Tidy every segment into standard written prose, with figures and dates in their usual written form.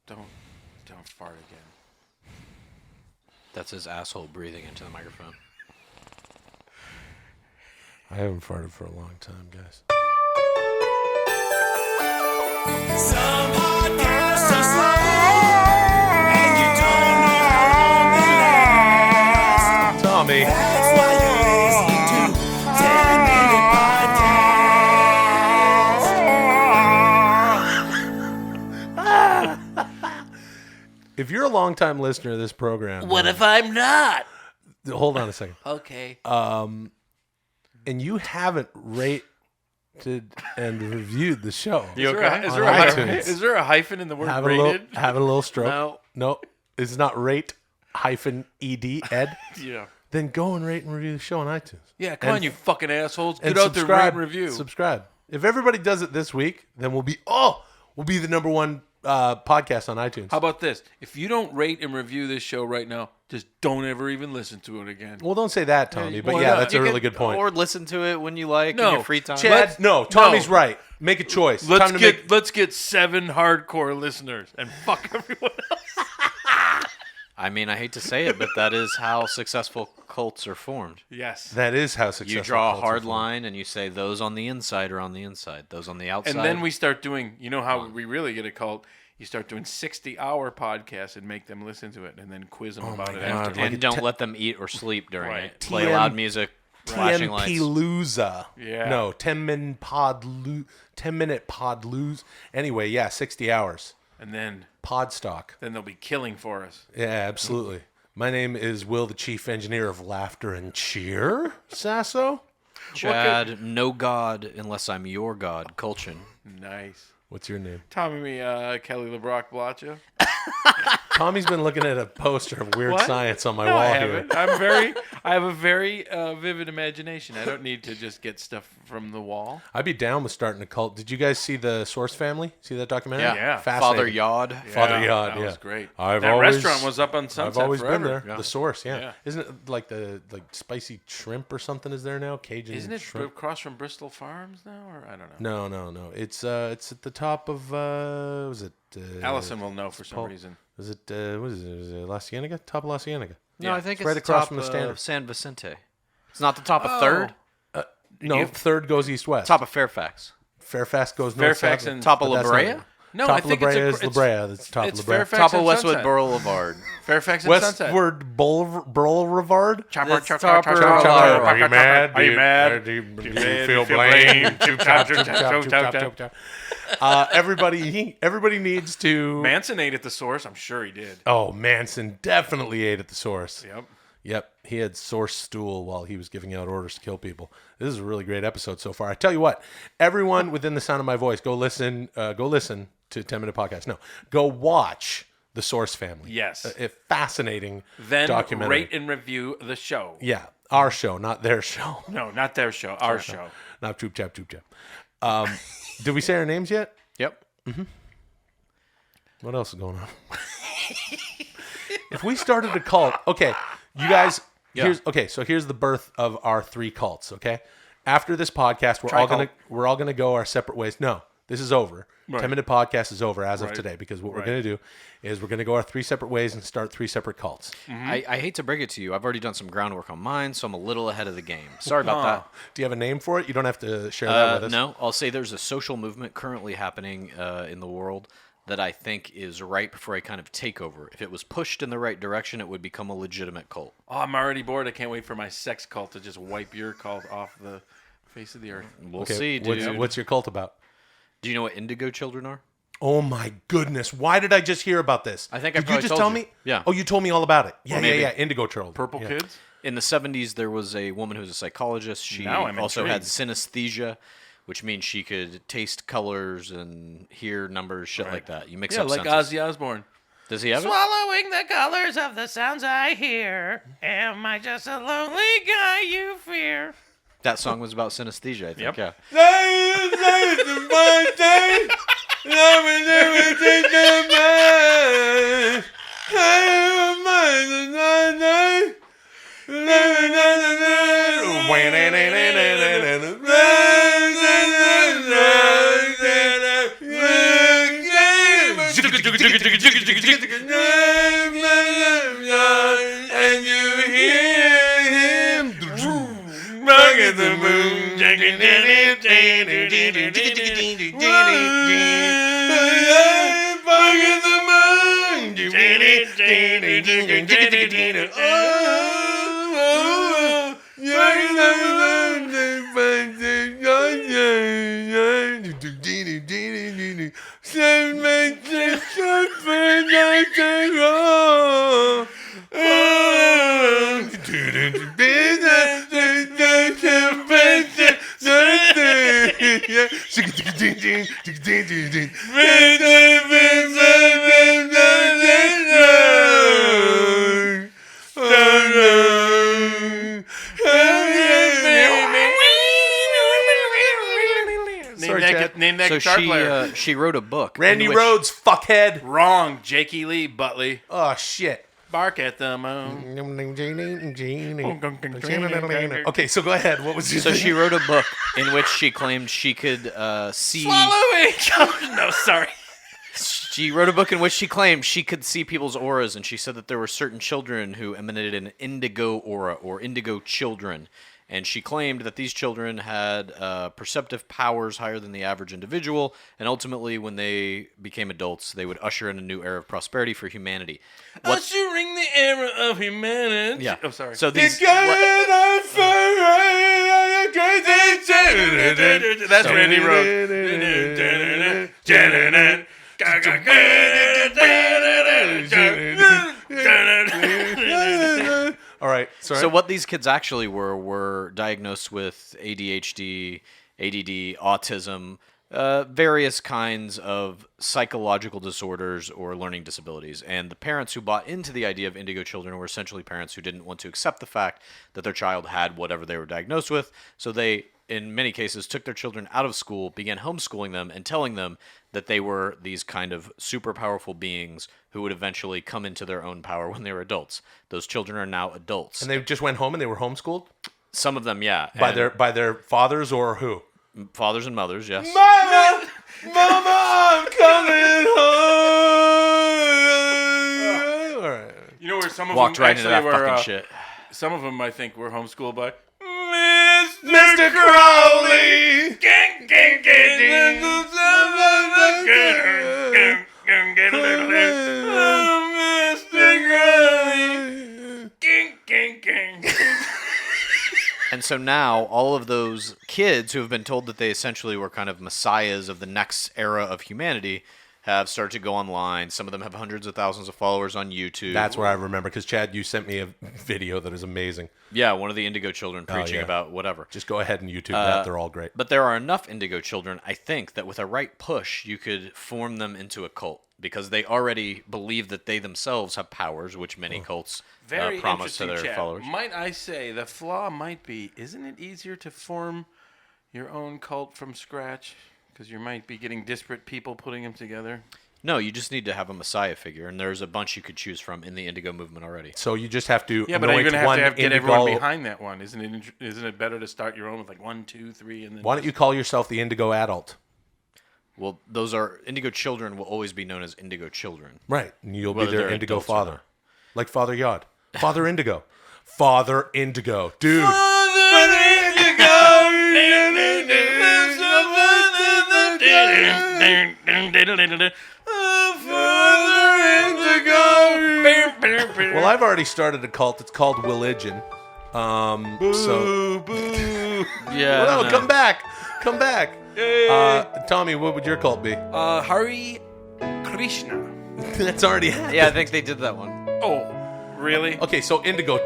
Don't fart again. That's his asshole breathing into the microphone. I haven't farted for a long time, guys. Some podcasts are slow, and you don't know how long they last. Tommy. That's why you're listening to 10-minute podcast. If you're a longtime listener of this program, What if I'm not? hold on a second. Okay. And you haven't rated and reviewed the show. You On okay? iTunes. Is there a hyphen in the word Having rated? a little stroke. No. It's not rate hyphen ed ed. Yeah. Then go and rate and review the show on iTunes. Yeah, come on, you fucking assholes. And Get out there and rate and review. Subscribe. If everybody does it this week, then we'll be the number one podcast on iTunes. How about this? If you don't rate and review this show right now, just don't ever even listen to it again. Well, don't say that, Tommy. But why yeah, not? that's a really good point. Or listen to it when you like No. in your free time. Chad, Tommy's right. Make a choice. Let's get 7 hardcore listeners and fuck everyone else. I mean, I hate to say it, but that is how successful cults are formed. Yes. That is how successful. You draw a cults are hard formed. line and you say those on the inside are on the inside, those on the outside. And then we start doing, you know how we really get a cult? You start doing 60-hour podcasts and make them listen to it and then quiz them about it God, after. like and don't let them eat or sleep during Right. it. Play loud music, flashing TMP lights. Loser. Yeah. No, 10-minute pod lose. Anyway, yeah, 60 hours. And then Podstock. they'll be killing for us. Yeah, absolutely. My name is Will, the Chief Engineer of Laughter and Cheer. Sasso? Chad, no God unless I'm your God. Kultgen. Nice. What's your name? Tommy Kelly LeBrock Blacha. Tommy's been looking at a poster of weird What? science on my No, wall I here. haven't. I have a very vivid imagination. I don't need to just get stuff from the wall. I'd be down with starting a cult. Did you guys see the Source Family? See that documentary? Yeah. Fascinating. Father Yod. Father Yod, that yeah. was great. I've that always- restaurant was up on Sunset I've always forever. been there. Yeah. The Source, yeah. Yeah. Isn't it like the spicy shrimp or something is there now? Cajun Isn't it shrimp? across from Bristol Farms now, or I don't know? No. It's at the top of was it? Allison will know for some Paul- reason. Was it what is it? Is it La Cienega? Top of La Cienega. No, Yeah. I think It's it's right the across top from the of Standard. San Vicente. It's not the top of Oh. Third. No, You- third goes east-west. Top of Fairfax. Fairfax goes Fairfax north-south. and- Top of But La that's Brea. not- No, top I of La think Brea it's is La Brea. That's top it's of La Brea. Fairfax Top of and Westwood Sunset. Boulevard. Fairfax and Sunset. Westward Boulevard. Chopper, It's chopper, top chopper, of chopper, Boulevard. chopper, Are you mad? Are you mad? Do you Do you feel feel blamed? blamed? Choop chop, choop chop, choop chop, choop chop. Everybody needs to. Manson ate at the Source. I'm sure he did. Oh, Manson definitely ate at the Source. Yep. He had Source stool while he was giving out orders to kill people. This is a really great episode so far. I tell you what, everyone within the sound of my voice, go listen to 10 Minute Podcast. No, go watch The Source Family. Yes. A fascinating Then documentary. rate and review the show. Yeah, our show, not their show. No, not their show. Our show. Not choop chap, choop chap. Did we say our names yet? Yep. What else is going on? If we started a cult, okay, you guys. Yeah. Here's the birth of our 3 cults. Okay, after this podcast, we're all gonna go our separate ways. No, this is over. Right. 10-minute podcast is over as of Right. today because what we're Right. gonna do is we're gonna go our 3 separate ways and start 3 separate cults. I hate to break it to you. I've already done some groundwork on mine, so I'm a little ahead of the game. Sorry about that. Do you have a name for it? You don't have to share that with us. No, I'll say there's a social movement currently happening in the world that I think is ripe for a kind of takeover. If it was pushed in the right direction, it would become a legitimate cult. Oh, I'm already bored. I can't wait for my sex cult to just wipe your cult off the face of the earth. We'll Okay, see, dude. what's your cult about? Do you know what Indigo children are? Oh my goodness! Why did I just hear about this? I think I did you probably just told tell you. me? Yeah. Oh, you told me all about it. Yeah, maybe. Indigo Children. Purple Yeah. kids? In the 70s, there was a woman who was a psychologist. She Now I'm also had intrigued. synesthesia, which means she could taste colors and hear numbers, shit like that. You mix Yeah, up like senses. Ozzy Osbourne. Does he have it? Swallowing the colors of the sounds I hear. Am I just a lonely guy you fear? That song was about synesthesia, I think. Yep. Yeah. And you hear him back at the moon. Name that So guitar player. she wrote a book. Randy in which- Rhoads, fuckhead. Wrong. Jakey Lee Butley. Oh, shit. Bark at the moon. Okay, so go ahead. What was your So thing? she wrote a book in which she claimed she could see. Swallowing. No, sorry. She wrote a book in which she claimed she could see people's auras, and she said that there were certain children who emanated an indigo aura, or indigo children. And she claimed that these children had perceptive powers higher than the average individual, and ultimately, when they became adults, they would usher in a new era of prosperity for humanity. Ushering the era of humanity. Yeah. Oh, sorry. So these. That's Randy Rhoads. All right. Sorry. So what these kids actually were diagnosed with ADHD, ADD, autism, various kinds of psychological disorders or learning disabilities. And the parents who bought into the idea of indigo children were essentially parents who didn't want to accept the fact that their child had whatever they were diagnosed with. So they, in many cases, took their children out of school, began homeschooling them, and telling them that they were these kind of super powerful beings who would eventually come into their own power when they were adults. Those children are now adults. and they just went home and they were homeschooled Some of them, yeah. by And their fathers or who? fathers and mothers, yes. Mama, I'm coming home. All right. You know where some of Walked them right into actually that were, fucking shit. Some of them, I think, were homeschooled by Mr. Crowley. Gang, gang, gang, And so now all of those kids who have been told that they essentially were kind of messiahs of the next era of humanity have started to go online. Some of them have hundreds of thousands of followers on YouTube. That's where I remember, because Chad, you sent me a video that is amazing. Yeah, one of the Indigo children preaching yeah. about whatever. Just go ahead and YouTube that. They're all great. But there are enough Indigo children, I think, that with a right push, you could form them into a cult. Because they already believe that they themselves have powers, which many cults Very promise to interesting, their Chad. followers. Might I say, the flaw might be, isn't it easier to form your own cult from scratch? Because you might be getting disparate people putting them together. No, you just need to have a messiah figure, and there's a bunch you could choose from in the Indigo movement already. So you just have to Yeah, but you're anoint going one to have to get indigo. everyone behind that one. Isn't it better to start your own with like 1, 2, 3, and then... Why don't you call yourself the Indigo Adult? Well, those are Indigo children will always be known as Indigo children. Right. And you'll Whether be their they're Indigo adults or father. not. Like Father Yod. Father Indigo. Father Indigo. Dude. Well, I've already started a cult. It's called Willigen. So Yeah. well, come back. Come back. Tommy, what would your cult be? Hari Krishna. That's already happened. Yeah, I think they did that one. Oh, really? Okay, so Indigo.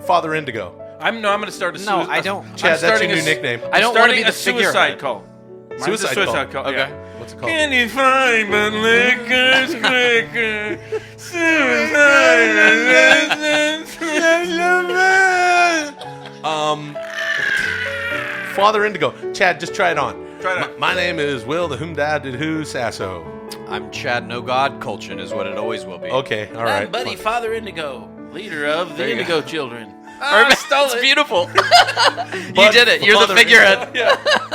Father Indigo. I'm going to start a No, I don't. Chad, that's your new nickname. I don't wanna starting be a the figurehead. suicide cult. Mine's a Suicide suicide cult. cult. Okay. Yeah. What's it called? Can you find but liquor's quicker? Father Indigo. Chad, just try it on. Try it on. My name is Will the Whom Dad Did Who Sasso. I'm Chad No God. Kultgen is what it always will be. Okay, all right. I'm Buddy fine. Father Indigo, leader of the There you Indigo Children. I stole It's it. beautiful. You did it. You're the Father- figurehead.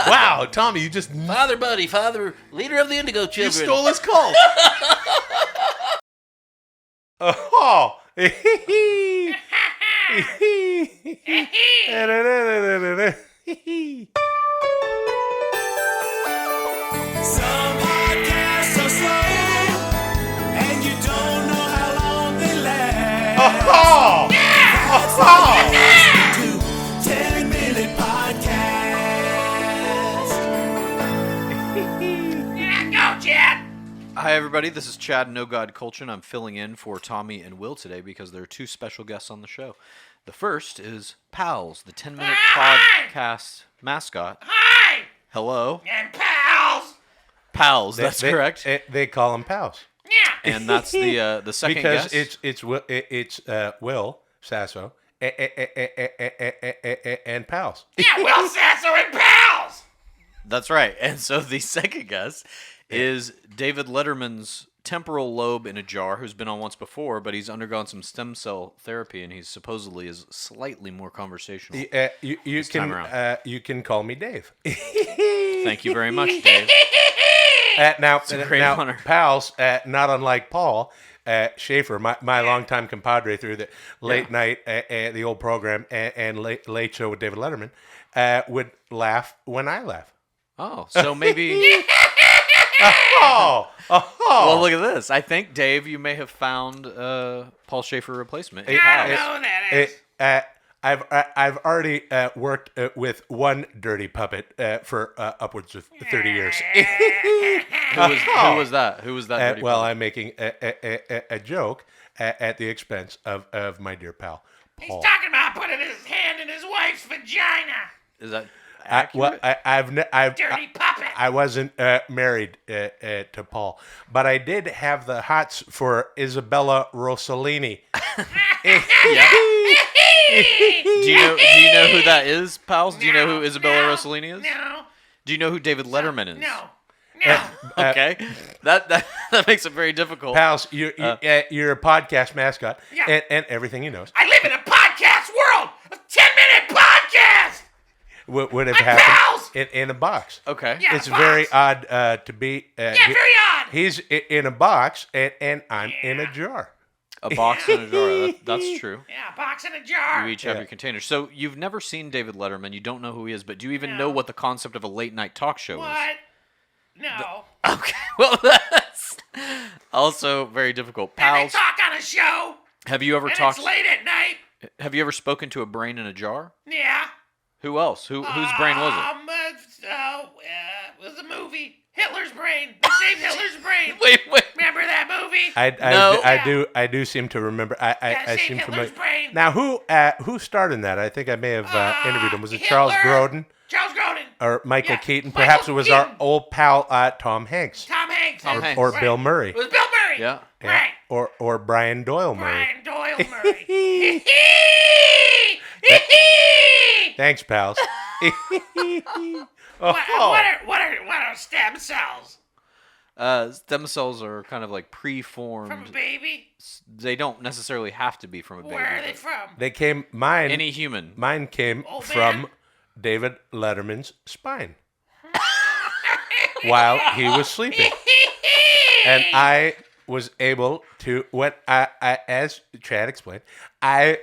Wow, Tommy, you just Father Buddy, father, leader of the Indigo you children. stole his cult. Oh. Some podcasts are slow, and you don't know how long they last. Oh. To 10-minute podcast. Go, Chad. Hi, everybody. This is Chad No God Kultgen. I'm filling in for Tommy and Will today because there are two special guests on the show. The first is Pals, the 10-minute podcast mascot. Hi. Hello. And pals. Pals, that's correct. They call them pals Yeah. And that's the second because guest. it's Will Sasso and pals. Yeah, Will Sasso and pals. That's right. And so the second guest is David Letterman's temporal lobe in a jar, who's been on once before, but he's undergone some stem cell therapy, and he supposedly is slightly more conversational. You time around. you can call me Dave. Thank you very much, Dave. Now, a great honor. pals, not unlike Paul Schaefer, my longtime compadre through the late night, the old program, and late show with David Letterman, would laugh when I laugh. Oh, so maybe... Well, look at this. I think, Dave, you may have found Paul Schaefer replacement in I Pals. don't know who that is. I've already worked with one dirty puppet for upwards of 30 years. Who was that? Who was that? dirty Well, puppet? I'm making a joke at the expense of my dear pal, He's Paul. talking about putting his hand in his wife's vagina. Is that accurate? Dirty puppet. I wasn't married to Paul, but I did have the hots for Isabella Rossellini. Do you know who that is, Pals? Do you know who Isabella Rossellini is? No. Do you know who David Letterman is? No. No. Okay. That makes it very difficult. Pals, you're a podcast mascot, Yeah. and everything he knows I live in a podcast world. A 10-minute podcast. would have I'm happened Pals. in a box. Okay. Yeah. It's box. very odd to be. Yeah, very odd. He's in a box, and I'm in a jar. A box and a jar. That's true. Yeah, a box in a jar. You each have your containers. So you've never seen David Letterman. You don't know who he is, but do you even know what the concept of a late night talk show is? What? No. Okay. Well, that's also very difficult. And they Pals, talk on a show, have you ever and talked? it's late at night. Have you ever spoken to a brain in a jar? Yeah. Who else? Whose brain was it? It was a movie. Hitler's brain. They saved Hitler's brain. Wait. Remember that movie? I do seem to remember. I Save seem Hitler's familiar. brain. Now, who starred in that? I think I may have interviewed him. Was it Hitler. Charles Grodin Charles Grodin. or Michael Yeah, Keaton? Michael Perhaps it was our Keaton. old pal Tom Hanks Tom Hanks. Tom Hanks. or Right. Bill Murray. It was Bill Murray. Yeah. Yeah. Right. Or Brian Doyle Murray. Brian Doyle Murray. Thanks, pals. What are stem cells? Stem cells are kind of like preformed. From a baby? They don't necessarily have to be from a baby. Where are they but from? They came. Mine. Any human. Mine came Old from man. David Letterman's spine while he was sleeping, and I was able to. As Chad explained, I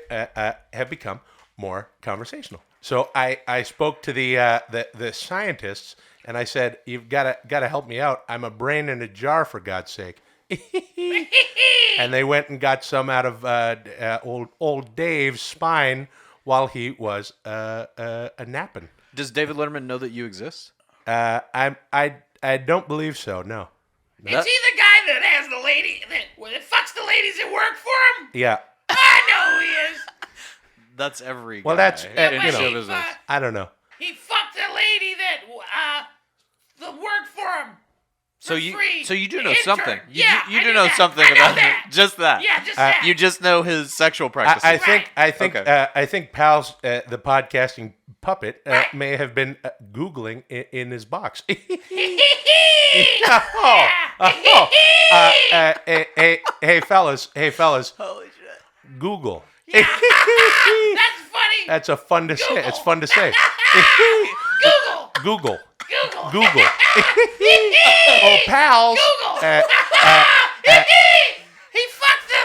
have become more conversational. So I spoke to the scientists, and I said, "You've got to help me out. I'm a brain in a jar, for God's sake." And they went and got some out of old Dave's spine while he was napping. Does David Letterman know that you exist? I don't believe so. No. Is he the guy that has the lady that fucks the ladies that work for him? Yeah. I know who he is. That's every Well, guy that's, in you show know, business. I don't know. He fucked the lady that worked for him. So for you free. so you do The know intern. something. You Yeah, do I knew know that. something I know about that. just that. Yeah, just that. You just know his sexual practices. I think Pal's the podcasting puppet Right. may have been Googling in his box. Hey fellas, Holy shit. Google. That's funny. That's a fun to say. It's fun to say. Google. Google. Oh, pals. He fucked the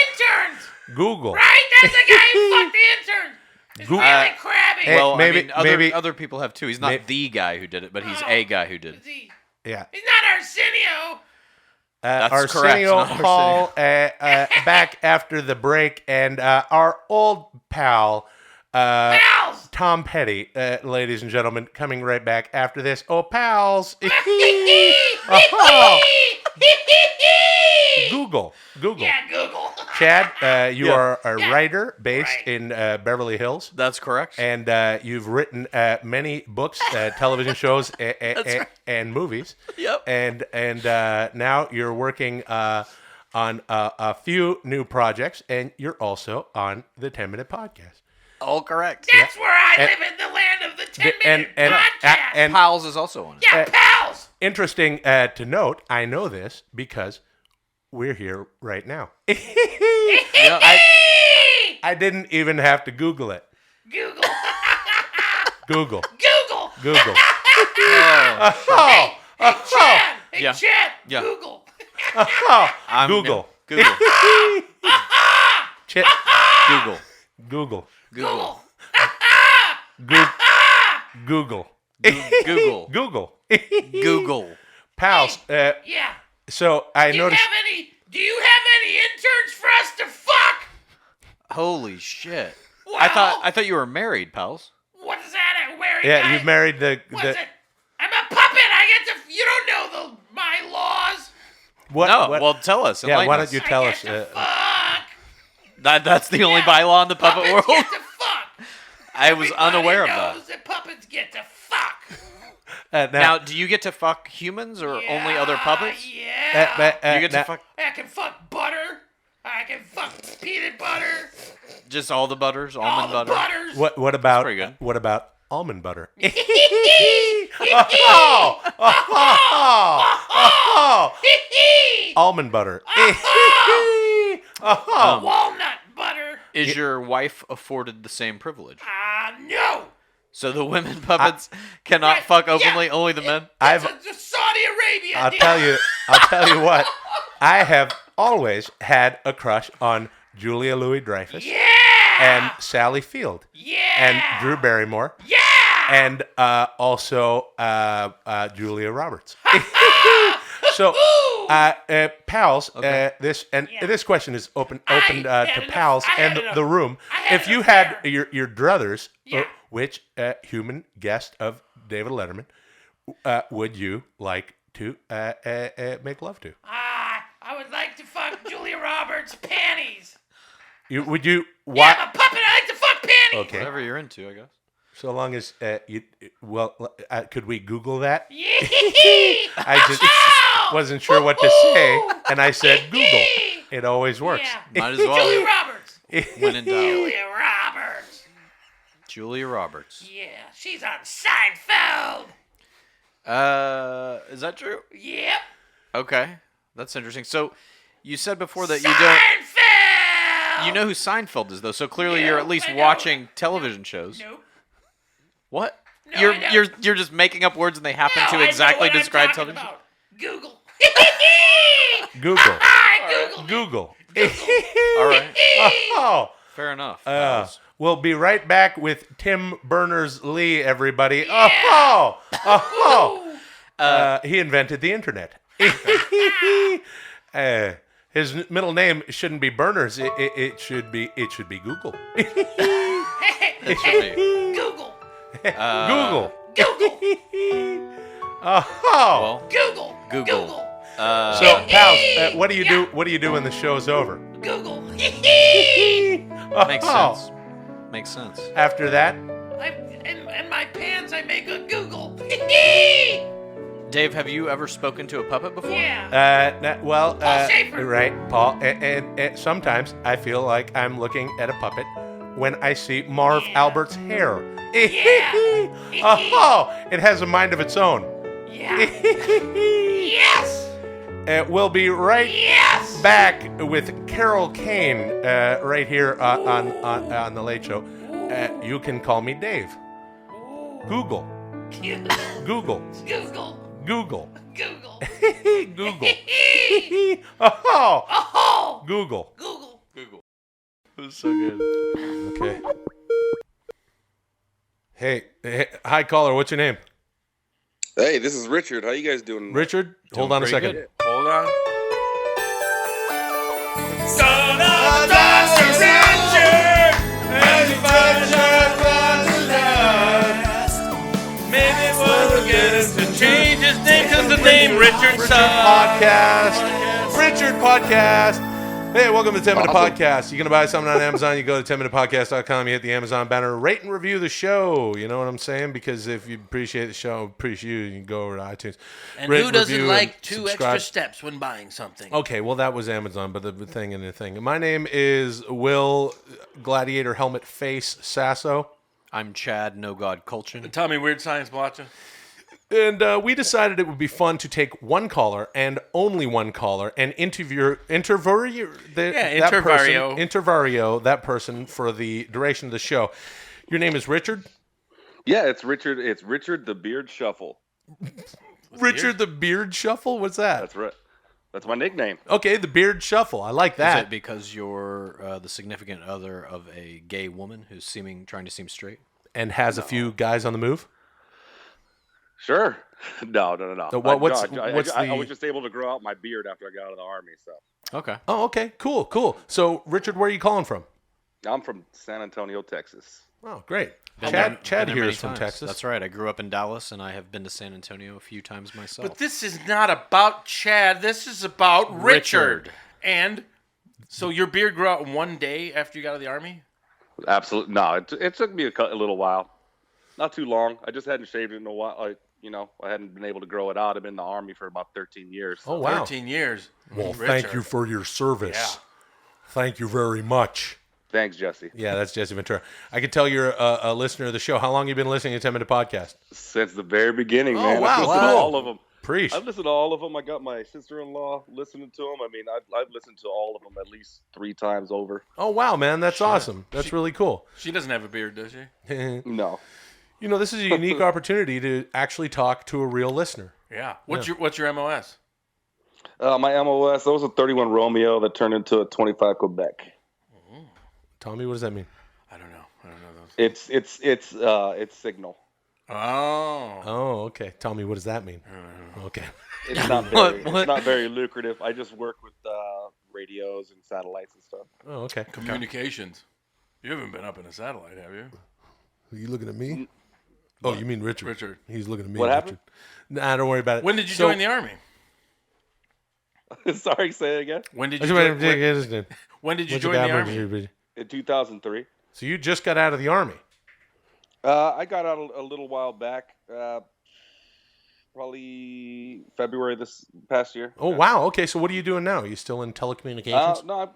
interns. Google. Right? That's the guy who fucked the interns. It's really crabby. Hey, Well, maybe- other people have too. He's not the guy who did it, but he's a guy who did. Yeah. He's not Arsenio. That's correct, Arsenio not Hall back after the break, and our old pal, Pals. Tom Petty, ladies and gentlemen, coming right back after this. Oh, pals. Google. Yeah, Google. Chad, you are a writer based in Beverly Hills. That's correct. And you've written many books, television shows, and movies. Yep. And now you're working on a few new projects, and you're also on the 10-Minute Podcast. All correct. That's where I live in the land of the 10-minute podcast. And Pals is also on it. Yeah, pals. interesting to note, I know this because we're here right now. I didn't even have to Google it. Google. Google. Google. Google. Hey, Yeah. Chad. Yeah. Google. Google. Google. Chit. Google. Google. Google. Google. Google. Google. Google. Pals, Yeah. so I Do noticed... you have any interns for us to fuck? Holy shit. Well, I thought you were married, pals. What is that? I'm wearing. Yeah, you've married What's it? I'm a puppet. I get to. You don't know my laws. What? No, what- well, tell us. yeah, why enlighten don't us. you tell I us? get to fuck. That's the only bylaw in the puppet Puppets world? get to fuck. I was unaware of Everybody that. knows that puppets get to fuck. Now, do you get to fuck humans or only other puppets? Yeah. You get to fuck I can fuck butter. I can fuck peanut butter. just all the butters, All almond the butter. butters. What about pretty good. what about almond butter? Almond butter. Walnut butter. Is your wife afforded the same privilege? No. So the women puppets cannot fuck openly, only the men? It's Saudi Arabia. I'll tell you what. I have always had a crush on Julia Louis-Dreyfus Yeah. and Sally Field Yeah. and Drew Barrymore Yeah. and also Julia Roberts. So, pals, this question is open to pals and the room. If you had your druthers, which human guest of David Letterman would you like to make love to? I would like to fuck Julia Roberts' panties. Would you? Yeah, I'm a puppet. I like to fuck panties. Okay. Whatever you're into, I guess. So long as could we Google that? Yeah. I just wasn't sure what to say, and I said Google. It always works. Yeah. Might as well. Julia Roberts. When in doubt. Julia Roberts. Julia Roberts. Yeah, she's on Seinfeld. Is that true? Yep. Okay. That's interesting. So, you said before that Seinfeld. you know who Seinfeld is, though. So clearly, Yeah, you're at least I know. watching television shows. Nope. What? No, you're I don't. you're just making up words and they happen No, to I know exactly what I'm describe talking television. about. Google. Google. I Googled it. Google. All right. Oh. Fair enough. pals. We'll be right back with Tim Berners-Lee, everybody. Yeah. He invented the internet. His middle name shouldn't be Berners. It should be Google. It should be. Google. Google. Google. Oh. Well, Google. Google. So, pals, what do you do? What do you do when the show's over? Google. makes sense. Makes sense. After that, In my pants, I make a Google. Dave, have you ever spoken to a puppet before? Yeah. Paul Schaefer. right, Paul. And sometimes I feel like I'm looking at a puppet when I see Marv Albert's hair. It has a mind of its own. Yeah. Yes. We'll be right Yes. back with Carol Kane right here on the Late Show. You can call me Dave. Google. Google. Google. Google. Google. Google. Oh. Google. Google. It was so good. Okay. Hey, hi caller. What's your name? Hey, this is Richard. How you guys doing? Richard. Hold on a pretty second. good. Hold on. Son of Dr. Richard, and you find your blood last. Maybe we'll get us to change his name because the name Richard Podcast. Richard Podcast. Hey, welcome to the 10 Minute Awesome. Podcast. You're going to buy something on Amazon, you go to 10minutepodcast.com, you hit the Amazon banner, rate and review the show. You know what I'm saying? Because if you appreciate the show, appreciate you can go over to iTunes. And Rate, who doesn't review, like and 2 subscribe. extra steps when buying something? Okay, well, that was Amazon, but the thing and the thing. My name is Will Gladiator Helmet Face Sasso. I'm Chad No God Kultgen. Tommy Weird Science Blacha. And we decided it would be fun to take one caller and only one caller and interview that person for the duration of the show. Your name is Richard? Yeah, it's Richard. It's Richard the Beard Shuffle. Richard the Beard Shuffle? What's that? That's right. That's my nickname. Okay, the Beard Shuffle. I like Is that. it because you're the significant other of a gay woman who's trying to seem straight? And has a few guys on the move? Sure. No. So what- what's I the- was just able to grow out my beard after I got out of the army. So Okay. Oh, okay. Cool. So, Richard, where are you calling from? I'm from San Antonio, Texas. Oh, great. Been Chad there here many is from times. Texas. That's right. I grew up in Dallas, and I have been to San Antonio a few times myself. But this is not about Chad. This is about Richard. Richard. And so your beard grew out in one day after you got out of the army? Absolutely. No, it took me a little while. Not too long. I just hadn't shaved it in a while. I hadn't been able to grow it out. I've been in the army for about 13 years. Oh, wow. 13 years. Well, Richard. thank you for your service. Yeah. Thank you very much. Thanks, Jesse. Yeah, that's Jesse Ventura. I can tell you're a listener of the show. How long have you been listening to 10 Minute Podcast? Since the very beginning, Oh, man. wow, I've listened cool. to all of them. Preach. I've listened to all of them. I got my sister-in-law listening to them. I mean, I've listened to all of them at least 3 times over. Oh, wow, man. That's awesome. That's really cool. She doesn't have a beard, does she? No. You know, this is a unique opportunity to actually talk to a real listener. Yeah. What's your MOS? My MOS, that was a 31 Romeo that turned into a 25 Quebec. Tommy, what does that mean? I don't know those. It's Signal. Oh. Oh, okay. Tommy, what does that mean? Okay. It's not very, it's not very lucrative. I just work with radios and satellites and stuff. Oh, okay. Communications. You haven't been up in a satellite, have you? Are you looking at me? Oh, you mean Richard? Richard. He's looking at me. What Richard. happened? Nah, don't worry about it. When did you So- join the army? Sorry, say it again. When did I you just join, wanted to when, take it. when did you What's join your the dad army? remember? In 2003. So you just got out of the army. I got out a little while back, probably February this past year. Oh, wow. Okay, so what are you doing now? Are you still in telecommunications? No,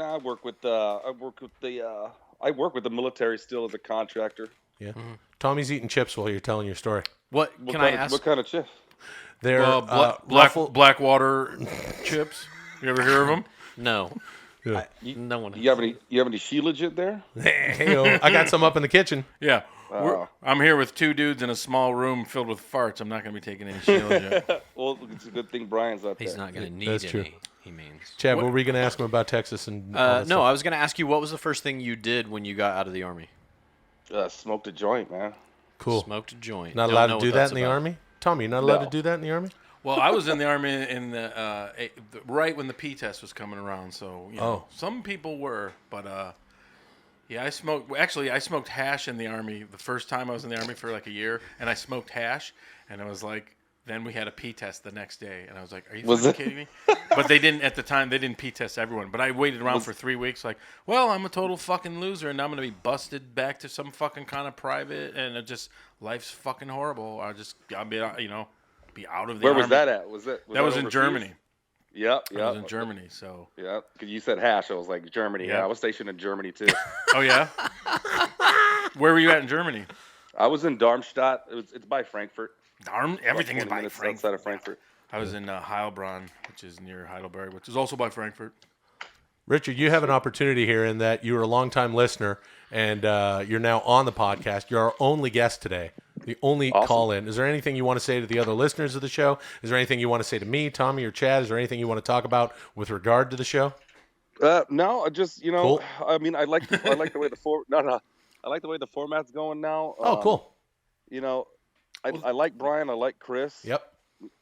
I work with the military still as a contractor. Yeah. Tommy's eating chips while you're telling your story. What can I ask? What kind of chip? They're Blackwater chips. You ever hear of them? No. Yeah. No one. You have any Shilajit there? Hey, I got some up in the kitchen. Yeah. Oh. I'm here with 2 dudes in a small room filled with farts. I'm not going to be taking any Sheila yet. Well, it's a good thing Brian's out there. He's not going to need That's any. true. He means. Chad, what were you going to ask him about Texas and all that No, stuff? I was going to ask you what was the first thing you did when you got out of the army? Smoked a joint, man. Cool. Smoked a joint. Not Don't allowed know to do what that that's in the about. army? Tommy, you're not allowed No. to do that in the army? Well, I was in the army in the right when the P test was coming around, so some people were, but yeah, I smoked. Actually, I smoked hash in the army the first time I was in the army for like a year, and I smoked hash, and I was like, then we had a P test the next day, and I was like, are you fucking kidding me? But they didn't at the time. They didn't P test everyone, but I waited around for 3 weeks, like, well, I'm a total fucking loser, and I'm gonna be busted back to some fucking kind of private, and it just life's fucking horrible. I'll be be out of the Where army. was that at? Was that That was in overseas? Yep. Yep. I was in Germany, so. Yeah, because you said hash. I was like, Germany. Yeah. Yeah, I was stationed in Germany, too. Oh, yeah? Where were you at in Germany? I was in Darmstadt. It's by Frankfurt. Everything's About 20 by minutes Frankfurt. outside of Frankfurt. I was in Heilbronn, which is near Heidelberg, which is also by Frankfurt. Richard, you have an opportunity here in that you were a longtime listener and you're now on the podcast. You're our only guest today, the only call-in. Is there anything you want to say to the other listeners of the show? Is there anything you want to say to me, Tommy, or Chad? Is there anything you want to talk about with regard to the show? No, I just Cool. I mean, I like the way I like the way the format's going now. Oh, cool. I like Brian. I like Chris. Yep.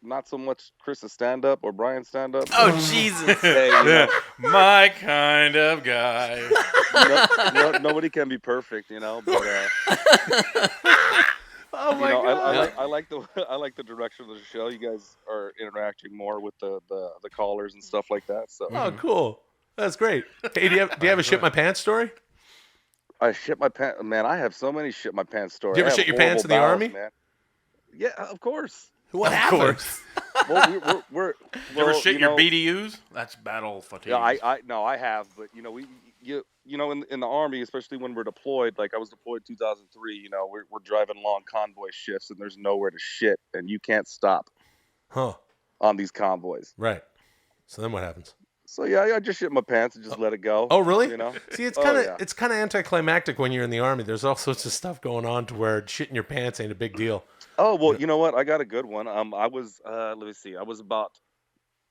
Not so much Chris's stand-up or Brian's stand-up. Oh, Jesus. Hey, My kind of guy. nobody can be perfect, but Oh my God. I like the direction of the show. You guys are interacting more with the callers and stuff like that. So Oh, cool. That's great. Hey, do you have a shit my pants story? I shit my pants, man. I have so many shit my pants stories. Do you ever shit your pants in the Army? Man. Yeah, of course. What happened? Well, we're You ever shit your BDUs? That's battle fatigue. Yeah, I have, but in the Army, especially when we're deployed, like I was deployed 2003. We're driving long convoy shifts, and there's nowhere to shit, and you can't stop on these convoys. Right. So then what happens? So yeah, I just shit my pants and just let it go. Oh, really? See, it's kind of yeah. it's kind of anticlimactic when you're in the Army. There's all sorts of stuff going on to where shitting your pants ain't a big deal. Oh, well, you know what? I got a good one. I was, let me see. I was about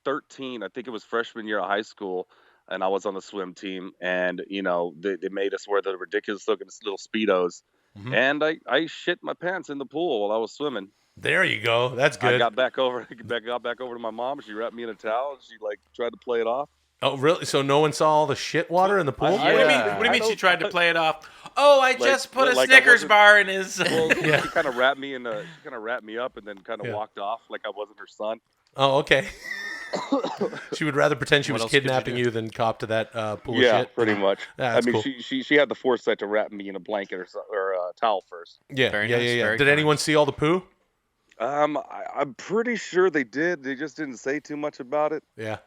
13. I think it was freshman year of high school, and I was on the swim team. And, they made us wear the ridiculous-looking little Speedos. Mm-hmm. And I shit my pants in the pool while I was swimming. There you go. That's good. I got back over to my mom. She wrapped me in a towel. She, tried to play it off. Oh, really? So no one saw all the shit water in the pool? What do you mean she tried to play it off? Oh, I just put a Snickers bar in his... Well, yeah. She kind of wrapped me up and then kind of walked off like I wasn't her son. Oh, okay. She would rather pretend she was kidnapping you than cop to that pool of shit? Yeah, pretty much. I mean, cool. she had the foresight to wrap me in a blanket or a towel first. Yeah, Very yeah, nice, yeah. very Did anyone see all the poo? I'm pretty sure they did. They just didn't say too much about it. Yeah.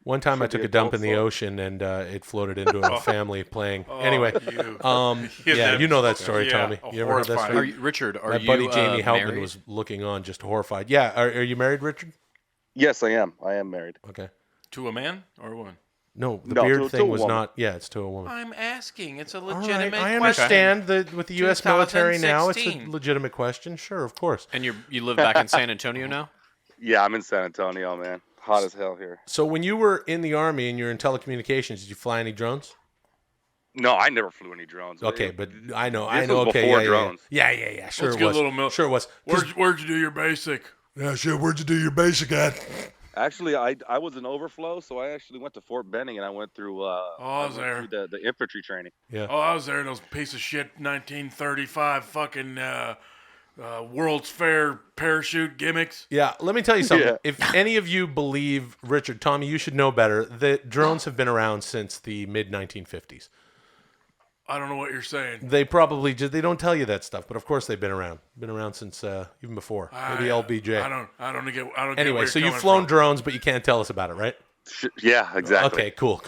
One time I took a dump in the ocean and it floated into a family playing. Anyway, yeah, you know that story, Tommy. You ever heard that story? Richard, are My you buddy Jamie Houtman married? was looking on just horrified. Yeah, are you married, Richard? Yes, I am. I am married. Okay. To a man or a woman? No, the beard thing was not. Yeah, it's to a woman. I'm asking. It's a All legitimate right, I question. understand that with the U.S. military now, it's a 2016. legitimate question. Sure, of course. And you live back in San Antonio now? Yeah, I'm in San Antonio, man. Hot as hell here. So when you were in the Army and you're in telecommunications, did you fly any drones? No, I never flew any drones. Okay, but I know. Was Okay, before yeah, drones. Yeah. Sure, Let's it get a was. little Sure, it was. Where'd you do your basic? Yeah, sure. Where'd you do your basic at? Actually, I was an overflow, so I actually went to Fort Benning and I went through. I was there. Through the infantry training. Yeah. Oh, I was there in those piece of shit 1935 fucking World's Fair parachute gimmicks. Yeah, let me tell you something. Yeah. If any of you believe, Richard, Tommy, you should know better, that drones have been around since the mid-1950s. I don't know what you're saying. They probably just, they don't tell you that stuff, but of course they've been around. Been around since even before. Maybe LBJ. I don't get Anyway, where so you're you've coming flown from. drones, but you can't tell us about it, right? Yeah, exactly. Okay, cool.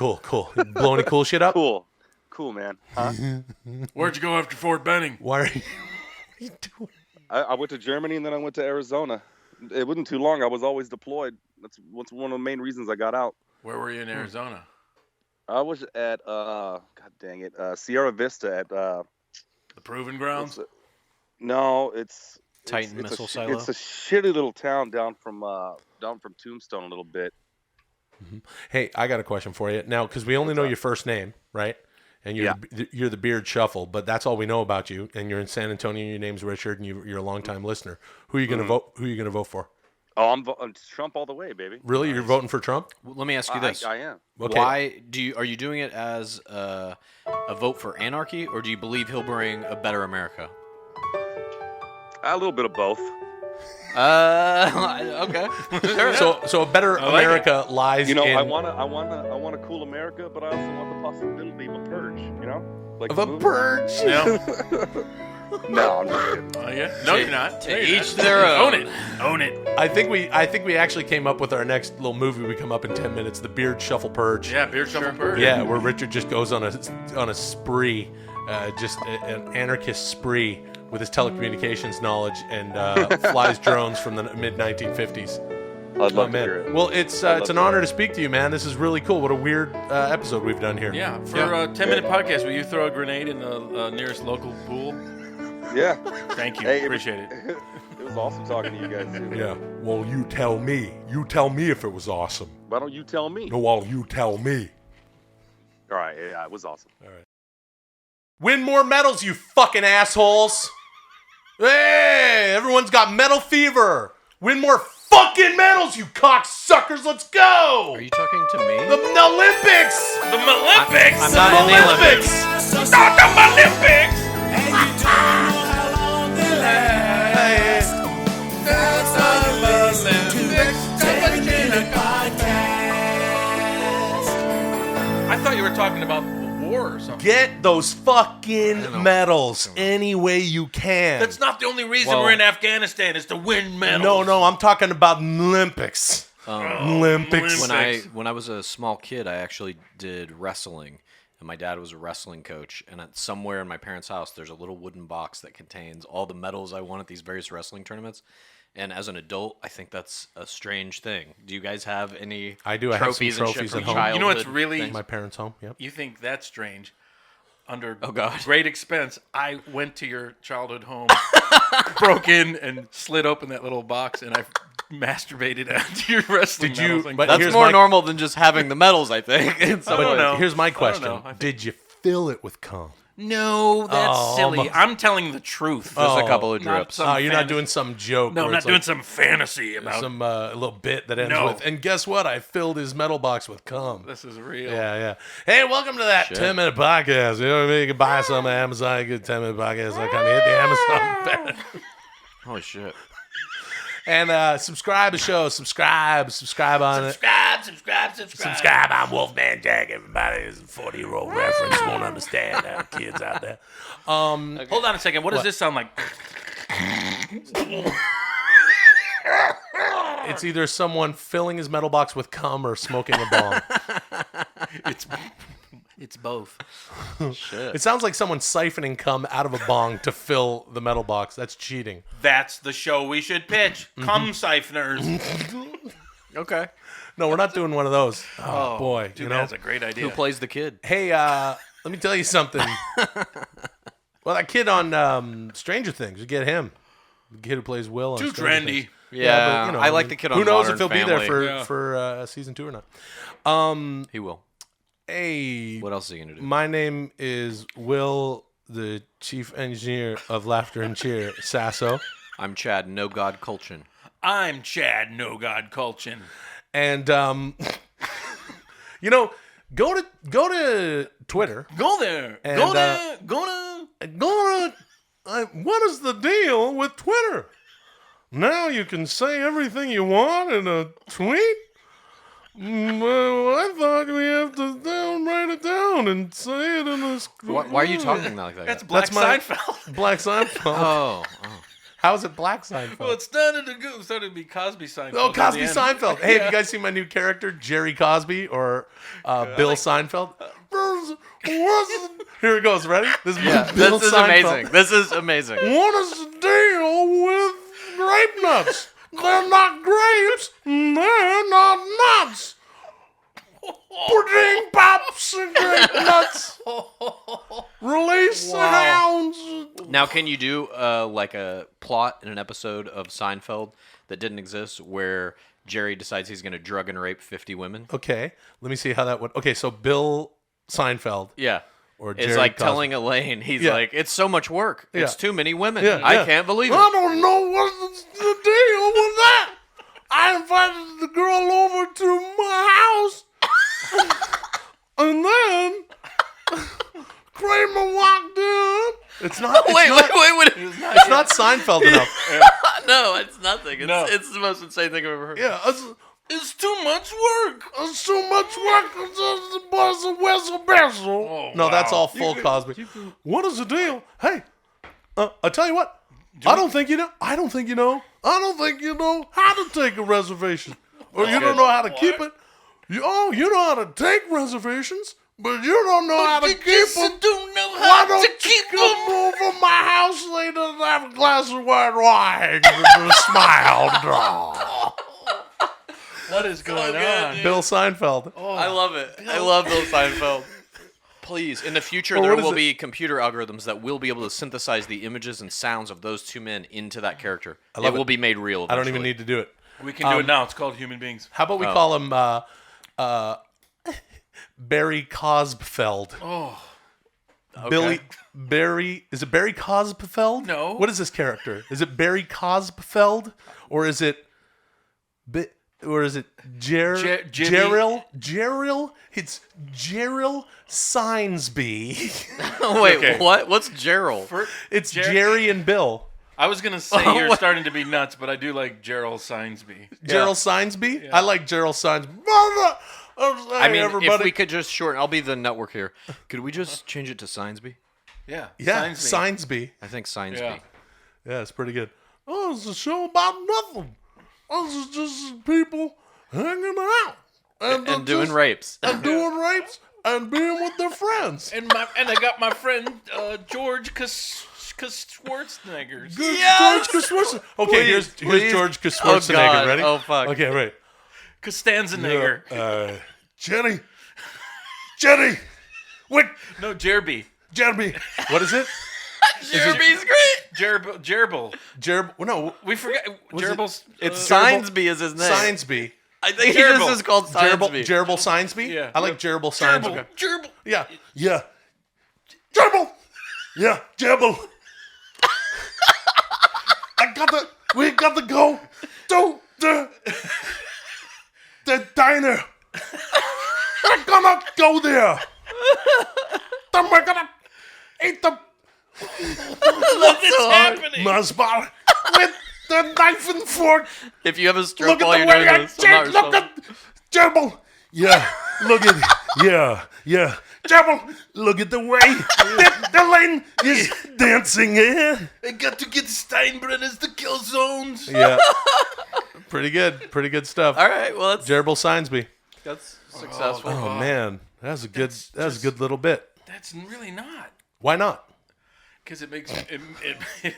Blow any cool shit up? Cool, man. Huh? Where'd you go after Fort Benning? Why are you doing? I went to Germany and then I went to Arizona. It wasn't too long. I was always deployed. That's one of the main reasons I got out. Where were you in Arizona? I was at God dang it, Sierra Vista at The Proving Grounds? No, it's Titan Missile Silo. It's a shitty little town down from Tombstone a little bit. Mm-hmm. Hey, I got a question for you now, because we only know your first name, right? And you're the Beard Shuffle, but that's all we know about you. And you're in San Antonio. Your name's Richard, and you're a longtime listener. Who are you gonna vote? Who are you gonna vote for? Oh, I'm Trump all the way, baby. Really, you're voting for Trump? Well, let me ask you this: I am. Okay. Why are you doing it as a vote for anarchy, or do you believe he'll bring a better America? A little bit of both. Okay. Sure. So a better America lies in. I want a cool America, but I also want the possibility of a purge. Like of a purge. No. No, I'm just kidding. Oh yeah. No, you're not. To each their own. Own it. I think we actually came up with our next little movie. We come up in 10 minutes. The Beard Shuffle Purge. Yeah, Beard Shuffle Purge. Yeah, where Richard just goes on a spree, just an anarchist spree with his telecommunications knowledge and flies drones from the mid-1950s. I'd love to hear it. Well, it's an honor to speak to you, man. This is really cool. What a weird episode we've done here. Yeah, for a 10-minute podcast, will you throw a grenade in the nearest local pool? Yeah. Thank you. Hey, Appreciate it. It was awesome talking to you guys, too. Yeah. Well, you tell me. You tell me if it was awesome. Why don't you tell me? No, well, you tell me. All right, yeah, it was awesome. All right. Win more medals, you fucking assholes. Hey, everyone's got medal fever. Win more fucking medals, you cocksuckers. Let's go. Are you talking to me? The Olympics. The Olympics. I'm not in the Olympics. Not the Olympics. And you don't know how long they last. That's why you listen to 10-minute podcast. I thought you were talking about war or something. Get those fucking medals any way you can. That's not the only reason Well- we're in Afghanistan is to win medals. No, I'm talking about Olympics. Olympics. When I was a small kid, I actually did wrestling, and my dad was a wrestling coach. And somewhere in my parents' house, there's a little wooden box that contains all the medals I won at these various wrestling tournaments. And as an adult, I think that's a strange thing. Do you guys have any? I do. I have some trophies trophies and at shit from home. You know what's childhood really- things? My parents' home. Yep. You think that's strange? Under God. great expense, I went to your childhood home, broke in, and slid open that little box, and I masturbated onto your wrestling Did you- medals and but gold. That's here's more my- normal than just having the medals, I think. in some I don't ways. know. Here's my I don't question: know. I think- Did you fill it with cum? No, that's Oh, silly. almost. I'm telling the truth. Just a couple of Not drips. some Oh, you're not fantasy. doing some joke. No, I'm where not it's doing like some fantasy about. some little bit that ends No. with. And guess what? I filled his medal box with cum. This is real. Yeah. Hey, welcome to that Shit. 10-minute podcast. You know what I mean? You can buy some on Amazon. You get 10-minute podcast. I kind of hit the Amazon. Holy shit. And subscribe to the show. Subscribe on it. Subscribe. I'm Wolfman Jack. Everybody is a 40-year-old reference. Won't understand that. Kids out there. Hold on a second. What does this sound like? It's either someone filling his metal box with cum or smoking a bong. It's both. Shit. It sounds like someone siphoning cum out of a bong to fill the metal box. That's cheating. That's the show we should pitch. Cum siphoners. Okay. No, we're not doing one of those. Oh, boy. Dude, You know? that's a great idea. Who plays the kid? Hey, let me tell you something. Well, that kid on Stranger Things, you get him. The kid who plays Will on Too Stranger trendy. Things. Yeah, but, you know, I like the kid on Who knows Modern if he'll be Family. there Yeah. for season 2 or not. He will. Hey, What else is he gonna do? my name is Will, the chief engineer of Laughter and Cheer, Sasso. I'm Chad No God Kultgen. I'm Chad No God Kultgen. And, you know, go to Twitter. Go there. And, Go there. What is the deal with Twitter? Now you can say everything you want in a tweet? Well, I thought we have to write it down and say it in a... Why are you talking like that? That's Black my- Seinfeld. Black Seinfeld. Oh. How is it Black Seinfeld? Well, it started to be Cosby Seinfeld. Oh, at the Cosby end. Seinfeld. Hey, have you guys seen my new character, Jerry Cosby or Bill Seinfeld? Here it goes. Ready? This is Bill This is Seinfeld. amazing. This is amazing. What is the deal with grape nuts? They're not grapes. They're not nuts. Pudding pops and grape nuts. Release the hounds. Now, can you do like a plot in an episode of Seinfeld that didn't exist where Jerry decides he's going to drug and rape 50 women? Okay, let me see how that would. Okay, so Bill Seinfeld. Yeah. Or It's Jerry like Cosby. telling Elaine, he's Yeah. like, it's so much work. It's Yeah. too many women. Yeah, I yeah. can't believe I it. don't know what's the deal with that. I invited the girl over to my house, and then Kramer walked in. It's not. It's Wait. It's not Seinfeld enough. No, it's nothing. No. It's the most insane thing I've ever heard. Yeah, It's too much work. it's too much work. It's a whistle bristle. Oh, No, that's wow. all full Cosby. What is the deal? Hey, I tell you what. I don't think you know. I don't think you know how to take a reservation, or you don't know how to keep it. You know how to take reservations, but you don't know how to keep them. don't know Why don't you come over my house later and have a glass of white wine and a smile? What is going on? Bill Seinfeld. I love it. I love Bill Seinfeld. Please, in the future, Well, there what is will it? be computer algorithms that will be able to synthesize the images and sounds of those two men into that character. love It will it. be made real. I don't even eventually. need to do it. We can do it now. It's called Human Beings. How about we call him Barry Cosbfeld? Oh, Billy Barry. Is it Barry Cosbfeld? No. What is this character? Is it Barry Cosbfeld or is it Jimmy- Jerrbill? It's Jerrbill Seinsby. Wait, Okay. what? What's Gerald? It's Jerry and Bill. I was gonna say you're starting to be nuts, but I do like Jerrbill Seinsby. Jerrbill Seinsby? I like Jerrbill Seinsby. I mean, everybody. if we could just shorten, I'll be the network here. Could we just change it to Seinsby? Yeah. Yeah, Seinsby. Seinsby. I think Seinsby. Yeah. Yeah, it's pretty good. Oh, it's a show about nothing. This is just people hanging out And doing rapes. and doing rapes and being with their friends. And I got my friend George Schwarzenegger. George Schwarzenegger. Okay, here's please. George Oh, Schwarzenegger. God. Ready? Oh, fuck. Okay, right. Costanza-Nigger. Jenny. Wait, No, Jerrby. Jeremy. What is it? Jeremy's great. Jerrbill. No, We forgot. Jerrbill's. It's Jerrbill- Seinsby is his name. Seinsby. I think Jerrbill. this is called Seinsby. Jerrbill Seinsby? Yeah. I like Jerrbill Seinsby. Jerrbill. Yeah. Jerrbill. Yeah, Jerrbill. We got to go to the diner. We're gonna go there. Then we're gonna eat the What's happening? Mars bar with the knife and fork. If you have a Look stroke at while the you're way doing I this, I'm not change. Look responsible. at Jerrbill. Yeah, look at yeah. Jerrbill, look at the way the lane is dancing. Yeah. I got to get Steinbrenners to kill zones. Yeah. Pretty good stuff. All right, well, Jerrbill Seinsby. that's successful. Oh man, that was a good little bit. That's really not. Why not? Because it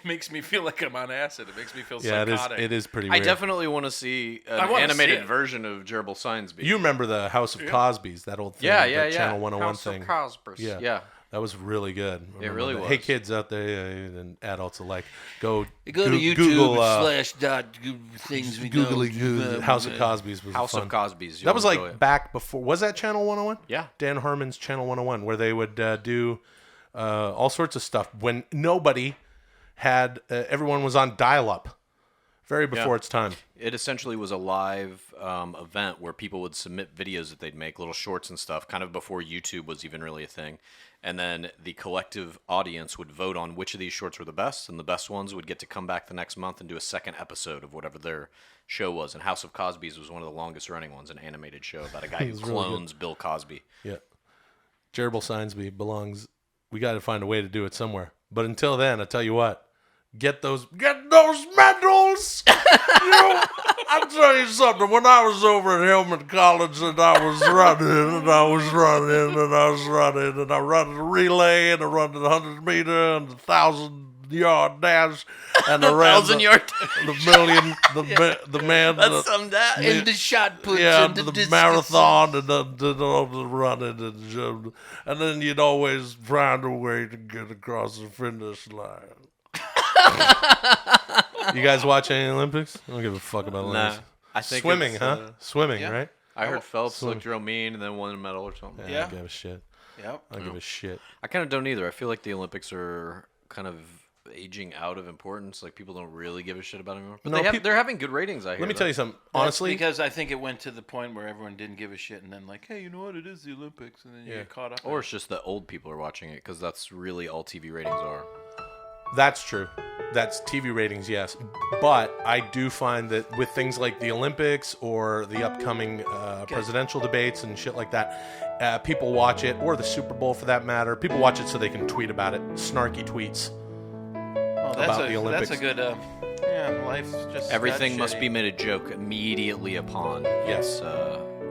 makes me feel like I'm on acid. It makes me feel Yeah, psychotic. it is pretty I weird. definitely want to see an wanna see animated it. version of Jerrbill Seinsby. You remember the House of Cosby's, that old thing, yeah, that Channel 101 House thing. Of Cosby. Yeah. That was really good. Remember really that? was. Hey, kids out there and adults alike, go Go to YouTube Google things we Googly Goo. House of Cosby's was House fun. of Cosby's. That was You'll enjoy like it. back before. Was that Channel 101? Yeah. Dan Harmon's Channel 101, where they would do all sorts of stuff when nobody had. Everyone was on dial-up, very before its time. It essentially was a live event where people would submit videos that they'd make, little shorts and stuff, kind of before YouTube was even really a thing. And then the collective audience would vote on which of these shorts were the best, and the best ones would get to come back the next month and do a second episode of whatever their show was. And House of Cosby's was one of the longest running ones, an animated show about a guy who was really clones Bill Cosby. Yeah. Jerrbill Seinsby belongs. We got to find a way to do it somewhere. But until then, I tell you what, get those medals. I'll tell you something. When I was over at Hillman College and I was running and I run the relay and I run the 100-meter and the 1,000-yard dash and I ran 1,000-yard the million, the man. That's some that. And the shot puts Yeah, and the the discus. marathon and the running and then you'd always find a way to get across the finish line. You guys watch any Olympics? I don't give a fuck about Olympics. Nah, I think Swimming, it's, huh? Swimming, right? I heard Phelps looked real mean and then won a medal or something. I Yeah. don't give a shit. Yep. I don't give a shit. I kind of don't either. I feel like the Olympics are kind of aging out of importance. Like people don't really give a shit about it anymore. But No, they're having good ratings. I hear. Let me tell you something. Honestly, because I think it went to the point where everyone didn't give a shit, and then like, hey, you know what? It is the Olympics, and then you get caught up. or it's just that old people are watching it because that's really all TV ratings are. that's true. That's TV ratings, yes. But I do find that with things like the Olympics or the upcoming presidential debates and shit like that, people watch it, or the Super Bowl for that matter. People watch it so they can tweet about it. Snarky tweets. about the Olympics. That's a good. Life's just Everything that must shitty. be made a joke immediately upon Yes.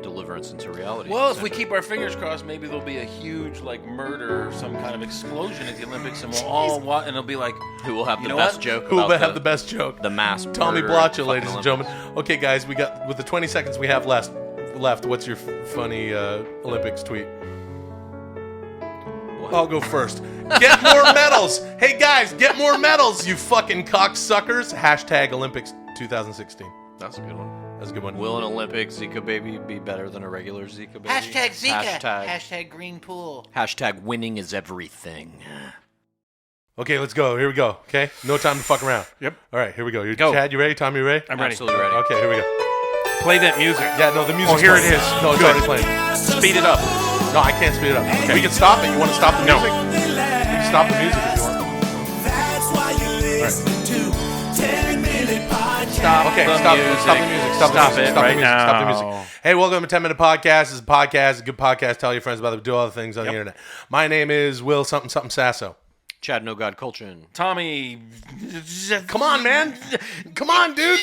deliverance into reality. Well, if we keep our fingers crossed, maybe there'll be a huge murder or some kind of explosion at the Olympics, and we'll all watch, and it'll be like, who will have you the know best what? joke? Who will about have the best joke? The mass Tommy murder at the Blacha, ladies and fucking gentlemen. Okay, guys, we got with the 20 seconds we have left. What's your funny Olympics tweet? I'll go first. Get more medals. Hey guys, get more medals, you fucking cocksuckers. Hashtag Olympics 2016. That's a good one. That's a good one. Will an Olympic Zika baby be better than a regular Zika baby? Hashtag Zika. Hashtag, Hashtag green pool. hashtag winning is everything. Okay, let's go. Here we go. Okay, no time to fuck around. Yep. All right, here we go. Go. Chad, you ready? Tom, you ready? I'm ready. Absolutely ready. Okay, here we go. Play that music. Yeah, no, the music. Oh, here it is. No, it's Good. already playing. Speed it up. No, I can't speed it up. Okay. We can stop it. You want to stop the No. music? We can stop the music if you want. That's why you listen to 10-minute podcast. Stop. Okay, the stop music. the music. Stop the Stop music. it Stop right the music. Stop the now. music. Hey, welcome to 10-Minute Podcast. This is a podcast, a good podcast. Tell your friends about it. Do all the things on the internet. My name is Will something Sasso. Chad No God Kultgen. Tommy. Come on, man. Come on, dude.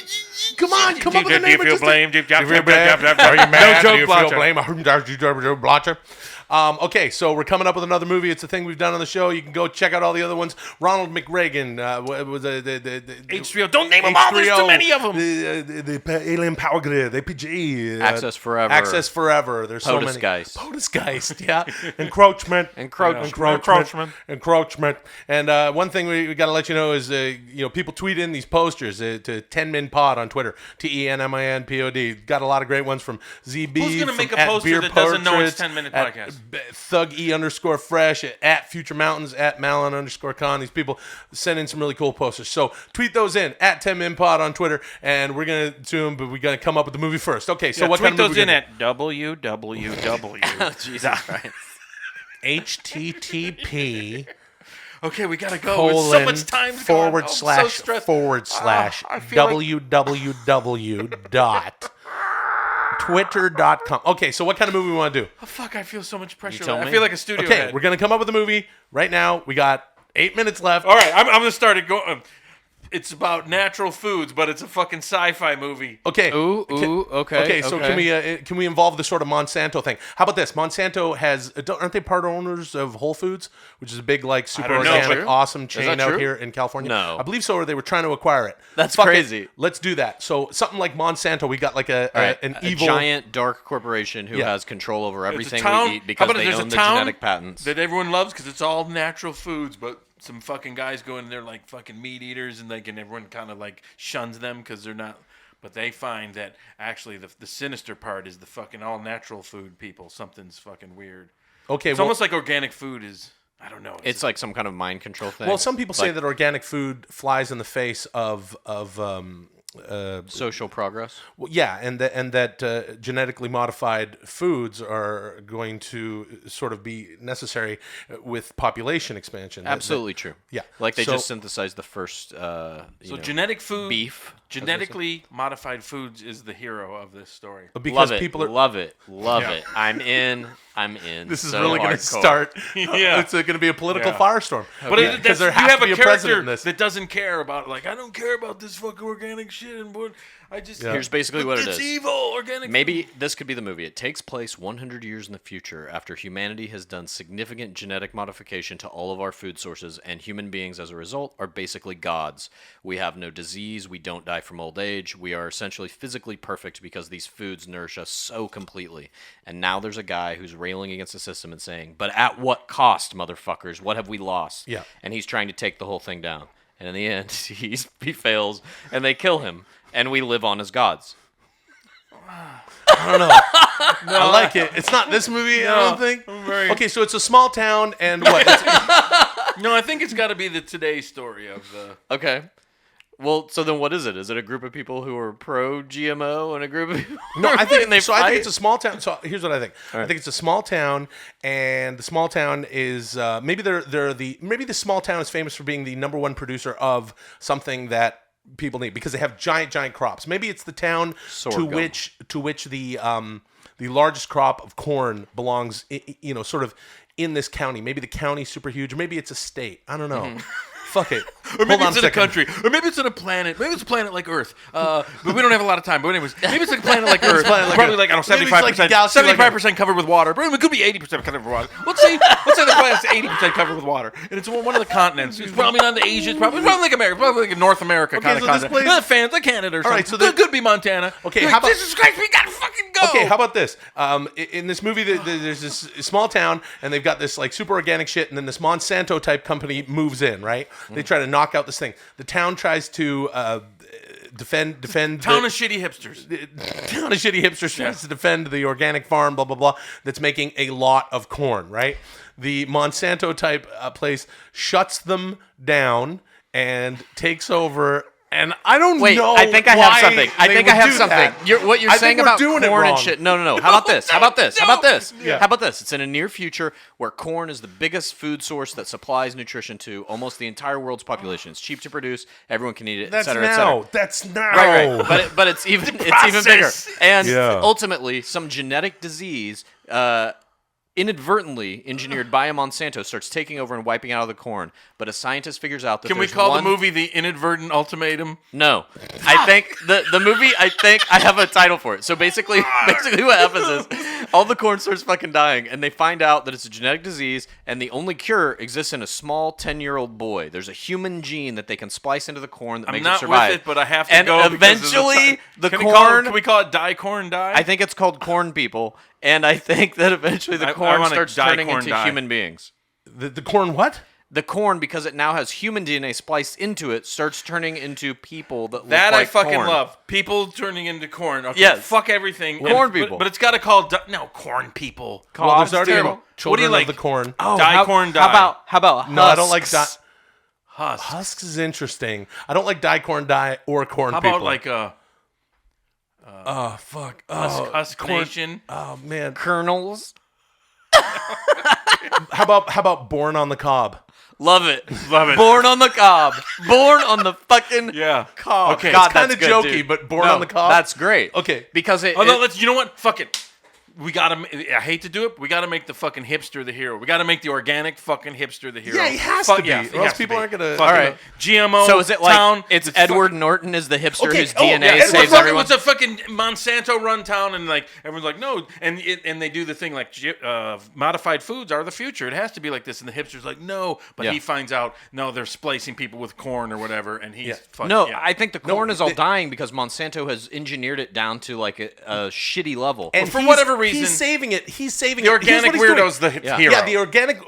Come on. Come up with a Do name. you feel blamed? Do you feel blamed? Are you mad? No Do joke, you feel Blacha. blamed? Blacha. Okay, so we're coming up with another movie. It's a thing we've done on the show. You can go check out all the other ones. Ronald McReagan was the H3O. Don't name them all. There's too many of them. The Alien Power Grid, APG, Access Forever. Access Forever. There's so many. POTUSGeist. POTUSGeist, yeah. Encroachment. Encroachment. And one thing we got to let you know is, people tweet in these posters to 10minpod on Twitter. TENMINPOD. Got a lot of great ones from ZB. Who's going to from make a at poster Beer that doesn't know it's Portraits, 10-minute at podcast? Thug E_fresh at Future Mountains at Malin_con. These people send in some really cool posters. So tweet those in at 10minpod on Twitter, and we're gonna do them, but we gotta come up with the movie first. Okay, so what tweet kind of those movie? in at www. Jesus Christ. HTTP Okay, we gotta go. It's so much time forward gone. slash I'm so stressed. forward slash I feel like- www.twitter.com. Okay, so what kind of movie we want to do? Oh, fuck, I feel so much pressure. tell I me. feel like a studio Okay, head. we're gonna come up with a movie right now. We got 8 minutes left. All right, I'm gonna start it. It's about natural foods, but it's a fucking sci-fi movie. Okay. Okay. Okay, so can we involve the sort of Monsanto thing? How about this? Monsanto aren't they part owners of Whole Foods, which is a big super don't know. organic, True? awesome chain that out true? here in California? No. I believe so, or they were trying to acquire it. That's Fuck it. crazy. Let's do that. So something like Monsanto, we got like an a evil giant dark corporation who Yeah. has control over It's everything a town. we eat because they there's own a the town genetic patents. that everyone loves because it's all natural foods, but some fucking guys go in there like fucking meat eaters, and everyone kind of shuns them because they're not. But they find that actually the sinister part is the fucking all natural food people. Something's fucking weird. Okay, It's almost like organic food is. I don't know. It's like some kind of mind control thing. well, some people say Like that organic food flies in the face of social progress. well, yeah, and that genetically modified foods are going to sort of be necessary with population expansion. Absolutely true. Yeah. Like they So- just synthesized the first. genetic food, beef. genetically modified foods is the hero of this story. because Love it. people are. Love it. Yeah. it. I'm in. This is so really going to hardcore. start. Yeah. It's going to be a political Yeah. firestorm. But because there you has have to be a a president character in this. that doesn't care about I don't care about this fucking organic shit and what I just Here's basically but what it it's is. evil organic. Maybe this could be the movie. It takes place 100 years in the future after humanity has done significant genetic modification to all of our food sources, and human beings, as a result, are basically gods. We have no disease. We don't die from old age. We are essentially physically perfect because these foods nourish us so completely. And now there's a guy who's railing against the system and saying, but at what cost, motherfuckers? What have we lost? Yeah. And he's trying to take the whole thing down. And in the end, he fails, and they kill him, and we live on as gods. I don't know. I like it. It's not this movie, I don't think. Okay, so it's a small town, and what? No, I think it's got to be the Today story of the. Okay. Well, so then what is it? Is it a group of people who are pro-GMO and a group of people No, I think they so. I think fight? it's a small town. So here's what I think. I think it's a small town, and the small town is maybe the small town is famous for being the number one producer of something that people need because they have giant crops. Maybe it's the town Sorghum. to which the largest crop of corn belongs. Sort of in this county. Maybe the county's super huge. Maybe it's a state. I don't know. Fuck it. Or maybe on it's a in a second. country. Or maybe it's in a planet. Maybe it's a planet like Earth. But we don't have a lot of time. But anyways, maybe it's like a planet like Earth. Probably like, I don't know, Maybe it's like a 75%. galaxy like 75% covered with water. But it could be 80% covered with water. Let's say the planet's 80% covered with water. And it's one of the continents. It's probably not in Asia. It's probably like America. Probably like North America kind of so this continent. place- Fans like Canada or something. right, so Could be Montana. Okay, You're how like, about- Jesus Christ, we gotta fucking go. Okay, how about this? In this movie, there's this small town, and they've got this like super organic shit, and then this Monsanto type company moves in, right? They try to knock out this thing. The town tries to defend. Town of shitty hipsters. Town of shitty hipsters tries to defend the organic farm, blah blah blah. That's making a lot of corn, right? The Monsanto type place shuts them down and takes over. And I don't Wait, know. I think I why have something. I they think would I have do something. that. What you're I saying think we're about doing it corn and wrong. shit. No. How about this? How about this? How about this? Yeah. How about this? It's in a near future where corn is the biggest food source that supplies nutrition to almost the entire world's population. It's cheap to produce. Everyone can eat it, That's et cetera, now. et cetera. That's now. Right. But it's even bigger. And Yeah. ultimately, some genetic disease inadvertently engineered by a Monsanto starts taking over and wiping out all the corn. But a scientist figures out that Can we there's call one... the movie The Inadvertent Ultimatum? No, I think the movie. I think I have a title for it. So basically what happens is all the corn starts fucking dying, and they find out that it's a genetic disease, and the only cure exists in a small 10-year-old boy. There's a human gene that they can splice into the corn that I'm makes not it survive. with it, but I have to and go. eventually, the Can corn. we call it Die Corn Die? I think it's called Corn People, and I think that eventually the I corn wanna starts die turning corn into die. human beings. The corn what? The corn, because it now has human DNA spliced into it, starts turning into people that look that like I fucking corn. love. People turning into corn. Okay, Yes. fuck everything. Corn people. But it's got to call no corn people. Well, there's already terrible. children What do you like? of the corn. Die corn die. How about No, I don't like husks? Husk. Husks is interesting. I don't like die corn die or corn How people. about like oh fuck, Husk corn- Nation? Oh man, Kernels? how about born on the cob? Love it. Love it. Born on the cob. Born on the fucking Yeah. cob. Okay. God, It's kinda that's good, jokey, dude. but born No, on the cob? That's great. Okay. Because it... Oh no, it- let's. You know what? Fuck it. We gotta. I hate to do it, but we gotta make the fucking hipster the hero. We gotta make the organic fucking hipster the hero. Yeah, he has Fuck to be, yeah, or he else has to people be. aren't gonna- Fucking Alright. GMO. so is it like town. it's fucking- Edward Norton is the hipster Okay, whose oh, DNA yeah, saves Edward everyone? It's a fucking Monsanto run town, and like everyone's like, no, and they do the thing like modified foods are the future. It has to be like this, and the hipster's like, no, but Yeah. he finds out no, they're splicing people with corn or whatever, and he's fucking, No, yeah. I think the corn is all they- dying because Monsanto has engineered it down to like a shitty level. And for he's- whatever reason- he's saving it. He's saving the it. Here's organic what he's doing. weirdo's the Yeah. hero. Yeah, the organic.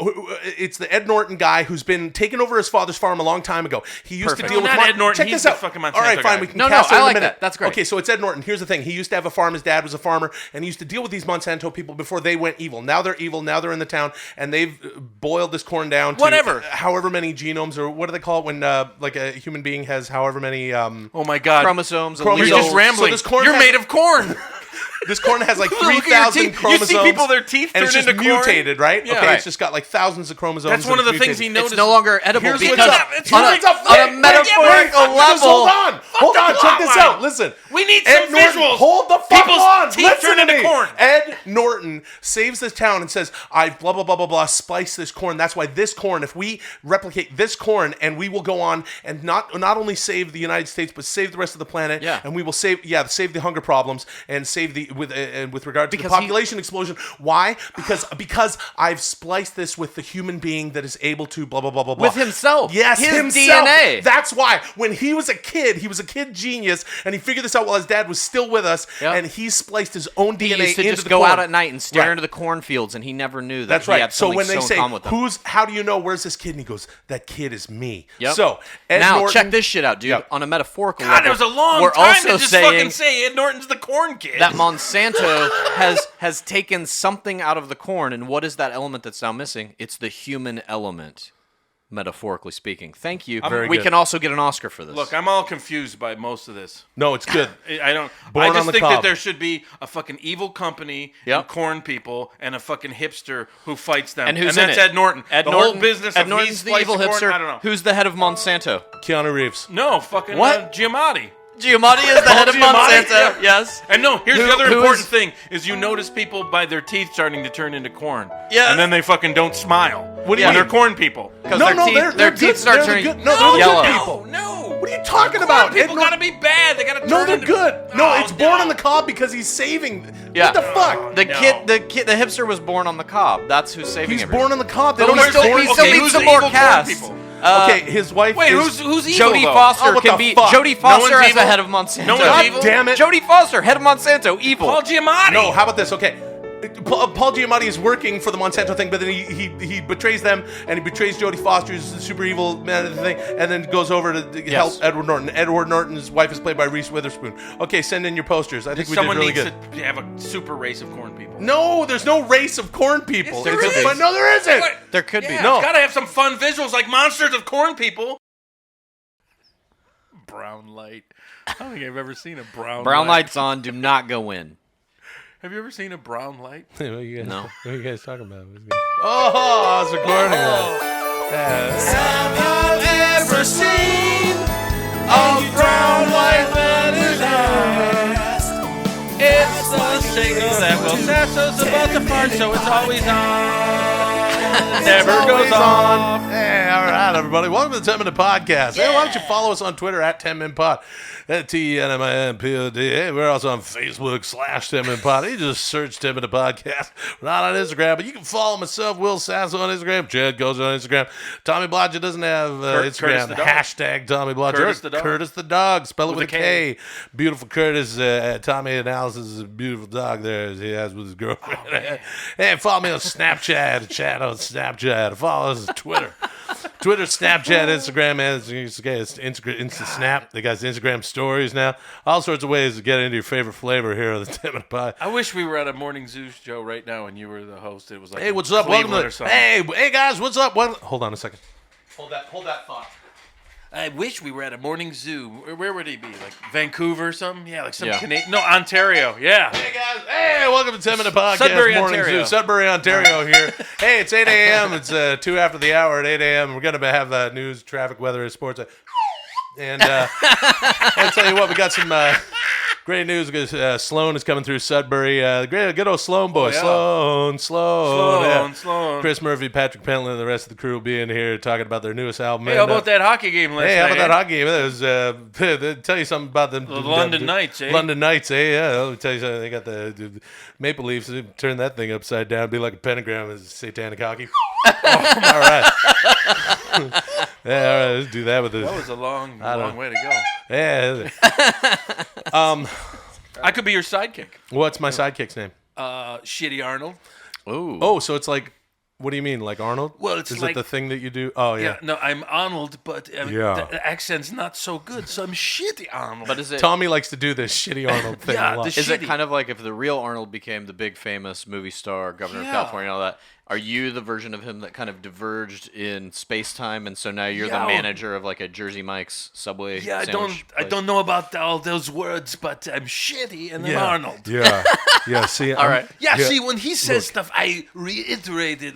It's the Ed Norton guy who's been taking over his father's farm a long time ago. He used Perfect. to deal No, with not Ed Norton. Check He's this the out. fucking All right, Monsanto fine. guy. We can No, cast I it in like a minute. that. That's great. Okay, so it's Ed Norton. Here's the thing. He used to have a farm. His dad was a farmer, and he used to deal with these Monsanto people before they went evil. Now they're evil. Now they're in the town, and they've boiled this corn down to Whatever. however many genomes, or what do they call it when like a human being has however many. Oh my god, chromosomes. Chromosomes. You're alleles. just rambling. So this corn You're has- made of corn. This corn has like Look at your 3,000 teeth. chromosomes. You see people, their teeth and it's turn just into corn? mutated, right? Yeah. Okay, Right. it's just got like thousands of chromosomes. That's one of the and things he mutated. noticed. It's no longer edible Here's because what's up. It's on like- a Wait, metaphorical just level. hold on. Hold on. the Check this plot out. line. Listen. We need Ed some Norton, visuals. hold the fuck People's on. teeth Listen turn to into me. corn. Ed Norton saves this town and says, I've blah, blah, blah, blah, blah, spliced this corn. That's why this corn, if we replicate this corn and we will go on and not only save the United States, but save the rest of the planet. Yeah. And we will save the hunger problems and save the, with regard to Because the population explosion. Why? Because I've spliced this with the human being that is able to blah, blah, blah, blah, blah. With himself. Yes, His himself. DNA. That's why when he was a kid genius, and he figured this out while his dad was still with us, Yep. and he spliced his own He DNA used to into just the go corn. out at night and stare Right. into the cornfields, and he never knew that That's he right. had So something when they so say, in common with them. how do you know, where's this kid? And he goes, that kid is me. Yep. So, Ed now Norton, check this shit out, dude. Yep. On a metaphorical God, level, it was a long we're time also to just saying fucking say Ed Norton's the corn kid. that Monsanto has taken something out of the corn, and what is that element that's now missing? It's the human element, metaphorically speaking. Thank you. Very we good. can also get an Oscar for this. Look, I'm all confused by most of this. No, it's good. I don't. Born I on just the think cob. that there should be a fucking evil company Yep. and corn people and a fucking hipster who fights them. and who's that's in it? Ed Norton. Ed the Norton. whole business Ed of Norton's he's the evil splicing corn, hipster. I don't know. Who's the head of Monsanto? Keanu Reeves. No, fucking What? Giamatti. Giamatti is the head of Giamatti? Monsanto. Yeah. Yes. And no, here's Who- the other who important is- thing: is you notice people by their teeth starting to turn into corn. Yes. And then they fucking don't smile. What do you when mean? they're corn people? Because No, their they're teeth good. start They're the turning good- no, they're the yellow. good people. No. What are you talking Corn about? people No- gotta be bad. They gotta turn No, they're into- good. No, Oh, it's born no. on the cob because he's saving. Yeah. What the fuck? The No. the hipster was born on the cob. That's who's saving He's everything. born on the cob. They But don't we have still, corn. we still okay, need who's some the more evil corn cast. people? Okay, his wife Wait, is... who's evil? Jodie though? Foster Oh, what can the be fuck? Jodie No Foster one's as the evil? head of Monsanto. No one's God evil? damn it. Jodie Foster, head of Monsanto, evil. Paul Giamatti. No, how about this? Okay. Paul Giamatti is working for the Monsanto thing, but then he betrays them, and he betrays Jodie Foster, who's the super evil man of the thing, and then goes over to help Edward Norton. Edward Norton's wife is played by Reese Witherspoon. Okay, send in your posters. I think we did Someone really needs good. to have a super race of corn people. No, there's no race of corn people. Yes, there There's is. but no, there isn't. What? There could be. Yeah, No. it's gotta have some fun visuals like monsters of corn people. Brown light. I don't think I've ever seen a brown Brown light. lights on, do not go in. Have you ever seen a brown light? What are you guys, No. What are you guys talking about? Oh, it's recording. Have I ever seen a brown light that is last? It's the signal that Will Sasso's about to fart, so it's always on. It never goes off. Hey, all right, everybody. Welcome to the 10 Minute Podcast. Hey, why don't you follow us on Twitter at 10 Min Pod. TNMINPOD. Hey, we're also on Facebook /10 Minute Pod. You just search 10 Minute Podcast. We're not on Instagram, but you can follow myself, Will Sasso, on Instagram. Chad goes on Instagram. Tommy Blacha doesn't have Curtis Instagram. the dog. Hashtag Tommy Blacha. Curtis the dog. Curtis the dog. Spell it with With a a K. Beautiful Curtis. Tommy analysis is a beautiful dog there as he has with his girlfriend. Hey, follow me on Snapchat. Chat on Snapchat. Follow us on Twitter. Twitter, Snapchat, Instagram, and it's Insta Snap. They got Instagram stories now. All sorts of ways to get into your favorite flavor here on the 10 Minute Pod. I wish we were at a morning zoo show right now and you were the host. It was like Hey, what's up? Welcome Cleveland to or something. Hey guys, what's up? Hold on a second. Hold that thought. I wish we were at a morning zoo. Where would he be? Like Vancouver or something? Yeah, like some Yeah. Canadian. No, Ontario. Yeah. Hey guys, hey, welcome to 10 Minute Podcast. Sudbury, Morning Ontario. Zoo, Sudbury, Ontario here. Hey, it's 8 a.m. It's 2 after the hour at 8 a.m. We're going to have news, traffic, weather, and sports. And I'll tell you what, we got some great news because Sloan is coming through Sudbury. Good old Sloan boy. Oh, yeah. Sloan. Sloan. Chris Murphy, Patrick Pentland, and the rest of the crew will be in here talking about their newest album. Hey, how about that hockey game last night? Hey, how about eh? that hockey game? That was, tell you something about them. The London Knights, eh? London Knights, eh? Yeah, let me tell you something. They got the Maple Leafs. They turn that thing upside down, be like a pentagram as satanic hockey. All right. Yeah, all right. Let's do that with this. That was a long way to go. Yeah. I could be your sidekick. What's my sidekick's name? Shitty Arnold. Ooh. Oh, so it's like, what do you mean, like Arnold? Well, it's is like- it the thing that you do? Oh, yeah. Yeah, no, I'm Arnold, but Yeah. the accent's not so good, so I'm Shitty Arnold. But is it Tommy likes to do this shitty Arnold thing Yeah, a lot. the is it shitty. kind of like if the real Arnold became the big famous movie star, governor of Yeah. California and all that, are you the version of him that kind of diverged in space-time, and so now you're Yeah. the manager of like a Jersey Mike's Subway Yeah, I sandwich don't place? know about all those words, but I'm Shitty and I'm Arnold. Yeah. Yeah. See, All right. Yeah, see, when he says stuff, I reiterate it.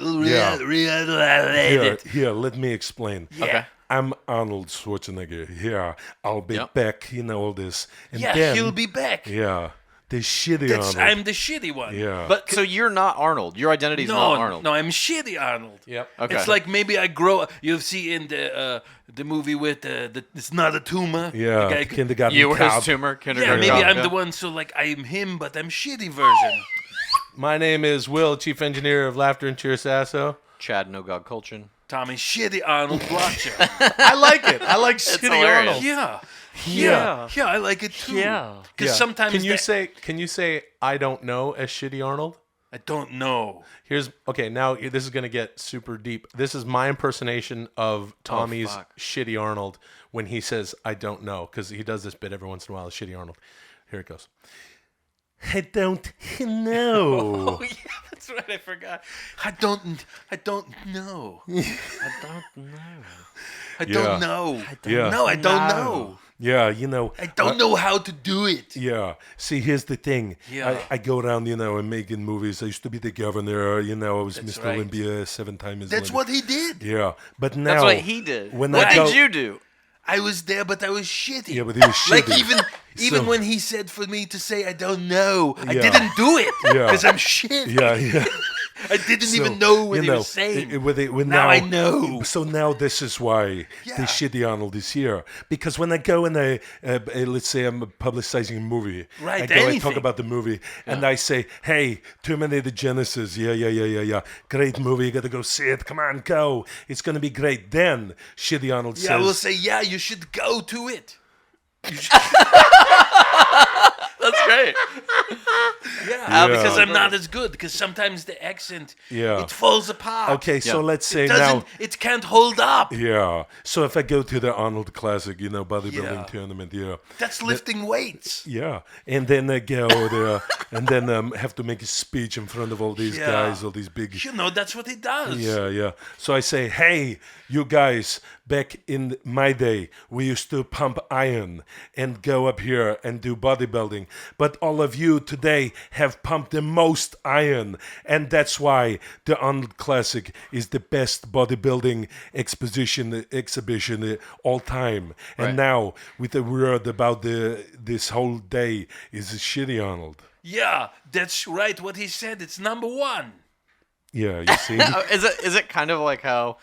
Here, let me explain. Yeah. Okay. I'm Arnold Schwarzenegger. Yeah, I'll be Yep. back. You know all this. And Yeah, then, he'll be back. Yeah, the shitty That's, Arnold. I'm the shitty one. Yeah. But so you're not Arnold. Your identity's No, not Arnold. no, I'm Shitty Arnold. Yep. Okay. It's like maybe I grow. You see in the movie with it's not a tumor. Yeah, The guy- kindergarten You were cop. his tumor, yeah, kindergarten. maybe cop, I'm yeah. the one. So like I'm him, but I'm shitty version. My name is Will, chief engineer of Laughter and Cheer Sasso. Chad No God Kultgen. Tommy Shitty Arnold Blacha. I like it. I like shitty hilarious. Arnold. Yeah. Yeah. Yeah, I like it too. Yeah. Because sometimes Can you say I don't know as shitty Arnold? I don't know. Now this is going to get super deep. This is my impersonation of Tommy's fuck. shitty Arnold when he says I don't know, because he does this bit every once in a while, shitty Arnold. Here it goes. I don't know. Oh yeah, that's right. I forgot. I don't know. I don't know. I Yeah. don't know. Yeah. No, I don't know. Yeah, you know. I don't know how to do it. Yeah. See, here's the thing. Yeah. I go around, and making movies. I used to be the governor. I was That's Mr. right. Olympia 7 times. That's what he did. Yeah, but now That's what he did. When What I did go, you do? I was there, but I was shitty. Yeah, but he was shitty. Like even So- when he said for me to say I don't know, I Yeah. didn't do it Yeah. because I'm shitty. Yeah. I didn't So, even know what you he know, was saying. with Now I know. So now this is why Yeah. the shitty Arnold is here. Because when I go and let's say I'm publicizing a movie, Right, I go and talk anything. about the movie, and I say, hey, Terminator Genesis, yeah, great movie, you got to go see it. Come on, go. It's going to be great. Then shitty Arnold Yeah, I says, will say, yeah, you should go to it. That's great. Yeah, because Yeah. I'm not as good. Because sometimes the accent, Yeah. it falls apart. okay, so Yeah. let's say It now. doesn't. It can't hold up. Yeah. So if I go to the Arnold Classic, bodybuilding Yeah. tournament, That's lifting weights. Yeah, and then I go there, and then have to make a speech in front of all these Yeah. guys, all these big. You know, that's what he does. Yeah. So I say, hey, you guys, back in my day, we used to pump iron and go up here and do bodybuilding. But all of you today have pumped the most iron. And that's why the Arnold Classic is the best bodybuilding exhibition all time. And Right. now, with the word about this whole day, is a shitty Arnold. Yeah, that's right. What he said. It's number one. Yeah, you see? Is it kind of like how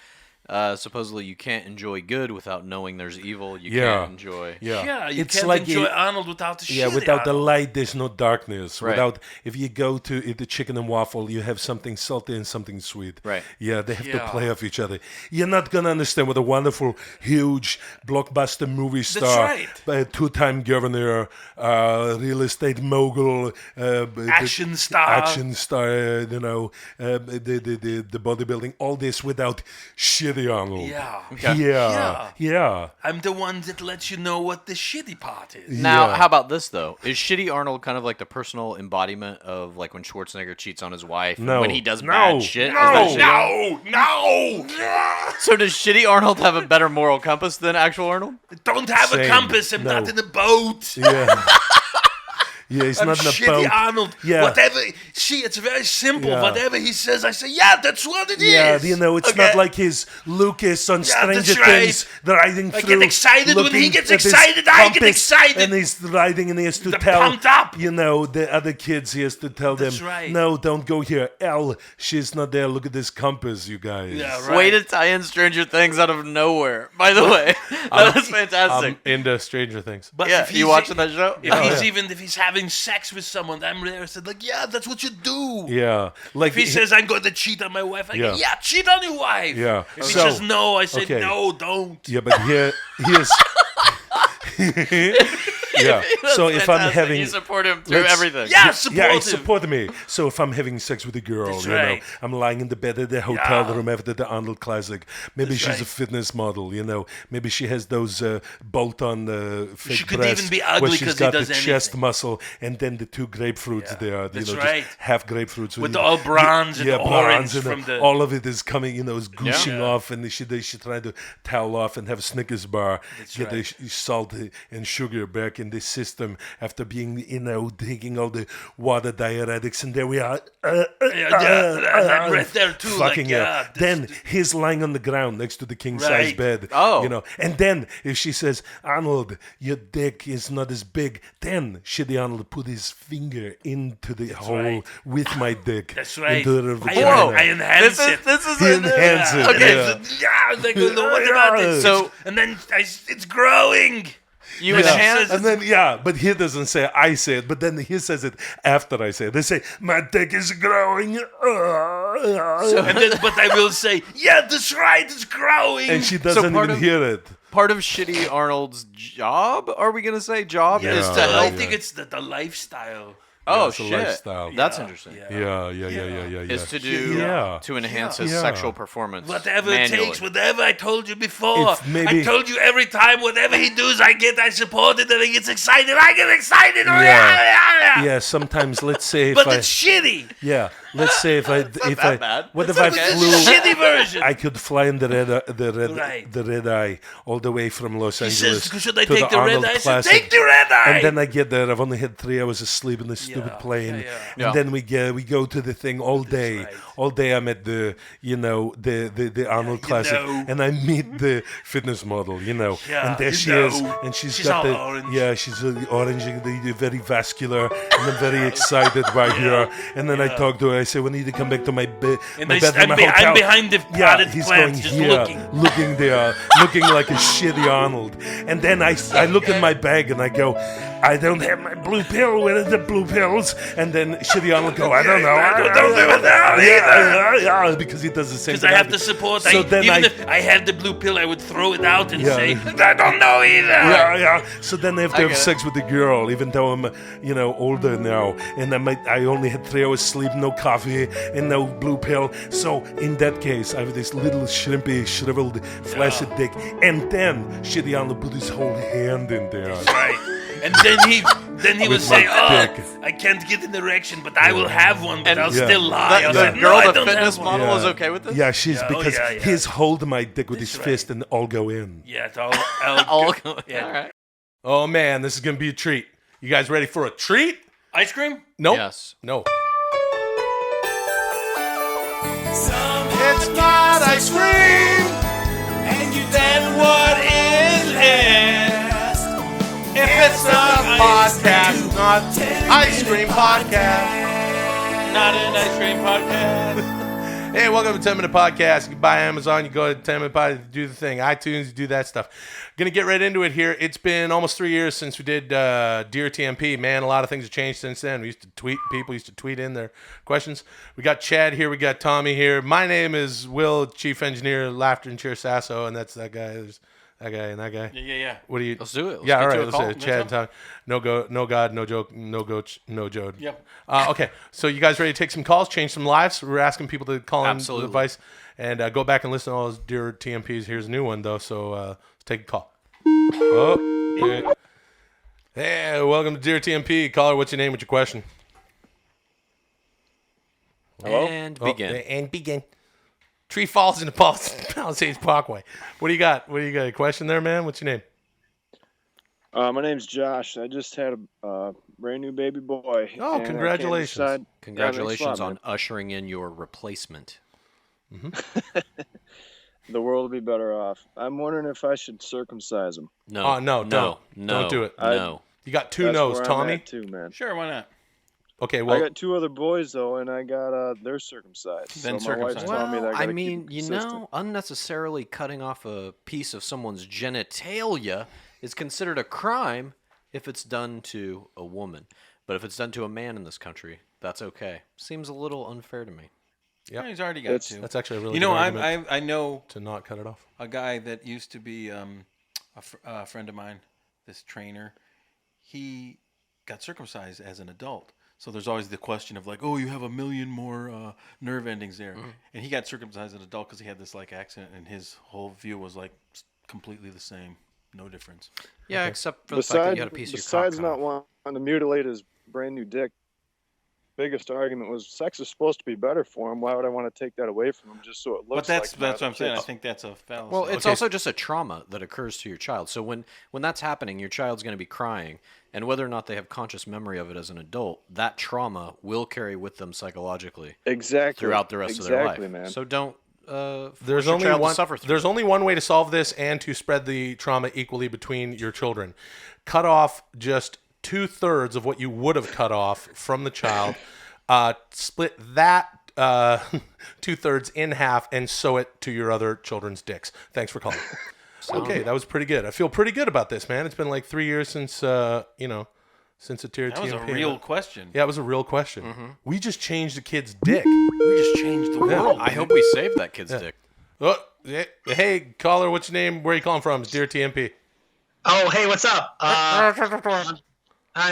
supposedly you can't enjoy good without knowing there's evil? You Yeah. can't enjoy. Yeah, you It's can't like enjoy it- Arnold without the shit. Yeah, without the light, there's no darkness. Right. Without, if you go to eat the chicken and waffle, you have something salty and something sweet. Right. Yeah, they have to Yeah. play off each other. You're not gonna understand what a wonderful, huge blockbuster movie star, right. two-time governor, real estate mogul, Action star. action star. The bodybuilding, all this without shitty Arnold. Yeah. Yeah. I'm the one that lets you know what the shitty part is. Now, Yeah. how about this though? Is Shitty Arnold kind of like the personal embodiment of like when Schwarzenegger cheats on his wife? and No. when he does No. bad shit? Is No. that Shitty Arnold? No! So does Shitty Arnold have a better moral compass than actual Arnold? Don't have a Same. compass. I'm No. not in a boat. Yeah. Yeah, he's I'm not in a shitty boat. Arnold. Yeah. Whatever. See, it's very simple. Yeah. Whatever he says, I say, yeah, that's what it is. Yeah, it's Okay? not like his Lucas on Yeah, Stranger that's right. Things riding I through. get excited when he looking gets at his excited, I get compass, excited. And he's riding and he has to They're tell, pumped up. the other kids, he has to tell That's them, right. no, don't go here. Elle, she's not there. Look at this compass, you guys. Yeah, right. Way to tie in Stranger Things out of nowhere. By the way, that was fantastic. I'm into Stranger Things. But Yeah, if you he's- watching that show? If he's having sex with someone, I'm there. I said, like, yeah, that's what you do. Yeah. Like If he says I'm going to cheat on my wife, I go, Yeah. yeah, cheat on your wife. Yeah. If he So- says no, I say, okay. no, don't. Yeah, but here's yeah. So if I'm Fantastic. having you support him through Let's- everything. Yeah, Yeah, supportive. he supported me. So if I'm having sex with a girl, That's you know, right. I'm lying in the bed at the hotel Yeah. room after the Arnold Classic. Maybe That's she's a right. fitness model, you know. Maybe she has those bolt-on fake She could breasts even be where ugly she's 'cause he got the does chest anything. muscle and then the two grapefruits there. That's just right. half grapefruits With you- all bronze and yeah, orange bronze and from the- all of it is coming, is gooshing Yeah. off, and she trying to towel off and have a Snickers bar, get right. the salt and sugar back in the system after being, taking all the water diuretics, and there we are. I'm right there too. Fucking like, yeah. this- Then he's lying on the ground next to the king size Right. bed. Oh. And then if she says, Arnold, your dick is not as big, then shitty Arnold put his finger into the hole right. with my dick. That's right. Into her I, vagina. I enhance This is it. this is He enhanced it. Okay, yeah. Yeah, they go, what about it? So- and then it's growing. you Yeah. enhance. And then, but he doesn't say I say it, but then he says it after I say it. They say, my dick is growing. But I will say, yeah, that's right, it's growing. And she doesn't part even of- hear it. Part of Shitty Arnold's job, are we gonna say job, yeah, is to I help? think it's the lifestyle. Oh it's a shit, lifestyle. that's Yeah, interesting. yeah. Yeah. Is to do Yeah. to enhance his Yeah. sexual performance. Whatever manually. it takes, whatever I told you before. If maybe- I told you every time, whatever he does, I support it and he gets excited. I get excited. Yeah. Yeah, sometimes, let's say if But I... it's shitty. Yeah, let's say if I bad. what if I flew? Shitty version. I could fly in the Right. red eye all the way from Los Angeles Should I to take the the red Arnold eye? I said, Classic. take the red eye. And then I get there. I've only had 3 hours of sleep in this stupid plane. Yeah. And then we go to the thing all day. right. All day I'm at the the Arnold Classic, know. and I meet the fitness model. Yeah, and there you she know. is, and she's She's got all the orange. she's orange and very vascular, and I'm very excited by her. And then I talk to her. I say, we need to come back to my bed. And My bedroom, I'm, my hotel. I'm behind the Yeah, potted he's plants, going just here, looking there, looking like a shitty Arnold. And then I look in my bag and I go, I don't have my blue pill. Where are the blue pills? And then shitty Arnold go, I don't know. don't do it now Yeah, because he does the same Because thing. I have to support. So then even if I had the blue pill, I would throw it out and Yeah. say, I don't know either. Yeah. So then I have to have sex with the girl, even though I'm, older now, and I only had 3 hours sleep, no coffee, and no blue pill. So in that case, I have this little shrimpy, shriveled, flaccid dick, and then Shitty Arnold put his whole hand in there. Right. And then he would With say, my dick. I can't get an erection, but I will have one, but I'll Yeah. still lie. I'll The say, girl, I the don't fitness have one." model, is okay with this? Yeah, she's Yeah, because yeah. he's holding my dick with his That's fist and all go in. Yeah, it's all All Yeah. right. Oh man, this is gonna be a treat. You guys ready for a treat? Ice cream? Nope. Yes. No. It's not ice cream, and you then what is it? If it's not a podcast, not ice cream podcast. Not an ice cream podcast. Hey, welcome to 10 Minute Podcast. You buy Amazon, you go to 10 Minute Podcast, do the thing. iTunes, you do that stuff. Gonna get right into it here. It's been almost 3 years since we did Dear TMP. Man, a lot of things have changed since then. We used to tweet, people used to tweet in their questions. We got Chad here, we got Tommy here. My name is Will, Chief Engineer, Laughter and Cheer Sasso, and that's that guy. There's that guy and that guy. Yeah. What do you? Let's do it. Let's Yeah, get all to right. a Let's call. do it. Chad and Tommy. No God, no joke, no goach, no Jode. Yep. Okay, so you guys ready to take some calls, change some lives? We're asking people to call in Absolutely. with advice and go back and listen to all those Dear TMPs. Here's a new one though, so let's take a call. Oh, okay. Hey, welcome to Dear TMP. Caller, what's your name? What's your question? And begin. And begin. Tree falls into Palisades Parkway. What do you got? A question there, man? What's your name? My name's Josh. I just had a brand new baby boy. Oh, and I can't congratulations. decide- Congratulations Yeah, thanks a lot, on ushering in your replacement. man. The world will be better off. I'm wondering if I should circumcise him. No. Oh, no, don't do it. No. You got two That's no's, where I'm Tommy. at too, man. Sure, why not? Okay, I well, got 2 other boys though, and I got they're circumcised. Then so my wife's circumcised. telling me that I Well, gotta I mean, keep it you consistent. know, unnecessarily cutting off a piece of someone's genitalia is considered a crime if it's done to a woman. But if it's done to a man in this country, that's okay. Seems a little unfair to me. Yep. Yeah, he's already got It's- two. that's actually a really You know, good argument I know to not cut it off. a guy that used to be a friend of mine, this trainer. He got circumcised as an adult. So there's always the question of like, oh, you have 1 million more nerve endings there. And he got circumcised as an adult because he had this like accident, and his whole view was like completely the same, no difference. Yeah, except for the fact that you had a piece of your cock Besides cut not off. wanting to mutilate his brand new dick, biggest argument was sex is supposed to be better for him. Why would I want to take that away from him just so it looks But that's like my what I'm other saying. I kids? think that's a fallacy. Well, it's Okay. also just a trauma that occurs to your child. So when that's happening, your child's going to be crying, and whether or not they have conscious memory of it as an adult, that trauma will carry with them psychologically Exactly. throughout the rest of their life. Exactly, man. So don't force There's your only child one. to suffer through There's it. only one way to solve this and to spread the trauma equally between your children. Cut off just 2/3 of what you would have cut off from the child. Split that 2/3 in half and sew it to your other children's dicks. Thanks for calling. Okay, that was pretty good. I feel pretty good about this, man. It's been like 3 years since since a tier that was a TMP. real question. Yeah, it was a real question. We just changed the kid's dick. We just changed the Yeah. world. I hope we saved that kid's dick. Oh, hey, caller, what's your name? Where are you calling from? It's Dear TMP. Oh, hey, what's up? Hi,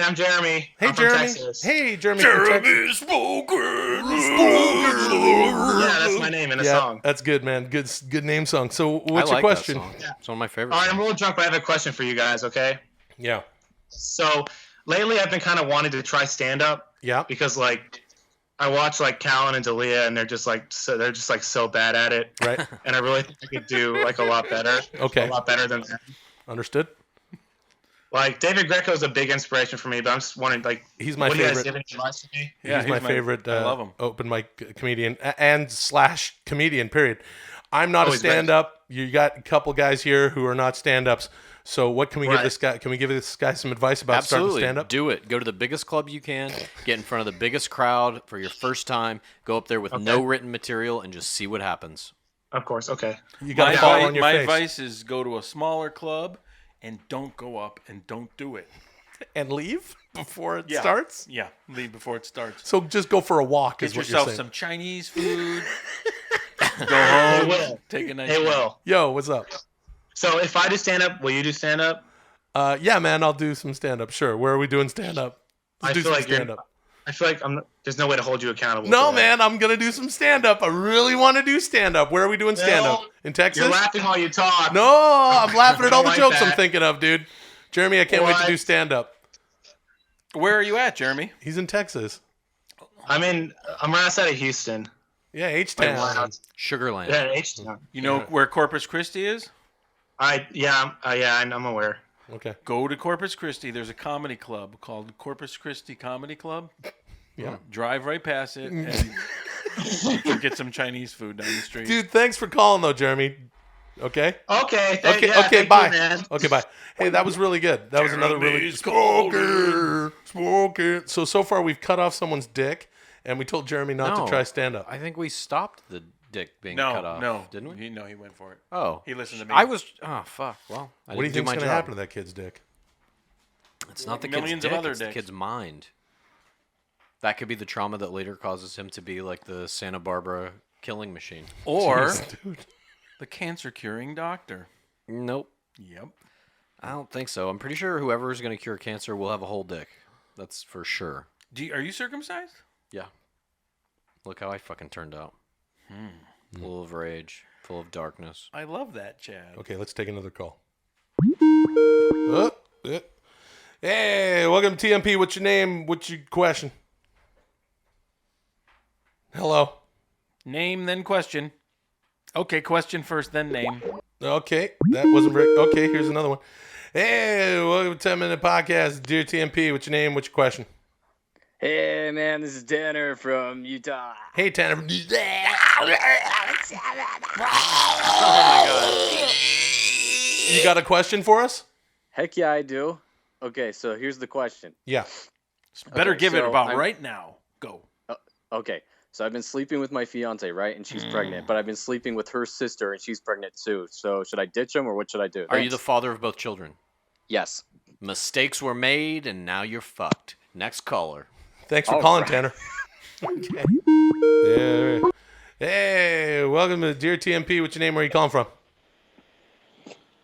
I'm Jeremy. Hey, I'm from Jeremy. Texas. Hey, Jeremy. from Texas. Yeah, that's my name in a Yeah, song. that's good, man. Good name song. So, what's I your like question? That song. It's one of my favorite All right, I'm a songs. little drunk, but I have a question for you guys, okay? Yeah, So, lately I've been kind of wanting to try stand-up yeah. because, like, I watch like Callan and Dalia, and they're just like so bad at it. Right. And I really think I could do like a lot better. Okay. A lot better than them. Understood. Like David Greco is a big inspiration for me, but I'm just wondering, like, He's my what do you guys favorite. give any advice to me? Yeah, He's my favorite I love him. open mic comedian and / comedian, period. I'm not a he's great. stand-up. You got a couple guys here who are not stand-ups. So what can we give Right. this guy? Can we give this guy some advice about starting stand-up? Do it. Go to the biggest club you can. Get in front of the biggest crowd for your first time. Go up there with no written material and just see what happens. Of course, okay. You got to fall on your my face. advice is go to a smaller club and don't go up and don't do it. And leave before it starts? Yeah, leave before it starts. So just go for a walk Get is what you're yourself saying. some Chinese food. Go home. Will. Take a nice Hey, nap. Will. Yo, what's up? So if I do stand up, will you do stand up? Yeah, man, I'll do some stand-up. Sure. Where are we doing stand-up? I Do feel some like stand-up. there's no way to hold you accountable. No, to that. man, I'm going to do some stand-up. I really want to do stand-up. Where are we doing stand-up? In Texas? You're laughing while you talk. No, I'm laughing at all the I don't jokes like I'm that. thinking of, dude. Jeremy, I can't wait to What? do stand-up. Where are you at, Jeremy? He's in Texas. I'm right outside of Houston. Yeah, H-Town. Sugarland. Yeah, H-Town. You know where Corpus Christi is? I'm aware. Okay. Go to Corpus Christi. There's a comedy club called Corpus Christi Comedy Club. Yeah. Drive right past it and get some Chinese food down the street. Dude, thanks for calling, though, Jeremy. Okay? Okay. Okay, thank bye. you, man. Okay, bye. Hey, that was really good. That was another really Jeremy's Smoker. So far we've cut off someone's dick, and we told Jeremy not to try stand-up. I think we stopped the dick being cut off. No, Didn't we? He went for it. Oh. He listened to me. I was. Oh, fuck. Well, I What do you didn't think's my going to job. happen to that kid's dick? It's not the Millions kid's of dick, other it's the dicks. kid's mind. That could be the trauma that later causes him to be like the Santa Barbara killing machine. Or Jeez, dude. the cancer curing doctor. Nope. Yep. I don't think so. I'm pretty sure whoever is going to cure cancer will have a whole dick. That's for sure. Are you circumcised? Yeah. Look how I fucking turned out. Full of rage, full of darkness. I love that, Chad. Okay, let's take another call. Hey, welcome to TMP. What's your name? What's your question? Hello. Name, then question. Okay, question first, then name. Okay, that wasn't very... Okay, here's another one. Hey, welcome to 10-Minute Podcast. Dear TMP, what's your name? What's your question? Hey man, this is Tanner from Utah. Hey, Tanner. You got a question for us? Heck yeah, I do. Okay, so here's the question. Yeah. Better Okay, give it so about I'm- right now. Go. Okay, so I've been sleeping with my fiance, right? And she's pregnant, but I've been sleeping with her sister, and she's pregnant too. So should I ditch him, or what should I do? Are you the father of both children? Yes. Mistakes were made, and now you're fucked. Next caller. Thanks for All calling, right. Tanner. Okay. Yeah. Hey, welcome to Dear TMP. What's your name? Where are you calling from?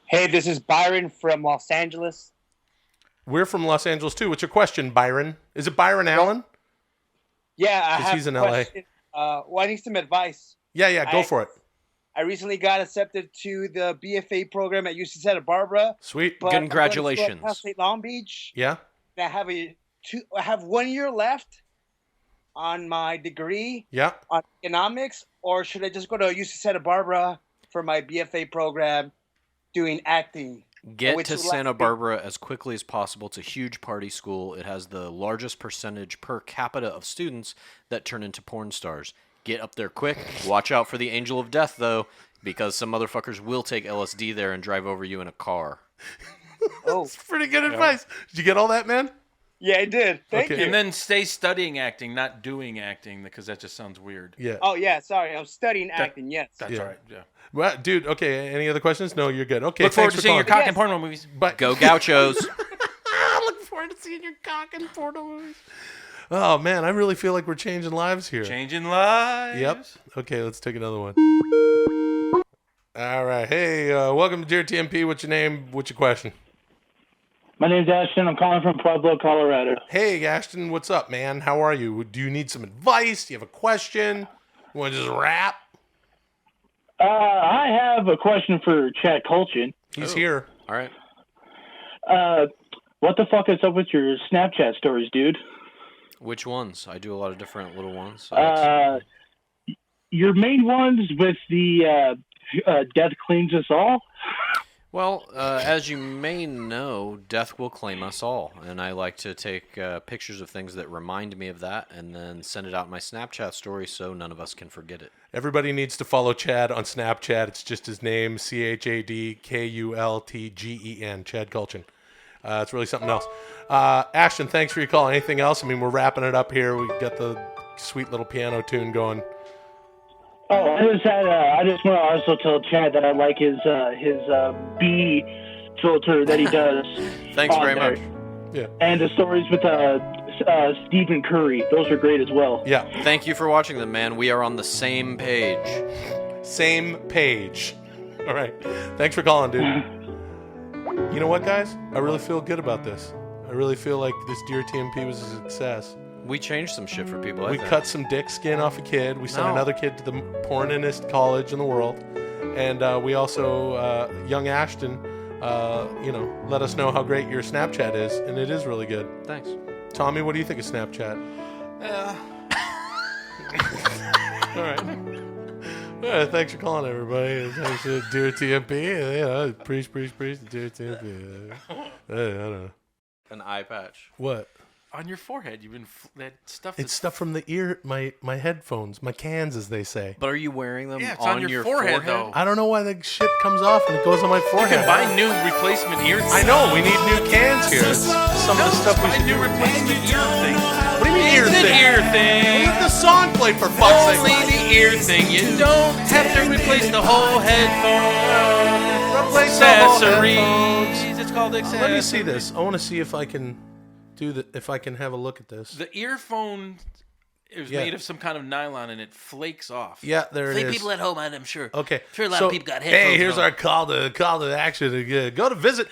Hey, this is Byron from Los Angeles. We're from Los Angeles, too. What's your question, Byron? Is it Byron Allen? Yeah, I 'Cause have he's in a LA. question. Well, I need some advice. Yeah, go for it. I recently got accepted to the BFA program at UC Santa Barbara. Sweet. But I'm going to Congratulations. Cal State Long Beach. Yeah? And I have 1 year left on my degree Yeah. on economics, or should I just go to UC Santa Barbara for my BFA program doing acting? Get Which to will Santa last me- Barbara as quickly as possible. It's a huge party school. It has the largest percentage per capita of students that turn into porn stars. Get up there quick. Watch out for the angel of death, though, because some motherfuckers will take LSD there and drive over you in a car. Oh, It's pretty good advice. Did you get all that, man? yeah, I did. Thank Okay. you. And then stay studying acting, not doing acting, because that just sounds weird. Yeah. Oh, yeah, sorry. I'm studying acting, yes. That's Yeah. all right. Yeah. Well, dude, okay. Any other questions? No, you're good. Okay, Look forward thanks to for seeing your calling. cock and porno movies. But Go Gauchos. look forward to seeing your cock and porno movies. Oh, man, I really feel like we're changing lives here. Changing lives. Yep. Okay, let's take another one. All right. Hey, welcome to Dear TMP. What's your name? What's your question? My name's Ashton. I'm calling from Pueblo, Colorado. Hey, Ashton, what's up, man? How are you? Do you need some advice? Do you have a question? You want to just rap? I have a question for Chad Kultgen. He's here. All right. What the fuck is up with your Snapchat stories, dude? Which ones? I do a lot of different little ones. So Your main ones with the Death Claims Us All? well, as you may know, death will claim us all. And I like to take pictures of things that remind me of that and then send it out in my Snapchat story so none of us can forget it. Everybody needs to follow Chad on Snapchat. It's just his name, ChadKultgen, Chad Kultgen. It's really something else. Ashton, thanks for your call. Anything else? I mean, we're wrapping it up here. We got the sweet little piano tune going. Oh, I just want to also tell Chad that I like his B filter that he does. Thanks very much. Yeah. And the stories with Stephen Curry. Those are great as well. Yeah. Thank you for watching them, man. We are on the same page. Same page. All right. Thanks for calling, dude. You know what, guys? I really feel good about this. I really feel like this Dear TMP was a success. We changed some shit for people. We cut some dick skin off a kid. We sent another kid to the porninest college in the world. And we also, young Ashton, let us know how great your Snapchat is. And it is really good. Thanks. Tommy, what do you think of Snapchat? All right. Thanks for calling, everybody. Thanks to Dear TMP. Preach, Dear TMP. I don't know. An eye patch. What? On your forehead, you've been that stuff. It's stuff from the ear, my headphones, my cans, as they say. But are you wearing them it's on your forehead, though. I don't know why the shit comes off and it goes on my forehead. You can buy new replacement ear. I know, we need new cans here. It's some of the stuff we should new replacement ear thing. What do you mean ear It's thing? an ear thing. Let the song play for fuck's Only sake. the ear thing. You don't have to replace the whole headphone. Replace the whole Accessories. headphones. It's called accessories. Let me see this. I want to see if I can if I can have a look at this. The earphone is made of some kind of nylon and it flakes off. Yeah, there it is. People at home, I'm sure. Okay. I'm sure a lot of people got headphones. Hey, here's our call to action. Go to visit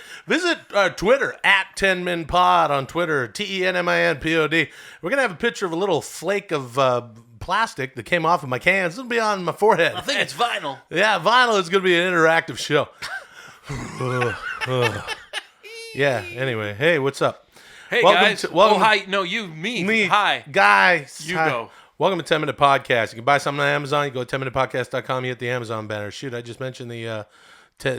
Twitter at 10minpod on Twitter, TENMINPOD. We're gonna have a picture of a little flake of plastic that came off of my cans. It'll be on my forehead. I think it's vinyl. Yeah, vinyl is gonna be an interactive show. Yeah. Anyway, hey, what's up? Hey, guys. Hi. No, me. Hi. Guys. You hi. go. Welcome to 10 Minute Podcast. You can buy something on Amazon. You go to 10minutepodcast.com. You hit the Amazon banner. Shoot, I just mentioned the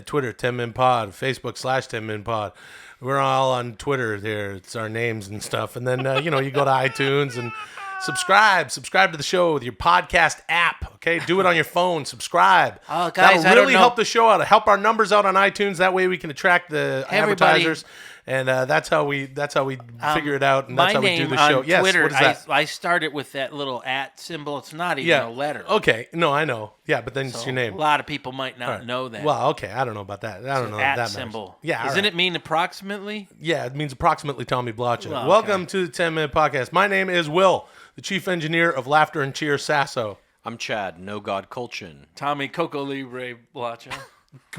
Twitter, 10minpod, Facebook /10minpod. We're all on Twitter there. It's our names and stuff. And then, you go to iTunes and subscribe to the show with your podcast app. Okay, do it on your phone. Subscribe. Oh, guys, that'll really help the show out. Help our numbers out on iTunes. That way we can attract the advertisers. And that's how we figure it out, and that's how we do the show. On Twitter, what is that? I started with that little @ symbol. It's not even a letter. Okay, no, I know. Yeah, but then it's your name. A lot of people might not know that. Well, okay, I don't know about that. I don't know that symbol. Yeah, doesn't it mean approximately? Yeah, it means approximately Tommy Blacha. Well, Welcome to the 10 Minute Podcast. My name is Will, the chief engineer of Laughter and Cheer Sasso. I'm Chad, No God Kultgen. Tommy Coco Libre Blacha.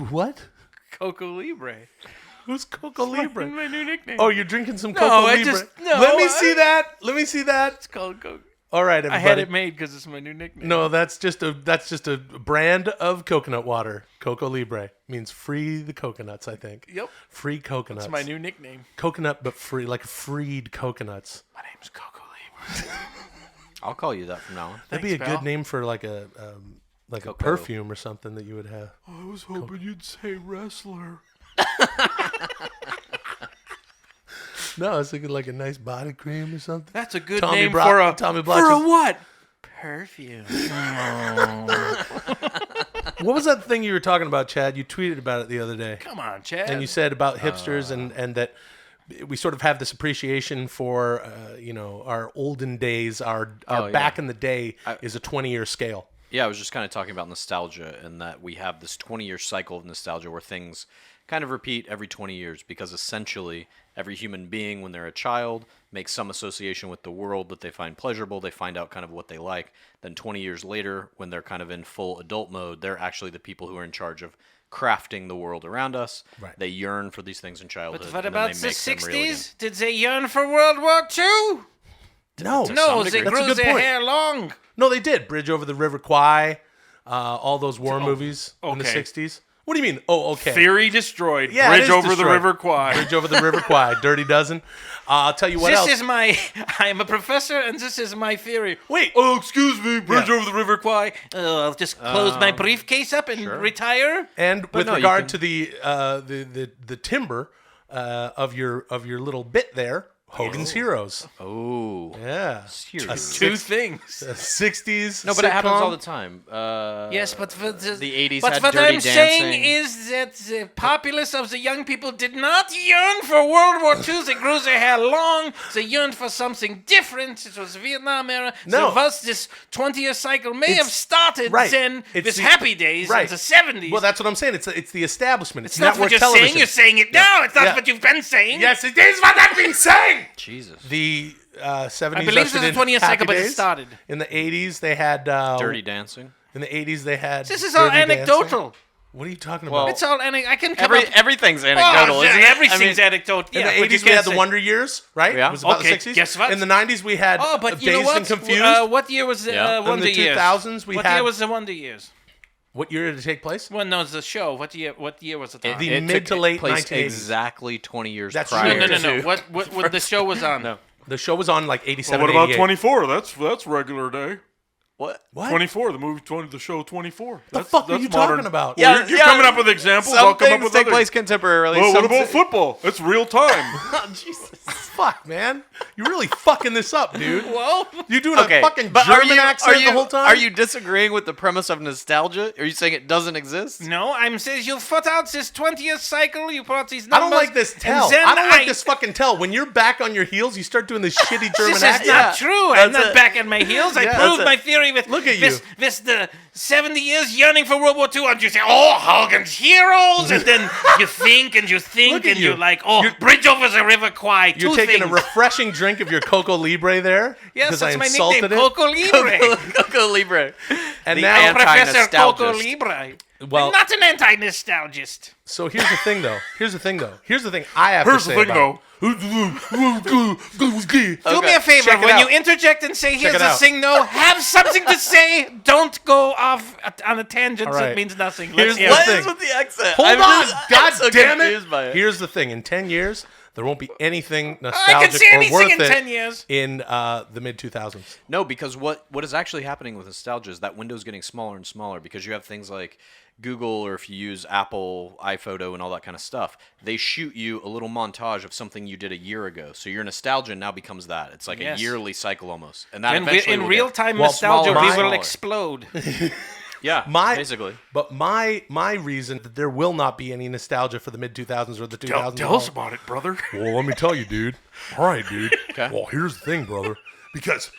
What? Coco Libre. Who's Coco Libre? My new nickname. Oh, you're drinking some Coco Libre? Let me see that. It's called Coco. All right, everybody. I had it made because it's my new nickname. No, that's just a brand of coconut water. Coco Libre means free the coconuts, I think. Yep. Free coconuts. That's my new nickname. Coconut, but free, like freed coconuts. My name's Coco Libre. I'll call you that from now on. That'd be a pal. good name for like a perfume or something that you would have. I was hoping you'd say wrestler. No, I was thinking like a nice body cream or something. That's a good Tommy name for a Tommy for a Blacha's- what? Perfume. What was that thing you were talking about, Chad? You tweeted about it the other day. Come on, Chad. And you said about hipsters and that we sort of have this appreciation for our olden days, our back in the day is a 20-year scale. Yeah, I was just kind of talking about nostalgia and that we have this 20-year cycle of nostalgia where things kind of repeat every 20 years because essentially every human being, when they're a child, makes some association with the world that they find pleasurable. They find out kind of what they like. Then 20 years later, when they're kind of in full adult mode, they're actually the people who are in charge of crafting the world around us. Right. They yearn for these things in childhood. But what and then about they the make them real again. 60s? Did they yearn for World War II? No, No, they That's a grew good their point. hair long. No, they did. Bridge over the River Kwai, all those war movies in the okay. 60s. What do you mean? Oh, okay. Theory destroyed. Yeah, it Bridge is over the destroyed. River Kwai. Bridge over the River Kwai. Dirty Dozen. I'll tell you what else. I am a professor, and this is my theory. Wait. Oh, excuse me. Bridge over the River Kwai. I'll just close my briefcase up and retire. And with regard to the timber of your little bit there, Hogan's Heroes. Oh. Yeah. Two things. 60s No, but it happens sitcom. all the time. Yes, but the 80s But had what Dirty I'm saying Dancing. is that the populace of the young people did not yearn for World War II. They grew their hair long. They yearned for something different. It was the Vietnam era. No. So thus this 20-year cycle may have started right. then It's with the- Happy Days right. in the 70s. Well, that's what I'm saying. It's the establishment. It's not network what you're television. saying. You're saying it now. It's not Yeah. what you've been saying. Yes, it is what I've been saying. Jesus. The 70s. I believe ushered this is in 20th Happy cycle, but it Days. started. In the 80s, they had Dirty Dancing. In the 80s, they had. This is all Dirty Dancing. anecdotal. What are you talking Well, about? It's all I can come up. Everything's anecdotal, isn't it? Everything's anecdotal. In Yeah, the but you 80s, we can't had the say- Wonder Years, right? Yeah. It was about Okay, the 60s. guess what? In the 90s, we had Oh, but you know Dazed what? and Confused. What year was Yeah. In Wonder the Years? 2000s, we what had. year was the Wonder Years? What year did it take place? Well, no, it's the show. What year was it on? The It mid took to late place 1980s. exactly 20 years That's prior. true. No. to- What the show was on? No. The show was on like 87. Well, what about 88. 24? That's regular day. What? What? 24, the movie 20, the show 24. The fuck are you talking about? Well, you're coming up with examples. Some I'll come up things with take other. place contemporarily. Well, what some about football? It's real time. Jesus. Fuck, man. You're really fucking this up, dude. Well, You're doing Okay, a fucking but German accent the whole time? Are you disagreeing with the premise of nostalgia? Are you saying it doesn't exist? no, I'm saying you put out this 20th cycle. You put out these I numbers. don't like this tell. and then I don't like this fucking tell. When you're back on your heels, you start doing this shitty German This is accent. not true. I'm That's not it. back on my heels. I Yeah, proved that's my it. theory with Look at the 70 years yearning for World War II, and you say, oh, Hogan's Heroes, and then you think and you think, Look at and you. you're like, oh, You're- Bridge over the River Kwai. You're Two taking things. a refreshing drink of your Coco Libre there. Yes, because that's I my insulted nickname, it. Coco Libre. Coco Libre. And The now, Professor Coco anti-nostalgist. Libre. Well- I'm not an anti-nostalgist. so here's the thing, though. Here's the thing I have to say about Do me a favor, Check it when out. you interject and say, here's it the out. thing, no, have something to say. Don't go off on a tangent All so right. it means nothing. Here's Let's hear the it. What thing. is with the accent? Hold I'm on. just- God I'm so damn confused by it. Here's the thing. In 10 years, there won't be anything I nostalgic can see or anything worth in it 10 years. in the mid-2000s. No, because what is actually happening with nostalgia is that window's getting smaller and smaller because you have things like Google, or if you use Apple iPhoto and all that kind of stuff, they shoot you a little montage of something you did a year ago. So your nostalgia now becomes that. It's like Yes. a yearly cycle almost. And that And eventually in will real get time Well, nostalgia, smaller we and will smaller. explode. Yeah, My- basically. But my reason that there will not be any nostalgia for the mid-2000s or the 2000s. Tell us about it, brother. Well, let me tell you, dude. All right, dude. Okay. Well, here's the thing, brother. Because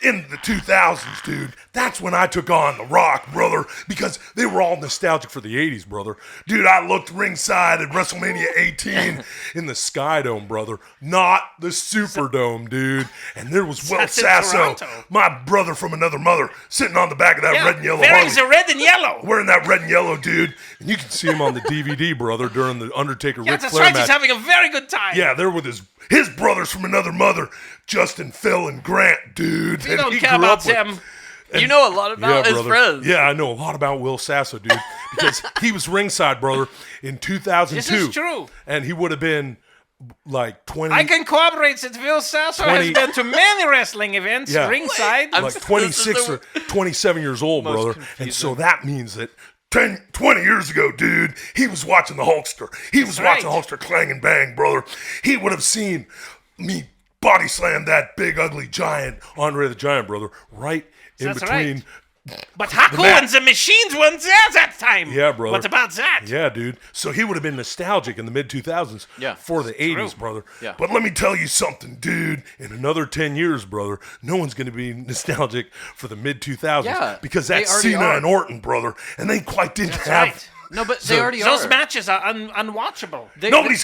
in the 2000s, dude, that's when I took on The Rock, brother, because they were all nostalgic for the 80s, brother. Dude, I looked ringside at WrestleMania 18 in the Sky Dome, brother, not the Superdome, dude. And there was Will That's in Sasso, Toronto. my brother from another mother, sitting on the back of that Yeah, red and yellow wearing Harley. the red and yellow. Wearing that red and yellow, dude. And you can see him on the DVD, brother, during the Undertaker Yeah, Ric that's Flair right. match. He's having a very good time. Yeah, they're with his brothers from another mother, Justin, Phil, and Grant, dude. We And don't he care grew about up with- them. You know a lot about his brother. friends. Yeah, I know a lot about Will Sasso, dude, because he was ringside, brother, in 2002. This is true. And he would have been like 20. I can corroborate that Will Sasso 20 has been to many wrestling events Yeah. ringside. I'm like this is 26 the or 27 years old, most brother. confusing. And so that means that 20 years ago, dude, he was watching the Hulkster. He was watching right. Hulkster clang and bang, brother. He would have seen me body slam that big, ugly giant, Andre the Giant, brother, right in That's between. right. But Haku mat. and the machines weren't there that time. Yeah, brother. What about that? Yeah, dude. So he would have been nostalgic in the mid 2000s Yeah, for the 80s, brother. Yeah. But let me tell you something, dude. In another 10 years, brother, no one's going to be nostalgic for the mid 2000s Yeah, because they that's already Cena are. and Orton, brother, and they quite didn't That's have. right. No, but So- they already Those are. matches are unwatchable. Nobody's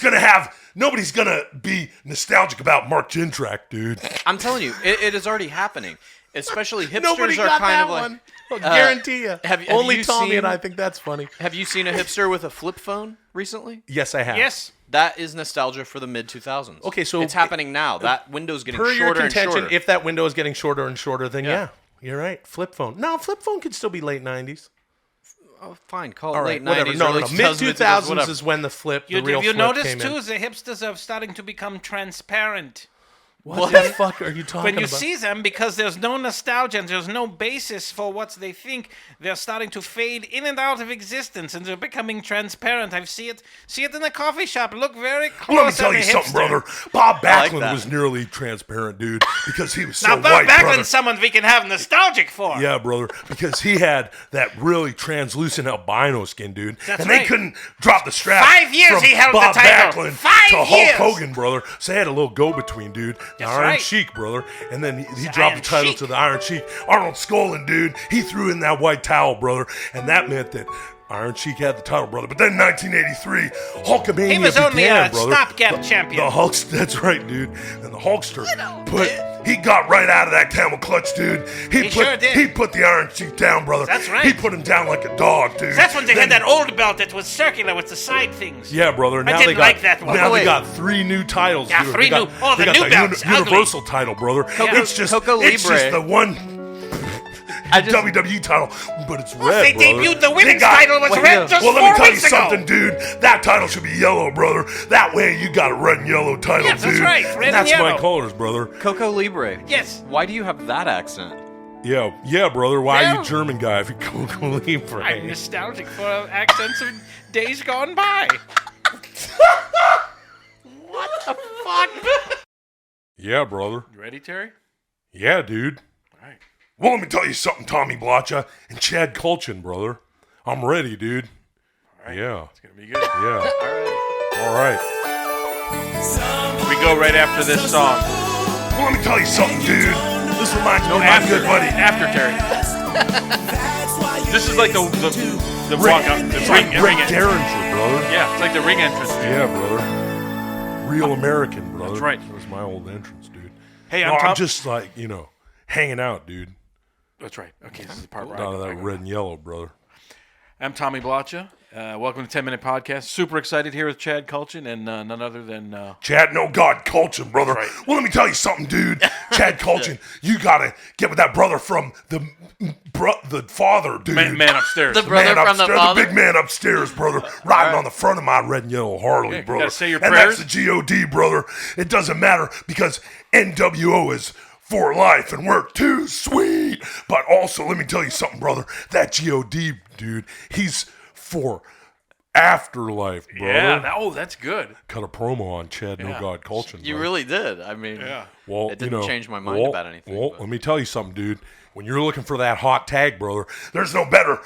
gonna be nostalgic about Mark Jindrak, dude. I'm telling you, it is already happening. Especially hipsters Nobody are got kind that of like. one. I'll guarantee you. have Only you Tommy seen- and I think that's funny. Have you seen a hipster with a flip phone recently? Yes, I have. Yes. That is nostalgia for the mid 2000s. Okay, so it's happening now. That window's getting Per your shorter and contention, shorter. if that window is getting shorter and shorter, then Yeah. yeah, you're right. Flip phone. No, flip phone could still be late 90s. fine. Call All it right, late whatever. 90s, No, early no. 2000s, Mid 2000s whatever. is when the flip, the You, real you flip notice came too, in. the hipsters are starting to become transparent. What the fuck are you talking When you about? see them, because there's no nostalgia and there's no basis for what they think, they're starting to fade in and out of existence, and they're becoming transparent. I see it in the coffee shop. Look very close. Well, let me tell you at a something, hipster. brother. Bob like Backlund that. was nearly transparent, dude, because he was so Now, Bob white, brother. Backlund's someone we can have nostalgic for. Yeah, brother, because he had that really translucent albino skin, dude. That's and right. they couldn't drop the strap. 5 years from he held the Bob title. Backlund 5 to Hulk years. Hogan, brother. So they had a little go-between, dude. The That's Iron right. Sheik, brother. And then he dropped Iron the title Sheik. to the Iron Sheik. Arnold Skolin, dude. He threw in that white towel, brother. And that meant that Iron Sheik had the title, brother. But then in 1983, Hulkamania He was only began, a brother. stopgap champion. The Hulkster, that's right, dude. And the Hulkster he got right out of that camel clutch, dude. He sure did. He put the Iron Sheik down, brother. That's right. He put him down like a dog, dude. That's when they Then- had that old belt that was circular with the side things. Yeah, brother. Now didn't they got like that one. now Wait. they got 3 new titles. Yeah, dude. 3 They got- new- oh, the they got new the belt's ugly. Universal title, brother. It's just Coco it's just Libre. the one WWE title, but it's red, they brother. debuted the They women's got- title was Wait, red no. just well, 4 let me tell you weeks ago. something, dude. That title should be yellow, brother. That way you got a red and yellow title, Yes, dude. that's right. Red and That's my yellow. colors, brother. Coco Libre. Yes. Why do you have that accent? Yeah, brother. Why are Well- you German guy if you Coco Libre? I'm nostalgic for accents of days gone by. What the fuck? Yeah, brother. You ready, Terry? Yeah, dude. All right. Well, let me tell you something, Tommy Blacha and Chad Kultgen, brother. I'm ready, dude. All right. Yeah. It's going to be good. Yeah. All right. We go right after this song. Well, let me tell you something, dude. This reminds me of my After, good buddy. after Terry. This is like the walk up, the It's ring, like ring Rick entrance. Derringer, brother. Yeah, it's like the ring entrance. Yeah, brother. Real American, brother. That's right. That was my old entrance, dude. Hey, No, I'm Tom. I'm just like, hanging out, dude. That's right. Okay, this is the part where Out of I that go. red and yellow, brother. I'm Tommy Blacha. Welcome to 10 Minute Podcast. Super excited here with Chad Kultgen and none other than... Chad, no God, Kultgen, brother. Right. Well, let me tell you something, dude. Chad Kultgen, you gotta get with that brother from the father, dude. man upstairs. The brother man from the upstairs, father? big man upstairs, brother, riding on the front of my red and yellow Harley, Yeah, you brother. gotta say your and prayers. that's the G.O.D., brother. It doesn't matter because NWO is for life and we're too sweet. But also, let me tell you something, brother. That G.O.D., dude, he's for afterlife, brother. Yeah, that's good. Cut a promo on Chad No Yeah. God Kultgen. You brother. really did. I mean, Well, it didn't change my mind well, about anything. Well, but- let me tell you something, dude. When you're looking for that hot tag, brother, there's no better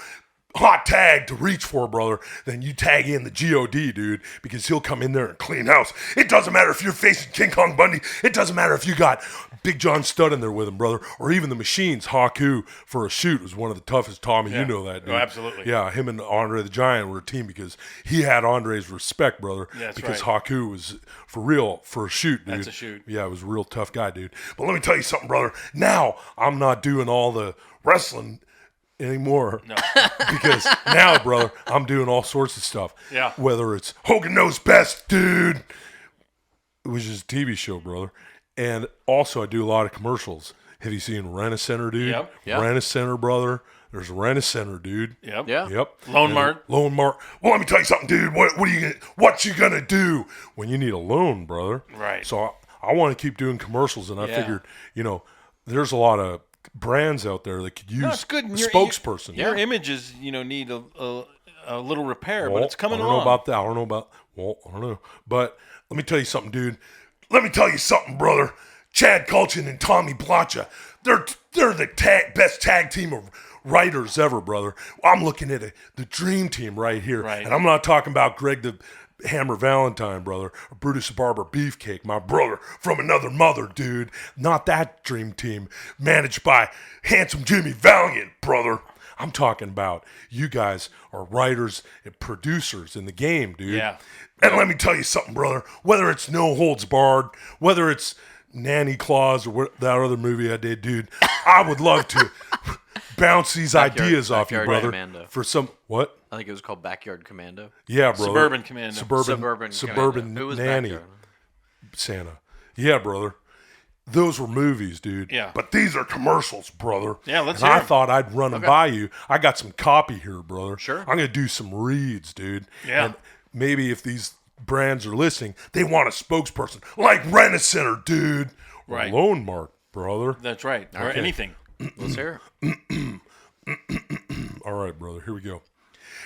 hot tag to reach for, brother, than you tag in the G.O.D., dude, because he'll come in there and clean house. It doesn't matter if you're facing King Kong Bundy. It doesn't matter if you got Big John Studd in there with him, brother, or even the Machines. Haku for a shoot was one of the toughest. Tommy, Yeah. you know that, dude. Oh, absolutely. Yeah, him and Andre the Giant were a team because he had Andre's respect, brother, That's because right. Haku was for real for a shoot, dude. That's a shoot. Yeah, it was a real tough guy, dude. But let me tell you something, brother. Now I'm not doing all the wrestling anymore. No. Because now, brother, I'm doing all sorts of stuff. Yeah. Whether it's Hogan Knows Best, dude, which is a TV show, brother. And also I do a lot of commercials. Have you seen Rent-A-Center, dude? Yep. Yeah. Rent-A-Center, brother. There's Rent-A-Center, dude. Yep. Yeah. Yep. Loan Mart. Loan Mart. Well, let me tell you something, dude. What you gonna do when you need a loan, brother? Right. So I want to keep doing commercials, and I Yeah. figured, there's a lot of brands out there that could use No, it's good. a spokesperson. Your images, need a little repair, but Well, it's coming I don't along. know about that. I don't know. But let me tell you something, dude. Let me tell you something, brother. Chad Kultgen and Tommy Blacha, they're the best tag team of writers ever, brother. I'm looking at the dream team right here. Right. And I'm not talking about Greg the Hammer Valentine, brother, or Brutus the Barber Beefcake, my brother from another mother, dude. Not that dream team managed by handsome Jimmy Valiant, brother. I'm talking about you guys are writers and producers in the game, dude. Yeah. And let me tell you something, brother. Whether it's No Holds Barred, whether it's Nanny Claus or that other movie I did, dude, I would love to bounce these ideas off you, Backyard brother. Commando. For some what? I think it was called Backyard Commando. Yeah, brother. Suburban Commando. Suburban Commando. Who was nanny Backyard? Santa. Yeah, brother. those were movies, dude. Yeah. But these are commercials, brother. Yeah, let's and hear I 'em. thought I'd run them by you. I got some copy here, brother. Sure. I'm going to do some reads, dude. Yeah. And maybe if these brands are listening, they want a spokesperson like Rent-A-Center, dude. Or Right. Loan Mart, brother. That's right. Or Okay. anything. Let's hear it. All right, brother. Here we go.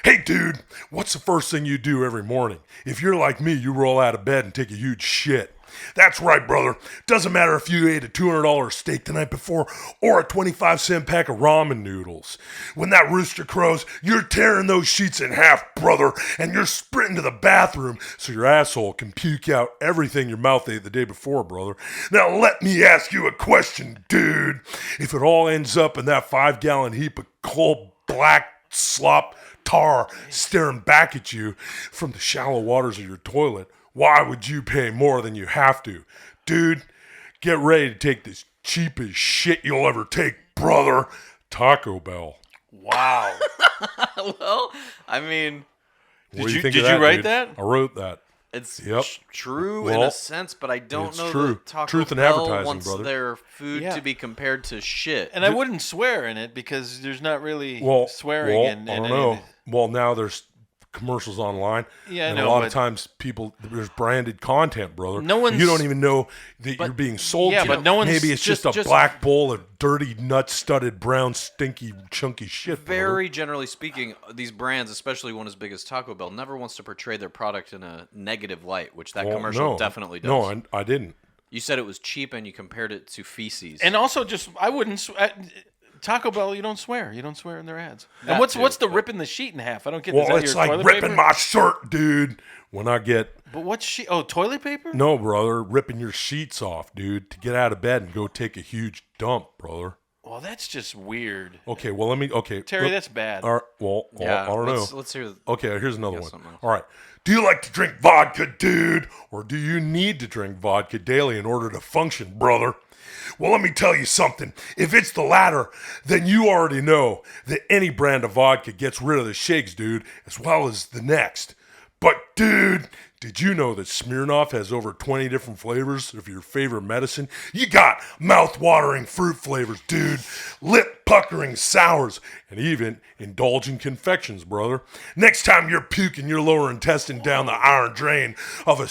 Hey, dude, what's the first thing you do every morning? If you're like me, you roll out of bed and take a huge shit. That's right, brother. Doesn't matter if you ate a $200 steak the night before or a 25-cent pack of ramen noodles. When that rooster crows, you're tearing those sheets in half, brother, and you're sprinting to the bathroom so your asshole can puke out everything your mouth ate the day before, brother. Now let me ask you a question, dude. If it all ends up in that 5-gallon heap of cold black slop tar staring back at you from the shallow waters of your toilet, why would you pay more than you have to? Dude, get ready to take this cheapest shit you'll ever take, brother. Taco Bell. Wow. Well, I mean, What do you think did of that, you write dude? that? I wrote that. it's Yep. true in Well, a sense, but I don't it's know true. that Taco Truth in Bell advertising, wants brother. their food Yeah. to be compared to shit. And I wouldn't swear in it because there's not really Well, swearing well, in I don't any know. of it. Well, now there's commercials online. Yeah, I and know, a lot but- of times there's branded content, brother. No one's- You don't even know that you're being sold yeah, to. but no one's Maybe it's just a just- black bowl of dirty, nut-studded, brown, stinky, chunky shit. brother. Very generally speaking, these brands, especially one as big as Taco Bell, never wants to portray their product in a negative light, which that Well, commercial no. definitely does. No, I didn't. You said it was cheap and you compared it to feces. And also, just I wouldn't. Taco Bell, you don't swear. You don't swear in their ads. That And what's too, the but- ripping the sheet in half? I don't get. Well, is that it's your like toilet ripping paper? my shirt, dude. When I get But what's sheet? Oh, toilet paper? no, brother, ripping your sheets off, dude, to get out of bed and go take a huge dump, brother. Well, that's just weird. Okay, well let me. Okay, Terry, that's bad. All right, well, Yeah, I don't know. let's hear. Okay, here's another Yeah, one. something else. All right. Do you like to drink vodka, dude? Or do you need to drink vodka daily in order to function, brother? Well, let me tell you something. If it's the latter, then you already know that any brand of vodka gets rid of the shakes, dude, as well as the next. But, dude, did you know that Smirnoff has over 20 different flavors of your favorite medicine? You got mouth-watering fruit flavors, dude, lip-puckering sours, and even indulgent confections, brother. Next time you're puking your lower intestine down the iron drain of a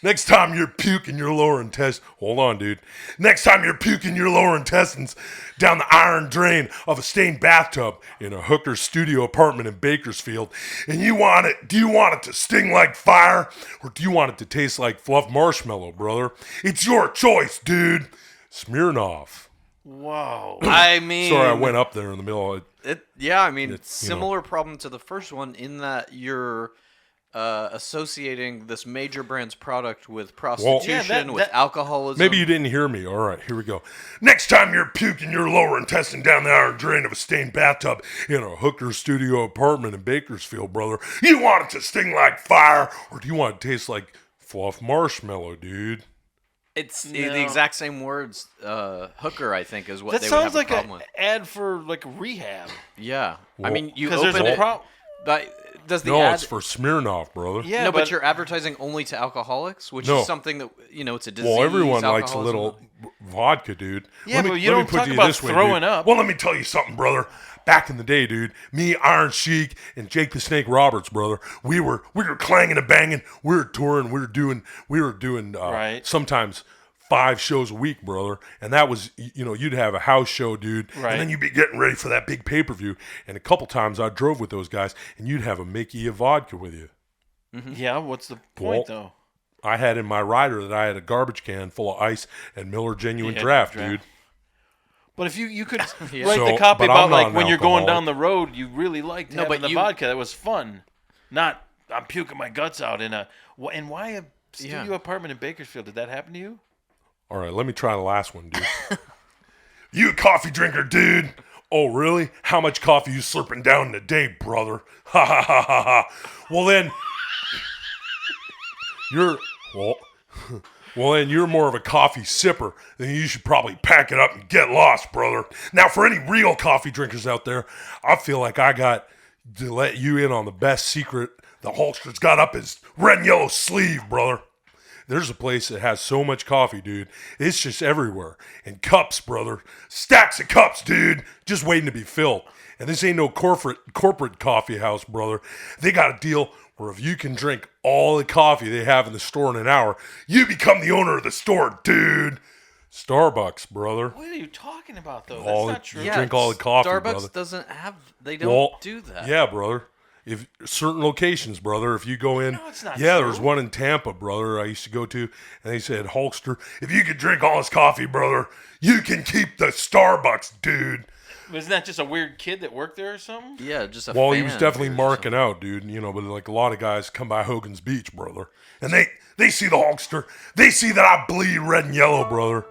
Next time you're puking your lower intestines, hold on, dude. Next time you're puking your lower intestines down the iron drain of a stained bathtub in a hooker's studio apartment in Bakersfield, and do you want it to sting like fire, or do you want it to taste like fluff marshmallow, brother? It's your choice, dude. Smirnoff. Wow. I mean, Sorry, I went up there in the middle of it. Yeah, I mean, It's, similar problem to the first one in that you're associating this major brand's product with prostitution, with alcoholism. Maybe you didn't hear me. All right, here we go. Next time you're puking your lower intestine down the iron drain of a stained bathtub in a hooker's studio apartment in Bakersfield, brother, you want it to sting like fire, or do you want it to taste like fluff marshmallow, dude? It's the exact same words. Hooker, I think, is what That they would sounds have like a problem an with. ad for like rehab. Yeah, Well, I mean, you because there's open a it. problem. Does the No, ad? it's for Smirnoff, brother. Yeah, no, but you're advertising only to alcoholics, which No. is something that it's a disease. Well, everyone likes a alcoholism. little vodka, dude. Yeah, but you don't talk about throwing up. Well, let me tell you something, brother. Back in the day, dude, me, Iron Sheik, and Jake the Snake Roberts, brother, we were clanging and banging. We were touring. We were doing Right. sometimes 5 shows a week, brother. And that was, you'd have a house show, dude. Right. And then you'd be getting ready for that big pay-per-view. And a couple times I drove with those guys, and you'd have a Mickey of vodka with you. Yeah, what's the point though? I had in my rider that I had a garbage can full of ice and Miller Genuine Yeah, Draft, draft. dude. But if you could Yeah. write So, the copy but I'm about not like an when you're going alcoholic. down the road, you really liked No, having but the vodka. That was fun. Not I'm puking my guts out in a. And why a studio apartment in Bakersfield? Did that happen to you? All right, let me try the last one, dude. You a coffee drinker, dude? Oh, really? How much coffee you slurping down in a day, brother? Ha ha ha ha ha. Well then, then you're more of a coffee sipper. Then you should probably pack it up and get lost, brother. Now, for any real coffee drinkers out there, I feel like I got to let you in on the best secret the Hulkster's got up his red and yellow sleeve, brother. there's a place that has so much coffee, dude. It's just everywhere. And cups, brother. Stacks of cups, dude. Just waiting to be filled. And this ain't no corporate coffee house, brother. They got a deal where if you can drink all the coffee they have in the store in an hour, you become the owner of the store, dude. Starbucks, brother. What are you talking about, though? All That's not true. You drink all the coffee, Starbucks brother. doesn't have. They don't do that. Yeah, brother. If certain locations, brother, if you go in, it's not yeah, true. there's one in Tampa, brother. I used to go to, and they said, Hulkster, if you could drink all this coffee, brother, you can keep the Starbucks, dude. Wasn't that just a weird kid that worked there or something? Yeah, just a Well, fan he was definitely marking out, dude. You know, but like a lot of guys come by Hogan's Beach, brother, and they see the Hulkster. They see that I bleed red and yellow, brother.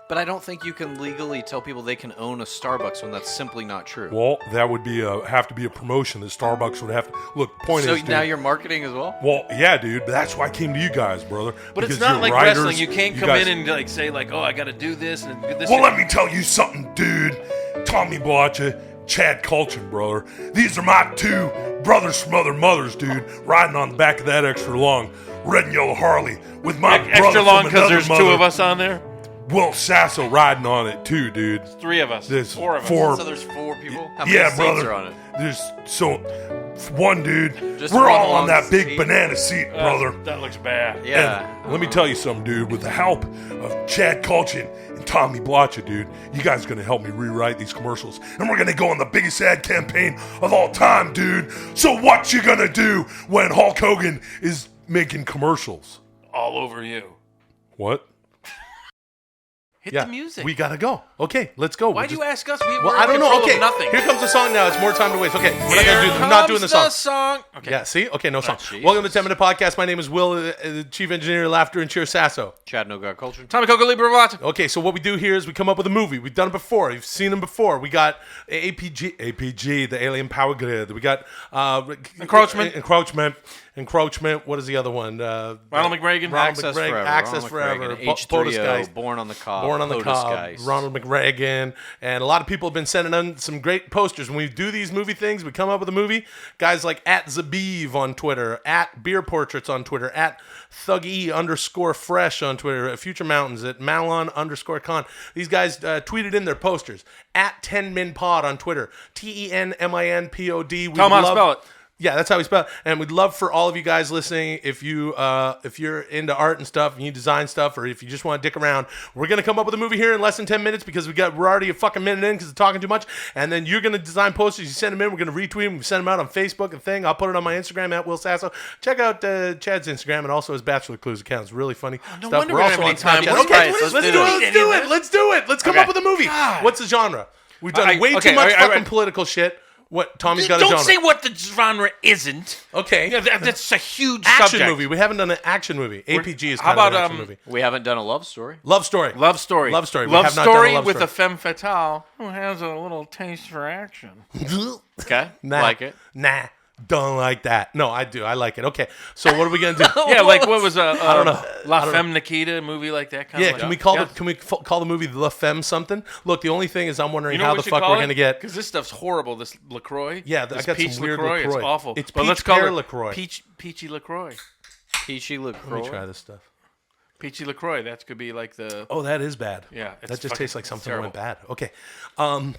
But I don't think you can legally tell people they can own a Starbucks when that's simply not true. Well, that would be have to be a promotion that Starbucks would have to look. Point So is, dude, now you're marketing as well? Well, yeah, dude. But that's why I came to you guys, brother. But it's because not you're like writers, wrestling. You can't come guys- in and like say like, oh, I got to do this and do this. Well, let me tell you something, dude. Tommy Blacha, Chad Kultgen, brother. These are my two brothers from other mothers, dude. Riding on the back of that extra long red and yellow Harley with my brother extra long from because another there's mother. two of us on there. Will Sasso riding on it too, dude. Three of us. There's Four of us. So there's 4 people? How many Yeah, seats brother. are on it? There's one dude. Just We're one all on long that big seat? banana seat, brother. That looks bad. Yeah. And let me tell you something, dude. With the help of Chad Kultgen and Tommy Blacha, dude, you guys are going to help me rewrite these commercials. And we're going to go on the biggest ad campaign of all time, dude. So what you going to do when Hulk Hogan is making commercials? All over you. What? Hit the music. We got to go. Okay, let's go. Why do you ask us? We're Well, I don't in know. control Okay, of nothing. here comes the song now. It's more time to waste. Okay, we're not Here gonna do. I'm not doing the song. comes song. Okay. Yeah, see? Okay, no song. Jesus. Welcome to the 10-Minute Podcast. My name is Will, the Chief Engineer of Laughter and Cheer Sasso. Chad No God Culture. Tommy Coco Libre Blacha. Okay, so what we do here is we come up with a movie. We've done it before. You've seen them before. We got APG, the Alien Power Grid. We got Encroachment. What is the other one? Ronald McReagan. Access Forever. Access Ronald Forever. McReagan, POTUS H3O, Geist. Born on the Cob. Born on the POTUS Cob, Geist. Ronald McReagan, and a lot of people have been sending in some great posters. When we do these movie things, we come up with a movie. Guys like @Zabiv on Twitter, @Beer Portraits on Twitter, @Thuggy_Fresh on Twitter, Future Mountains, @Malon_Con. These guys tweeted in their posters. @10minpod on Twitter, TENMINPOD. Tell 'em how to spell it. Yeah, that's how we spell it. And we'd love for all of you guys listening, if you're into art and stuff, and you design stuff, or if you just want to dick around, we're gonna come up with a movie here in less than 10 minutes because we're already a fucking minute in because it's talking too much. And then you're gonna design posters. You send them in. We're gonna retweet them. We send them out on Facebook and thing. I'll put it on my Instagram @Will Sasso. Check out Chad's Instagram and also his Bachelor Clues account. It's really funny no stuff. wonder We're we also don't on have any time. Snapchat. Okay, Let's let's do do it. it. Let's do it. Let's come Okay. up with a movie. God. What's the genre? We've done way too much fucking political shit. What? Tommy's got a genre. Don't say what the genre isn't. Okay. Yeah, that's a huge Action subject. movie. We haven't done an action movie. APG is how kind of about, an action movie. We haven't done a love story. Love story. Love story. Love story. We Love have not done a story love with story. a femme fatale who has a little taste for action. Okay. Nah. Like it. Nah. Don't like that. No, I do. I like it. Okay. So what are we gonna do? Yeah, like what was I don't know. La Femme Nikita movie like that kind Yeah, of. can we call call the movie La Femme something? Look, the only thing is I'm wondering how the fuck we're gonna get. Because this stuff's horrible. This LaCroix. Yeah, I this got peach some weird LaCroix. LaCroix. It's awful. It's but peach let's call pear it LaCroix. Peachy LaCroix. Peachy LaCroix. Let me try this stuff. Peachy LaCroix. That could be like the. Oh, that is bad. Yeah, it's that just tastes like something that went bad. Okay,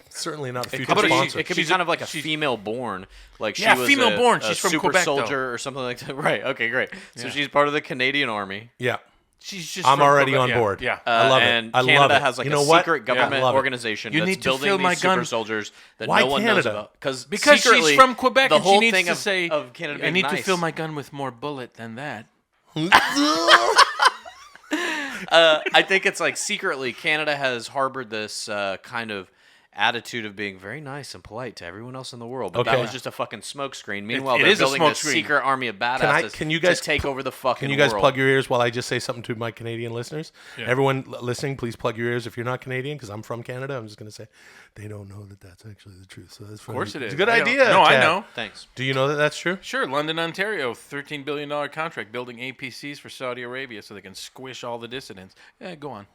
certainly not a future It could be, sponsor. it could be kind of like a female born, like she Yeah, was female born. a She's from super Quebec, soldier though. or something like that. Right. Okay. Great. So Yeah. she's part of the Canadian Army. Yeah. She's just. I'm from already Quebec. on board. Yeah. I love and it. I Canada love it. has like You know a what? secret government I love it. organization You that's need to building fill my these super gun. soldiers that Why no one knows Canada? about. Because secretly, she's from Quebec the and she whole needs thing to say, of Canada I being need to nice. fill my gun with more bullet than that. I think it's like secretly Canada has harbored this kind of attitude of being very nice and polite to everyone else in the world, but that Okay. was just a fucking smokescreen. Meanwhile, it they're is a building this smokescreen. secret army of badasses Can you guys to take over the fucking Can you guys world. plug your ears while I just say something to my Canadian listeners? Yeah. Everyone listening, please plug your ears if you're not Canadian, because I'm from Canada. I'm just going to say they don't know that that's actually the truth. So that's Of course it is. It's a good I don't- idea. No, I Chad. know. Thanks. Do you know that that's true? Sure, London, Ontario, $13 billion contract building APCs for Saudi Arabia so they can squish all the dissidents. Yeah, go on.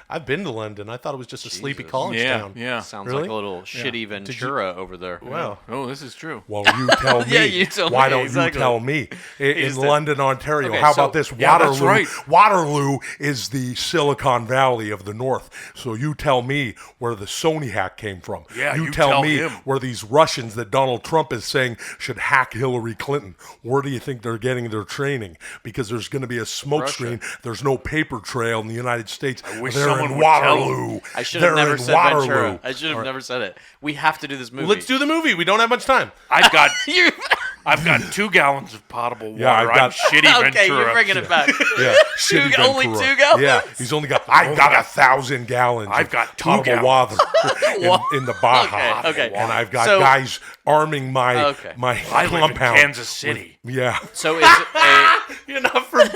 I've been to London. I thought it was just a sleepy college Yeah, town. yeah. Sounds Really? like a little shitty Ventura over there. Wow. Oh, this is true. Well, you tell me. Yeah, you tell Why me, don't exactly. you tell me? In London, Ontario. Okay, How so- about this? Yeah, Waterloo. that's right. Waterloo is the Silicon Valley of the North. So you tell me where the Sony hack came from. Yeah, you you tell tell me him. where these Russians that Donald Trump is saying should hack Hillary Clinton. Where do you think they're getting their training? Because there's going to be a smoke screen. There's no paper trail in the United States. wish They're someone in would tell Waterloo. I should have They're never in said Waterloo. Ventura. I should have never said it. We have to do this movie. Let's do the movie. We don't have much time. I've got You- I've got 2 gallons of potable water. Yeah, I've I'm got- shitty okay, Ventura. you're bringing it back. Yeah, shitty Only Ventura. 2 gallons? Yeah, he's only got. I got 1,000 gallons. I've of got 2 potable water in the Baja. Okay. And I've got So- guys arming my Okay. my I live in compound. Kansas City. Yeah. So it's a, You're not from.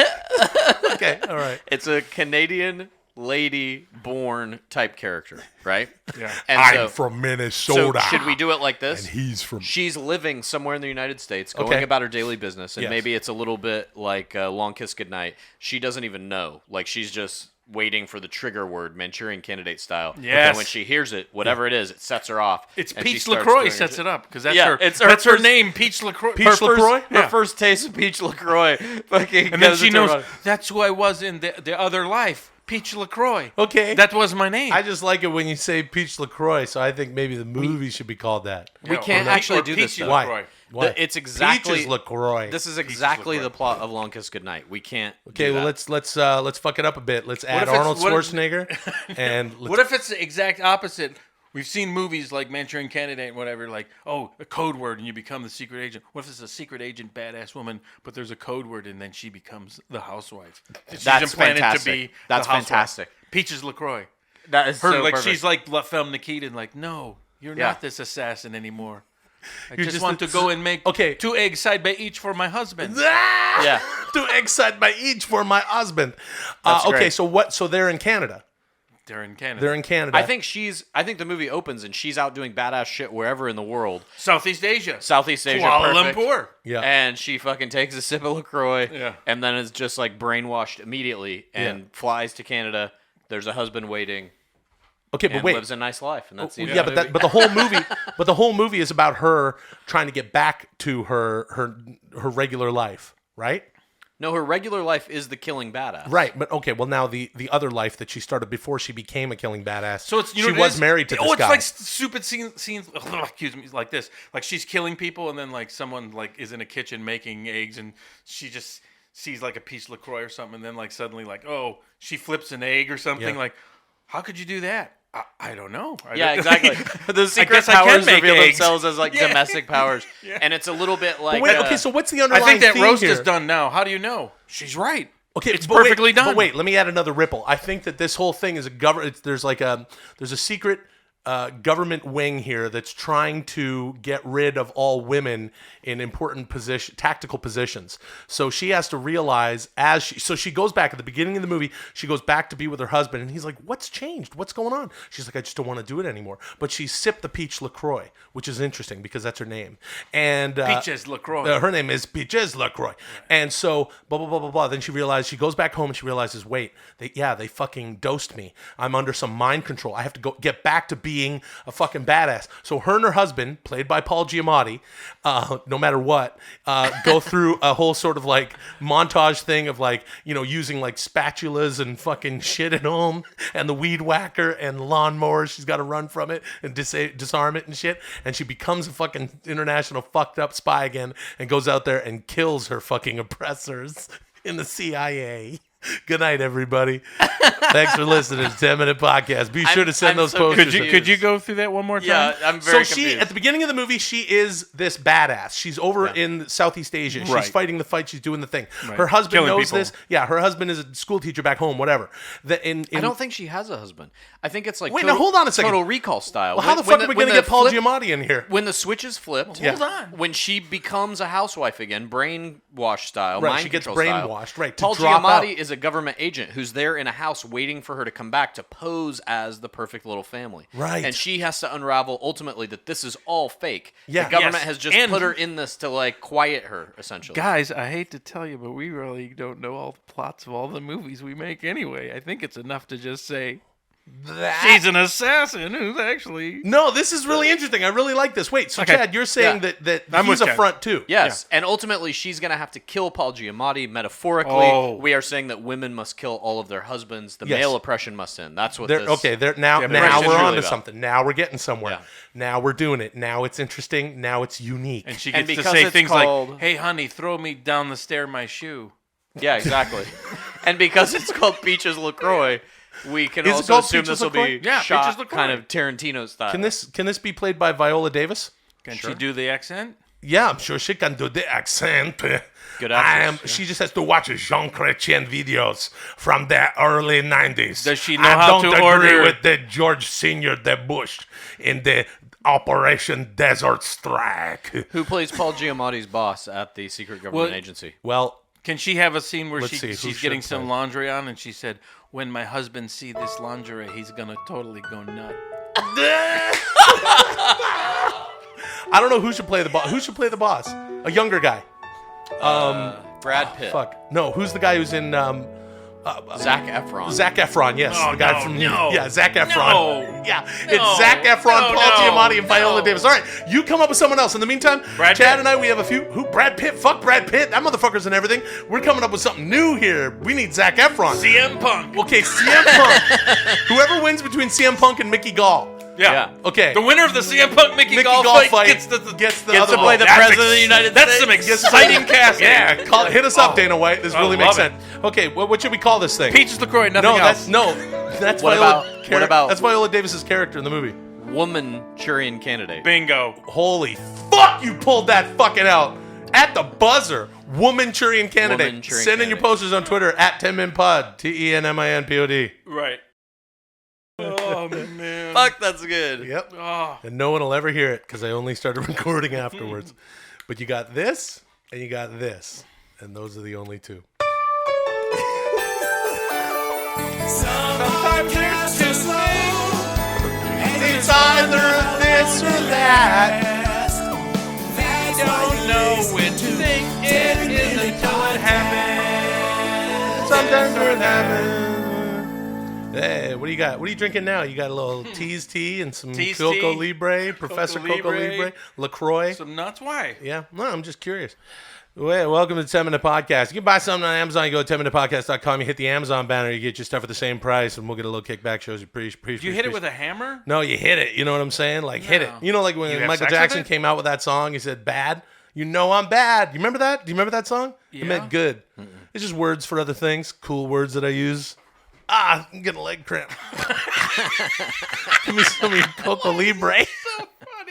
Okay, all right. it's a Canadian lady born type character, right? Yeah. And I'm so, from so Minnesota. should we do it like this? And he's from. She's living somewhere in the United States, going Okay. about her daily business, and Yes. maybe it's a little bit like Long Kiss Goodnight. She doesn't even know. Like, she's just waiting for the trigger word, Manchurian Candidate style. Yes. And when she hears it, whatever it is, it sets her off. It's and she Peach starts LaCroix doing sets her it up because that's Yeah, her. it's her That's her first- name, Peach LaCroix. Peach LaCroix? Her first taste of Peach LaCroix. Fucking And then goes she into her knows body. that's who I was in the other life, Peach LaCroix. Okay. That was my name. I just like it when you say Peach LaCroix, so I think maybe the movie should be called that. We Yeah, can't or actually Pe- do or this, Peachy though. LaCroix. Why? It's exactly Peaches LaCroix. This is exactly the plot of Long Kiss Goodnight. We can't. Okay, do well that. let's fuck it up a bit. Let's add if it's- Arnold what if- Schwarzenegger and let's, What if it's the exact opposite? We've seen movies like Manchurian Candidate and whatever, like, oh, a code word and you become the secret agent. What if it's a secret agent badass woman, but there's a code word and then she becomes the housewife? She's That's implanted fantastic. to be That's the housewife. fantastic. Peaches LaCroix. That is Her, so like, perfect. she's like La Femme Nikita, like, no, you're Yeah. not this assassin anymore. I You're just just want to go and make Okay. 2 eggs side by each for my husband. Yeah. 2 eggs side by each for my husband. That's Okay, great. so what? So they're in Canada. They're in Canada. They're in Canada. I think the movie opens and she's out doing badass shit wherever in the world. Southeast Asia. Southeast Asia, Kuala perfect. Lumpur. Yeah. And she fucking takes a sip of LaCroix. Yeah. And then is just like brainwashed immediately and flies to Canada. There's a husband waiting. Okay, but And wait. lives a nice life, and that's the end Yeah, of the but the whole movie, is about her trying to get back to her regular life, right? No, her regular life is the killing badass. Right, but okay. Well, now the other life that she started before she became a killing badass. So it's she what it was is? married to this it's guy. like stupid scenes. Excuse me, like this. Like she's killing people, and then like someone like is in a kitchen making eggs, and she just sees like a Peach LaCroix or something, and then like suddenly like oh she flips an egg or something. Yeah. Like how could you do that? I don't know. Yeah, exactly. The secret guess I can powers make reveal eggs. themselves as like Yeah. domestic powers, Yeah. and it's a little bit like. But wait, okay. So what's the underlying I think that theme roast here? is done now. How do you know? She's right. Okay, it's but wait, perfectly done. But wait, let me add another ripple. I think that this whole thing is there's a secret government wing here that's trying to get rid of all women in important tactical positions. So she has to realize so she goes back at the beginning of the movie, she goes back to be with her husband, and he's like, "What's changed? What's going on?" She's like, "I just don't want to do it anymore." But she sipped the Peach LaCroix, which is interesting because that's her name. And Peaches LaCroix. her name is Peaches LaCroix. And so blah blah blah blah blah. Then she goes back home and she realizes, wait, they fucking dosed me. I'm under some mind control. I have to go get back to being a fucking badass. So her and her husband, played by Paul Giamatti, no matter what, go through a whole sort of like montage thing of like, using like spatulas and fucking shit at home and the weed whacker and lawnmower. She's got to run from it and disarm it and shit. And she becomes a fucking international fucked up spy again and goes out there and kills her fucking oppressors in the CIA. Good night, everybody. Thanks for listening to 10 Minute Podcast. Be sure to send I'm those so posters. Could you go through that one more time? Yeah, I'm very So confused. at the beginning of the movie, she is this badass. She's over in Southeast Asia. Right. She's fighting the fight. She's doing the thing. Right. Her husband Killing knows people. this. Yeah, her husband is a school teacher back home, whatever. I don't think she has a husband. I think it's like Wait, now hold on a second. Total Recall style. Well, how the fuck are we going to get Paul Giamatti in here? When the switch is flipped, Yeah. Hold on. when she becomes a housewife again, brainwash style, Right, mind she gets control style, brainwashed, right, to Paul drop Giamatti out. is a government agent who's there in a house waiting for her to come back to pose as the perfect little family. Right. And she has to unravel ultimately that this is all fake. Yeah. The government Yes. has just And- put her in this to like quiet her, essentially. Guys, I hate to tell you, but we really don't know all the plots of all the movies we make anyway. I think it's enough to just say she's an assassin who's actually... No, this is really interesting. I really like this. Wait, so Okay. Chad, you're saying Yeah. that I'm he's with a Chad. front too. Yes, and ultimately she's going to have to kill Paul Giamatti metaphorically. Oh. We are saying that women must kill all of their husbands. The Yes. male oppression must end. That's what They're, this... okay, now Yeah, now but we're it's on really to about. something. Now we're getting somewhere. Yeah. Now we're doing it. Now it's interesting. Now it's unique. And she And gets to because say it's things called- like, hey, honey, throw me down the stair my shoe. Yeah, exactly. And because it's called Peaches LaCroix, we can Is it also called assume Peaches this will LaCroix? be Yeah, shot Peaches LaCroix. kind of Tarantino style. Can this be played by Viola Davis? Can she do the accent? Yeah, I'm sure she can do the accent. Good actress, yeah. She just has to watch Jean Chrétien videos from the early 90s. Does she know I how don't to agree order- with the George Senior de Bush in the Operation Desert Strike. Who plays Paul Giamatti's boss at the secret government Well- agency? Well, Can she have a scene where Let's see, who she's should getting play? some laundry on and she said, when my husband see this lingerie, he's going to totally go nut. I don't know who should play the boss. Who should play the boss? A younger guy. Brad Pitt. Fuck. No, who's the guy who's in Zac Efron. Zac Efron, yes. Oh, the guy no, from no. Yeah, Zac Efron. No. Yeah. No. It's Zac Efron, No, Paul no, Giamatti, and Viola no. Davis. All right, you come up with someone else. In the meantime, Brad Chad Pitt. and I, we have a few. Who? Brad Pitt. Fuck Brad Pitt. That motherfucker's and everything. We're coming up with something new here. We need Zac Efron. CM Punk. Okay, CM Punk. Whoever wins between CM Punk and Mickey Gall. Yeah. Okay. The winner of the CM Punk Mickey Gall fight gets the other to play the That's president of the United That's States. some exciting casting. Yeah, hit us up, Dana White. This I really love makes sense. Okay, what should we call this thing? Peaches LaCroix, nothing else. That's What Viola. about- what about- That's Viola Davis's character in the movie. Womanchurian Candidate. Bingo. Holy fuck! You pulled that fucking out at the buzzer. Womanchurian Candidate. Womanchurian Send in your Candidate. posters on Twitter at 10minpod. TENMINPOD. Right. Oh, man. Fuck, that's good. Yep. Oh. And no one will ever hear it because I only started recording afterwards. But you got this and you got this, and those are the only two. Sometimes there's too slow. It's either this or that. Don't know when to think it is until it happens. Sometimes it happens. Hey, what do you got? What are you drinking now? You got a little Tease tea and some Tease Coco tea. Libre, Professor Coco Libre, LaCroix. Some nuts? Why? Yeah, no, I'm just curious. Well, welcome to the 10 Minute Podcast. You can buy something on Amazon. You go to 10minutepodcast.com. You hit the Amazon banner. You get your stuff at the same price, and we'll get a little kickback. Shows you pretty. Do you hit it with a hammer? No, you hit it. You know what I'm saying? Like, hit it. No. You know, like when You have Michael sex with Jackson it? came out with that song, he said, bad. You know I'm bad. You remember that? Do you remember that song? It Yeah. meant good. It's just words for other things, cool words that I use. Ah, I'm getting a leg cramp. Give me some of your Coco Libre.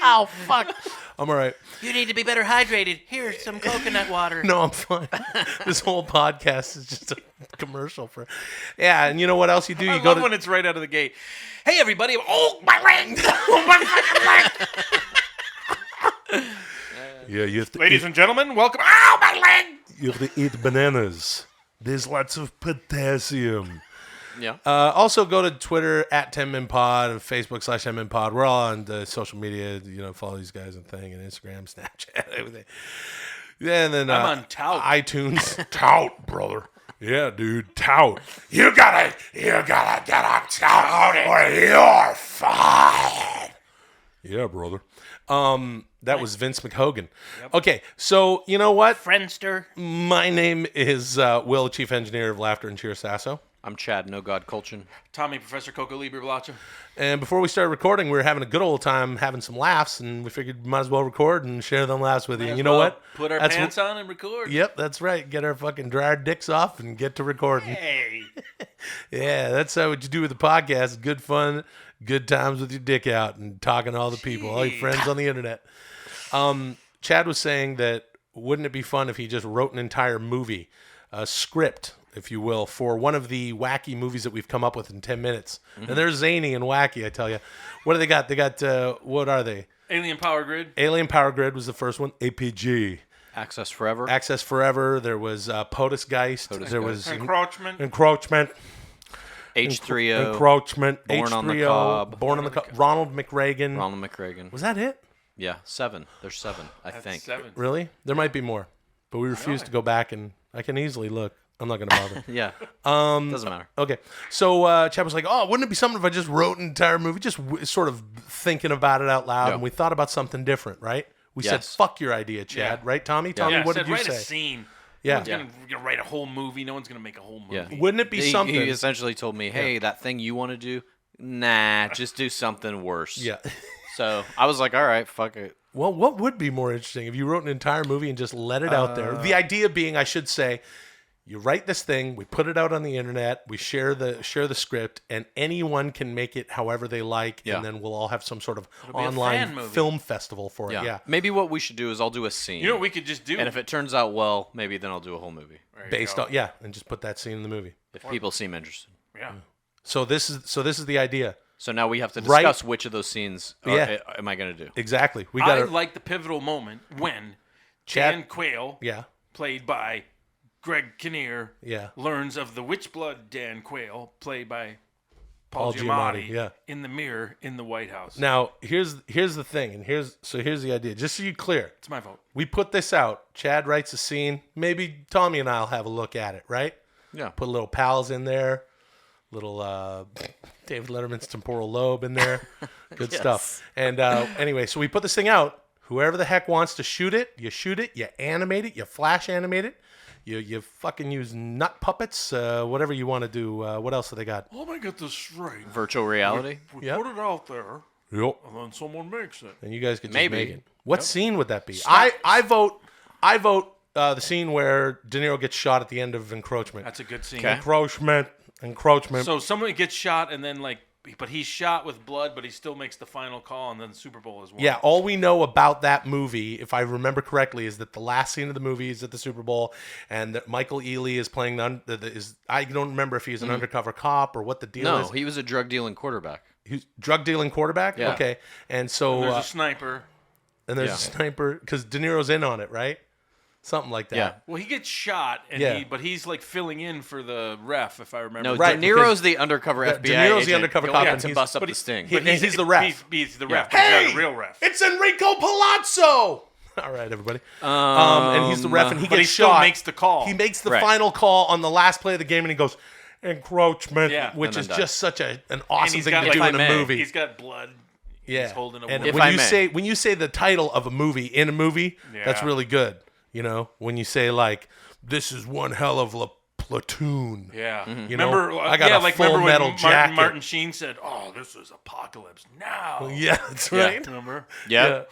Ow, fuck. I'm all right. You need to be better hydrated. Here's some coconut water. No, I'm fine. This whole podcast is just a commercial for. Yeah, and you know what else you do? I You go love to. when it's right out of the gate. Hey, everybody. Oh, my leg. Oh, my fucking leg. Yeah, you have to Ladies eat, and gentlemen, welcome. Ow, my leg. you have to eat bananas. There's lots of potassium. Yeah. Also, go to Twitter at 10minpod and Facebook /10minpod. We're all on the social media. You know, follow these guys and thing, and Instagram, Snapchat, everything. Yeah, and then I'm on Tout. iTunes. Tout, brother. Yeah, dude, tout. You gotta get up, tout, or you're fired. Yeah, brother. That was Vince McHogan. Okay, so you know what? Friendster. My name is Will, Chief Engineer of Laughter and Cheer Sasso. I'm Chad, No God Kultgen. Tommy, Professor Coco Libre Blacha. And before we started recording, we were having a good old time having some laughs, and we figured we might as well record and share them laughs with you. And you know what? Put our That's pants on and record. Yep, that's right. Get our fucking dry dicks off and get to recording. Hey. Yeah, that's what you do with the podcast. Good fun, good times with your dick out and talking to all the people, all your friends on the internet. Chad was saying that wouldn't it be fun if he just wrote an entire movie, a script, if you will, for one of the wacky movies that we've come up with in 10 minutes. And they're zany and wacky, I tell you. What do they got? They got, what are they? Alien Power Grid. Alien Power Grid was the first one. APG. Access Forever. Access Forever. There was POTUSgeist. There was Encroachment. H3O. Encroachment. Born on the H3O, Cob. Born on the Cob. Ronald McReagan. Ronald McReagan. Was that it? Yeah, 7. There's 7, I think. 7. Really? There might be more, but we refuse to go back, and I can easily look. I'm not going to bother. Yeah. Doesn't matter. Okay. So Chad was like, oh, wouldn't it be something if I just wrote an entire movie? Just sort of thinking about it out loud, Yeah. and we thought about something different, right? We said, Yes. fuck your idea, Chad. Yeah. Right, Tommy? Tommy, what did you write say? a scene. Yeah. No one's gonna write a whole movie. No one's gonna make a whole movie. Yeah. Wouldn't it be something? He essentially told me, hey, that thing you want to do, nah, just do something worse. Yeah. So I was like, all right, fuck it. Well, what would be more interesting if you wrote an entire movie and just let it out there? The idea being, I should say, you write this thing, we put it out on the internet, we share the script, and anyone can make it however they like, Yeah. and then we'll all have some sort of It'll be a fan online movie. film festival for it. Yeah. Maybe what we should do is I'll do a scene. You know what we could just do? And if it turns out well, maybe then I'll do a whole movie. Based on and just put that scene in the movie. If people seem interested. Yeah. So this is the idea. So now we have to Right. discuss which of those scenes am I going to do. Exactly. We I got like the pivotal moment when Chad- Dan Quayle, Yeah. played by Greg Kinnear, Yeah. learns of the witch blood Dan Quayle, played by Paul Paul Giamatti, Giamatti, yeah. in the mirror in the White House. Now, here's the thing, and here's the idea. Just so you're clear. It's my vote. We put this out. Chad writes a scene. Maybe Tommy and I'll have a look at it, right? Yeah. Put little pals in there. Little David Letterman's temporal lobe in there. Good Yes. stuff. And anyway, so we put this thing out. Whoever the heck wants to shoot it, you animate it, you flash animate it. You fucking use nut puppets, whatever you want to do. What else have they got? Let me get this straight. Virtual reality? We Yep. put it out there, Yep. and then someone makes it. And you guys could just Maybe. make it. What scene would that be? I vote the scene where De Niro gets shot at the end of Encroachment. That's a good scene. Okay. Encroachment. So someone gets shot, and then but he's shot with blood, but he still makes the final call, and then the Super Bowl is won. Yeah, all we know about that movie, if I remember correctly, is that the last scene of the movie is at the Super Bowl, and that Michael Ealy is playing I don't remember if he's an undercover cop or what the deal is. No, he was a drug dealing quarterback. He's drug dealing quarterback. Yeah. Okay, and so And there's a sniper. a Yeah. sniper because De Niro's in on it, right? Something like that. Yeah. Well, he gets shot, and Yeah. but he's filling in for the ref, if I remember. No, Right, De Niro's because the undercover De FBI Niro's agent the undercover going cop, out and to he's- bust up but the sting. he's the ref. He's the ref. Yeah. He's not a real ref. It's Enrico Palazzo. All right, everybody. And he's the ref, and he but gets he still shot. makes the call. He makes the Right. final call on the last play of the game, and he goes, "Encroachment," Yeah. which And is then just such an And awesome he's thing got to do in a movie. He's got blood. Yeah, He's holding a and woman. when you say the title of a movie in a movie, that's Yeah. really good. You know, when you say this is one hell of a platoon. Yeah. You know, remember, I got a full remember metal when jacket. Martin Sheen said, "Oh, this is apocalypse now." Yeah, that's right. Remember? Yeah.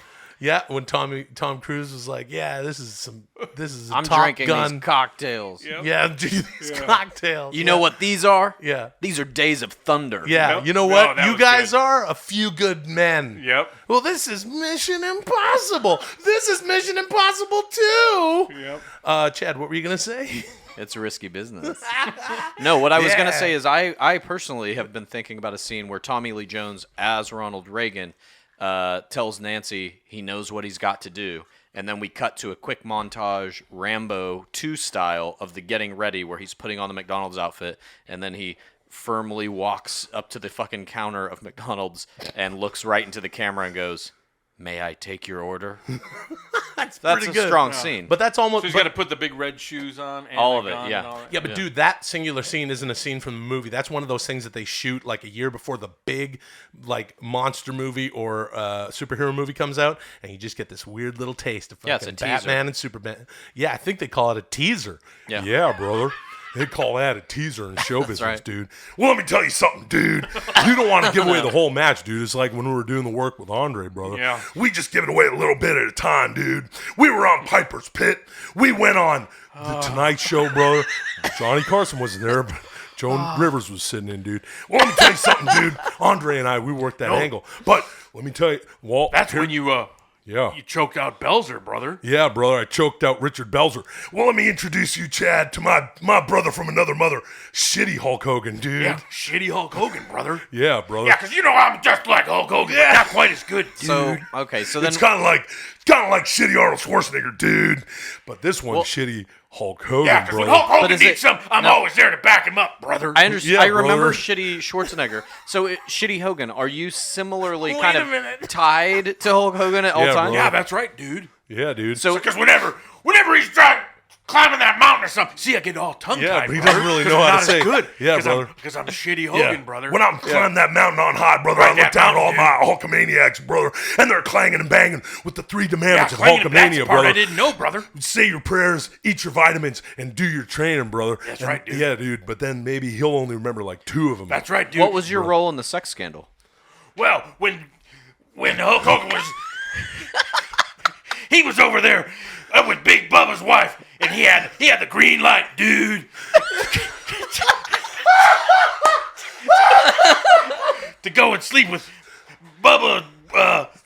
Yeah, when Tom Cruise was like, "Yeah, this is a I'm Top drinking Gun these cocktails. Yep. Yeah, these cocktails. You know what these are? Yeah. These are Days of Thunder. Yeah, Yep. you know No, what? that You was guys good. are a few good men. Yep. Well, this is Mission Impossible. This is Mission Impossible 2. Yep. Chad, what were you going to say? It's a risky business. No, what I was going to Yeah. say is I personally have been thinking about a scene where Tommy Lee Jones as Ronald Reagan tells Nancy he knows what he's got to do. And then we cut to a quick montage, Rambo 2 style, of the getting ready where he's putting on the McDonald's outfit. And then he firmly walks up to the fucking counter of McDonald's and looks right into the camera and goes, "May I take your order?" That's pretty a good. strong Yeah. scene. But that's almost So he's got to put the big red shoes on. And All the of it, gun yeah. and all that. Yeah, but dude, that singular scene isn't a scene from the movie. That's one of those things that they shoot like a year before the big monster movie or superhero movie comes out, and you just get this weird little taste of Yeah, it's fucking a teaser. Batman and Superman. Yeah, I think they call it a teaser. Yeah. Yeah, brother. They call that a teaser in show business, right. dude. Well, let me tell you something, dude. You don't want to give away the whole match, dude. It's like when we were doing the work with Andre, brother. Yeah. We just give it away a little bit at a time, dude. We were on Piper's Pit. We went on The Tonight Show, brother. Johnny Carson wasn't there, but Joan Rivers was sitting in, dude. Well, let me tell you something, dude. Andre and I, we worked that angle. But let me tell you, Walt. That's when you Yeah. you choked out Belzer, brother. Yeah, brother, I choked out Richard Belzer. Well, let me introduce you, Chad, to my brother from another mother, Shitty Hulk Hogan, dude. Yeah, shitty Hulk Hogan, brother. Yeah, brother. Yeah, because you know I'm just like Hulk Hogan, but not quite as good, dude. So, okay, so then It's kind of like kind of like shitty Arnold Schwarzenegger, dude. But this one's shitty Hulk Hogan, Yeah, because bro. when Hulk Hogan needs some, I'm always there to back him up, brother. I understand. Yeah, I remember brother. shitty Schwarzenegger. So, shitty Hogan, are you similarly Wait kind a of minute. tied to Hulk Hogan at all Yeah, times? bro. Yeah, that's right, dude. Yeah, dude. So, Because whenever he's climbing that mountain or something, see, I get all tongue-tied. Yeah, but he brother, doesn't really 'cause know I'm how not to say as it. good. Yeah, brother. Because I'm shitty Hogan, brother. When I'm climbing that mountain on high, brother, I look down at all my Hulkamaniacs, brother, and they're clanging and banging with the 3 Yeah, commandments of clanging, that's the Hulkamania, part brother. I didn't know, brother. Say your prayers, eat your vitamins, and do your training, brother. That's And- right, dude. Yeah, dude. But then maybe he'll only remember like 2 of them. That's right, dude. what was your role in the sex scandal? Well, when Hulk Hogan was... he was over there with Big Bubba's wife, and he had the green light, dude. to go and sleep with Bubba,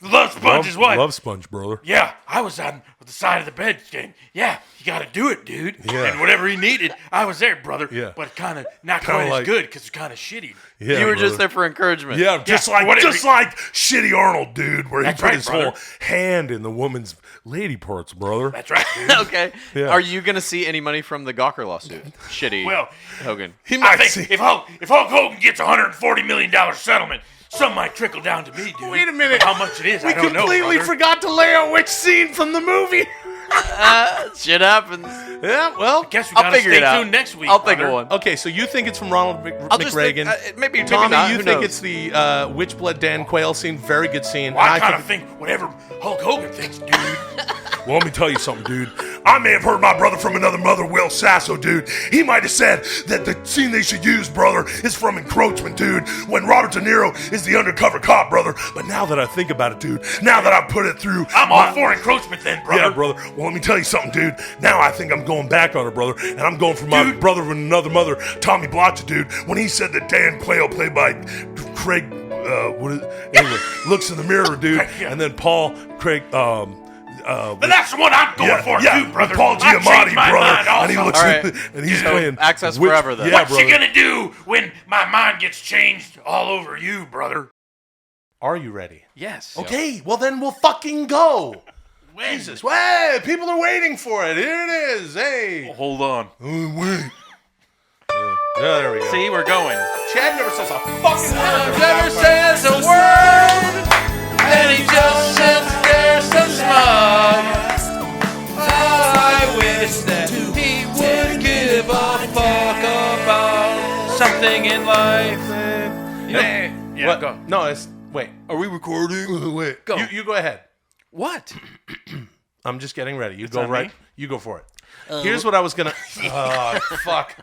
Love Sponge's wife. Love Sponge, brother. Yeah, I was on the side of the bed saying, yeah, you got to do it, dude. Yeah. And whatever he needed, I was there, brother. Yeah. But kind of not Kinda quite like- as good because it's kind of shitty. Yeah, you were brother. just there for encouragement. Yeah, Just Yeah, like whatever. shitty Arnold, dude, where he That's put right, his brother. whole hand in the woman's lady parts, brother. That's right, dude. Okay. Yeah. Are you going to see any money from the Gawker lawsuit? Shitty Well, Hogan. He I might think see. if Hulk Hogan gets $140 million settlement, some might trickle down to me, dude. Wait a minute. But how much it is, We I don't know, completely brother. forgot to lay out which scene from the movie. Shit happens. Yeah, well, Guess we I'll gotta figure stay it out. tuned next week. I'll think brother. of one. okay, so you think it's from Ronald I'll just think, McReagan. maybe Tommy, not. you Who think knows? it's the Witchblood Dan Quayle scene? Very good scene. Well, I And kind of think whatever Hulk Hogan thinks, dude. Well, let me tell you something, dude. I may have heard my brother from another mother, Will Sasso, dude. He might have said that the scene they should use, brother, is from Encroachment, dude, when Robert De Niro is the undercover cop, brother. But now that I think about it, dude, now that I put it through... I'm all for encroachment then, brother. Yeah, brother. Well, let me tell you something, dude. Now I think I'm going back on it, brother. And I'm going for my brother from another mother, Tommy Blacha, dude. When he said that Dan Quayle, played by Craig, anyway, looks in the mirror, dude. Yeah. And then Craig, But that's the one I'm going for, too, brother. Paul I changed Giamatti, my brother. mind also. And he looks All right. and he's So, playing access forever, then. Yeah, What's brother. you gonna do when my mind gets changed all over you, brother? Are you ready? Yes. Okay, well then we'll fucking go. When? Jesus, hey, people are waiting for it. Here it is. Hey. Hold on. Wait. Yeah, there we go. See, we're going. Chad never says a fucking word. Never says a word, and he just sits there so smug. I wish that he would give a fuck about something in life. Yeah, What? go. No, it's wait. Are we recording? Wait. Go. You go ahead. What? I'm just getting ready. You go on right. me? You go for it. Here's what I was gonna. Oh fuck!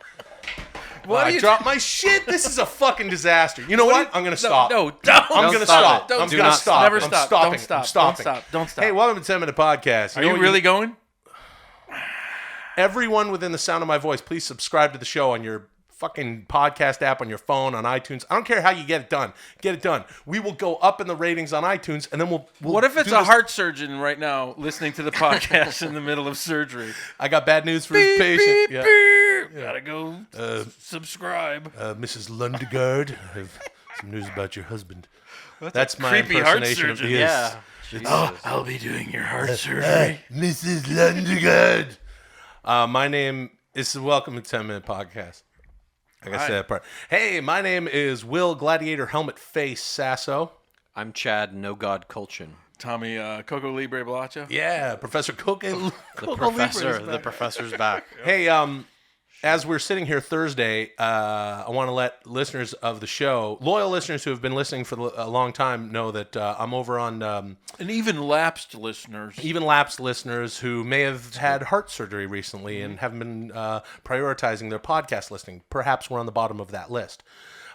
What I are you dropped my shit. This is a fucking disaster. You know what? I'm gonna stop. No, don't. I'm Don't gonna stop stop. it. I'm Do gonna not stop. Never I'm stop. stopping. Don't stop. I'm stopping. Don't stop. Don't stop. Hey, welcome to 10 Minute Podcast. Are you really going? Everyone within the sound of my voice, please subscribe to the show on your fucking podcast app, on your phone, on iTunes. I don't care how you get it done. Get it done. We will go up in the ratings on iTunes, and then we'll What if it's do a this- heart surgeon right now listening to the podcast in the middle of surgery? I got bad news for his patient. Yeah. Gotta go subscribe. Mrs. Lundegaard, I have some news about your husband. That's my creepy heart impersonation of surgeon. his. Yeah. I'll be doing your heart surgery. Mrs. Lundegaard. My name is Welcome to 10 Minute Podcast. Like I Hi. said that part. Hey, my name is Will Gladiator Helmet Face Sasso. I'm Chad No God Kultgen. Tommy Coco Libre Blacha. Yeah, Professor Coco. The professor's back. Hey, as we're sitting here Thursday, I want to let listeners of the show, loyal listeners who have been listening for a long time, know that I'm over on And even lapsed listeners. even lapsed listeners who may have had heart surgery recently and haven't been prioritizing their podcast listening. Perhaps we're on the bottom of that list.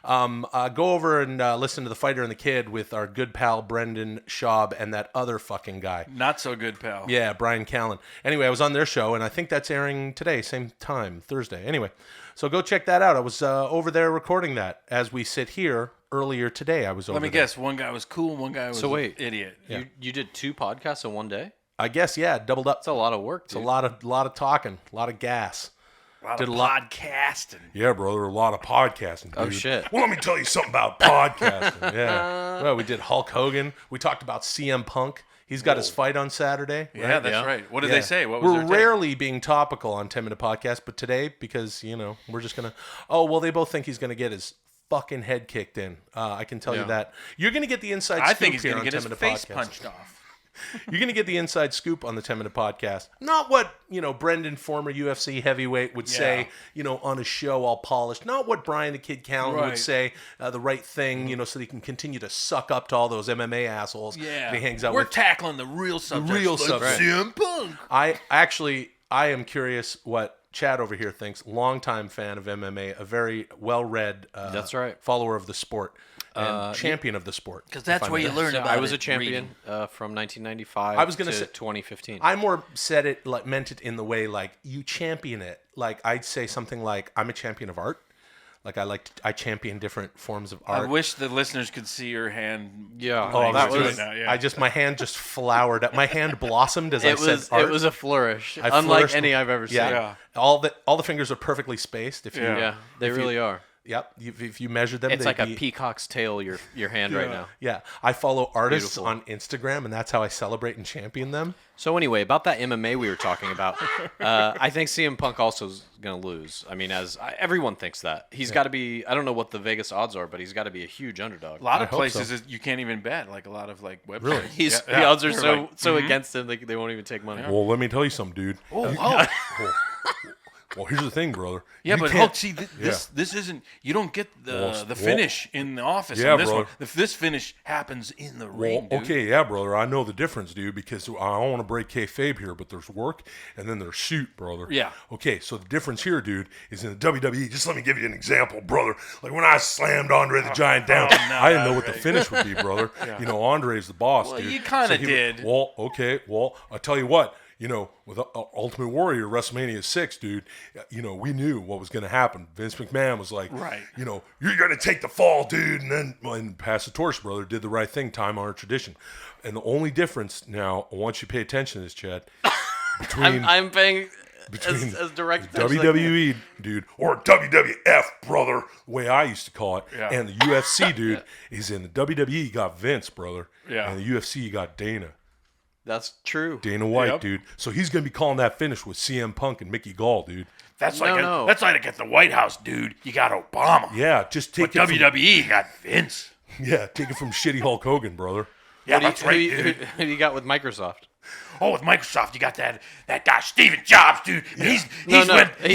Go over and listen to The Fighter and the Kid with our good pal Brendan Schaub and that other fucking guy. Not so good, pal. Yeah, Brian Callen. Anyway, I was on their show, and I think that's airing today, same time, Thursday. Anyway, so go check that out. I was over there recording that as we sit here earlier today. I was over Let me there. guess. One guy was cool, one guy was So wait. an idiot. Yeah. You did 2 podcasts in one day? I guess, yeah, doubled up. That's a lot of work, It's a dude. lot of talking, a lot of gas. Did a lot podcasting. Yeah, brother, a lot of podcasting. Dude. Oh, shit. Well, let me tell you something about podcasting. Yeah. Well, we did Hulk Hogan. We talked about CM Punk. He's got his fight on Saturday. Yeah, right? that's right. What did they say? What was We're their take? rarely being topical on 10 Minute Podcast, but today, because, we're just going to... Oh, well, they both think he's going to get his fucking head kicked in. I can tell you that. You're going to get the inside scoop I think he's here going on to get 10 his Minute face Podcast. punched off. You're going to get the inside scoop on the 10 Minute Podcast. Not what, Brendan, former UFC heavyweight, would say, on a show all polished. Not what Brian the Kid Callen would say, the right thing, so that he can continue to suck up to all those MMA assholes that he hangs out We're with. tackling the real subjects. Subject. CM Punk. I am curious what Chad over here thinks. Longtime fan of MMA, a very well-read That's right. follower of the sport. And champion of the sport. Because that's where you learn about it. I was a champion from 1995 I was gonna to say 2015. I more said it, meant it in the way like you champion it. Like I'd say something like I'm a champion of art. Like I champion different forms of art. I wish the listeners could see your hand. Yeah. Oh, that was. Right now, my hand just flowered up. My hand blossomed as I said art. It was a flourish, I unlike flourished. any I've ever seen. Yeah. All the fingers are perfectly spaced. If you, They really are. Yep. If you measure them, It's like they'd a peacock's tail. Your hand right now. Yeah. I follow artists Beautiful. on Instagram, and that's how I celebrate and champion them. So anyway, about that MMA we were talking about, I think CM Punk also is going to lose. I mean, everyone thinks that. He's got to be, I don't know what the Vegas odds are, but he's got to be a huge underdog. A lot of places you can't even bet, like a lot of websites. Really? The odds are so against him, they won't even take money. Well, let me tell you something, dude. Well, here's the thing, brother. Yeah, You but can't- Hulk, see, this isn't. You don't get the finish in the office. Yeah, on this brother. one. This finish happens in the ring. Well, Dude. okay, yeah, brother. I know the difference, dude, because I don't want to break kayfabe here, but there's work and then there's shoot, brother. Yeah. Okay, so the difference here, dude, is in the WWE. Just let me give you an example, brother. Like when I slammed Andre the Giant down, I didn't know what the finish would be, brother. Andre's the boss, Well, dude. you kinda he- did. Well, okay. Well, I'll tell you what. With Ultimate Warrior WrestleMania 6, dude, we knew what was going to happen. Vince McMahon was like, Right. you're going to take the fall, dude, and pass the torch, brother. Did the right thing, time-honored tradition. And the only difference now, I want you to pay attention to this, Chad, between I'm paying as direct attention as I can. WWE, dude, or WWF, brother, the way I used to call it, and the UFC, dude, is in the WWE, you got Vince, brother, and the UFC, you got Dana. That's true. Dana White, Yep. dude. So he's going to be calling that finish with CM Punk and Mickey Gall, dude. That's No. that's like at the White House, dude. You got Obama. Yeah, just take But it WWE, you got Vince. take it from shitty Hulk Hogan, brother. Yeah, that's right, Who dude. do you got with Microsoft? Oh, with Microsoft, you got that guy Steve Jobs, dude. He's He's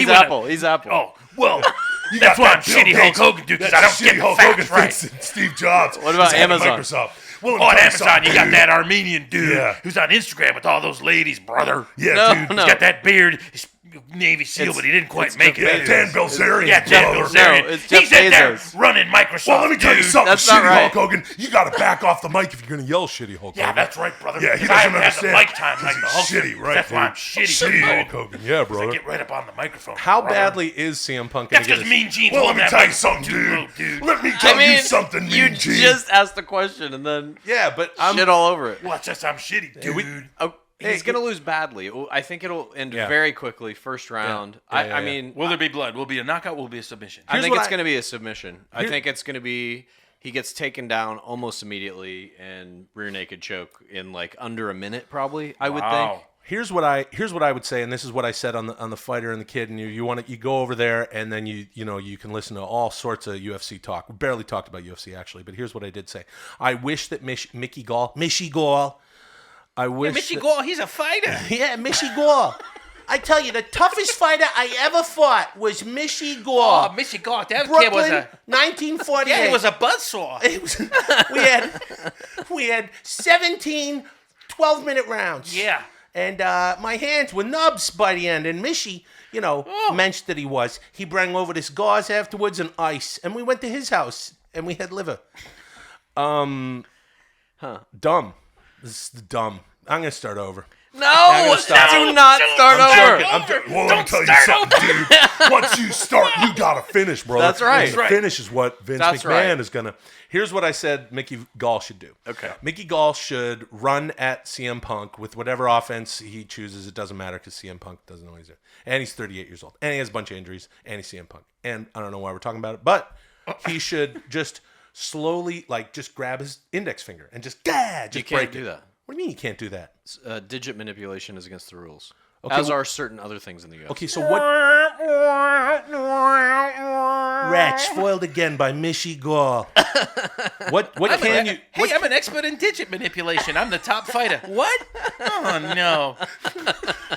Apple. He's Apple. Oh, well, You that's got why I'm that Bill shitty Hulk Gates. Hogan, dude, because That's I don't shitty get the Hulk facts Hogan right. thinks Steve Jobs. What about is head of Amazon? Microsoft. Well, Oh, on tell you something, Amazon, you got dude. that Armenian dude Yeah. who's on Instagram with all those ladies, brother. Yeah, No, dude. no. He's got that beard. He's Navy SEAL, It's- but he didn't quite it's make Jeff it. Yeah, Dan Bilzerian. Yeah, Jeff brother. Bilzerian. No, it's Jeff He's in there Bezos. running Microsoft. Well, let me tell you dude. something, That's not shitty right. Hulk Hogan. You got to back off the mic if you're going to yell shitty Hulk Yeah, Hogan. that's right, brother. Yeah, he Because I doesn't haven't had the understand. mic time 'Cause like the he's Hulk. shitty, right, That's why dude. I'm shitty. Shitty dude. Hulk Hogan. Yeah, I brother. get right up on the microphone. How brother. badly is CM Punk going That's to because get Mean Gene's Well, let holding me that tell you microphone something, too little, dude. dude. Let me tell you something, you Mean Gene. just asked the question and then Yeah, but shit all over it. Well, it's just I'm shitty, dude. He's going to lose badly. I think it'll end very quickly, first round. I mean, Will there be blood? Will it be a knockout? Will it be a submission? I think what it's I- going to be a submission. I think it's going to be he gets taken down almost immediately and rear naked choke in like under a minute, probably. I would think. Here's what I would say, and this is what I said on the Fighter and the Kid. And you go over there, and then you can listen to all sorts of UFC talk. We barely talked about UFC actually, but here's what I did say. I wish that Mickey Gall. I wish. Missy that- Gore, he's a fighter. Yeah, Missy Gore. I tell you, the toughest fighter I ever fought was Missy Gore. Oh, Missy Gore, that kid Brooklyn, was a 1948. yeah, he was a buzzsaw. It was, we had 17 12-minute rounds. Yeah. And my hands were nubs by the end. And Missy, mentioned that he was. He brought over this gauze afterwards and ice. And we went to his house and we had liver. Dumb. This is dumb. I'm going to start over. No, do not start over. Well, let me tell you something, dude. Once you start, you gotta finish, brother. That's right. And the finish is what Vince That's McMahon right. is gonna. Here's what I said Mickey Gall should do. Okay. Mickey Gall should run at CM Punk with whatever offense he chooses. It doesn't matter because CM Punk doesn't know what he's doing. And he's 38 years old. And he has a bunch of injuries. And he's CM Punk. And I don't know why we're talking about it. But he should just slowly, just grab his index finger and just You break can't it. do that. What do you mean you can't do that? Digit manipulation is against the rules. Okay, As are certain other things in the UFC. Okay, so what? Rat spoiled again by Mishy Gall. What can you? Hey, I'm an expert in digit manipulation. I'm the top fighter. What? Oh no!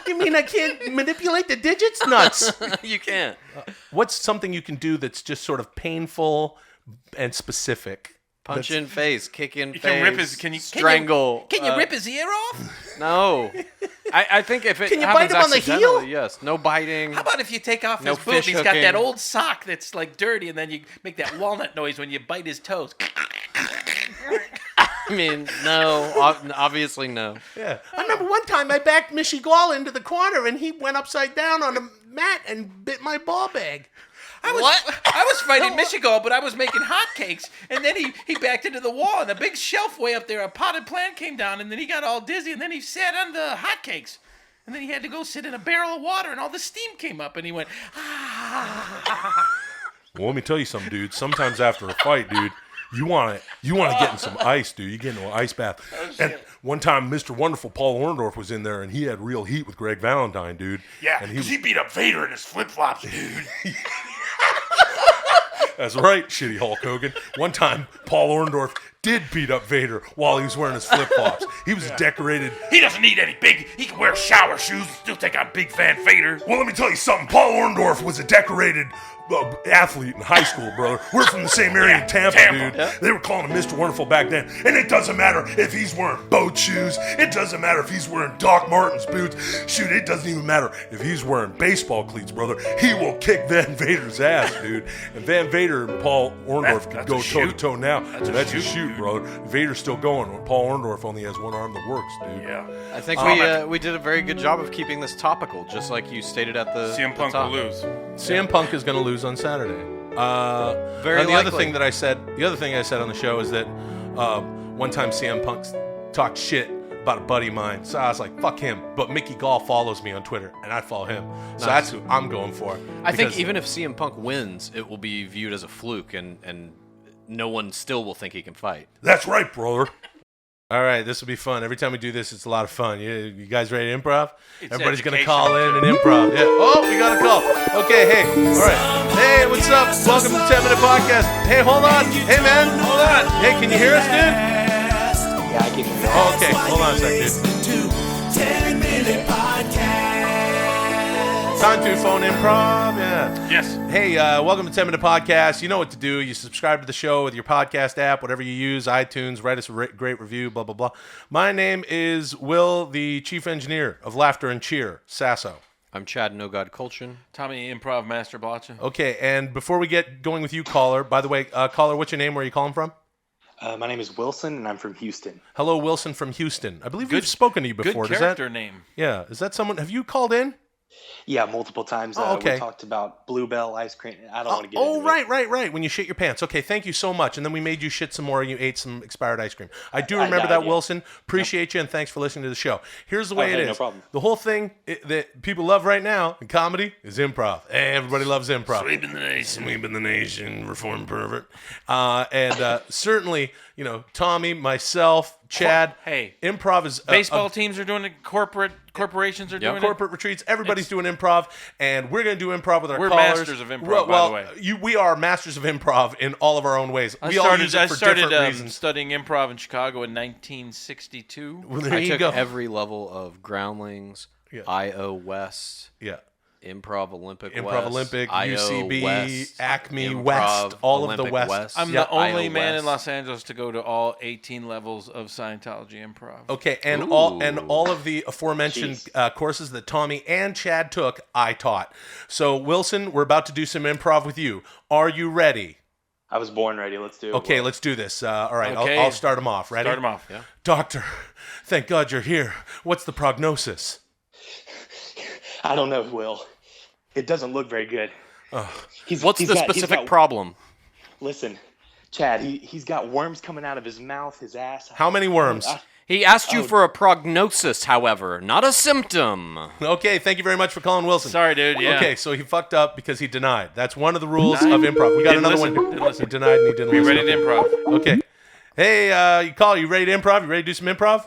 You mean I can't manipulate the digits? Nuts! You can't. What's something you can do that's just sort of painful and specific? Punch in face, kick in You face, can rip his. strangle. Can you rip his ear off? No. I think if it Can you happens bite him on the heel? accidentally, yes. No biting. How about if you take off No his boot and fish he's got that hooking. old sock that's like dirty, and then you make that walnut noise when you bite his toes? I mean, no. Obviously, no. Yeah. I remember one time I backed Mishy Gall into the corner and he went upside down on a mat and bit my ball bag. I was fighting Michigan, but I was making hotcakes, and then he backed into the wall, and a big shelf way up there, a potted plant came down, and then he got all dizzy, and then he sat on the hotcakes, and then he had to go sit in a barrel of water, and all the steam came up, and he went, Well, let me tell you something, dude. Sometimes after a fight, dude, you want to get in some ice, dude. You get into an ice bath. And one time, Mr. Wonderful Paul Orndorff was in there, and he had real heat with Greg Valentine, dude. Yeah, and because he beat up Vader in his flip-flops, dude. That's right, shitty Hulk Hogan. One time, Paul Orndorff did beat up Vader while he was wearing his flip-flops. He was decorated. He doesn't need any big. He can wear shower shoes and still take on Big Van Vader. Well, let me tell you something. Paul Orndorff was a decorated athlete in high school, brother. We're from the same area in Tampa, dude. Yep. They were calling him Mr. Wonderful back then. And it doesn't matter if he's wearing boat shoes. It doesn't matter if he's wearing Doc Martens boots. Shoot, it doesn't even matter if he's wearing baseball cleats, brother. He will kick Van Vader's ass, dude. And Van Vader and Paul Orndorff can go toe-to-toe now. That's a shoot, brother. Vader's still going when Paul Orndorff only has one arm that works, dude. Yeah. I think we did a very good job of keeping this topical, just like you stated at the CM Punk will lose. CM Punk is going to lose on Saturday. Very and the other likely. thing I said on the show is that one time CM Punk talked shit about a buddy of mine, so I was like, "Fuck him." But Mickey Gall follows me on Twitter, and I follow him, so that's who I'm going for. I think even if CM Punk wins, it will be viewed as a fluke, and no one still will think he can fight. That's right, brother. All right, this will be fun. Every time we do this, it's a lot of fun. You guys ready to improv? It's Everybody's going to education. call in and improv. Yeah. Oh, we got a call. Okay, hey. All right. Hey, what's up? Welcome to the 10-Minute Podcast. Hey, hold on. Hey, man. Hold on. Hey, can you hear us, dude? Yeah, I can hear you. Oh, okay. Hold on a sec, dude. 10-Minute Podcast. Time to phone improv. Yeah. Yes. Hey, welcome to 10-Minute Podcast. You know what to do. You subscribe to the show with your podcast app, whatever you use, iTunes, write us a great review, blah, blah, blah. My name is Will, the chief engineer of Laughter and Cheer, Sasso. I'm Chad No God Kultgen. Tommy Improv Master Blacha. Okay, and before we get going with you, caller, by the way, caller, what's your name? Where are you calling from? My name is Wilson, and I'm from Houston. Hello, Wilson from Houston. I believe we've spoken to you before. Good character name. Yeah. Is that someone? Have you called in? Yeah, multiple times. Okay. We talked about Bluebell ice cream. I don't want to get into it. Right. When you shit your pants. Okay, thank you so much. And then we made you shit some more and you ate some expired ice cream. I do remember that, Wilson. Appreciate you, and thanks for listening to the show. Here's the way it is. No problem. The whole thing that people love right now in comedy is improv. Everybody loves improv. Sweep in the nation. Sweep in the nation, reform pervert. Certainly, Tommy, myself, Chad. Hey, improv is baseball teams are doing it. Corporations are doing corporate retreats. Everybody's doing improv, and we're going to do improv with our We're callers. masters of improv, by the way. We are masters of improv in all of our own ways. I We all use it for different reasons. studying improv in Chicago in 1962. Well, there I you took go. every level of Groundlings, IO West, Improv Olympic West, Olympic, IO UCB, West, Acme Improv West, all Olympic of the West. I'm Yeah. the only IO man in West. Los Angeles to go to all 18 levels of Scientology improv. Okay, and all of the aforementioned courses that Tommy and Chad took, I taught. So Wilson, we're about to do some improv with you. Are you ready? I was born ready. Let's do it. Okay, let's do this. All right, Okay. I'll start them off. Ready? Start 'em off. Yeah. Doctor, thank God you're here. What's the prognosis? I don't know, Will. It doesn't look very good. What's the specific problem? Listen, Chad, he's got worms coming out of his mouth, his ass. How many worms? He asked you for a prognosis, however, not a symptom. Okay, thank you very much for calling Wilson. Sorry, dude. Yeah. Okay, so he fucked up because he denied. That's one of the rules of improv. We got Didn't another listen. one. Didn't listen. He denied and he didn't Be listen. ready to improv. Okay. Hey, you ready to improv? You ready to do some improv?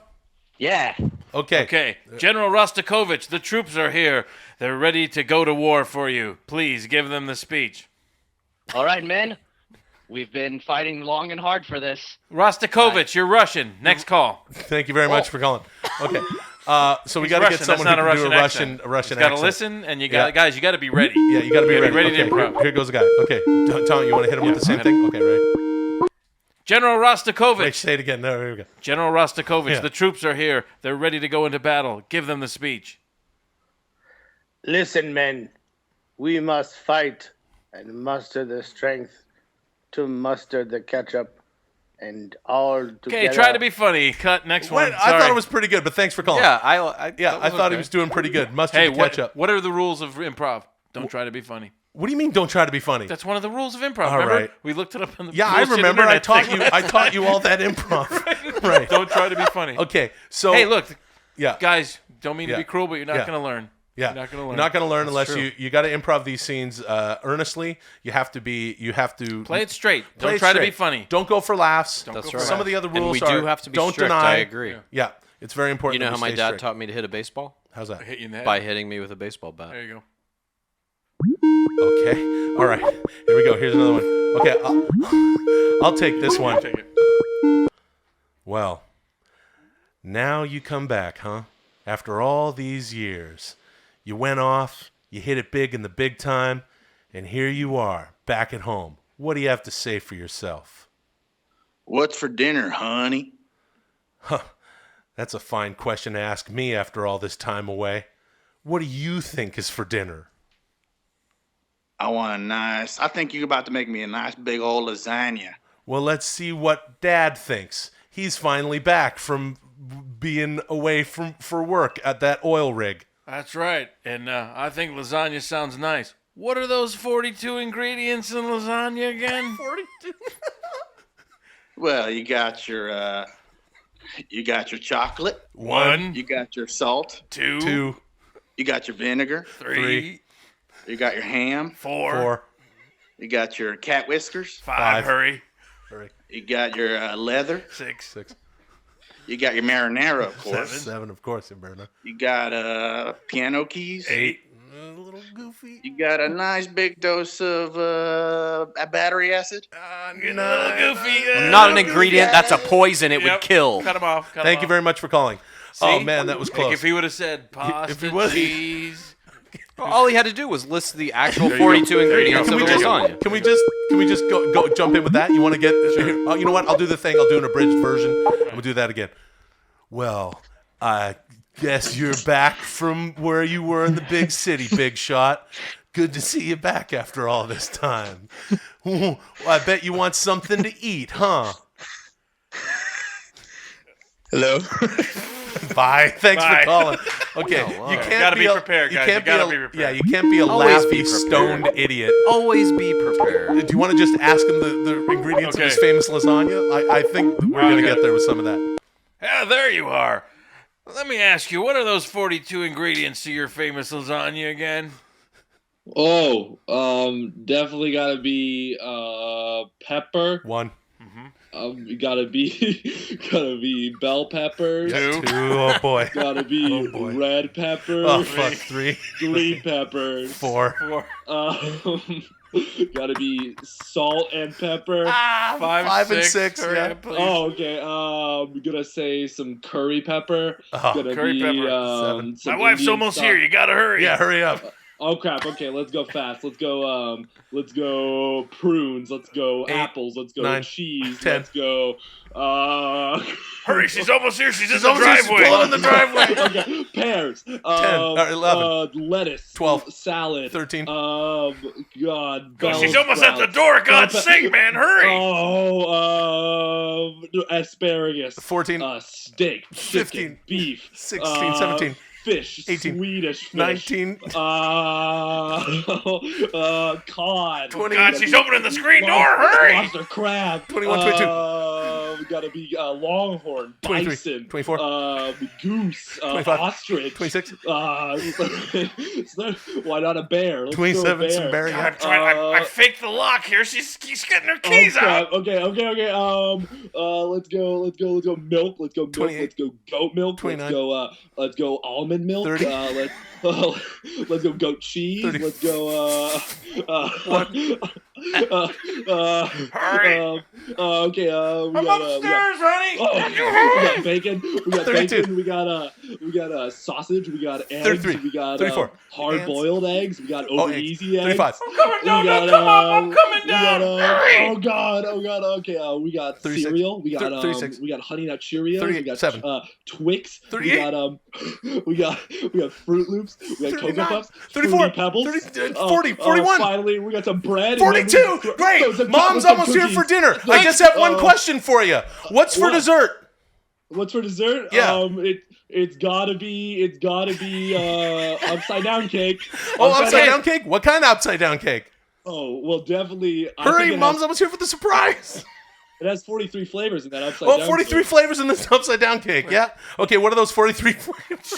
Yeah. Okay. Okay. General Rostakovich, the troops are here. They're ready to go to war for you. Please give them the speech. All right, men. We've been fighting long and hard for this. Rostakovich, you're Russian. Next call. Thank you very much for calling. Okay. So we He's got to get Russian. someone That's who not can do a a Russian Russian accent. accent. Got to listen, and you got guys. You got to be ready. Yeah, you got to be ready. Ready to Okay, improv. Here goes the guy. Okay, Tom, you want to hit him with the same thing? Okay, ready? General Rostakovich. Wait, say it again. No, here we go. General Rostakovich, Yeah. the troops are here. They're ready to go into battle. Give them the speech. Listen, men, we must fight and muster the strength to muster the ketchup and all together. Okay, try to be funny. Cut. Next one. Wait, I thought it was pretty good, but thanks for calling. Yeah, I thought he was doing pretty good. Mustard Hey, ketchup. what are the rules of improv? Don't try to be funny. What do you mean? Don't try to be funny. That's one of the rules of improv. All Remember? right. We looked it up on the Yeah, I bullshit remember. I internet taught thing. you. I taught you all that improv. Right. Don't try to be funny. Okay, so hey, look. Yeah, guys, don't mean to Yeah. be cruel, but you're not Yeah. going to learn. Yeah, You're not going to learn. You're not going to learn That's unless true. you got to improv these scenes earnestly. You have to Play it straight. Play Don't it try to be straight. funny. Don't go for laughs. Don't That's go for right. Some of the other And rules we are do have to be don't strict, deny. I agree. Yeah, it's very important. You know that how we my stay dad straight. taught me to hit a baseball? How's that? Hit you in the head. By hitting me with a baseball bat. There you go. Okay. All right. Here we go. Here's another one. Okay. I'll take this one. Take it. Well, now you come back, huh? After all these years, you went off, you hit it big in the big time, and here you are, back at home. What do you have to say for yourself? What's for dinner, honey? Huh. That's a fine question to ask me after all this time away. What do you think is for dinner? I think you're about to make me a nice big old lasagna. Well, let's see what Dad thinks. He's finally back from being away for work at that oil rig. That's right. And I think lasagna sounds nice. What are those 42 ingredients in lasagna again? 42. Well, you got your chocolate. 1. You got your salt. 2. You got your vinegar. 3. You got your ham. 4. You got your cat whiskers. 5. Hurry. You got your leather. 6. You got your marinara, of course. 7, of course, in marinara. You got piano keys. 8. A little goofy. You got a nice big dose of battery acid. No, goofy. Not an ingredient. That's a poison. It would kill. Cut him off. Thank you very much for calling. Oh, man, that was close. Like if he would have said pasta, cheese. All he had to do was list the actual 42 ingredients of the lasagna. Can we just go jump in with that? You want to get? Sure. You know what? I'll do the thing. I'll do an abridged version. I'm gonna do that again. Well, I guess you're back from where you were in the big city, Big Shot. Good to see you back after all this time. Well, I bet you want something to eat, huh? Hello. Bye. Thanks Bye. for calling. Okay, wow. you can't Gotta be a- prepared, you guys. can't You gotta be be a- prepared. Yeah, you can't be a Always be laughy, prepared. stoned idiot. Always be prepared. Do you want to just ask him the ingredients of his famous lasagna? I think we're going to get there with some of that. Yeah, there you are. Let me ask you, what are those 42 ingredients to your famous lasagna again? Oh, definitely gotta be pepper. 1. Gotta be bell peppers. 2. 2. Oh, boy. Gotta be Oh, boy. red peppers. Oh, fuck. 3. Green peppers. 4. Gotta be salt and pepper. 5 and 6. Hurry Yeah. up, please. Oh, okay. I'm gonna say some curry pepper. Oh, Gonna curry be, pepper. 7. some My wife's Indian almost stock. here. You gotta hurry. Yeah, hurry up. Oh crap! Okay, let's go fast. Let's go prunes. Let's go 8, apples. Let's go 9, cheese. 10. Let's go. Hurry, she's almost here. She's in the almost here. She's driveway. pulling in the driveway. Okay, pears. 11. Lettuce. 12. Salad. 13. God. She's almost at the door. God's sake, man, hurry. Oh, asparagus. 14. Steak. 15. Chicken, beef. 16. 17. Fish. 18. Swedish fish. 19. Cod. 20. God, she's opening the screen door. Hurry. Lobster, crab. 21, 22. gotta be longhorn, 23, bison, 24, goose, 25, ostrich, 26. Why not a bear? Let's 27, go some bear. God, I'm trying. I faked the lock here. She's getting her Oh, keys crap. out. Okay. Let's go milk. Let's go milk. 28, Let's go goat milk. 29, Let's go almond milk. 30. Let's go goat cheese. 30. Let's go. Hurry. Okay. We I'm got, upstairs, honey. we got bacon. We got 32. bacon. We got sausage. We got eggs. 33, We got 34. hard boiled eggs. We got over eggs. easy eggs. 35. I'm coming down. We got, Come on, I'm coming we down. got, Hurry. oh god. Okay. We got 36. cereal. We got 36. we got Honey Nut Cheerios. 37. We got Twix. 38. We got Fruit Loops. We got 39. Cocoa Puffs. 34. Fruity Pebbles. 30, 40. 41. Finally, we got some bread. 42. Great. Mom's almost here for dinner. I just have one question for you. What's for dessert? What's for dessert? Yeah. It's gotta be upside down cake. Oh, upside down cake? What kind of upside down cake? Oh, well, definitely. Hurry, Mom's almost here for the surprise. It has 43 flavors in that upside down. Oh, 43 flavors in this upside down cake. Yeah. Okay, what are those 43 flavors?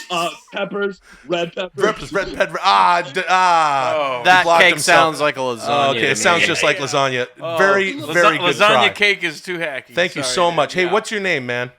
Peppers, red peppers. Red pepper. That cake sounds like a lasagna. Okay, it sounds just like lasagna. Oh, very good lasagna try. cake is too hacky. Thank you Sorry, so dude. much. Hey, Yeah. what's your name, man?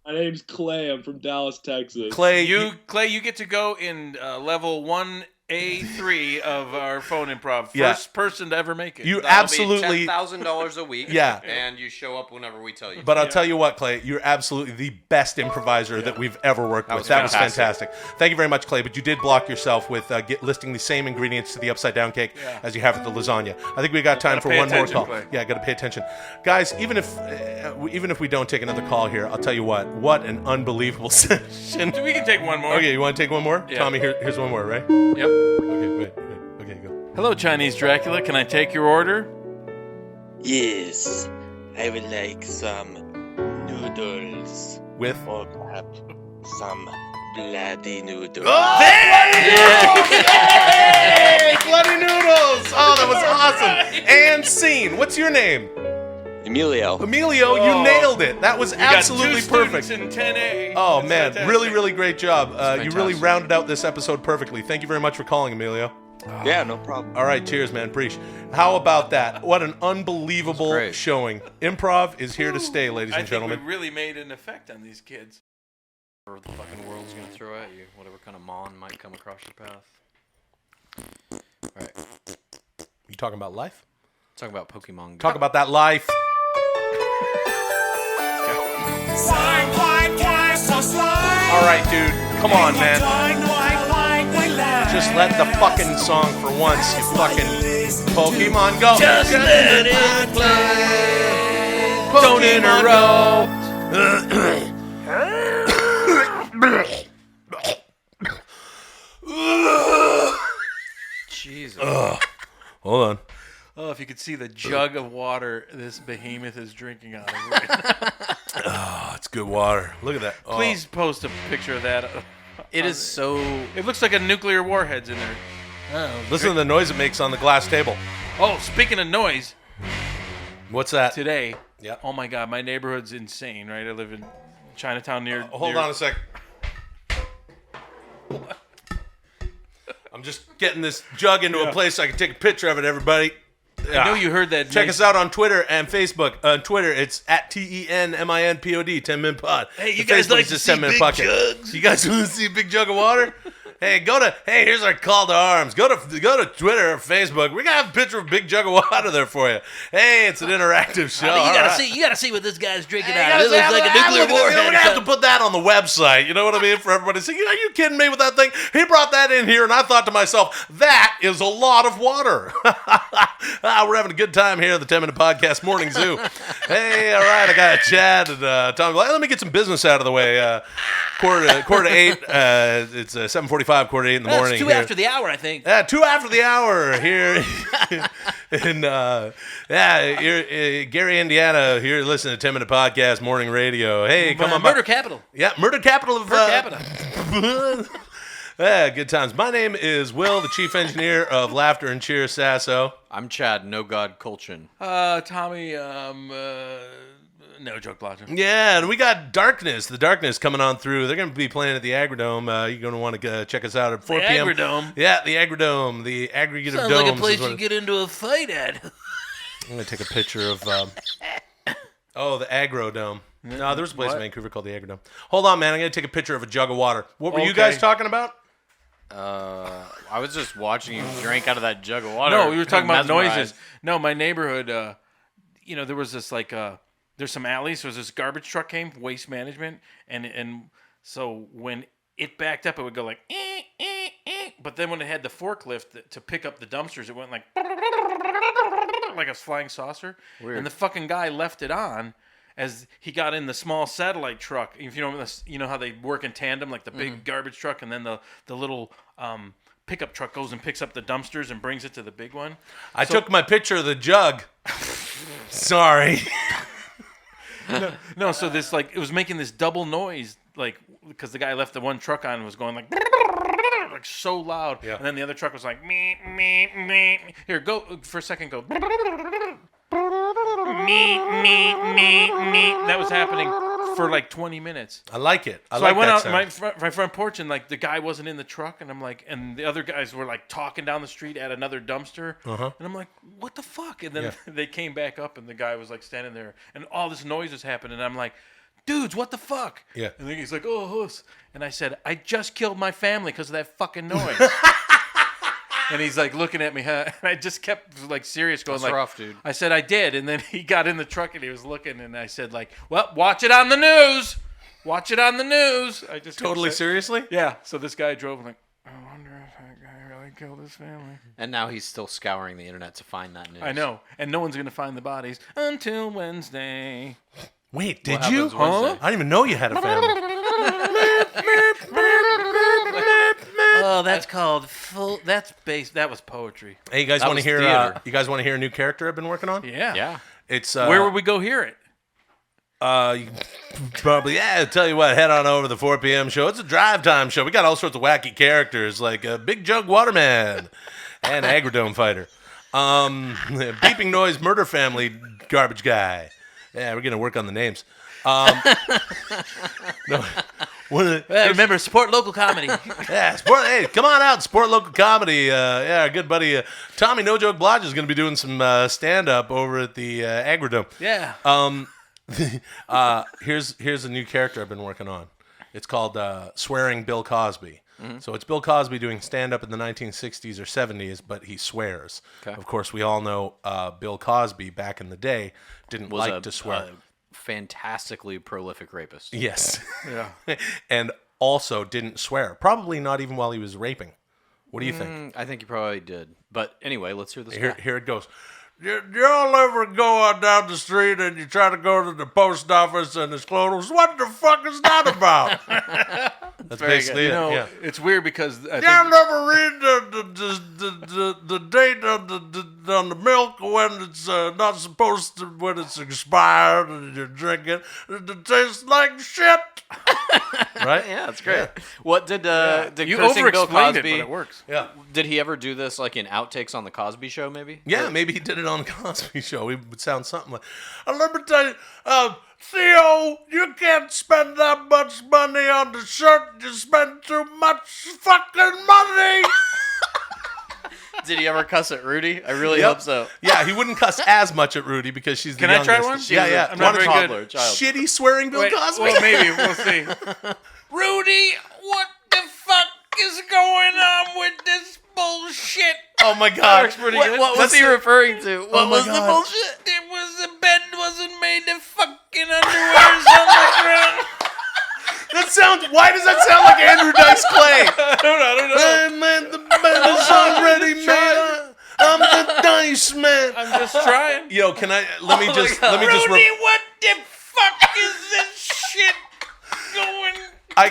My name's Clay. I'm from Dallas, Texas. Clay. Clay, you get to go in level 1A3 of our phone improv. First Yeah. person to ever make it. You That'll absolutely be $10,000 a week. Yeah. And you show up whenever we tell you. But I'll tell you what, Clay, you're absolutely the best improviser that we've ever worked with. was That was fantastic. fantastic. Thank you very much, Clay. But you did block yourself with listing the same ingredients to the upside down cake as you have with the lasagna. I think we got time for pay one more attention, call. Clay. Yeah, got to pay attention, guys. Even if we don't take another call here, I'll tell you what an unbelievable session. We can take one more. Okay, you want to take one more? Yeah. Tommy, here's one more, right? Yep. Okay, wait. Okay, go. Hello, Chinese Dracula. Can I take your order? Yes, I would like some noodles. With? Or perhaps some bloody noodles. Hey! Bloody noodles! Oh, that was awesome. And scene. What's your name? Emilio. Emilio, you nailed it. That was absolutely perfect. In 10A. Oh, That's man. fantastic. Really, really great job. You really fantastic. rounded out this episode perfectly. Thank you very much for calling, Emilio. Yeah, no problem. All right, cheers, man. Preach. How about that? What an unbelievable great. showing. Improv is here to stay, ladies and I think gentlemen. we really made an effect on these kids. Whatever the fucking world's gonna throw at you, whatever kind of mon might come across your path. All right, You talking about life? talk about Pokemon. Talk about that life. Some podcasts are slow. All right, dude. Come on, man. Just let the fucking song for once, you fucking Pokemon go. Just let it play. Don't Jesus. Hold on. Oh, if you could see the jug of water this behemoth is drinking out of right now. Oh, it's good water. Look at that. Oh. Please post a picture of that. It is so... It looks like a nuclear warhead's in there. Listen to the noise it makes on the glass table. Oh, speaking of noise. What's that? Today. Yeah. Oh my God, my neighborhood's insane, right? I live in Chinatown near... Hold on a sec. I'm just getting this jug into a place so I can take a picture of it, everybody. I know you heard that. Check us out on Twitter and Facebook. On Twitter, it's at TENMINPOD, 10 Min Pod. Hey, you The guys Facebook like is to just see 10 Min big Podcast. jugs? You guys want to see a big jug of water? Hey, here's our call to arms. Go to Twitter or Facebook. We're gonna have a picture of a big jug of water there for you. Hey, it's an interactive show. I mean, All right. you gotta see what this guy's drinking Hey, out of. It looks like a nuclear warhead. We're gonna have to put that on the website. You know what I mean? For everybody to see. Are you kidding me with that thing? He brought that in here, and I thought to myself, that is a lot of water. We're having a good time here at the 10 Minute Podcast Morning Zoo. Hey, all right, I got Chad and Tommy. Let me get some business out of the way. Quarter to 8. It's 7:45. Quarter to 8 in the morning. It's 2 here. after the hour, I think. 2 after the hour here in Gary, Indiana. Here, listening to 10 Minute Podcast Morning Radio. Hey, come on, Murder Capital. Yeah, Murder Capital of Per capita. Yeah, good times. My name is Will, the chief engineer of Laughter and Cheer Sasso. I'm Chad, No God Kultgen. Tommy, No joke, Blacha. Yeah, and we got Darkness. The Darkness coming on through. They're going to be playing at the Agrodome. You're going to want to check us out at 4 p.m. Agrodome? Yeah, the Agrodome. The aggregate of Sounds domes. like a place you get into a fight at. I'm going to take a picture of... the Agrodome. No, there was a place in Vancouver called the Agrodome. Hold on, man. I'm going to take a picture of a jug of water. What were you guys talking about? I was just watching you drink out of that jug of water. No, we were talking about Mesmerized. noises. No, my neighborhood, there was this there's some alleys. So this garbage truck came, waste management, and so when it backed up, it would go like, but then when it had the forklift to pick up the dumpsters, it went like a flying saucer. Weird. And the fucking guy left it on as he got in the small satellite truck. If you know how they work in tandem, like the big garbage truck, and then the little pickup truck goes and picks up the dumpsters and brings it to the big one. I took my picture of the jug. Sorry. No, so this it was making this double noise, because the guy left the one truck on and was going like so loud, and then the other truck was like me. Here, go for a second. Go me. That was happening for like 20 minutes. I like it. So I went out my front porch, and the guy wasn't in the truck, and I'm like, and the other guys were talking down the street at another dumpster, and I'm like, what the fuck? And then they came back up, and the guy was standing there, and all this noise was happening, and I'm like, dudes, what the fuck? Yeah. And then he's like, oh, huss. And I said, I just killed my family because of that fucking noise. And he's looking at me, and I just kept serious, going That's rough, dude. I said I did, and then he got in the truck and he was looking, and I said well, watch it on the news. Watch it on the news. I just Totally seriously? Yeah. So this guy drove I wonder if that guy really killed his family. And now he's still scouring the internet to find that news. I know, and no one's gonna find the bodies until Wednesday. Wait, did you? Huh? I didn't even know you had a family. Oh, that's called full. That was poetry. Hey, you guys want to hear? You guys want to hear a new character I've been working on? Yeah. Yeah. It's where would we go hear it? Probably. Yeah, I'll tell you what. Head on over to the 4 p.m. show. It's a drive time show. We got all sorts of wacky characters like a Big Jug Waterman and Agrodome Fighter, Beeping Noise Murder Family Garbage Guy. Yeah, we're gonna work on the names. No. Remember, support local comedy. Yeah, hey, come on out, support local comedy. Our good buddy Tommy No Joke Blacha is going to be doing some stand-up over at the Agrodome. Yeah. Here's a new character I've been working on. It's called Swearing Bill Cosby. Mm-hmm. So it's Bill Cosby doing stand-up in the 1960s or 70s, but he swears. Okay. Of course, we all know Bill Cosby back in the day didn't like to swear. Fantastically prolific rapist. Yes. Yeah. And also didn't swear. Probably not even while he was raping. What do you think? I think he probably did. But anyway, let's hear this. Here it goes. Y'all ever go out down the street and you try to go to the post office and it's closed? What the fuck is that about? That's basically it. Yeah. It's weird because Y'all never read the date on the milk when it's not supposed to, when it's expired and you're drinking. It tastes like shit. Right? Yeah, that's great. Yeah. What did you cursing Bill over-explained Cosby? It, but it works. Yeah. Did he ever do this in outtakes on the Cosby Show? Maybe. Yeah, maybe he did it on the Cosby Show. It would sound something like, let me tell you, Theo, you can't spend that much money on the shirt. You spend too much fucking money. Did he ever cuss at Rudy? I really hope so. Yeah, he wouldn't cuss as much at Rudy because she's the youngest. Can I try one? Yeah. I'm not very toddler, good. child. Shitty swearing Bill Cosby. Well, maybe. We'll see. Rudy, what the fuck is going on with this bullshit? Oh my God. Works pretty good. What was he referring to? What was the bullshit? It was the bed wasn't made of fucking underwears on the ground. Why does that sound like Andrew Dice Clay? I don't know. Man, the bed is already made. I'm the Dice Man. I'm just trying. Yo, let me just Rudy, what the fuck is this shit going? I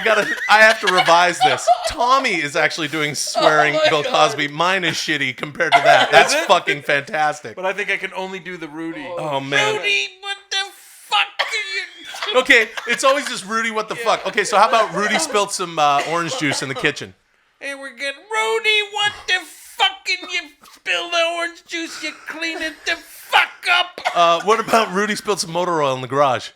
have to revise this. Tommy is actually doing swearing Bill Cosby. Mine is shitty compared to that. That's fucking fantastic. But I think I can only do the Rudy. Oh man. Rudy, what the fuck are you? Okay, it's always just Rudy, what the fuck? Okay, so how about Rudy spilled some orange juice in the kitchen? Hey, we're good. Rudy, what the fucking you spilled the orange juice, you clean it the fuck fuck up. What about Rudy spilled some motor oil in the garage?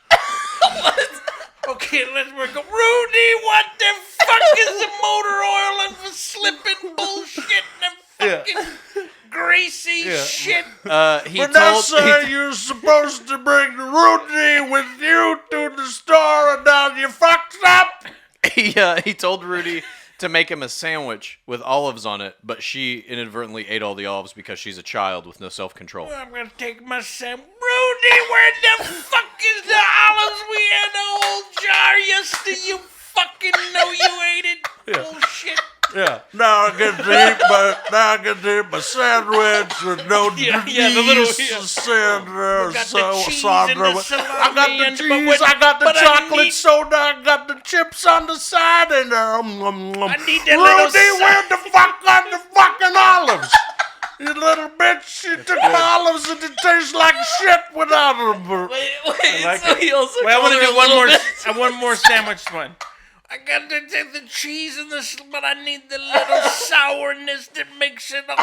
Okay, let's work. Rudy, what the fuck is the motor oil and the slipping bullshit and the fucking greasy shit? Vanessa, you're supposed to bring Rudy with you to the store, and now you fucked up. He told Rudy to make him a sandwich with olives on it, but she inadvertently ate all the olives because she's a child with no self-control. I'm gonna take my sandwich. Rudy, where the fuck is the olives we had in a whole jar yesterday? You fucking know you ate it. Bullshit. Yeah. Now I get to eat my sandwich with no the little sandwich. I got the cheese, I got the chocolate soda, I got the chips on the side, and I need that Rudy, where the fuck are the fucking olives? You little bitch, you took my olives and it tastes like shit without them. I want to do one more sandwich one. I got to take the cheese and but I need the little sourness that makes it up.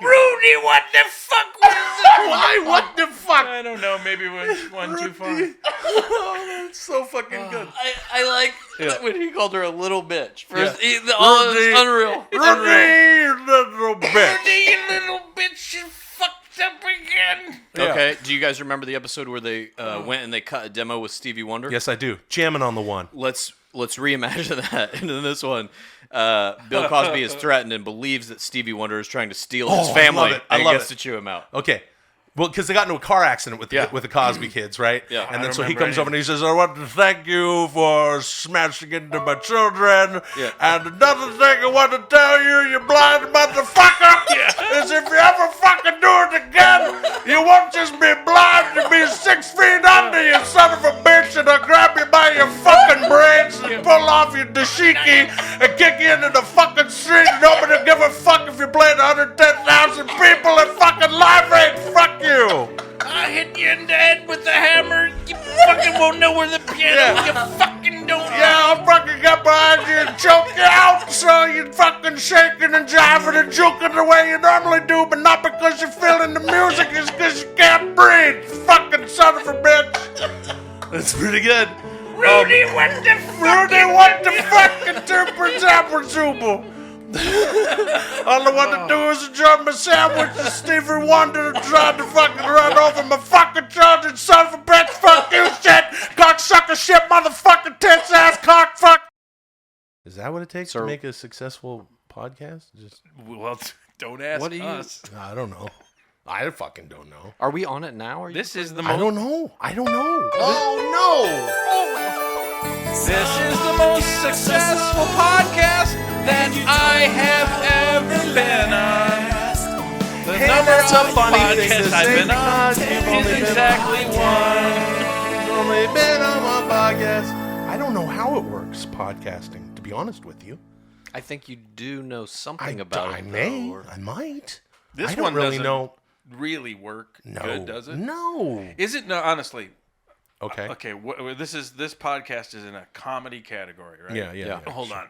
Rudy, what the fuck was that? Why? What the fuck? I don't know. Maybe one too far. Oh, that's so fucking good. I like when he called her a little bitch. First, Rudy, unreal. Rudy, little bitch. Rudy, you little bitch, you fucked up again. Okay, do you guys remember the episode where they went and they cut a demo with Stevie Wonder? Yes, I do. Jamming on the one. Let's reimagine that. And in this one, Bill Cosby is threatened and believes that Stevie Wonder is trying to steal his family. I and love gets it. to chew him out. Okay. Well, because they got into a car accident with the Cosby kids, right? Yeah. And then so he comes over and he says, I want to thank you for smashing into my children. Yeah. And another thing I want to tell you, you blind motherfucker, is if you ever fucking do it again, you won't just be blind, you'll be 6 feet under, you son of a bitch, and I'll grab you by your fucking braids and pull off your dashiki and kick you into the fucking street, and nobody will give a fuck if you played 110,000 people at fucking Libre. Fuck you! I hit you in the head with the hammer. You fucking won't know where the piano. You fucking don't. Yeah, I'll fucking get behind you and choke you out, so you're fucking shaking and jiving and juking the way you normally do, but not because you're feeling the music, it's because you can't breathe. Fucking son of a bitch. That's pretty good. Rudy, what the fuck? Rudy, what the fucking temper. All I want to do is enjoy my sandwich and Stevie Wonder tried to fucking run over my fucking children, son of a bitch, fuck you shit, cocksucker shit, motherfucking tits ass cock fuck. Is that what it takes to make a successful podcast? Well, don't ask us. I don't know. I fucking don't know. Are we on it now? This is the I don't know. Oh, This is the most successful podcast that I have ever been on. The number of podcasts I've been on is exactly one. Only been on one podcast. I don't know how it works, podcasting, to be honest with you. I think you do know something about it. I might. This I don't one really doesn't know. really work good, does it? No. Is it? No, honestly. Okay. Okay. This podcast is in a comedy category, right? Yeah. Hold on.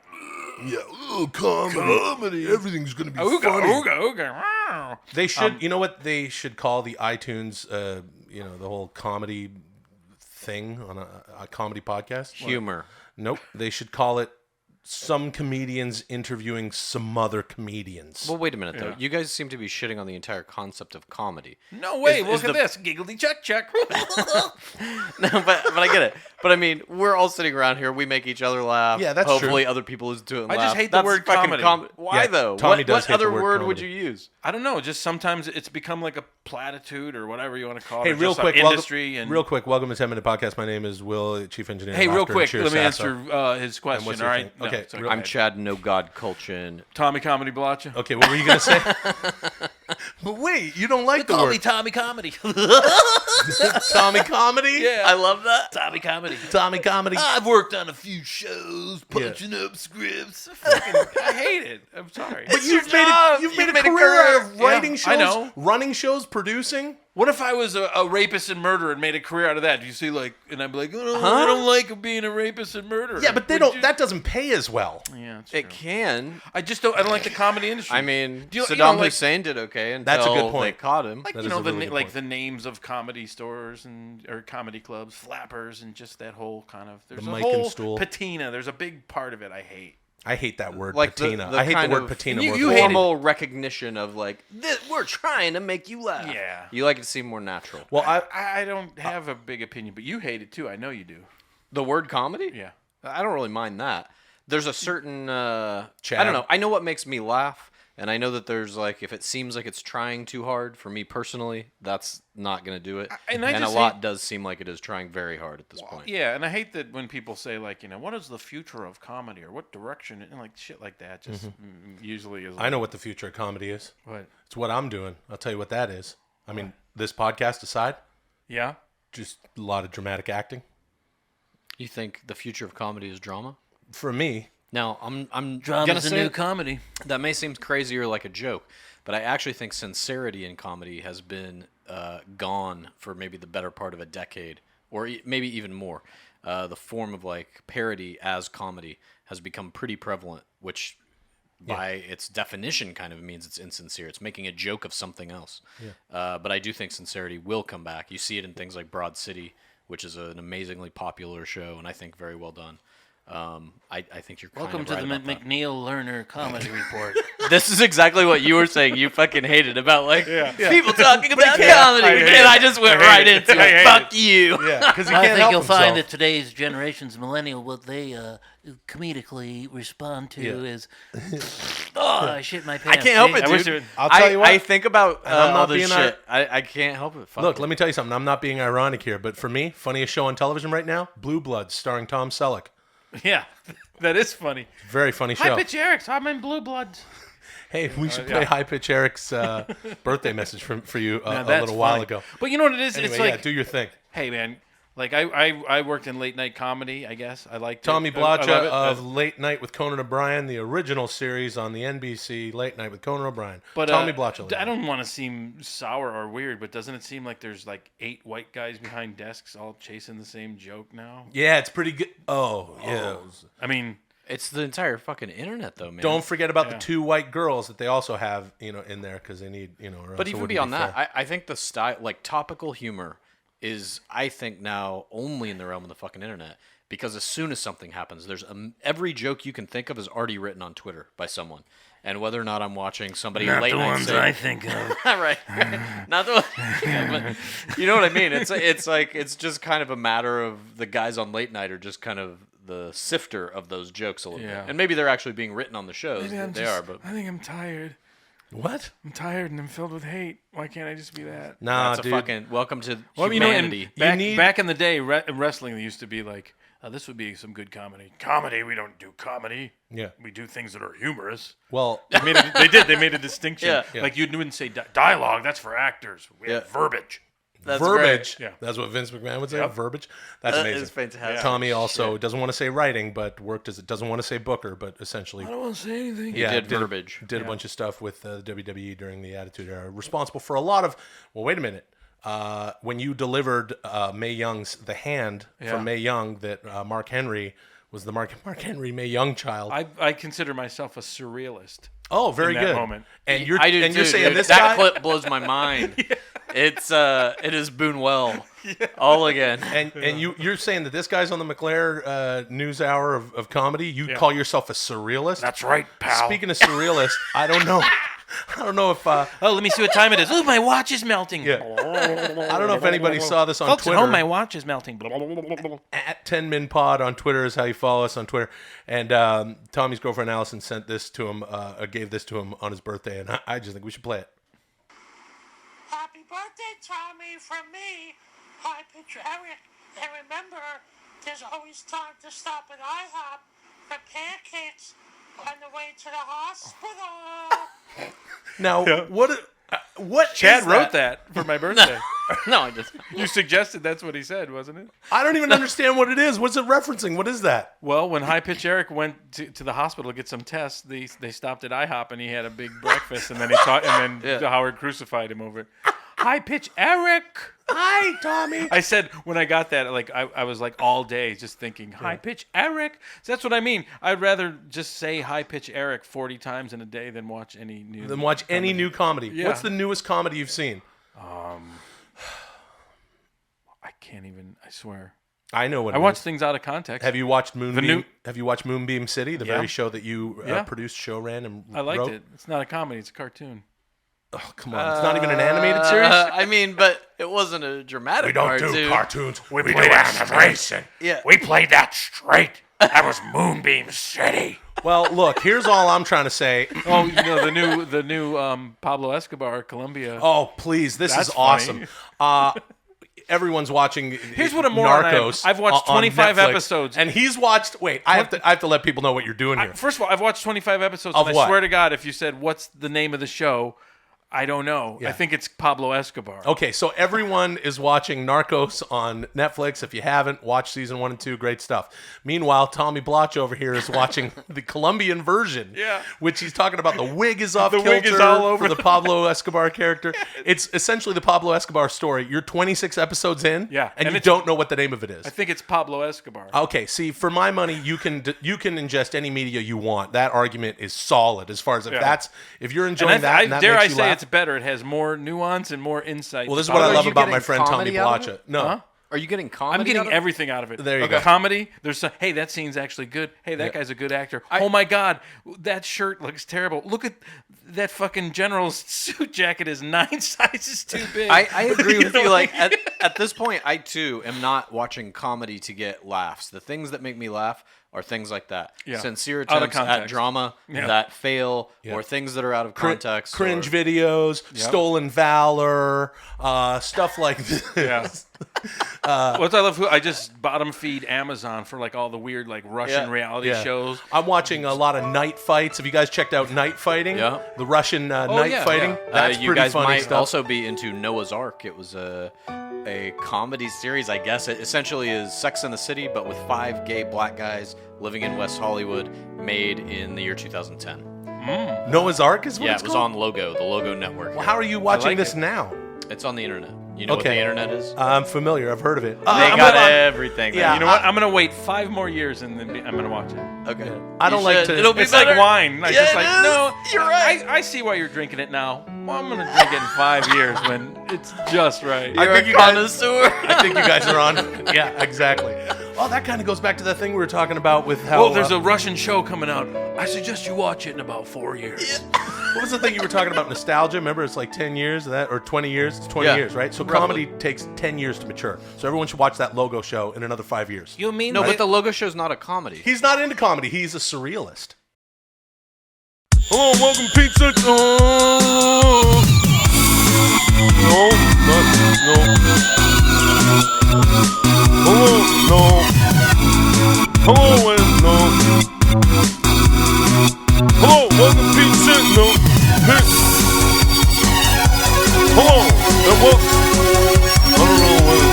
Yeah, comedy. Everything's gonna be funny. Ooga. They should. You know what they should call the iTunes? The whole comedy thing on a comedy podcast. Humor. Nope. They should call it some comedians interviewing some other comedians. Well, wait a minute, though. You guys seem to be shitting on the entire concept of comedy. No way. Look at this. Giggledy check. No, but I get it. But I mean, we're all sitting around here. We make each other laugh. Yeah, that's Hopefully true. other people do it. I just hate the word comedy. Why though? Tommy does what hate other the word word comedy. would you use? I don't know. Just sometimes it's become like a platitude or whatever you want to call it. Hey, real just quick, industry welcome to 10 Minute Podcast. My name is Will, Chief Engineer. Hey, of real Laughter quick, and let me Sasso. answer his question. what's All your right. thing? Okay, No, I'm Chad No God Kultgen. Tommy Comedy Blacha. Okay, what were you gonna say? But wait, you don't like the Call word me Tommy Comedy. Tommy Comedy? Yeah. I love that. Tommy Comedy. Tommy Comedy. I've worked on a few shows, punching up scripts. I hate it. I'm sorry. But you've made a career out of writing writing shows, I know. running shows, producing. What if I was a rapist and murderer and made a career out of that? Do you see, like, and I'd be like, I don't like being a rapist and murderer. Yeah, but that doesn't pay as well. Yeah, it can. I don't like the comedy industry. I mean, Do you- Saddam like- Hussein did okay until That's a good point. they caught him. Like, That you is know, a really good point. the names of comedy stores or comedy clubs, flappers, and just that whole kind of, there's The a mic and whole stool. patina. There's a big part of it I hate. I hate that word, Like patina. the I hate the kind word of- patina. You, more you than formal recognition of like we're trying to make you laugh. Yeah. You like it to seem more natural. Well, I don't have a big opinion, but you hate it too. I know you do. The word comedy? Yeah. I don't really mind that. There's a certain I Chad. don't know. I know what makes me laugh, and I know that there's like if it seems like it's trying too hard for me personally, that's not going to do it. And I a just lot hate- does seem like it is trying very hard at this point. Yeah, and I hate that when people say, like, you know, what is the future of comedy or what direction, and like shit like that just usually is. I know what the future of comedy is. What? It's what I'm doing. I'll tell you what that is. I mean, this podcast aside, Yeah. just a lot of dramatic acting. You think the future of comedy is drama? For me, Now, I'm Drama's gonna the say new comedy. That may seem crazy or like a joke, but I actually think sincerity in comedy has been gone for maybe the better part of a decade, or maybe even more. The form of like parody as comedy has become pretty prevalent, which by its definition kind of means it's insincere. It's making a joke of something else. Yeah. But I do think sincerity will come back. You see it in things like Broad City, which is an amazingly popular show, and I think very well done. I think you're Welcome kind to of the right about that. McNeil Lerner Comedy Report. This is exactly what you were saying. You fucking hated about like people talking But about you can't- comedy, I hate and I it. just went I hate right it. into I it. hate Fuck it. you. Yeah, because he I can't think help you'll himself. find that today's generation's millennial, what they comedically respond to is, I shit my I pants. can't help See? it, dude. I'll tell you what. I think about And I'm all not this being shit. I can't help it. Fuck Look, it. let me tell you something. I'm not being ironic here, but for me, funniest show on television right now, Blue Bloods, starring Tom Selleck. Yeah, that is funny. Very funny Hi, show. Pitch Eric's. I'm in Blue Bloods. Hey, we should yeah. play High Pitch Eric's birthday message for you Now, a that's little while funny. ago. But you know what it is? Anyway, It's like, yeah, do your thing. Hey, man. Like, I worked in late night comedy, I guess. I like Tommy I Blacha love it. of Late Night with Conan O'Brien, the original series on the NBC, Late Night with Conan O'Brien. But Tommy Blacha. I don't want to seem sour or weird, but doesn't it seem like there's like 8 white guys behind desks all chasing the same joke now? Yeah, it's pretty good. Oh, yeah. I mean, it's the entire fucking internet, though, man. Don't forget about Yeah. the 2 white girls that they also have, in there because they need, or else But it even wouldn't be beyond that, fair. I think the style, like topical humor, is I think now only in the realm of the fucking internet. Because as soon as something happens, there's every joke you can think of is already written on Twitter by someone. And whether or not I'm watching somebody Not late the night ones say- I think of. right. Not the one. But you know what I mean? It's like it's just kind of a matter of the guys on late night are just kind of the sifter of those jokes a little Yeah. bit. And maybe they're actually being written on the shows. maybe I'm They just, are, but I think I'm tired. What? I'm tired and I'm filled with hate. Why can't I just be that? Nah, that's dude. a fucking welcome to Well, you know, humanity. and back in the day, wrestling used to be like, this would be some good comedy. Comedy, we don't do comedy. Yeah. We do things that are humorous. Well, they made a distinction. Yeah. Like you wouldn't say dialogue. That's for actors. We have Yeah. verbiage. That's verbiage. great. Yeah. That's what Vince McMahon would say. Yep. Verbiage. That's That amazing. is fantastic. Tommy also doesn't want to say writing, but worked as it doesn't want to say booker, but essentially I don't want to say anything. He did verbiage. Did a bunch of stuff with the WWE during the Attitude Era. Responsible for a lot of. Well, wait a minute. When you delivered Mae Young's The Hand from Mae Young, that Mark Henry was the Mark Henry Mae Young child. I consider myself a surrealist. Oh, very in that good. moment. And you're I do and you're too, saying dude. this that guy. clip blows my mind. It is Boone Well all again. And you're saying that this guy's on the McClare News Hour of comedy. You call yourself a surrealist? That's right, pal. Speaking of surrealist, I don't know. I don't know if. Oh, let me see what time it is. Oh, my watch is melting. Yeah. I don't know if anybody saw this on Folks Twitter. at home, my watch is melting. At 10minpod on Twitter is how you follow us on Twitter. And Tommy's girlfriend Allison sent this to him, gave this to him on his birthday, and I just think we should play it. Happy birthday, Tommy, from me. Hi, Pitch Eric. And remember, there's always time to stop at IHOP for pancakes on the way to the hospital. Now, what Chad is wrote that for my birthday. No, I just. You suggested that's what he said, wasn't it? I don't even understand what it is. What's it referencing? What is that? Well, when High Pitch Eric went to the hospital to get some tests, they stopped at IHOP and he had a big breakfast, and then Howard crucified him over it. High Pitch Eric. Hi, Tommy. I said when I got that, like I was like all day just thinking High Pitch Eric. So that's what I mean. I'd rather just say High Pitch Eric 40 times in a day than watch any new. New comedy. Yeah. What's the newest comedy you've seen? I can't even. I swear. I know what I watch things out of context. Have you watched Moonbeam? Have you watched Moonbeam City, the Yeah. very show that you produced, show ran, and I liked wrote? it. It's not a comedy. It's a cartoon. Oh, come on. It's not even an animated series? I mean, but it wasn't a dramatic We don't cartoon. do cartoons. We We do do animation. Yeah. We played that straight. That was Moonbeam City. Well, look, here's all I'm trying to say. Oh, you know the new Pablo Escobar, Colombia. Oh, please. This That's is awesome. Everyone's watching Here's what a moron I am. Narcos. I've watched on 25 Netflix, episodes. And he's watched, I have to let people know what you're doing here. First of all, I've watched 25 episodes, Of and what? I swear to God, if you said, what's the name of the show, I don't know. Yeah. I think it's Pablo Escobar. Okay, so everyone is watching Narcos on Netflix. If you haven't, watch season 1 and 2. Great stuff. Meanwhile, Tommy Blacha over here is watching the Colombian version, which he's talking about the wig is off The kilter wig is all over for the Pablo Escobar character. It's essentially the Pablo Escobar story. You're 26 episodes in, and you don't know what the name of it is. I think it's Pablo Escobar. Okay, see, for my money, you can ingest any media you want. That argument is solid as far as if you're enjoying that, and that dare makes I you say laugh. it's better. It has more nuance and more insight. Well, this is what I love about my friend Tommy comedy out of Blacha. it? No. Huh? Are you getting comedy? I'm getting out of it? everything out of it. There you go. Comedy. There's some, hey, that scene's actually good. Hey, that guy's a good actor. Oh my God, that shirt looks terrible. Look at that fucking general's suit jacket is 9 sizes too big. I agree with you. Like at this point, I too am not watching comedy to get laughs. The things that make me laugh are things like that. Yeah. Sincere Out of attempts at context. drama that fail, or things that are out of context. Cringe videos, stolen valor, stuff like this. Yeah. What I love, I just bottom feed Amazon for like all the weird like Russian reality shows. I'm watching a lot of night fights. Have you guys checked out Night Fighting? Yeah. The Russian night fighting? Yeah. That's you pretty guys funny might stuff. also be into Noah's Ark. It was a comedy series, I guess. It essentially is Sex and the City, but with 5 gay black guys living in West Hollywood, made in the year 2010. Noah's Ark is what Yeah, it's it was called? on Logo, the Logo Network. Well, how are you watching this now? It's on the internet. You know what the internet is? I'm familiar. I've heard of it. They got everything. Yeah, You know what? I'm gonna wait 5 more years and then I'm gonna watch it. Okay. I don't like to. It'll be It's better. like wine. Like, Yeah, it's like, it is. no, You're right. I see why you're drinking it now. Well, I'm gonna drink it in 5 years when it's just right. I think you connoisseur. I think you guys are on. Yeah, exactly. Oh, that kind of goes back to that thing we were talking about with how. There's a Russian show coming out. I suggest you watch it in about 4 years. What was the thing you were talking about? Nostalgia. Remember, it's like 10 years or 20 years. It's 20 years, right? So comedy takes 10 years to mature. So everyone should watch that Logo show in another 5 years. You mean No, but the Logo show's not a comedy. He's not into comedy. He's a surrealist. Hello, welcome to Pizza. No. Hello, and no. Hello, welcome to Pizza. No. Hello, and I don't know when.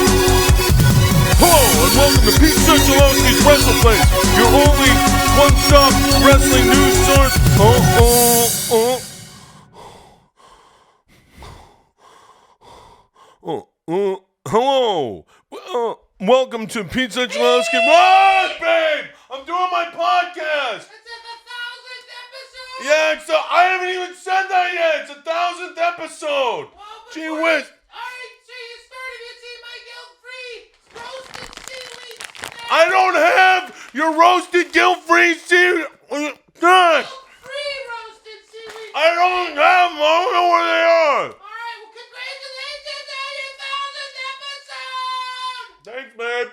Hello, and welcome to Pete Sechelowski's Wrestleplace, your only one-stop wrestling news source. Hello. Welcome to Pete Sechelowski. What, babe? I'm doing my podcast. It's at the 1000th episode. Yeah, I haven't even said that yet. It's the 1000th episode. Gee whiz. Alright, so you started to see my guilt-free roasted seaweed snack. I don't have your roasted guilt-free seaweed. Guilt-free roasted seaweed. I don't have them. I don't know where they are. Alright, well, congratulations on your 1000th episode. Thanks, babe.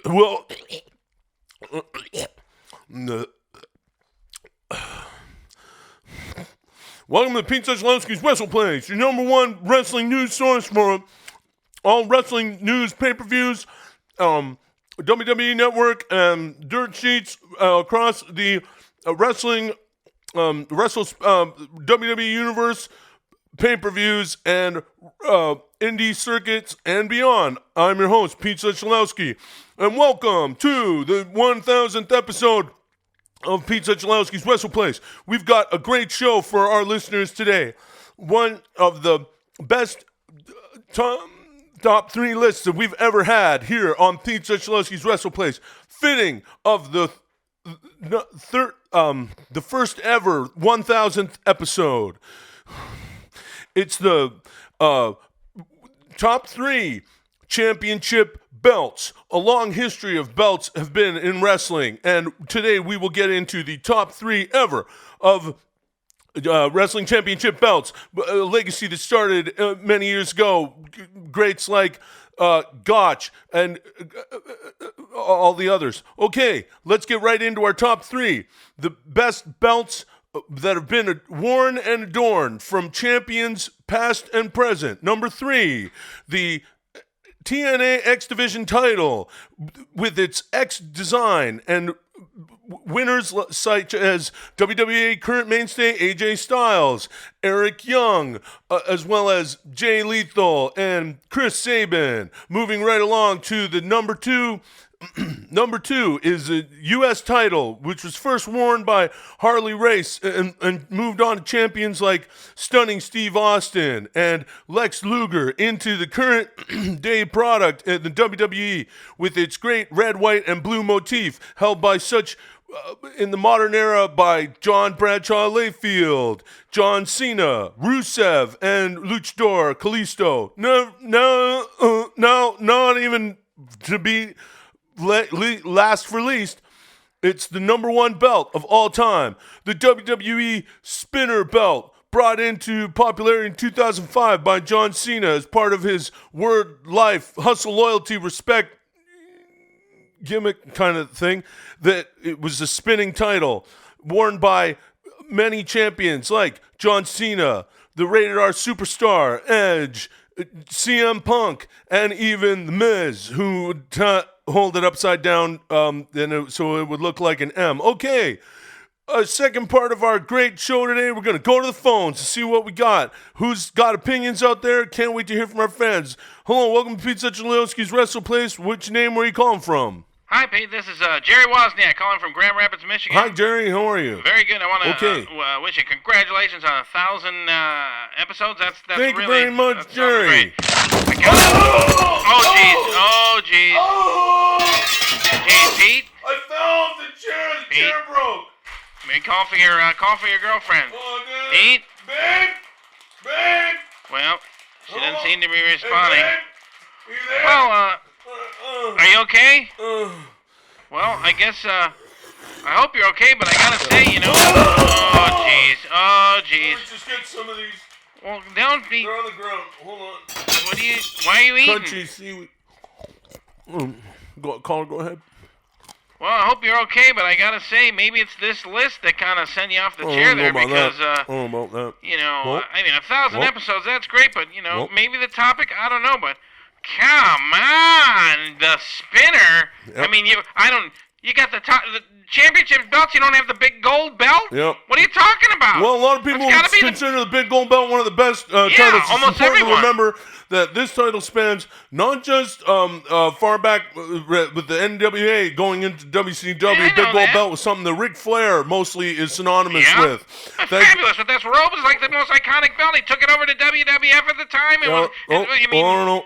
Well, welcome to Pete Sechelowski's Wrestleplace, your #1 wrestling news source for all wrestling news, pay-per-views, WWE Network, and dirt sheets across the WWE Universe, pay-per-views, and indie circuits, and beyond. I'm your host, Pete Sechelowski, and welcome to the 1000th episode of Pete Sechelowski's Wrestleplace. We've got a great show for our listeners today. One of the best top 3 lists that we've ever had here on Pete Sechelowski's Wrestleplace, fitting of the first ever 1000th episode. It's the top 3 championship belts. A long history of belts have been in wrestling, and today we will get into the top 3 ever of wrestling championship belts. A legacy that started many years ago. Greats like Gotch and all the others. Okay, let's get right into our top 3. The best belts that have been worn and adorned from champions past and present. Number 3, the TNA X Division title with its X design and winners such as WWE current mainstay AJ Styles, Eric Young, as well as Jay Lethal and Chris Sabin. Moving right along to the number 2. Number 2 is a U.S. title, which was first worn by Harley Race and moved on to champions like Stunning Steve Austin and Lex Luger into the current day product at the WWE with its great red, white, and blue motif held by such in the modern era by John Bradshaw Layfield, John Cena, Rusev, and Luchador Kalisto. No, not even to be last for least, it's the number 1 belt of all time. The WWE Spinner belt, brought into popularity in 2005 by John Cena as part of his word, life, hustle, loyalty, respect gimmick kind of thing. That it was a spinning title worn by many champions like John Cena, the Rated R Superstar, Edge, CM Punk, and even The Miz, who would hold it upside down so it would look like an M. Okay, second part of our great show today, we're going to go to the phones to see what we got. Who's got opinions out there? Can't wait to hear from our fans. Hello, welcome to Pete Sechelowski's Wrestleplace. Which name were you calling from? Hi, Pete. This is Jerry Wozniak calling from Grand Rapids, Michigan. Hi, Jerry. How are you? Very good. I want to wish you congratulations on 1,000 episodes. That's Thank really, you very much, Jerry. Oh, jeez. Jeez, Pete. I fell off the chair. The chair broke. Maybe call for your girlfriend. Oh, good. Pete. Babe. Well, she doesn't seem to be responding. Hey, babe. Are you there? Well, are you okay? Well, I guess, I hope you're okay, but I gotta say, Oh, jeez. Let's just get some of these. Well, don't be... They're on the ground. Hold on. Why are you eating? Crunchy seaweed. Go ahead. Well, I hope you're okay, but I gotta say, maybe it's this list that kind of sent you off the chair there because, I don't know about that. I mean, 1,000 episodes, that's great, but, maybe the topic, I don't know, but... Come on, the spinner. Yep. I mean, you got the championship belts. You don't have the big gold belt. Yep. What are you talking about? Well, a lot of people consider the big gold belt one of the best titles. It's almost important everyone. to remember that this title spans not just far back with the NWA going into WCW. Big gold belt was something that Ric Flair mostly is synonymous with. Fabulous. But this robe is like the most iconic belt. He took it over to WWF at the time.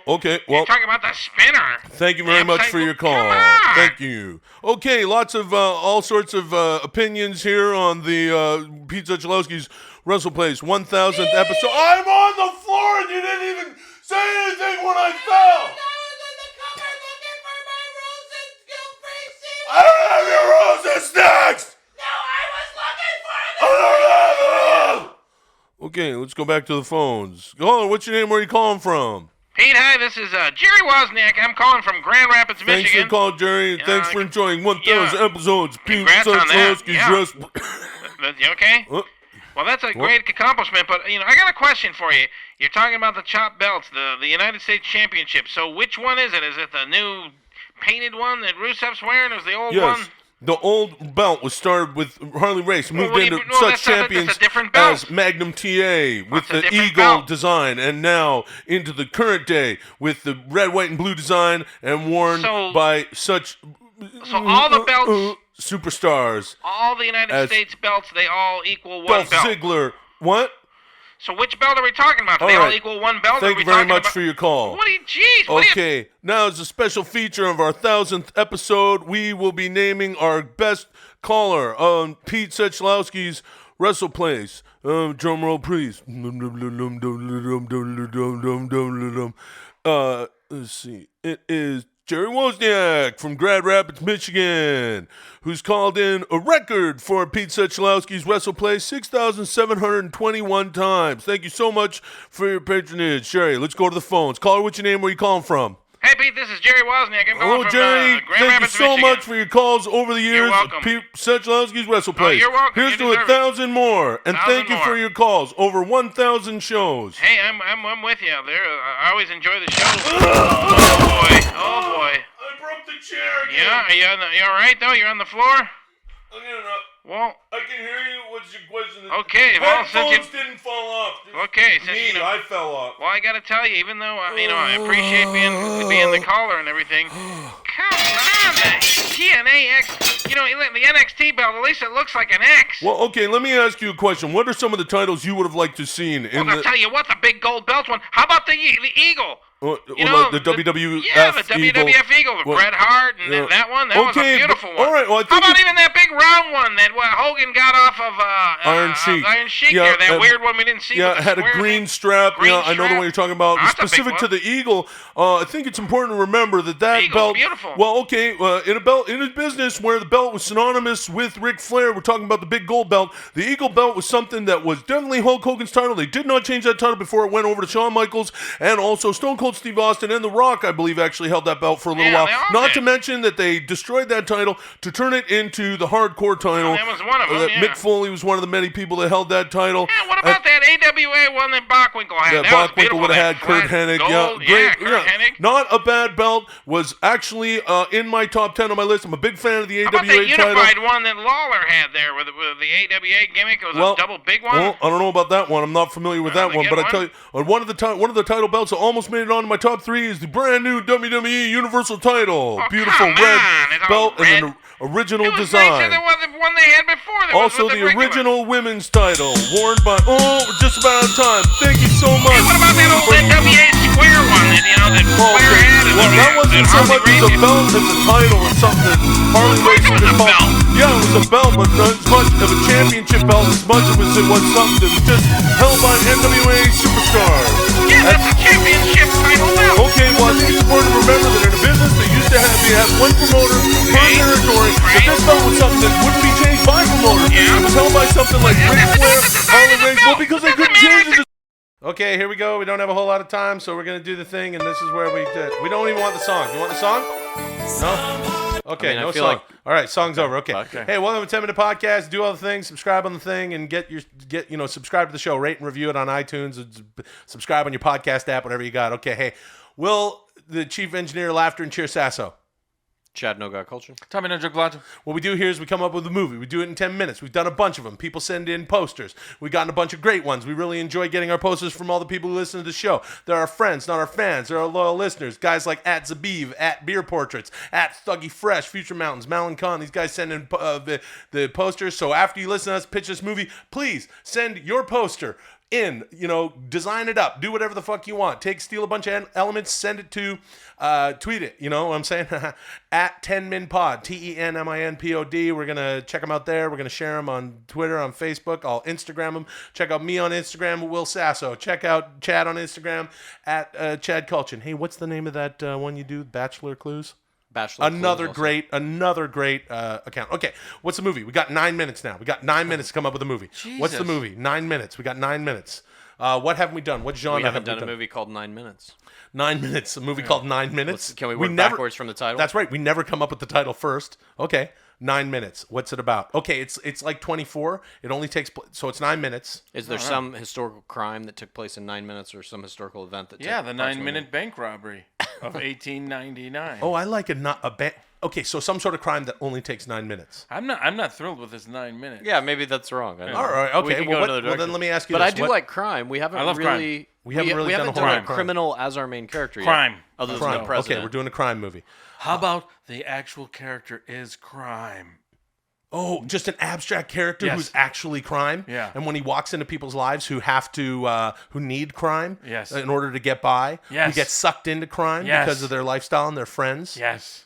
Okay. Well, you're talking about the spinner. Thank you very much for your call. Thank you. Okay, lots of all sorts of opinions here on the Pete Sechelowski's Wrestleplace 1000th episode. I'm on the floor and you didn't even say anything when I fell. I don't have your roses next. No, I was looking for them. I don't have them. Okay, let's go back to the phones. Oh, what's your name? Where are you calling from? Pete, hi, this is Jerry Wozniak. I'm calling from Grand Rapids, Michigan. Thanks for the call, Jerry. Thanks for enjoying 1,000 episodes. Pete Congrats on that. Sechelowski's You okay? Well, that's a great accomplishment, but I got a question for you. You're talking about the chopped belts, the United States Championship. So which one is it? Is it the new painted one that Rusev's wearing, or is the old one? Yes. The old belt was started with Harley Race, moved into such champions as Magnum TA with the Eagle design, and now into the current day with the red, white, and blue design, and worn by such all the belts, superstars. All the United States belts, they all equal one Dolph belt. Ziggler, what? So which belt are we talking about? Do they all equal one belt? Thank you very much for your call. Jeez. Okay, now as a special feature of our 1000th episode, we will be naming our best caller on Pete Sechelowski's Wrestleplace. Drum roll, please. Let's see. It is Jerry Wozniak from Grand Rapids, Michigan, who's called in a record for Pete Sechelowski's WrestlePlace 6,721 times. Thank you so much for your patronage. Sherry, let's go to the phones. Caller, what's your name? Where are you calling from? Hey, Pete, this is Jerry Wozniak. I'm calling from Jerry. Grand Thank Rapids, you so Michigan. much for your calls over the years. You're welcome. Pete Sechelowski's WrestlePlace. You're welcome. Here's to 1,000 more. And thank you for your calls. Over 1,000 shows. Hey, I'm with you. I always enjoy the show. Oh, boy. I broke the chair again. Yeah, you all right, though? You're on the floor? Well, I can hear you. What's your question? Okay, well, since Headphones didn't fall off. Okay, since I fell off. Well, I got to tell you, even though I appreciate being the caller and everything. Come on, the TNA X. The NXT belt. At least it looks like an X. Well, okay. Let me ask you a question. What are some of the titles you would have liked to seen in I'll tell you what, the big gold belt one. How about the Eagle? Like the WWF Yeah, the WWF Eagle, with Bret Hart, and that one. That was a beautiful one. All right, well, I think how about even that big round one that Hogan got off of Iron Sheik? Iron Sheik there, that weird one we didn't see. Yeah, it had a green strap. I know the one you're talking about. Specific to the Eagle, I think it's important to remember that belt. Beautiful. Well, okay, in a business where the belt was synonymous with Ric Flair, we're talking about the big gold belt. The Eagle belt was something that was definitely Hulk Hogan's title. They did not change that title before it went over to Shawn Michaels, and also Stone Cold Steve Austin and The Rock, I believe, actually held that belt for a little while. Not to mention that they destroyed that title to turn it into the hardcore title. That was one of them, Mick Foley was one of the many people that held that title. Yeah, what about that AWA one that Bockwinkel had? That Bockwinkel would have had Kurt Hennig. Great. Hennig. Not a bad belt. Was actually in my top 10 on my list. I'm a big fan of the AWA title. How about that unified title. one that Lawler had there with the AWA gimmick? It was a double big one. Well, I don't know about that one. I'm not familiar with that one. But I tell you, one of the title belts that almost made it onto my top 3 is the brand new WWE Universal title. Beautiful red belt and an original design. Nicer than the one they had before. Also, the original women's title, worn by. Just about out of time. Thank you so much. Hey, what about that old NWA Square one that that Flair had? Well, that wasn't so much as a belt as a title or something that Harley Race would have called. Yeah, it was a belt, but not as much of a championship belt as much as it was something that was just held by NWA superstars. Yeah, that's a championship title belt. Okay, well, I think it's important to remember that in a business they used to have one promoter per territory, but this belt was something that wouldn't be changed by promoter. It was held by something like Ric Flair, Harley Race, well, because they couldn't change it. Okay, here we go. We don't have a whole lot of time, so we're going to do the thing, and this is where we did. We don't even want the song. You want the song? No? Okay, no song. All right, song's over. Okay. Hey, welcome to 10 Minute Podcast. Do all the things. Subscribe on the thing and subscribe to the show. Rate and review it on iTunes. Subscribe on your podcast app, whatever you got. Okay, hey, Will, the chief engineer, Laughter and Cheer Sasso. Chad No God Culture. Tommy No Blacha. What we do here is we come up with a movie. We do it in 10 minutes. We've done a bunch of them. People send in posters. We've gotten a bunch of great ones. We really enjoy getting our posters from all the people who listen to the show. They're our friends, not our fans. They're our loyal listeners. Guys like @Zabiv, @Beer Portraits, @Thuggy Fresh, Future Mountains, Malin Khan. These guys send in the posters. So after you listen to us pitch this movie, please send your poster in, design it up, do whatever the fuck you want. Steal a bunch of elements, send it to, tweet it, you know what I'm saying? @10minpod, TENMINPOD. We're going to check them out there. We're going to share them on Twitter, on Facebook. I'll Instagram them. Check out me on Instagram, Will Sasso. Check out Chad on Instagram, @Chad Kultgen. Hey, what's the name of that one you do, Bachelor Clues? Another great account. Okay, what's the movie? We got 9 minutes now. We got 9 minutes to come up with a movie. Jesus. What's the movie? 9 minutes. We got 9 minutes. What haven't we done? What genre we haven't done we a movie called 9 Minutes. 9 minutes. A movie called 9 Minutes. Can we work backwards from the title? That's right. We never come up with the title first. Okay. 9 minutes. What's it about? Okay, it's like 24. It only takes so it's 9 minutes. Is there some historical crime that took place in 9 minutes, or some historical event that? Yeah, took the 9-minute bank robbery of 1899. Oh, I like Okay, so some sort of crime that only takes 9 minutes. I'm not thrilled with this 9 minutes. Yeah, maybe that's wrong. I don't know. All right, okay. We can Well, go another well, then direction. let me ask you But this. I do What- like crime. We haven't I love really. crime. We haven't really done a whole done lot a of crime. criminal as our main character yet. Crime. Other Crime. than the president. Okay, we're doing a crime movie. How about the actual character is crime? Oh, just an abstract character Yes. who's actually crime. Yeah. And when he walks into people's lives who have to, who need crime, Yes. in order to get by, Yes. who get sucked into crime Yes. because of their lifestyle and their friends. Yes.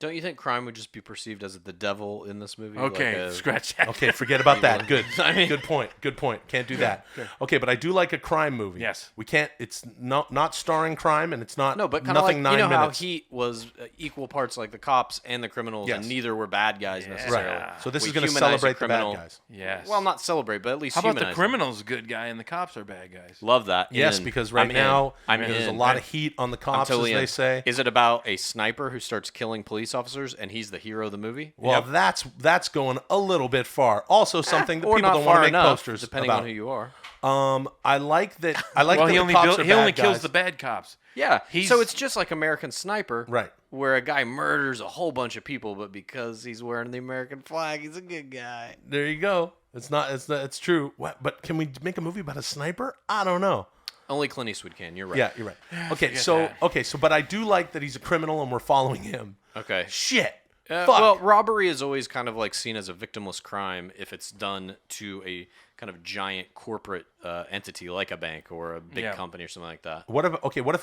Don't you think crime would just be perceived as the devil in this movie? Okay, scratch that. Okay, forget about that. Good. I mean- Good point. Good point. Can't do that. Okay, but I do like a crime movie. Yes. We can't. It's not starring crime, and it's not. No, but kind of like nothing 9 how minutes. Heat was equal parts like the cops and the criminals, Yes. and neither were bad guys necessarily. Right. So this We is going to humanize celebrate the bad criminal. guys. Yes. Well, not celebrate, but at least How about the humanize them. criminal's a good guy and the cops are bad guys? Love that. Yes, In. because right I'm now in. there's a in. lot of heat on the cops, totally as they in. say. Is it about a sniper who starts killing police officers and he's the hero of the movie? Well, that's going a little bit far. Also, something that or people not don't want far to make enough, posters depending about. on who you are. I like that. I like well, that he the only, cops are he only bad kills guys. the bad cops. Yeah. He's- So it's just like American Sniper, Right. where a guy murders a whole bunch of people, but because he's wearing the American flag, he's a good guy. There you go. It's true. What? But can we make a movie about a sniper? I don't know. Only Clint Eastwood can. You're right. Yeah, you're right. Okay, forget so but I do like that he's a criminal and we're following him. Okay. Shit. Fuck. Well, robbery is always kind of like seen as a victimless crime if it's done to a kind of giant corporate entity like a bank or a big company or something like that. What if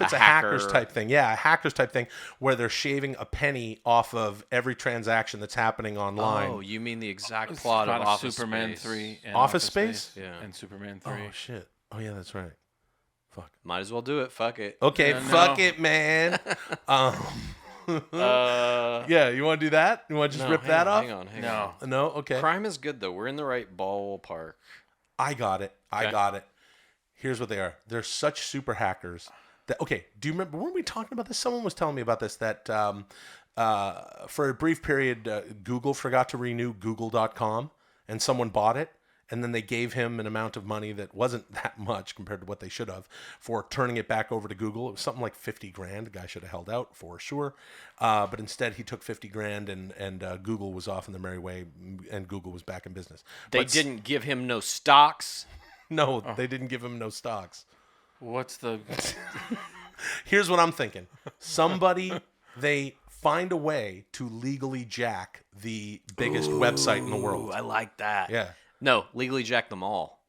it's a hacker. hackers type thing? Yeah, a hackers type thing where they're shaving a penny off of every transaction that's happening online. Oh, you mean the exact plot of Office Superman Space. 3 and Office Space? Yeah. and Superman 3. Oh shit. Oh yeah, that's right. Fuck. Might as well do it. Fuck it. Okay, No. fuck it, man. Yeah, you want to do that? You want to just rip that off? Hang on. No. No. Okay. Crime is good though. We're in the right ballpark. I got it. Okay. I got it. Here's what they are. They're such super hackers. That, okay, do you remember, weren't we talking about this? Someone was telling me about this, that for a brief period, Google forgot to renew Google.com, and someone bought it, and then they gave him an amount of money that wasn't that much compared to what they should have for turning it back over to Google. It was something like 50 grand. The guy should have held out for sure. But instead he took 50 grand and Google was off in their merry way, and Google was back in business. They But didn't give him no stocks. No, they didn't give him no stocks. What's the... Here's what I'm thinking. They find a way to legally jack the biggest website in the world. I like that. Yeah. No, legally jack them all.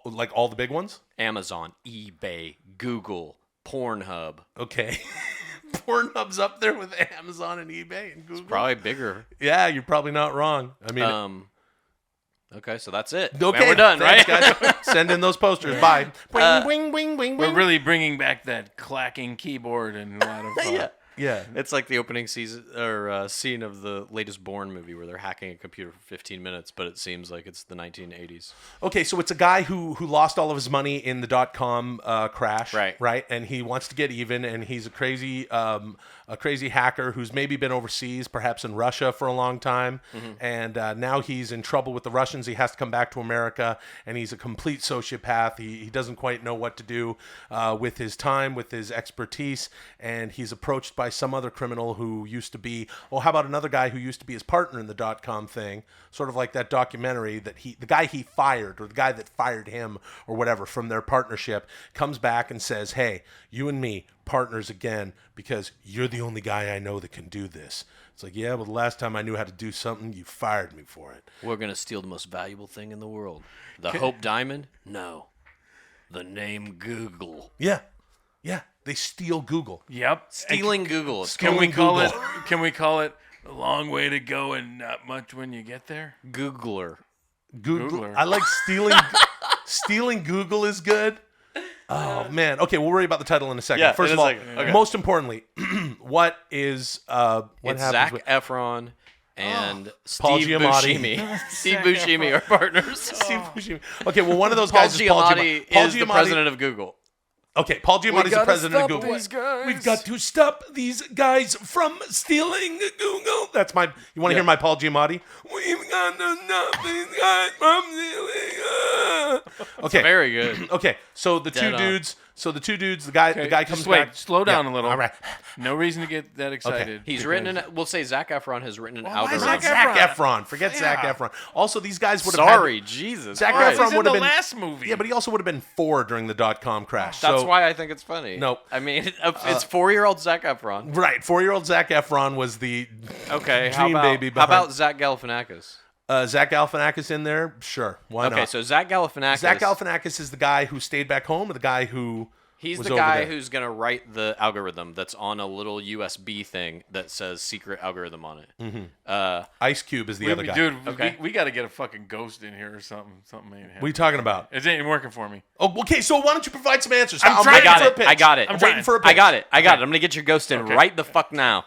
Like all the big ones? Amazon, eBay, Google, Pornhub. Okay. Pornhub's up there with Amazon and eBay and Google. It's probably bigger. Yeah, you're probably not wrong. I mean, okay, so that's it. okay, Man, we're done, thanks, right? guys. Send in those posters. Bye. Wing, wing, wing, wing, We're wing. really bringing back that clacking keyboard and a lot of... Yeah. It's like the opening season or scene of the latest Bourne movie where they're hacking a computer for 15 minutes, but it seems like it's the 1980s. Okay, so it's a guy who lost all of his money in the .com crash, right? And he wants to get even, and he's a crazy hacker who's maybe been overseas, perhaps in Russia for a long time, and now he's in trouble with the Russians. He has to come back to America, and he's a complete sociopath. He doesn't quite know what to do with his time, with his expertise, and he's approached by some other criminal who used to be, how about another guy who used to be his partner in the .com thing, sort of like that documentary that the guy he fired, or the guy that fired him or whatever from their partnership, comes back and says, hey, you and me, partners again, because you're the only guy I know that can do this. It's like, yeah, well, the last time I knew how to do something, you fired me for it. We're going to steal the most valuable thing in the world. The Hope Diamond? No. The name Google. Yeah. They steal Google. Yep. Stealing Google. Can we call it a long way to go and not much when you get there? Googler. Googler. I like stealing. Stealing Google is good. Oh man. Okay, we'll worry about the title in a second. Yeah, First in of a all, second. Okay. most importantly, what is what It's happens Zac with Efron and Paul Steve Giamatti. Buscemi. Steve Buscemi are partners. Steve Buscemi. Okay, well, one of those Paul guys is Paul Giamatti Giamatti. Paul is the Giamatti- president of Google. Okay, Paul Giamatti's the president of Google. We've got to stop these guys from stealing Google. That's my. You want to hear my Paul Giamatti? We've got to stop these guys from stealing. Okay, very good. Okay, so the Dead two on. dudes. So the two dudes. The guy comes wait, back. slow down Yeah, a little. All right. No reason to get that excited. He's written we'll say Zac Efron has written an Why algorithm. Zac Efron? Forget Zac Efron. Also, these guys would have. Sorry, Jesus. Zac Christ. Efron He's in would the have been last movie. Yeah, but he also would have been 4 during the .com crash. That's so, why I think it's funny. No. I mean, it's 4-year-old Zac Efron. Right, 4-year-old Zac Efron was the Okay, dream baby. how behind- about Zach Galifianakis? Zach Galifianakis in there? Sure, why not? Okay, so Zach Galifianakis. Zach Galifianakis is the guy who stayed back home, or the guy who He's was the over guy there? who's going to write the algorithm that's on a little USB thing that says secret algorithm on it. Mhm. Ice Cube is the other guy. Dude, Okay. we got to get a fucking ghost in here or something. Something ain't happening. What are you talking about? It ain't working for me. Oh, okay. So why don't you provide some answers? I'm I'm trying waiting to- for a pitch. I got it. I'm waiting for a pitch. I got it. I'm going to get your ghost in Okay. right the fuck now.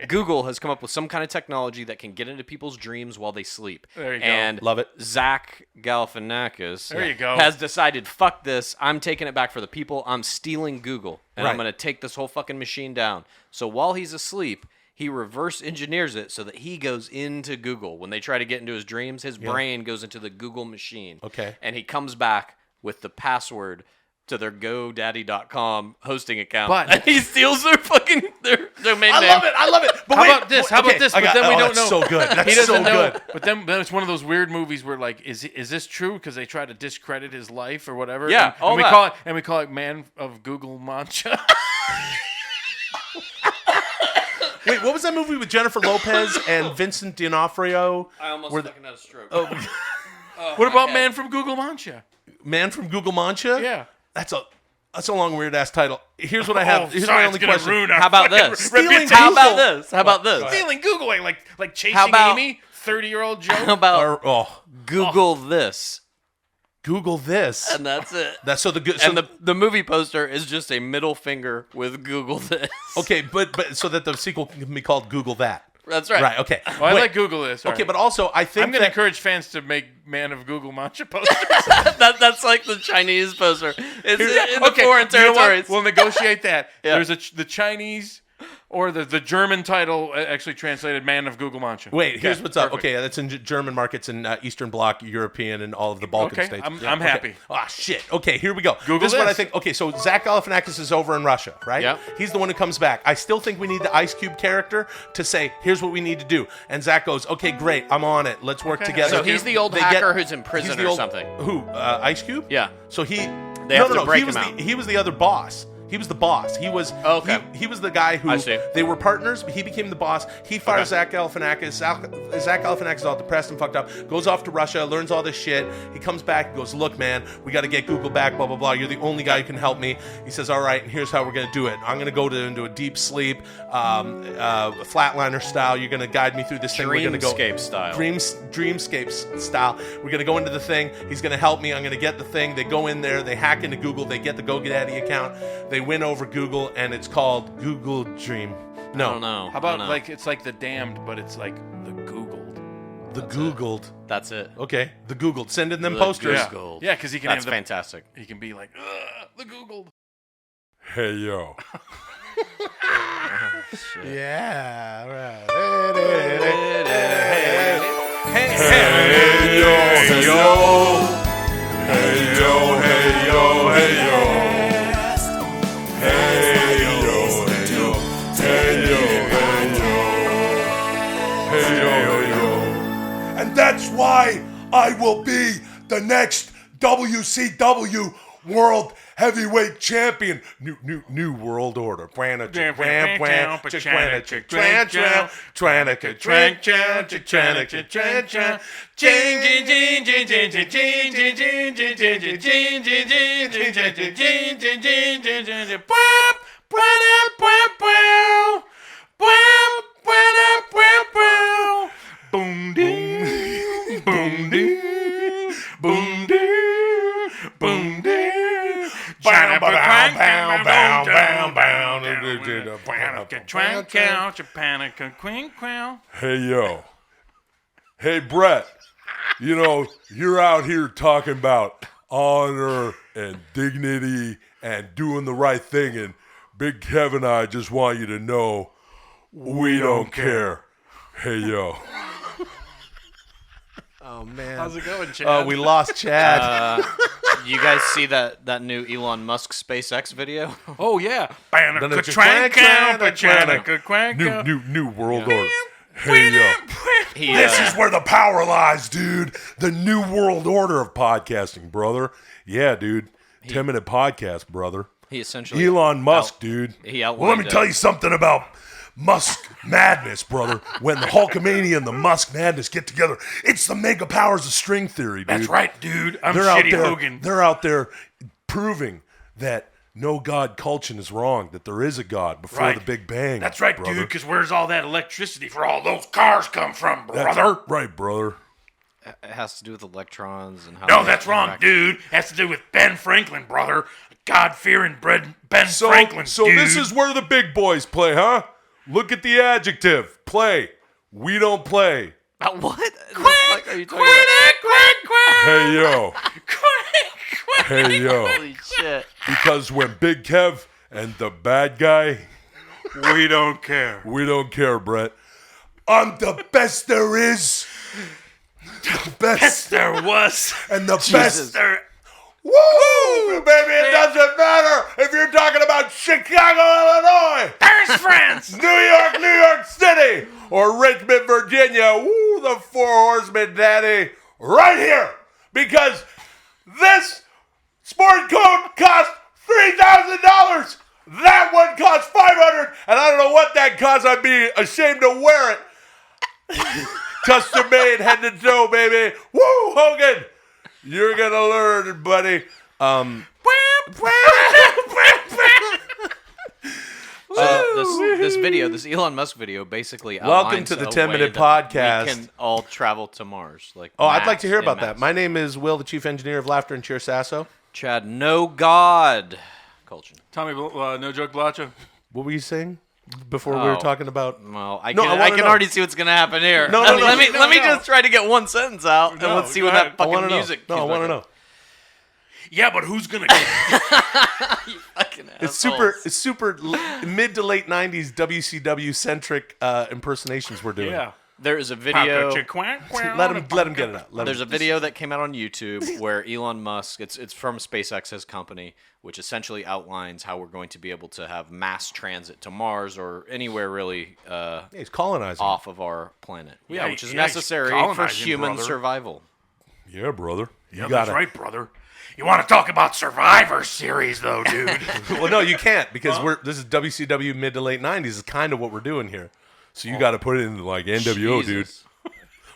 Google has come up with some kind of technology that can get into people's dreams while they sleep. There you go. And Love it. Zach Galifianakis There you go. has decided, fuck this. I'm taking it back for the people. I'm stealing Google. And I'm Right. going to take this whole fucking machine down. So while he's asleep, he reverse engineers it so that he goes into Google. When they try to get into his dreams, his brain goes into the Google machine. Okay. And he comes back with the password to their GoDaddy.com hosting account. But- and he steals their fucking their domain I name. love it. I love it. But How wait, about this? wait, How about okay, this? I But got- then we oh, don't that's know. so good. That's He doesn't so know. good. But then it's one of those weird movies where like, is this true? Because they try to discredit his life or whatever. Yeah, and, all we that. call it we call it Man of Google Mancha. Wait, what was that movie with Jennifer Lopez and Vincent D'Onofrio? I almost Where fucking had a stroke. Oh, What about Man from Google Mancha? Man from Google Mancha? Yeah. That's a long weird ass title. Here's what I have. Here's sorry, my it's only gonna question. ruin our How about fucking this? reputation. How about this? How about this? Stealing Google, like chasing How about- Amy, 30-year-old Joe. How about Oh, Google this? Google this. And that's it. That's so the good. So And the movie poster is just a middle finger with Google this. okay, but so that the sequel can be called Google that. That's right. Right. Okay. Well, I Wait. like Google this. all Okay, right. but also I think I'm going to that encourage fans to make Man of Google Mancha posters. That's like the Chinese poster. It's in the foreign you know what? territories. We'll negotiate that. Yeah. There's the Chinese or the German title actually translated Man of Google Mancha. Wait, here's what's up. perfect. Okay, that's in German markets and Eastern Bloc, European, and all of the Balkan Okay, states. I'm happy. Ah, shit. Okay, here we go. Google this is what I this. think. Okay, so Zach Galifianakis is over in Russia, right? Yep. He's the one who comes back. I still think we need the Ice Cube character to say, here's what we need to do. And Zach goes, okay, great, I'm on it. Let's work together. So he's the old They hacker who's in prison he's the or old- something. Who? Ice Cube? Yeah. So he... They have to break he was him out. He was the other boss. He was the boss. He was Okay. he was the guy who I see. they were partners. But he became the boss. He fires Zach Galifianakis. Zach Galifianakis is all depressed and fucked up. Goes off to Russia, learns all this shit. He comes back. He goes, "Look, man, we got to get Google back. Blah blah blah. You're the only guy who can help me." He says, "All right, and here's how we're gonna do it. I'm gonna go into a deep sleep, flatliner style. You're gonna guide me through this thing. We're gonna go Dreamscape style. Dreamscape style. We're gonna go into the thing. He's gonna help me. I'm gonna get the thing. They go in there. They hack into Google. They get the GoDaddy account. They win over Google, and it's called Google Dream. No, I don't know. How about like it's like the Damned, but it's like the Googled. the Googled. That's it. Okay, the Googled. Send in them The posters. Googled. Yeah, because he can That's have fantastic. He can be like the Googled. Hey, yo. Yeah, right. Hey, yo, hey, yo. Hey, yo, hey, yo, hey, yo. Hey, yo, hey, yo. Hey, yo, hey, yo. Hey, yo, hey, yo. And that's why I will be the next WCW World Heavyweight Champion. New world order. Boom ding, boom ding, boom ding, boom ding. Bow, bow, bow, bow, bow, bow. Hey, yo. Hey, Brett. You know, you're out here talking about honor and dignity and doing the right thing. And Big Kev and I just want you to know we don't care. Hey, yo. Oh, man. How's it going, Chad? We lost Chad. You guys see that new Elon Musk SpaceX video? Oh, yeah. New world order. Hey, yo. This is where the power lies, dude. The new world order of podcasting, brother. Yeah, dude. 10-minute podcast, brother. He essentially Elon Musk, dude. He Well, outlined let me tell you something about Musk madness, brother. When the Hulkamania and the Musk madness get together, it's the mega powers of string theory, dude. That's right, dude. I'm They're shitty out there, Hogan. They're out there proving that no God Kultgen is wrong, that there is a God before Right. the Big Bang. That's right, brother. dude, because where's all that electricity for all those cars come from, That's brother? right, brother. It has to do with electrons and how. No, they that's wrong, interact. dude. It has to do with Ben Franklin, brother. God-fearing Ben Franklin, So dude. this is where the big boys play, huh? Look at the adjective. Play. We don't play. What? What are you talking about? Hey, yo. Hey, yo. Holy shit. Because when Big Kev and the bad guy... We don't care. We don't care, Brett. I'm the best there is. The best there was. And the Jesus. best there... Woo! Baby, it doesn't matter if you're talking about Chicago, Illinois. There's France. New York City. Or Richmond, Virginia. Woo, the Four Horsemen, daddy. Right here. Because this sport coat cost $3,000. That one cost $500. And I don't know what that costs. I'd be ashamed to wear it. Custom made, head to toe, baby. Woo, Hogan. You're going to learn, buddy. This Elon Musk video basically Welcome outlines to the a 10-minute way that podcast. We can all travel to Mars. I'd like to hear about that. My name is Will, the chief engineer of Laughter and Cheer Sasso. Chad, no God. Kultgen. Tommy, no joke, Blacha. What were you saying before we were talking about? Well, I No, can, I wanna I can know. already see what's going to happen here. No, let me just try to get one sentence out, and let's see when that I fucking wanna know. music. No, I want to know. Yeah, but who's gonna get It's super mid to late 90s WCW centric impersonations we're doing. Yeah. There is a video. let him get it out. There's a video that came out on YouTube where Elon Musk, it's from SpaceX's company, which essentially outlines how we're going to be able to have mass transit to Mars or anywhere really he's colonizing off of our planet. Yeah, which is he's necessary for colonizing, human brother. survival. Yeah, brother. Yeah, that's right, brother. You want to talk about Survivor Series, though, dude? Well, no, you can't because this is WCW mid to late 90s is kind of what we're doing here. So you got to put it in like NWO, dude.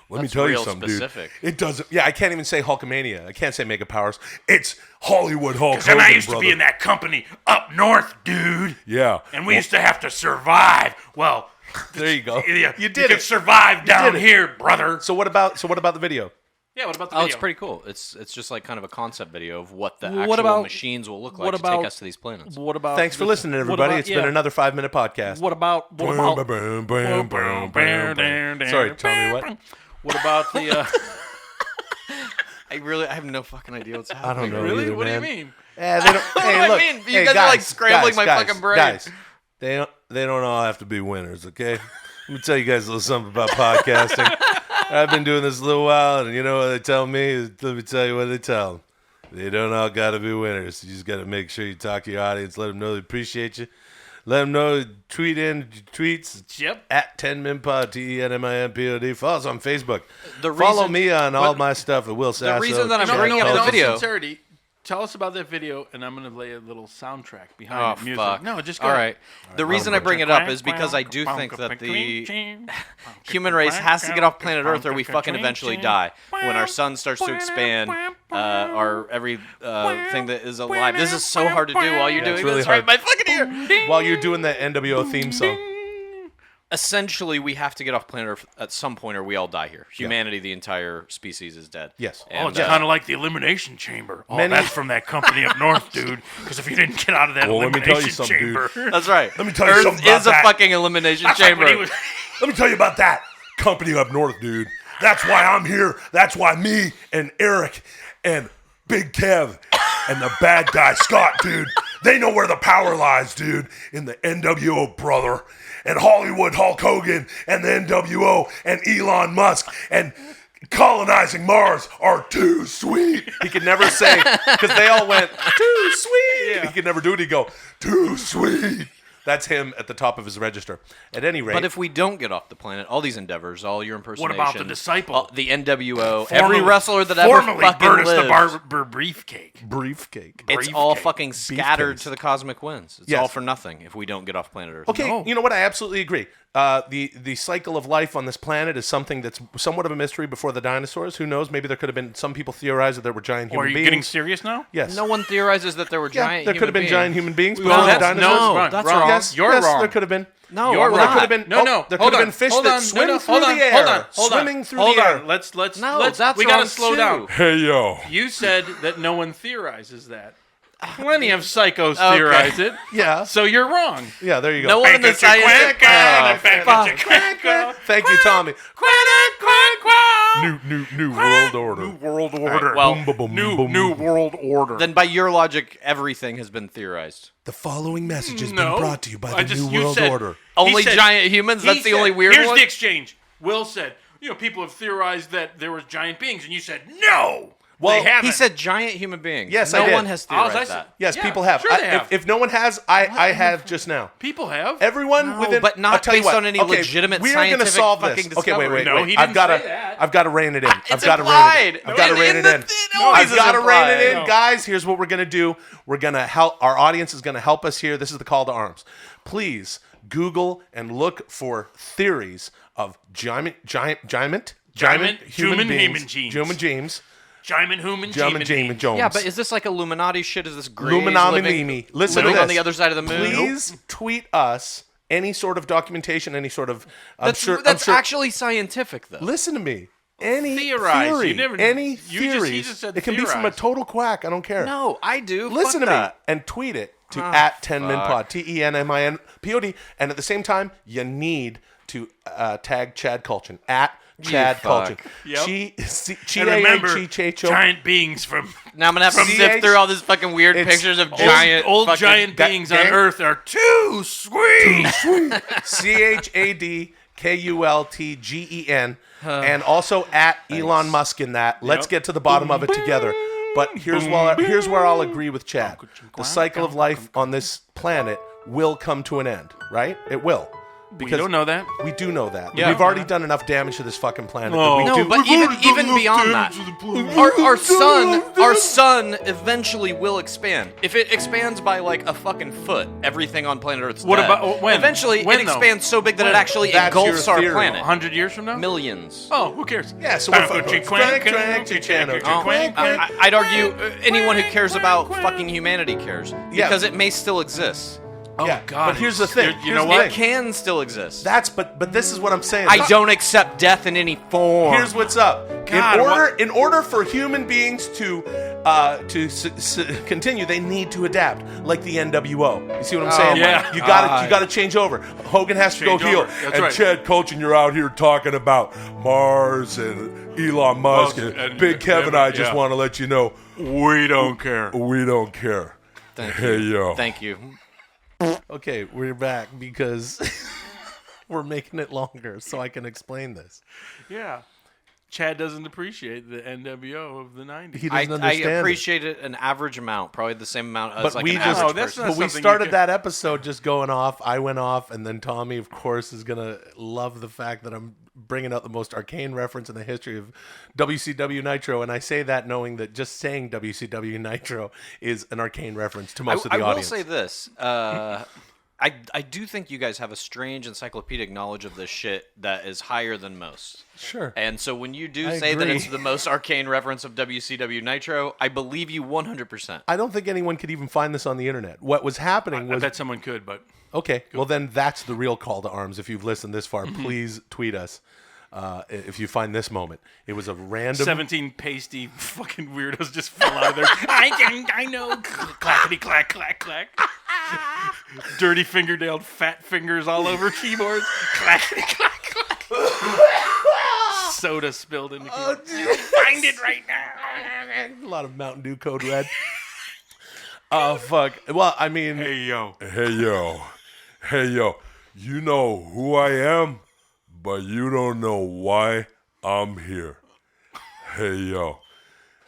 Let me tell you something, specific. dude. It doesn't. Yeah, I can't even say Hulkamania. I can't say Mega Powers. It's Hollywood Hulk Because then I Hogan, used to brother. be in that company up north, dude. Yeah. And we used to have to survive. Well, there you go. You You did could it. survive You down did it. here, brother. So what about the video? Yeah, what about the Oh, video? it's pretty cool. It's just like kind of a concept video of what the What actual about- machines will look what like to about- take us to these planets. What about? Thanks for listening, everybody. It's been another 5-minute podcast. What about? Sorry, Tommy. What? What about the? I have no fucking idea what's I happening. don't know. Really? Either, What do you man. mean? Yeah, they don't. What hey, do I look, mean? You hey, guys are, like, scrambling my guys, fucking brain. Guys, they don't all have to be winners, okay? Let me tell you guys a little something about podcasting. I've been doing this a little while, and you know what they tell me? Let me tell you what they tell them. They don't all got to be winners. You just got to make sure you talk to your audience, let them know they appreciate you. Let them know, tweet in tweets at 10minpod, TENMINPOD. Follow us on Facebook. Follow me on all my stuff at Will Sasso. The reason that I'm No, bringing no, up no, the video. Sincerity, tell us about that video, and I'm going to lay a little soundtrack behind Oh, the music. fuck. No, just go. All right. The reason I bring it up is because I do think that the human race has to get off planet Earth or we fucking eventually die. When our sun starts to expand, our every thing that is alive. This is so hard to do while you're doing it's really this right hard. my fucking ear. While you're doing the NWO theme song. Essentially, we have to get off planet Earth at some point or we all die here. Humanity, the entire species, is dead. Yes. Oh, it's kind of like the Elimination Chamber. Oh, Many- that's from that company up north, dude. Because if you didn't get out of that Well, let me Elimination tell you something, Chamber... dude. That's right. Let me tell you Earth something about is a that. fucking elimination That's like chamber. when he was- Let me tell you about that company up north, dude. That's why I'm here. That's why me and Eric and Big Kev and the bad guy Scott, dude. They know where the power lies, dude, in the NWO, brother. And Hollywood Hulk Hogan and the NWO and Elon Musk and colonizing Mars are too sweet. He could never say, because they all went, too sweet. Yeah. He could never do it. He'd go, too sweet. That's him at the top of his register. At any rate. But if we don't get off the planet, all these endeavors, all your impersonations. What about the disciple? The NWO, every wrestler that ever fucking burnt lived. the barber briefcake. It's all fucking scattered to the cosmic winds. It's all for nothing if we don't get off planet Earth. Okay, you know what? I absolutely agree. The cycle of life on this planet is something that's somewhat of a mystery before the dinosaurs. Who knows? Maybe there could have been, some people theorize that there were giant human beings. Are you getting serious now? Yes. No one theorizes that there were giant there could have been giant human beings before No, the dinosaurs. that's wrong. Yes, You're yes, wrong. there could have been. No, There not. could have been. No, There could have been fish that swim through the air. Swimming through the air. Let's No, that's we gotta wrong slow too. down. Hey, yo. You said that no one theorizes that. Plenty of psychos theorize it. Yeah. So you're wrong. Yeah, there you go. No one in the science. Thank you, Tommy. New world order. New world order. Well, Boom, boom, New boom, new boom. world order. Then by your logic, everything has been theorized. The following message has No. been brought to you by I the just- New you World said- Order. Only said- giant humans? he That's the said- only weird Here's one? the exchange. Will said, people have theorized that there was giant beings, and you said, no, Well, they haven't. He said giant human beings. Yes, no I did. one has theorized that. Yes, Yeah, people have. sure they have. If no one has, I have just now. People have. Everyone No, within, but not I'll tell you based what. on any Okay, legitimate we're gonna scientific solve fucking this. Okay, wait. discovery. No, he I've didn't got say to. that. I've got to rein it in. It's I've got to rein implied. it in. I've got to rein it in. always I've got to rein it implied. in, guys. Here's what we're gonna do. We're gonna help. Our audience is gonna help us here. This is the call to arms. Please Google and look for theories of giant human beings, human James. Giant human Jones. Yeah, but is this like Illuminati shit? Is this Greys Illuminati? Listen to living this. on the other side of the moon? Please tweet us any sort of documentation, any sort of. That's I'm actually scientific, though. Listen to me. Any Theorize. theory, You never- any you just- theories. he just said it can be from a theorize. total quack. I don't care. No, I do. Listen Fuck to that. me and tweet it to Oh, at 10minpod, fuck. TENMINPOD, and at the same time, you need to tag Chad Kultgen at Chad fuck. Kultgen. And remember, Chi-H-O. giant beings from Now I'm gonna have to sift through all these fucking weird It's pictures of old- giant, old fucking giant beings on Earth are too sweet. CHADKULTGEN, and also at Elon Musk in that. Let's get to the bottom of it together. But here's where I'll agree with Chad. The cycle of life on this planet will come to an end, right? It will. We don't know that. We do know that. Yeah. We've already done enough damage to this fucking planet. No. That we No, do. but even beyond that, our sun eventually will expand. If it expands by like a fucking foot, everything on planet Earth's What dead. about- when? Eventually, When, it though? expands so big that When? it actually That's engulfs your our theory. planet. 100 years from now? Millions. Oh, who cares? Yeah, so I'd argue anyone who cares about fucking humanity cares. Yeah. Because it may still exist. Oh, Yeah, God. but here's the thing. You know Here's the what? It can still exist. But this is what I'm saying. I don't accept death in any form. Here's what's up. God, in order for human beings to continue, they need to adapt, like the NWO. You see what I'm saying? yeah. You got to change over. Hogan has to go Change heel. over. That's And right. Chad Kultgen, you're out here talking about Mars and Elon Musk and Big Kevin. I just want to let you know We don't care. we don't care. Thank Hey, you. yo. Thank you. Okay, we're back because we're making it longer so I can explain this. Yeah. Chad doesn't appreciate the NWO of the 90s. He I doesn't understand. appreciate it an average amount, probably the same amount as But like we an just, average that's person. not but we something you started can- that episode just going off. I went off, and then Tommy, of course, is gonna love the fact that I'm bringing out the most arcane reference in the history of WCW Nitro, and I say that knowing that just saying WCW Nitro is an arcane reference to most of the I audience. will say this. I do think you guys have a strange encyclopedic knowledge of this shit that is higher than most. Sure. And so when you do I say that agree. it's the most arcane reference of WCW Nitro, I believe you 100%. I don't think anyone could even find this on the internet. What was happening I was bet someone could, but okay. Well, then that's the real call to arms. If you've listened this far, Mm-hmm. please tweet us. If you find this moment, it was a random 17 pasty fucking weirdos just fell out of there. I know. Clackety clack clack clack. Dirty fingernailed fat fingers all over keyboards. Clackety clack clack. Soda spilled in the keyboard. Find it right now. a lot of Mountain Dew Code Red. Oh, fuck. Well, I mean... Hey, yo. Hey, yo. Hey, yo. You know who I am, but you don't know why I'm here. Hey, yo.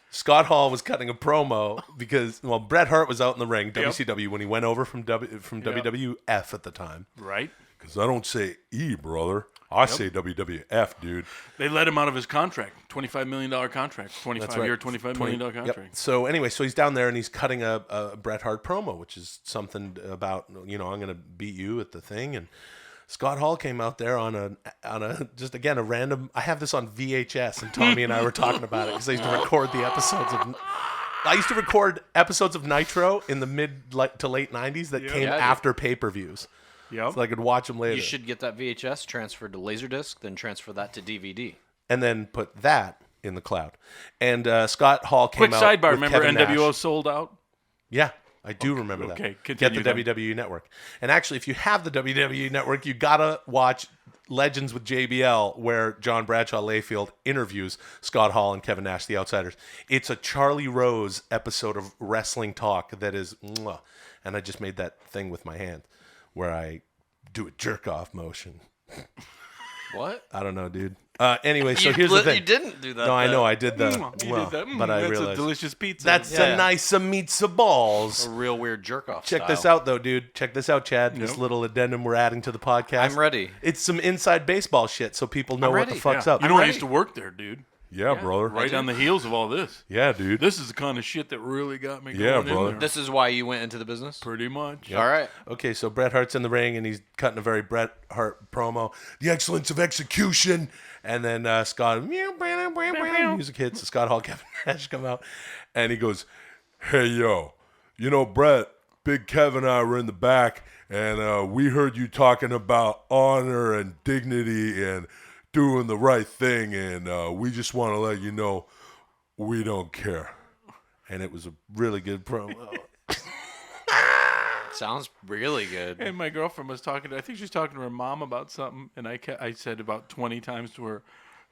Scott Hall was cutting a promo because, well, Bret Hart was out in the ring, WCW, when he went over from WWF at the time. Right. Because I don't say E, brother. I say WWF, dude. They let him out of his contract. $25 million contract. 25-year, $25 million contract. Yep. So anyway, so he's down there and he's cutting a Bret Hart promo, which is something about, I'm going to beat you at the thing. And Scott Hall came out there on a just again a random. I have this on VHS, and Tommy and I were talking about it because I used to record the episodes of. I used to record episodes of Nitro in the mid to late '90s that came after pay-per-views. Yep. So I could watch them later. You should get that VHS transferred to Laserdisc, then transfer that to DVD, and then put that in the cloud. And Scott Hall came Quick out. Sidebar. With Remember Kevin NWO Nash. sold out? Yeah. I do remember that. Okay, get continue the then. WWE Network. And actually, if you have the WWE Network, you gotta watch Legends with JBL, where John Bradshaw Layfield interviews Scott Hall and Kevin Nash, the Outsiders. It's a Charlie Rose episode of wrestling talk that is, mwah. And I just made that thing with my hand where I do a jerk off motion. What? I don't know, dude. Anyway, so here's the thing. You didn't do that. No, I though. know I did the. You did that. But I That's realized a delicious pizza. That's a nice meatsa balls. A real weird jerk off. Check this out, though, dude. Check this out, Chad. This Yep. little addendum we're adding to the podcast. I'm ready. It's some inside baseball shit, so people know I'm what the ready. fuck's Yeah. up. You know, I used to work there, dude. Yeah, brother. Right on the heels of all this. Yeah, dude. This is the kind of shit that really got me Yeah, going in brother. there. This is why you went into the business? Pretty much. All right. Okay, so Bret Hart's in the ring, and he's cutting a very Bret Hart promo. The excellence of execution. And then Scott, music hits. So Scott Hall, Kevin Nash come out, and he goes, Hey, yo. You know, Brett, Big Kev and I were in the back, and we heard you talking about honor and dignity and doing the right thing, and we just want to let you know we don't care. And it was a really good promo. Sounds really good. And my girlfriend was talking I think she was talking to her mom about something, and I said about 20 times to her,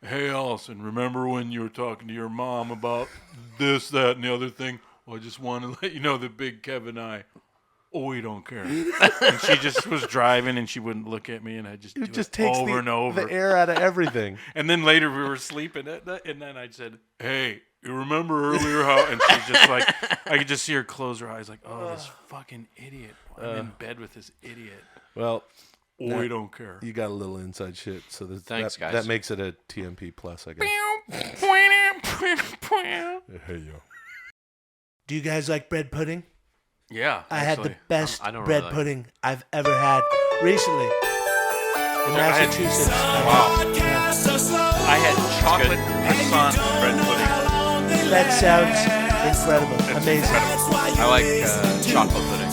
hey, Allison, remember when you were talking to your mom about this, that, and the other thing? Well, I just want to let you know that Big Kev and I, we don't care. And she just was driving, and she wouldn't look at me, and I just It do just it takes over and over. the air out of everything. And then later we were sleeping, and then I said, hey, you remember earlier how? And she's just like, I could just see her close her eyes, like, oh, this fucking idiot. I'm in bed with this idiot. Well, we don't care. You got a little inside shit, so Thanks, guys. that makes it a TMP plus, I guess. Hey, yo. Do you guys like bread pudding? Yeah, I had the best I don't bread really like pudding I've ever had recently in Massachusetts. I had chocolate croissant bread pudding. That sounds incredible, amazing. I like chocolate pudding.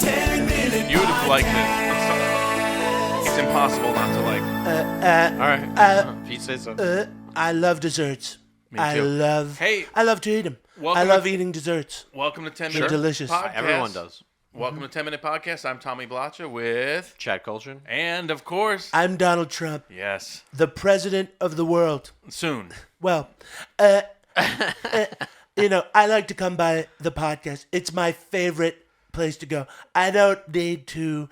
You would have liked it. It's impossible not to like. All right. If you say so. I love desserts. Me I too. love to eat them. I welcome love to- eating desserts. Welcome to 10 They're Minute delicious. Podcast. Everyone does. Welcome to 10 Minute Podcast. I'm Tommy Blacha with Chad Kultgen. and of course, I'm Donald Trump, yes, the president of the world. soon. Well, I like to come by the podcast. It's my favorite place to go. I don't need to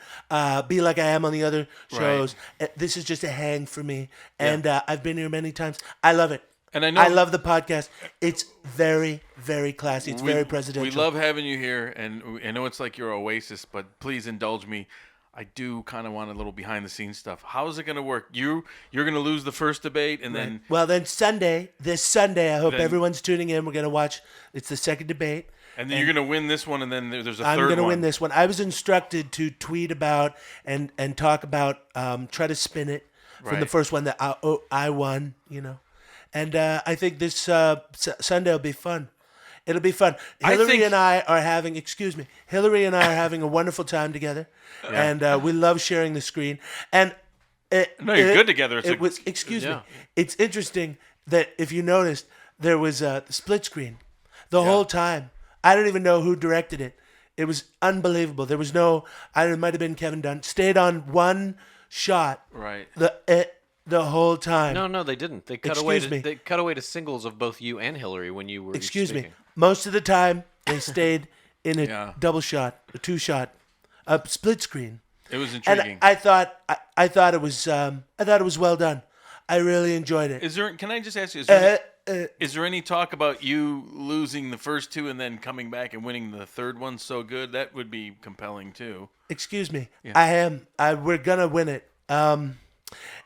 be like I am on the other shows. This is just a hang for me, and I've been here many times. I love it. And I know I love the podcast. It's very, very classy. It's very presidential. We love having you here, and I know it's like your oasis, but please indulge me. I do kind of want a little behind the scenes stuff. How is it going to work? You're going to lose the first debate, and then Well, then this Sunday, I hope everyone's tuning in. We're going to watch. It's the second debate. and then you're going to win this one, and then there's a I'm third going to one. win this one. I was instructed to tweet about and talk about, try to spin it from the Right. first one that I won, And I think this Sunday will be fun. It'll be fun. Hillary and I are having a wonderful time together, and we love sharing the screen. And you're good together. Excuse me. It's interesting that if you noticed, there was the split screen the whole time. I don't even know who directed it. It was unbelievable. There was no. It might have been Kevin Dunn. Stayed on one shot. Right. The whole time. No, they didn't. They cut away. They cut away to singles of both you and Hillary when you were. Excuse me. speaking. Most of the time, they stayed in a Yeah. double shot, a 2-shot, a split screen. It was intriguing. And I thought it was well done. I really enjoyed it. Can I just ask you? Is there any talk about you losing the first two and then coming back and winning the third one so good? That would be compelling too. Excuse me. Yeah. I am. We're gonna win it.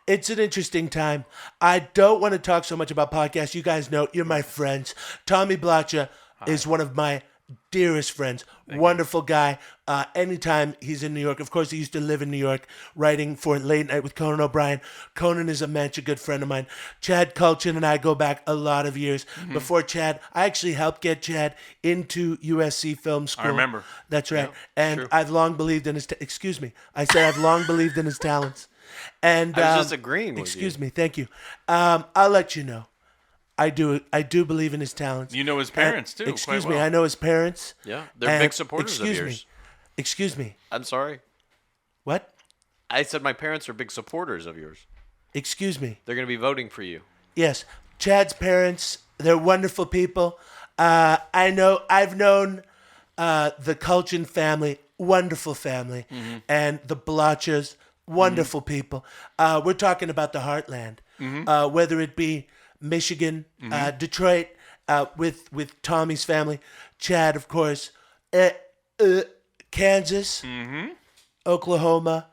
It's an interesting time. I don't want to talk so much about podcasts. You guys know you're my friends. Tommy Blacha is one of my dearest friends. Wonderful guy. Anytime he's in New York, of course, he used to live in New York, writing for Late Night with Conan O'Brien. Conan is a good friend of mine. Chad Kultgen and I go back a lot of years. Mm-hmm. Before Chad, I actually helped get Chad into USC Film School. I remember. That's right. Yeah, and true. I've long believed in his. Excuse me. I said I've long believed in his talents. And I was just agreeing with you. Excuse me. Thank you. I'll let you know. I do believe in his talents. You know his parents, too, Excuse quite me, well. I know his parents. Yeah, they're big supporters of yours. Excuse me. I'm sorry. What? I said my parents are big supporters of yours. Excuse me. They're going to be voting for you. Yes, Chad's parents. They're wonderful people. I've known the Kultgen family, wonderful family, and the Blachas, wonderful people. We're talking about the heartland, whether it be Michigan, Detroit, with Tommy's family, Chad, of course, Kansas, Oklahoma,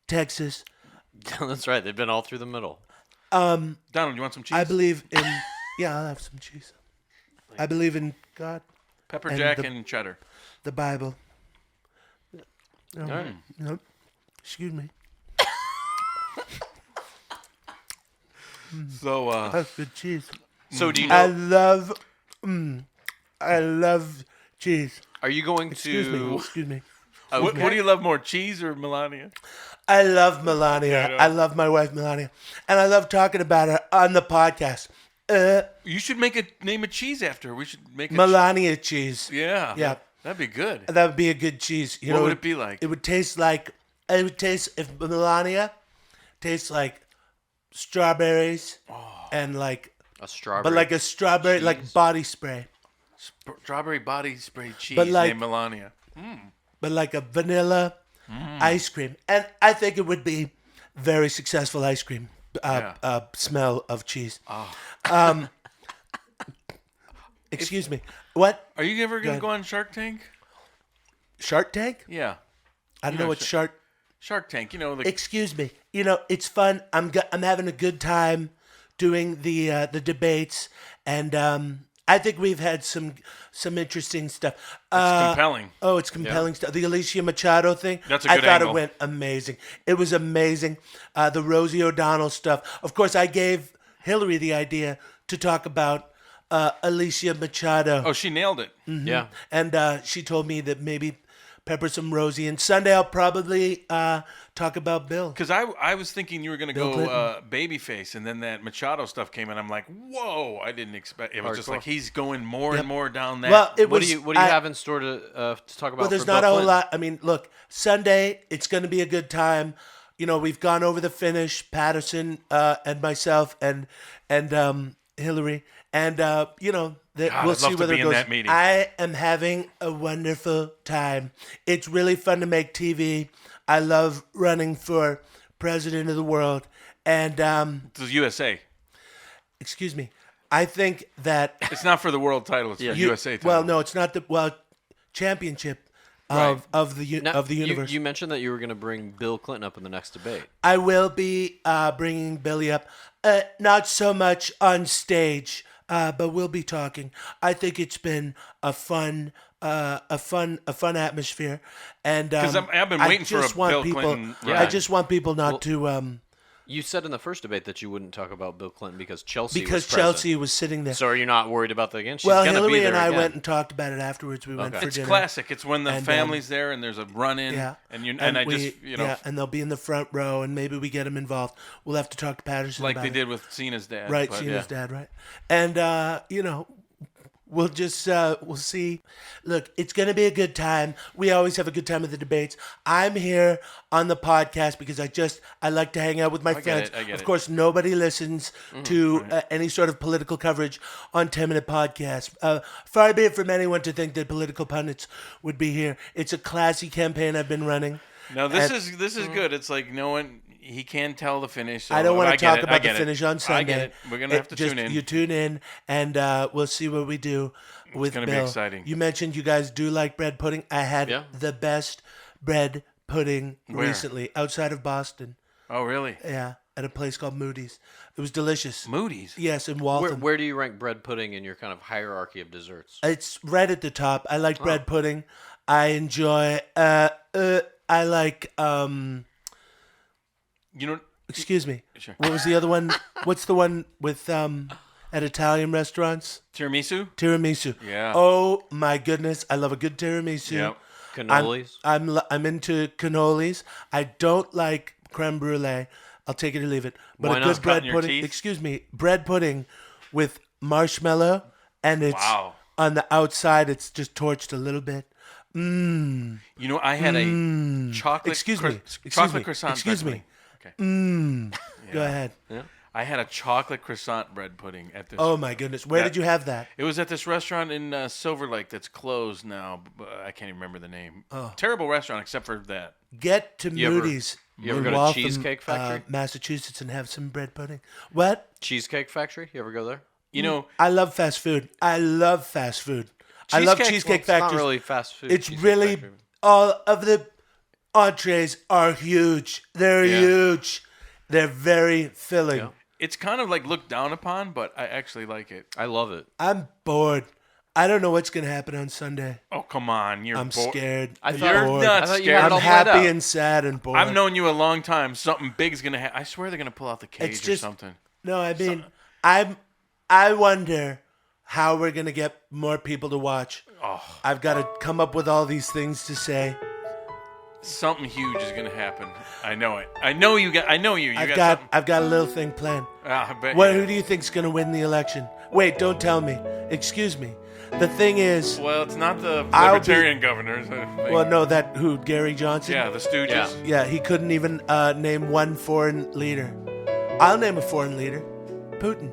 Texas. That's right. They've been all through the middle. Donald, you want some cheese? I believe in. Yeah, I'll have some cheese. I believe in God. Pepper jack and cheddar. The Bible. No, All right. no, excuse me. So that's good cheese. So do you know? I love cheese. Are you going Excuse to? me. Excuse me. What do you love more, cheese or Melania? I love Melania. I love my wife Melania, and I love talking about her on the podcast. You should name a cheese after her. We should make Melania cheese. Yeah. Yeah. That'd be good. That would be a good cheese. What would it be like? It would taste like. It would taste if Melania tastes like strawberries and like a strawberry, but like a strawberry cheese. like body spray. Strawberry body spray cheese But like- named Melania. But like a vanilla ice cream. And I think it would be very successful ice cream. Smell of cheese. Excuse me. What? Are you ever Go going to ahead. go on Shark Tank? Shark Tank? Yeah. I don't know what Shark. Shark Tank. You know the. Excuse me. You know it's fun. I'm having a good time doing the debates, and I think we've had some interesting stuff. It's compelling. Oh, it's compelling stuff. The Alicia Machado thing. That's a I good thought angle. it went amazing. It was amazing. The Rosie O'Donnell stuff. Of course, I gave Hillary the idea to talk about Alicia Machado. Oh, she nailed it. Mhm. Yeah. And she told me that maybe pepper some Rosie. And Sunday I'll probably talk about Bill. Because I was thinking you were going to Bill go babyface, and then that Machado stuff came in. I'm like, whoa! I didn't expect. It was just Hardcore. like he's going more and more down that. Well, it What was. do you have in store to talk about? Well, there's for not Bill a whole Clinton? lot. I mean, look, Sunday it's going to be a good time. You know, we've gone over the finish, Patterson and myself and Hillary, and you know. God, We'll I'd see love to whether be it in goes. that meeting. I am having a wonderful time. It's really fun to make TV. I love running for president of the world. And It's the USA. excuse me, I think that It's not for the world title. It's for USA title. Well, no, it's not the championship of the Now, of the universe. You mentioned that you were going to bring Bill Clinton up in the next debate. I will be bringing Billy up, not so much on stage, but we'll be talking. I think it's been a fun atmosphere, and 'Cause I've been waiting for a Bill Clinton I ride. just want people not to. You said in the first debate that you wouldn't talk about Bill Clinton because Chelsea Because was present. Chelsea was sitting there. So are you not worried about that again? She's Well, gonna be Hillary there and I again. went and talked about it afterwards. We went for It's dinner. classic. It's when the And, family's there and there's a run-in, and I just yeah, and they'll be in the front row, and maybe we get them involved. We'll have to talk to Patterson like about they it. did with Cena's dad. Right, but, Cena's dad, right? And you know, We'll just, we'll see. Look, it's going to be a good time. We always have a good time at the debates. I'm here on the podcast because I like to hang out with my friends. I get of it. course, nobody listens to any sort of political coverage on 10-minute podcasts. Far be it from anyone to think that political pundits would be here. It's a classy campaign I've been running. No, this is good. It's like no one. He can tell the finish. So I don't want to talk about the it. finish on Sunday. I get it. We're gonna have to tune in. You tune in, and we'll see what we do with Bill. It's gonna be exciting. You mentioned you guys do like bread pudding. I had the best bread pudding Where? recently outside of Boston. Oh, really? Yeah, at a place called Moody's. It was delicious. Moody's? Yes, in Waltham. Where do you rank bread pudding in your kind of hierarchy of desserts? It's right at the top. I like bread pudding. I enjoy. I like. You know. Excuse me. Sure. What was the other one? What's the one with at Italian restaurants? Tiramisu? Tiramisu. Yeah. Oh my goodness, I love a good tiramisu. Yep. Cannolis? I'm into cannolis. I don't like creme brulee. I'll take it or leave it. But Why a not? good bread Cut in your pudding. teeth? Excuse me, bread pudding with marshmallow, and it's Wow. on the outside. It's just torched a little bit. You know, I had a chocolate. Excuse me. Chocolate croissant. Excuse bread me. pudding. Okay. Go ahead. Yeah. I had a chocolate croissant bread pudding at this. Oh my goodness, where did you have that? It was at this restaurant in Silver Lake that's closed now. But I can't even remember the name. Oh. Terrible restaurant except for that. Get to You ever- Moody's. you ever in go to Waltham, Cheesecake Factory? Massachusetts, and have some bread pudding. What? Cheesecake Factory? You ever go there? You know, I love fast food. I love fast food. I love Cheesecake Factory. Factory. It's not really fast food. It's Cheesecake really Factory. all of the entrees are huge. They're Yeah. huge. They're very filling. Yeah. it's kind of like looked down upon, but I actually like it. I love it. I'm bored. I don't know what's gonna happen on Sunday. Oh, come on. You're I'm bored. scared. You're not I thought you scared. had it I'm all planned happy out. and sad and bored. I've known you a long time. Something big's going to happen. I swear they're going to pull out the cage It's or just something. No, I mean, I wonder how we're gonna get more people to watch. Oh. I've got to come up with all these things to say. Something huge is going to happen. I know it. I know you. I've got a little thing planned. I bet What? you Who do you think's gonna win the election? Wait, don't tell me. Excuse me. The thing is, Well, it's not the I'll be- Libertarian governors. I think. well, no, that who? Gary Johnson. Yeah, the Stooges. Yeah, he couldn't even name one foreign leader. I'll name a foreign leader, Putin.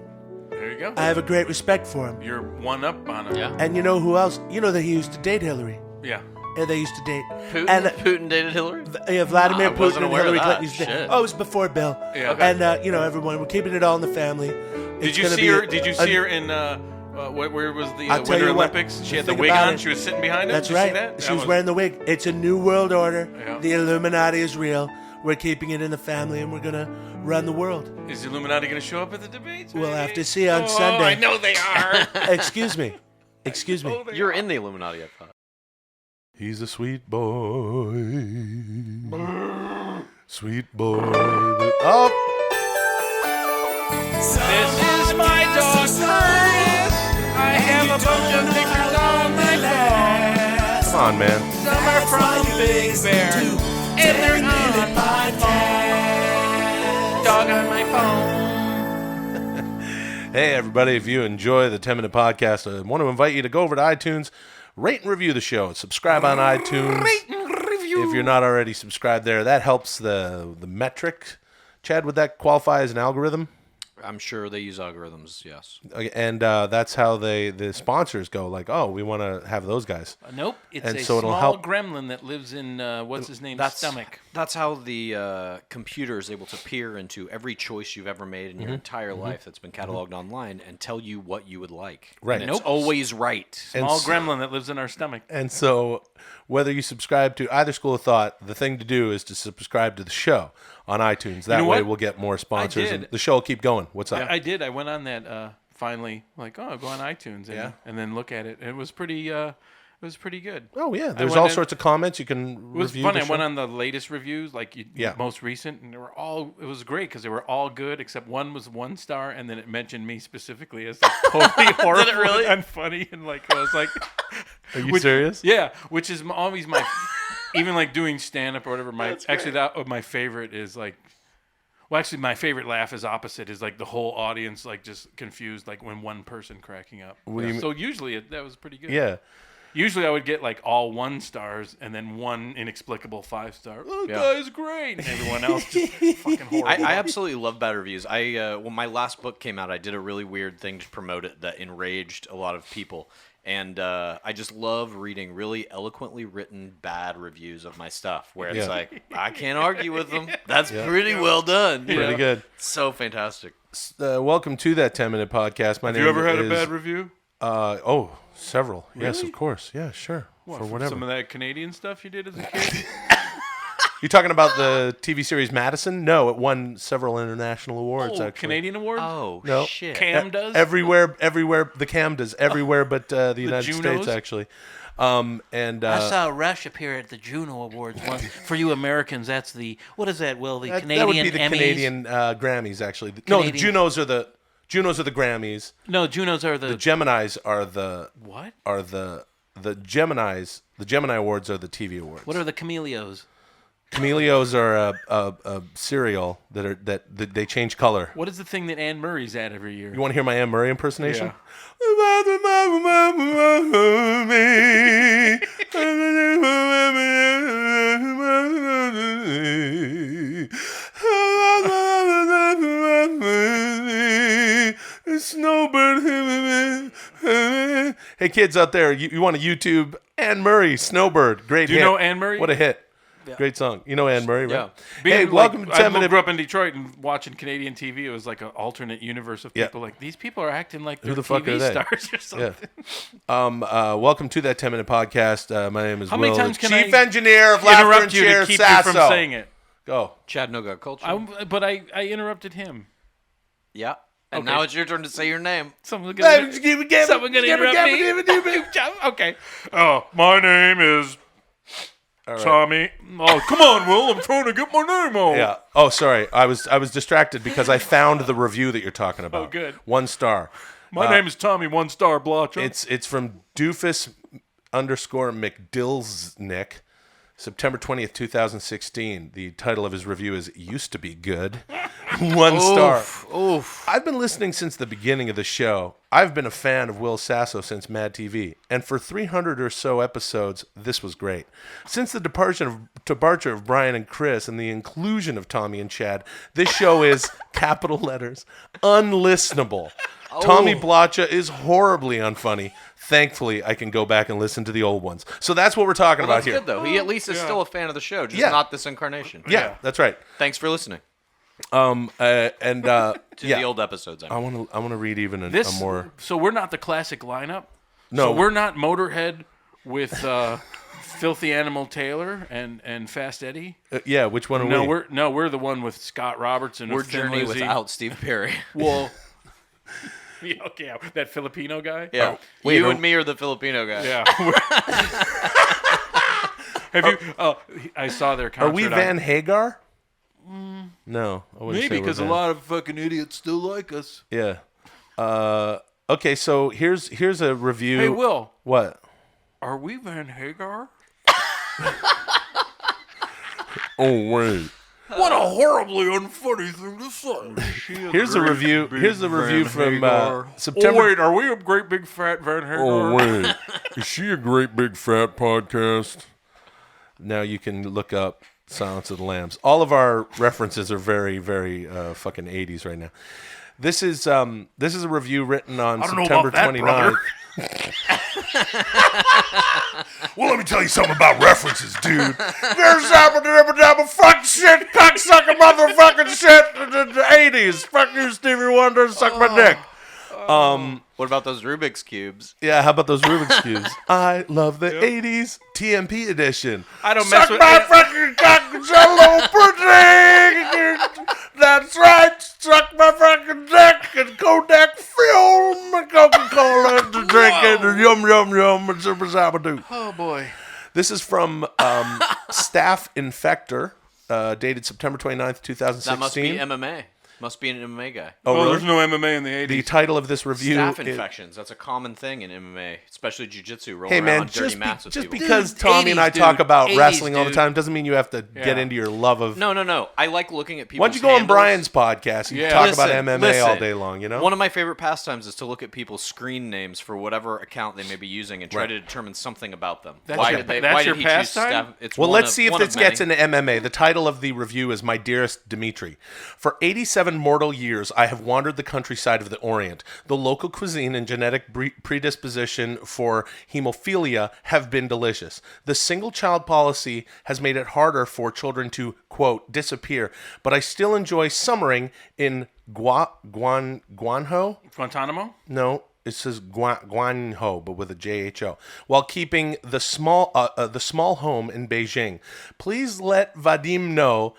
There you go. I have a great respect for him. You're one up on him. Yeah. And you know who else? You know that he used to date Hillary. Yeah. Yeah, they used to date. Putin, And, Putin dated Hillary? Yeah, Vladimir I wasn't Putin and aware of Hillary that. Clinton used to date. Shit. Oh, it was before Bill. Yeah. Okay. And everyone, we're keeping it all in the family. Did It's you gonna see be her? a- Did you a- see her in? Where was the I'll tell Winter you what, Olympics? She the had the thing wig about on. it- She was sitting behind it. That's Did you right. see that? She That was wearing the wig. It's a new world order. Yeah. The Illuminati is real. We're keeping it in the family, and we're gonna run the world. Is the Illuminati going to show up at the debates? We'll have to see on Oh, Sunday. I know they are. Excuse me. Excuse me. You're in the Illuminati, I thought. He's a sweet boy. Sweet boy. Oh! This is my dog, Curtis. I have a bunch of pictures on my phone. Come on, man. Some are from Big Bear, and they're on my phone. Dog on my phone. Hey, everybody, if you enjoy the 10-minute podcast, I want to invite you to go over to iTunes, rate and review the show, subscribe on iTunes. Rate and review. If you're not already subscribed there, that helps the metric. Chad, would that qualify as an algorithm? I'm sure they use algorithms, yes. And that's how the sponsors go, like, oh, we want to have those guys. Nope, it's and a so it'll small help. gremlin that lives in what's his name's stomach. That's how the computer is able to peer into every choice you've ever made in your entire life that's been cataloged online and tell you what you would like. Right. And it's always right. Small gremlin that lives in our stomach. And so whether you subscribe to either school of thought, the thing to do is to subscribe to the show on iTunes. That know way what? we'll get more sponsors did. and the show will keep going. What's up? I did. I went on that finally. Like, oh, I'll go on iTunes and then look at it. It was pretty. It was pretty good. Oh yeah, there's all sorts of comments you can review. It was fun. the I show. went on the latest reviews, like most recent, and they were all. It was great because they were all good except one was 1 star, and then it mentioned me specifically as like, totally horrible Did it really? and unfunny, and like I was like, Are you serious? Yeah, which is always my, even like doing stand up or whatever. My my favorite is like. Well, actually, my favorite laugh is opposite. Is like the whole audience like just confused, like when one person cracking up. What do you So usually that was pretty good. Yeah. Usually I would get like all 1 stars and then one inexplicable 5-star. Oh, guy's great. And everyone else just fucking horrible. I absolutely love bad reviews. When my last book came out, I did a really weird thing to promote it that enraged a lot of people. And I just love reading really eloquently written bad reviews of my stuff, where it's like, I can't argue with them. That's pretty well done. Pretty good. So fantastic. Welcome to that 10-minute podcast. My Have name you ever had is, a bad review? Several. Really? Yes, of course. Yeah, sure. What, for from whatever. some of that Canadian stuff you did as a kid? You talking about the TV series Madison? No, it won several international awards. Actually, Canadian awards? Oh, no. shit. Cam does? Everywhere. The Cam does everywhere, but the United Junos? States actually. I saw Rush appear at the Juno Awards once. For you Americans, that's the what is that? Will the Canadian that would be the Emmys? Canadian Grammys actually. No, the Junos are the Grammys. No, Junos are the Geminis are the what? Are the Geminis? The Gemini Awards are the TV awards. What are the Camellios? Camellios are a cereal that they change color. What is the thing that Anne Murray's at every year? You want to hear my Anne Murray impersonation? Yeah. Snowbird. Hey kids out there, you want to YouTube Anne Murray, Snowbird, great hit. Do you know Anne Murray? What a hit. Yeah. Great song. You know Anne Murray, right? Yeah. Hey, welcome to 10 Minute. I grew up in Detroit and watching Canadian TV. It was like an alternate universe of people. Like, these people are acting like they're Who the fuck TV are they? stars or something. Yeah. Welcome to that 10-minute podcast. My name is How Will, many times can Chief I Engineer of Laughter and interrupt you Cheer, to keep Sasso. you from saying it? Go. Chattanooga culture. But I interrupted him. Yeah. And Okay. now it's your turn to say your name. Someone's gonna interrupt me. Okay. Oh, my name is All right. Tommy. Oh, come on, Will. I'm trying to get my name out. Yeah. Oh, sorry. I was distracted because I found the review that you're talking about. Oh, good. 1 star. My name is Tommy 1-star Blacha. It's from Doofus_McDillsnick, September 20th, 2016. The title of his review is Used to Be Good. 1 star. Oof. I've been listening since the beginning of the show. I've been a fan of Will Sasso since Mad TV, and for 300 or so episodes, this was great. Since the departure of Brian and Chris and the inclusion of Tommy and Chad, this show is, capital letters, unlistenable. Tommy Blacha is horribly unfunny. Thankfully, I can go back and listen to the old ones. So that's what we're talking about That's here. good, though. He at least is still a fan of the show, just Yeah. not this incarnation. Yeah, that's right. Thanks for listening. To the old episodes. I want to read even a more. So we're not the classic lineup. No. So we're not Motorhead with Filthy Animal Taylor and Fast Eddie. Yeah, which one are we? We're the one with Scott Robertson. We're with Thin Journey Lizzy. without Steve Perry. Well, yeah, okay, that Filipino guy. Yeah, you and me are the Filipino guy. Yeah. Have you? Oh, I saw their concert. Are we Van Hagar? No, I wouldn't say Maybe we're because a Van. lot of fucking idiots still like us. Yeah. Okay, so here's a review. Hey, Will. What? Are we Van Hagar? Oh wait. What a horribly unfunny thing to say. Here's a review. Here's a review from September. Oh wait, are we a great big fat Van Hagar? Oh wait, is she a great big fat podcast? Now you can look up Silence of the Lambs. All of our references are very, very fucking 80s right now. This is a review written on September 29th. Well, let me tell you something about references, dude. There's a fuck shit, cocksucker motherfucking shit in the 80s. Fuck you, Stevie Wonder, suck my dick. What about those Rubik's Cubes? Yeah, how about those Rubik's Cubes? I love the 80s TMP edition. I don't mess Suck with my fucking cock, jello pudding. That's right. Suck my fucking dick and Kodak film and Coca-Cola to drink and yum yum yum and super zabadoo. Oh boy. This is from Staff Infector, dated September 29th, 2016. That must be MMA. Must be an MMA guy. Oh, really? There's no MMA in the 80s. The title of this review Staph is- infections. That's a common thing in MMA, especially jiu-jitsu. Rolling Hey around man, on dirty mats with just people. because Dude, Tommy and I 80s, talk dude. about 80s, wrestling all the dude. time doesn't mean you have to get into your love of. No. I like looking at people. Why don't you go on Brian's podcast and talk about MMA all listen. day long? You know, One of my favorite pastimes is to look at people's screen names for whatever account they may be using and try Right. to determine something about them. That's Why your- did they? that's Why your did he choose pastime? Staph? It's well, one let's of- see if one this of gets many. into MMA. The title of the review is My Dearest Dimitri. For 87 mortal years, I have wandered the countryside of the Orient. The local cuisine and genetic predisposition for hemophilia have been delicious. The single-child policy has made it harder for children to, quote, disappear, but I still enjoy summering in Guanho? Guantanamo? No. It says Guanho, but with a JHO. While keeping the small home in Beijing. Please let Vadim know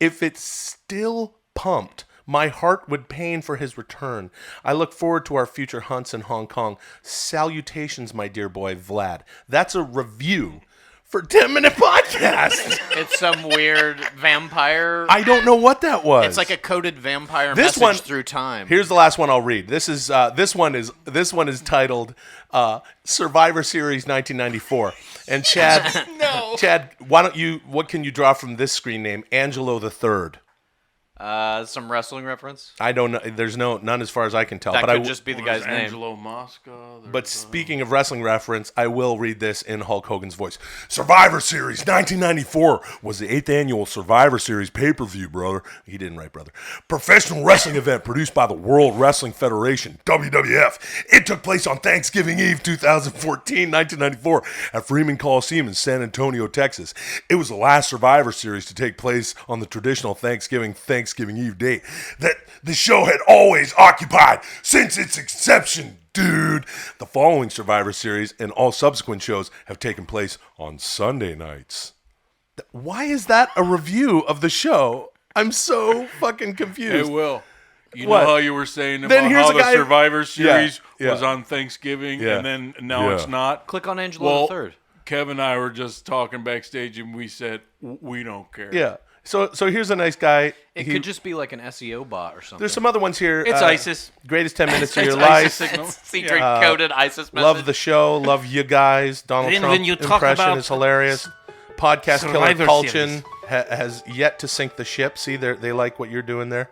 if it's still pumped. My heart would pain for his return. I look forward to our future hunts in Hong Kong. Salutations, my dear boy Vlad. That's a review for 10-minute podcast. It's some weird vampire. I don't know what that was. It's like a coded vampire This message one through time. Here's the last one I'll read. This one is titled Survivor Series 1994. And Chad, Chad, what can you draw from this screen name? Angelo the Third. Some wrestling reference. I don't know. There's none as far as I can tell. That but could just be the guy's name. Angelo Mosca. But speaking of wrestling reference, I will read this in Hulk Hogan's voice. Survivor Series 1994 was the 8th annual Survivor Series pay-per-view, brother. He didn't write brother. Professional wrestling event produced by the World Wrestling Federation, WWF. It took place on Thanksgiving Eve 2014, 1994 at Freeman Coliseum in San Antonio, Texas. It was the last Survivor Series to take place on the traditional Thanksgiving Eve date that the show had always occupied since its inception. Dude, the following Survivor Series and all subsequent shows have taken place on Sunday nights. Why is that a review of the show? I'm so fucking confused. Hey, Will. You What? know how you were saying Then about here's how a the guy- Survivor Series Yeah. was on Thanksgiving, Yeah. and then now Yeah. it's not? Click on Angelo the Third. Kevin and I were just talking backstage, and we said, we don't care. Yeah. So here's a nice guy. It could just be like an SEO bot or something. There's some other ones here. It's ISIS. Greatest 10 minutes of It's your ISIS life. signal. Secret coded ISIS Love message. the show. Love you guys. Donald Then Trump when you talk impression about is hilarious. Podcast killer Survivor Kultgen has yet to sink the ship. See, they like what you're doing there.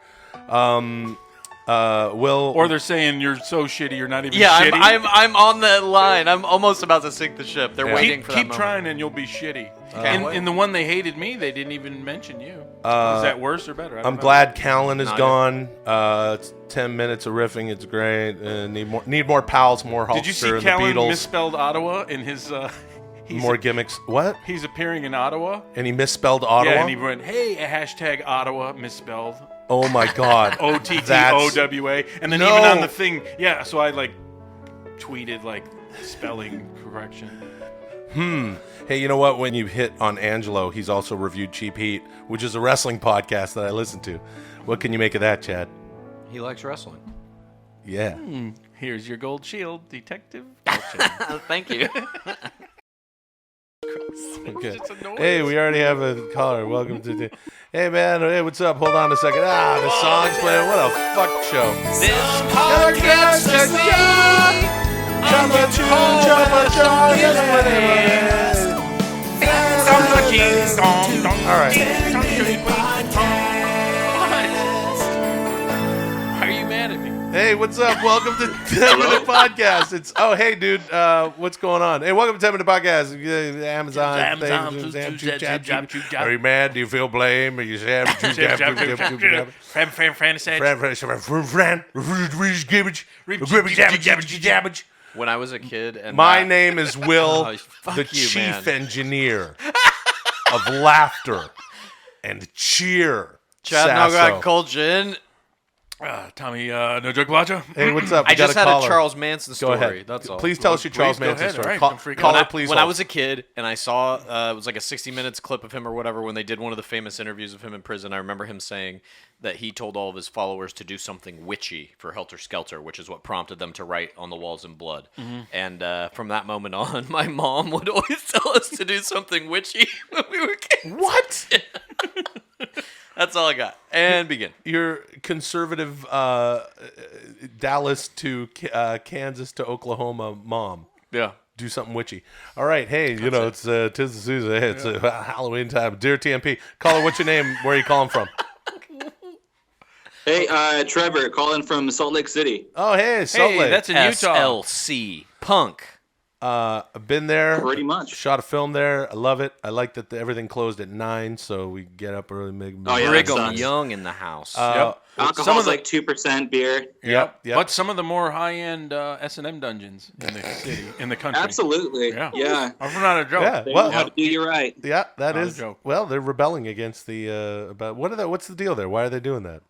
Will Or they're saying you're so shitty, you're not even Yeah, shitty. I'm on that line. I'm almost about to sink the ship. They're waiting for that Keep moment. trying, and you'll be shitty. Okay. In the one they hated me, they didn't even mention you. Is that worse or better? I don't I'm know. glad Callan is Not gone. It's 10 minutes of riffing. It's great. Need more pals, more Hulkster. Did you see and the Callan Beatles. misspelled Ottawa in his? More gimmicks. What? He's appearing in Ottawa. And he misspelled Ottawa. Yeah, and he went, "Hey, a hashtag Ottawa misspelled." Oh my God. OTTOWA. And then No. even on the thing, yeah. So I tweeted spelling correction. Hey, you know what? When you hit on Angelo, he's also reviewed Cheap Heat, which is a wrestling podcast that I listen to. What can you make of that, Chad? He likes wrestling. Yeah. Here's your gold shield, Detective. Thank you. Okay. Hey, we already have a caller. Welcome to the. Hey, man. Hey, what's up? Hold on a second. The song's playing. What a fuck show. This podcast is All right. Why are you mad at me? Hey, what's up? Welcome to 10-Minute Podcast. Hey, dude, what's going on? Hey, welcome to 10-Minute Podcast. Amazon. Are you mad? Do you feel blame? Are you sad? When I was a kid, and My name is Will, Oh, fuck the you, chief man. engineer of laughter and cheer. Chattanooga Kultgen. Tommy, no joke, Blacha. Hey, what's up? I We got just had caller. a Charles Manson Go story. ahead. That's all. Please tell us your Charles go Manson ahead. story. All right, Call- I'm freaking caller, When please. I hold. was a kid and I saw it was like a 60 Minutes clip of him or whatever when they did one of the famous interviews of him in prison. I remember him saying that he told all of his followers to do something witchy for Helter Skelter, which is what prompted them to write on the walls in blood. Mm-hmm. And from that moment on, my mom would always tell us to do something witchy when we were kids. What? That's all I got. And begin. Your conservative Dallas to Kansas to Oklahoma mom. Yeah. Do something witchy. All right. Hey, you know, it's tis the Tuesday. Hey, it's Halloween time. Dear TMP. Caller, what's your name? Where are you calling from? Hey, Trevor, calling from Salt Lake City. Oh, hey, Salt Lake. That's in Utah. SLC. Punk. I've been there. Pretty much. Shot a film there. I love it. I like that everything closed at 9, so we get up early. Brigham Young in the house. Alcohol's like 2% beer. Yep. But some of the more high-end S&M dungeons in the city, in the country. Absolutely. Yeah. I'm not a joke. Yeah. They Well, know how to do you right. Yeah, that Not a is. joke. Well, they're rebelling against the about what's the deal there? Why are they doing that?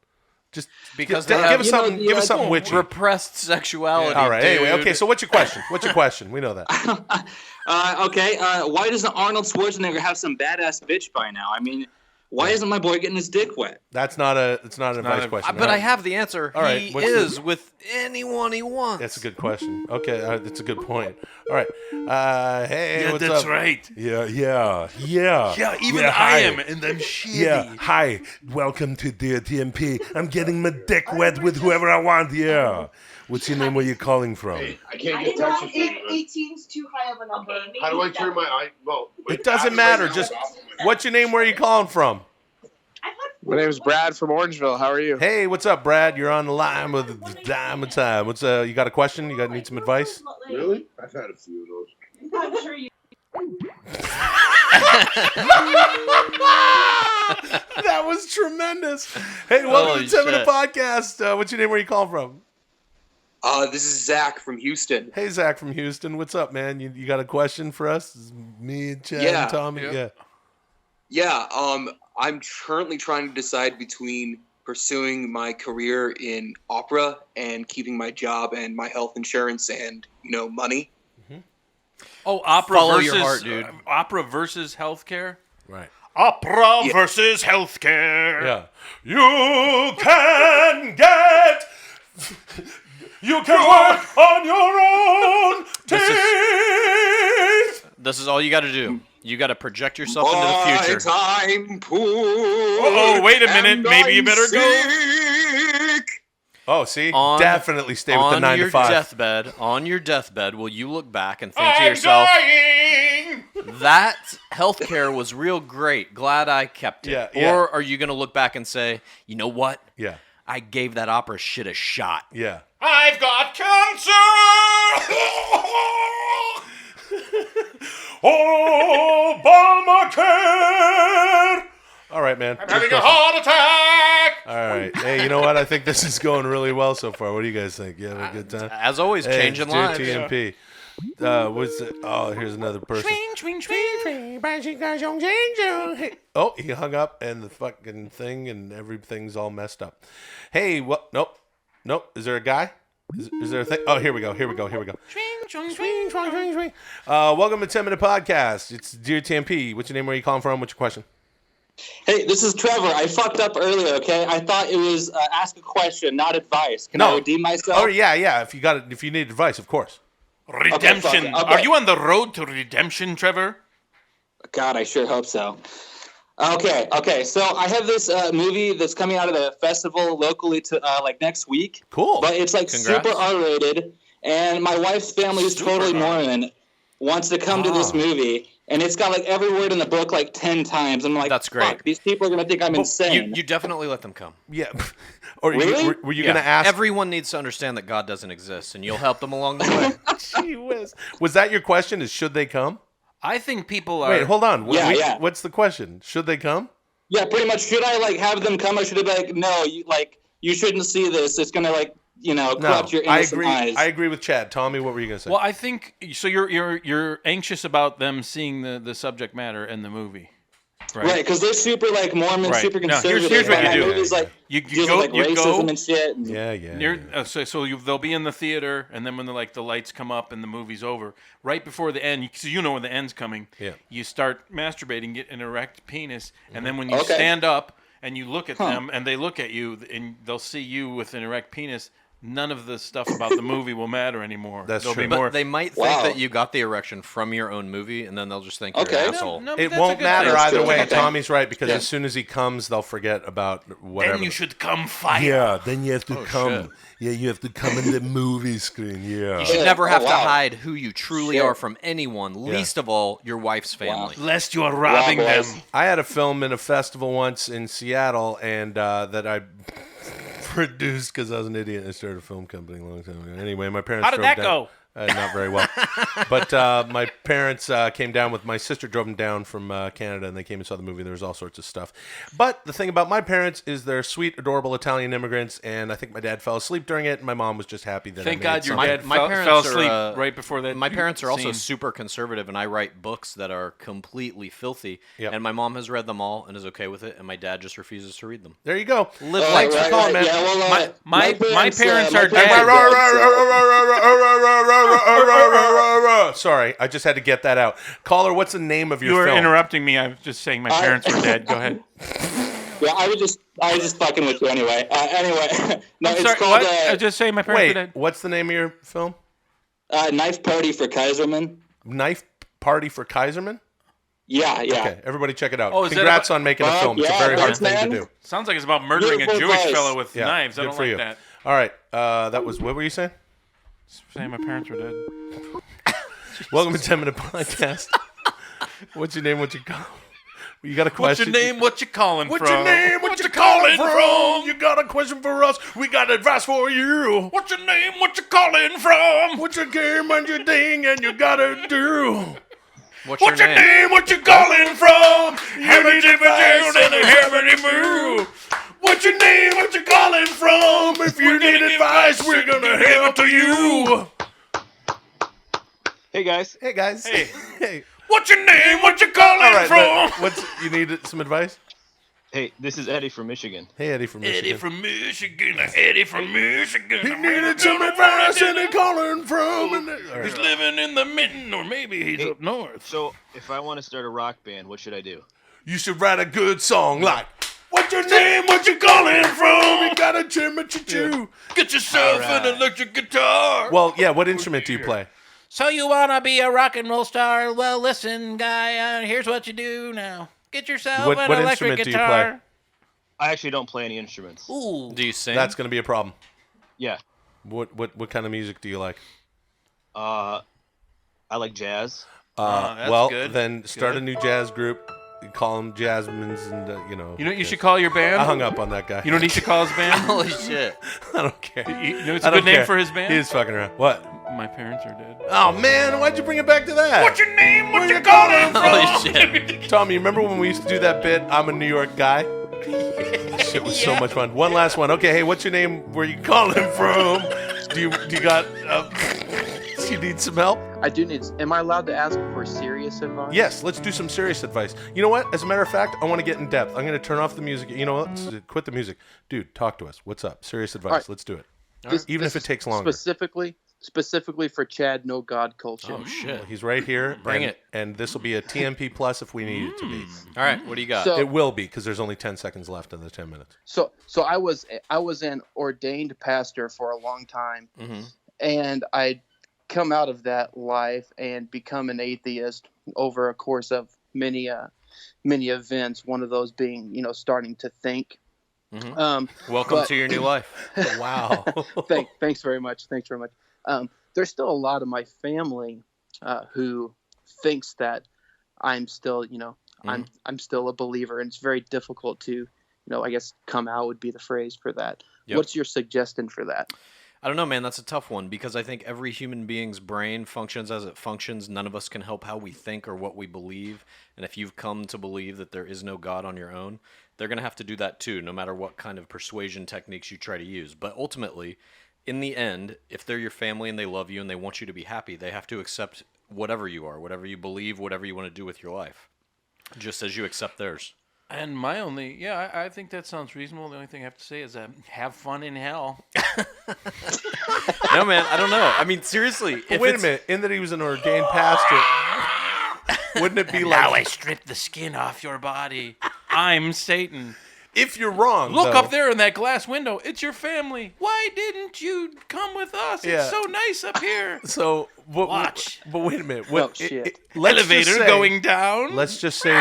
Just because give us something. Give us something witchy. Repressed sexuality. All right. Dude. Anyway, okay. So what's your question? What's your question? We know that. Okay. Why doesn't Arnold Schwarzenegger have some badass bitch by now? I mean, why isn't my boy getting his dick wet? That's not an advice question. But I have the answer. All right. He is with anyone he wants. That's a good question. Okay, that's a good point. All right. Hey, Yeah, what's that's up? right. Yeah. Yeah, even I hi. am, and I'm shitty. Yeah, hi. Welcome to Dear TMP. I'm getting my dick wet with whoever I want. Yeah. What's your name? Where you calling from? I can't get touch with you. 18's too high of a number. How do I turn my eye? Well, It doesn't matter. Just what's your name? Where are you calling from? My name is Brad from Orangeville. How are you? Hey, what's up, Brad? You're on the line with the Dime of Time. What's you got a question? You need some advice? Really? I've had a few of those. I'm sure you. That was tremendous. Hey, welcome Holy to 10 Minute shit. Podcast. What's your name? Where are you calling from? This is Zach from Houston. Hey, Zach from Houston. What's up, man? You got a question for us? This is me and Chad Yeah. and Tommy. Yeah. I'm currently trying to decide between pursuing my career in opera and keeping my job and my health insurance and money. Oh, opera Follow versus your heart, dude. Opera versus healthcare. Right. Opera versus healthcare. Yeah. You can get. You can work on your own teeth. This is all you got to do. You got to project yourself into the future. Time pool. Oh, wait a minute. Maybe you better go. Oh, see? Definitely stay with the 9 to 5. On your deathbed, will you look back and think to yourself, that healthcare was real great. Glad I kept it. Yeah. Or are you going to look back and say, you know what? Yeah. I gave that opera shit a shot. Yeah. I've got cancer. Obamacare. All right, man. I'm having a heart attack. All right. Hey, you know what? I think this is going really well so far. What do you guys think? You having a good time? As always, Hey, changing dear lives. TMP. What's it? Oh, here's another person. Oh, he hung up and the fucking thing and everything's all messed up. Hey, what? Nope. Is there a guy? Is there a thing? Oh, here we go. Welcome to 10 Minute Podcast. It's Dear TMP. What's your name? Where are you calling from? What's your question? Hey, this is Trevor. I fucked up earlier, okay? I thought it was ask a question, not advice. Can I redeem myself? Oh, yeah. If you need advice, of course. Redemption. Okay. Are you on the road to redemption, Trevor? God, I sure hope so. Okay. So I have this movie that's coming out of the festival locally to next week. Cool. But it's Congrats. super R-rated, and my wife's family is totally Mormon. Wants to come to this movie, and it's got every word in the book 10 times. I'm like, that's great. Fuck, these people are gonna think I'm insane. You definitely let them come. Yeah. Or really? were you going to ask? Everyone needs to understand that God doesn't exist, and you'll help them along the way. Gee whiz. Was that your question? Is should they come? I think people are. Wait, hold on. Yeah. What's the question? Should they come? Yeah, pretty much. Should I have them come, or should I be like, no, you shouldn't see this. It's gonna corrupt your innocent eyes. I agree with Chad. Tommy, what were you gonna say? Well, I think so. You're anxious about them seeing the subject matter in the movie, right? Because they're super Mormon, Right. super Now, conservative. here's what you and do. that movie's You deals go. with, racism and shit. And Yeah. They'll be in the theater, and then when the lights come up and the movie's over, right before the end, so you know when the end's coming. Yeah. You start masturbating, get an erect penis, and then when you stand up and you look at them, and they look at you, and they'll see you with an erect penis. none of the stuff about the movie will matter anymore. That's There'll true. Be But more, they might think that you got the erection from your own movie, and then they'll just think you're an asshole. No, but It that's a won't good matter thing. either That's way. good. Tommy's right, because as soon as he comes, they'll forget about whatever. Then you should come fight. Yeah, then you have to Oh, come. shit. Yeah, you have to come in the movie screen. Yeah. You should never have to hide who you truly are from anyone, least of all your wife's family. Lest you are robbing them. I had a film in a festival once in Seattle, and that I produced because I was an idiot and I started a film company a long time ago. Anyway, my parents How did drove that down. go? Not very well. But my parents came down with my sister, drove them down from Canada, and they came and saw the movie. There was all sorts of stuff. But the thing about my parents is they're sweet, adorable Italian immigrants, and I think my dad fell asleep during it, and my mom was just happy that Thank I made God your something. dad My fell parents asleep are, right before that. My parents are also scene. super conservative, and I write books that are completely filthy. And my mom has read them all and is okay with it, and my dad just refuses to read them. There you go. Live Thanks for calling, man. Yeah, well, My parents are dead. Sorry, I just had to get that out. Caller, what's the name of your You were film? interrupting me. I was just saying my parents were dead. Go ahead. Yeah, I was just fucking with you anyway. No, I'm it's sorry, called what? I was just saying my parents Wait, were dead. what's the name of your film? Knife Party for Kaiserman. Knife Party for Kaiserman? Yeah, yeah. Okay, everybody check it out. Oh, is that Congrats about- on making a film. It's a very hard thing to do. Sounds like it's about murdering a Beautiful Jewish voice. fellow with Yeah, knives. I good don't for like you. that. All right, that was, what were you saying? Saying my parents were dead. Welcome to 10 Minute Podcast. What's your name? What you call? You got a What's question? your name? What you calling What's from? your name? What you calling from? You got a question for us? We got advice for you. What's your name? What you calling from? What's your game and your thing and you gotta do? What's your name? What you calling from? Hammy jibba down and a hammy moo. What's your name? What you calling from? If you need advice, we're gonna help to you. Hey guys. Hey guys. Hey. What's your name? What you calling All right, from? what's you need some advice? Hey, this is Eddie from Michigan. Hey, Eddie from Michigan. Eddie from Michigan. Eddie from Michigan. He needed some advice and he calling from. He's living in the mitten, or maybe he's up north. So, if I want to start a rock band, what should I do? You should write a good song like, what's your name? What you calling from? You got a chimichoo. Get yourself an electric guitar. Well, yeah, what instrument do you play? So you wanna be a rock and roll star? Well, listen, guy. Here's what you do now. Get yourself What an electric instrument do you guitar. play? I actually don't play any instruments. Ooh. Do you sing? That's going to be a problem. Yeah. What kind of music do you like? I like jazz. that's Well, good. then start Good. a new jazz group. You call them Jasmines, and You know what you should call your band? I hung up on that guy. You know what he should call his band? Holy shit. I don't care. You know it's I a don't good name care. for his band? He is fucking around. What? My parents are dead. Oh man, why'd you bring it back to that? What's your name? What you calling from? Holy shit. Tommy, you remember when we used to do that bit? I'm a New York guy. Shit was so much fun. One last one. Okay, hey, what's your name? Where you calling from? Do you got? Do you need some help? I do need. Am I allowed to ask for serious advice? Yes, let's do some serious advice. You know what? As a matter of fact, I want to get in depth. I'm going to turn off the music. You know what? Quit the music. Dude, talk to us. What's up? Serious advice. right. Let's do it. This- Even this if it takes longer. Specifically for Chad, no God culture. Oh, shit. He's right here. Bring and, it. And this will be a TMP plus if we need it to be. All right, what do you got? So- It will be because there's only 10 seconds left in the 10 minutes. So I was an ordained pastor for a long time, Mm-hmm. and I come out of that life and become an atheist over a course of many events. One of those being, starting to think. Mm-hmm. Welcome to your new life. Wow. Thanks very much. There's still a lot of my family who thinks that I'm still, I'm still a believer, and it's very difficult to, I guess come out would be the phrase for that. Yep. What's your suggestion for that? I don't know, man. That's a tough one because I think every human being's brain functions as it functions. None of us can help how we think or what we believe. And if you've come to believe that there is no God on your own, they're going to have to do that too, no matter what kind of persuasion techniques you try to use. But ultimately, in the end, if they're your family and they love you and they want you to be happy, they have to accept whatever you are, whatever you believe, whatever you want to do with your life, just as you accept theirs. And I think that sounds reasonable. The only thing I have to say is have fun in hell. No, man, I don't know. I mean, seriously. But wait a minute. In that he was an ordained pastor, wouldn't it be Now I strip the skin off your body. I'm Satan. If you're wrong, Look though, up there in that glass window. It's your family. Why didn't you come with us? Yeah. It's so nice up here. So Watch. But wait a minute. Oh, shit. Let's just Elevator say- going down. Let's just say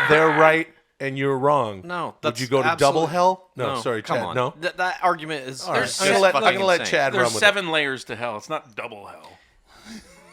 they're right and you're wrong. No, Would that's you go to absolute- double hell? No, No, sorry, come Chad. on. No. That argument is. All right. there's I'm gonna just let fucking Chad insane. run There's with 7 layers to hell. It's not double hell.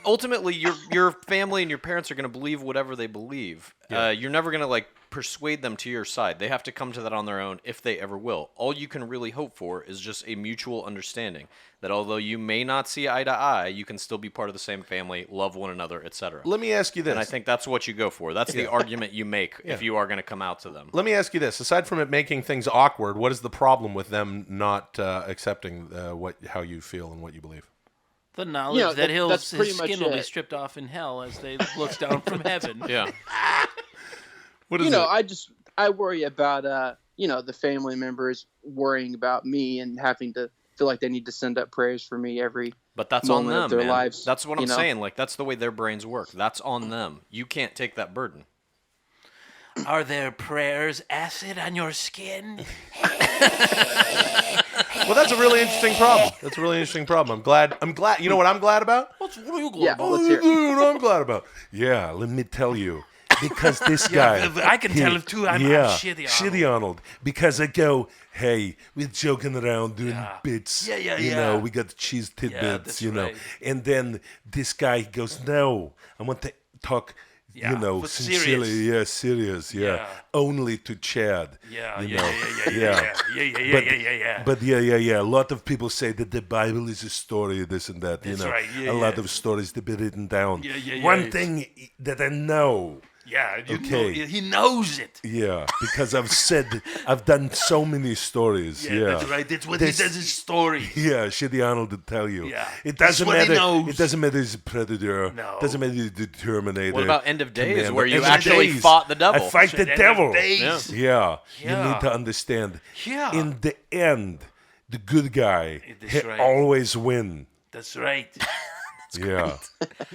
Ultimately, your family and your parents are going to believe whatever they believe. Yeah. You're never going to persuade them to your side. They have to come to that on their own if they ever will. All you can really hope for is just a mutual understanding that although you may not see eye to eye, you can still be part of the same family, love one another, etc. Let me ask you this. And I think that's what you go for. That's the argument you make Yeah. if you are going to come out to them. Let me ask you this: aside from it making things awkward, what is the problem with them not accepting how you feel and what you believe? The knowledge that that's his pretty much skin will be it. stripped off in hell as they looks down from heaven. Yeah. What is You know, it? I worry about the family members worrying about me and having to feel like they need to send up prayers for me every But that's on moment them, of their man. lives. That's what I'm you know? saying. That's the way their brains work. That's on them. You can't take that burden. Are there prayers acid on your skin? Well, that's a really interesting problem. That's a really interesting problem. I'm glad. You know what I'm glad about? What are you glad Yeah, about? let's hear it. You know what I'm glad about? Yeah, let me tell you. Because this guy. I can tell it too. I'm shitty, Shitty Arnold. Because I go, hey, we're joking around doing bits. Yeah, You know, we got the cheese tidbits, that's you know. right. And then this guy goes, no, I want to talk, Yeah, you know, but sincerely. serious. Yeah, serious. Yeah. Yeah. Only to Chad. Yeah, you yeah, know. yeah. But yeah. A lot of people say that the Bible is a story, this and that. That's you know, right, yeah, a lot yeah. of stories to be written down. Yeah. One thing that I know. Yeah, Okay. he knows it. Yeah, because I've done so many stories. Yeah, That's right. That's what he does his story. Yeah, Shitty Arnold will tell you. Yeah, it that's doesn't what he matter. knows. It doesn't matter he's a predator. No. Doesn't matter he's the Terminator. What about End of Days, Commander. where you End of actually Days. fought the devil? I fight the End of devil. Days. Yeah. Yeah. You need to understand. Yeah. In the end, the good guy That's right. always win. That's right. Yeah.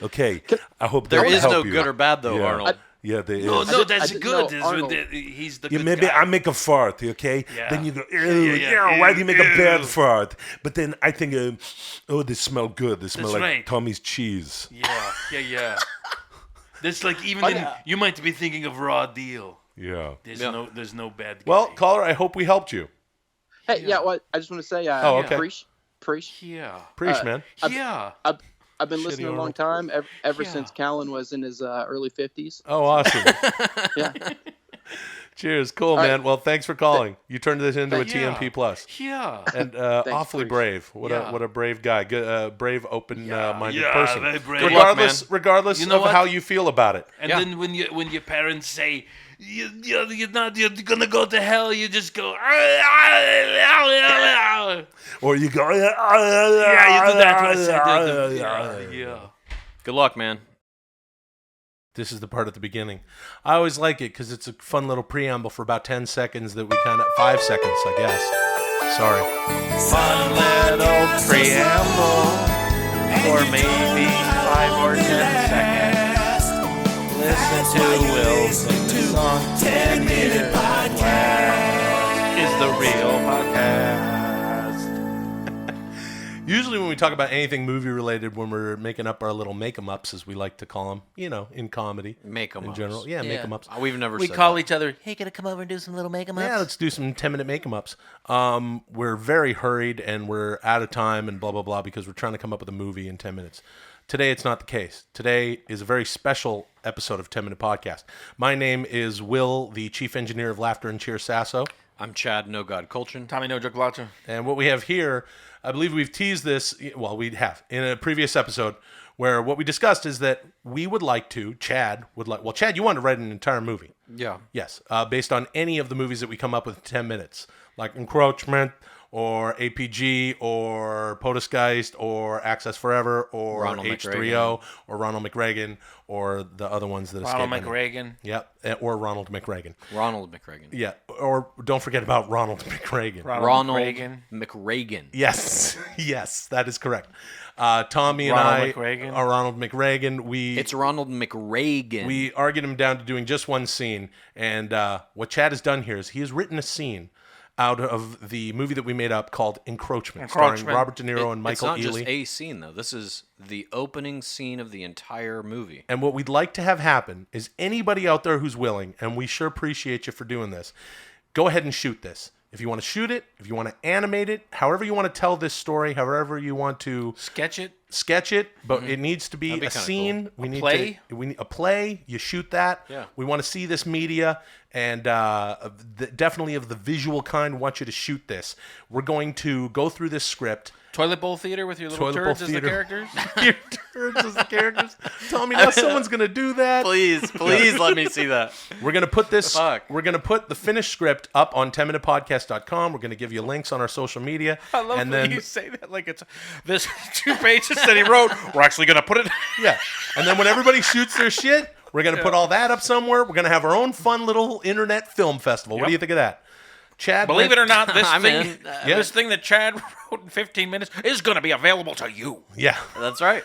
Okay. I hope There that is will no help you. good or bad, though, Yeah. Arnold. Yeah, there is. No, that's didn't good. know Arnold- He's the Yeah, good maybe guy. I make a fart, okay? Yeah. Then you go, Yeah, ew, yeah. why do you make a bad Ew. fart? But then I think, oh, they smell good. They smell That's like right. Tommy's cheese. Yeah. That's like you might be thinking of Raw Deal. Yeah. There's no bad guy. Well, caller, I hope we helped you. Hey, well, I just want to say, Oh, okay. Preach. Yeah. Preach, man. I've been Shitty listening a long Arnold. time, ever since Callan was in his early 50s. Oh, awesome. Yeah. Cheers. Cool, All man. right. Well, thanks for calling. You turned this into a Yeah. TMP Plus. Yeah. And awfully Preach. brave. Yeah. What a brave guy. Good, brave, open-minded Yeah, person. very brave. Regardless You know of what? how you feel about it. And then when your parents say you're gonna go to hell, you just go. Or you go. Yeah, you do that. Yeah. Good luck, man. This is the part at the beginning. I always like it because it's a fun little preamble for about 10 seconds that we 5 seconds, I guess. Sorry. Fun little preamble for maybe 5 or 10 seconds. Listen to Will sing the song 10 Minute Podcast is the real podcast. Usually when we talk about anything movie related, when we're making up our little make-em-ups, as we like to call them, in comedy. Make-em-ups. In general. Yeah, make-em-ups. We've never We said call that. each other, hey, gonna come over and do some little make-em-ups? Yeah, let's do some 10-minute make-em-ups. We're very hurried and we're out of time and blah, blah, blah, because we're trying to come up with a movie in 10 minutes. Today, it's not the case. Today is a very special episode of 10-Minute Podcast. My name is Will, the Chief Engineer of Laughter and Cheer Sasso. I'm Chad, No God Kultgen. Tommy No Joke Blacha. And what we have here, I believe we've teased this, well, we have, in a previous episode, where what we discussed is that we would like to, Chad, you wanted to write an entire movie. Yeah. Yes, based on any of the movies that we come up with in 10 minutes, like Encroachment, or APG, or POTUSgeist, or Access Forever, or Ronald H3O, or Ronald McReagan, or the other ones that escape Ronald my name. McReagan. Yep, or Ronald McReagan. Ronald McReagan. Yeah, or don't forget about Ronald McReagan. Ronald McReagan. Yes, yes, that is correct. Tommy and Ronald I McReagan? are Ronald McReagan. It's Ronald McReagan. We argued him down to doing just one scene, and what Chad has done here is he has written a scene out of the movie that we made up called Encroachment, starring Robert De Niro and Michael Ealy. It's not just a scene, though. This is the opening scene of the entire movie. And what we'd like to have happen is anybody out there who's willing, and we sure appreciate you for doing this, go ahead and shoot this. If you want to shoot it, if you want to animate it, however you want to tell this story, however you want to sketch it, but it needs to be a scene. Cool. We need a play. You shoot that. Yeah. We want to see this media, and definitely of the visual kind. We want you to shoot this. We're going to go through this script. Toilet bowl theater with your little turds as the characters? Your turds as the characters? Tommy, now someone's going to do that. Please let me see that. We're going to put this, we're going to put the finished script up on 10minutepodcast.com. We're going to give you links on our social media. I love that you say that like it's this 2 pages that he wrote. We're actually going to put it. Yeah. And then when everybody shoots their shit, we're going to put all that up somewhere. We're going to have our own fun little internet film festival. What do you think of that? Chad, believe it or not, this thing, this thing that Chad wrote in 15 minutes is going to be available to you. Yeah, that's right.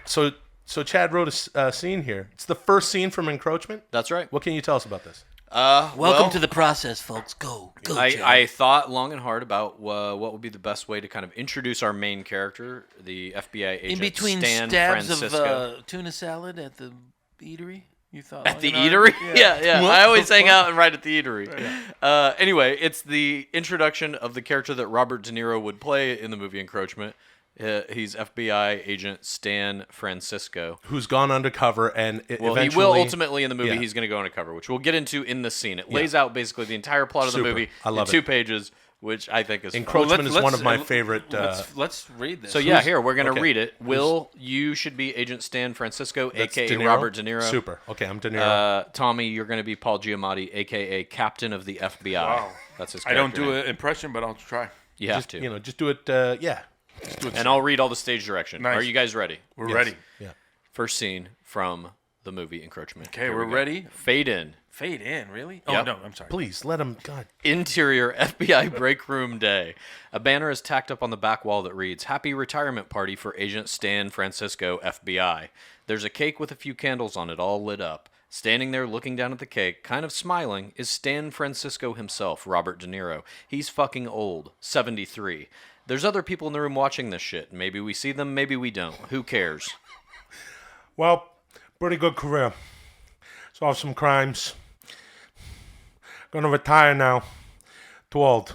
So Chad wrote a scene here. It's the first scene from Encroachment. That's right. What can you tell us about this? Welcome to the process, folks. Go, Chad. I thought long and hard about what would be the best way to kind of introduce our main character, the FBI agent In between Stan stabs Francisco. of tuna salad at the eatery. You thought At the eatery? Yeah. I always hang out and write at the eatery. Yeah. Anyway, it's the introduction of the character that Robert De Niro would play in the movie Encroachment. He's FBI agent Stan Francisco. Who's gone undercover and eventually... he will ultimately in the movie, he's going to go undercover, which we'll get into in the scene. It lays out basically the entire plot of the movie in 2 pages, which I think is Encroachment is one of my favorite... Let's read this. So here, we're going to read it. Will, you should be Agent Stan Francisco, a.k.a. Robert De Niro. Super. Okay, I'm De Niro. Tommy, you're going to be Paul Giamatti, a.k.a. Captain of the FBI. Wow. That's his I don't character do name. an impression, but I'll try. You have to. Just do it, yeah. And I'll read all the stage direction. Nice. Are you guys ready? We're ready. Yeah. First scene from the movie Encroachment. Okay, Here we're we go. ready. Fade in. Fade in, really? Yep. Oh, no, I'm sorry. Please, let him... God. Interior FBI break room day. A banner is tacked up on the back wall that reads, Happy Retirement Party for Agent Stan Francisco, FBI. There's a cake with a few candles on it, all lit up. Standing there looking down at the cake, kind of smiling, is Stan Francisco himself, Robert De Niro. He's fucking old, 73. There's other people in the room watching this shit. Maybe we see them, maybe we don't. Who cares? Well, pretty good career. Saw some crimes. Gonna retire now. Too old.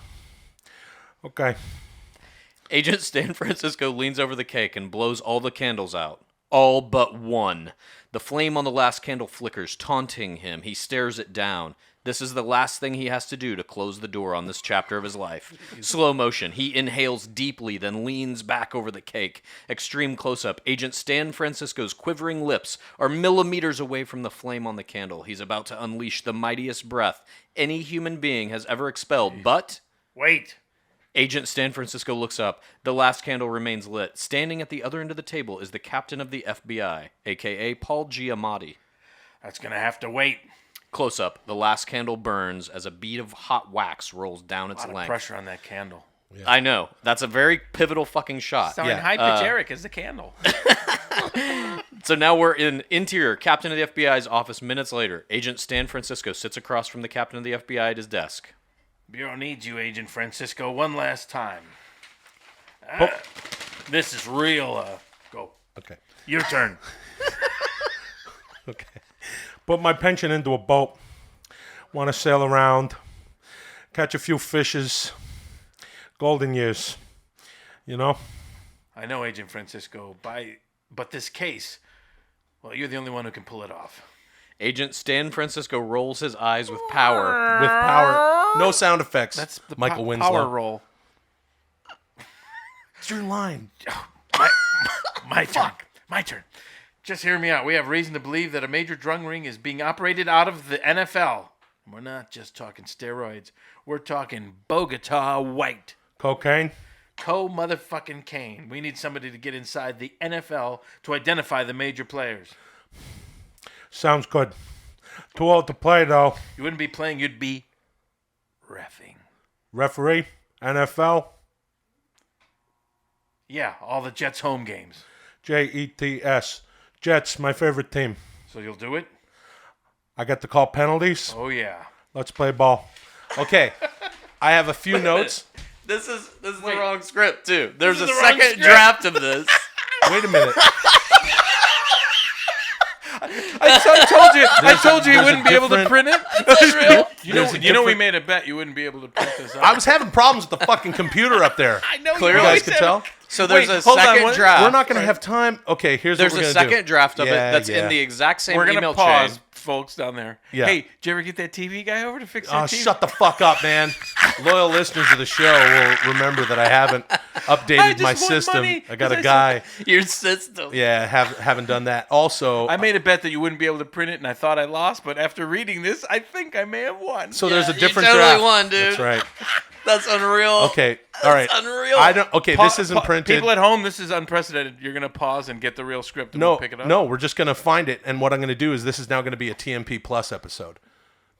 Okay. Agent Stan Francisco leans over the cake and blows all the candles out. All but one. The flame on the last candle flickers, taunting him. He stares it down. This is the last thing he has to do to close the door on this chapter of his life. Slow motion. He inhales deeply, then leans back over the cake. Extreme close-up. Agent Stan Francisco's quivering lips are millimeters away from the flame on the candle. He's about to unleash the mightiest breath any human being has ever expelled, but... Wait. Agent Stan Francisco looks up. The last candle remains lit. Standing at the other end of the table is the captain of the FBI, a.k.a. Paul Giamatti. That's going to have to wait. Close up. The last candle burns as a bead of hot wax rolls down its A lot length. of pressure on that candle. Yeah. I know. That's a very pivotal fucking shot. Starring High Pitch Eric as the candle. So now we're in interior. Captain of the FBI's office minutes later. Agent Stan Francisco sits across from the captain of the FBI at his desk. Bureau needs you, Agent Francisco, one last time. This is real. Go. Okay. Your turn. Okay. Put my pension into a boat. Want to sail around. Catch a few fishes. Golden years. You know? I know, Agent Francisco, but this case, well, you're the only one who can pull it off. Agent Stan Francisco rolls his eyes with power. With power. No sound effects. That's the Michael Winslow. power roll. It's your line. My turn. My turn. Just hear me out. We have reason to believe that a major drug ring is being operated out of the NFL. We're not just talking steroids. We're talking Bogota White. Cocaine? Co-motherfucking Kane. We need somebody to get inside the NFL to identify the major players. Sounds good. Too old to play, though. You wouldn't be playing, you'd be Reffing. Referee, NFL. Yeah, all the Jets home games. Jets. Jets, my favorite team. So you'll do it? I get to call penalties. Oh, yeah. Let's play ball. Okay. I have a few notes. This is the wrong script, too. There's a is the wrong second script. draft of this. Wait a minute. I told you you wouldn't be able to print it. That's real. You know, we made a bet you wouldn't be able to print this out. I was having problems with the fucking computer up there. I know. Clearly. You guys can tell? So there's Wait, a hold on, second what? draft. We're not going to have time. Okay, here's There's what we're a going to do. second draft of Yeah, it that's yeah. in the exact same We're gonna email pause, chain. folks down there. Yeah. Hey, did you ever get that TV guy over to fix your Oh, TV? shut the fuck up, man. Loyal listeners of the show will remember that I haven't updated I just my want system. money, I got 'cause a I guy. Your system. Yeah, haven't done that. Also, I made a bet that you wouldn't be able to print it, and I thought I lost. But after reading this, I think I may have won. so there's a you different totally draft. won, dude. That's right. That's unreal. Okay, all right. unreal. I don't. Okay, this isn't printed. People at home, this is unprecedented. You're gonna pause and get the real script and No, we'll pick it up. no, we're just gonna find it, and what I'm gonna do is this is now gonna be a TMP Plus episode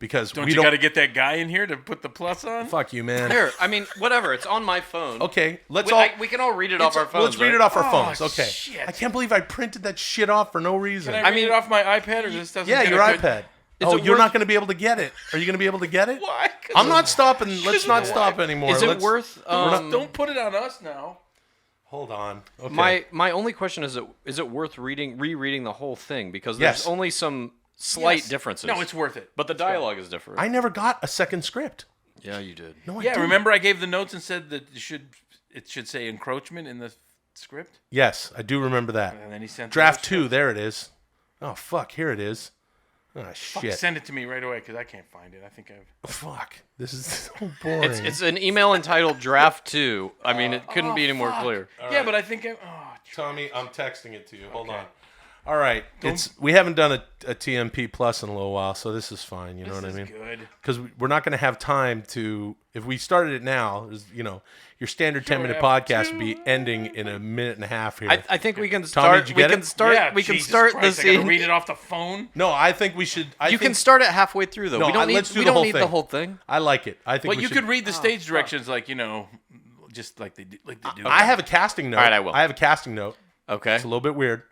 because Don't we you don't. got to get that guy in here to put the plus on? Fuck you, man. Here, I mean, whatever. It's on my phone. Okay, let's we, all. we can all read it off our phones. Let's read right? it off our Oh, phones. Okay. shit. I can't believe I printed that shit off for no reason. Can I read it off my iPad or this doesn't? Yeah, get your a good- iPad. Is Oh, it you're worth- not going to be able to get it. Are you going to be able to get it? Why? I'm not stopping. Let's not stop anymore. Is it Let's- worth? Don't put it on us now. Hold on. Okay. My only question is it worth rereading the whole thing because there's Yes. only some slight Yes. differences. No, it's worth it. But the dialogue is different. I never got a second script. Yeah, you did. No, I Yeah, didn't. remember I gave the notes and said that it should say encroachment in the script. Yes, I do remember that. And then he sent Draft the 2. There it is. Oh fuck! Here it is. Oh Fuck, shit! send it to me right away because I can't find it. I think I've. Fuck! This is so boring. It's an email entitled Draft 2. I mean, it couldn't be any more clear. Yeah, but I think Tommy, I'm texting it to you. Hold on. All right, we haven't done a TMP Plus in a little while, so this is fine. You know what I mean? Good. Because we're not going to have time to. If we started it now, your standard 10-minute have podcast would be ending in a minute and a half here. I think we can Tommy, start. did you We get can it? start. Yeah, We can Jesus start Christ, the I gotta scene. read it off the phone. No, I think we should. You can start it halfway through though. No, we don't need. let's do we the don't whole need thing. the whole thing. I like it. I think. But we you should, could read the stage directions just like they do. I have a casting note. All right, I will. I have a casting note. Okay. It's a little bit weird.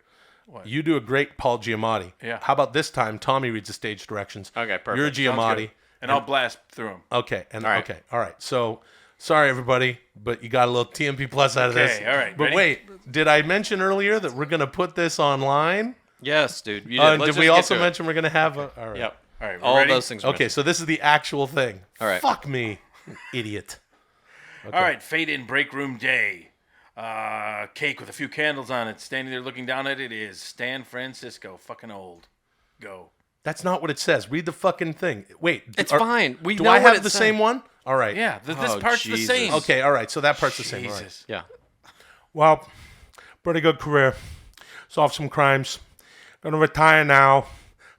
What? You do a great Paul Giamatti. Yeah. How about this time Tommy reads the stage directions? Okay, perfect. You're Sounds Giamatti. good. And I'll blast through them. Okay. And All right. okay. All right. So sorry everybody, but you got a little TMP Plus out of this. Okay, all right, But ready? wait, did I mention earlier that we're gonna put this online? Yes, dude. You did. And Let's did we just get also to it. mention we're gonna have a? All right. Yep. All right, All ready? those things. are Okay. mentioned. So this is the actual thing. All right. Fuck me, idiot. Okay. All right, fade in break room day. Cake with a few candles on it. Standing there looking down at it is Stan Francisco. Fucking old. Go. That's not what it says. Read the fucking thing. Wait. It's fine. We do know I what have it the said. same one? All right. Yeah, this Oh, part's Jesus. the same. Okay. All right. So that part's the same. All right. Jesus. Yeah. Well, pretty good career. Solved some crimes. Gonna retire now.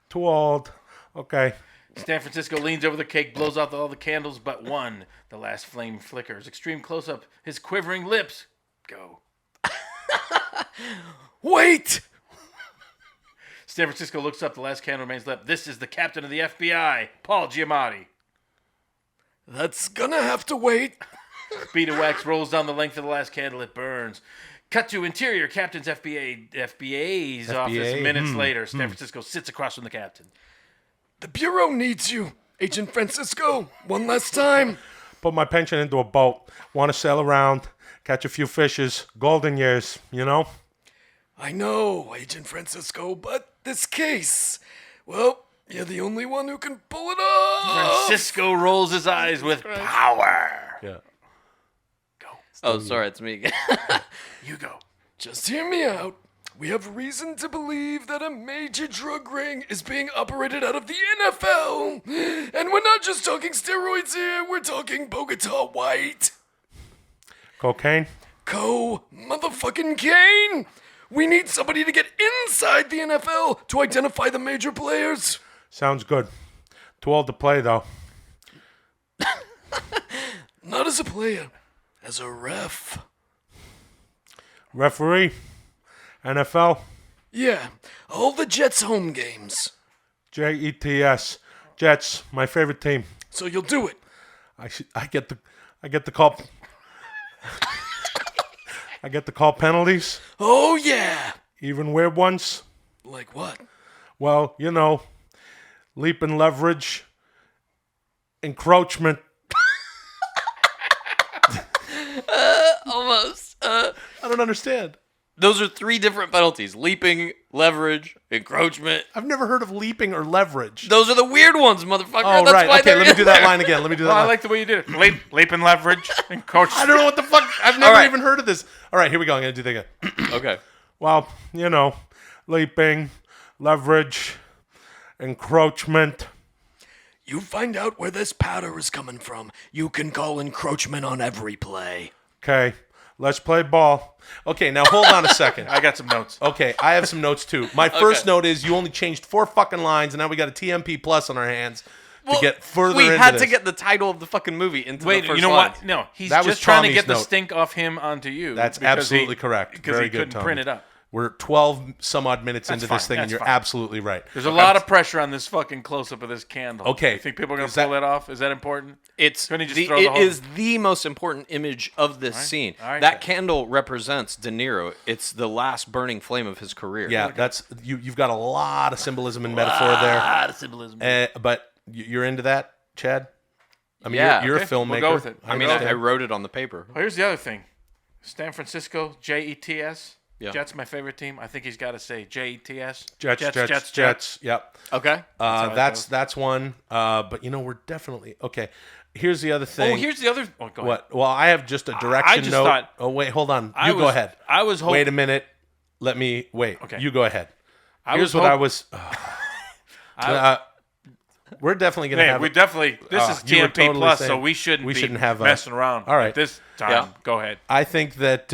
Too old. Okay. San Francisco leans over the cake, blows out all the candles but one. The last flame flickers. Extreme close-up. His quivering lips. Go. Wait. San Francisco looks up. The last candle remains lit. This is the captain of the FBI, Paul Giamatti. That's gonna have to wait. Bead of wax rolls down the length of the last candle. It burns. Cut to interior captain's FBA's office. Minutes later, San Francisco sits across from the captain. The Bureau needs you, Agent Francisco. One last time. Put my pension into a boat. Want to sail around, catch a few fishes. Golden years, you know? I know, Agent Francisco, but this case, well, you're the only one who can pull it off. Francisco rolls his eyes with power. Yeah. Oh, sorry, it's me again. You go. Just hear me out. We have reason to believe that a major drug ring is being operated out of the NFL. And we're not just talking steroids here, we're talking Bogota White. Cocaine? Motherfucking Kane! We need somebody to get inside the NFL to identify the major players. Sounds good. Too old to play, though. Not as a player, as a ref. Referee? NFL? Yeah, all the Jets home games. Jets. Jets, my favorite team. So you'll do it. I get the call. I get the call penalties. Oh yeah. Even weird ones. Like what? Well, leaping leverage, encroachment. Almost. I don't understand. Those are 3 different penalties: leaping, leverage, encroachment. I've never heard of leaping or leverage. Those are the weird ones, motherfucker. Oh, That's right. why Okay, they're let me in do that there. line again. Let me do that Well, I line. like the way you did it. Leap and leverage and coach. I don't know what the fuck. I've never even heard of this. All right, here we go. I'm going to do that again. Okay. Well, leaping, leverage, encroachment. You find out where this powder is coming from. You can call encroachment on every play. Okay, let's play ball. Okay, now hold on a second. I got some notes. Okay, I have some notes too. My first note is you only changed 4 fucking lines, and now we got a TMP plus on our hands to get further we into had this. to get the title of the fucking movie into Wait, the first you know lines. what? No, he's That was just trying to Tommy's get the note. stink off him onto you. That's because absolutely correct. Because Very he good, couldn't Tommy. print it up. We're 12 some odd minutes That's into fine, this thing, and that's you're fine. absolutely right. There's a lot of pressure on this fucking close-up of this candle. Okay. You think people are going Is to pull that off? Is that important? It's Can he just the, throw the it whole... is the most important image of this scene. All right, that then. candle represents De Niro. It's the last burning flame of his career. Yeah, that's you've got a lot of symbolism and metaphor there. A lot of symbolism. But you're into that, Chad? I mean, Yeah. you're a Okay, filmmaker. we'll go with it. I mean, I wrote it on the paper. Well, here's the other thing. San Francisco, Jets. Yeah. Jets, my favorite team. I think he's got to say Jets. Jets. Yep. Okay. That's one. But we're definitely okay. Here's the other thing. Oh, here's the other. Oh, go ahead. What? Well, I have just a direction just note. thought- Oh wait, hold on. I You go was- ahead. I was hoping. Wait a minute. Let me wait. Okay. You go ahead. I Here's was what I hop- was. I- We're definitely gonna Man, have. we definitely. This is you were TMP totally plus, saying so we shouldn't have messing around. All right. At this time. Yeah. Go ahead. I think that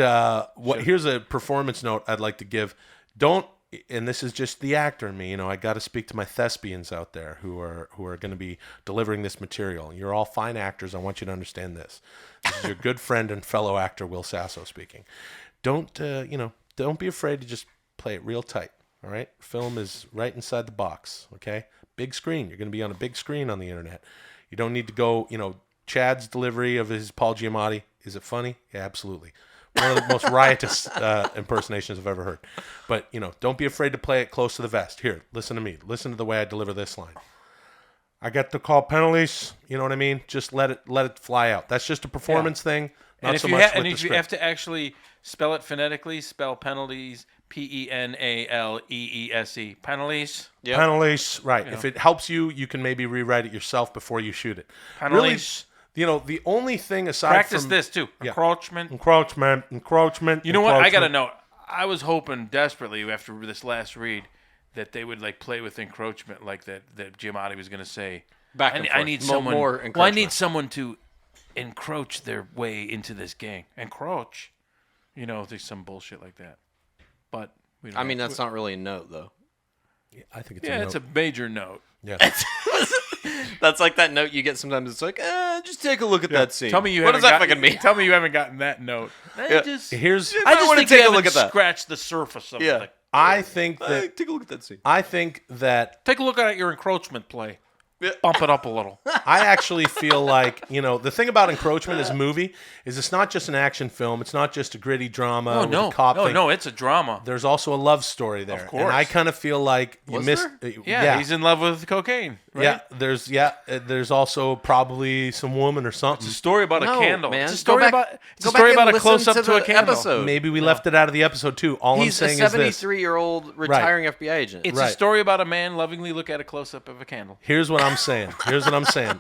here's a performance note I'd like to give. Don't, and this is just the actor in me. I got to speak to my thespians out there who are going to be delivering this material. You're all fine actors. I want you to understand this. This is your good friend and fellow actor Will Sasso speaking. Don't be afraid to just play it real tight. All right, film is right inside the box. Okay, big screen. You're going to be on a big screen on the internet. You don't need to go. Chad's delivery of his Paul Giamatti. Is it funny? Yeah, absolutely. One of the most riotous impersonations I've ever heard. But, don't be afraid to play it close to the vest. Here, listen to me. Listen to the way I deliver this line. I get to call penalties. You know what I mean? Just let it fly out. That's just a performance thing. Not And if so you much and with if the you script. have to actually spell it phonetically, spell penalties PENALEESE. Penalties. Yep. Penalties, right. If it helps you, you can maybe rewrite it yourself before you shoot it. Penalties. Really, the only thing aside Practice from... this too. Yeah. Encroachment. Encroachment. You know what? I got to know. I was hoping desperately after this last read that they would play with encroachment like that Giamatti was going to say. Back and I forth. need More someone. Well, I encroachment. need someone to encroach their way into this gang. Encroach. There's some bullshit like that. But we don't I mean, that's not really a note, though. Yeah, I think it's yeah, a it's note. a major note. Yeah. That's like that note you get sometimes. It's like, just take a look at that scene. Tell me you what does haven't that gotten- fucking mean? Tell me you haven't gotten that note. Yeah. Here's... I just wanna think take you a look haven't at that. scratched the surface of it. I think that... take a look at that scene. I think that... Take a look at your encroachment play. Bump it up a little. I actually feel like, the thing about Encroachment as a movie is it's not just an action film. It's not just a gritty drama with a cop thing. No, it's a drama. There's also a love story there. Of course. And I kind of feel like you Was missed... there? Yeah, he's in love with cocaine. Right? Yeah, there's also probably some woman or something. It's a story about a candle. man. It's a story Go back- about it's go a story back and about a close up listen to to a the candle. episode. Maybe we left it out of the episode too. All He's I'm a saying is this. 73-year-old retiring FBI agent. It's a story about a man lovingly look at a close up of a candle. Here's what I'm saying.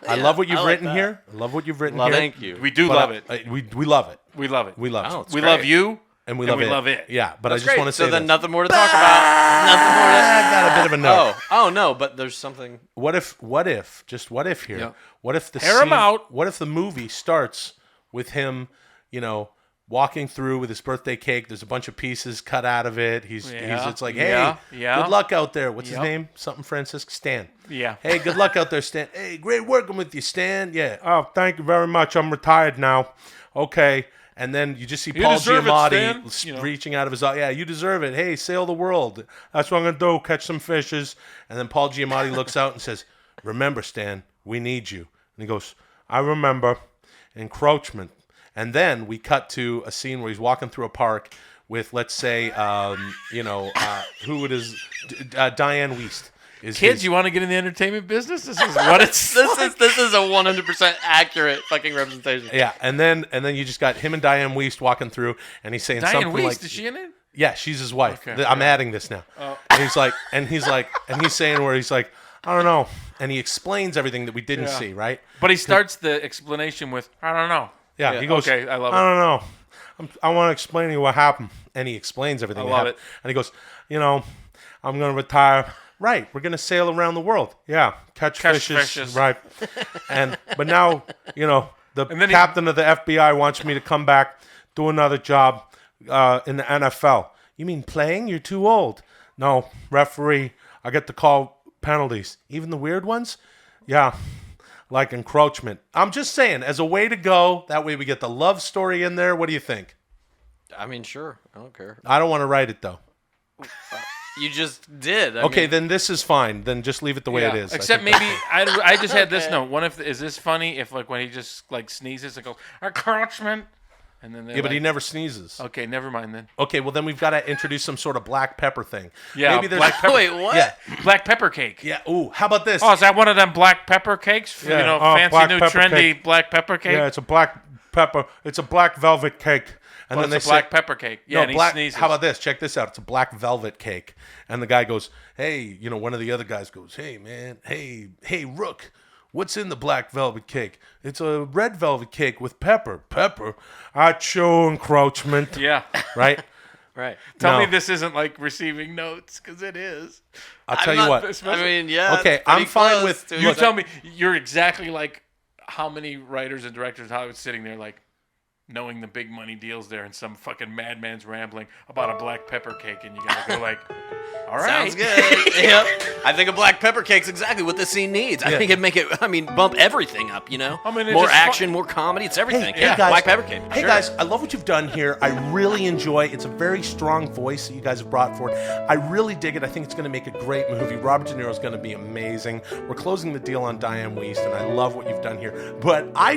I love what you've written here. I love what you've written here. Thank you. We do But love it. We love it. We love it. We love Oh, it. it's We great. love you. And we and love it. Yeah, but That's I just great. want to say So then this. nothing more to talk about. Nothing more to... I got a bit of a note. Oh no, but there's something... What if here? Yeah. What if the Air him out. What if the movie starts with him, walking through with his birthday cake? There's a bunch of pieces cut out of it. It's like, hey, good luck out there. What's his name? Something Francisco Stan. Yeah. Hey, good luck out there, Stan. Hey, great working with you, Stan. Yeah. Oh, thank you very much. I'm retired now. Okay. And then you just see You Paul deserve it, Giamatti Stan. reaching out of his... Yeah, you deserve it. Hey, sail the world. That's what I'm going to do, catch some fishes. And then Paul Giamatti looks out and says, remember, Stan, we need you. And he goes, I remember Encroachment. And then we cut to a scene where he's walking through a park with, let's say, who it is, Diane Wiest. Kids, you want to get in the entertainment business? This is what it's this is a 100% accurate fucking representation. Yeah, and then you just got him and Diane Wiest walking through, and he's saying Diane something Wiest, like, is she in it? Yeah, she's his wife. Okay. I'm adding this now. Oh. And he's saying where he's like, I don't know, and he explains everything that we didn't see, right? But he starts the explanation with, I don't know. Yeah, he goes, okay, I love it. I don't know. I want to explain to you what happened. And he explains everything. I love it. And he goes, I'm going to retire. Right, we're going to sail around the world. Yeah, catch fishes. Right. But now, the captain of the FBI wants me to come back, do another job in the NFL. You mean playing? You're too old. No, referee, I get to call penalties. Even the weird ones? Yeah. Like Encroachment. I'm just saying, as a way to go, that way we get the love story in there. What do you think? I mean, sure. I don't care. I don't want to write it, though. You just did. I Okay, mean, then this is fine. Then just leave it the way it is. Except maybe, I just had this note. Is this funny if, when he just, sneezes and goes, Encroachment? And then but he never sneezes. Okay, never mind then. Okay, well then we've got to introduce some sort of black pepper thing. Yeah, maybe there's black pepper. Wait, what? Yeah, black pepper cake. Yeah. Ooh, how about this? Oh, is that one of them black pepper cakes? Yeah. Fancy black new pepper trendy cake. black pepper cake. Yeah, it's a black pepper. It's a black velvet cake. And Well, then it's they a black say, pepper cake. Yeah, No, and he black. sneezes. How about this? Check this out. It's a black velvet cake. And the guy goes, "Hey, one of the other guys goes, hey man, hey Rook. What's in the black velvet cake? It's a red velvet cake with pepper. Pepper? I'd show Encroachment." Yeah. Right? Right. Tell me this isn't like receiving notes, because it is. I'll tell you what. I mean, yeah. Okay, I'm fine with... You tell me, you're exactly like how many writers and directors in Hollywood sitting there knowing the big money deals there, and some fucking madman's rambling about a black pepper cake, and you gotta go all right. Sounds good. Yep. I think a black pepper cake's exactly what this scene needs. I think it'd make it, bump everything up, I mean, more action, more comedy, it's everything. Hey, guys, black pepper cake. Hey sure. guys, I love what you've done here. I really enjoy it. It's a very strong voice that you guys have brought forward. I really dig it. I think it's going to make a great movie. Robert De Niro's going to be amazing. We're closing the deal on Diane Wiest, and I love what you've done here. But I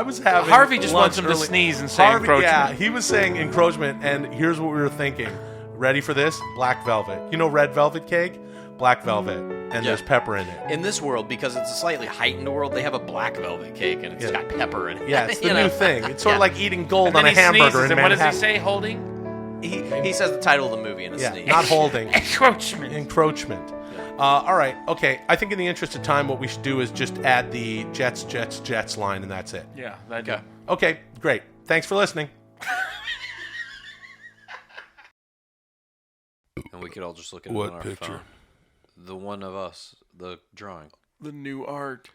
was having Harvey just wants him to early. sneeze and say Harvey, Encroachment. Yeah, he was saying Encroachment, and here's what we were thinking. Ready for this? Black velvet. Red velvet cake? Black velvet. And there's pepper in it. In this world, because it's a slightly heightened world, they have a black velvet cake, and it's got pepper in it. Yeah, it's the new thing. It's sort of like eating gold And on then a he hamburger sneezes, in and what Manhattan. does he say, holding? He says the title of the movie in a sneeze. Not holding. Encroachment. Encroachment. All right. Okay. I think in the interest of time, what we should do is just add the Jets line, and that's it. Yeah, that do. Okay. Great. Thanks for listening. And we could all just look at it What on our picture? phone. The one of us, the drawing. The new art.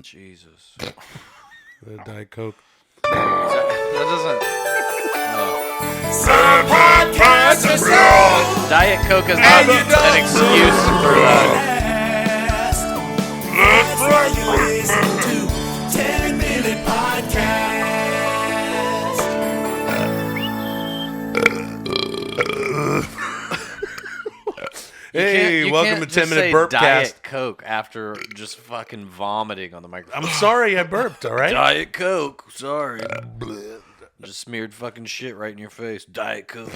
Jesus. The Diet Coke. That doesn't. Some podcasts are slow. Diet Coke is not an excuse for That's why you listen to 10-Minute Podcast. Hey, welcome to 10 Minute Burpcast. Diet Coke after just fucking vomiting on the microphone. I'm sorry I burped, all right? Diet Coke. Sorry. Just smeared fucking shit right in your face. Diet Coke.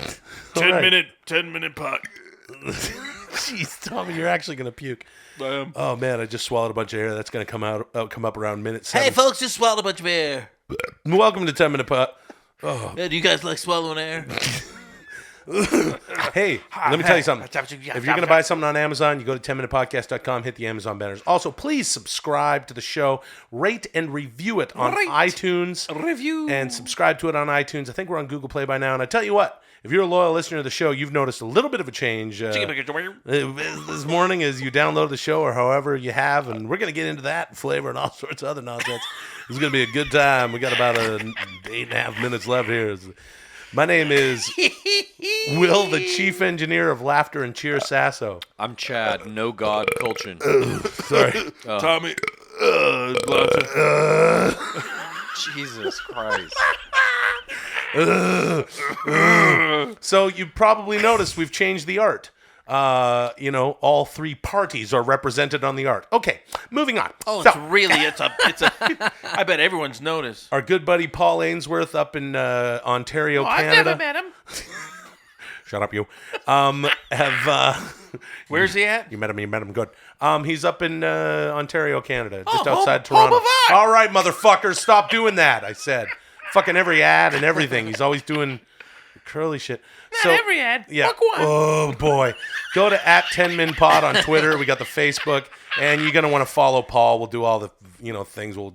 10-minute pot. Jeez, Tommy, you're actually going to puke. Oh, man, I just swallowed a bunch of air. That's going to come up around minute 7. Hey, folks, just swallowed a bunch of air. Welcome to 10 Minute Pot. Oh. Yeah, do you guys like swallowing air? Hey, let me tell you something. If you're going to buy something on Amazon, you go to 10minutepodcast.com, hit the Amazon banners. Also, please subscribe to the show, rate and review it on iTunes. Review. And subscribe to it on iTunes. I think we're on Google Play by now. And I tell you what, if you're a loyal listener to the show, you've noticed a little bit of a change this morning as you download the show or however you have. And we're going to get into that flavor and all sorts of other nonsense. It's going to be a good time. We got about 8.5 minutes left here. My name is Will, the chief engineer of Laughter and Cheer Sasso. I'm Chad, no God Kultgen. Sorry. Tommy. Jesus Christ. So you probably noticed we've changed the art. all three parties are represented on the art. Okay, moving on. Oh, So, it's a. I bet everyone's noticed. our good buddy Paul Ainsworth up in Ontario, I've Canada. never met him. Shut up, you. Where's he at? You met him good. He's up in Ontario, Canada, just home- outside home Toronto. of art. All right, motherfuckers, stop doing that, I said. Fucking every ad and everything. He's always doing curly shit. Not every ad. Yeah. Fuck one. Oh, boy. Go to @10minpod on Twitter. We got the Facebook. And you're going to want to follow Paul. We'll do all the, things. We'll,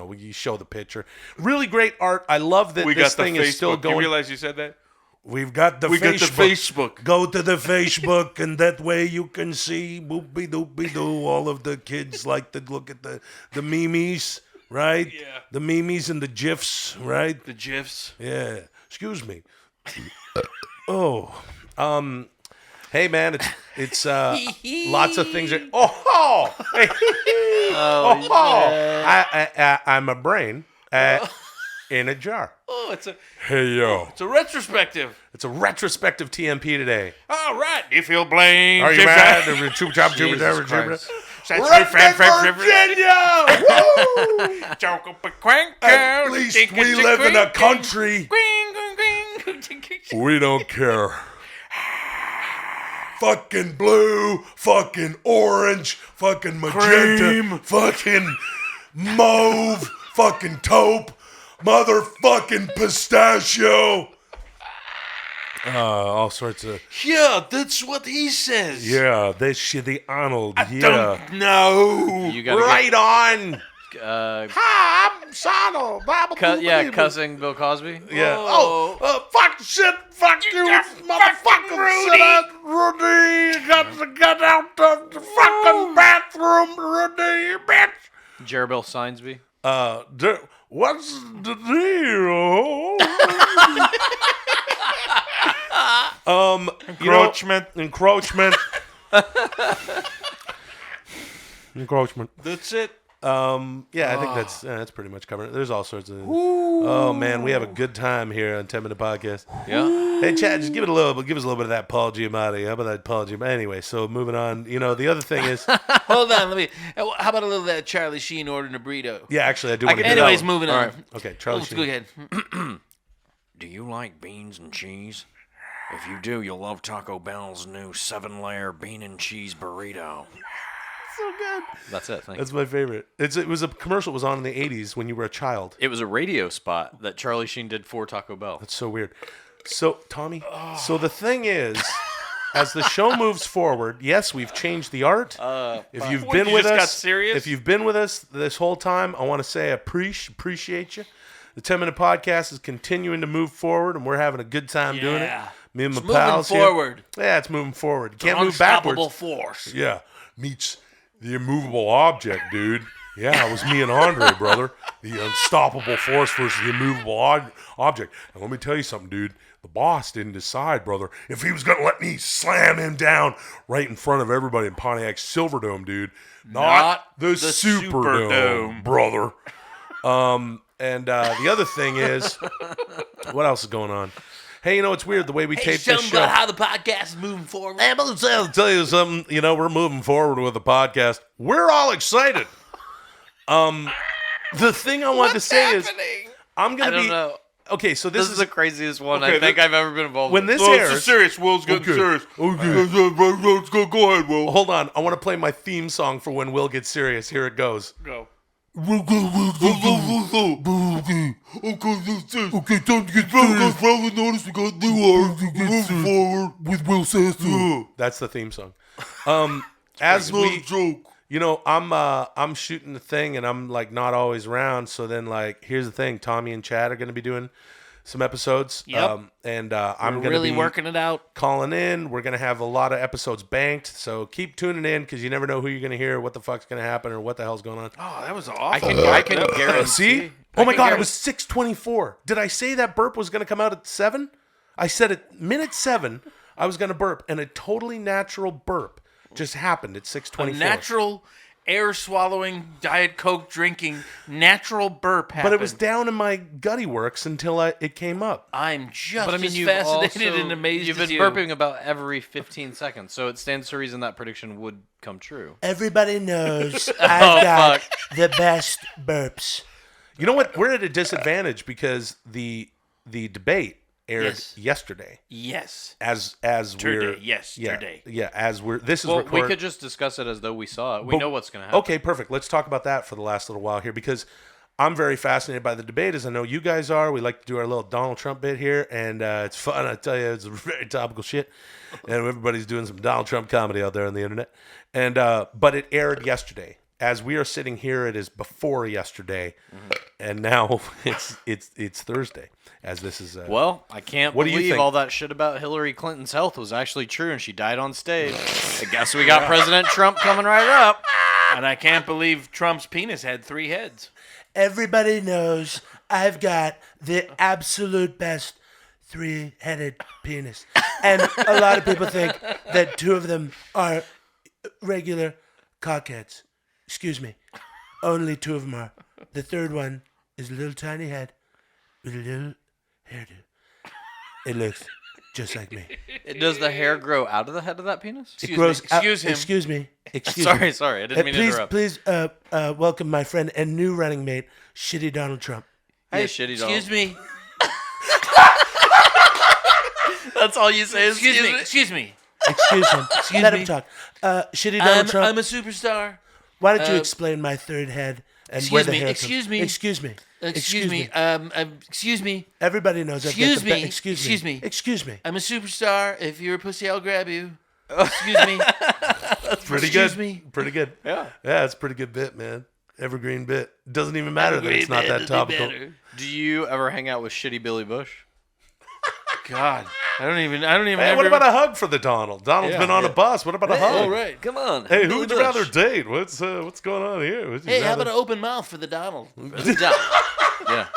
we show the picture. Really great art. I love that this thing is still going. You realize you said that? We've got the We got the Facebook. Go to the Facebook, and that way you can see boopy doopy doo. All of the kids like to look at the memes, right? Yeah. The memes and the GIFs, right? The GIFs. Yeah. Excuse me. Hey man, it's lots of things. Hey, I'm a brain in a jar. Oh, it's a. Hey yo. It's a retrospective. It's a retrospective TMP today. All right. If you'll blame. Are you mad? Jesus Christ. Virginia! At least we live in a country. We don't care. Fucking blue, fucking orange, fucking magenta, Cream. fucking mauve, fucking taupe, motherfucking pistachio. All sorts of. Yeah, that's what he says. Yeah, this shit, the Arnold. I don't know. You gotta Right on. Hi, I'm Sonal. Cussing Bill Cosby. Yeah. Fuck shit. Fuck you, motherfucker. Rudy. Rudy, got to get out of the fucking bathroom, Rudy, bitch. Jerrbill Seinsby. What's the deal? Encroachment. Encroachment. Encroachment. That's it. I think that's pretty much covered. There's all sorts of. Oh man, we have a good time here on 10 Minute Podcast. Yeah. Hey Chad, just give us a little bit of that Paul Giamatti. How about that Paul Giamatti? Anyway, so moving on. The other thing is. Hold on, how about a little of that Charlie Sheen ordering a burrito? Yeah, actually, I do want to. Anyways, moving on. All right. Okay, Charlie Sheen. Go ahead. Do you like beans and cheese? If you do, you'll love Taco Bell's new 7-layer bean and cheese burrito. So good. That's it. Thanks. That's my favorite. It was a commercial. It was on in the 80s when you were a child. It was a radio spot that Charlie Sheen did for Taco Bell. That's so weird. So Tommy, so the thing is, as the show moves forward, yes, we've changed the art. If you've been with us, got serious? If you've been with us this whole time, I want to say I appreciate you. The 10 Minute Podcast is continuing to move forward, and we're having a good time doing it. Me and my pals moving forward. Here. Yeah, it's moving forward. You can't An move backwards. unstoppable force. Yeah, meets the immovable object, dude. Yeah, it was me and Andre, brother. The unstoppable force versus the immovable object. And let me tell you something, dude. The boss didn't decide, brother, if he was going to let me slam him down right in front of everybody in Pontiac Silverdome, dude. Not the Superdome, brother. And the other thing is, what else is going on? Hey, it's weird the way we tape this show. About how the podcast is moving forward. I'm going to tell you something. We're moving forward with the podcast. We're all excited. The thing I wanted to say is, I'm going to be. I don't know. Okay, so this is the craziest one Okay, I think I've ever been involved when with. this airs, it's serious. Will's getting serious. Okay. Let's go. Go ahead, Will. Hold on. I want to play my theme song for when Will gets serious. Here it goes. Go. Okay, time to get serious. Probably noticed we got new art. Move forward with Will Sasso. That's the theme song. As not we a joke. I'm shooting the thing and I'm like not always around. So then here's the thing. Tommy and Chad are going to be doing some episodes. Yep. And I'm going to really be working it out. calling in. We're going to have a lot of episodes banked. So keep tuning in because you never know who you're going to hear, what the fuck's going to happen, or what the hell's going on. Oh, that was awful. I can guarantee. See? Oh my God, it was 6:24. Did I say that burp was going to come out at 7? I said at minute 7 I was going to burp, and a totally natural burp just happened at 6:24. A natural air swallowing, Diet Coke drinking, natural burp happened. But it was down in my gutty works until it came up. I'm just But I mean, as you've fascinated also, and amazed You've as been you. burping about every 15 seconds, so it stands to reason that prediction would come true. Everybody knows I've got the best burps. You know what? We're at a disadvantage because the debate aired yesterday. Yes. As Today, we're yesterday. Yeah, as we're this is Well, recorded. we could just discuss it as though we saw it. We But- know what's going to happen. Okay, perfect. Let's talk about that for the last little while here because I'm very fascinated by the debate, as I know you guys are. We like to do our little Donald Trump bit here, and it's fun. I tell you, it's very topical shit, and everybody's doing some Donald Trump comedy out there on the internet. And but it aired yesterday. As we are sitting here, it is before yesterday, and now it's Thursday. As this is Well, I can't what do you believe think? all that shit about Hillary Clinton's health was actually true, and she died on stage. I guess we got President Trump coming right up. And I can't believe Trump's penis had 3 heads. Everybody knows I've got the absolute best 3-headed penis. And a lot of people think that 2 of them are regular cockheads. Excuse me. Only 2 of them are. The 3rd one is a little tiny head with a little hairdo. It looks just like me. Does the hair grow out of the head of that penis? It grows out- Excuse him. Excuse me. Excuse me. Sorry, I didn't mean to please, interrupt. Please welcome my friend and new running mate, Shitty Donald Trump. Hey, shitty dog. Excuse me. That's all you say is Excuse me. Excuse me. Excuse him. Excuse Let me. him talk. Shitty Donald Trump. I'm a superstar. Why don't you uh, explain my 3rd head and where Excuse the me. hair Excuse comes? me. Excuse me. Excuse me. Excuse me. Everybody knows I've got Excuse the be- me. Excuse me. Excuse me. I'm a superstar. If you're a pussy, I'll grab you. Excuse me. pretty Excuse good. me. Pretty good. Yeah. Yeah, it's a pretty good bit, man. Evergreen bit. Doesn't even matter that it's not that topical. Do you ever hang out with shitty Billy Bush? God, I don't even. Hey, what about a hug for the Donald? Donald's been on a bus. What about a hug? All right. Come on. Hey, who Billy would you Bush. rather date? What's going on here? Would you Hey, how rather- about an open mouth for the Donald? Yeah.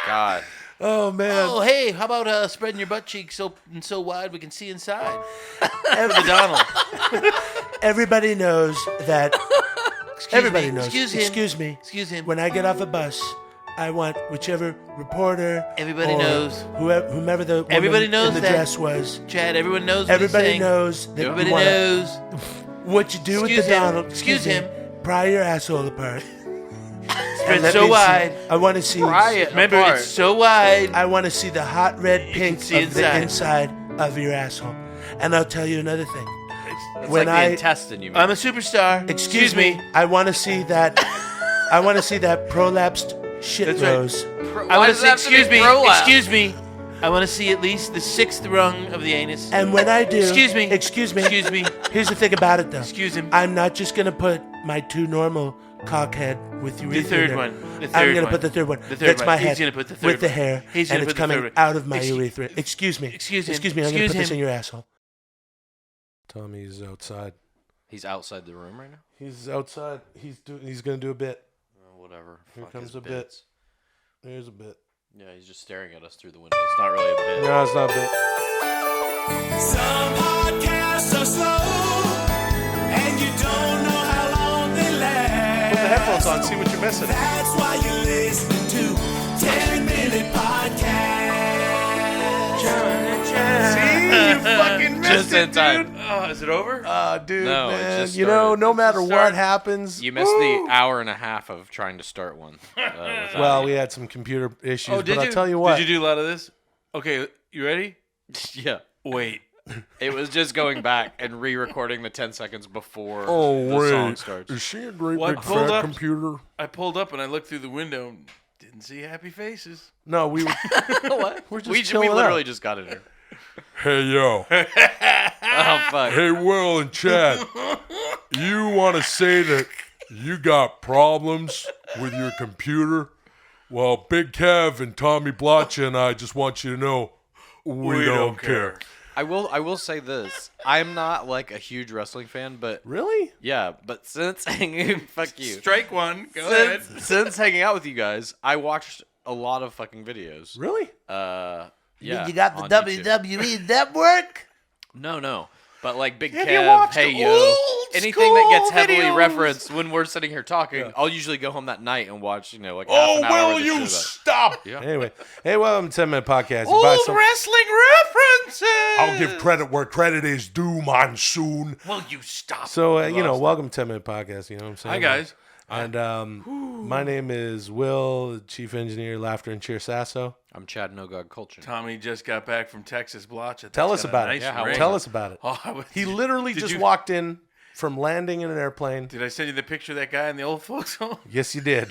God. Oh man. Oh, hey, how about spreading your butt cheeks open so wide we can see inside? For the Donald. Everybody knows that. Everybody me. knows. Excuse him. Excuse me. Excuse him. When I get off a bus, I want whichever reporter. Everybody or knows. Whomever the woman Everybody knows in the that. dress was. Chad, everyone knows what Everybody he's saying. knows that. Everybody you wanna- knows. What you do with Excuse the him. Donald. Excuse him. Pry your asshole apart. Spread And let so me see- wide. I want to see. Pry it Remember, apart. It's so wide. I want to see the hot red pink see of the inside. inside of your asshole. And I'll tell you another thing. It's like the intestine, you mean. I'm a superstar. Excuse me. I want to see that. I want to see that prolapsed shit That's right. rose. I want to say, excuse me. Excuse me. I want to see at least the 6th rung of the anus. And when I do, Excuse me. Excuse me. Excuse me. Here's the thing about it, though. Excuse him. I'm not just gonna put my 2 normal cockhead with urethra. The 3rd there. one. The 3rd I'm gonna one. put the 3rd one. The 3rd That's one. my He's head gonna put the 3rd with the one. hair, He's and gonna it's put the coming 3rd one. out of my Excuse- urethra. Excuse me. Excuse him. Excuse me. I'm gonna Excuse put this him. in your asshole. Tommy's outside. He's outside the room right now? He's outside. He's gonna do a bit. Oh, whatever. Here Fuck comes his a bits. bit. Here's a bit. Yeah, he's just staring at us through the window. It's not really a bit. No, it's not a bit. Some podcasts are slow, and you don't know how long they last. Put the headphones on. See what you're missing. That's why you listen to 10-minute podcast. See, you fucking missed Just in it, time. dude. Oh, is it over? Dude, No, it man. just You know, started. no matter Just what started. happens. You missed the hour and a half of trying to start one. Without Well, me. we had some computer issues, Oh, did but you? I'll tell you what. Did you do a lot of this? Okay, you ready? Yeah. Wait. It was just going back and re-recording the 10 seconds before Oh, the wait. song starts. Is she a great Well, I big pulled fat up- computer? I pulled up and I looked through the window and didn't see happy faces. No, we were. What? We're just We chilling literally out. just got in here. Hey, yo. Oh, fuck. Hey, Will and Chad. You want to say that you got problems with your computer? Well, Big Kev and Tommy Blacha and I just want you to know we don't care. I will say this. I'm not like a huge wrestling fan, but Really? yeah, but since hanging fuck you. Strike one. Go ahead. Since hanging out with you guys, I watched a lot of fucking videos. Really? Yeah. You got the on YouTube. WWE network? No. But like Big Have you Kev, watched Hey the Yo, old anything that gets school heavily videos? referenced when we're sitting here talking, I'll usually go home that night and watch, like half Oh, an hour. will with you shit about it. stop? Yeah. Anyway, hey, welcome to 10 Minute Podcast. You buy Old some- wrestling references. I'll give credit where credit is due, monsoon. Will you stop? So, welcome to 10 Minute Podcast. You know what I'm saying? Hi, guys. And my name is Will, Chief Engineer, Laughter and Cheer Sasso. I'm Chad Nogod Kultgen. Tommy just got back from Texas Blacha. Tell That's us got a about nice it. ring. Tell us about it. Oh, He literally Did just you- walked in from landing in an airplane. Did I send you the picture of that guy in the old folks home? Yes, you did.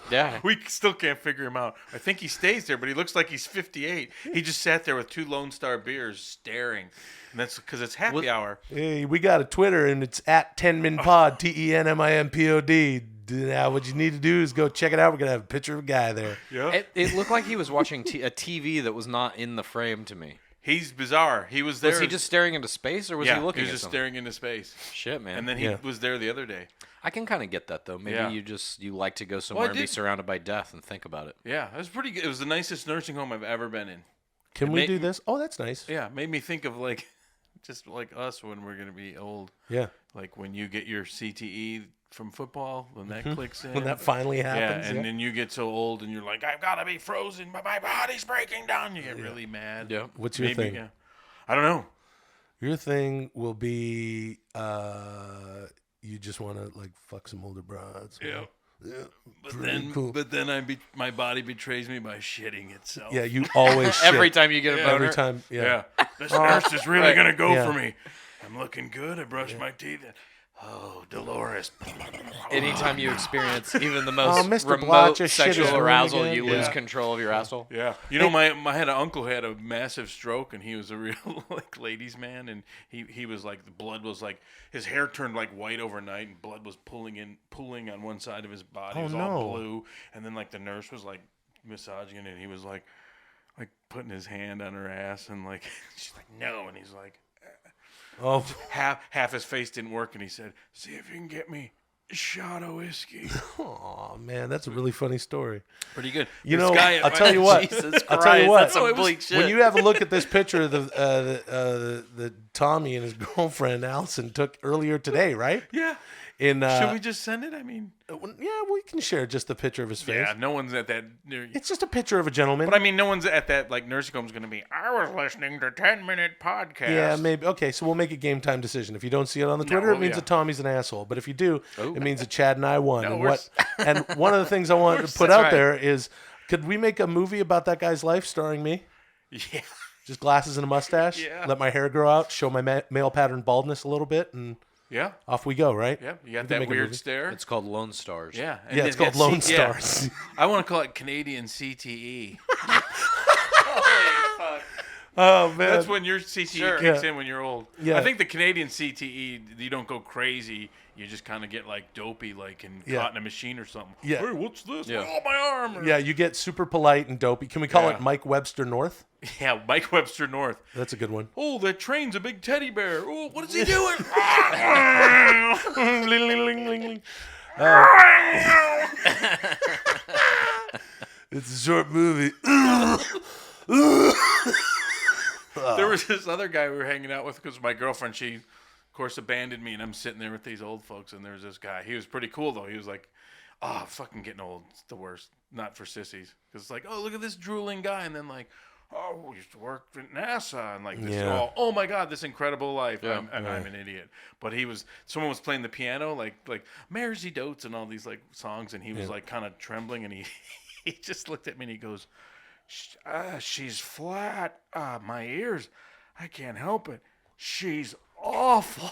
Yeah. We still can't figure him out. I think he stays there, but he looks like he's 58. He just sat there with 2 Lone Star beers staring. And that's because it's happy hour. Hey, we got a Twitter, and it's at 10minpod, TENMINPOD. Now, what you need to do is go check it out. We're going to have a picture of a guy there. Yeah. It looked like he was watching a TV that was not in the frame to me. He's bizarre. He was there. Was he just staring into space, or was yeah, he looking he was at just something? staring into space. Shit, man. And then he was there the other day. I can kind of get that, though. Maybe Yeah. you like to go somewhere and be did- surrounded by death and think about it. Yeah, it was pretty good. It was the nicest nursing home I've ever been in. Can It we made- do this? Oh, that's nice. Yeah, made me think of just like us when we're going to be old. Yeah. Like when you get your CTE from football, when that Mhm. clicks in. When that finally happens, Yeah, and yeah. then you get so old and you're like, I've got to be frozen, but my body's breaking down. You get really mad. Yeah. What's your thing? Yeah. I don't know. Your thing will be you just want to fuck some older broads. Yeah. Yeah. But Pretty then, cool. my body betrays me by shitting itself. Yeah, you always shit. Every time you get a boner. Every time, yeah. This nurse is really Right. gonna go Yeah. for me. I'm looking good. I brushed my teeth. Oh, Dolores. Anytime you experience even the most Mr. remote Blacha shit sexual his room arousal, again. you Yeah. lose control of your asshole. Yeah, you know, I had an uncle who had a massive stroke, and he was a real ladies' man, and he was like the blood was his hair turned white overnight, and blood was pooling on one side of his body. Oh, It was no. all blue, and then the nurse was massaging it, and he was like putting his hand on her ass, and she's like no, and he's like. Oh, half his face didn't work, and he said, "See if you can get me a shot of whiskey." Oh man, that's a really funny story. Pretty good. You This know, guy- I'll tell you what. Jesus I'll tell you Christ, what. that's some bleak shit. When you have a look at this picture of the Tommy and his girlfriend Allison took earlier today, right? Yeah. Should we just send it? I mean, yeah, we can share just the picture of his face. yeah, no one's at that. It's just a picture of a gentleman. But I mean, no one's at that nursing home's going to be. I was listening to 10-minute podcast. Yeah, maybe. Okay, so we'll make a game time decision. If you don't see it on the Twitter, it means that Tommy's an asshole. But if you do, it means that Chad and I won. No, and we're and one of the things I wanted We're to put that's out right. there is, could we make a movie about that guy's life starring me? Yeah. Just glasses and a mustache. Yeah. Let my hair grow out. Show my male pattern baldness a little bit, and Yeah. off we go. Right? Yeah, you We got can that make a weird movie. stare. It's called Lone Stars. Yeah. Yeah, it's called Lone Stars. I want to call it Canadian CTE. Oh man, That's when your CTE kicks in when you're old. Yeah. I think the Canadian CTE, you don't go crazy. You just kind of get dopey, and Yeah. caught in a machine or something. Yeah. Hey, what's this? Yeah. Oh, my arm. Or- Yeah, you get super polite and dopey. Can we call Yeah. it Mike Webster North? Yeah, Mike Webster North. That's a good one. Oh, that train's a big teddy bear. Oh, what is he doing? It's a short movie. There was this other guy we were hanging out with because my girlfriend, she, of course, abandoned me, and I'm sitting there with these old folks, and there's this guy. He was pretty cool, though. He was like, oh, fucking getting old. It's the worst. Not for sissies. Because it's like, oh, look at this drooling guy, and then oh, we used to work at NASA, and this, Yeah. oh my God, this incredible life. Yeah. I'm an idiot. But someone was playing the piano, like Mary Dotes and all these songs, and he was kind of trembling, and he just looked at me and he goes, she's flat. My ears, I can't help it. She's awful.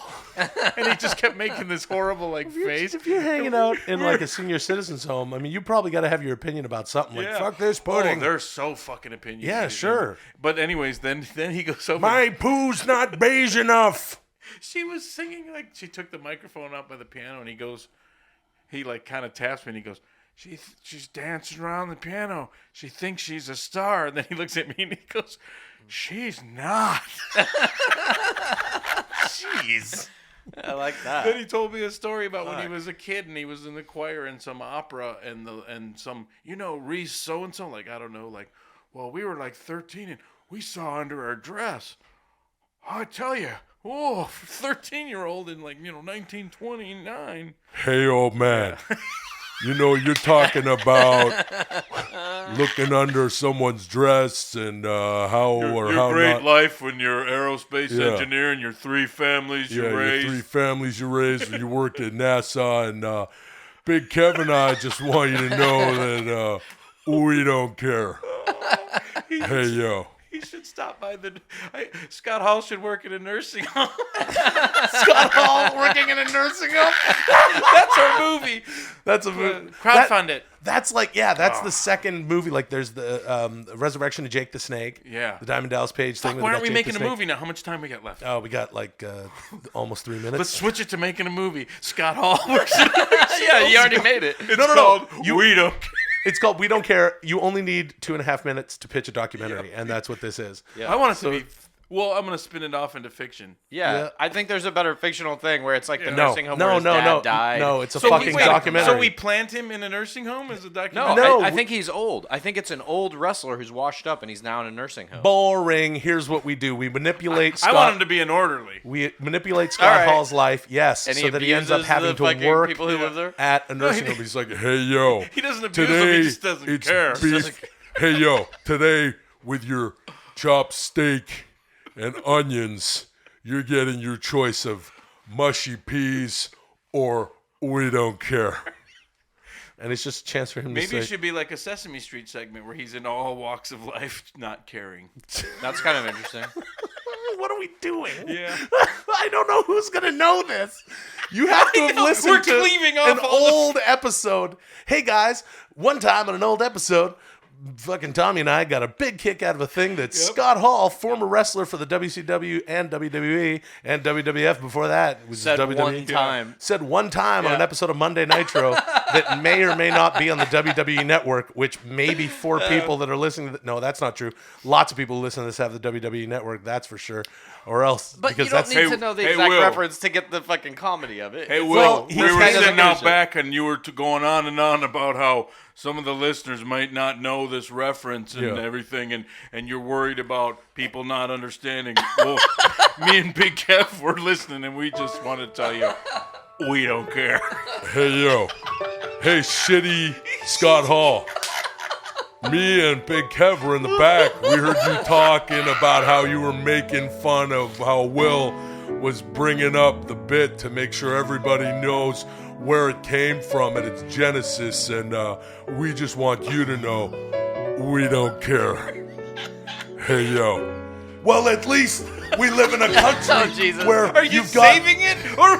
And he just kept making this horrible face. If you're hanging out in a senior citizen's home, I mean, you probably got to have your opinion about something. Like, fuck this pudding. Oh, they're so fucking opinionated. Yeah, sure. But anyways, then he goes over. My poo's not beige enough. She was singing she took the microphone up by the piano, and he kind of taps me, and he goes, she's dancing around the piano. She thinks she's a star. And then he looks at me and he goes, she's not. Jeez. I like that. Then he told me a story about when he was a kid and he was in the choir in some opera and some, Reese so-and-so, I don't know, well, we were 13 and we saw under her dress I tell you, 13-year-old in 1929. Hey, old man. You're talking about looking under someone's dress and how or how great not. life when you're aerospace engineer and your 3 families you raised. Your 3 families you raised when you worked at NASA. And Big Kevin and I just want you to know that we don't care. Hey, yo. He should stop by Scott Hall should work in a nursing home. Scott Hall working in a nursing home? That's our movie. That's a movie. Crowdfund it. That's the second movie. Like there's the Resurrection of Jake the Snake. Yeah. The Diamond Dallas Page thing. Why aren't we making a movie now? How much time we got left? Oh, we got almost 3 minutes. Let's switch it to making a movie. Scott Hall works in a nursing home. Yeah, you already made it. No. We don't. It's called We Don't Care. You only need 2.5 minutes to pitch a documentary, and that's what this is. Yeah. I want it to be. Well, I'm going to spin it off into fiction. Yeah, I think there's a better fictional thing where it's like the nursing home where his no, dad died. No, it's a fucking documentary. So we plant him in a nursing home as a documentary? No, I think he's old. I think it's an old wrestler who's washed up and he's now in a nursing home. Boring. Here's what we do. We manipulate Scott. I want him to be an orderly. We manipulate Scott Hall's life, yes, and so that he ends up having to work people who live there? at a nursing home. He's like, hey, yo. He doesn't abuse them, he just doesn't care. Beef. Hey, yo, today with your chopped steak and onions, you're getting your choice of mushy peas or we don't care. And it's just a chance for him to say... Maybe it should be like a Sesame Street segment where he's in all walks of life not caring. That's kind of interesting. What are we doing? Yeah. I don't know who's going to know this. You have to have listened to an old episode. Hey, guys, one time on an old episode... Fucking Tommy and I got a big kick out of a thing that Scott Hall, former wrestler for the WCW and WWE and WWF before that, said one time on an episode of Monday Nitro that may or may not be on the WWE network, which maybe 4 people that are listening to no, that's not true. Lots of people who listen to this have the WWE network, that's for sure. Or else, but because you don't need to know the exact reference to get the fucking comedy of it. Hey, Will, we were sitting out back and you were going on and on about how some of the listeners might not know this reference and everything, and you're worried about people not understanding. Well, me and Big Kev were listening, and we just want to tell you, we don't care. Hey, yo. Hey, shitty Scott Hall. Me and Big Kev were in the back. We heard you talking about how you were making fun of how Will was bringing up the bit to make sure everybody knows where it came from and its genesis, and we just want you to know we don't care. Hey, yo. Well, at least we live in a country where are you saving it or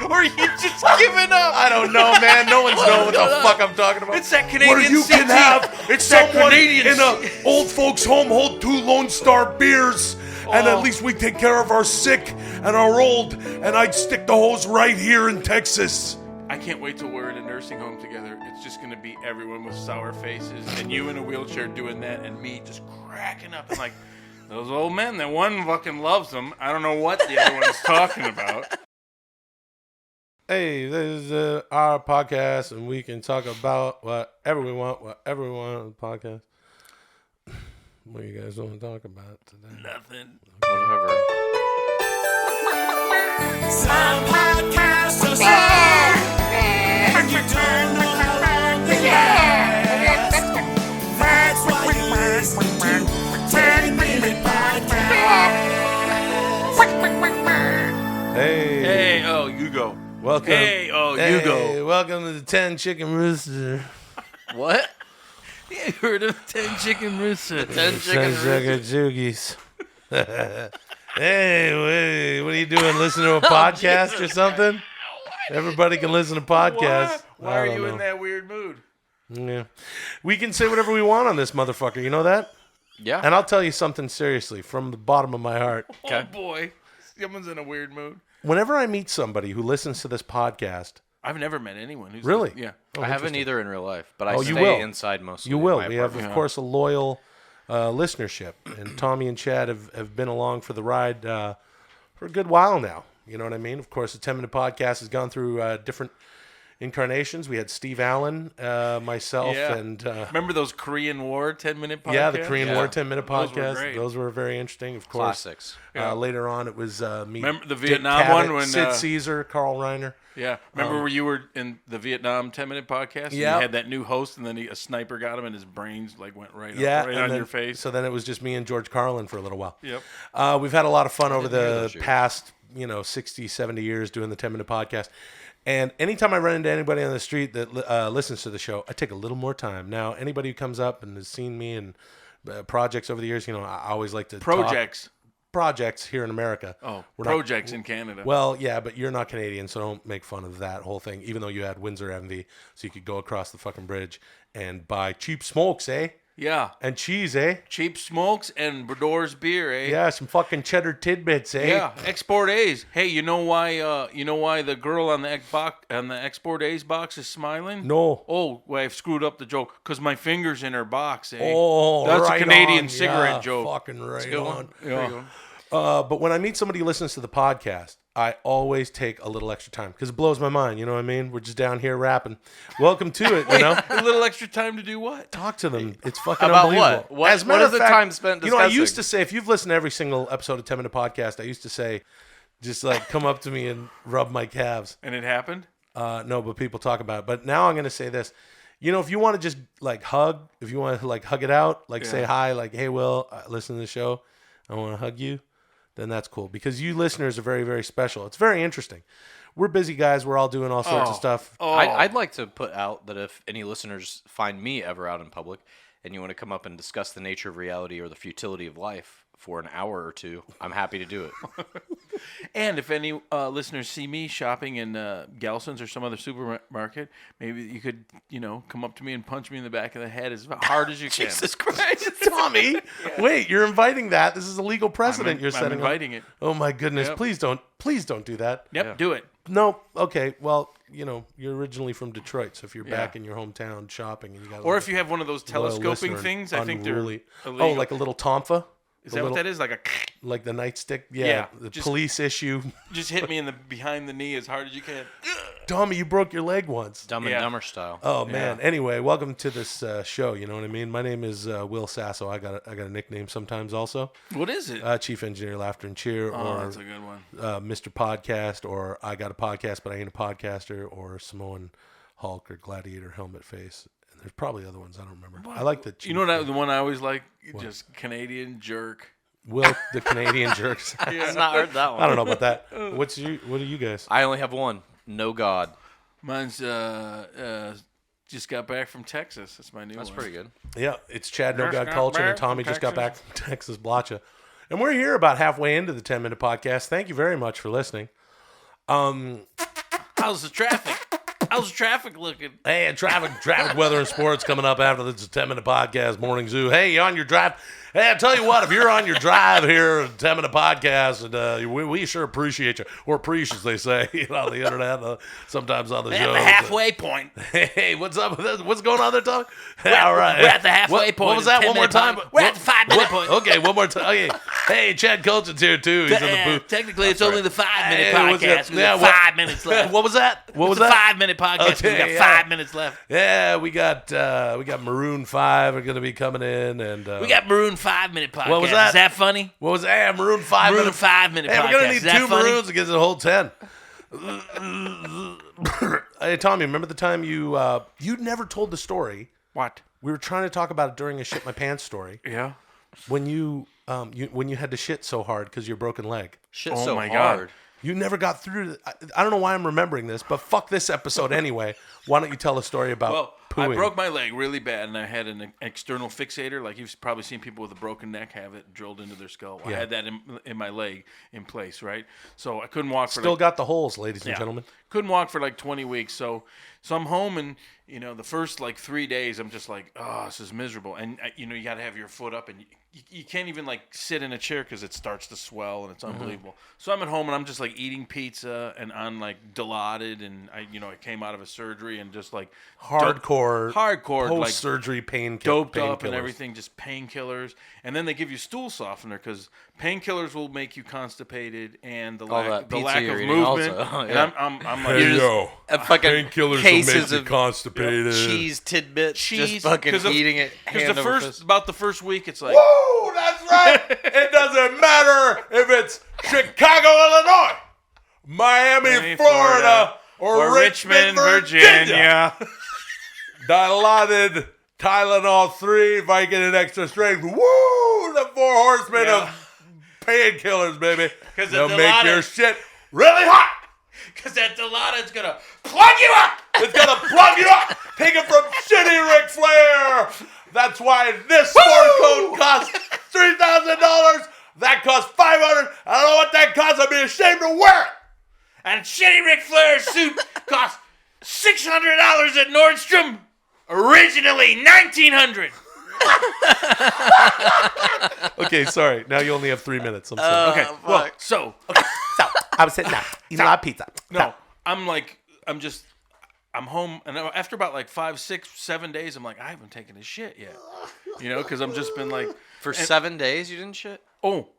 are you just giving up? I don't know, man. No one's knowing what the fuck I'm talking about. It's that Canadian where you CT. can have It's someone that Canadian in a old folks home hold 2 Lone Star beers, and at least we take care of our sick and our old, and I'd stick the hose right here in Texas. I can't wait till we're in a nursing home together. It's just going to be everyone with sour faces and you in a wheelchair doing that and me just cracking up and like, those old men, that one fucking loves them. I don't know what the other one's talking about. Hey, this is our podcast, and we can talk about whatever we want on the podcast. What do you guys want to talk about today? Nothing. Whatever. Some podcasts are slow, and you don't know how long they last. That's why you listen to 10-minute podcast. Hey, oh, you go. Welcome. Hey, you go. Welcome to the 10 Chicken Rooster. What? You heard of 10 Chicken Rooster? 10 Chicken Joogies. Hey, what are you doing? Listen to a podcast or something? Everybody can listen to podcasts. Why are you in that weird mood? Yeah. We can say whatever we want on this motherfucker. You know that? Yeah. And I'll tell you something seriously from the bottom of my heart. Oh, boy. Someone's in a weird mood. Whenever I meet somebody who listens to this podcast... I've never met anyone who's... Really? Yeah. I haven't either in real life, but I you stay will. inside mostly. You will. We have, of course, a loyal listenership. And Tommy and Chad have been along for the ride for a good while now. You know what I mean? Of course, the 10-minute podcast has gone through different incarnations. We had Steve Allen, myself, Yeah. and remember those Korean War 10-minute podcasts? yeah, the Korean War 10-minute Those were podcast. great. Those were very interesting, of course. Classics. Yeah. Later on, it was me. Remember the Dick Vietnam Cavett, one when Sid Caesar, Carl Reiner. Yeah, remember where you were in the Vietnam 10-minute podcast? And Yeah. you had that new host, and then a sniper got him, and his brains like went right Yeah, up, right and on then- your face. So then it was just me and George Carlin for a little while. Yep. We've had a lot of fun over didn't hear the those years. past, 60, 70 years doing the 10-minute podcast. And anytime I run into anybody on the street that listens to the show, I take a little more time. Now, anybody who comes up and has seen me in projects over the years, I always like to Projects. Projects here in America. Oh, We're projects in Canada. Well, yeah, but you're not Canadian, so don't make fun of that whole thing. Even though you had Windsor MV, so you could go across the fucking bridge and buy cheap smokes, eh? Yeah. And cheese, eh? Cheap smokes and Bredor's beer, eh? Yeah, some fucking cheddar tidbits, eh? Yeah, export A's. Hey, you know why the girl on the export A's box is smiling? No. Oh, well, I've screwed up the joke because my finger's in her box. Eh? Oh, that's right a Canadian on. cigarette Yeah, joke. fucking right That's a good one. on. There you go. But when I meet somebody who listens to the podcast, I always take a little extra time because it blows my mind. You know what I mean? We're just down here rapping. Welcome to it. You know, a little extra time to do what? Talk to them. It's fucking About unbelievable. what? As a matter What of is the fact, time spent I discussing? used to say, if you've listened to every single episode of 10 Minute Podcast, I used to say, just like come up to me and rub my calves. And it happened? No, but people talk about it. But now I'm going to say this. If you want to just like hug, if you want to like hug it out, like say hi, like, hey, Will, listen to the show. I want to hug you. Then that's cool because you listeners are very, very special. It's very interesting. We're busy guys. We're all doing all sorts of stuff. I'd like to put out that if any listeners find me ever out in public and you want to come up and discuss the nature of reality or the futility of life for an hour or two, I'm happy to do it. And if any listeners see me shopping in Gelson's or some other supermarket, maybe you could, come up to me and punch me in the back of the head as hard as you can. Jesus Christ, Tommy! Wait, you're inviting that? This is a legal precedent you're setting. I'm inviting it. Oh my goodness! Yep. Please don't do that. Yep, do it. No, okay. Well, you're originally from Detroit, so if you're back in your hometown shopping and you got, if you have one of those telescoping things, I think they're illegal. Oh, like a little tonfa. Is that what that is? Like the nightstick? Yeah. The police issue. Just hit me behind the knee as hard as you can. Tommy, you broke your leg once. Dumb and Dumber style. Oh man. Anyway, welcome to this show. You know what I mean? My name is Will Sasso. I got a nickname sometimes also. What is it? Chief Engineer, Laughter and Cheer, or that's a good one. Mr. Podcast, or I got a podcast but I ain't a podcaster, or Samoan Hulk, or Gladiator Helmet Face. And there's probably other ones I don't remember. I like the. You know the one I always like? Just Canadian Jerk. Will the Canadian Jerks. I've not heard that one. I don't know about that. What are you guys? I only have one. No God. Mine's just got back from Texas. That's my new one. That's pretty good. Yeah, it's Chad No Just God got Culture, and back Tommy from just got back Texas. from Texas Blacha. And we're here about halfway into the 10 Minute Podcast. Thank you very much for listening. How's the traffic? How's the traffic looking? Hey, traffic, weather, and sports coming up after this 10 Minute Podcast, Morning Zoo. Hey, you on your drive? Hey, I tell you what, if you're on your drive here at 10 Minute Podcast, and we sure appreciate you. Or appreciate, they say, on the internet, sometimes on the show. At the halfway point. Hey, what's up with this? What's going on there, Tommy? All right. We're at the halfway point. What was that? One more time. We're at the 5-minute point. Okay, one more time. Okay. Hey, Chad Kultgen's here, too. He's in the booth. Technically, it's only the 5-minute Hey, podcast. We got 5 minutes left. What was that? What was It's a that? 5-minute podcast. Okay, We got yeah. 5 minutes left. Yeah, we got Maroon 5 are going to be coming in, and We got Maroon 5-minute podcast. What was that? Is that funny? What was that? Yeah, Maroon 5 Maroon minute 5-minute Hey, podcast. we're going to Is need that 2 funny? Maroons to get to the whole 10. Hey, Tommy, remember the time you never told the story? What? We were trying to talk about it during a shit my pants story. Yeah. When you had to shit so hard because of your broken leg. Shit Oh so my hard. God. You never got through. I don't know why I'm remembering this, but fuck this episode anyway. Why don't you tell a story about Well, pooing? I broke my leg really bad, and I had an external fixator. Like you've probably seen people with a broken neck have it drilled into their skull. I Yeah. had that in my leg in place, right? So I couldn't walk for Still got the holes, ladies and gentlemen. Couldn't walk for like 20 weeks. So I'm home, and the first like 3 days, I'm just like, oh, this is miserable. And you got to have your foot up, and you can't even like sit in a chair because it starts to swell, and it's unbelievable. So I'm at home, and I'm just like eating pizza and on like Dilaudid, and I came out of a surgery and just like Hardcore hardcore like post-surgery doped up and painkillers. everything, just painkillers, and then they give you stool softener because painkillers will make you constipated and the lack of movement. Also. And Yeah. I'm Hey, like, yo, fucking painkillers cases will make you of constipated. cheese tidbits, cheese, just fucking eating it. Because about the first week, it's like, Woo! That's right. It doesn't matter if it's Chicago, Illinois, Miami, Florida, or Richmond, Virginia. Dilaudid Tylenol 3, Vicodin Extra Strength. Woo! The 4 horsemen of painkillers, baby. They'll make your shit really hot. Because that Dilaudid's going to plug you up. It's going to plug you up. Take it from shitty Ric Flair. That's why this sport coat costs $3,000. That costs $500. I don't know what that costs. I'd be ashamed to wear it. And shitty Ric Flair suit costs $600 at Nordstrom. Originally $1,900. Okay, sorry. Now you only have 3 minutes. I'm sorry. okay, well, so I was sitting down eating a lot of pizza. No, I'm home, and after about like 5, 6, 7 days, I'm like, I haven't taken a shit yet, because I've just been like For 7 days, you didn't shit? Oh,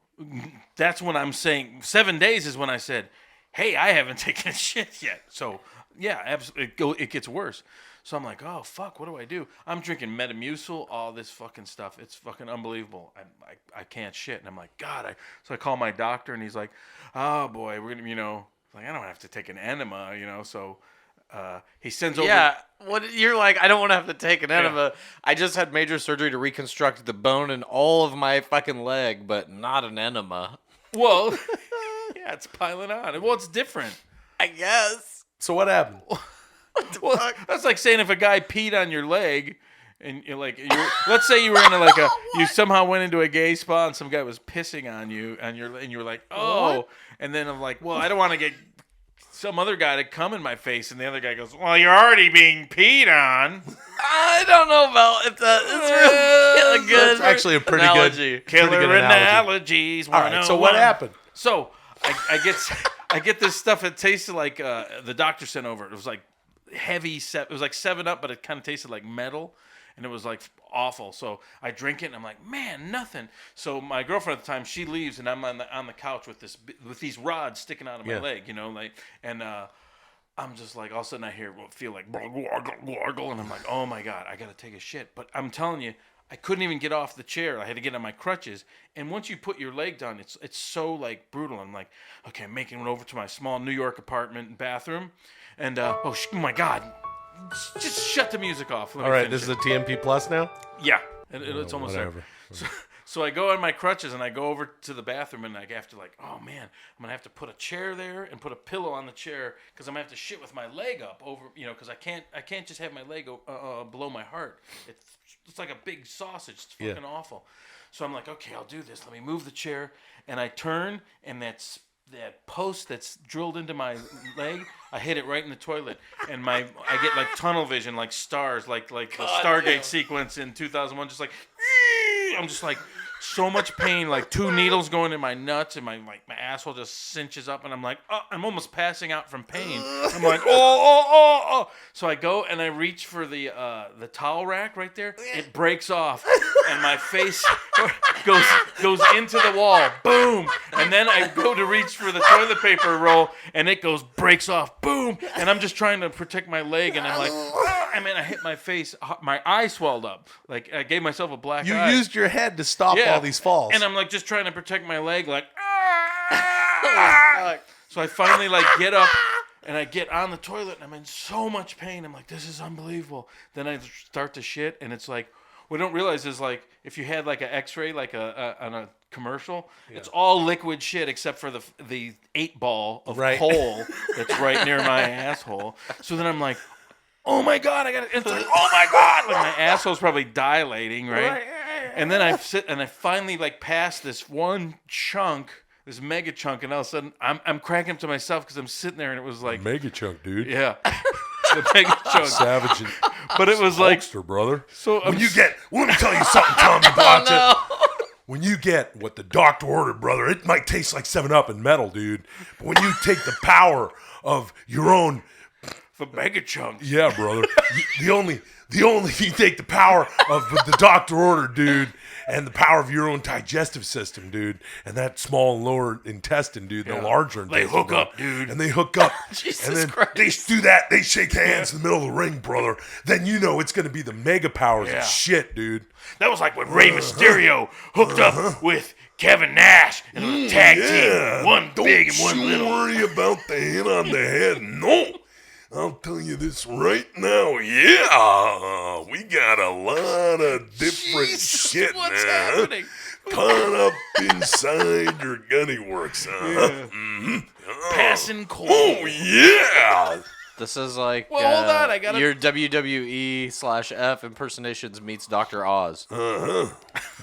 that's when I'm saying 7 days is when I said, hey, I haven't taken a shit yet. So yeah, absolutely, it gets worse. So I'm like, oh fuck, what do I do? I'm drinking Metamucil, all this fucking stuff. It's fucking unbelievable. I can't shit, and I'm like, God. So I call my doctor, and he's like, oh boy, we're gonna, like I don't have to take an enema, So he sends over. Yeah, you're like, I don't want to have to take an enema. I just had major surgery to reconstruct the bone in all of my fucking leg, but not an enema. Well, yeah, it's piling on. Well, it's different, I guess. So what happened? Well, that's like saying if a guy peed on your leg, and let's say you were in you somehow went into a gay spa and some guy was pissing on you, and you were like, oh, what? And then I'm like, well, I don't want to get some other guy to come in my face, and the other guy goes, well, you're already being peed on. I don't know about it's really good. It's actually a pretty analogy. good killer Pretty good analogies. All right, so what happened? So I get this stuff. It tasted like the doctor sent over. It was like heavy. It was like 7-Up, but it kind of tasted like metal, and it was like awful. So I drink it, and I'm like, man, nothing. So my girlfriend at the time, she leaves, and I'm on the couch with these rods sticking out of my leg, and I'm just like, all of a sudden I feel like gargle, and I'm like, oh my God, I gotta take a shit. But I'm telling you, I couldn't even get off the chair. I had to get on my crutches. And once you put your leg down, it's so like brutal. I'm like, okay, I'm making it over to my small New York apartment and bathroom. And oh my God, just shut the music off. All right, this is a TMP Plus now? Yeah, it's almost whatever. So I go on my crutches and I go over to the bathroom and I have to like, oh man, I'm gonna have to put a chair there and put a pillow on the chair because I'm gonna have to shit with my leg up over, because I can't just have my leg below my heart. It's like a big sausage. It's fucking awful. So I'm like, okay, I'll do this. Let me move the chair, and I turn, and that post that's drilled into my leg, I hit it right in the toilet, and I get like tunnel vision, like stars, like the Stargate sequence in 2001, just like, I'm just like, so much pain, like 2 needles going in my nuts, and my asshole just cinches up, and I'm like, oh, I'm almost passing out from pain. I'm like, oh. So I go and I reach for the towel rack right there. It breaks off, and my face goes into the wall. Boom. And then I go to reach for the toilet paper roll, and it breaks off. Boom. And I'm just trying to protect my leg, and I'm like, I hit my face. My eye swelled up. Like I gave myself a black eye. You used your head to stop all these falls. And I'm like just trying to protect my leg, like. So I finally get up and I get on the toilet and I'm in so much pain. I'm like, this is unbelievable. Then I start to shit, and it's like, what I don't realize is like if you had like an X-ray on a commercial, it's all liquid shit except for the 8-ball of coal that's right near my asshole. So then I'm like, oh my God, it's like, oh my God, like my asshole's probably dilating, right? And then I finally pass this one chunk, this mega chunk, and all of a sudden I'm cracking up to myself because I'm sitting there and it was like mega chunk, dude. Yeah, the mega chunk, savage. But it was like, brother. So let me tell you something, Tommy Blacha. Oh, no. When you get what the doctor ordered, brother, it might taste like 7-Up and metal, dude. But when you take the power of your own for mega chunks. Yeah, brother. the only you take the power of the doctor order, dude, and the power of your own digestive system, dude, and that small and lower intestine, dude, the larger intestine. They hook up, dude. And they hook up. Jesus and then Christ. they do that. They shake hands in the middle of the ring, brother. Then you know it's going to be the mega powers of shit, dude. That was like when Rey Mysterio hooked up with Kevin Nash and it was a tag team. One big and one little. Don't worry about the hit on the head. No. I'll tell you this right now. Yeah, we got a lot of different shit what's now. happening? Caught up inside your gutty works, huh? Passing cold. Oh, yeah. This is like Well, hold on, I gotta- your WWE/F impersonations meets Dr. Oz. Dr.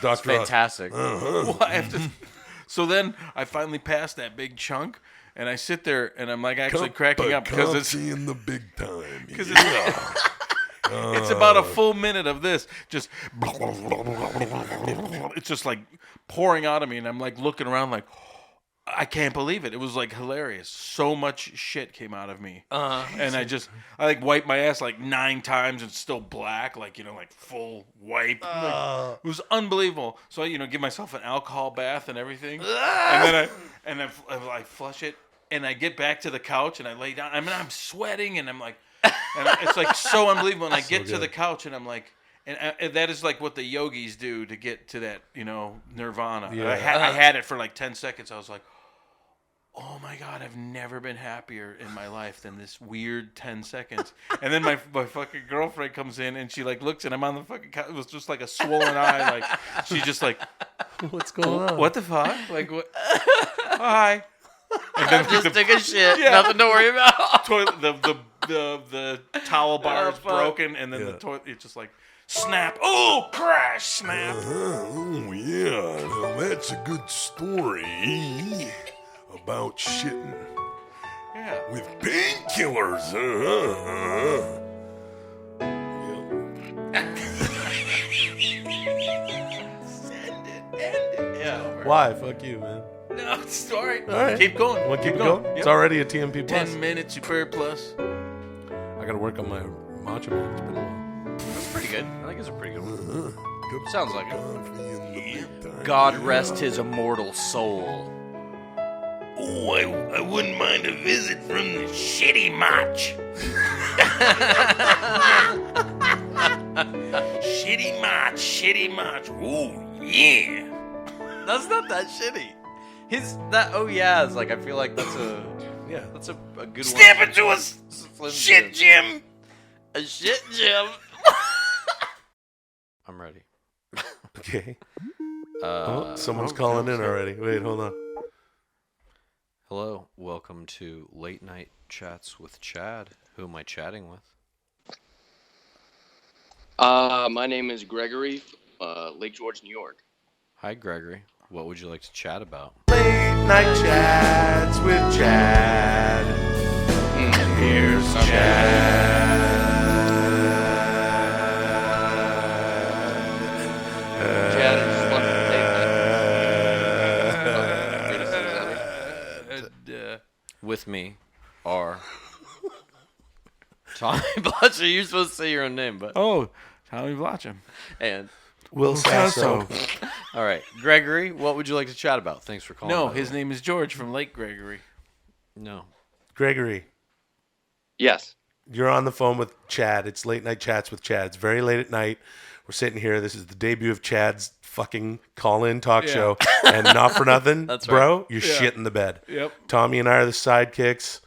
It's fantastic. Well, I have to, so then I finally passed that big chunk, and I sit there and I'm like actually cracking up because it's in the big time. Because it's about a full minute of this. Just it's just like pouring out of me, and I'm like looking around like I can't believe it. It was like hilarious. So much shit came out of me, and I like wiped my ass like 9 times and it's still black, like like full wipe. Like, it was unbelievable. So I give myself an alcohol bath and everything, and then I flush it. And I get back to the couch and I lay down. I mean, I'm sweating and I'm like, it's like so unbelievable. And I get to the couch and I'm like, and that is like what the yogis do to get to that, nirvana. Yeah. I had it for like 10 seconds. I was like, oh my God, I've never been happier in my life than this weird 10 seconds. And then my fucking girlfriend comes in and she like looks and I'm on the fucking couch. It was just like a swollen eye. Like, she's just like, what's going on? What the fuck? Like, what? Hi. And then Just take a shit. Nothing to worry about. Toilet, the towel bar is broken, and then the toilet, it's just like snap. Oh, crash, snap. Oh, yeah. Now that's a good story about shitting. Yeah. With painkillers. End it. Yeah. Why? Fuck you, man. No, sorry. All right. Keep going. Want to keep it going? Yep. It's already a TMP plus. 10 minutes, Super Plus. I got to work on my Macho Man. It's been a while. That's pretty good. I think it's a pretty good one. Sounds like it. God rest his immortal soul. Oh, I wouldn't mind a visit from the shitty Mach. Shitty Mach. Ooh, yeah. That's not that shitty. Is like, I feel like that's a good Step one. into a shit gym. A shit gym. I'm ready. Okay. Someone's calling in already. Wait, hold on. Hello, welcome to Late Night Chats with Chad. Who am I chatting with? My name is Gregory, Lake George, New York. Hi, Gregory. What would you like to chat about? Late night chats with Chad. Here's Chad. Chad, I just wanted to say With me are Tommy Blacha. You're supposed to say your own name, but Tommy Blacha. And Will Sasso. All right, Gregory, what would you like to chat about? Thanks for calling. No, his name is George from Lake Gregory. No. Gregory. Yes. You're on the phone with Chad. It's Late Night Chats with Chad. It's very late at night. We're sitting here. This is the debut of Chad's fucking call-in talk show. And not for nothing, That's bro, right. you're shit in the bed. Yep. Tommy and I are the sidekicks.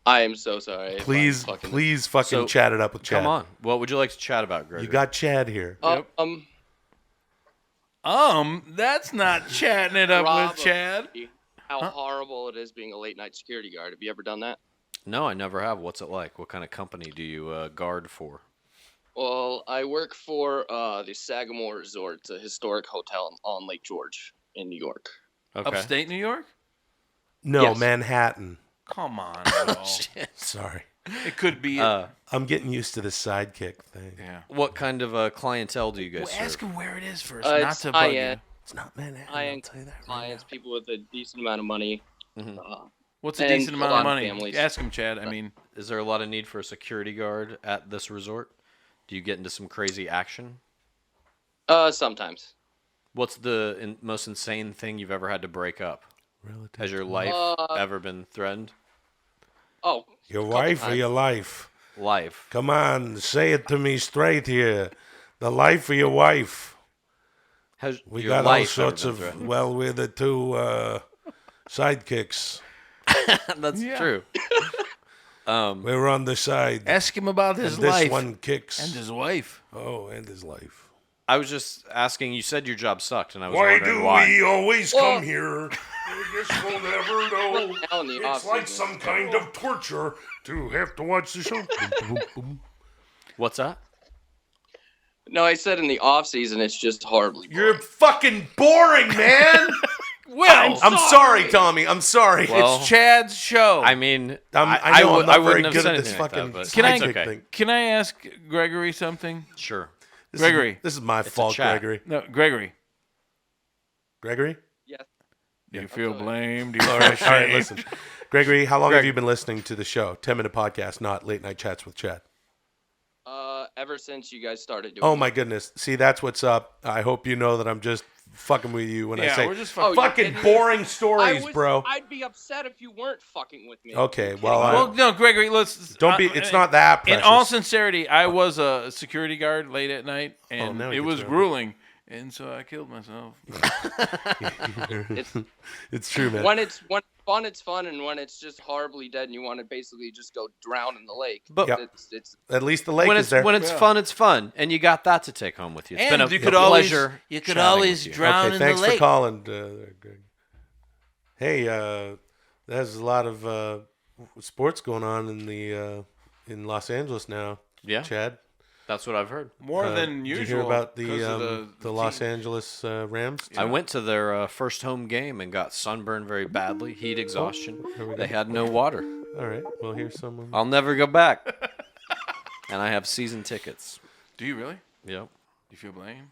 I am so sorry. if Please I'm fucking- fucking chat it up with Chad. Come on. What would you like to chat about, Gregory? You got Chad here. That's not chatting it up with Chad. How horrible it is being a late night security guard. Have you ever done that? No, I never have. What's it like? What kind of company do you guard for? Well, I work for the Sagamore Resort. It's a historic hotel on Lake George in New York. Okay. Upstate New York? No, Yes. Manhattan. Come on. Sorry. It could be. I'm getting used to the sidekick thing. Yeah. What kind of clientele do you guys serve? Ask him where it is first, It's not to bug you. high-end. It's not Manhattan. High-end clients, people with a decent amount of money. What's a And decent a amount lot of of money? families. Ask him, Chad. I mean, Is there a lot of need for a security guard at this resort? Do you get into some crazy action? Sometimes. What's the most insane thing you've ever had to break up? Has your life ever been threatened? Oh, Your wife or your life? Life. Come on, say it to me straight here. The life of your wife. Has We your got all life ever sorts been of. threatened? Well, we're the two sidekicks. That's true. We're on the side. ask him about his And this life one kicks. and his wife. Oh, and his life. I was just asking. You said your job sucked, and I was Why wondering do why. we always Well- come here? We just will never know. Now in the It's like off-season, some kind of torture to have to watch the show. Boom, boom, boom. What's that? No, I said in the off season it's just horribly. You're fucking boring, man. Will, I'm sorry, Tommy. I'm sorry. Well, it's Chad's show. I mean, I know I'm not very wouldn't have good said at this anything like fucking that, but Can I- it's okay. thing. Can I ask Gregory something? Sure. Gregory. This is my It's a fault, chat. Gregory. No, Gregory. Gregory? Yes. Do you feel blamed? Do you All feel right, all right, ashamed? listen. Gregory, how long Greg. have you been listening to the show? 10-minute podcast, not late night chats with Chad. Ever since you guys started doing. Oh my goodness. See, that's what's up. I hope you know that I'm just fucking with you when I Yeah, say we're just fucking boring stories, bro. I'd be upset if you weren't fucking with me. Okay, well, Well, no, Gregory, let's don't be. It's not that precious. In all sincerity, I was a security guard late at night, and now it you was get to- grueling, and so I killed myself. It's true, man. When it's fun, it's fun, and when it's just horribly dead, and you want to basically just go drown in the lake. But it's At least the lake when is it's there. when it's fun, it's fun, and you got that to take home with you. It's And been a you could always- pleasure. you could chatting always with you. drown Okay, in the thanks for lake. calling, Greg. Hey, there's a lot of sports going on in the in Los Angeles now. Yeah. Chad. That's what I've heard. More than Did you usual. hear about 'cause of the Los Angeles Rams? I went to their first home game and got sunburned very badly, heat exhaustion. They had no water. All right. Well, here's someone. I'll never go back. And I have season tickets. Do you really? Yep. Do you feel blame?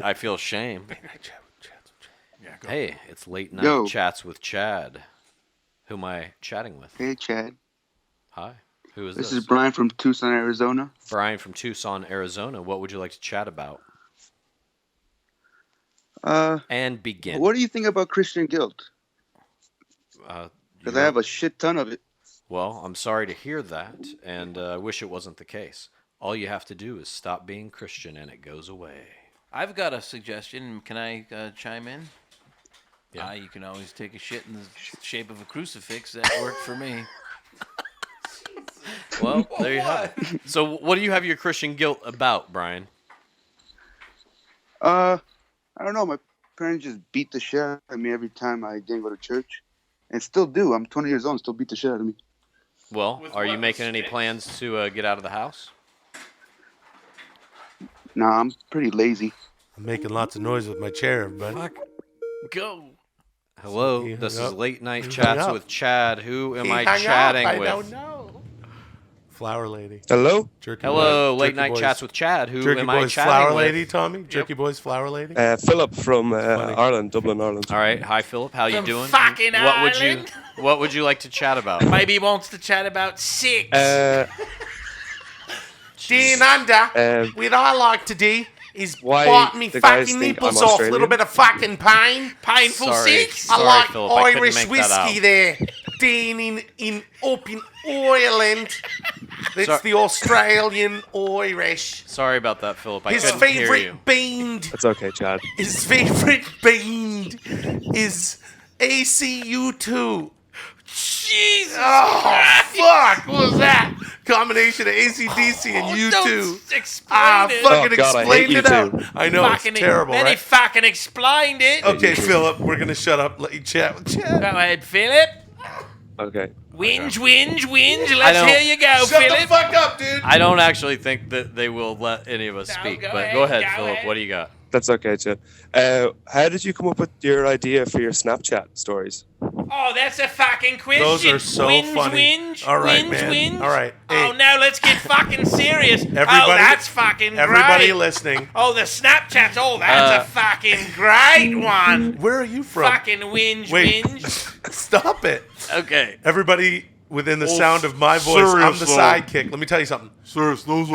I feel shame. Yeah, go. Hey, it's late night Yo. chats with Chad. Who am I chatting with? Hey, Chad. Hi. Who is This this? is Brian from Tucson, Arizona. Brian from Tucson, Arizona. What would you like to chat about? And begin. What do you think about Christian guilt? Uh, Because I have a shit ton of it. Well, I'm sorry to hear that, and I wish it wasn't the case. All you have to do is stop being Christian, and it goes away. I've got a suggestion. Can I chime in? Yeah. You can always take a shit in the shape of a crucifix. That worked for me. Well, there you have it. So, what do you have your Christian guilt about, Brian? I don't know. My parents just beat the shit out of me every time I didn't go to church. And still do. I'm 20 years old and still beat the shit out of me. Well, are you making any plans to get out of the house? Nah, I'm pretty lazy. I'm making lots of noise with my chair, everybody. Go. Hello, He this hung is up. Late Night He Chats hung up. with Chad. Who am He I hung up. chatting I with? don't know. Flower Lady. Hello? Jerky Hello, Boys. Late Jerky Night Boys. Chats with Chad. Who Jerky am Boys I chatting Flower with? Lady, Tommy? Jerky Boys Flower Lady? Philip from Ireland, Dublin, Ireland. All right, hi Philip. How you From doing? fucking Ireland? What would you like to chat about? Maybe he wants to chat about sex. Dean Under, what I like to do is Why bite me the guys fucking think nipples I'm off. A Australian? little bit of fucking pain. Painful Sorry. sex. I Sorry, like Philip, I couldn't Irish make that whiskey out. there. Dean up in Ireland. That's Sorry. the Australian Irish. Sorry about that, Philip. I His couldn't hear you. favourite band. That's okay, Chad. His favourite band is ACU2. Jesus. Oh, fuck. What was that? Combination of ACDC and U2. Don't explain it. Fucking Oh, God, I explained hate it out. U2. I know, it's Fucking- terrible, Then he right? fucking explained it. Okay, Philip, we're going to shut up, let you chat with Chad. Go ahead, Philip. Okay. Whinge, whinge, whinge. I Let's don't- hear you go, Shut Philip. the fuck up, dude. I don't actually think that they will let any of us No, speak, go but ahead, go ahead, go Philip. ahead. What do you got? That's okay, Chad. How did you come up with your idea for your Snapchat stories? Oh, that's a fucking question. Those are so whinge, funny. Whinge, All right, whinge, man. Whinge. All right. Oh, Hey. no, let's get fucking serious. Everybody- oh, that's fucking Everybody great. listening. Oh, the Snapchats. Oh, that's a fucking great one. Where are you from? Fucking whinge. Stop it. Okay. Everybody within the sound of my voice, I'm the sidekick. Let me tell you something.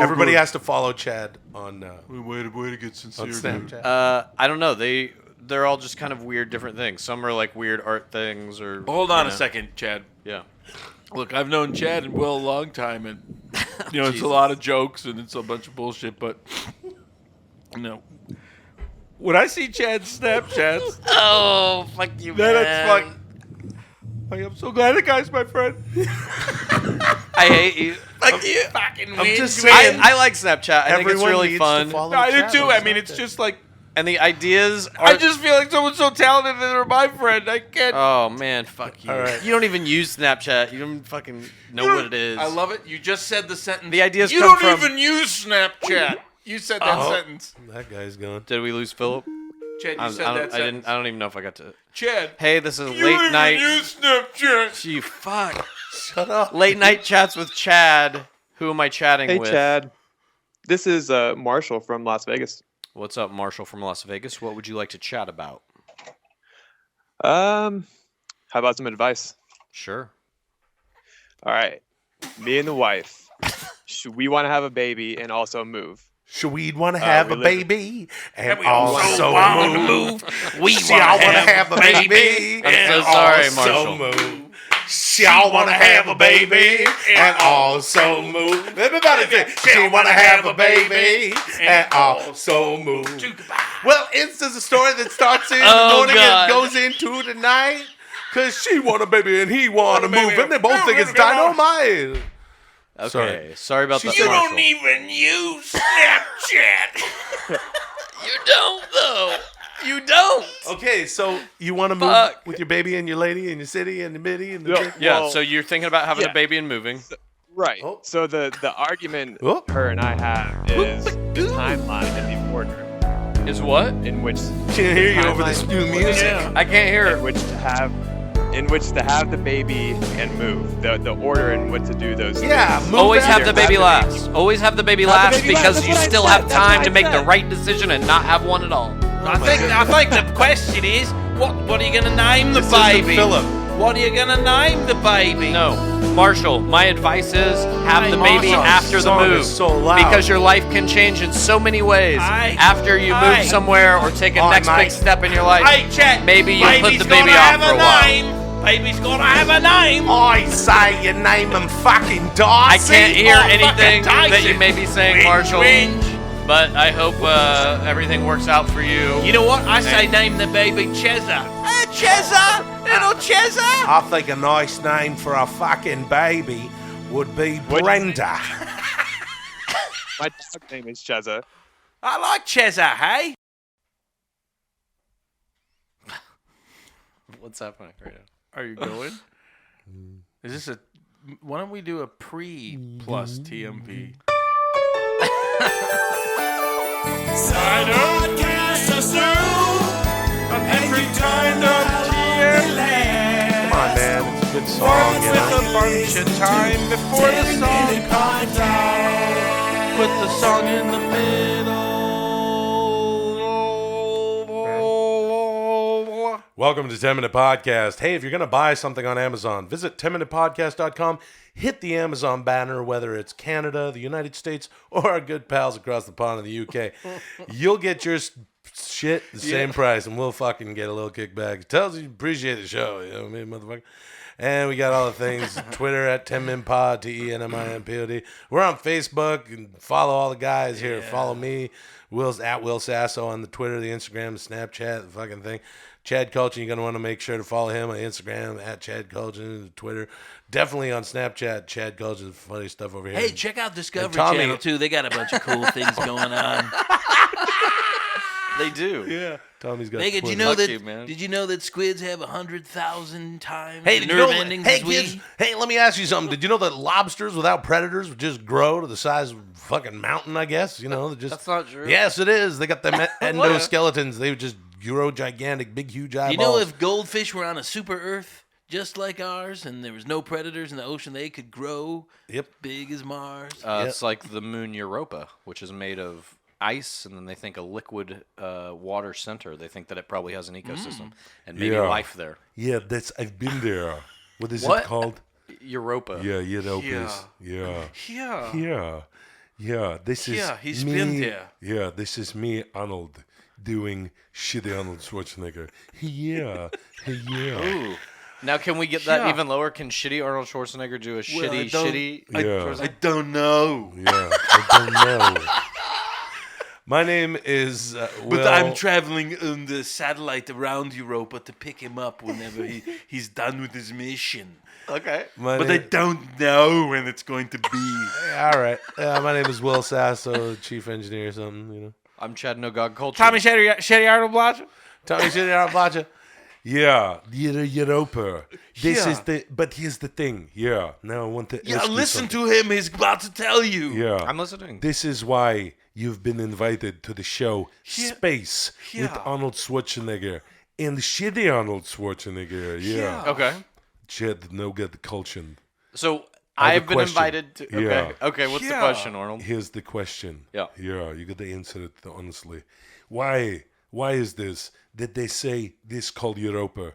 Everybody has to follow Chad on way to get sincere, on Snapchat. I don't know. They're all just kind of weird, different things. Some are like weird art things, or Hold on a second, Chad. Yeah. Look, I've known Chad and Will a long time, and it's a lot of jokes and it's a bunch of bullshit. But when I see Chad's Snapchats, oh fuck you, then man. it's like I'm so glad the guy's my friend. I hate you. Fuck you. Fucking I'm whinge. just saying, I like Snapchat. I think it's really fun. I do too. I mean, it's just like. And the ideas are... I just feel like someone's so talented that they're my friend. I can't... Oh, man, fuck you. All right. You don't even use Snapchat. You don't fucking know what it is. I love it. You just said the sentence. The ideas you come don't from... even use Snapchat. You said that sentence. That guy's gone. Did we lose Philip? Chad, you said that sentence. I don't even know if I got to... Chad. Hey, this is you late night... You use Snapchat. Gee, fuck. Shut up. Late night chats with Chad. Who am I chatting with? Hey, Chad. This is Marshall from Las Vegas. What's up, Marshall from Las Vegas? What would you like to chat about? How about some advice? Sure. All right. Me and the wife. We want to have a baby and also move. Should we want to have a baby and we also wanna move? We Y'all wanna want to have have a baby I'm so sorry, also Marshall. move. Y'all want to have a baby and also move. Everybody say, she want to have a baby and also move. Well, it's just a story that starts in the morning and goes into the night. Because she want a baby and he want to move. And they both think it's dynamite. Okay, sorry about that, You Marshall. don't even use Snapchat. You don't, though. You don't. Okay, so you want to move Fuck. with your baby and your lady and your city and the middy and the Yeah, so you're thinking about having a baby and moving. Right. So the argument her and I have is the timeline in the order. Is what? In which can't hear you over this new music. I can't hear it. In which to have the baby and move. The order in which to do those things. Always have the baby last. Always have the baby last because you still have time to make the right decision and not have one at all. I think the question is, what are you gonna name the This isn't baby? Philip. What are you gonna name the baby? No, Marshall. My advice is have Hey, the baby Marshall, after the song move is so loud. because your life can change in so many ways after you move somewhere or take a next big step in your life. Hey, Chet. Maybe you put baby's the baby gotta off have for a a while. name. Baby's gotta have a name. I say you name him fucking Darcy. I can't hear Oh, anything fucking that you Tyson. may be saying, Whinge, Marshall. whinge. But I hope everything works out for you. You know what? I say name the baby Chezza. Hey, Chezza! Little Chezza! I think a nice name for a fucking baby would be Brenda. My dog name is Chezza. I like Chezza, hey? What's happening right now? Are you going? Is this a? Why don't we do a pre-plus TMP? Sign up, cast us through, and return the TMP. Come on, man. It's a good song, you With a know. bunch of time before the song comes out. Put the song in the middle. Welcome to 10 Minute Podcast. Hey, if you're going to buy something on Amazon, visit 10minutepodcast.com. Hit the Amazon banner, whether it's Canada, the United States, or our good pals across the pond in the UK. You'll get your shit the same price, and we'll fucking get a little kickback. It tells you appreciate the show, you know what I mean, motherfucker? And we got all the things. Twitter at 10minpod, TENMINPOD. We're on Facebook, and follow all the guys here. Follow me, at Will Sasso on the Twitter, the Instagram, the Snapchat, the fucking thing. Chad Kultgen, you're going to want to make sure to follow him on Instagram, at Chad Kultgen, Twitter. Definitely on Snapchat, Chad Kultgen, funny stuff over here. Hey, check out Discovery And Tommy- Channel, too. They got a bunch of cool things going on. They do. Yeah. Tommy's got Hey, did you Twitter. know Lucky, that? man. Did you know that squids have 100,000 times Hey, the did you nerve know, endings hey, as we? kids, hey, let me ask you something. Did you know that lobsters without predators would just grow to the size of a fucking mountain, I guess? You know, just, That's not true. Yes, it is. They got them endoskeletons. They would just grow gigantic, big, huge eyeballs. You know, if goldfish were on a super Earth just like ours, and there was no predators in the ocean, they could grow big as Mars. It's like the moon Europa, which is made of ice, and then they think a liquid water center. They think that it probably has an ecosystem and maybe life there. Yeah, I've been there. What is What? it called? Europa. Yeah, Europas. Yeah. This is he's me. been there. Yeah, this is me, Arnold, doing shitty Arnold Schwarzenegger. Yeah. Ooh. Now, can we get that even lower? Can shitty Arnold Schwarzenegger do a shitty? Yeah. I don't know. Yeah, I don't know. My name is But I'm traveling on the satellite around Europa to pick him up whenever he's done with his mission. Okay. But I don't know when it's going to be. All right. My name is Will Sasso, chief engineer or something, you know. I'm Chad Nogog Culture. Tommy Shetty Arnold Blacha. Tommy Shetty Arnold Blacha. Yeah, Europa. But here's the thing. Yeah, now I want to ask you listen something. to him. He's about to tell you. Yeah. I'm listening. This is why you've been invited to the show Space with Arnold Schwarzenegger and shitty Arnold Schwarzenegger. Yeah. Okay. Chad Nogog Culture. So I have I've a been question. invited to. Okay. Yeah. Okay. What's the question, Arnold? Here's the question. Yeah. Yeah, you got to answer it honestly. Why is this that they say this called Europa?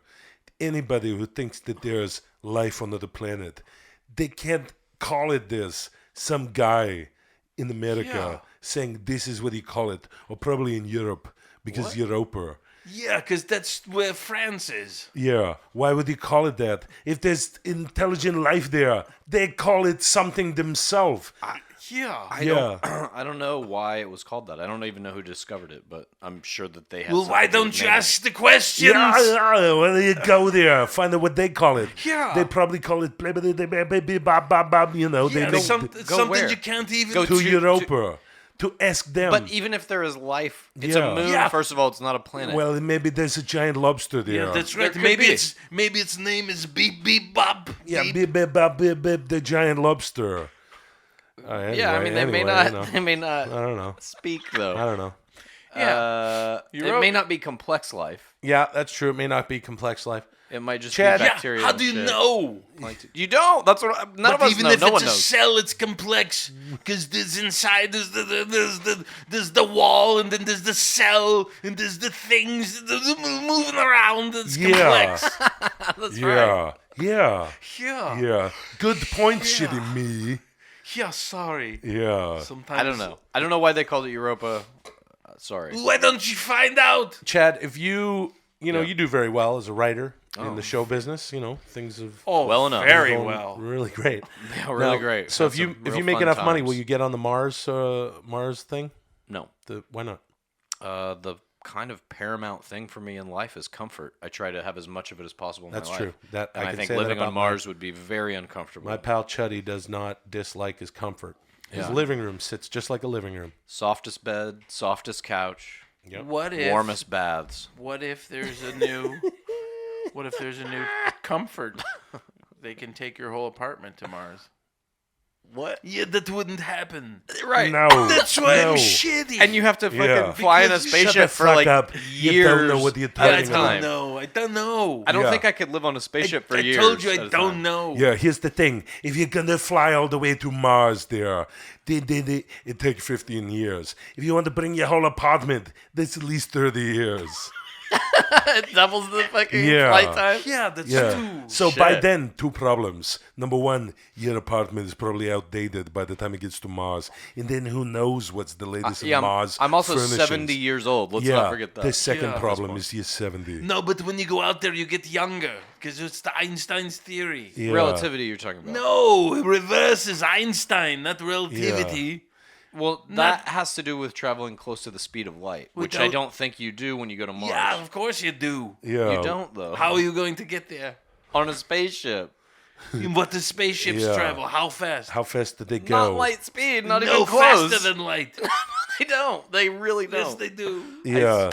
Anybody who thinks that there's life on another planet, they can't call it this. Some guy in America saying this is what he call it, or probably in Europe because Europa. Yeah, because that's where France is. Yeah, why would he call it that? If there's intelligent life there, they call it something themselves. I don't know why it was called that. I don't even know who discovered it, but I'm sure that they have. Well, why don't you ask the questions? Yeah, well, you go there, find out what they call it. Yeah. They probably call it blah, you know. Yeah, they something where? you can't even go to Europa to ask them. But even if there is life, it's a moon. Yeah. First of all, it's not a planet. Well, maybe there's a giant lobster there. Yeah, that's right. could Maybe be. its name is Beep Beep Bop. Yeah, beep, beep, bop, beep, beep, the giant lobster. Yeah, I mean, they may not. They may not. I don't know. Speak though. I don't know. It may not be complex life. Yeah, that's true. It may not be complex life. It might just Chad, be bacteria. How and do you shit. know? You don't. That's what. None of us even know. if No it's one a knows. cell, it's complex because there's inside. There's the wall, and then there's the cell, and there's the things moving around. It's complex. That's Yeah, right. yeah, Yeah. yeah. Good point, shitty me. Yeah. Sorry. Yeah. Sometimes I don't know. I don't know why they called it Europa. Sorry. Why don't you find out? Chad, if you know, you do very well as a writer in the show business. You know, things have well enough. Very going well. really great. Yeah, really Now, great. So Had if you some if real you make fun enough money, times. will you get on the Mars thing? No. Why not? The kind of paramount thing for me in life is comfort. I try to have as much of it as possible in That's my true. life. That and I I can think say that living about on Mars would be very uncomfortable. My pal Chuddy does not dislike his comfort. His living room sits just like a living room. Softest bed, softest couch, What if warmest baths. What if there's a new? What if there's a new comfort? They can take your whole apartment to Mars. What? Yeah, that wouldn't happen. Right. No. That's why no. I'm shitty. And you have to fucking Yeah. fly in a Because- spaceship Shut the for fuck like up. years. You don't know what you're at I a talking don't time. know. I don't know. I don't Yeah. think I could live on a spaceship for I years. told you at I a don't time. know. Yeah, here's the thing. If you're gonna fly all the way to Mars there, it takes 15 years. If you want to bring your whole apartment, that's at least 30 years. It doubles the fucking Yeah. flight time. Yeah, that's Yeah. true. So by Shit. then, two problems. Number one, your apartment is probably outdated by the time it gets to Mars. And then who knows what's the latest in Mars I'm also furnishings. 70 years old. Let's not forget that. The second Yeah. problem is you're 70. No, but when you go out there, you get younger because it's the Einstein's theory. Yeah. Relativity you're talking about. No, it reverses Einstein, not relativity. Well, that has to do with traveling close to the speed of light, which I Without- don't think you do when you go to Mars. Yeah, of course you do. Yeah. You don't, though. How are you going to get there? On a spaceship. What do spaceships Yeah. travel? How fast? How fast did they go? Not light speed, not no even close. faster than light. They don't. They really don't. Yes, they do. Yeah.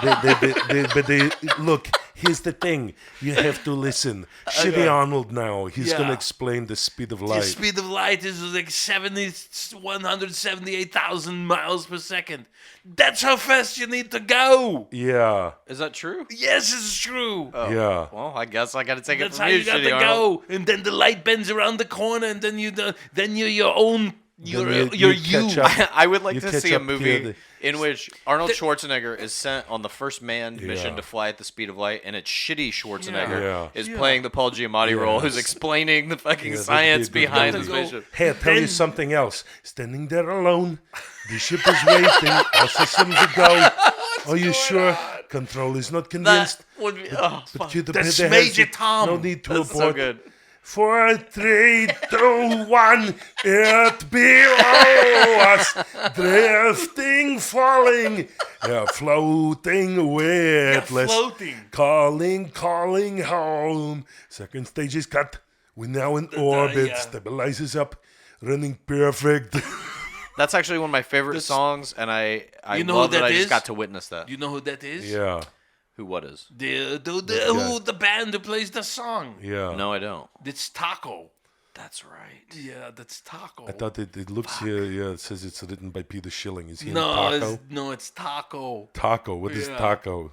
But they look, here's the thing. You have to listen. Shitty Arnold now. He's Yeah. going to explain the speed of The light. speed of light is like 178,000 miles per second. That's how fast you need to go. Yeah. Is that true? Yes, it's true. Oh. Yeah. Well, I guess I got to take That's it how from you, you got Shitty to Arnold. go. And then the light bends around the corner, and then you're your own you're catch you. up- I would like you to catch see a up to movie the- in which Arnold Schwarzenegger is sent on the first manned mission Yeah. to fly at the speed of light, and it's shitty Schwarzenegger Yeah. is Yeah. playing the Paul Giamatti role, who's Yes. explaining the fucking Yeah, science behind his go. mission. Hey, I'll tell you something else. Standing there alone, the ship is waiting, all systems are go. Are you sure? Control is not convinced. Would be, But you That's the Major Tom. No need to That's so abort. good. 4, 3, 2, 1. It below us, drifting, falling, floating, weightless, floating. calling home. Second stage is cut. We're now in orbit. yeah. Stabilizes up, running perfect. That's actually one of my favorite songs, and I You know love who that I that just is? got to witness that. You know who that is? Yeah. Who what is? The band who plays the song. Yeah. No, I don't. It's Taco. That's right. Yeah, that's Taco. I thought it looks here. Yeah, it says it's written by Peter Schilling. Is he in No, Taco? it's Taco. Taco. What is Yeah. Taco?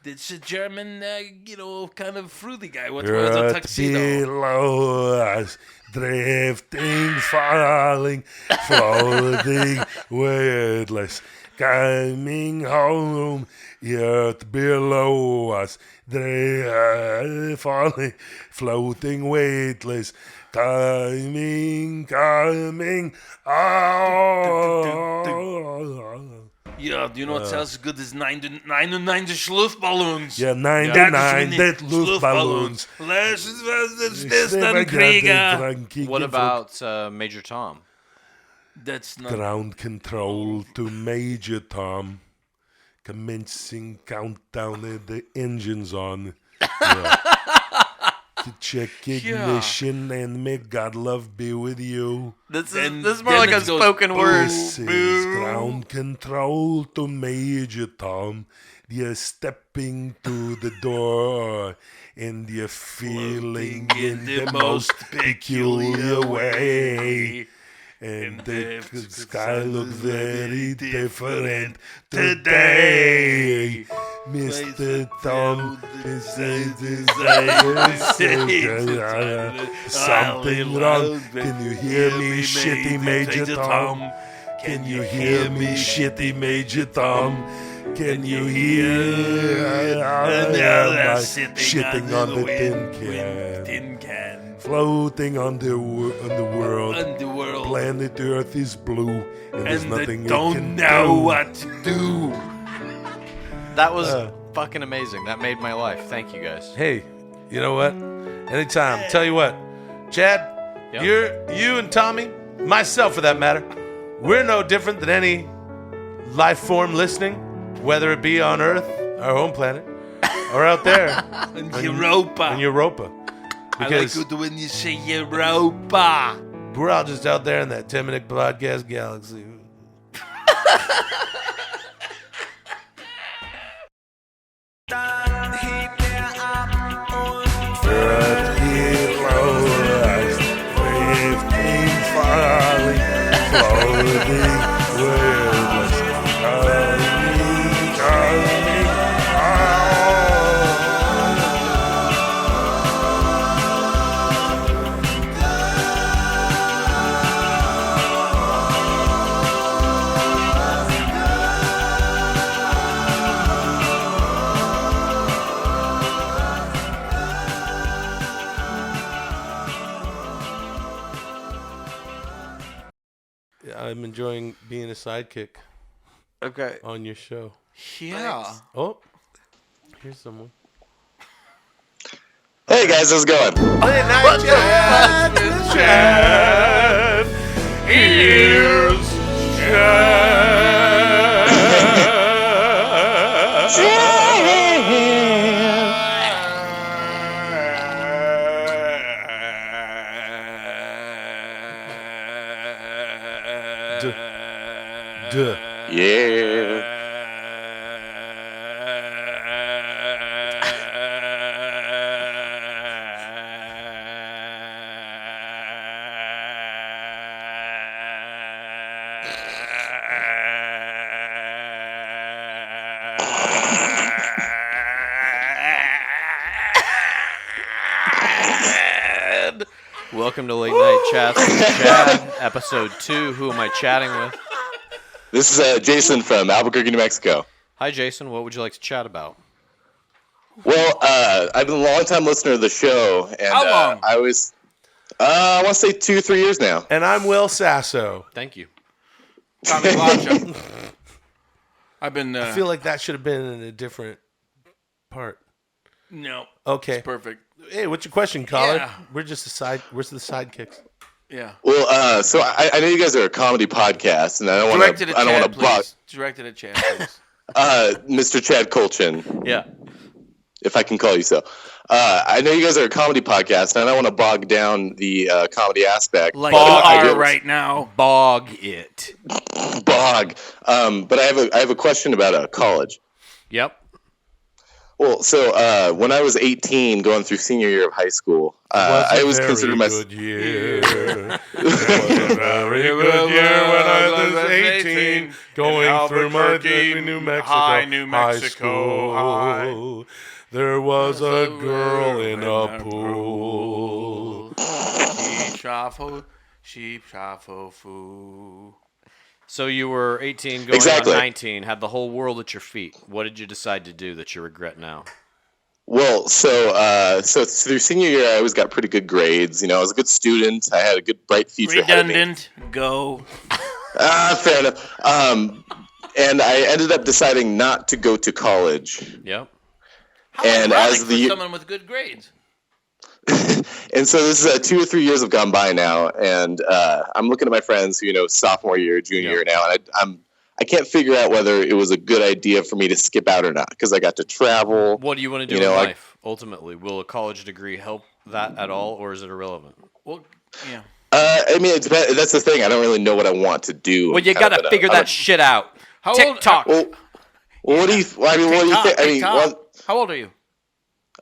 It's a German, kind of fruity guy. What wears a Earth tuxedo? below us, drifting, falling, floating, weightless, coming home. Earth below us, falling, floating, weightless, coming. Yeah, do you know what sounds good as 99 Schluffballons? Yeah, 99 dead Luftballons. What about Major Tom? That's not... Ground control to Major Tom. Commencing countdown and the engine's on. Yeah. To check ignition and may God love be with you. This is more like a spoken word. This is ground control to Major Tom. You're stepping to the door and you're feeling in the most peculiar way. And the sky looks very different today. Mr. Tom is something wrong. Can you hear me, shitty Major Tom? Can you hear me, shitty Major Tom? Can you hear shitting on the tin can? Floating on the world. Planet Earth is blue, and there's nothing they don't know what to do. That was fucking amazing. That made my life. Thank you guys. Hey, you know what? Anytime. Tell you what, Chad, you and Tommy, myself for that matter, we're no different than any life form listening, whether it be on Earth, our home planet, or out there in Europa. In Europa. Because I like it when you say Europa. We're all just out there in that TMP podcast galaxy. I'm enjoying being a sidekick. Okay. On your show. Yeah. Thanks. Oh, here's someone. Hey guys, how's it going? Hey, night, Chad. Here's Yeah. Welcome to Late Night Chats with Chad, episode 2. Who am I chatting with? This is Jason from Albuquerque, New Mexico. Hi, Jason. What would you like to chat about? Well, I've been a long-time listener of the show, and How long? I was, I want to say 2-3 years now. And I'm Will Sasso. Thank you. Tommy Blacha. I've been. I feel like that should have been in a different part. No. Okay. It's perfect. Hey, what's your question, caller? Yeah. We're just where's the sidekicks? Yeah. Well, so I know you guys are a comedy podcast, and I don't want to. I don't want to block. Directed at Chad, please. Mr. Chad Kultgen. Yeah. If I can call you so. I know you guys are a comedy podcast, and I don't want to bog down the comedy aspect. Like you are right now. Bog it. Bog. But I have a question about college. Yep. Well, so when I was 18, going through senior year of high school, I always considered myself. Good year. It was a very good year when I was 18, going through my New Mexico high school. High. There was a girl in a pool. Sheep shuffle foo. So you were 18, going on 19, had the whole world at your feet. What did you decide to do that you regret now? Well, so through senior year, I always got pretty good grades. You know, I was a good student. I had a good, bright future ahead of me. Redundant. Go. Fair enough. And I ended up deciding not to go to college. Yep. How and ironic as for the someone with good grades. And so this is 2 or 3 years have gone by now, and I'm looking at my friends who sophomore year, junior year now, and I can't figure out whether it was a good idea for me to skip out or not because I got to travel. What do you want to do in life? Ultimately, will a college degree help that at all, or is it irrelevant? Well, yeah. I mean, that's the thing. I don't really know what I want to do. Well, you got to figure that shit out. How TikTok. Well, what do you? What do you think? I mean, how old are you?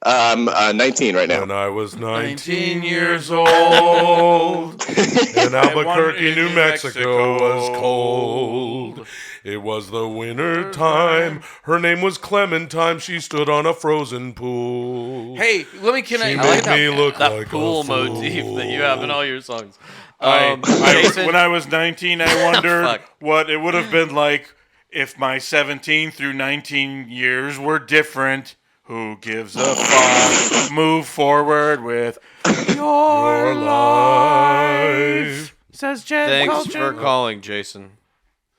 I'm 19 right now. When I was 19 years old, and Albuquerque, New Mexico was cold. It was the winter time. Her name was Clementine. She stood on a frozen pool. Hey, She made me look that like pool a fool. motif that you have in all your songs. When I was 19, I wondered what it would have been like if my 17 through 19 years were different. Who gives a fuck? Move forward with your life. Says Chad. Thanks for calling, Jason.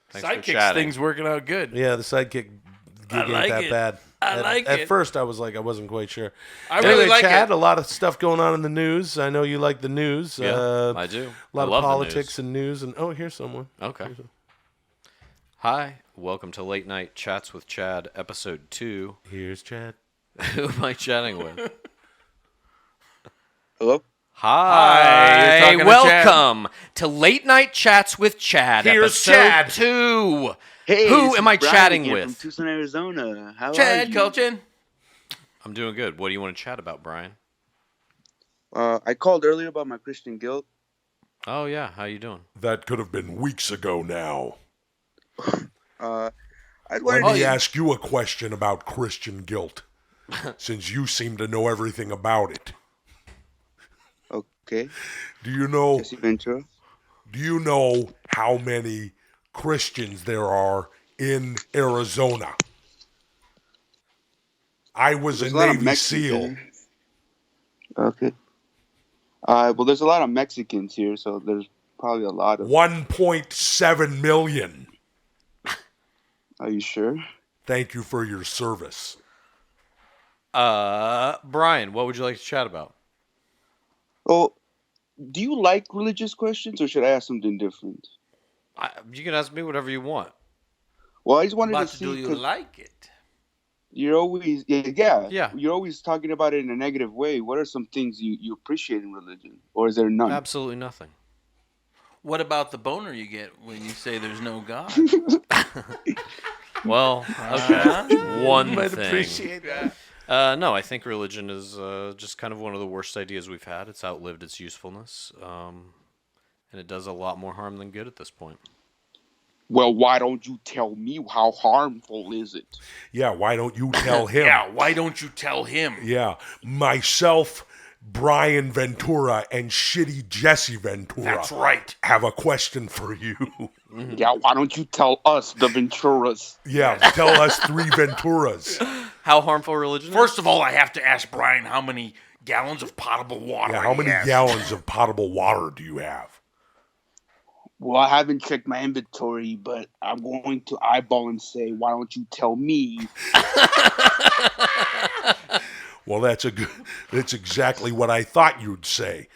Thanks for Sidekick chatting. thing's working out good. Yeah, the sidekick gig ain't that bad. At first, I was like, I wasn't quite sure. Really like Chad, it. a lot of stuff going on in the news. I know you like the news. Yeah, I do. A lot I of love the politics news. and news. And here's someone. Okay. Hi, welcome to Late Night Chats with Chad, episode 2. Here's Chad. Who am I chatting with? Hello? Hi, you're talking to welcome to Late Night Chats with Chad, Here's episode Chad. 2. Hey, Who this am is I Brian chatting again with? From Tucson, Arizona. How Chad are you? Kultgen. I'm doing good. What do you want to chat about, Brian? I called earlier about my Christian guilt. Oh, yeah. How you doing? That could have been weeks ago now. I'd Let wanted me to ask you a question about Christian guilt, since you seem to know everything about it. Okay. Do you know? Jesse Ventura. Do you know how many Christians there are in Arizona? I was There's a a lot of Navy Mexicans SEAL. here. Okay. Well, there's a lot of Mexicans here, so there's probably a lot of. 1.7 million. Are you sure? Thank you for your service. Brian, what would you like to chat about? Oh, do you like religious questions, or should I ask something different? You can ask me whatever you want. Well, I just wanted But to see. do you 'cause like it? You're always, yeah. Yeah. You're always talking about it in a negative way. What are some things you appreciate in religion, or is there none? Absolutely nothing. What about the boner you get when you say there's no God? Well, okay. One Might thing. appreciate that. No, I think religion is just kind of one of the worst ideas we've had. It's outlived its usefulness, and it does a lot more harm than good at this point. Well, why don't you tell me how harmful is it? Yeah, why don't you tell him? Yeah, why don't you tell him? Yeah, myself Brian Ventura and shitty Jesse Ventura. That's right. Have a question for you. Yeah, why don't you tell us, the Venturas? Yeah, tell us 3 Venturas. How harmful religion? First of all, I have to ask Brian how many gallons of potable water. Yeah, how many gallons of potable water do you have? Well, I haven't checked my inventory, but I'm going to eyeball and say, why don't you tell me? Well, that's exactly what I thought you'd say,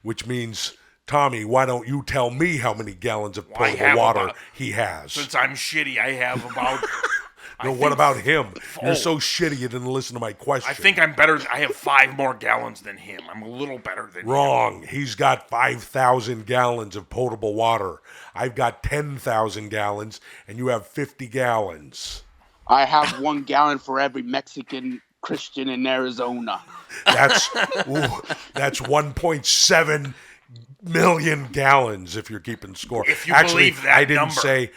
which means, Tommy, why don't you tell me how many gallons of potable water he has? Since I'm shitty, I have about... No, what about him? You're so shitty you didn't listen to my question. I think I'm better. I have 5 more gallons than him. I'm a little better than him. Wrong. He's got 5,000 gallons of potable water. I've got 10,000 gallons, and you have 50 gallons. I have 1 gallon for every Mexican Christian in Arizona. That's 1.7 million gallons if you're keeping score. If you Actually, believe that I didn't number. say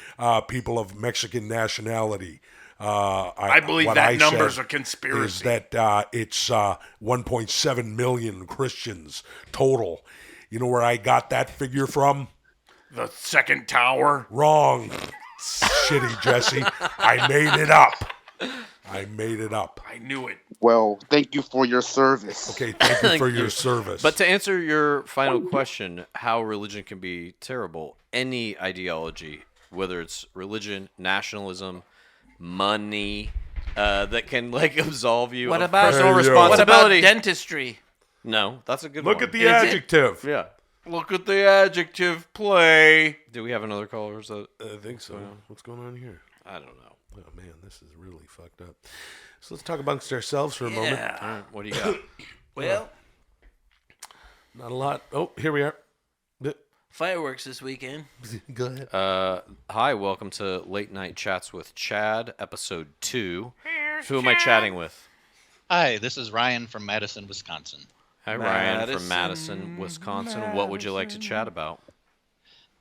people of Mexican nationality. I believe what that I number's said a conspiracy. Is that it's 1.7 million Christians total. You know where I got that figure from? The second tower? Wrong. Shitty, Jesse. I made it up. I knew it. Well, thank you for your service. Okay, thank you for your service. But to answer your final question, how religion can be terrible, any ideology, whether it's religion, nationalism, money, that can absolve you of personal responsibility. What about dentistry? No, that's a good one. Look at the adjective. Yeah. Look at the adjective play. Do we have another caller? Or is that... I think so. What's going on here? I don't know. Oh, man, this is really fucked up. So let's talk amongst ourselves for a moment. All right, what do you got? Well, not a lot. Oh, here we are. Fireworks this weekend. Go ahead. Hi, welcome to Late Night Chats with Chad, episode 2. Who am I chatting with? Hi, this is Ryan from Madison, Wisconsin. Hi, Ryan from Madison, Wisconsin. What would you like to chat about?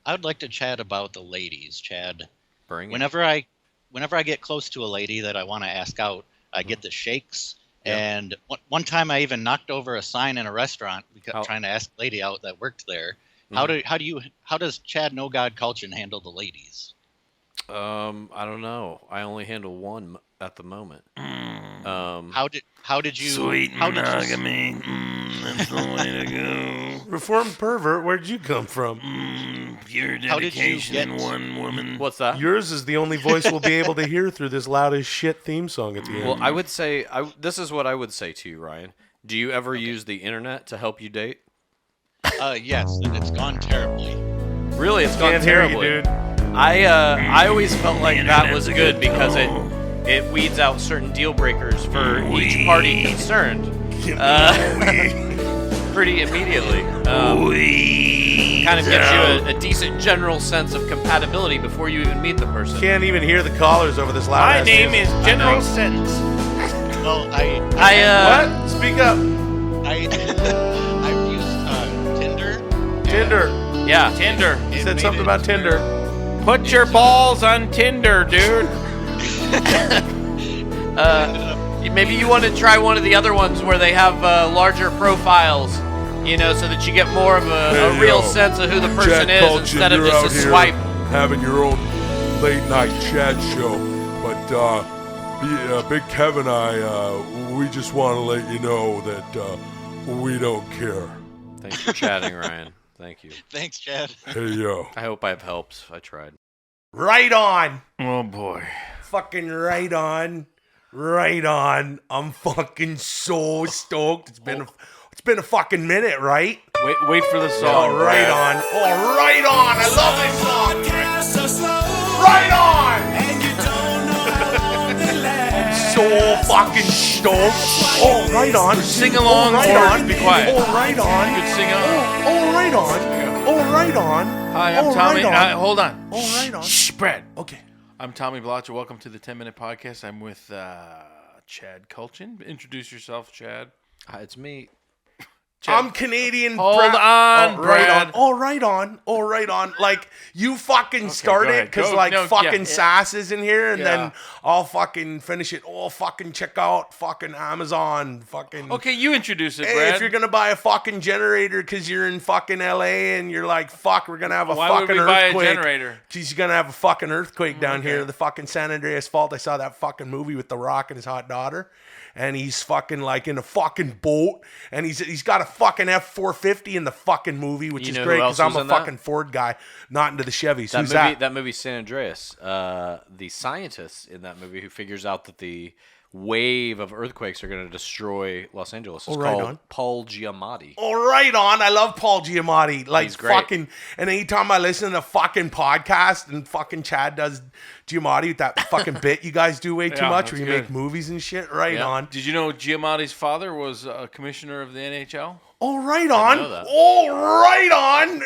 I would like to chat about the ladies, Chad. Bring it. Whenever I get close to a lady that I want to ask out, I get the shakes. Yeah. And one time I even knocked over a sign in a restaurant trying to ask a lady out that worked there. How does Chad No God Culture handle the ladies? I don't know. I only handle one at the moment. How did you sweet monogamy? That's the way to go. Reformed pervert, where'd you come from? Pure dedication in one woman. What's that? Yours is the only voice we'll be able to hear through this loud as shit theme song at the end. Well, I would say this is what I would say to you, Ryan. Do you ever use the internet to help you date? Yes, and it's gone terribly. Really, it's gone Can't hear you, terribly. dude. I always felt like that was good because it weeds out certain deal breakers for each party concerned pretty immediately. Kind of gives you a decent general sense of compatibility before you even meet the person. Can't even hear the callers over this loud. My name is General Sentence. Well, what? Speak up. I've used Tinder. Tinder. Yeah, Tinder. You said something about Tinder. Put your balls on Tinder, dude. Maybe you want to try one of the other ones where they have larger profiles, so that you get more of a real sense of who the person is instead of just a swipe. Having your own late night chat show, but Big Kev and I, we just want to let you know that we don't care. Thanks for chatting, Ryan. Thank you. Thanks, Chad. Hey, yo. I hope I've helped. I tried. Right on. Oh, boy. Fucking right on. Right on. I'm fucking so stoked. It's been a fucking minute, right? Wait for the song. Oh, right on. Oh, right on. I love this song. Right on. I'm so fucking stoked. Oh, right on. Sing along or be quiet. Oh, right on. You could sing on. Oh, right on. Oh, right on. Hi, I'm Tommy. Right on. Hold on. Oh, right on. Shh, Brad. Okay. I'm Tommy Blacha. Welcome to the 10-Minute Podcast. I'm with Chad Kultgen. Introduce yourself, Chad. Hi, it's me. I'm Canadian. Hold on, Brad. Right on. Like, you fucking start it because, Sass is in here, and then I'll fucking finish it. Oh, fucking check out fucking Amazon. Fucking. Okay, you introduce it, Hey, Brad. if you're gonna buy a fucking generator because you're in fucking LA and you're like, fuck, we're gonna have a Why fucking would we buy a earthquake. generator? Because you're gonna have a fucking earthquake down here. The fucking San Andreas Fault. I saw that fucking movie with The Rock and his hot daughter. And he's fucking like in a fucking boat, and he's got a fucking F-450 in the fucking movie, which is great because I'm a fucking Ford guy, not into the Chevys. Who's that? That movie, San Andreas. The scientist in that movie who figures out that the wave of earthquakes are going to destroy Los Angeles is called Paul Giamatti. Oh, right on. I love Paul Giamatti. Like, He's great. fucking, and anytime I listen to a fucking podcast and fucking Chad does Giamatti with that fucking bit you guys do way too much where you make movies and shit. Right on. Did you know Giamatti's father was a commissioner of the NHL? Oh, right on. Oh, right on.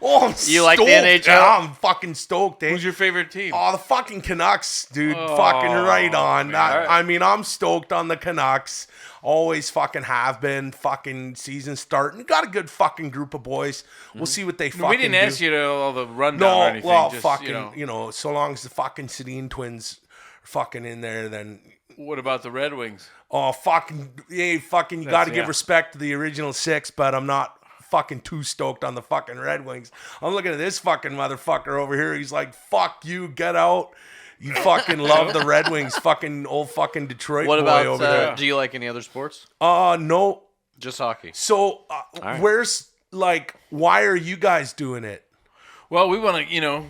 I'm You like the stoked. NHL? Yeah, I'm fucking stoked, eh? Who's your favorite team? Oh, the fucking Canucks, dude. Fucking right on. I mean, I'm stoked on the Canucks. Always fucking have been. Fucking season starting. Got a good fucking group of boys. We'll see what they fucking do. We didn't ask you to all the rundown or anything. Well, just, fucking, so long as the fucking Sedin twins are fucking in there, then... What about the Red Wings? Oh, fucking, you got to give respect to the original six, but I'm not fucking too stoked on the fucking Red Wings. I'm looking at this fucking motherfucker over here. He's like, fuck you, get out. You fucking love the Red Wings, fucking old fucking Detroit What boy about, over there. do you like any other sports? No. Just hockey. So, right. where's, like, why are you guys doing it? Well, we want to,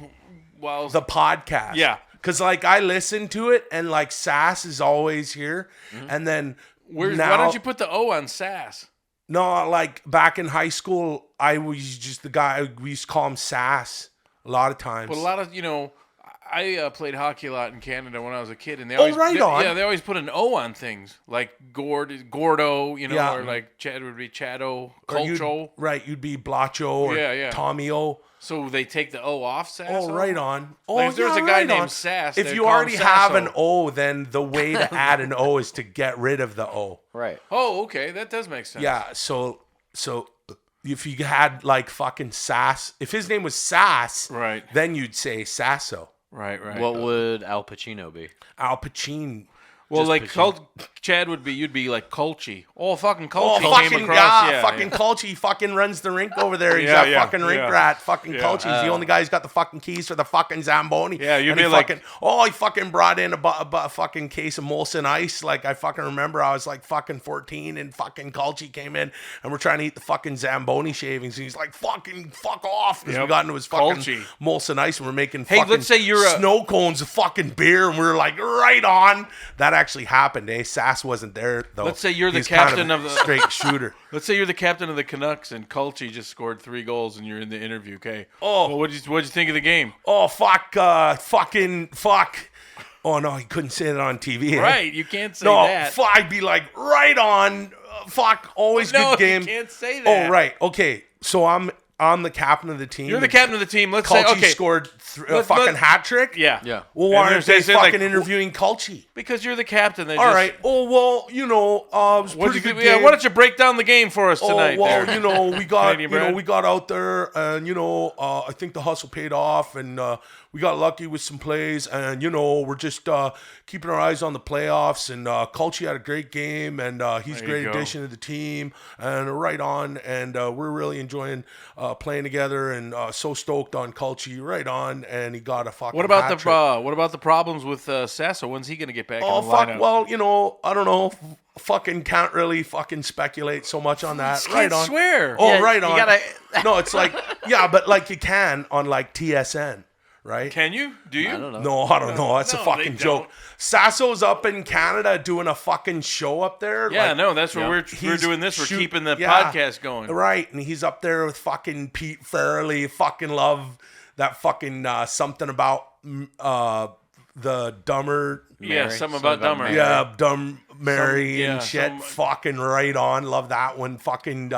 the podcast. Yeah. Because, like, I listen to it, and, like, Sass is always here. And then why don't you put the O on Sass? No, like, back in high school, I was just the guy, we used to call him Sass a lot of times. But a lot of, I played hockey a lot in Canada when I was a kid, and they always on. Yeah, they always put an O on things like Gordo, or like Chad would be Chado, Colcho. You'd be Blacho or Tommy O. So they take the O off Sass. Oh, right on. Oh, like if there's a guy named Sass. If you already have an O, then the way to add an O is to get rid of the O. Right. Oh, okay, that does make sense. Yeah. So if you had like fucking Sass, if his name was Sass, right, then you'd say Sasso. Right. What would Al Pacino be? Al Pacino. Well, like Chad would be, you'd be like Colchi. Oh, fucking Colchi. Oh, fucking fucking Colchi fucking runs the rink over there. He's that fucking rink rat. Fucking Colchi's the only guy who's got the fucking keys for the fucking Zamboni. Yeah, you'd be like, he fucking brought in a fucking case of Molson Ice. Like, I fucking remember I was like fucking 14 and fucking Colchi came in and we're trying to eat the fucking Zamboni shavings. And he's like, fucking fuck off. Because we got into his fucking Molson Ice and we're making fucking let's say you're snow cones of fucking beer. And we were like, right on. That actually happened, eh? Sass wasn't there, though. Let's say you're the He's captain kind of the straight shooter. Let's say you're the captain of the Canucks and Colchi just scored 3 goals and you're in the interview, okay? Oh. Well, what'd you think of the game? Oh, fuck. Oh, no, he couldn't say that on TV. Eh? Right, you can't say that. No, I'd be like, right on. Always good game. No, you can't say that. Oh, right. Okay, so I'm the captain of the team. You're the captain of the team. Let's Colchi say, okay. scored a fucking hat trick? Yeah. Well, why aren't they fucking interviewing Colchi? Because you're the captain. All right. Oh, well, it was pretty good game. Why don't you break down the game for us tonight? Oh, well, there? we got, we got out there and, I think the hustle paid off and we got lucky with some plays and, we're just keeping our eyes on the playoffs and Colchi had a great game and he's a great addition to the team and right on and we're really enjoying playing together and so stoked on Colchi right on and he got a fucking What about hat-trick. the problems with Sasso? When's he going to get back in the fuck, lineup? well, I don't know. Fucking can't really fucking speculate so much on that. Can't swear. Oh, Yeah, right you on. gotta- No, it's like, but like you can on like TSN, right? Can you? Do you? I don't know. No, I don't know. That's a fucking joke. Sasso's up in Canada doing a fucking show up there. Yeah, like, no, that's what we're doing this. We're keeping the podcast going. Right, and he's up there with fucking Pete Farrelly. Fucking love that fucking something about the dumber. Yeah, something about dumber. Yeah, dumb Mary and shit. Fucking right on. Love that one. Fucking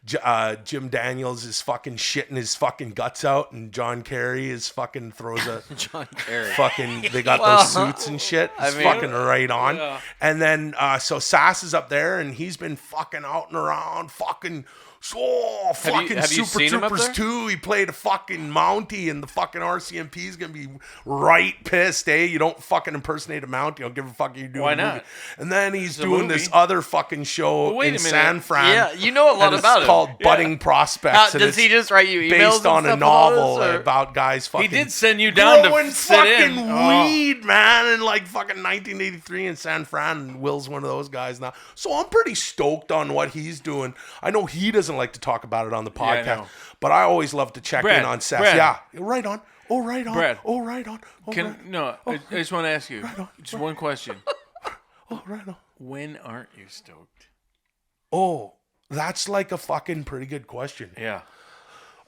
Jim Daniels is fucking shitting his fucking guts out, and John Kerry is fucking throws a John Kerry. Fucking they got those suits and shit. It's fucking right on. Yeah. And then so Sass is up there, and he's been fucking out and around, fucking. Fucking have you Super seen him up Troopers there? 2. He played a fucking Mountie, and the fucking RCMP is gonna be right pissed, eh? You don't fucking impersonate a Mountie. I'll give a fuck you do. Why a movie. not? And then he's It's a doing movie. this other fucking show Well, wait in a minute. San Fran. Yeah, you know a lot and about it's it. called Yeah. Budding Prospects. How- and does it's he just write you emails based and on a stuff and all this, novel or- about guys fucking. He did send you down growing to sit fucking in. Oh. weed, man, in like fucking 1983 in San Fran. And Will's one of those guys now. So I'm pretty stoked on what he's doing. I know he doesn't like to talk about it on the Yeah, I podcast, know. but I always love to check Brad, in on Seth. Brad. Yeah, right on. Oh, right on. Brad. Oh, right on. Oh, Can right. no? I just want to ask you just one question. Oh, right on. When aren't you stoked? Oh, that's like a fucking pretty good question. Yeah.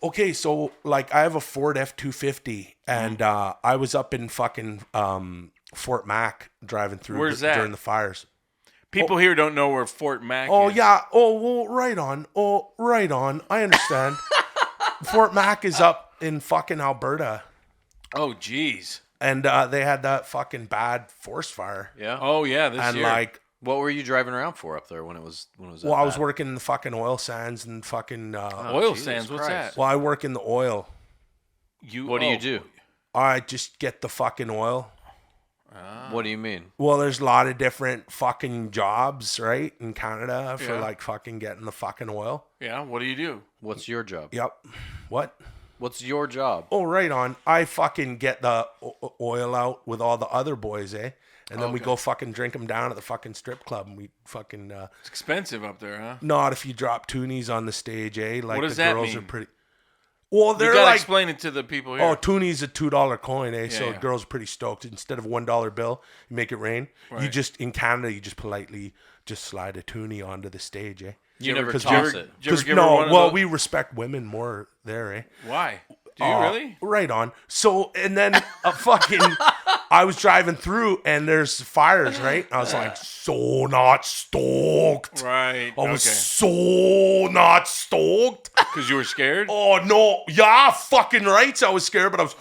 Okay, so like I have a Ford F-250, and I was up in fucking Fort Mac driving through Where's that? during the fires. People here don't know where Fort Mac Oh is. yeah. Oh well, right on. Oh right on. I understand. Fort Mac is up in fucking Alberta, Oh, jeez. and they had that fucking bad forest fire. Yeah. Oh, yeah. This And year. like, What were you driving around for up there when it was that well, I was bad? working in the fucking oil sands and fucking. oil Jesus sands. What's Christ. that? Well, I work in the oil. What do you do? I just get the fucking oil. What do you mean? Well, there's a lot of different fucking jobs, right, in Canada for Yeah. like fucking getting the fucking oil. Yeah. What do you do? What's your job? Yep. What? What's your job? Oh, right on. I fucking get the oil out with all the other boys, eh? And then we Okay. go fucking drink them down at the fucking strip club, and we fucking. It's expensive up there, huh? Not if you drop toonies on the stage, eh? Like What does the that girls mean? are pretty. Well, You they're gotta like. explain it to the people here. Oh, toonies a $2 coin, eh? So yeah. girls are pretty stoked. Instead of $1 bill, you make it rain. You Right. just in Canada, you just politely just slide a toonie onto the stage, eh? You never 'Cause toss you- it. Did you ever 'cause give her no, one of well, those? we respect women more there, eh? Why? Do you really? Right on. So, and then I was driving through and there's fires, right? I was like, so not stoked. Right. I was okay. so not stoked. Because you were scared? Oh, no. Yeah, fucking right. So I was scared, but I was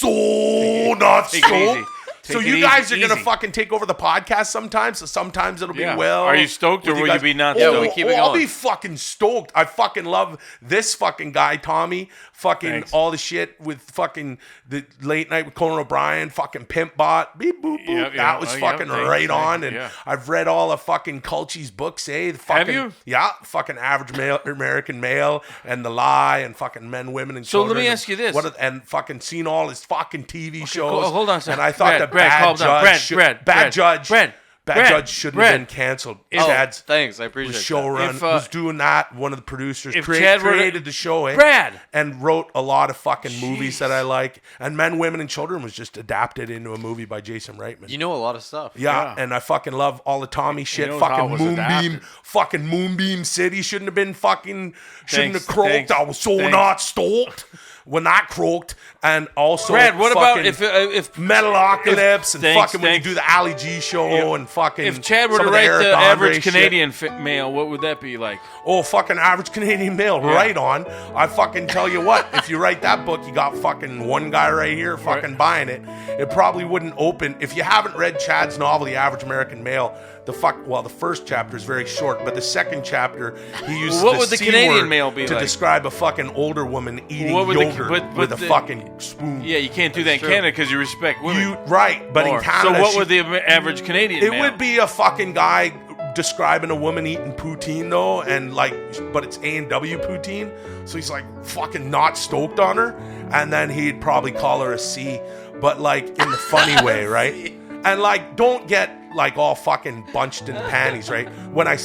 so not Take it easy. stoked. So Take you it guys easy, are going to easy. fucking take over the podcast sometimes. So sometimes it'll be Yeah. Will. Are you stoked or with will you guys. be not Oh, stoked? we keep it I'll going. be fucking stoked. I fucking love this fucking guy, Tommy. Fucking Thanks. all the shit with fucking the late night with Conan O'Brien. Fucking Pimp Bot. Beep boop boop. Yep, that yeah. was Oh, yeah, fucking thanks, right thanks, on. And yeah. I've read all of fucking Cultge's books, eh? The fucking, you? Yeah. Fucking Average Male, American Male and The Lie and fucking Men, Women, and So let Children. me ask you this. And fucking seen all his fucking TV shows. cool. Hold on a second. And I thought the Brad, bad calm down. judge Brad, should- Brad, bad Brad, judge. Brad, Bad Brad, judge shouldn't Brad. have been canceled. If- Chad's Thanks, I appreciate was that. showrun If, was doing that. One of the producers if Chad were to- created the show, eh? Brad! and wrote a lot of fucking movies that I like. And Men, Women, and Children was just adapted into a movie by Jason Reitman. You know a lot of stuff. Yeah, and I fucking love all the Tommy shit. knows how Fucking it was Moonbeam, adapted. fucking Moonbeam City shouldn't have been fucking, shouldn't Thanks, have croaked. thanks, I was so thanks. not stoked when that croaked. And also, Brad, what about fucking if Metalocalypse and thanks, fucking when you thanks. do the Ali G show and fucking. if Chad were some to of write Eric the Andre average shit. Canadian male, what would that be like? Oh, fucking average Canadian male, right on. I fucking tell you what, if you write that book, you got fucking one guy right here fucking buying it. It probably wouldn't open. If you haven't read Chad's novel, The Average American Male, the first chapter is very short, but the second chapter, he uses What the would the C Canadian word male be to like? describe a fucking older woman eating What would yogurt with a the- fucking spoon. Yeah, you can't do that in true. Canada because you respect women. Right, but more. in Canada, So what would the average Canadian it male? would be a fucking guy describing a woman eating poutine though, and like, but it's A&W poutine, so he's like fucking not stoked on her, and then he'd probably call her a C, but like in the funny way, right? And like, don't get like all fucking bunched in panties, right? When I'm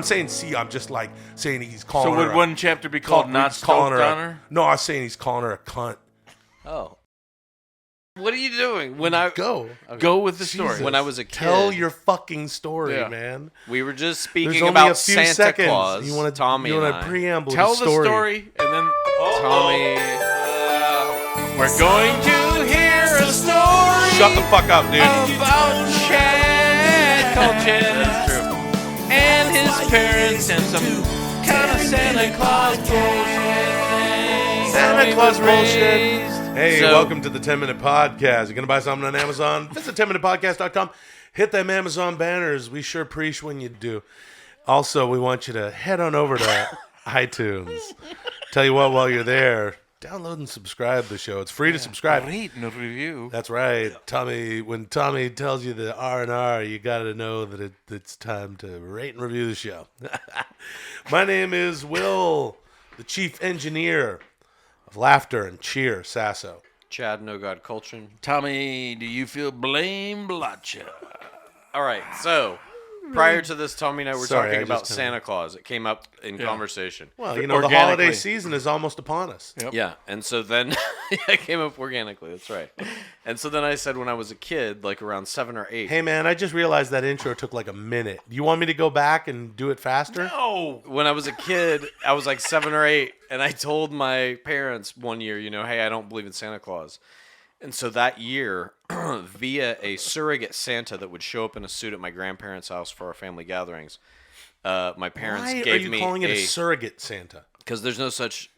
saying C, I'm just like saying he's calling So her. would one chapter be called Not he's calling Stoked a- on Her? No, I was saying he's calling her a cunt. Oh. What are you doing? When I Go with the story. Jesus. When I was a kid, Tell your fucking story, Yeah. man. we were just There's speaking only about a few Santa seconds. Claus. You want to Tommy and I. preamble Tell the story. the story, and then Tommy. we're going to hear a story Shut the fuck up, dude. about Chad Kultgen and his parents and some kind of Santa Claus bullshit. Santa Claus bullshit. Hey, So- welcome to the 10-Minute Podcast. You're going to buy something on Amazon? Visit 10minutepodcast.com. Hit them Amazon banners. We sure appreciate when you do. Also, we want you to head on over to iTunes. Tell you what, while you're there, download and subscribe to the show. It's free to subscribe. Rate and review. That's right. Tommy, when Tommy tells you the R&R, you got to know that it's time to rate and review the show. My name is Will, the chief engineer of Laughter and Cheer, Sasso. Chad, no God, Kultgen. Tommy, do you feel blame Blacha? All right, so prior to this, Tommy and I were Sorry, talking I about just Santa Claus. It came up in Yeah. conversation. Well, you know, the holiday season is almost upon us. Yep. Yeah, and so then it came up organically. That's right. And so then I said when I was a kid, like around 7 or 8. Hey, man, I just realized that intro took like a minute. You want me to go back and do it faster? No. When I was a kid, I was like 7 or 8, and I told my parents one year, hey, I don't believe in Santa Claus. And so that year, via a surrogate Santa that would show up in a suit at my grandparents' house for our family gatherings, my parents Why gave are you me calling it a surrogate Santa? Because there's no such...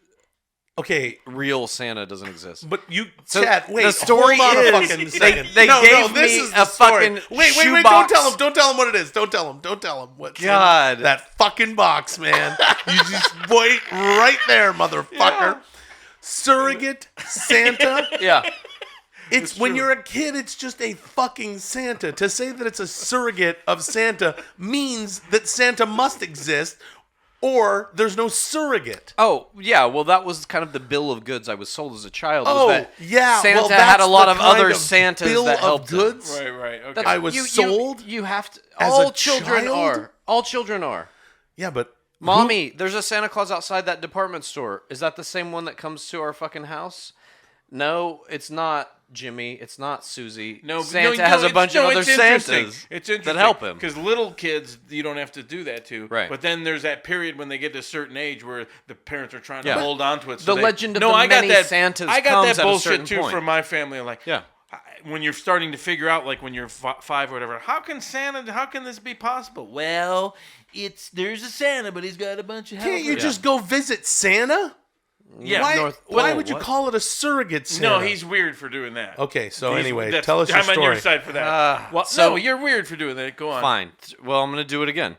Okay. Real Santa doesn't exist. But you, So Chad, wait, the story hold on is a fucking second. they no, gave this me is the a story. fucking Wait, shoebox. don't tell him what it is. Don't tell him what. God. That fucking box, man. You just wait right there, motherfucker. Yeah. Surrogate Santa? Yeah. It's when you're a kid, it's just a fucking Santa. To say that it's a surrogate of Santa means that Santa must exist, or there's no surrogate. Oh, yeah. Well, that was kind of the bill of goods I was sold as a child. Oh, was that yeah. Santa well, had that's a lot the of kind other of Santas bill that of helped him. goods. Right. Okay. That's- I was sold. You have to. as All a children child? are. All children are. Yeah, but Mommy, there's a Santa Claus outside that department store. Is that the same one that comes to our fucking house? No, it's not, Jimmy. It's not Susie. No, Santa has a bunch of other it's interesting. Santas It's interesting that help him. because little kids you don't have to do that to. Right. But then there's that period when they get to a certain age where the parents are trying to Yeah. hold on to it. The legend of the I got many that, Santas I got comes that at a bullshit certain too point. from my family. Like, Yeah. when you're starting to figure out, like when you're 5 or whatever, how can this be possible? Well, there's a Santa, but he's got a bunch of. Can't you helpers. just go visit Santa? Yeah. Why would you call it a surrogate Santa? No, he's weird for doing that. Okay, so He's- anyway, that's- tell us your I'm on your story. side for that. So- no, you're weird for doing that. Go on. Fine. Well, I'm going to do it again.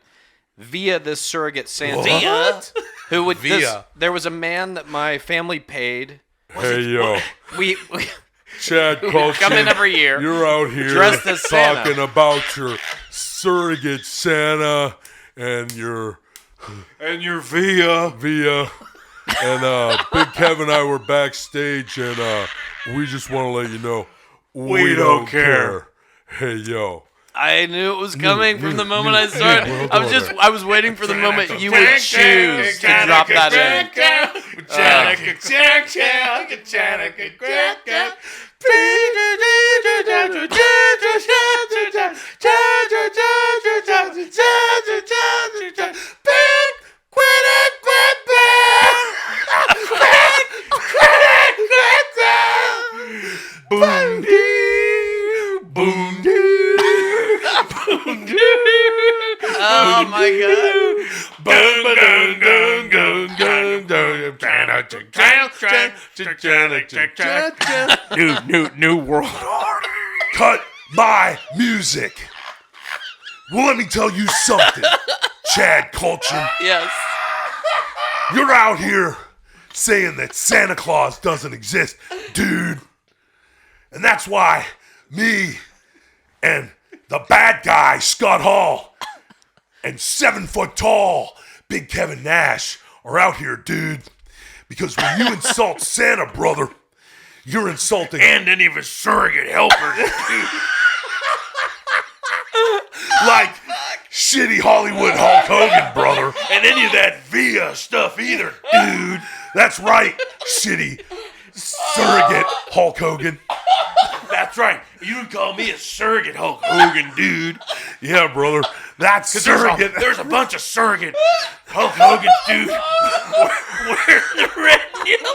Via this surrogate Santa. What? Who would Via? There was a man that my family paid. Hey, yo. We Chad Kultgen, come in every year. You're out here dressed as Santa. talking about your surrogate Santa and your Via. And Big Kevin and I were backstage, and we just want to let you know we don't care. Hey, yo. I knew it was coming from the moment I started. I was waiting for the moment you would choose to drop that in. Boom dee, boom dee, boom dee. Oh my god. New world order. Cut my music. Well, let me tell you something, Chad Kultgen. Yes. You're out here saying that Santa Claus doesn't exist, dude. And that's why me and the bad guy, Scott Hall, and 7 foot tall Big Kevin Nash are out here, dude. Because when you insult Santa, brother, you're insulting... And any of his surrogate helpers, like shitty Hollywood Hulk Hogan, brother. and any of that Via stuff either. Dude, that's right, shitty surrogate Hulk Hogan. That's right. You can call me a surrogate Hulk Hogan, dude. Yeah, brother, that's surrogate. There's a bunch of surrogate Hulk Hogan, dude. Wearing the red and yellow.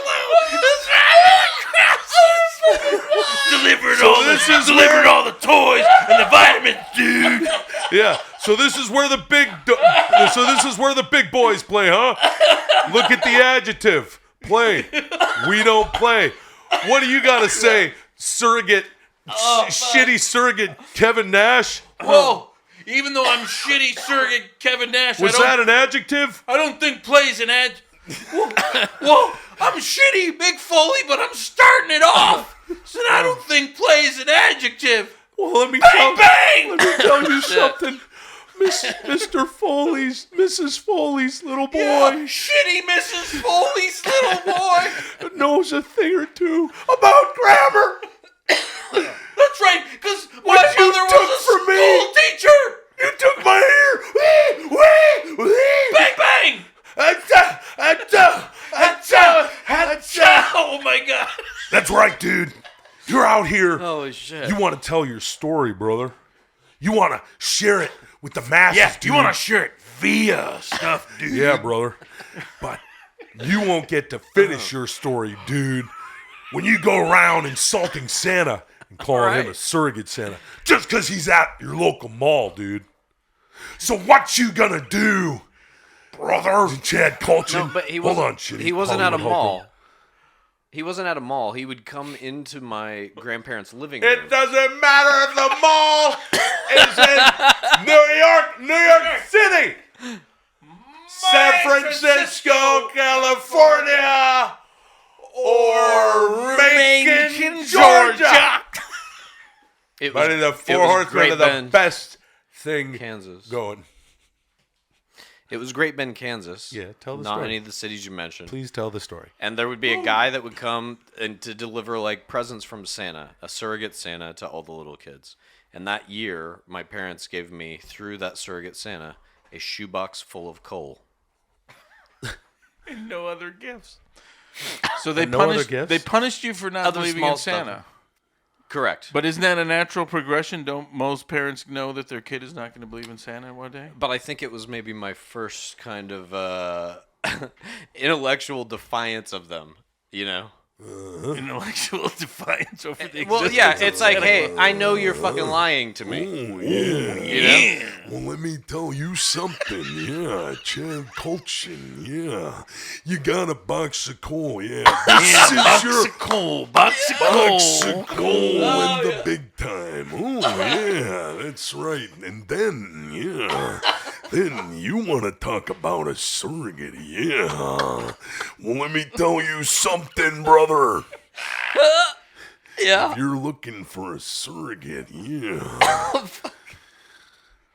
Delivered So all this the is delivered where- all the toys and the vitamins, dude. Yeah. So this is where the big boys play, huh? Look at the adjective. Play. We don't play. What do you got to say, surrogate, shitty surrogate Kevin Nash? Whoa! Even though I'm shitty surrogate Kevin Nash, Was that an adjective? I don't think play's an ad. Whoa! I'm shitty, Big Foley, but I'm starting it off. So I don't think play's an adjective. Well, let me bang! Let me tell you something. Mr. Foley's, Mrs. Foley's little boy. Yeah, shitty Mrs. Foley's little boy. Knows a thing or two about grammar. That's right, because my What you mother took was a from me. school teacher. You took my ear. Bang, bang. Acha, acha, acha, acha. Oh, my God. That's right, dude. You're out here. Holy shit. You want to tell your story, brother. You want to share it with the masses, Yeah, dude. you want to share it via stuff, dude. Yeah, brother. But you won't get to finish your story, dude, when you go around insulting Santa and calling him a surrogate Santa just because he's at your local mall, dude. So what you gonna do, brother? Chad Kultgen. No, but he Hold wasn't, on, shitty he wasn't at a Hollywood mall. Hogan. He wasn't at a mall. He would come into my grandparents' living room. It doesn't matter if the mall is in New York City, San Francisco, California, or Macon, Georgia. It But was, the Four Horsemen are the best thing Kansas going. It was Great Bend, Kansas. Yeah, tell the not story. any of the cities you mentioned. Please tell the story. And there would be a guy that would come and to deliver like presents from Santa, a surrogate Santa to all the little kids. And that year, my parents gave me through that surrogate Santa a shoebox full of coal. And no other gifts. So they And no other punished. gifts? They punished you for not Other believing small in Santa. stuff. Correct. But isn't that a natural progression? Don't most parents know that their kid is not going to believe in Santa one day? But I think it was maybe my first kind of intellectual defiance of them, you know? Intellectual defiance over the existence. Well, yeah, it's of like, Santa hey, Claus. I know you're fucking lying to me. You know? Well, let me tell you something. Yeah, Chad Kultgen. Yeah, you got a box of coal. Yeah, this is box your of coal, box of coal. box of coal in the big time. Oh yeah, that's right. And then then you want to talk about a surrogate? Yeah. Well, let me tell you something, brother. Yeah. If you're looking for a surrogate, yeah.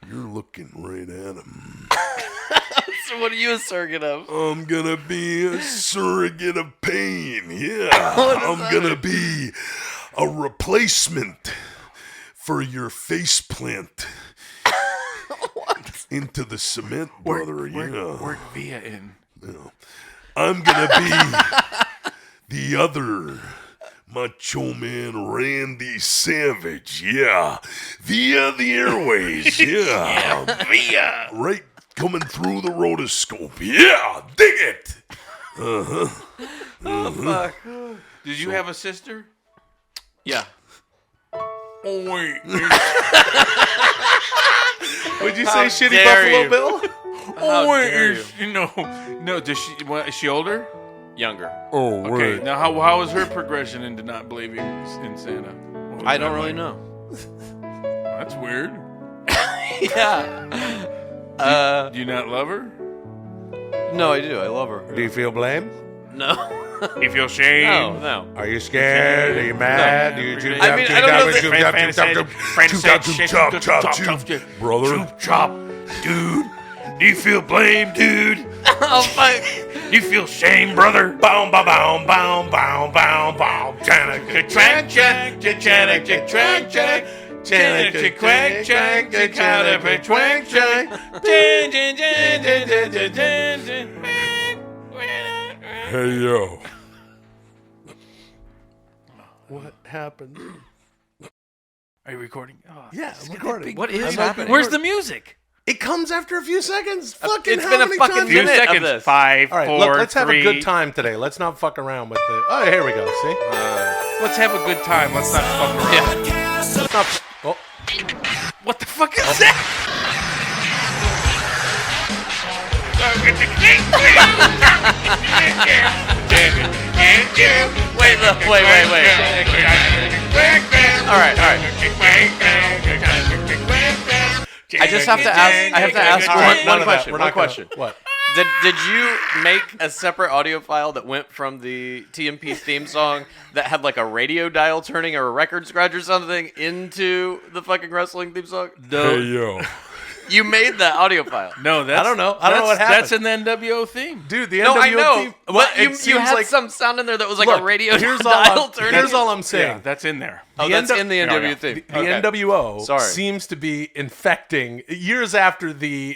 You're looking right at him. So what are you a surrogate of? I'm gonna be a surrogate of pain. Yeah. I'm gonna be a replacement for your faceplant. Into the cement, brother. Work via in. Yeah. I'm gonna be the other Macho Man Randy Savage, yeah. Via the airways, yeah. Via. Right coming through the rotoscope, yeah. Dig it. Uh-huh. Oh, fuck. Did you have a sister? Yeah. Oh, wait. Would you How say shitty dare Buffalo you. Bill? Oh, wait. dare No, does she, is she older? Younger. Oh, Okay, right. now how was her progression into not believing in Santa? What was I that don't really like? know. That's weird. Yeah. Do you not love her? No, I do. I love her. Do you feel blame? No. You feel shame? No. Are you scared? Are you mad? Do you I mean, I don't know that- brother. Chop, dude. Do you feel blame, dude? Oh, fuck. Do you feel shame, brother? Bow, bow, bow, bow, bow, bow, bow. Track, track, track, track, track, track. Quack, quack, quack, quack, quack, quack. Hey, yo. What happened? Are you recording? Oh, Yeah, I'm recording. What is I'm happening? Where's the music? It comes after a few seconds. Fucking It's how been a many fucking times? minute seconds. of this. 5, All right, 4, look, let's 3. have a good time today. Let's not fuck around with the. Oh, here we go. See? Let's have a good time. Let's not fuck around. Let's not. Oh. What the fuck is that? Wait. All right. I just have to ask. I have to ask one question. One question. What? Did you make a separate audio file that went from the TMP theme song that had like a radio dial turning or a record scratch or something into the fucking wrestling theme song? No. Hey, yo. You made that audio file. No, that's, I don't know. I don't know what happened. That's an NWO theme. Dude, the No, NWO I know. theme. But it you seems had like some sound in there that was like Look, a radio here's dial all turning. Here's all I'm saying. Yeah, that's in there. Oh, that's in the NWO theme. The NWO Sorry. seems to be infecting years after the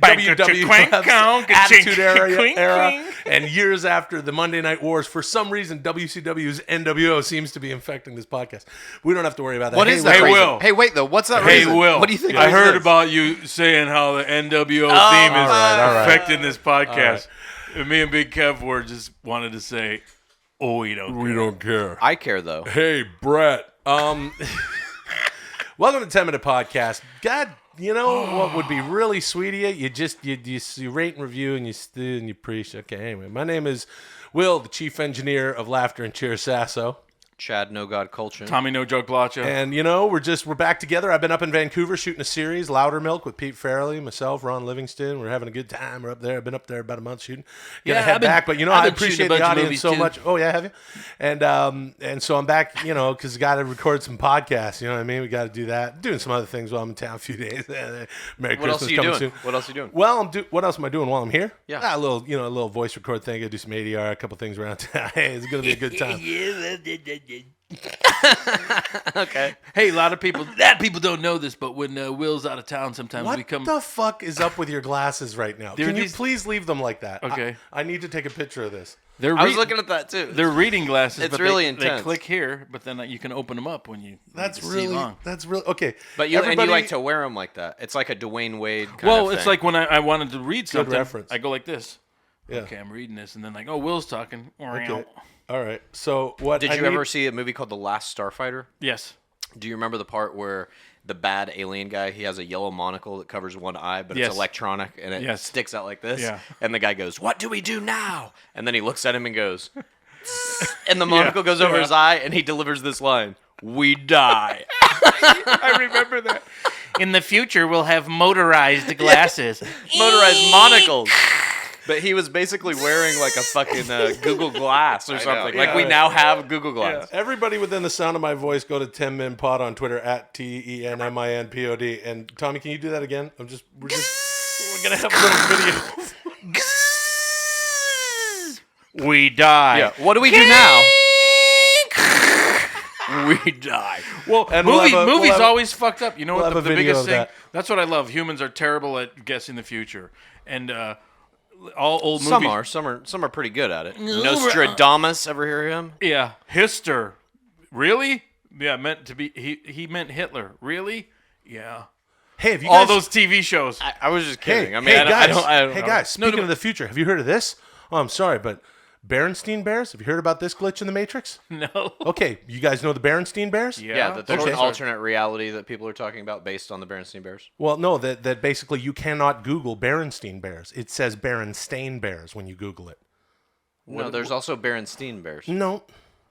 Banker to quink, WWF quink, Attitude quink, era, quink. and years after the Monday Night Wars. For some reason, WCW's NWO seems to be infecting this podcast. We don't have to worry about that. What is that? Hey, reason? Will. Hey, wait though. What's that Hey, reason? Will. What do you think? I heard about you saying how the NWO theme is all right. affecting this podcast. And me and Big Kev were just wanted to say, oh, we don't care. I care though. Hey, Brett. Welcome to 10 Minute Podcast. God, you know what would be really sweet of you? You rate and review and you preach. Okay, anyway, my name is Will, the chief engineer of Laughter and Cheer Sasso. Chad No God Kultgen. Tommy No Joke Blacha. And we're back together. I've been up in Vancouver shooting a series, Louder Milk, with Pete Farrelly, myself, Ron Livingston. We're having a good time. We're up there. I've been up there about a month shooting. Gonna head back, but I appreciate the audience so much. Oh yeah, have you? And so I'm back, because got to record some podcasts. You know what I mean? We got to do that. Doing some other things while I'm in town a few days. Merry What else Christmas are you coming doing? soon. What else are you doing? Well, what else am I doing while I'm here? Yeah. A little voice record thing. I do some ADR, a couple things around town. Hey, it's gonna be a good time. Okay. Hey, a lot of people don't know this, but when Will's out of town, sometimes we come. What the fuck is up with your glasses right now? Can you please leave them like that? Okay. I need to take a picture of this. I was looking at that too. They're reading glasses. It's but really they intense. click here, but then you can open them up when you. That's see long. really okay. But you like to wear them like that. It's like a Dwayne Wade kind of thing. It's like when I wanted to read something. reference. I go like this. Yeah. Okay, I'm reading this, and then Will's talking. Okay. All right. So what? Did you ever see a movie called The Last Starfighter? Yes. Do you remember the part where the bad alien guy, he has a yellow monocle that covers one eye, but Yes. it's electronic and it Yes. sticks out like this? Yeah. And the guy goes, "What do we do now?" And then he looks at him and goes, and the monocle goes over his eye, and he delivers this line: "We die." I remember that. In the future, we'll have motorized glasses. Motorized monocles. But he was basically wearing like a fucking Google Glass or something. Like we now have Google Glass. Everybody within the sound of my voice, go to 10minpod on Twitter at TENMINPOD. And Tommy, can you do that again? We're gonna have a little video. We die. Yeah. What do we do now? We die. Well, And movies always fucked up. You know we'll what have the a video biggest of thing? that. That's what I love. Humans are terrible at guessing the future, and all old Some movies. are. Some are pretty good at it. Nostradamus, ever hear him? Yeah, Hister. Really? Yeah, meant to be. He meant Hitler. Really? Yeah. Hey, have you all guys, those TV shows? I was just Hey, kidding. I mean, guys, I don't hey know. guys, speaking of the future, have you heard of this? Oh, I'm sorry, but Berenstein Bears? Have you heard about this glitch in the Matrix? No. Okay, you guys know the Berenstein Bears? Yeah, that there's Okay. an alternate reality that people are talking about based on the Berenstain Bears. Well, no, that basically you cannot Google Berenstein Bears. It says Berenstain Bears when you Google it. No, there's also Berenstain Bears. No,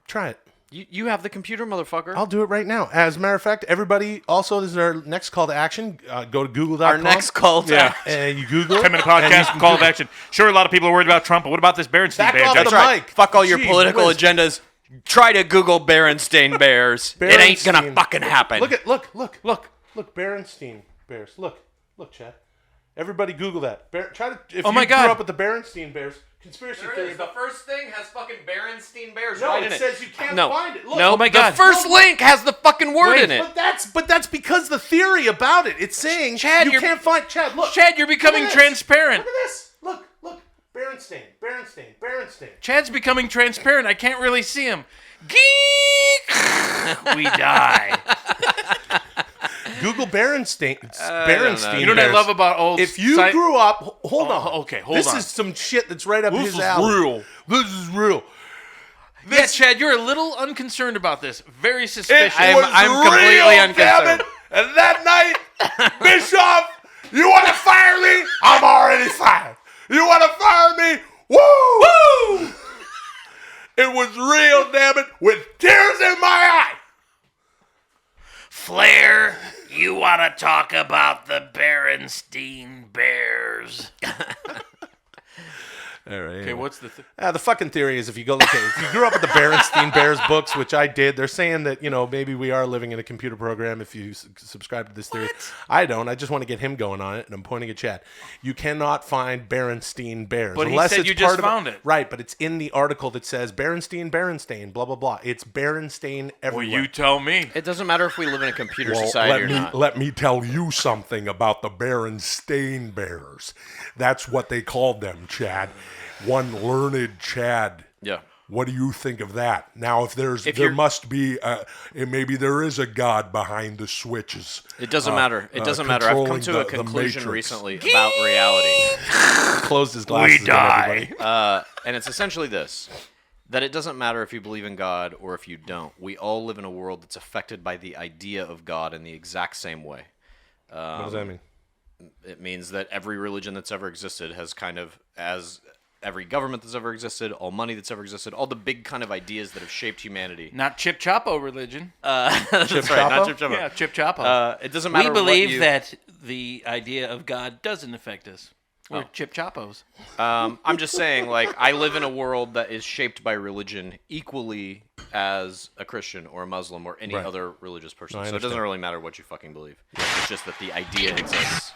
try it. You have the computer, motherfucker. I'll do it right now. As a matter of fact, everybody, also, this is our next call to action. Go to google.com. Our next call to action. And you Google 10-minute podcast call of action. Sure, a lot of people are worried about Trump, but what about this Berenstein Back Bears? off That's the right. mic. Fuck all your Gee political whiz. agendas. Try to Google Berenstain Bears. It ain't gonna Berenstein. fucking happen. Look, Berenstein Bears. Look, Chad. Everybody Google that. Try to, if Oh my you God. grew up with the Berenstein Bears, conspiracy theory. The first thing has fucking Berenstain Bears No, right it in it. says you can't no. find it. Look. No, Oh my God. The first link has the fucking word in it. But that's because the theory about it. It's saying Chad, you can't find. Chad, look. Chad, you're becoming Look at this. transparent. Look at this. Look. Berenstain. Chad's becoming transparent. I can't really see him. Geek! We die. Google Berenstein. You know what I love about old... If you grew up... Hold on. Okay, hold on. This is some shit that's right up This his is alley. real. This is real. Yeah, Chad, you're a little unconcerned about this. Very suspicious. I'm completely unconcerned. And that night, Bischoff, you want to fire me? I'm already fired. You want to fire me? Woo! Woo! It was real, damn it, with tears in my eye. Flair, you want to talk about the Berenstein Bears? All right. Okay, what's the... the fucking theory is if you go look at if you grew up with the Berenstein Bears books, which I did, they're saying that, maybe we are living in a computer program if you subscribe to this theory. I don't. I just want to get him going on it, and I'm pointing at Chad. You cannot find Berenstein Bears. But unless he said it's you just part of found it. Right, but it's in the article that says Berenstain, blah, blah, blah. It's Berenstain everywhere. Well, you tell me. It doesn't matter if we live in a computer society or not. Let me tell you something about the Berenstain Bears. That's what they called them, Chad. One learned Chad. Yeah. What do you think of that? Now, there must be, maybe there is a God behind the switches. It doesn't matter. It doesn't matter. I've come to a conclusion recently about reality. Closed his glasses. We die. And it's essentially this. That it doesn't matter if you believe in God or if you don't. We all live in a world that's affected by the idea of God in the exact same way. What does that mean? It means that every religion that's ever existed has as every government that's ever existed, all money that's ever existed, all the big kind of ideas that have shaped humanity. Not Chip Chapo religion. That's right, not Chip Chapo. Yeah, Chip Chapo. It doesn't matter. We believe that the idea of God doesn't affect us. We're Chip Chapos. I'm just saying, I live in a world that is shaped by religion equally as a Christian or a Muslim or any other religious person. No, I so it doesn't understand. really matter what you fucking believe. It's just that the idea exists.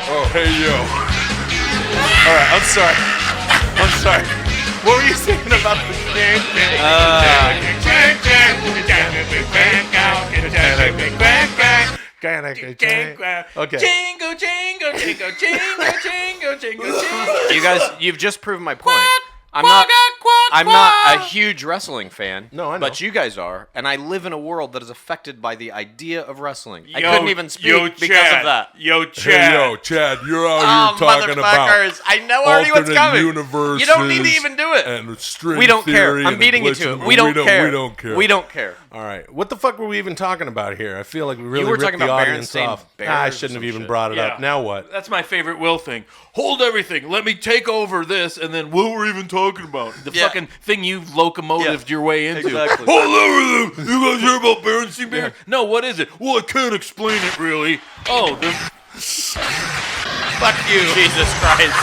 Oh, hey, yo. All right, I'm sorry. What were you saying about the Okay. Jingle, jingle, jingle, jingle, jingle, jingle, jingle. You guys, you've just proven my point. I'm not a huge wrestling fan. No, I know. But you guys are, and I live in a world that is affected by the idea of wrestling. I couldn't even speak because of that. Yo, Hey, yo, Chad, you're out here talking about motherfuckers! I know already what's coming. Universes You don't need to even do it. And string We don't care. theory I'm and beating you to glitching. it. We don't care. We don't care. We don't care. All right. What the fuck were we even talking about here? I feel like we really were ripped talking the about audience Berenstain off. Bears I or shouldn't have some even shit. brought it up. Now what? That's my favorite Will thing. Hold everything. Let me take over this, and then what were we even talking about? The fucking thing you locomotived your way into. Exactly. Hold everything. You guys hear about Berenstain Bears? No, what is it? Well, I can't explain it really. Oh, Fuck you, Jesus Christ.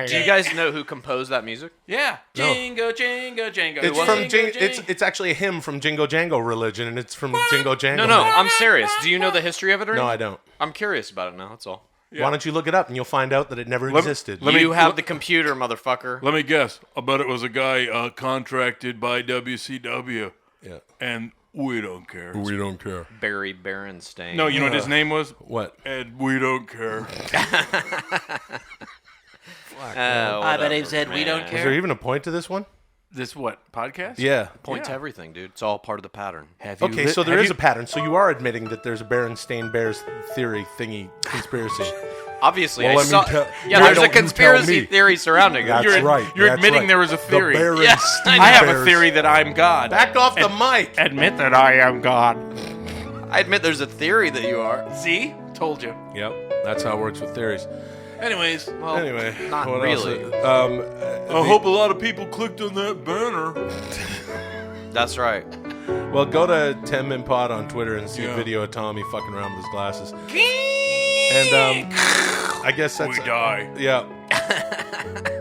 Do you guys know who composed that music? Yeah. No. Jingo, jingo, jingo. It's jingo, from jingo. it's actually a hymn from Jingo Jango religion, and it's from Jingo Jango. No, I'm serious. Do you know the history of it or No, anything? I don't. I'm curious about it now, that's all. Why don't you look it up and you'll find out that it never existed. You have the computer, motherfucker. Let me guess. I bet it was a guy contracted by WCW. Yeah. And we don't care. We don't care. Barry Berenstain. No, you know what his name was? What? Ed, we don't care. I bet he said we don't Was care. there even a point to this one? This what, podcast? Yeah. Point to everything, dude. It's all part of the pattern. Okay, so there is a pattern. So you are admitting that there's a Berenstain Bears theory thingy conspiracy. Obviously, Well, I let me saw. tell- Yeah, why there's a don't you tell conspiracy me? theory surrounding it. That's right. You're that's admitting right. there was a theory. The Berenstain Yeah, I have a Bears. theory that I'm God. Back off the mic. Admit that I am God. I admit there's a theory that you are. See? Told you. Yep, that's how it works with theories. Anyways. Well, Anyway, not what really. else? I hope a lot of people clicked on that banner. That's right. Well, go to 10 Min Pod on Twitter and see a Yeah. video of Tommy fucking around with his glasses. And I guess that's We die. Yeah.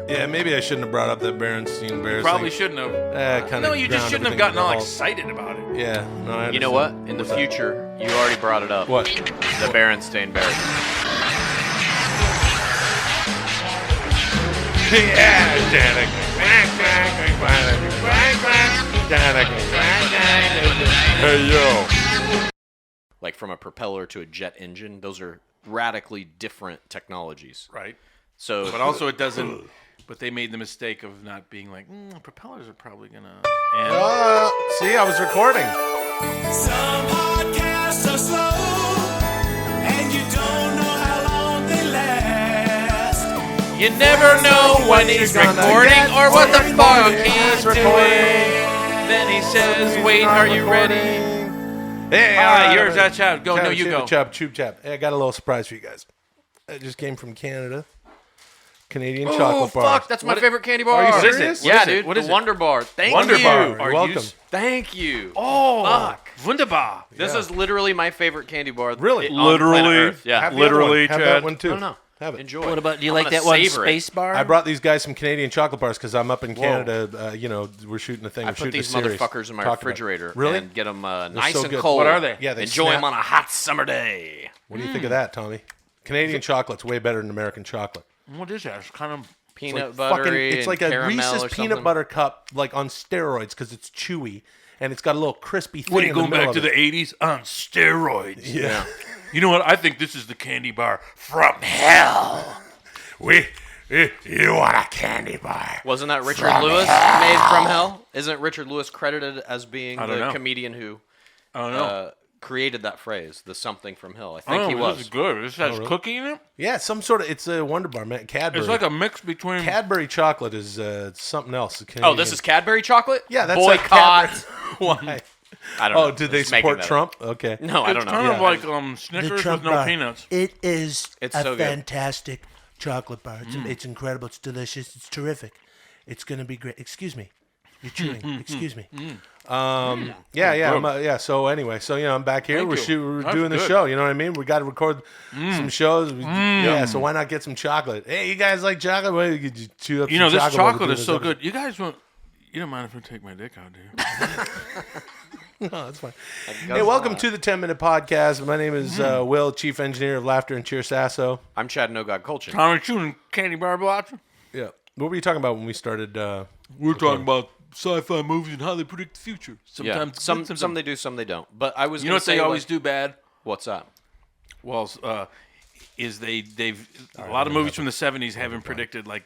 Yeah, maybe I shouldn't have brought up that Berenstain Bears. Probably thing. shouldn't have. Kinda No, you just ground shouldn't have everything gotten to a all halt. excited about it. Yeah, no, I You know what? understand. In the What's that? future, you already brought it up. What? The Berenstain Bears. Hey, yo. like from a propeller to a jet engine. Those are radically different technologies. Right. So, but also it doesn't. But they made the mistake of not being like, propellers are probably gonna. See, I was recording. Some podcasts are slow, and you don't know how long they last. You never know when he's recording or what the fuck he's doing. Then he says, "Wait, are you ready?" Hey, all right, yours, that chap. Go, no, you go. Chub. Hey, I got a little surprise for you guys. I just came from Canada. Canadian chocolate bar. Oh, fuck, that's my favorite candy bar. Are you serious? Yeah, dude. What is Wonder Bar. Thank Wonder you. Bar. You're welcome. Thank you. Oh, fuck. Wunderbar. This is literally my favorite candy bar. Really? On planet Earth. Yeah. Have literally, Have that one too. I don't know. Have it. Enjoy. What about? Do you I'm like gonna that one savor it. space bar? I brought these guys some Canadian chocolate bars because I'm up in Canada. We're shooting a thing. I We're put shooting these a series. motherfuckers in my Talk about it. refrigerator. Really? And get them They're nice so and good. cold. What are they? Yeah, they Enjoy snap. them on a hot summer day. What do you think of that, Tommy? Canadian chocolate's way better than American chocolate. What is that? It's kind of peanut buttery. It's like a Reese's peanut butter cup, like on steroids, because it's chewy and it's got a little crispy thing. What are you in the going middle back to of the it. '80s on steroids? Yeah. You know what? I think this is the candy bar from hell. You want a candy bar? Wasn't that Richard From Lewis hell. made from hell? Isn't Richard Lewis credited as being I don't the know. comedian who I don't know. created that phrase, the something from hell? I think he This was. is good. This has really? cookie in it. Yeah, some sort of. It's a Wonder Bar, man. Cadbury. It's like a mix between. Cadbury chocolate is something else. Oh, this is Cadbury chocolate? Yeah, that's boycott. Why? I don't know. Oh, did they Just making support that up. Trump? Okay. No, I don't know. Kind of Yeah. like Snickers Trump with no bar. peanuts. It is It's a so good. fantastic chocolate bar. It's incredible. It's delicious. It's terrific. It's going to be great. Excuse me. You're chewing. Excuse me. Yeah. So anyway, I'm back here. Thank you. We're That's doing the good. show. You know what I mean? We got to record some shows. Yeah. So why not get some chocolate? Hey, you guys like chocolate? Why don't you chew up? You some know, this chocolate while we chocolate do is this so episode? good. You guys won't. You don't mind if I take my dick out, do you? No, that's fine. Hey, welcome to the 10-Minute Podcast. My name is Will, Chief Engineer of Laughter and Cheer Sasso. I'm Chad No God Kultgen. Tommy shooting candy bar blotcher. Yeah. What were you talking about when we started? We're talking about sci-fi movies and how they predict the future. Yeah. Sometimes Some they do, some they don't. But I was. You know gonna what they say, always like- do bad? What's that? Well, is they've a lot of movies from the 70s haven't predicted like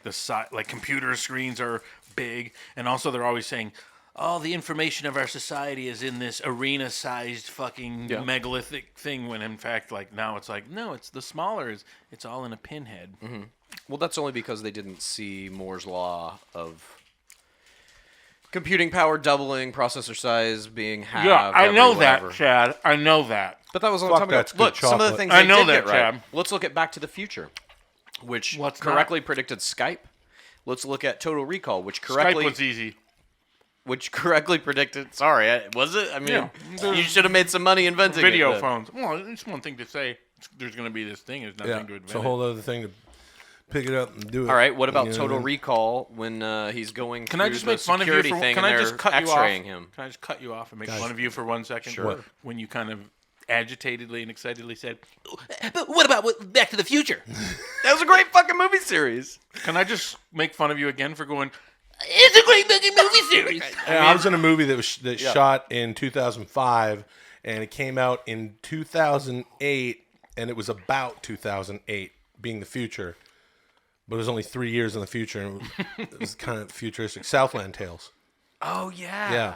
like computer screens are big, and also they're always saying, "Oh, the information of our society is in this arena-sized fucking megalithic thing." When in fact, like now it's like, no, it's the smaller. It's all in a pinhead. Mm-hmm. Well, that's only because they didn't see Moore's law of computing power doubling, processor size being halved. Yeah, I know that, whatever. Chad. I know that. But that was a long Fuck, time ago. that's good Look, some of the chocolate. things I they know did that, get right. Chad. Let's look at Back to the Future, which What's correctly predicted Skype. Let's look at Total Recall, which correctly Skype was easy. Which correctly predicted. Sorry, was it? I mean, Yeah. you should have made some money inventing video it. phones. Well, it's one thing to say there's going to be this thing. It's nothing to invent. It's a whole other thing to pick it up and do it. All right, what about You know Total what I mean? Recall when he's going Can through I just the make fun of you security for? thing Can and I they're just cut you off? X-raying him? Can I just cut you off and make Guys. fun of you for 1 second? Sure. What? When you kind of agitatedly and excitedly said, But what about Back to the Future? That was a great fucking movie series. "Can I just make fun of you again for going?" It's a great fucking movie series. I was in a movie that shot in 2005, and it came out in 2008, and it was about 2008 being the future, but it was only 3 years in the future, and it was kind of futuristic. Southland Tales. Oh yeah. Yeah.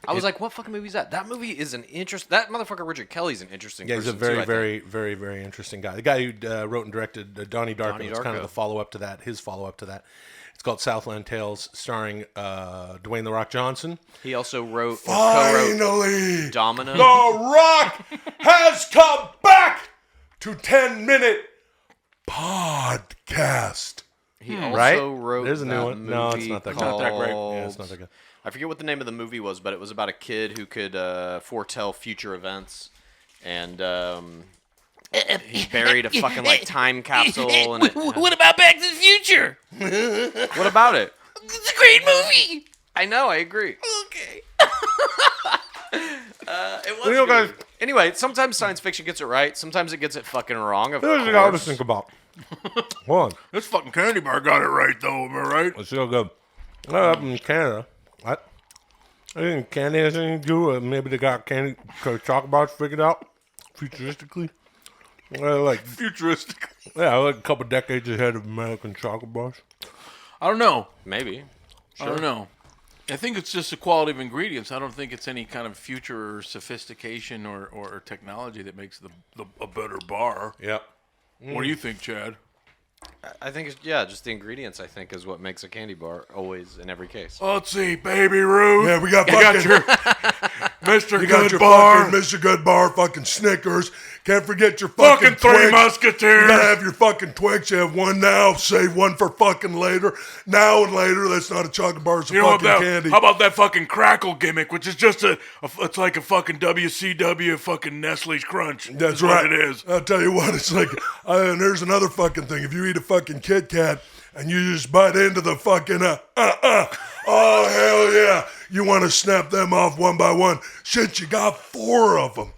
I was like, what fucking movie is that? That movie is an interest. That motherfucker Richard Kelly's an interesting. Yeah, he's a person very, too, I think. very, very, very interesting guy. The guy who wrote and directed Donnie Darko. Donnie It's kind of Darko. the follow-up to that, his follow-up to that. It's called Southland Tales, starring Dwayne "The Rock" Johnson. He also wrote or co-wrote Finally, Domino. The Rock has come back to 10-Minute Podcast. He also Right? wrote There's a new that one. No, it's movie not that good. called- Not that great. Yeah, it's not that good. I forget what the name of the movie was, but it was about a kid who could foretell future events, and he buried a fucking like time capsule. And What about Back to the Future? what about it? It's a great movie. I know, I agree. Okay. It was You know, good. guys- Anyway, sometimes science fiction gets it right. Sometimes it gets it fucking wrong. Of Here's what I was course. think about. Hold on. This fucking candy bar got it right, though. Am I right? It's so good. Up in Canada, I think candy has anything to do with maybe they got candy chocolate bars figured out. futuristically. I like futuristic. Yeah, I like a couple decades ahead of American chocolate bars. I don't know. Maybe. I don't know. I think it's just the quality of ingredients. I don't think it's any kind of future or sophistication or technology that makes a better bar. Yep. What do you think, Chad? I think it's, just the ingredients, I think, is what makes a candy bar always in every case. Let's see, Baby Ruth. Yeah, we got You got fucking your Mr. You got Good your Bar. fucking Mr. Good Bar, fucking Snickers. Can't forget your fucking Three Twix. Musketeers. You gotta have your fucking Twix. You have one now, save one for fucking later. Now and later, that's not a chocolate bar, it's a You know what? fucking candy. How about that fucking crackle gimmick, which is just it's like a fucking WCW fucking Nestle's Crunch. That's what right. it is. I'll tell you what, it's like, and there's another fucking thing. If you eat a fucking Kit Kat and you just bite into the fucking, oh, hell yeah. You want to snap them off one by one. Shit, you got 4 of them.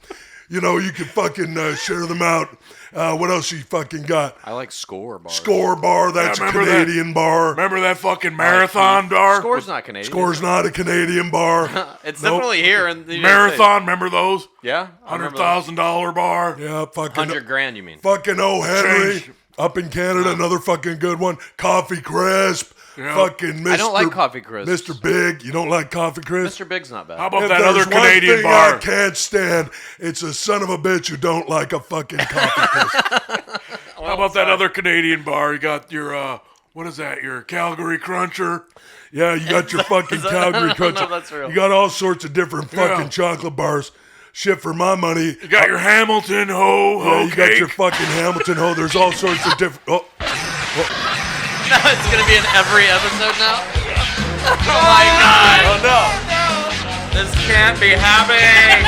You know, you can fucking share them out. What else you fucking got? I like Score Bar. Score Bar, that's a remember Canadian bar. Remember that fucking marathon bar? Score's not Canadian. Score's not a Canadian bar. It's Nope. definitely here in the United Marathon, States. remember those? Yeah. I remember $100,000 bar. Yeah, fucking. 100 grand, you mean? Fucking O. Henry. Change. Up in Canada, another fucking good one. Coffee Crisp. Yeah. Fucking Mr. I don't like Coffee Crisp. Mr. Big. You don't like Coffee Crisp? Mr. Big's not bad. How about If that other there's one Canadian thing bar? I can't stand, it's a son of a bitch who don't like a fucking Coffee Crisp. How about that other Canadian bar? You got your, what is that? Your Calgary Cruncher? Yeah, you got your fucking Calgary Cruncher. No, that's real. You got all sorts of different fucking chocolate bars. Shit, for my money. You got your Hamilton Ho Yeah, you got cake. your fucking Hamilton Ho. There's all sorts of different. Oh. Now it's going to be in every episode now? Oh my god. Oh no. This can't be happening.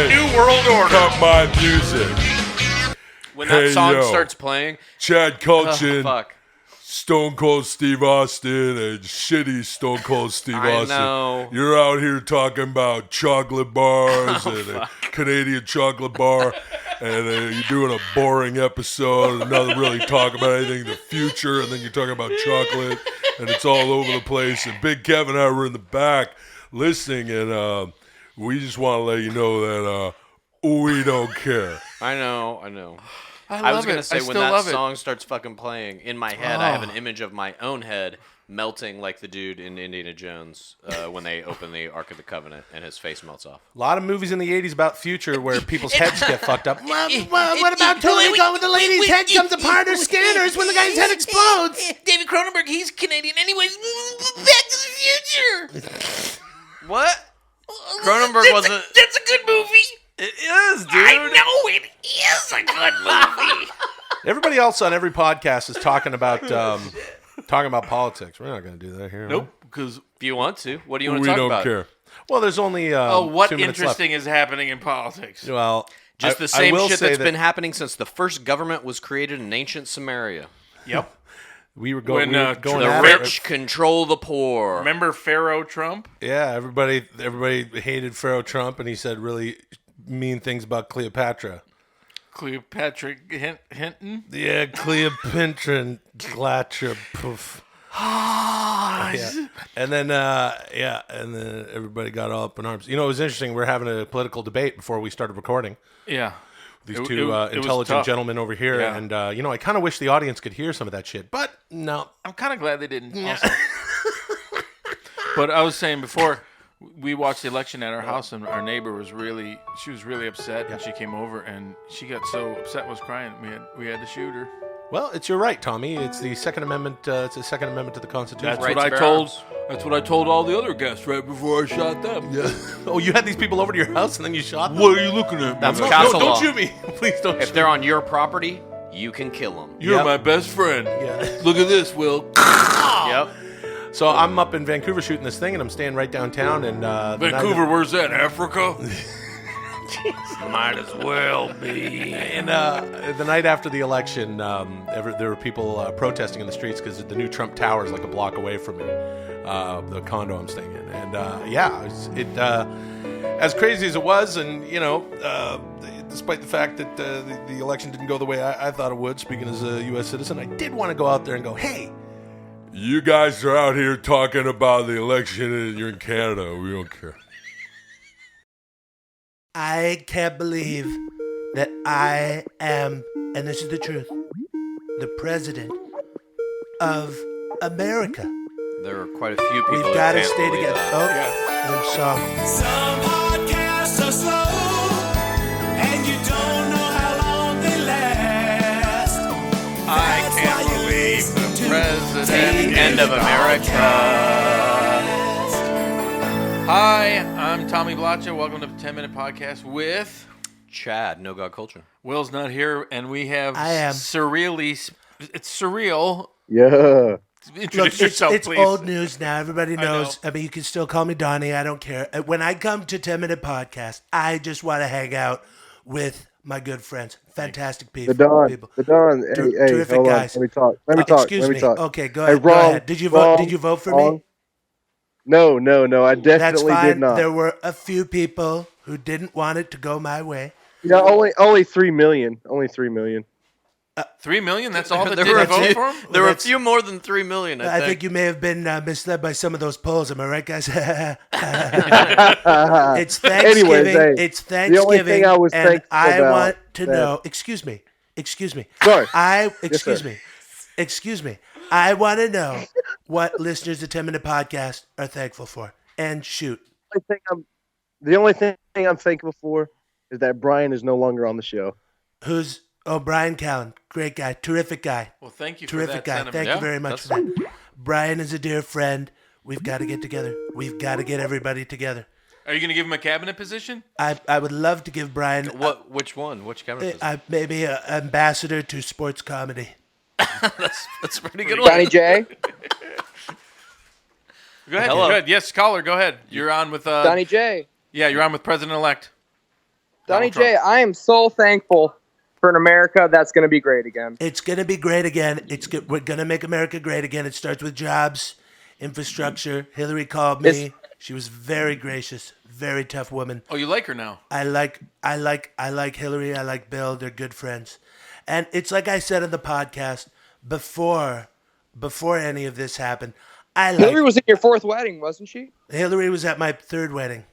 New world order. Cut my music. When that Hey, song yo. starts playing. Chad Kultgen, fuck. Stone Cold Steve Austin, and shitty Stone Cold Steve I Austin. know. You're out here talking about chocolate bars and a Canadian chocolate bar, and you're doing a boring episode and not really talking about anything in the future, and then you're talking about chocolate, and it's all over the place. And Big Kev and I were in the back listening, and we just want to let you know that we don't care. I know. I was love going it. to say, I when still that love it. song starts fucking playing, in my head, I have an Oh. image of my own head melting like the dude in Indiana Jones when they open the Ark of the Covenant and his face melts off. A lot of movies in the 80s about future where people's heads get fucked up. What about totally go when the lady's head comes apart or scanners when the guy's head explodes? David Cronenberg, he's Canadian. Anyways, Back to the Future. What? Cronenberg wasn't... That's a good movie. It is, dude. I know it is a good movie. Everybody else on every podcast is talking about politics. We're not going to do that here. Nope, because if you want to, what do you want We to talk don't about? care. Well, there's only what 2 minutes interesting is happening in politics? left. Well, Just I- the I same will shit say that's that been happening since the first government was created in ancient Samaria. Yep. We were going. When, we were going The at it. rich control the poor. Remember Pharaoh Trump? Yeah, everybody hated Pharaoh Trump, and he said really mean things about Cleopatra. Cleopatra Hinton? Yeah, Cleopatra and Glatcher, poof. Yeah. And then everybody got all up in arms. You know, it was interesting. We're having a political debate before we started recording. Yeah. These It two was intelligent tough. gentlemen over here, Yeah. and I kind of wish the audience could hear some of that shit, but no. I'm kind of glad they didn't. Also. But I was saying before, we watched the election at our house, and our neighbor was really upset, and she came over, and she got so upset, was crying. We had to shoot her. Well, it's your right, Tommy. It's the Second Amendment. It's the Second Amendment to the Constitution. That's what I told. That's what I told all the other guests right before I shot them. Yeah. Oh, you had these people over to your house and then you shot them? What are you looking at? That's man? castle Don't law. shoot me. Please don't If shoot they're on your property, you can kill them. You're Yep. my best friend. Yeah. Look at this, Will. Yep. So I'm up in Vancouver shooting this thing, and I'm staying right downtown. And Vancouver, where's that? Africa? Might as well be. And the night after the election, there were people protesting in the streets because the new Trump Tower is like a block away from me, the condo I'm staying in. And as crazy as it was, and despite the fact that the election didn't go the way I thought it would, speaking as a U.S. citizen, I did want to go out there and go, hey, You guys are out here talking about the election and you're in Canada. We don't care. I can't believe that I am, and this is the truth, the president of America. There are quite a few people. We've got to can't stay believe together. that. Them song. Some podcasts are slow, and you don't know how long they last. I can't believe the president End of America. Hi, I'm Tommy Blacha. Welcome to the 10-Minute Podcast with Chad, No God Culture. Will's not here, and we have I am. It's surreal. Yeah. Introduce yourself, it's please. old news now. Everybody knows. I mean, you can still call me Donnie. I don't care. When I come to 10-Minute Podcast, I just want to hang out with my good friends. Fantastic people. The Don. People. The Don. Hey, Terrific hold on. guys. Let me talk. Let me talk. Excuse Let me me. talk. Okay, go Hey, ahead. Go wrong, ahead. Did you wrong, vote? Did you vote for wrong. me? No. I That's definitely fine. did not. There were a few people who didn't want it to go my way. Yeah, only 3 million. Only 3 million. 3 million? That's all that There did were a a vote few- for him? There were a few more than 3 million, I think you may have been misled by some of those polls. Am I right, guys? It's Thanksgiving. Anyways, hey, It's the only Thanksgiving, thing I was and thankful I about want to that- know. Excuse me. Sorry. Excuse sir. me. Excuse me. I want to know what listeners of 10-Minute Podcast are thankful for. And shoot. The only thing I'm thankful for is that Brian is no longer on the show. Who's Brian Callen? Great guy, terrific guy. Well, thank you for terrific that guy. sentiment. Thank Yeah, you very much for that. Brian is a dear friend. We've got to get together. We've got to get everybody together. Are you going to give him a cabinet position? I would love to give Brian Which one? Which cabinet? maybe an ambassador to sports comedy. That's a pretty good Donnie one. J. Go ahead. Hello. Good. Yes, caller, go ahead. You're on with... Donnie J. Yeah, you're on with President-elect. Donnie Donald J. I am so thankful for an America that's going to be great again. It's going to be great again. We're going to make America great again. It starts with jobs, infrastructure. Hillary called me. She was very gracious, very tough woman. Oh, you like her now? I like Hillary. I like Bill. They're good friends. And it's like I said in the podcast before any of this happened. Hillary was in your fourth wedding, wasn't she? Hillary was at my third wedding.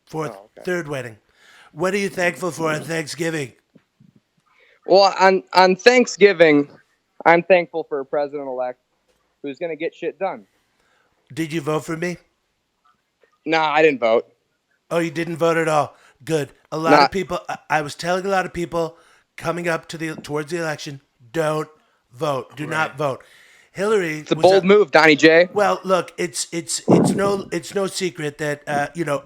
Third wedding. What are you thankful for on Thanksgiving? Well, on Thanksgiving, I'm thankful for a president-elect who's going to get shit done. Did you vote for me? Nah, I didn't vote. Oh, you didn't vote at all. Good. A lot of people. I was telling a lot of people coming up towards the election, don't vote. Do not vote. Hillary. It's a bold move, Donnie J. Well, look, it's no secret that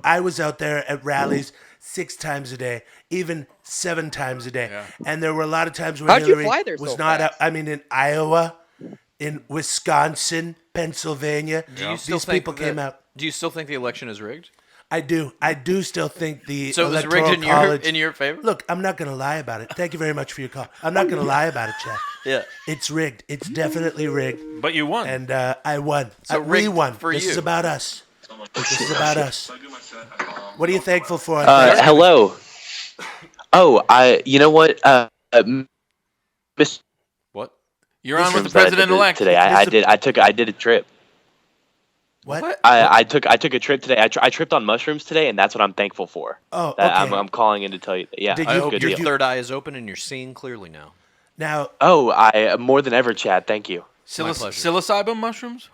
I was out there at rallies 6 times a day, even 7 times a day, and there were a lot of times when How'd you Hillary fly there was so not out. fast? I mean, in Iowa, in Wisconsin, Pennsylvania, Do you still these think people came out. Do you still think the election is rigged? I do still think the So it was Electoral rigged College, in your favor? Look, I'm not going to lie about it. Thank you very much for your call. I'm not going to lie about it, Chad. Yeah. It's rigged. It's definitely rigged. But you won. And I won. So we rigged won. for This you. is about us. This is about us. What are you thankful for? Hello. Oh, you know what? What? You're on with the president-elect today. I did a trip. What? I took a trip today. I tripped on mushrooms today, and that's what I'm thankful for. Oh, That okay. I'm calling in to tell you. Yeah, I hope good your deal. third eye is open and you're seeing clearly now. Now. Oh, I more than ever, Chad. Thank you. Psilocybin mushrooms?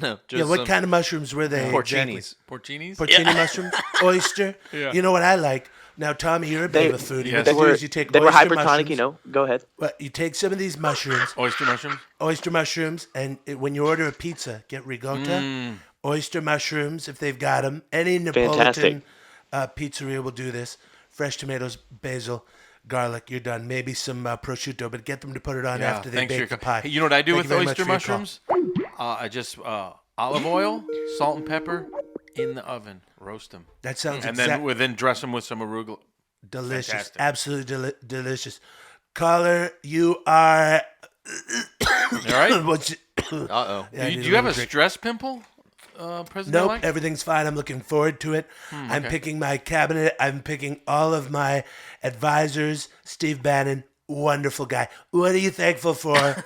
No. Yeah, what kind of mushrooms were they? Porcinis. Porcinis? Porcini Yeah. mushrooms? Oyster? Yeah. You know what I like? Now, Tommy, you're a bit of a foodie. They What you do were, is you take they were oyster hypertonic, mushrooms. you know. Go ahead. Well, you take some of these mushrooms. Oyster mushrooms. And when you order a pizza, get ricotta, oyster mushrooms if they've got them. Any Neapolitan pizzeria will do this. Fresh tomatoes, basil, garlic. You're done. Maybe some prosciutto, but get them to put it on after they bake the pie. Hey, you know what I do Thank with you very much oyster for your call. mushrooms? I just olive oil, salt and pepper in the oven. Roast them. That sounds And exact- then dress them with some arugula. Delicious. Fantastic. Absolutely delicious. Caller, you are... All right? What's it- Uh-oh. Yeah, I do need you have a little drink. stress pimple, President? Nope, everything's fine. I'm looking forward to it. I'm okay. picking my cabinet. I'm picking all of my advisors. Steve Bannon, wonderful guy. What are you thankful for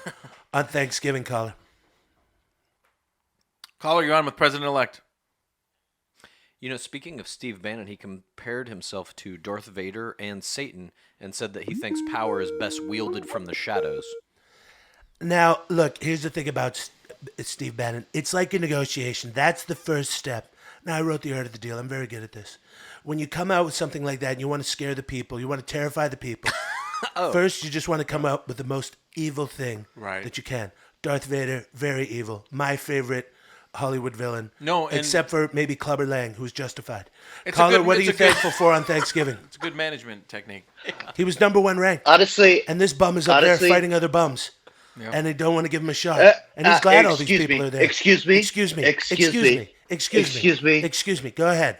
on Thanksgiving, caller? Caller, you're on with President-elect. You know, speaking of Steve Bannon, he compared himself to Darth Vader and Satan and said that he thinks power is best wielded from the shadows. Now, look, here's the thing about Steve Bannon. It's like a negotiation. That's the first step. Now, I wrote The Art of the Deal. I'm very good at this. When you come out with something like that and you want to scare the people, you want to terrify the people, first you just want to come out with the most evil thing that you can. Darth Vader, very evil. My favorite Hollywood villain. No, and except for maybe Clubber Lang, who's justified. It's Caller, a good, what are it's you a good- thankful for on Thanksgiving? It's a good management technique. He was #1 ranked. Honestly, and this bum is up there fighting other bums. Yep. And they don't want to give him a shot. And he's glad all these people are there. Excuse me. Excuse me. Excuse me. Excuse me. Excuse me. Go ahead.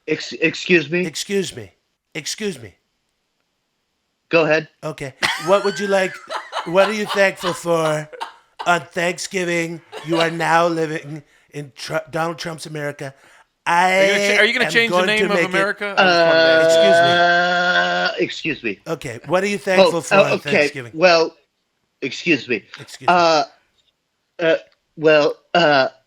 Excuse me. Excuse me. Excuse me. Go ahead. Okay. What would you like? What are you thankful for on Thanksgiving? You are now living in Donald Trump's America. Are you going to change the name of America? Excuse me. Okay. What are you thankful for on okay. Thanksgiving? Well, excuse me. Excuse me.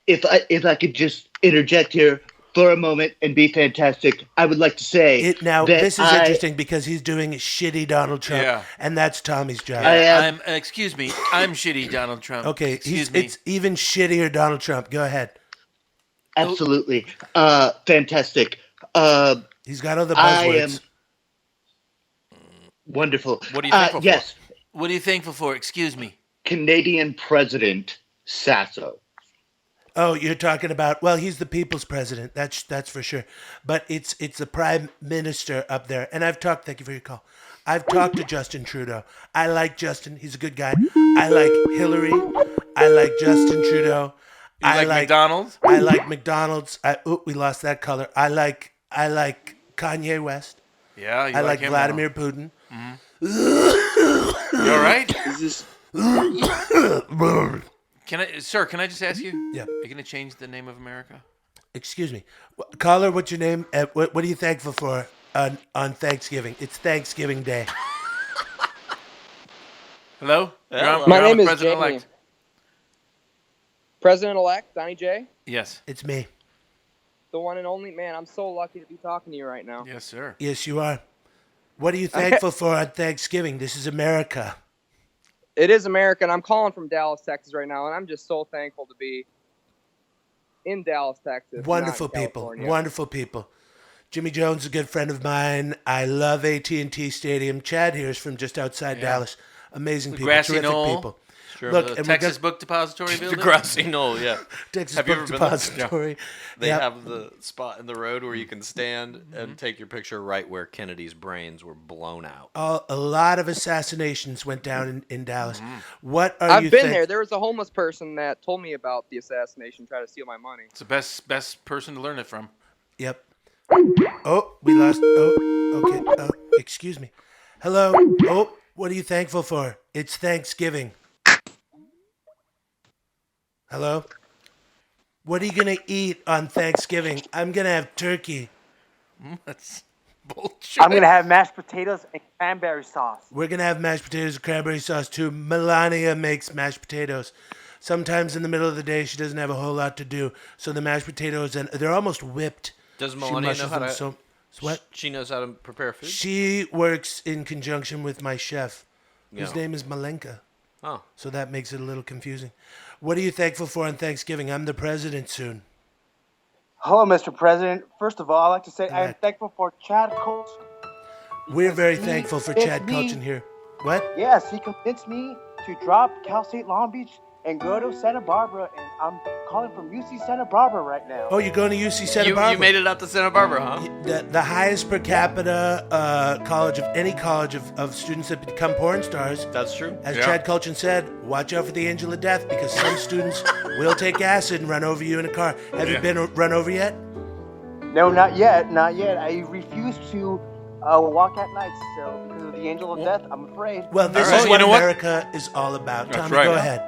If I could just interject here for a moment and be fantastic, I would like to say Now, that this is interesting because he's doing shitty Donald Trump, Yeah. and that's Tommy's job. Excuse me. I'm shitty Donald Trump. Okay, Excuse me. it's even shittier Donald Trump. Go ahead. Absolutely. Fantastic. He's got all the I am buzzwords. wonderful. What are you thankful yes. for? What are you thankful for? Excuse me. Canadian President Sasso. Oh, you're talking about, well, he's the people's president. That's for sure. But it's the prime minister up there. And thank you for your call. I've talked to Justin Trudeau. I like Justin. He's a good guy. I like Hillary. I like Justin Trudeau. You like McDonald's? I like McDonald's. We lost that color. I like Kanye West. Yeah, you I like him Vladimir now. Putin. You all right? Is Sir, can I just ask you? Yeah. Are you going to change the name of America? Excuse me. Caller, what's your name? What are you thankful for on Thanksgiving? It's Thanksgiving Day. Hello? My name is President-elect. Jamie. President-elect, Donnie J. Yes. It's me. The one and only. Man, I'm so lucky to be talking to you right now. Yes, sir. Yes, you are. What are you thankful for on Thanksgiving? This is America. It is America, and I'm calling from Dallas, Texas right now, and I'm just so thankful to be in Dallas, Texas. Wonderful not in people. California. Wonderful people. Jimmy Jones is a good friend of mine. I love AT&T Stadium. Chad here is from just outside Dallas. Amazing people. Grassy terrific Knoll. people. Sure. Look, The and we're Texas gonna- Book Depository building? The Grassy Knoll, yeah. Texas Have you Book ever been there? Depository. They Yep. have the spot in the road where you can stand and take your picture right where Kennedy's brains were blown out. A lot of assassinations went down in Dallas. Mm-hmm. What are I've you been thank- there. There was a homeless person that told me about the assassination, tried to steal my money. It's the best person to learn it from. Yep. Oh, we lost. Oh, okay. Oh, excuse me. Hello. Oh, what are you thankful for? It's Thanksgiving. Hello. What are you gonna eat on Thanksgiving? I'm gonna have turkey. That's bullshit. I'm gonna have mashed potatoes and cranberry sauce. We're gonna have mashed potatoes and cranberry sauce too. Melania makes mashed potatoes. Sometimes in the middle of the day she doesn't have a whole lot to do, so the mashed potatoes and they're almost whipped. Does She Melania know mushes how them to? what? She knows how to prepare food. She works in conjunction with my chef, whose Yeah. name is Malenka. Oh. So that makes it a little confusing. What are you thankful for on Thanksgiving? I'm the president soon. Hello, Mr. President. First of all, I'd like to say I am thankful for Chad Coach. We're very thankful for Chad me- Kultgen here. What? Yes, he convinced me to drop Cal State Long Beach and go to Santa Barbara, and I'm calling from UC Santa Barbara right now. Oh, you're going to UC Santa Barbara? You made it out to Santa Barbara, huh? The highest per capita college of any college of students that become porn stars. That's true. As Yeah. Chad Kultgen said, watch out for the angel of death because some students will take acid and run over you in a car. Have you been run over yet? No, not yet, not yet. I refuse to walk at night, so because of the angel of death, I'm afraid. Well, this is what America is all about. That's Tommy, right. go ahead.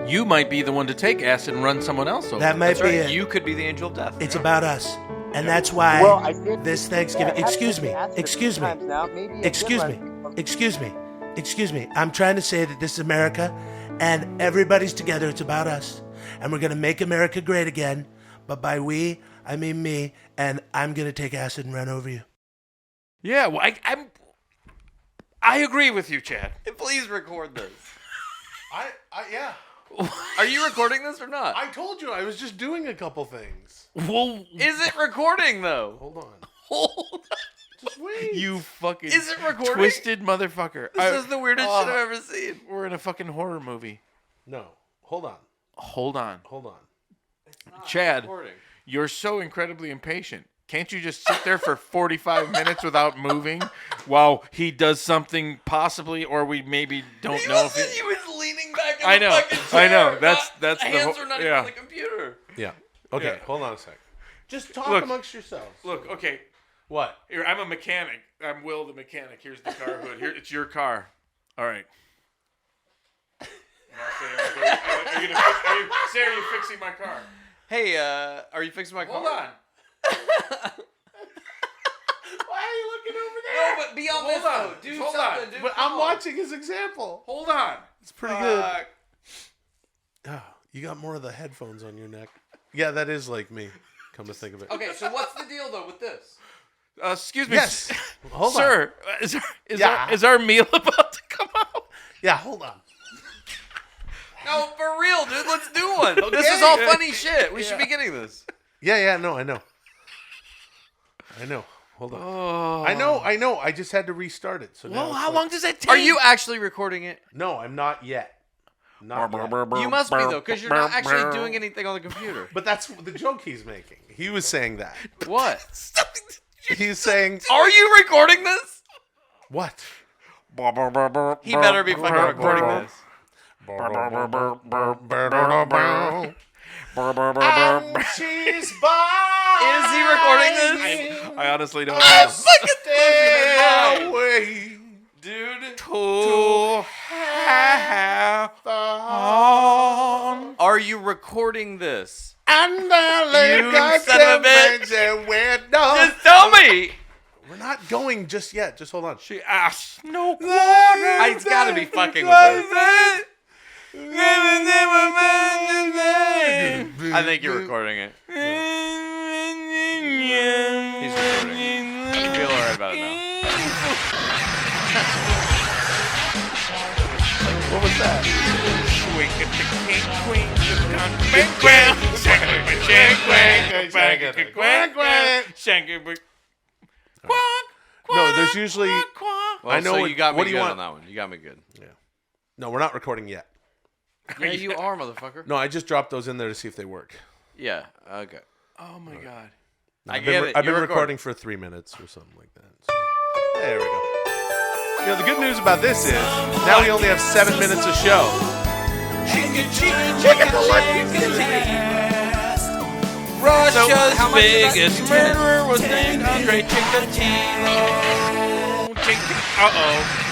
You might be the one to take acid and run someone else over. That might be it. You could be the angel of death. It's about us. And that's why Well, I did- this Thanksgiving. Yeah, I've Excuse me. taken acid a few Excuse me. times now. Maybe I Excuse did me. Excuse me. Excuse me. I'm trying to say that this is America and everybody's together. It's about us. And we're going to make America great again. But by we, I mean me, and I'm gonna take acid and run over you. Yeah, well, I agree with you, Chad. Please record this. Yeah. Are you recording this or not? I told you I was just doing a couple things. Well, is it recording though? Hold on. Hold on. Just wait. You fucking Is it recording? twisted motherfucker. This is the weirdest shit I've ever seen. We're in a fucking horror movie. No. Hold on. Hold on. Chad, Chad, you're so incredibly impatient. Can't you just sit there for 45 minutes without moving while he does something possibly, or we maybe don't know if He was leaning back in I the know. fucking chair. I know. That's the hands whole- are not yeah. even on the computer. Yeah. Okay, Yeah. hold on a sec. Just talk Look. amongst yourselves. Look, okay. What? Here, I'm a mechanic. I'm Will the mechanic. Here's the car hood. Here, it's your car. All right. Are you fixing my car? Hey, are you fixing my car? Hold on. Why are you looking over No, but beyond this, though, do Hold something. on. Dude, But I'm watching his example. Hold on. It's pretty good. Oh, you got more of the headphones on your neck. Yeah, that is like me. Come to think of it. Okay, so what's the deal though with this? Excuse me. Yes. Hold on. Sir, is our meal about to come out? Yeah, hold on. No, for real, dude. Let's do one. Okay. This is all funny shit. We should be getting this. Yeah, no, I know. Hold on. Oh. I know. I just had to restart it. So now Well, it's how like- long does that take? Are you actually recording it? No, I'm not yet. Not yet. You must be though, because you're not actually doing anything on the computer. But that's the joke he's making. He was saying that. What? He's saying. Are you recording this? What? He better be fucking recording this. She's Is he recording this? I honestly don't Oh, know. fucking away, dude. To have on. Are you recording this? And You son of a bitch. Just tell me. We're not going just yet. Just hold on. She asked no quarter. He's got to be fucking with us. I think you're recording it. He's recording it. I feel alright about it now. What was that? No, there's usually. Well, I know. so what you got me what do good you on want? that one. You got me good. Yeah. No, we're not recording yet. Yeah, you are, motherfucker. No, I just dropped those in there to see if they work. Yeah. Okay. Oh my god. I get it. I've been You're recording for 3 minutes or something like that. So, there we go. You know, the good news about this is now we only have 7 minutes of show. Russia's biggest murderer was named Andre Chikatilo. Uh-oh.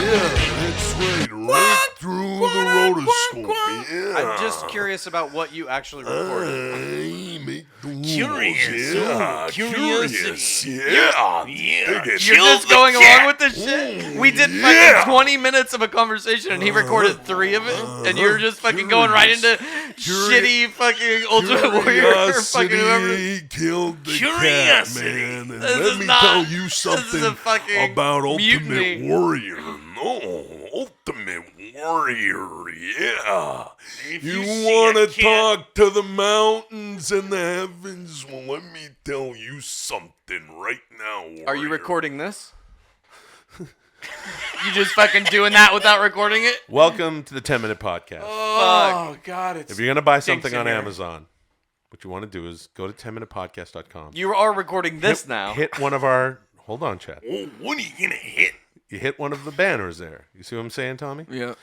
Yeah, it's right through the rotoscope. Yeah. I'm just curious about what you actually recorded. I make the rules. Curious. Yeah, Ooh, curious. curiosity. Yeah. Yeah. Dig it. You're just going along with this shit? We did Yeah. fucking 20 minutes of a conversation and he recorded 3 of it? And you're just fucking going right into shitty fucking Ultimate Warrior fucking whoever. Curiosity killed the Curiosity. cat, man. And This let is me not- tell you this is something a fucking about Ultimate mutiny. Warrior. No, Ultimate Warrior, yeah. If You see want a to kid- talk to the mountains and the heavens? Well, let me tell you something right now, Warrior. Are you recording this? You just fucking doing that without recording it? Welcome to the 10-minute podcast. Oh god, it's If you're going to buy stinks something in on here. Amazon, what you want to do is go to 10minutepodcast.com. You are recording this hit, now. Hit one of our... Hold on, chat. Oh, what are you going to hit? You hit one of the banners there. You see what I'm saying, Tommy? Yeah.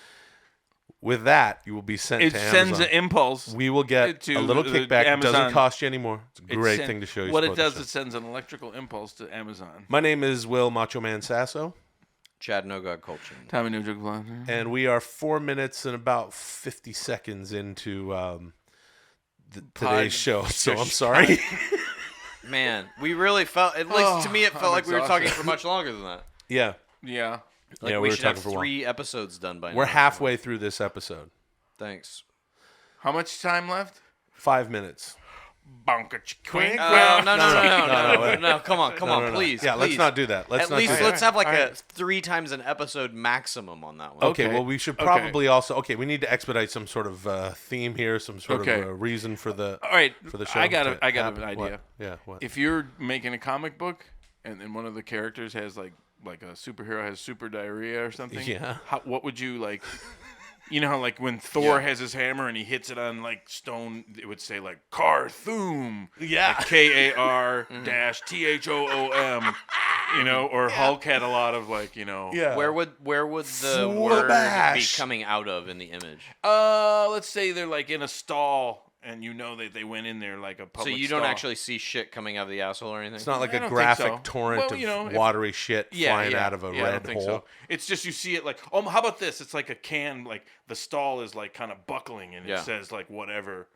With that, you will be sent It to sends Amazon. an impulse. We will get to a little the kickback. It doesn't Amazon. cost you anymore. It's a It great send- thing to show you. What it support the does, show. it sends an electrical impulse to Amazon. My name is Will Macho Man Sasso. Chad No God Culture. Tommy No Joke Blonde. And we are 4 minutes and about 50 seconds into today's show. So I'm sorry. Man, we really felt, at least to me, it felt I'm like we were talking exhausted. for much longer than that. Yeah. Yeah. Like Yeah, we were should have talking for a while. 3 episodes done by now. We're halfway through this episode. Thanks. How much time left? 5 minutes. No, come on, please. Yeah, let's please. not do that. Let's At not least do let's that. have like a 3 times an episode maximum on that one. Okay, well, we should probably also. Okay, we need to expedite some sort of theme here, some sort of reason for the. All right, for the show. I got to an happen. idea. What? Yeah, what? If you're making a comic book and one of the characters has like a superhero has super diarrhea or something, Yeah. What would you like? You know how like when Thor has his hammer and he hits it on like stone, it would say like Carthoom. Yeah. Like KAR-THOOM. You know, or Hulk had a lot of like, you know. Yeah. Where would the word be coming out of in the image? Let's say they're like in a stall and you know that they went in there like a public So you stall. don't actually see shit coming out of the asshole or anything? It's not like I a don't graphic think so. torrent Well, of you know, watery shit flying out of a I red don't think hole. so. It's just you see it like, oh, how about this? It's like a can, like the stall is like kind of buckling and it says like whatever.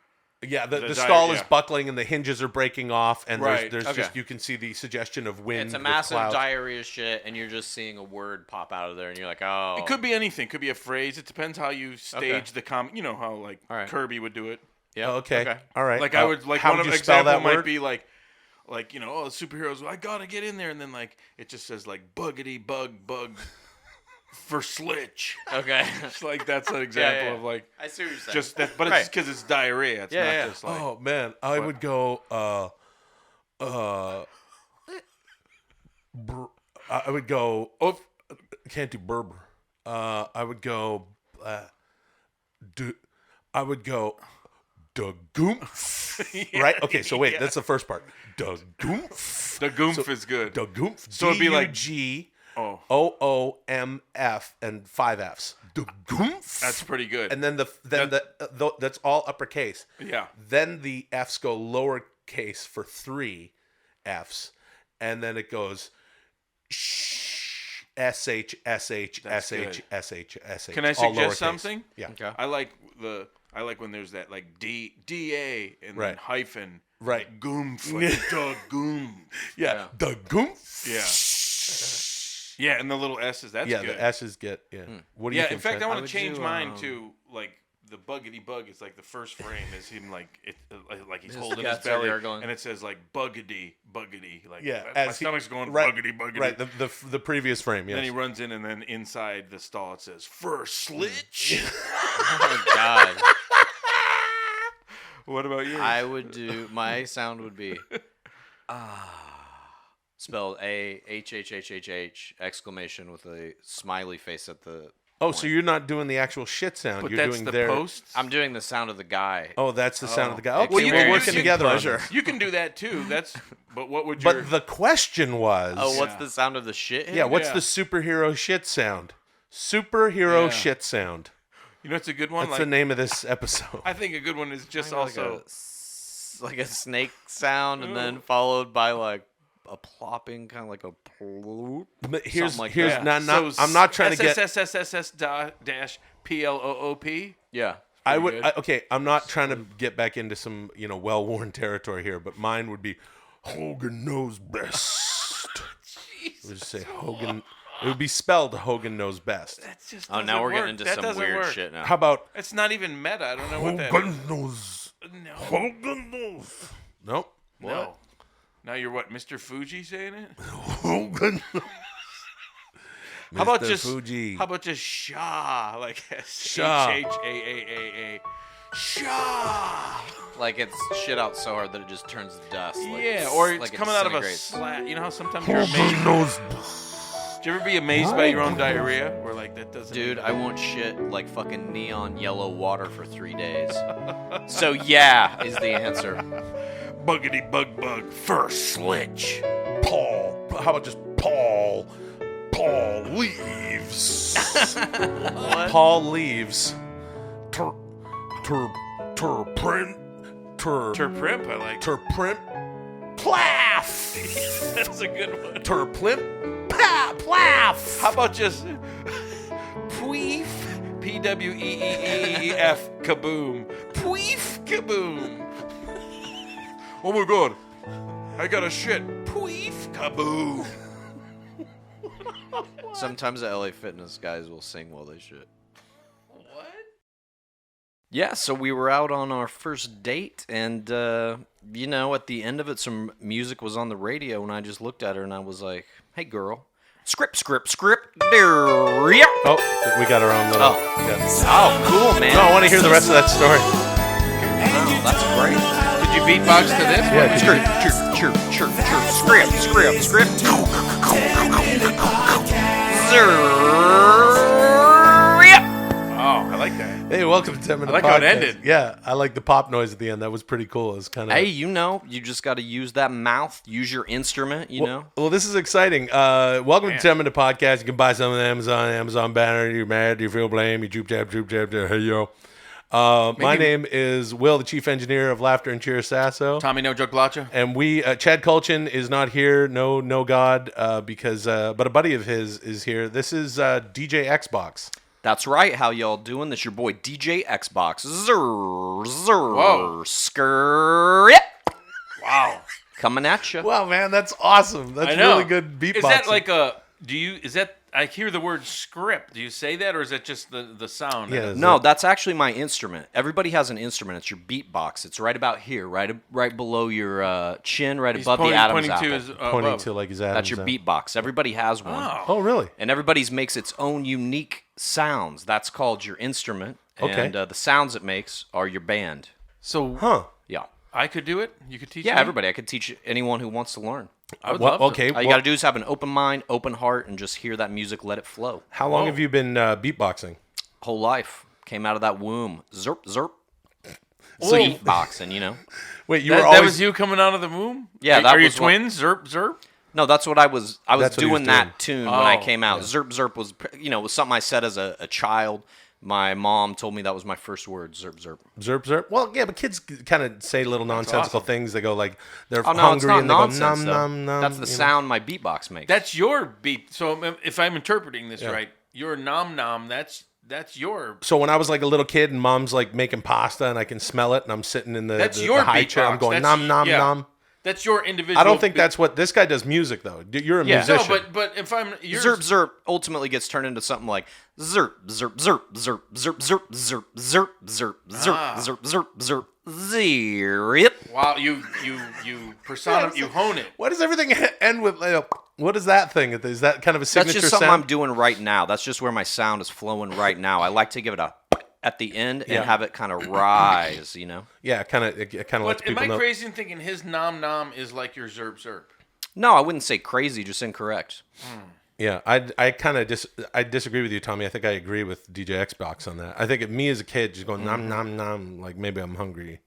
Yeah, the stall is buckling and the hinges are breaking off, and there's Okay. just you can see the suggestion of wind. It's a with massive clouds. diarrhea shit, and you're just seeing a word pop out of there, and you're like, oh. It could be anything. It could be a phrase. It depends how you stage the comic. You know how like Kirby would do it. Yeah. Okay. All right. Like I would like how one would of you spell example that might word? be like you know, oh, the superheroes. I gotta get in there, and then like it just says like buggity bug for slitch. Okay. It's like that's an example yeah. of like I see what you're saying. just that, but it's just because it's diarrhea. It's not just like Oh man, I would go. I would go. Oh, can't do Berber. I would go. I would go. Dagoomph. Right? Okay, so wait, that's the first part. Dagoomph. The goomph is good. Dagoomph. So it'd be like DUGOOMF and 5 Fs. Dagoomph. That's pretty good. And then that's all uppercase. Yeah. Then the Fs go lowercase for 3 Fs, and then it goes SH, SH, SH, SH. Can I all suggest lowercase. something? Yeah. I like when there's that like DA and then hyphen. Right. Goomph. Like Dagoomph. Yeah. Dagoomph. Yeah. Yeah, and the little S's. That's good. The S's get. Yeah. What do you think? In fact, Fred? I want to change mine to like the buggity bug. It's like the first frame is him like like he's holding his belly, and it says like buggity. Like my stomach's going buggity. Right. The previous frame. Yes. Then he runs in, and then inside the stall it says first slitch. Oh my god. What about you? I would do. My sound would be spelled AHHHHH exclamation with a smiley face at the. Oh, so you're not doing the actual shit sound. But you're that's doing the their post. I'm doing the sound of the guy. Oh, that's the sound of the guy. Okay, Well, we're working together on this. You can do that too. But what would your? But the question was. Oh, what's the sound of the shit? Yeah, what's the superhero shit sound? Superhero shit sound. You know, it's a good one. That's the name of this episode. I think a good one is just also like a snake sound, and then followed by like a plopping, kind of like a ploop. But here's like I'm that. not trying to get SSSSS PLOOP. Yeah. I would I'm not trying to get back into some well-worn territory here, but mine would be Hogan knows best. We'll just say Hogan. It would be spelled Hogan knows best. That just now we're getting work. into That some doesn't weird work. shit now. How about It's not even meta. I don't know what that Hogan is. knows. No. Hogan knows. Nope. No. Now you're what, Mr. Fuji saying it? Hogan knows. How about Mr. just Fuji. How about just Shah, like Shah. SHAAAA. Shah. Like it's shit out so hard that it just turns to dust. Like, Yeah, or it's like it coming out of a disintegrates. slat. You know how sometimes you're Hogan amazed. knows. Do you ever be amazed by your own diarrhea? Where like that doesn't. Dude, I won't shit like fucking neon yellow water for 3 days. So yeah is the answer. Buggity bug first slitch. Paul. How about just Paul? Paul leaves. What? Paul leaves. Turprint. Terprimp, I like. Terprimp. Plaff. That's a good one. Terplimp. Plaff. How about just Pweef? PWEEEF kaboom. Pweef kaboom. Oh my god. I got a shit. Pweef kaboom. Sometimes the LA Fitness guys will sing while they shit. What? Yeah, so we were out on our first date, and, you know, at the end of it, some music was on the radio, and I just looked at her, and I was like, hey, girl. Script. Oh, we got our own little... Oh, cool, man. No, I want to hear the rest of that story. Wow, that's great. Did you beatbox to this? Yeah, Script. Oh, I like that. Hey, welcome to 10 Minute I like how it Podcast. ended. Yeah, I like the pop noise at the end. That was pretty cool. It was kind of... Hey, you know, you just got to use that mouth, use your instrument, you know. Well, this is exciting. Welcome to 10 Minute Podcast. You can buy some of the Amazon banner. You're mad, you feel blame, you droop jab, hey yo. My name is Will, the chief engineer of Laughter and Cheer Sasso. Tommy No Joke Blacha. And we, Chad Kultgen is not here, no God, because, but a buddy of his is here. This is DJ Xbox. That's right. How y'all doing? This your boy DJ Xbox. Whoa. Skirt. Wow. Coming at you. Wow, man, that's awesome. That's really good beatboxing. Is that like a? I hear the word script. Do you say that, or is that just the sound? Yeah, no, that's actually my instrument. Everybody has an instrument. It's your beatbox. It's right about here, right below your chin, right above the Adam's apple. Pointing to like his Adam's That's your beatbox. Everybody has one. Oh, really? And everybody's makes its own unique sounds. That's called your instrument. Okay. And the sounds it makes are your band. So, Yeah. I could do it. You could teach me? Yeah, everybody. I could teach anyone who wants to learn. I would love to. Okay. All you got to do is have an open mind, open heart, and just hear that music, let it flow. How long have you been beatboxing? Whole life. Came out of that womb. Zerp. So beatboxing, you know. Wait, that was you coming out of the womb? Yeah, Are you twins? Zerp. No, that's what I was. I was That's what he was doing that doing. tune when I came out. Yeah. Zerp was, was something I said as a child. My mom told me that was my first word. Zerp. Well, yeah, but kids kind of say little nonsensical things. They go like they're no, hungry it's not and they nonsense, go nom. That's the sound my beatbox makes. That's your beat. So if I'm interpreting this right, your nom. That's your. So when I was like a little kid and mom's like making pasta and I can smell it and I'm sitting in the high chair, I'm going nom. That's your individual. I don't think that's what this guy does. Music though. You're a musician. No, but if I'm Zerp ultimately gets turned into something like zerp. Wow, you persona, you hone it. Why does everything end with? What is that thing? Is that kind of a signature That's just something sound? I'm doing right now. That's just where my sound is flowing right now. I like to give it a at the end and have it kind of rise, you know? Yeah, it kind of lets people know. Am I crazy in thinking his nom is like your zerp? No, I wouldn't say crazy, just incorrect. Yeah, I kind of I disagree with you, Tommy. I think I agree with DJ Xbox on that. I think me as a kid just going nom, like maybe I'm hungry.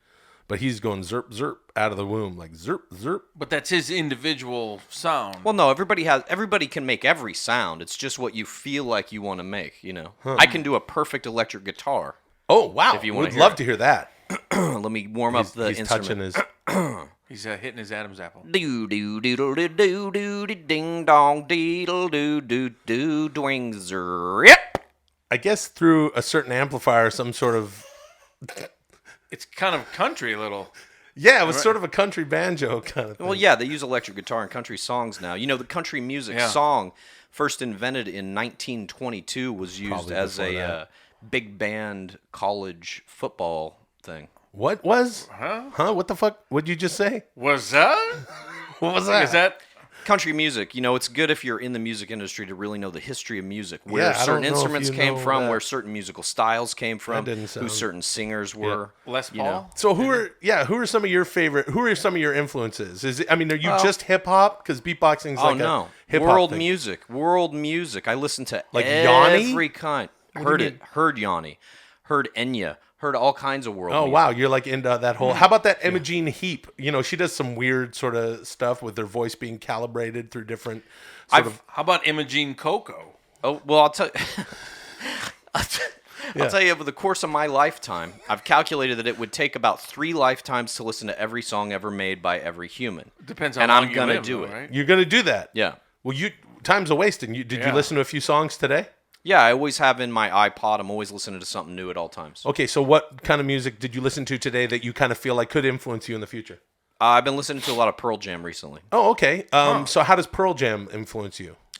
But he's going zerp out of the womb, like zerp. But that's his individual sound. Well, no, everybody can make every sound. It's just what you feel like you want to make, you know. I can do a perfect electric guitar. Oh, wow. If you want We'd love to hear that. Let me warm up the instrument. He's hitting his Adam's apple. Do ding dong deedle do doing zerp. I guess through a certain amplifier, some sort of. It's kind of country a little. Yeah, it was sort of a country banjo kind of thing. Well, yeah, they use electric guitar in country songs now. You know, the country music song, first invented in 1922, was used as a big band college football thing. What was? Huh? What the fuck? What'd you just say? Was that? What was that? Is that? Country music, you know, it's good if you're in the music industry to really know the history of music, where certain instruments came from, where certain musical styles came from, who certain singers were. Les Paul. You know. So who are some of your favorite? Who are some of your influences? Are you just hip hop? Because beatboxing's like a hip hop world thing. World music. I listen to like every kind. Heard Yanni, heard Enya. Heard all kinds of world music. Wow, you're like into that whole... How about that Imogen Heap? You know, she does some weird sort of stuff with her voice being calibrated through different How about Imogene Coco? Oh, well, I'll tell you... I'll tell you, over the course of my lifetime, I've calculated that it would take about 3 lifetimes to listen to every song ever made by every human. Depends on how long I'm going to live, do though, it. Right? You're going to do that? Yeah. Well, time's a waste. And did you listen to a few songs today? Yeah, I always have in my iPod. I'm always listening to something new at all times. Okay, so what kind of music did you listen to today that you kind of feel like could influence you in the future? I've been listening to a lot of Pearl Jam recently. Oh, okay. So how does Pearl Jam influence you?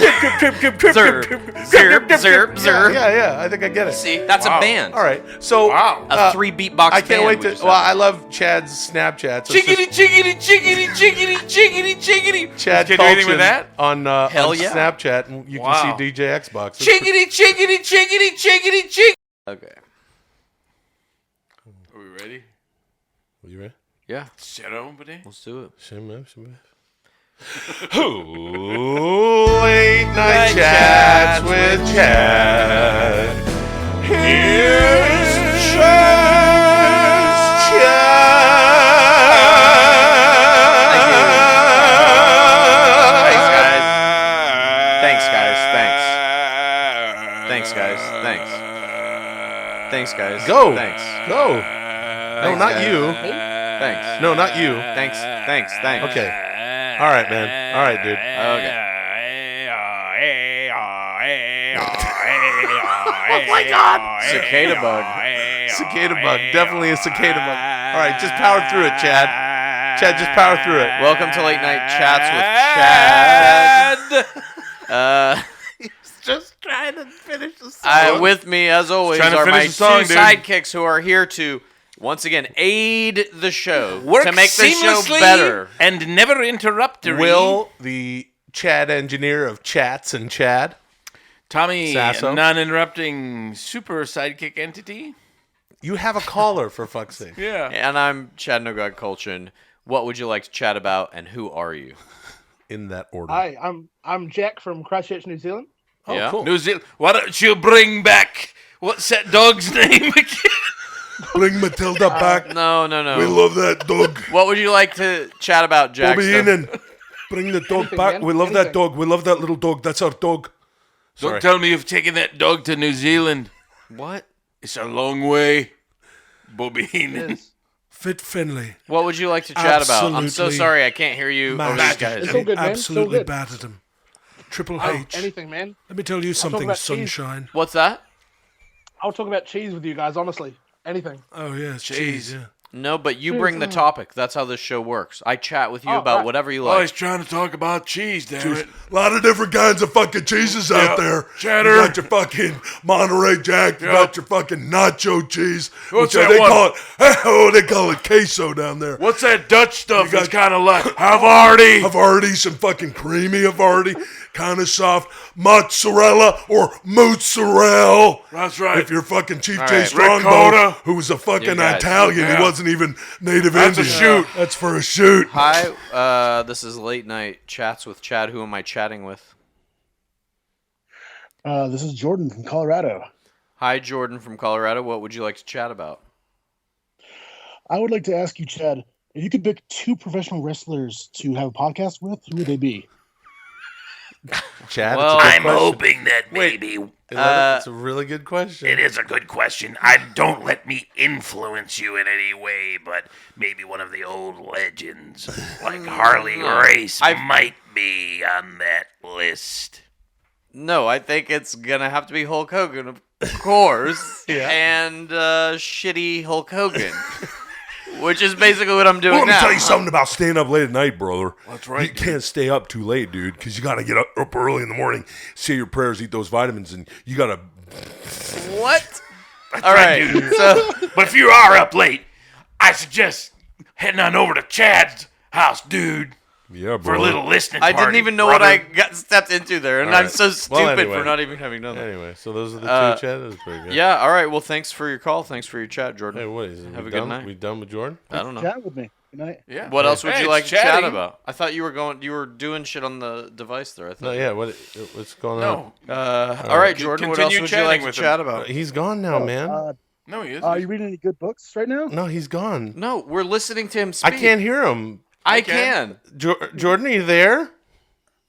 Yeah, I think I get it. See, that's a band. All right, so a 3 beatbox. I can't band wait we to. just Well, had. I love Chad's Snapchat. So Chickity, chickity, chickity, chickity, chickity, chickity. Chad Can you do anything with Kultgen that? on Hell on yeah. Snapchat, and you Wow. can see DJ Xbox. That's Chickity, chickity, chickity, chickity, chickity. Okay. Are we ready? Are you ready? Yeah. Shut up, buddy. Let's do it. Late night chats with Chad. Here's Thanks, guys. Go. Thanks. Go. No, Thanks, not guys. you. Thanks. No, not you. Thanks. Okay. All right, man. All right, dude. Okay. Oh my God! Cicada bug. Cicada bug. Definitely a cicada bug. All right, just power through it, Chad. Chad, just power through it. Welcome to Late Night Chats with Chad. He's just trying to finish the song. With me, as always, Trying to are my finish the song, two dude. sidekicks who are here to, once again, aid the show. Work to make the show seamlessly better. and never interrupt. Will, the Chad engineer of Chats and Chad. Tommy, Sasso. non-interrupting super sidekick entity. You have a caller, for fuck's sake. Yeah. And I'm Chad No God Kultgen. What would you like to chat about, and who are you? In that order. Hi, I'm Jack from Christchurch, New Zealand. Oh, Yeah. cool. New Zealand. Why don't you bring back what's that dog's name again? Bring Matilda back. No. We love that dog. What would you like to chat about, Jack? Bobby Heenan. Bring the dog back. man. We love that dog. We love that little dog. That's our dog. Sorry. Don't tell me you've taken that dog to New Zealand. What? It's a long way, Bobby Heenan. Fit Finley. What would you like to chat about? I'm so Absolutely sorry, I can't hear you over these Mashed. guys. It's all good, man. Absolutely It's all good. battered him. Triple Oh, H. anything, man. Let me tell you something, about cheese. sunshine. What's that? I'll talk about cheese with you guys, honestly. Anything. Oh, yeah, it's cheese, yeah. No, but you bring the topic. That's how this show works. I chat with you about right. whatever you Oh, like. he's trying to talk about cheese, damn it. A lot of different kinds of fucking cheeses out there. Cheddar. You got your fucking Monterey Jack. You Yeah. got your fucking nacho cheese. What's which that they one? call it? They call it queso down there. What's that Dutch stuff You got- that's kind of like Havarti? Havarti, some fucking creamy Havarti, kind of soft. Mozzarella or mozzarella. That's right. If you're fucking Chief All J right. Strongbow, Ricotta. who was a fucking You guys. Italian, Yeah. he wasn't even native That's a Indian. shoot. That's for a shoot. Hi, this is Late Night Chats with Chad. Who am I chatting with? This is Jordan from Colorado. Hi, Jordan from Colorado. What would you like to chat about? I would like to ask you, Chad, if you could pick two professional wrestlers to have a podcast with, who would they be? Chad, Well, it's a good I'm question. Hoping that maybe It's a really good question. it is a good question. Don't let me influence you in any way, but maybe one of the old legends like Harley Race might be on that list. No, I think it's gonna have to be Hulk Hogan, of course, Yeah. and shitty Hulk Hogan, which is basically what I'm doing Well, let me now. tell you something about staying up late at night, brother. That's right, You can't stay up too late, dude, because you got to get up early in the morning, say your prayers, eat those vitamins, and you got to... What? All right, so But if you are up late, I suggest heading on over to Chad's house, dude, Yeah, for a bro. little listening I party. didn't even know brother. what I got stepped into there, and All I'm right. so Well, stupid anyway. for not even having done that. Anyway, so those are the two, Chad. That was pretty good. Yeah, all right. Well, thanks for your call. Thanks for your chat, Jordan. Hey, what is it? Have we a good done? night. We done with Jordan? I don't know. Chat with me. Good night. Yeah. What else would Hey, you like it's to chat chatting. about? I thought you were doing shit on the device there. I thought. No, yeah. What's going on? No. All right, Jordan. What else Continue would you like chatting to with him. chat about? He's gone now, man. No, he is. Are you reading any good books right now? No, he's gone. No, we're listening to him I speak. can't hear him. I can. Jordan, are you there?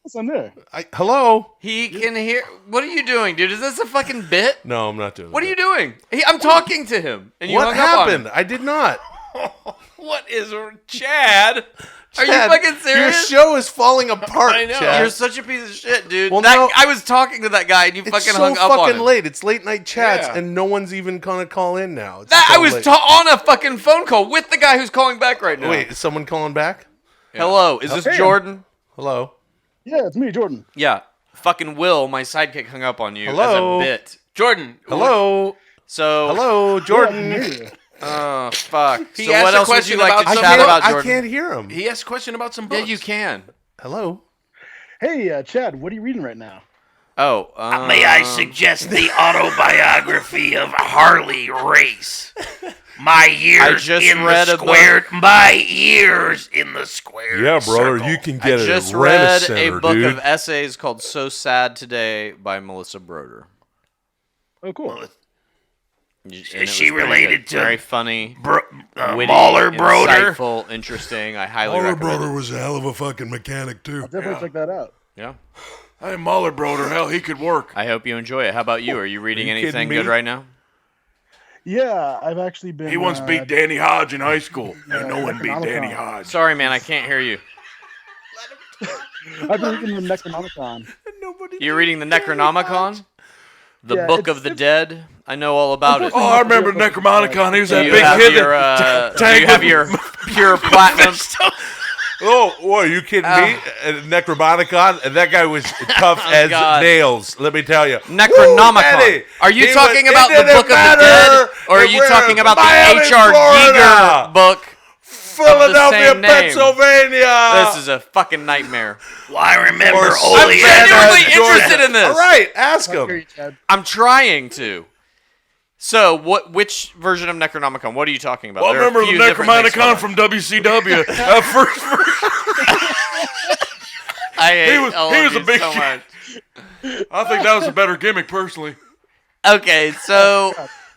Yes, I'm there. Hello? He can hear. What are you doing, dude? Is this a fucking bit? No, I'm not doing What are that. you doing? I'm talking to him, and you What hung up on happened? him. I did not. What is Chad? Are you Chad, fucking serious? Your show is falling apart, I know. Chad. You're such a piece of shit, dude. Well, That- no- I was talking to that guy, and you It's fucking so hung up on fucking him. late. It's late night chats, Yeah. and no one's even gonna call in now. It's That so I was late. on a fucking phone call with the guy who's calling back right now. Wait, is someone calling back? Hello, is this Hey. Jordan? Hello? Yeah, it's me, Jordan. Yeah. Fucking Will, my sidekick, hung up on you Hello? as a bit. Jordan. Hello. So. Hello, Jordan. Oh, fuck. He So asked what a else would question you like about to some chat books. about, I Jordan? can't hear him. He asked a question about some books. Yeah, you can. Hello. Hey, Chad, what are you reading right now? Oh, May I suggest the autobiography of Harley Race? My years in the square. My years in the square. Yeah, brother, circle. you can I get it just at Rent read Center, a book dude. of essays called "So Sad Today" by Melissa Broder. Oh, cool. Is she related to very funny, witty, Mahler Broder? insightful, interesting? I highly Mahler recommend brother it. was a hell of a fucking mechanic too. I'll definitely check that out. Yeah. Hey, Mahler Broder, hell, he could work. I hope you enjoy it. How about you? Are you reading Are you anything kidding good me? right now? Yeah, I've actually been. He once beat Danny Hodge in high school, and no one beat Danny Hodge. Sorry, man, I can't hear you. I've been reading the Necronomicon. You're reading the Necronomicon? The Yeah, Book of the Dead? I know all about it. Oh, I remember Necronomicon. He was that Do you big have kid your, that do you have your pure platinum? Oh, what, are you kidding me? Necronomicon? And that guy was tough as God. nails, let me tell you. Necronomicon. Woo, Eddie! Are you He talking was- about it the didn't Book of the matter Dead? Or are that you we're talking about the Miami, H.R. Florida. Giger book? Philadelphia, of the same name? Pennsylvania. This is a fucking nightmare. Well, I remember Or Oleander. I'm genuinely interested in this. All right, ask him. I'm trying to. So, which version of Necronomicon? What are you talking about? Well, I There are a remember the few different things Necronomicon going from WCW. First I hate he was all he of was a you big so kid. much. I think that was a better gimmick, personally. Okay, so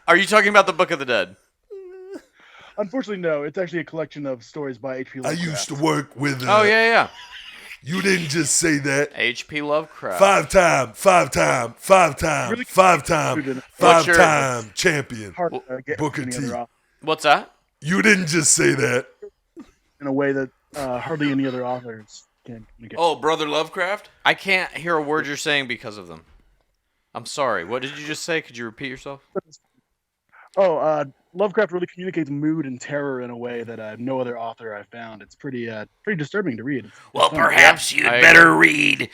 are you talking about the Book of the Dead? Unfortunately, no. It's actually a collection of stories by H.P. I Lovecraft. used to work with. Oh yeah. You didn't just say that. H.P. Lovecraft. Five-time What's your- champion. Booker T. What's that? You didn't just say that. In a way that hardly any other authors can communicate. Oh, Brother Lovecraft? I can't hear a word you're saying because of them. I'm sorry. What did you just say? Could you repeat yourself? Lovecraft really communicates mood and terror in a way that no other author I've found. It's pretty disturbing to read. Well, perhaps you'd better read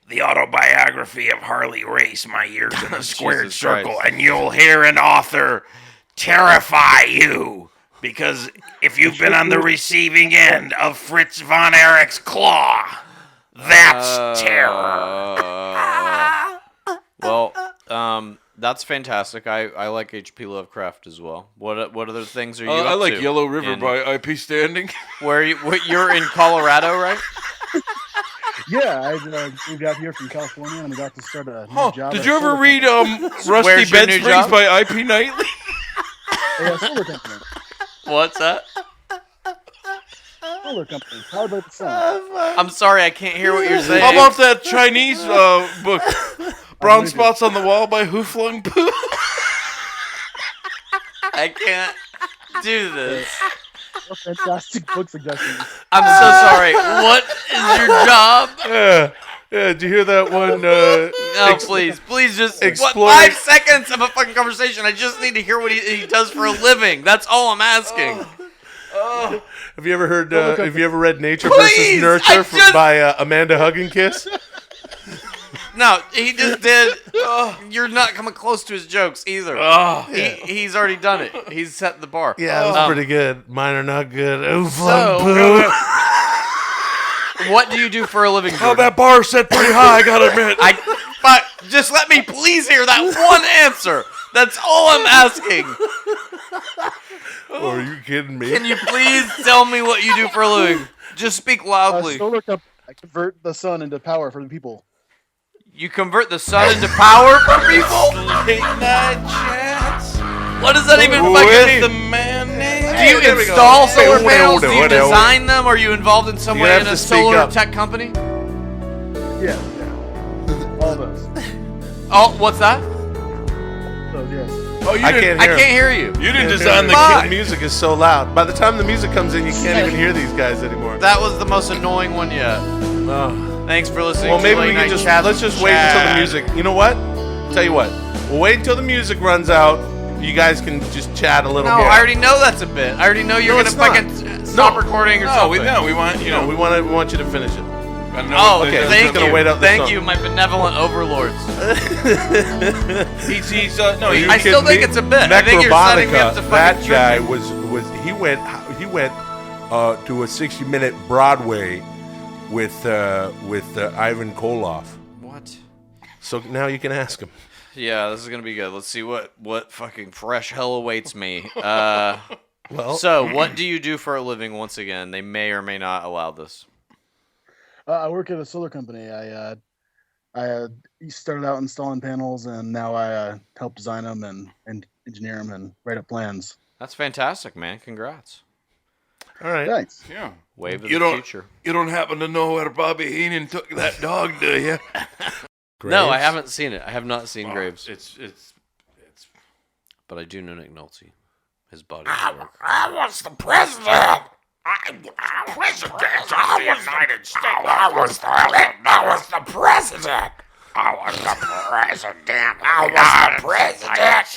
the autobiography of Harley Race, My Years in the Squared Jesus Circle, Christ. and you'll hear an author terrify you. Because if you've been on the receiving end of Fritz von Erich's claw, that's terror. Well, that's fantastic. I like H.P. Lovecraft as well. What other things are you up I like to Yellow River in- by IP Standing. You're in Colorado, right? Yeah, I moved out here from California and I got to start a new job. Did at you a ever solar read company. Rusty Where's your Bed new Springs job? by IP Nightly? Yeah, solar company. What's that? Solar company. Powered by the sun. I'm sorry, I can't hear what you're saying. How about that Chinese book, Brown Spots on the Wall by Who Flung Poo? I can't do this. What fantastic book suggestions. I'm so sorry. What is your job? Yeah, did you hear that one? No, please just Exploring- 5 seconds of a fucking conversation. I just need to hear what he does for a living. That's all I'm asking. Have you ever heard? Have you ever read Nature Please, versus Nurture by Amanda Hugginkiss? No, he just did. You're not coming close to his jokes either. He's already done it. He's set the bar. Yeah, that was pretty good. Mine are not good. Oh, So, what do you do for a living? Oh, that bar set pretty high, I gotta admit. But just let me please hear that one answer. That's all I'm asking. Are you kidding me? Can you please tell me what you do for a living? Just speak loudly. Solar company. I convert the sun into power for the people. You convert the sun into power for people? Late night chats. What does that even With fucking... the mayonnaise. Do you there we go. install solar Hey, panels? Do you whatever. design them? Are you involved in some You way have in to a speak solar up. tech company? Yeah. All those. Oh, what's that? Those, yes. Oh, you I didn't, can't hear You. You didn't design the The kid. music is so loud. By the time the music comes in, you can't even hear these guys anymore. That was the most annoying one yet. Oh. Thanks for listening. Well, to maybe Late we can Night just Chat let's just with wait until the Chad. music. You know what? Tell you what. We'll wait until the music runs out. You guys can just chat a little No, more. I already know that's a bit. I already know you're No, gonna it's not. fucking stop recording or something. We want We want you to finish it. Oh, okay. Thank Gonna you. wait out the Thank song. you, my benevolent overlords. I still think it's a bit. I think you're setting me up to fucking That trick guy me. he went to a 60-minute Broadway with Ivan Koloff. What? So now you can ask him. Yeah, this is gonna be good. Let's see what fucking fresh hell awaits me. Well, so what do you do for a living? Once again, they may or may not allow this. I work at a solar company. I started out installing panels, and now I help design them and engineer them and write up plans. That's fantastic, man. Congrats. All right. Thanks. Yeah. Wave of You the don't- future. You don't happen to know where Bobby Heenan took that dog, do you? No, I haven't seen it. I have not seen Graves. It's. But I do know Nick Nolte. His body. I was the president. I was the president of the United States. I was the president. I was the president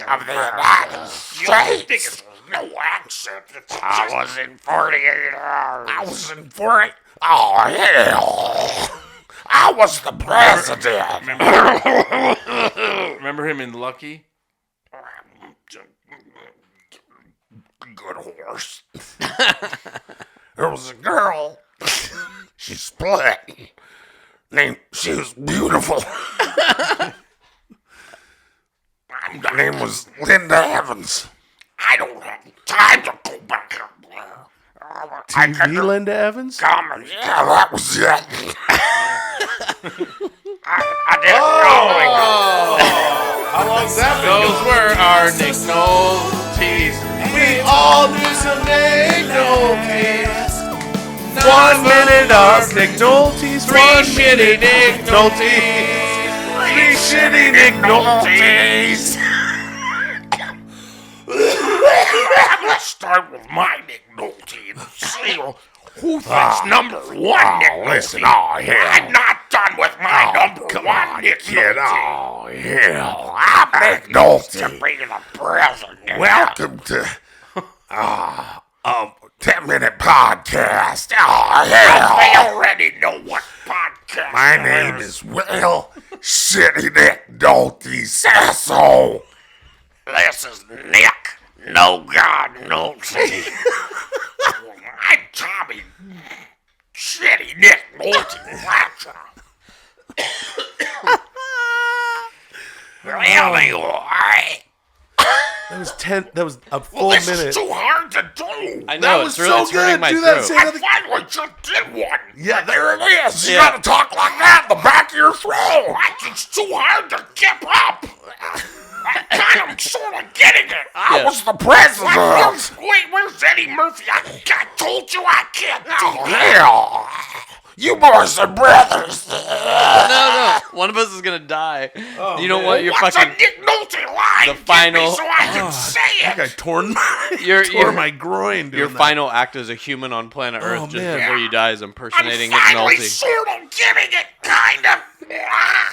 of the United States. No accent. I was in 48 hours. I was in 40. Oh, hell. I was the president. Remember him in Lucky? Good horse. There was a girl. She split. She was beautiful. Her name was Linda Evans. I don't have time to go back up there. TV Linda Evans? Comment. Yeah, that was it. I didn't know. How long's that been Those going? were our Nick Noltes. We all do some Nick Noltes. 1 minute of Nick Noltes. 1 minute Nick Noltes. 3 shitty Nick Noltes. I'm gonna start with my Nick Nolte and see who thinks number one Nick Nolte. Listen, I'm not done with my number one Nick Nolte. Oh, hell. I'm Nick Nolte. To be the president. Welcome to 10-minute podcast. Oh, hell. They already know what podcast my name is Will Shitty Nick Nolte Sasso. This is Nick No God Nolte. I'm Tommy Shitty Nick Nolte Blacha. Really, alright? That was a full This minute. is too hard to do. I know, That it's was really so it's hurting good. my Do that, throat. say I that finally just did one. Yeah, There it is. You Yeah. gotta talk like that in the back of your throat. It's too hard to keep up. I'm sort of getting it. I was the president. Wait, where's Eddie Murphy? I told you I can't do hell. You boys are brothers. No. One of us is gonna die. You know what? You're What's fucking. a Nick Nolte line? The Give me final. so I can say That guy it. tore Your my groin. Your doing that. final act as a human on planet Earth Oh, just man. before you die is I'm impersonating Nick finally Nolte. sort of getting it, kind of.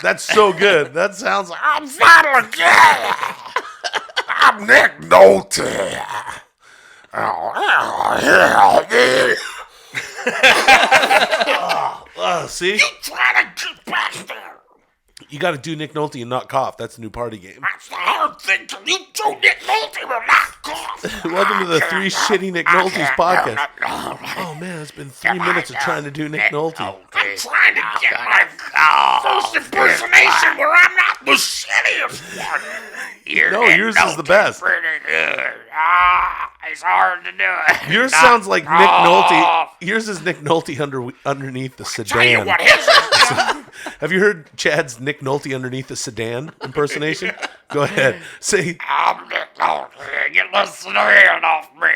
That's so good. That sounds like. I'm finally getting it. I'm Nick Nolte. See? You try to get back there. You got to do Nick Nolte and not cough. That's the new party game. That's the hard thing. Can you do Nick Nolte or not cough? Welcome to the 3 Shitty Nick Noltes podcast. Oh man, it's been 3 minutes of trying to do Nick Nolte. I'm trying to get my first impersonation where I'm not the shittiest one. No, yours is the best. Pretty good. It's hard to do it. Yours Not sounds like Nick cough. Nolte. Yours is Nick Nolte underneath the Tell you sedan. what, his is Have you heard Chad's Nick Nolte underneath the sedan impersonation? Go ahead. Say, I'm Nick Nolte. Get the sedan off me.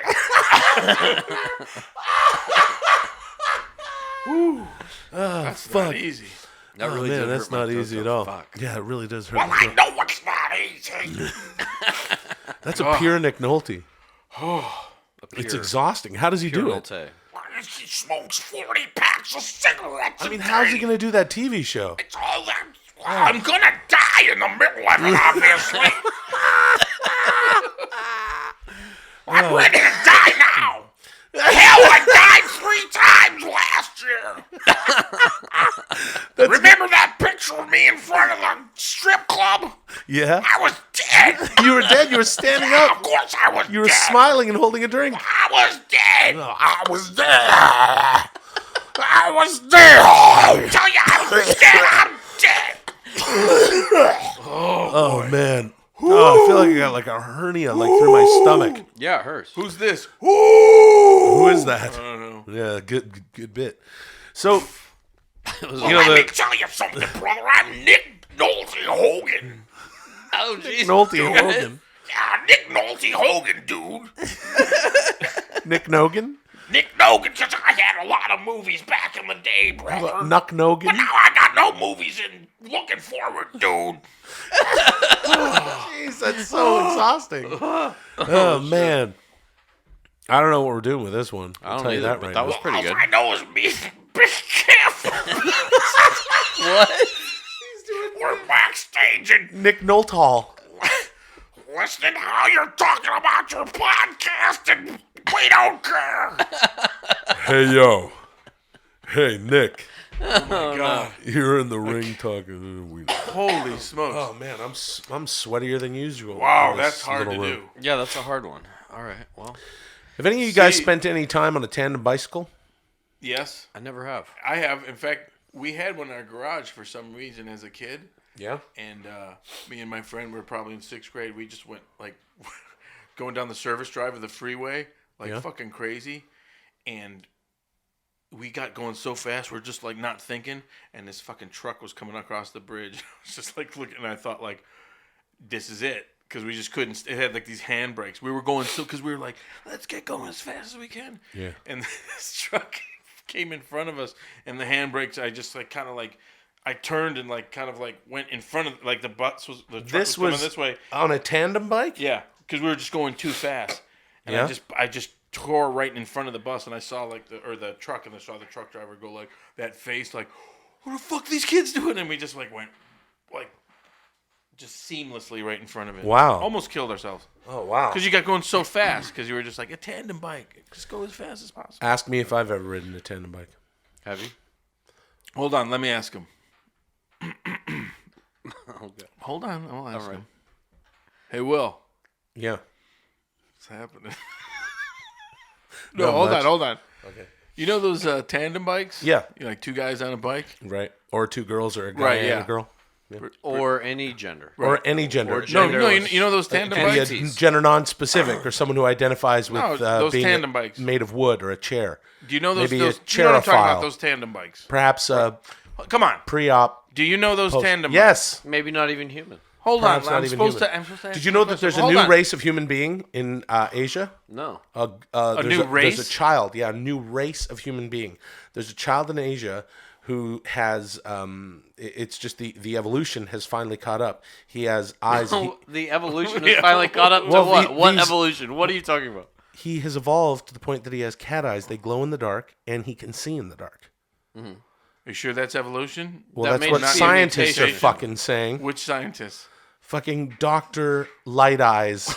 That's fuck. not easy. That oh really man, did that's hurt my not throat, easy at though. all. Fuck. Yeah, it really does hurt. Well, my I throat. know it's not easy. That's a pure Nick Nolte. A It's pure- exhausting. How does he pure do it? Nolte. He smokes 40 packs of cigarettes. I mean, a how's he day. going to do that TV show? It's all that. I'm gonna die in the middle of it, obviously. I'm ready to die now. Hell, I died 3 times last year. Yeah? I was dead. You were dead? You were standing up? Of course I was You were dead. smiling and holding a drink. I was dead. I was dead. I was dead. I tell you, I was dead. I'm dead. Oh, man. Oh, I feel like I got like a hernia like through my stomach. Yeah, it hurts. Who's this? Who is that? I don't know. Yeah, good bit. So, Let me tell you something, brother. I'm Nick Nolte Hogan. Oh, jeez. Nolte Hogan. Yeah, Nick Nolte Hogan, dude. Nick Nogan? Nick Nogan, because I had a lot of movies back in the day, brother. Nuck Nogan? But now I got no movies and looking forward, dude. Jeez, that's so exhausting. Oh, man. I don't know what we're doing with this one. I'll tell you that right now. That was pretty good. All I know is me. Be careful. What? We're backstage and Nick Nolte. listening how you're talking about your podcast, and we don't care. Hey, yo. Hey, Nick. Oh, my God. You're in the ring talking. Holy smokes. Oh, man, I'm sweatier than usual. Wow, in this that's hard to little do. room. Yeah, that's a hard one. All right, well. Have any of you guys spent any time on a tandem bicycle? Yes. I never have. I have. In fact, we had one in our garage for some reason as a kid. Yeah. And me and my friend were probably in 6th grade. We just went, like, going down the service drive of the freeway, like fucking crazy. And we got going so fast, we're just, like, not thinking. And this fucking truck was coming across the bridge. I was just, like, looking, and I thought, like, this is it. Because we just couldn't. It had like these handbrakes. We were going so because we were like, let's get going as fast as we can. Yeah. And this truck came in front of us, and the handbrakes. I just like kind of like, I turned and like kind of like went in front of like the truck was coming this way on a tandem bike. Yeah, because we were just going too fast. And Yeah. I just tore right in front of the bus, and I saw like the truck, and I saw the truck driver go like that face, like, what the fuck are these kids doing? And we just like went like. Just seamlessly right in front of it. Wow. Almost killed ourselves. Oh, wow. Because you got going so fast. Because you were just like, a tandem bike. Just go as fast as possible. Ask me if I've ever ridden a tandem bike. Have you? Hold on. Let me ask him. Okay. Hold on. I'll ask All right. him. Hey, Will. Yeah. What's happening? Not Hold much. on. Okay. You know those tandem bikes? Yeah. You're like 2 guys on a bike? Right. Or 2 girls or a guy and a girl. Yeah. Or any gender. Or any gender. Or genderless. You know those tandem bikes? Be a gender non-specific or someone who identifies with No, those being tandem bikes. made of wood or a chair. Do you know those? Maybe those a you know what I'm talking charophile. about? Those tandem bikes. Perhaps Come on. pre-op. Do you know those post- tandem bikes? Yes. Maybe not even human. Hold Perhaps on. not I'm even supposed human. to ask Did you know that there's a Hold new on. race of human being in Asia? No. There's new There's race? a child. Yeah, a new race of human being. There's a child in Asia who has. It's just the evolution has finally caught up. He has eyes. No, the evolution has finally caught up to what? What evolution? What are you talking about? He has evolved to the point that he has cat eyes. They glow in the dark, and he can see in the dark. Mm-hmm. Are you sure that's evolution? Well, that's what scientists are fucking saying. Which scientists? Fucking Dr. Light Eyes.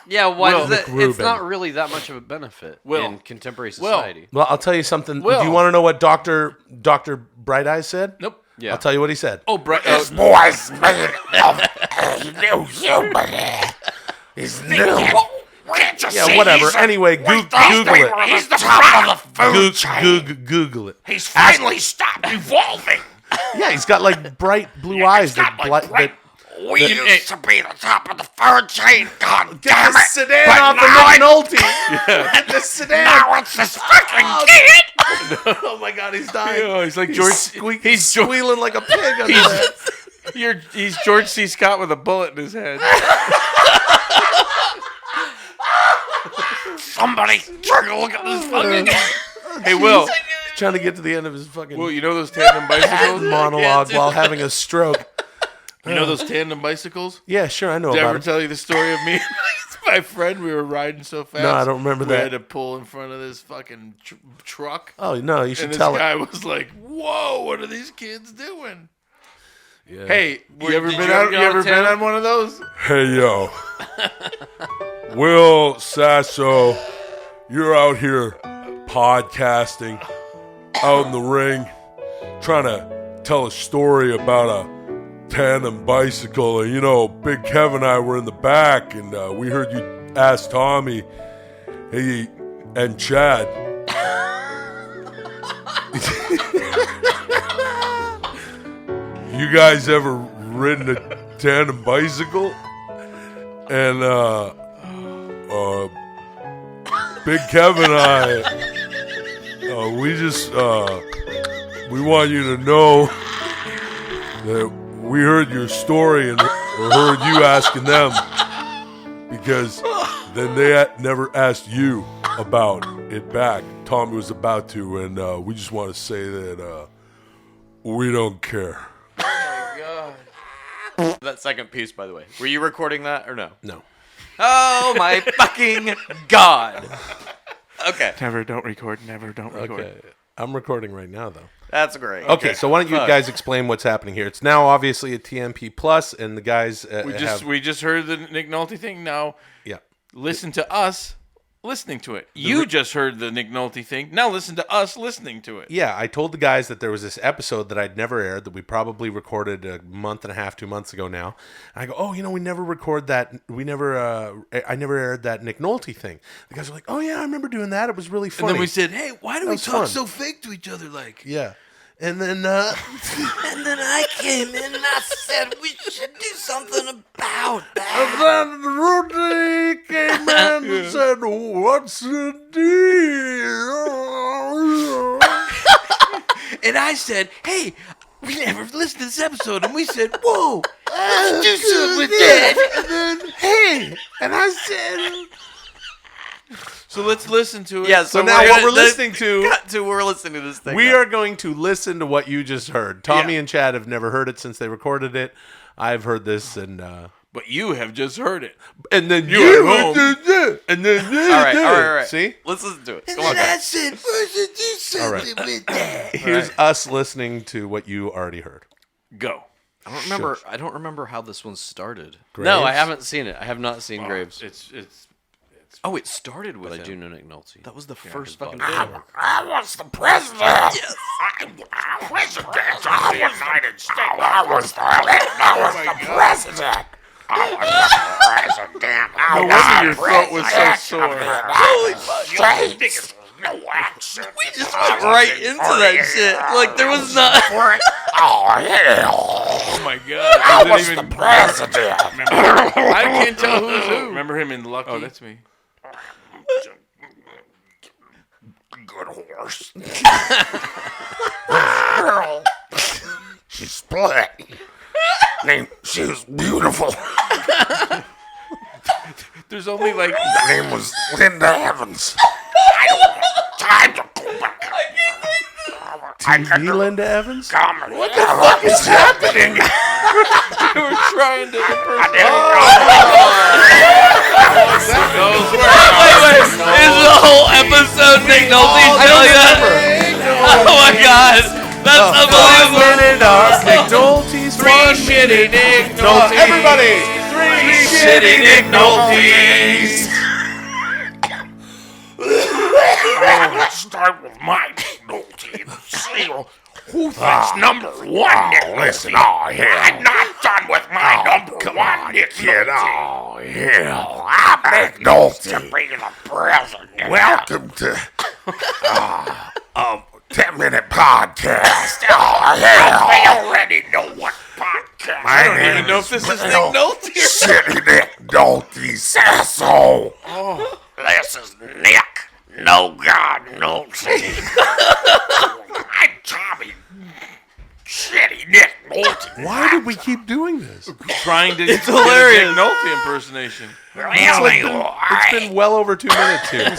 Yeah, why Will does that? It's McRubin. not really that much of a benefit in contemporary society. Well, I'll tell you something. Will. Do you want to know what Dr. Bright Eyes said? Nope. Yeah. I'll tell you what he said. Oh, This boy's made of a new human. He's new. Can't you see? Yeah, whatever. He's a- Anyway, Google it. He's the top of the food chain. Google it. He's finally stopped evolving. Yeah, he's got like bright blue eyes that We used to be the top of the food chain. God Get damn the it! sedan But off now the Nolte. Get the sedan. Now it's this fucking kid. Oh my God, he's dying. Yeah, he's like George. He's squealing like a pig. Under that. He's George C. Scott with a bullet in his head. Somebody trying to look at this fucking. Hey, Will. He's trying to get to the end of his fucking Will, you know those tandem bicycles? monologue while having a stroke. You know those tandem bicycles? Yeah, sure, I know Did I about ever it. tell you the story of me and my friend? We were riding so fast. No, I don't remember we that. had to pull in front of this fucking truck. Oh, no, you should and tell it. this guy was like, "Whoa, what are these kids doing?" Yeah. Hey, you ever did been you on? ever You go ever on been tandem? on one of those? Hey, yo. Will Sasso, you're out here podcasting, out in the ring, trying to tell a story about a tandem bicycle, and Big Kev and I were in the back, and we heard you ask Tommy, hey, and Chad, you guys ever ridden a tandem bicycle? And Big Kev and I, we want you to know that we heard your story and heard you asking them, because then they never asked you about it back. Tommy was about to, and we just want to say that we don't care. That second piece, by the way. Were you recording that or no? No. Oh my fucking God. Okay. Never don't record. Okay. I'm recording right now, though. That's great. Okay, so why don't you guys explain what's happening here? It's now obviously a TMP Plus, and the guys we just heard the Nick Nolte thing. Now, listen to us listening to it. You just heard the Nick Nolte thing. Now listen to us listening to it. Yeah, I told the guys that there was this episode that I'd never aired that we probably recorded a month and a half, 2 months ago now. And I go, oh, we never record that. I never aired that Nick Nolte thing. The guys were like, oh yeah, I remember doing that. It was really funny. And then we said, hey, why do we talk so fake to each other like? Yeah. And then And then I came in and I said we should do something about that. And then Rudy came in and said, what's the deal? And I said, hey, we never listened to this episode. And we said, whoa, let's do something with that. And then, hey, and I said... So let's listen to it. Yeah, so now what we're listening to... We're listening to this thing. We are going to listen to what you just heard. Tommy and Chad have never heard it since they recorded it. I've heard this, and... But you have just heard it. And then you you at home. And then All right. See? Let's listen to it. And Come on, then I guys. said, we should do something with that. Here's us listening to what you already heard. Go. I don't remember how this one started. Graves? No, I haven't seen it. I have not seen Graves. It's Oh, it started with But him. I do know Nick Nolte. That was the Yeah, first his fucking buddy. video. I was the president. Yes. I was the United States. I was the president. I was the president. No wonder your throat was so sore. Holy fuck. No accent. We just went right into that shit. Like, there was not... Oh, hell. Oh, my God. I was the president. I can't tell who's who. Remember him in Lucky? Oh, that's me. Good horse. Girl. She's split. She was beautiful. There's only like... Her name was Linda Evans. I don't have time to go back. TV Linda Evans? What the fuck is happening? You were trying to... Wait. Is the whole episode Nick Nolte? I don't remember. Oh my God. That's unbelievable. Nick Nolte's Three shitty Nick Noltes. Everybody. Three shitty Nick Noltes. Let's start with my Nolte and see who thinks number one Nick Listen, I'm not done with my number one Nick kid. Oh, hell. I'm Nick Nolte to be the president. Welcome to 10-minute podcast. Oh, hell. I already know what podcast. I don't even know if this is Nick Nolte or City Nick Nolte Sasso. Oh. This is Nick. No God Nolte. I'm Tommy. Shitty Nick Nolte. Why did we keep doing this? Trying to It's get hilarious. a Nick Nolte impersonation. It's been well over 2 minutes here.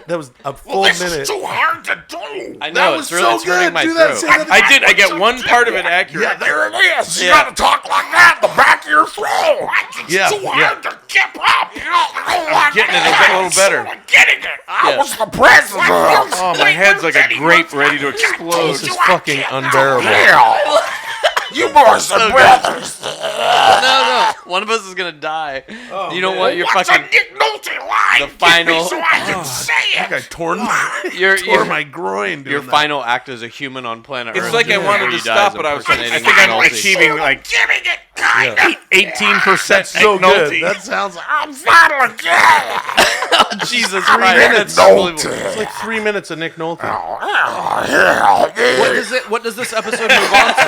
That was a full This minute. is too hard to do. I know, it's really it's hurting my throat. I get one part of it accurate. Yeah, there it is. You gotta talk like that in the back of your throat. It's too hard to keep up. I'm getting it a little better. I'm getting it. I was the president. Oh, my head's like a grape ready to explode. This is fucking unbearable. You boys are brothers. No. One of us is gonna die. Oh, you know man. what? You're What's fucking a Nick Nolte line? the Give me final. so I can say it. I think I tore my groin. Your doing that. final act as a human on planet Earth. It's like I before wanted you to die stop, is but I impersonating think I'm Nolte. achieving like Giving it kind 18% so Nick Nolte. good. That sounds like I'm finally again. Jesus 3 Christ, minutes. that's unbelievable. It's like 3 minutes of Nick Nolte. What does this episode move on to?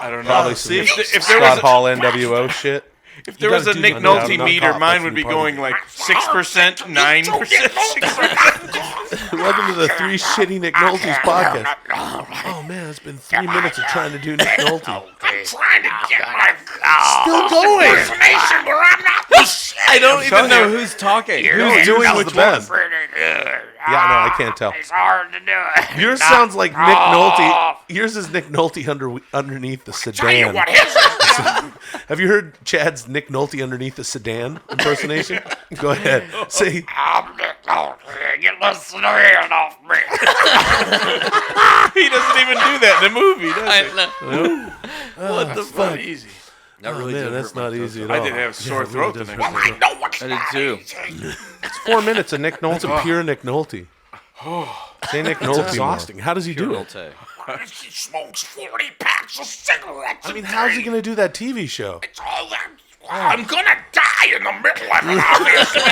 I don't know. Probably some If there Scott was Hall NWO shit. if there You was a gotta do Nick that. Nolte Not meter, cop, mine that's would be part of going it. like 6%, 9%, 6%. Welcome to the Three Shitty Nick Nolte's podcast. Oh man, it's been 3 minutes of trying to do Nick Nolte. I'm trying to get my Still going. impersonation where I'm not the shit. I don't even know who's talking. Who's doing which one? Pretty good. Yeah, no, I can't tell. It's hard to do it. Yours sounds like Nick Nolte. Yours is Nick Nolte underneath the Tell you sedan. what, his Have you heard Chad's Nick Nolte underneath the sedan impersonation? Go ahead. Say, I'm Nick Nolte. Get the hand off me. He doesn't even do that in the movie, does he? What the fuck? Easy. That really man, did that's hurt my not throat. easy at all. I did have a sore throat the next Well, I day. know what's I did not too. easy. it's 4 minutes of Nick Nolte. That's a pure Nick Nolte. Say Nick Nolte. Exhausting. How does he do it? He smokes 40 packs of cigarettes. I mean, how's he going to do that TV show? It's all that. I'm gonna die in the middle of it, obviously.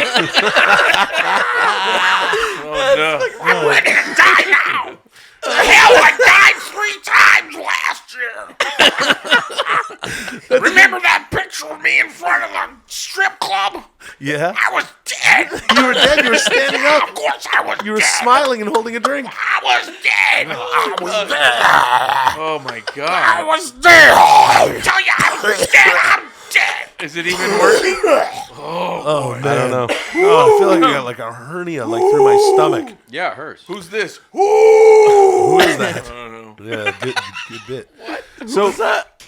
Oh, no. I'm ready to die now. Hell, I died 3 times last year. Remember that picture of me in front of the strip club? Yeah? I was dead. You were dead? You were standing up? Of course I was You were dead. smiling and holding a drink. I was dead. I was dead. Oh, my I God. was dead. I tell you, I was dead. I'm dead. Is it even working? Oh, man. I don't know. Oh, I feel like I got like a hernia like through my stomach. Yeah, it hurts. Who's this? Who is that? I don't know. Yeah, good bit. What? So, Who's that?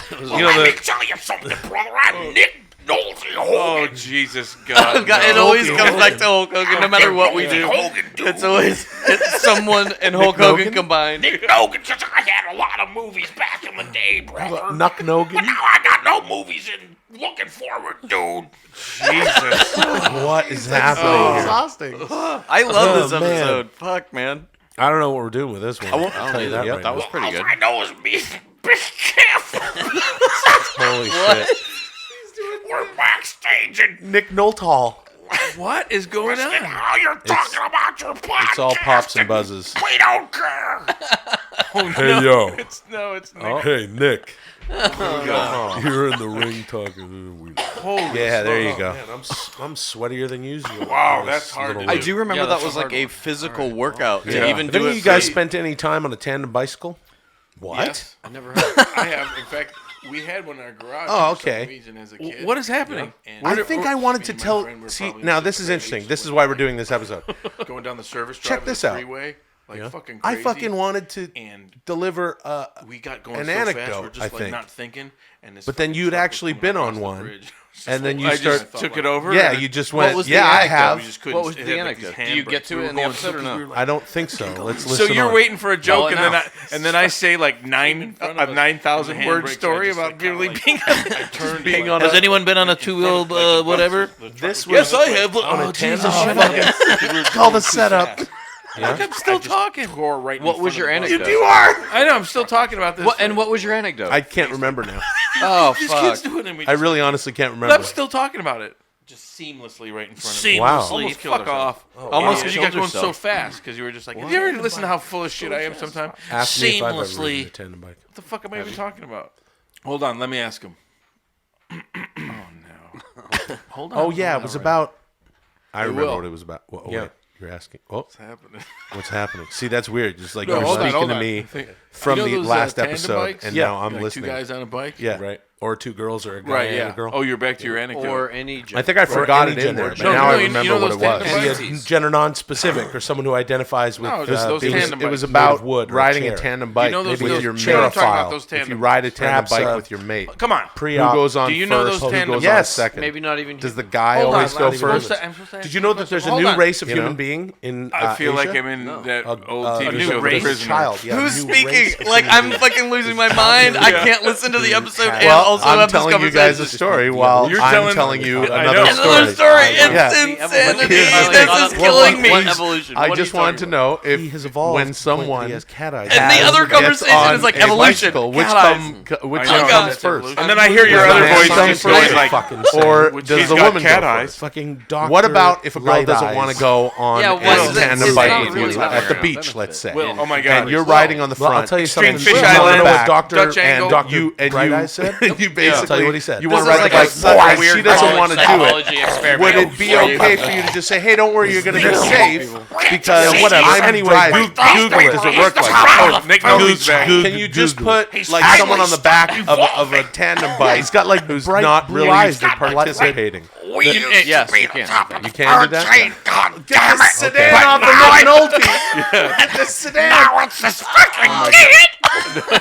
You Well, know, let me the, tell you something, brother. I'm Nick Nolte Oh, Hogan. Jesus God. It no. always comes back to Hulk Hogan, no matter what we do. Hogan, dude. It's always someone and Hulk Hogan combined. Nick Nogan, because I had a lot of movies back in the day, brother. Nuck Nogan? But now I got no movies and looking forward, dude. Jesus. What is happening here? Exhausting. I love this Oh, man. episode. Fuck, man. I don't know what we're doing with this one. I won't tell you that right that was now. pretty good. I know is be careful. Holy What? shit. We're backstage and Nick Nolte. What is going listen on? how you're talking about your podcast. It's all pops and buzzes. We don't care. Oh, Hey, no. yo. It's Nick. Oh. Hey, Nick. God. You're in the ring talking. Holy Yeah, there you smokes. go. Man, I'm sweatier than usual. Wow, This that's hard to little- I do remember Yeah, that that's was a like hard a one. physical workout to Yeah. even Have do any it. of you guys for- spent any time on a tandem bicycle? What? Yes. I never heard. I have. In fact, we had one in our garage. Oh, for some okay. reason as a kid. What is happening? And I think I wanted to me and my tell. friend were See, probably now in this is sixth interesting. grade, This is why we're doing this episode. going down the service drive Check of this the out. freeway, like Yeah. fucking I crazy. fucking wanted to And deliver we got going an so anecdote. fast, we're just I like think. not thinking. And this But then fucking you'd truck was actually coming been across on the one, bridge. and then you I start. just took it over. Yeah, and you just What went. was the Yeah, I anecdote? have. We just couldn't. What was it the had, like, these anecdote? Do you get handbrakes. to We it were in the going episode or so- no? we were like- I don't think so. Let's So listen. you're on. waiting for a joke, Well, and then I say like a 9,000 word handbrakes, story I just, about like, kinda, really like, being being on Has a- anyone been on a two-wheel whatever? This was Yes, I have. on a Oh, tandem Jesus, shut fucking- Call the setup. Look, I'm still talking. Right What was your anecdote? You are. I know. I'm still talking about this. What, and what was your anecdote? I can't remember now. Oh, These fuck. kids do it, and we I just, really honestly can't but remember. I'm still talking about it. Just seamlessly right in front of me. Wow. Almost killed fuck off. Almost because you killed got going so herself. fast because you were just like, have you ever listened to how full of shit I am sometimes? Ask me if I've ever ridden a Seamlessly. tandem bike. What the fuck am I even talking about? Hold on, let me ask him. Oh no. Hold on. Oh yeah, it was about. I Hey, remember Will. what it was about. Oh, Yeah. wait, you're asking. Oh, What's happening? what's happening? See, that's weird. Just like No, you're hold on, speaking hold to on. me I think- from You know the those, last tandem episode, bikes? and Yeah. now I'm Like listening. Two guys on a bike. Yeah, Right. Or two girls, or a guy Right. and Yeah. a girl. Oh, you're back to your anecdote. Or any joke. I think I Or forgot any it in there, gender. but No, now no, I you remember know what those it was. tandem Yeah, bikes? gender non-specific, or someone who identifies with. No, just those being- tandem It was bikes. about Wood, riding or a chair. tandem bike You know those- with those your chairs? I'm talking about male those If you tandem ride a bikes. tandem Perhaps, bike with your mate, Come on. who goes on Do you know first? those Who tandem goes bikes? on second? Maybe not even. Does the guy Hold on, always I'm go not even first? supposed to- I'm supposed to Did you know that there's a Hold new on. race of You know? human being in I feel like Asia? I'm in that old a TV new show, The race. Prisoner. Child. Yeah, Who's new race speaking? of Like, human I'm beings. fucking losing my mind. I can't listen to the episode and Well, also I'm have this telling you guys a conversation. story while You're I'm telling you another story. Another story. It's Yeah. insanity. Here's the This thing. is killing me. Please, Evolution. I What are just you wanted to talking know if He has evolved when to the point that someone he has cat eyes. And the other gets conversation on is like a evolution. bicycle, which Cat eyes. which I know. one comes first? And then I hear your Does other the man voice come just first? going like, or which does he's the got woman cat go eyes. first? Fucking doctor. What about if a girl Light doesn't eyes. want to go on Yeah, a what's the- tandem it's bike not with really you that at the fair. beach, let's say? Will, oh my God. And you're riding on the Well, front. I'll tell you something. and Fish she's Island, on the back, Dutch and angle. Bright Eyes said? you basically I'll tell you what he said. you want to This ride is the like bike. a weird She doesn't college want to do psychology it. experiment. Would it be okay for you to just say, "Hey, don't worry, you're going to be safe"? Because Yeah, whatever. I'm Anyway, driving. Google it. Does it work like Oh, that? Nick Nolte's back. Can you just put like someone on the back of a tandem bike? He's got like who's bright not blue really eyes. participating. We used Yes, to be you the can. top of You can do that? train, God damn it! Sedan But off the now Nick it's- Nolte. The sedan. Now it's this fucking idiot!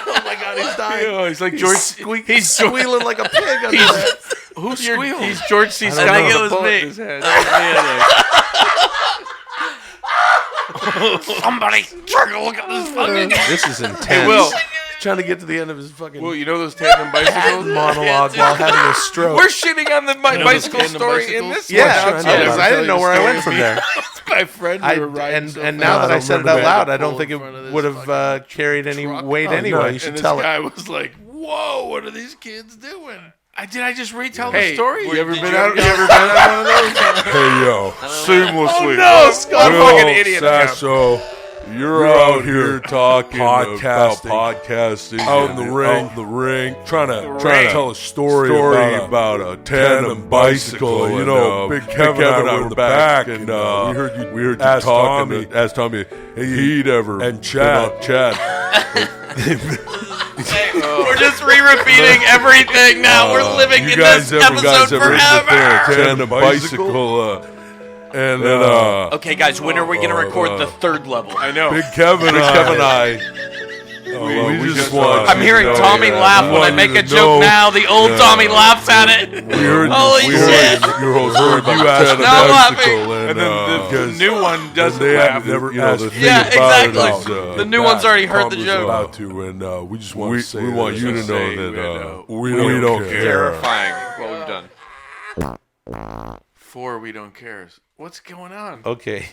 Oh my God, he's dying. Oh, he's like George. He's squealing like a pig under that. Who's squealed? He's George C. I don't Scott know. with It a was bullet me. in his head. Somebody take a look at this fucking... This is intense. Hey, Will. He's trying to get to the end of his fucking Well, you know those tandem bicycles? monologue while having a stroke. We're shitting on the know those bicycle tandem story in bicycles? this Yeah, one. I didn't know where I went from there. My friend, we were riding so And fast. now that I don't said it remember out that. loud, I don't think it would have carried any weight Oh, no, anyway. you should And this tell it. guy was like, "Whoa, what are these kids doing?" Did I just retell Hey, the story? you ever Did been you out- ever- you ever been on one of those? Hey yo, seamlessly. Oh, no, Scott, Will fucking idiot. Sasso, you're out here talking about podcasting, out in the ring, trying to tell a story about a tandem bicycle. You know, Big Kevin and I were back, and we heard you talking. Asked Tommy, hey, he'd ever and Chad. We're just re-repeating everything now. We're living in this episode forever. Tandem bicycle. And then, Okay, guys, when are we going to record the third level? I know. Big Kevin and I. We just want. I'm hearing Tommy laugh when I make a joke now. The old Tommy laughs at it. We heard Holy shit. your whole story about You asked Tandem laughing. bicycle, And then the new one doesn't they laugh. had never asked the thing Yeah, about exactly. it is, The new one's already heard the Tom was joke. About to, and we just want to say we want this. you to Say know that that, we don't care. Terrifying what we've done. 4 we don't care. What's going on? Okay.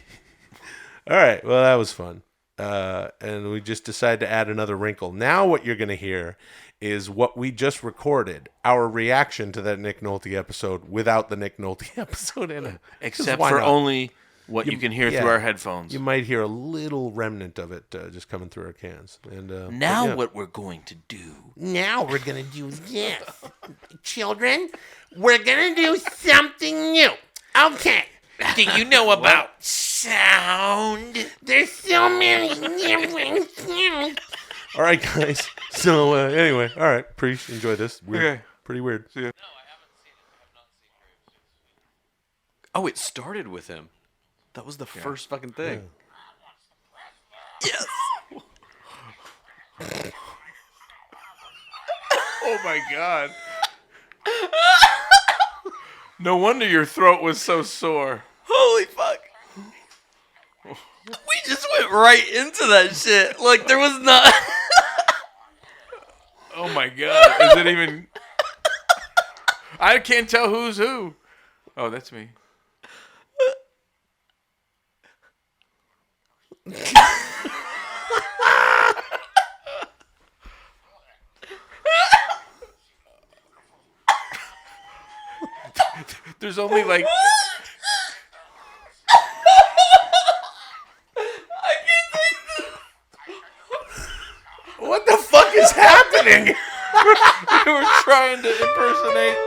All right. Well, that was fun. And we just decided to add another wrinkle. Now what you're going to hear is what we just recorded, our reaction to that Nick Nolte episode without the Nick Nolte episode in it. Except Why for not? only what you can hear through our headphones. You might hear a little remnant of it just coming through our cans. And Now but yeah. what we're going to do. Now we're going to do this. Children, we're going to do something new. Okay. Do you know about sound? There's so many different sounds. All right, guys. So anyway, all right. Enjoy this. Weird. Okay. Pretty weird. See ya. Oh, it started with him. That was the first fucking thing. Yes. Oh my god. No wonder your throat was so sore. Holy fuck. We just went right into that shit. Like, there was not... Oh my god. Is it even... I can't tell who's who. Oh, that's me. There's only like... What the fuck is happening? We were trying to impersonate...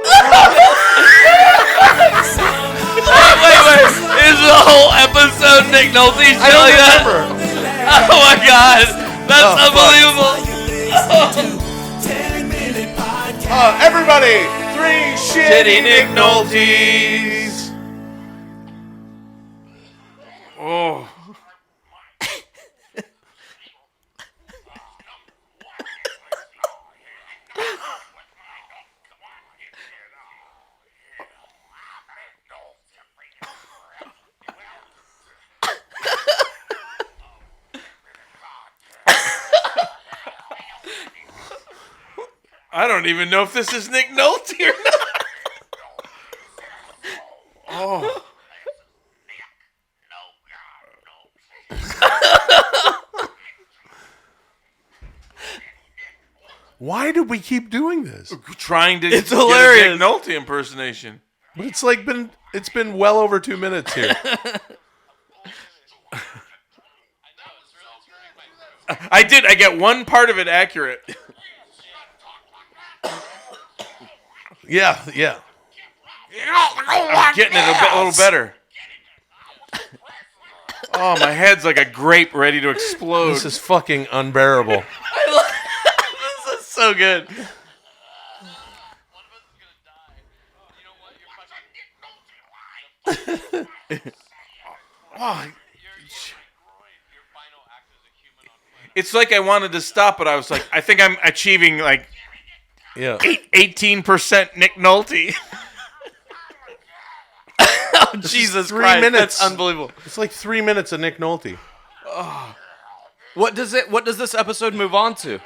Wait. Is the whole episode Nick Nolte shit like that? Oh my god. That's unbelievable. Everybody, 3 shitty Nick Noltes. Oh. I don't even know if this is Nick Nolte or not. Oh. Why did we keep doing this? Trying to It's get hilarious. a Nick Nolte impersonation. But it's like it's been well over 2 minutes here. I get one part of it accurate. Yeah. I'm getting it a little better. Oh, my head's like a grape ready to explode. This is fucking unbearable. This is so good. Oh, it's like I wanted to stop, but I was like, I think I'm achieving like 18% Nick Nolte. Oh, Jesus 3 Christ, minutes. that's unbelievable. It's like 3 minutes of Nick Nolte. What does this episode move on to?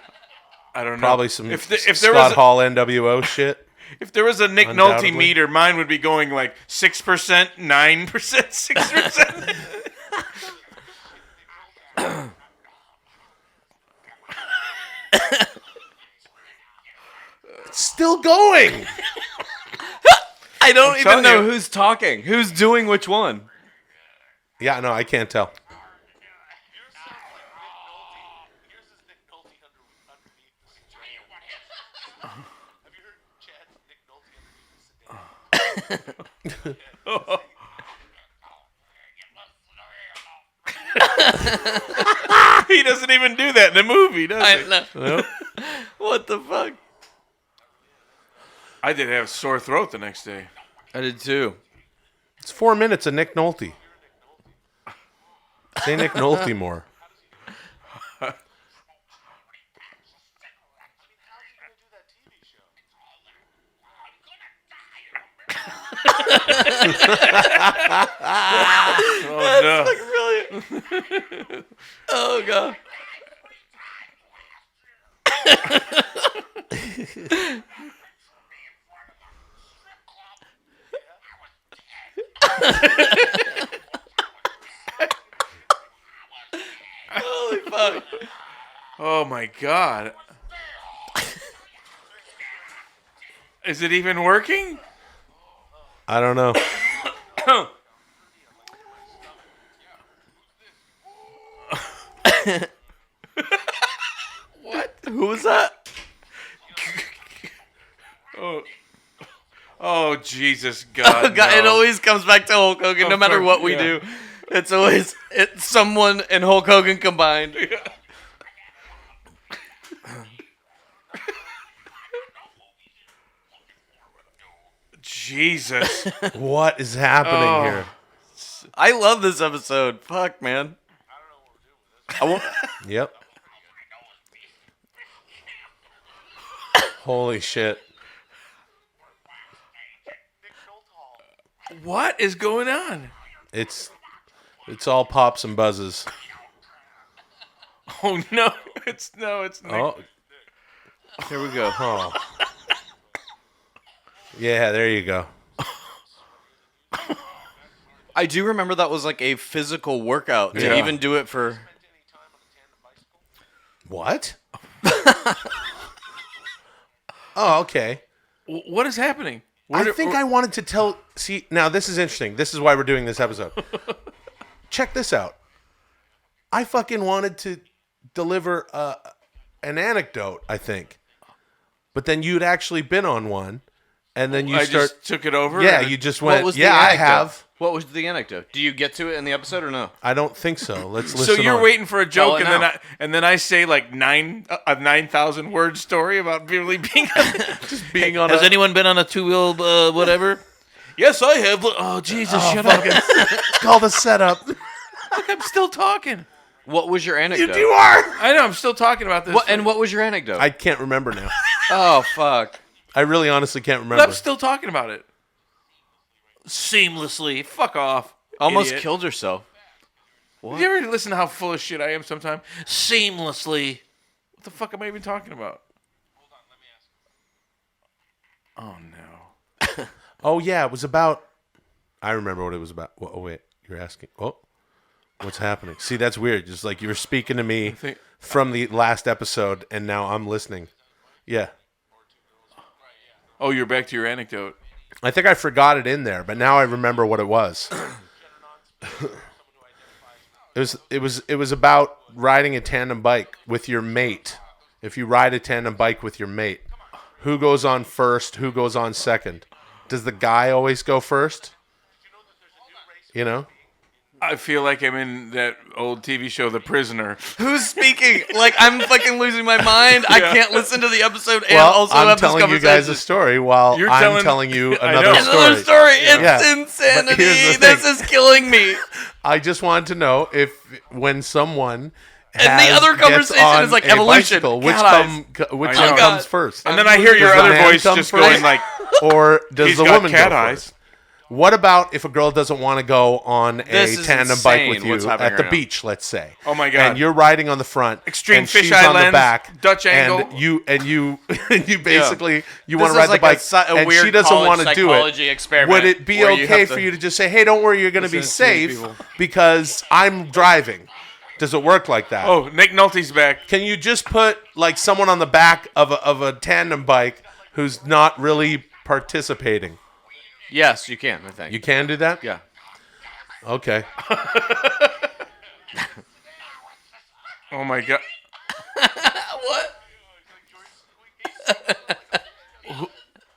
I don't know. Probably some if there Scott was Hall NWO shit. If there was a Nick Nolte Undoubtedly. meter, mine would be going like 6%, 9%, 6%. It's still going. I don't I'm even telling know you. who's talking. Who's doing which one? Yeah, no, I can't tell. He doesn't even do that in the movie, does he? Nope. What the fuck? I did have a sore throat the next day. I did too. It's 4 minutes of Nick Nolte. Say Nick Nolte more. Oh, That's fucking brilliant. Oh god. Holy fuck. Oh my god. Is it even working? I don't know. What? Who was that? Oh Jesus God! Oh, God, no. it always comes back to Hulk Hogan, no Of matter course, what we yeah. do. It's someone and Hulk Hogan combined. Jesus. What is happening Oh. here? I love this episode. Fuck, man. I won't. Yep. Holy shit. What is going on? It's all pops and buzzes. Oh no! It's Nick. Oh. Here we go. Oh. Yeah, there you go. I do remember that was like a physical workout to Yeah. even do it for. What? Oh, okay. What is happening? I think I wanted to tell. See, now this is interesting. This is why we're doing this episode. Check this out. I fucking wanted to deliver an anecdote, I think. But then you'd actually been on one. And then you I start. just took it over? Yeah, Or- you just What went. was the Yeah, I anecdote? have. What was the anecdote? Do you get to it in the episode or no? I don't think so. Let's So listen. you're on. waiting for a Tell joke, it and now. then I say like a 9,000 word story about really being just being on. Has anyone been on a two-wheel whatever? Yes, I have. Oh Jesus! Oh, shut fuck up! it. It's called a setup. Look, I'm still talking. What was your anecdote? You are. I know. I'm still talking about this. And what was your anecdote? I can't remember now. Oh fuck! I really, honestly can't But remember. I'm still talking about it. Seamlessly. Fuck off. Almost idiot. killed herself. What? Did you ever listen to how full of shit I am sometimes? Seamlessly. What the fuck am I even talking about? Oh no. Oh yeah, it was about. I remember what it was about. Oh wait, you're asking. Oh, what's happening? See, that's weird. Just like you were speaking to me from the last episode, and now I'm listening. Yeah. Oh, you're back to your anecdote. I think I forgot it in there, but now I remember what it was. It was about riding a tandem bike with your mate. If you ride a tandem bike with your mate, who goes on first? Who goes on second? Does the guy always go first? You know? I feel like I'm in that old TV show, The Prisoner. Who's speaking? Like, I'm fucking losing my mind. I can't listen to the episode and Well, also I'm have this telling you conversation. guys a story while You're I'm telling you another story. Another story. It's Yeah. insanity. But here's the This thing. is killing me. I just wanted to know if when someone And the other gets conversation on is like a evolution. bicycle, which God, which I know. comes first? And then I hear your Does the other man voice come just first? going like, or does "He's the got woman cat go eyes." first? What about if a girl doesn't want to go on This a is tandem bike with insane you what's happening at the right now. beach, let's say? Oh my God. And you're riding on the front, Extreme and she's fisheye on the lens, back, Dutch and angle. you basically you This want is to ride like the bike, a and weird she doesn't college want to do psychology it. experiment Would it be where you okay have for to- you to just say, "Hey, don't worry, you're going to be Listen to safe people. because I'm driving"? Does it work like that? Oh, Nick Nolte's back. Can you just put like someone on the back of a tandem bike who's not really participating? Yes, you can, I think. You can do that? Yeah. Okay. Oh my God. What?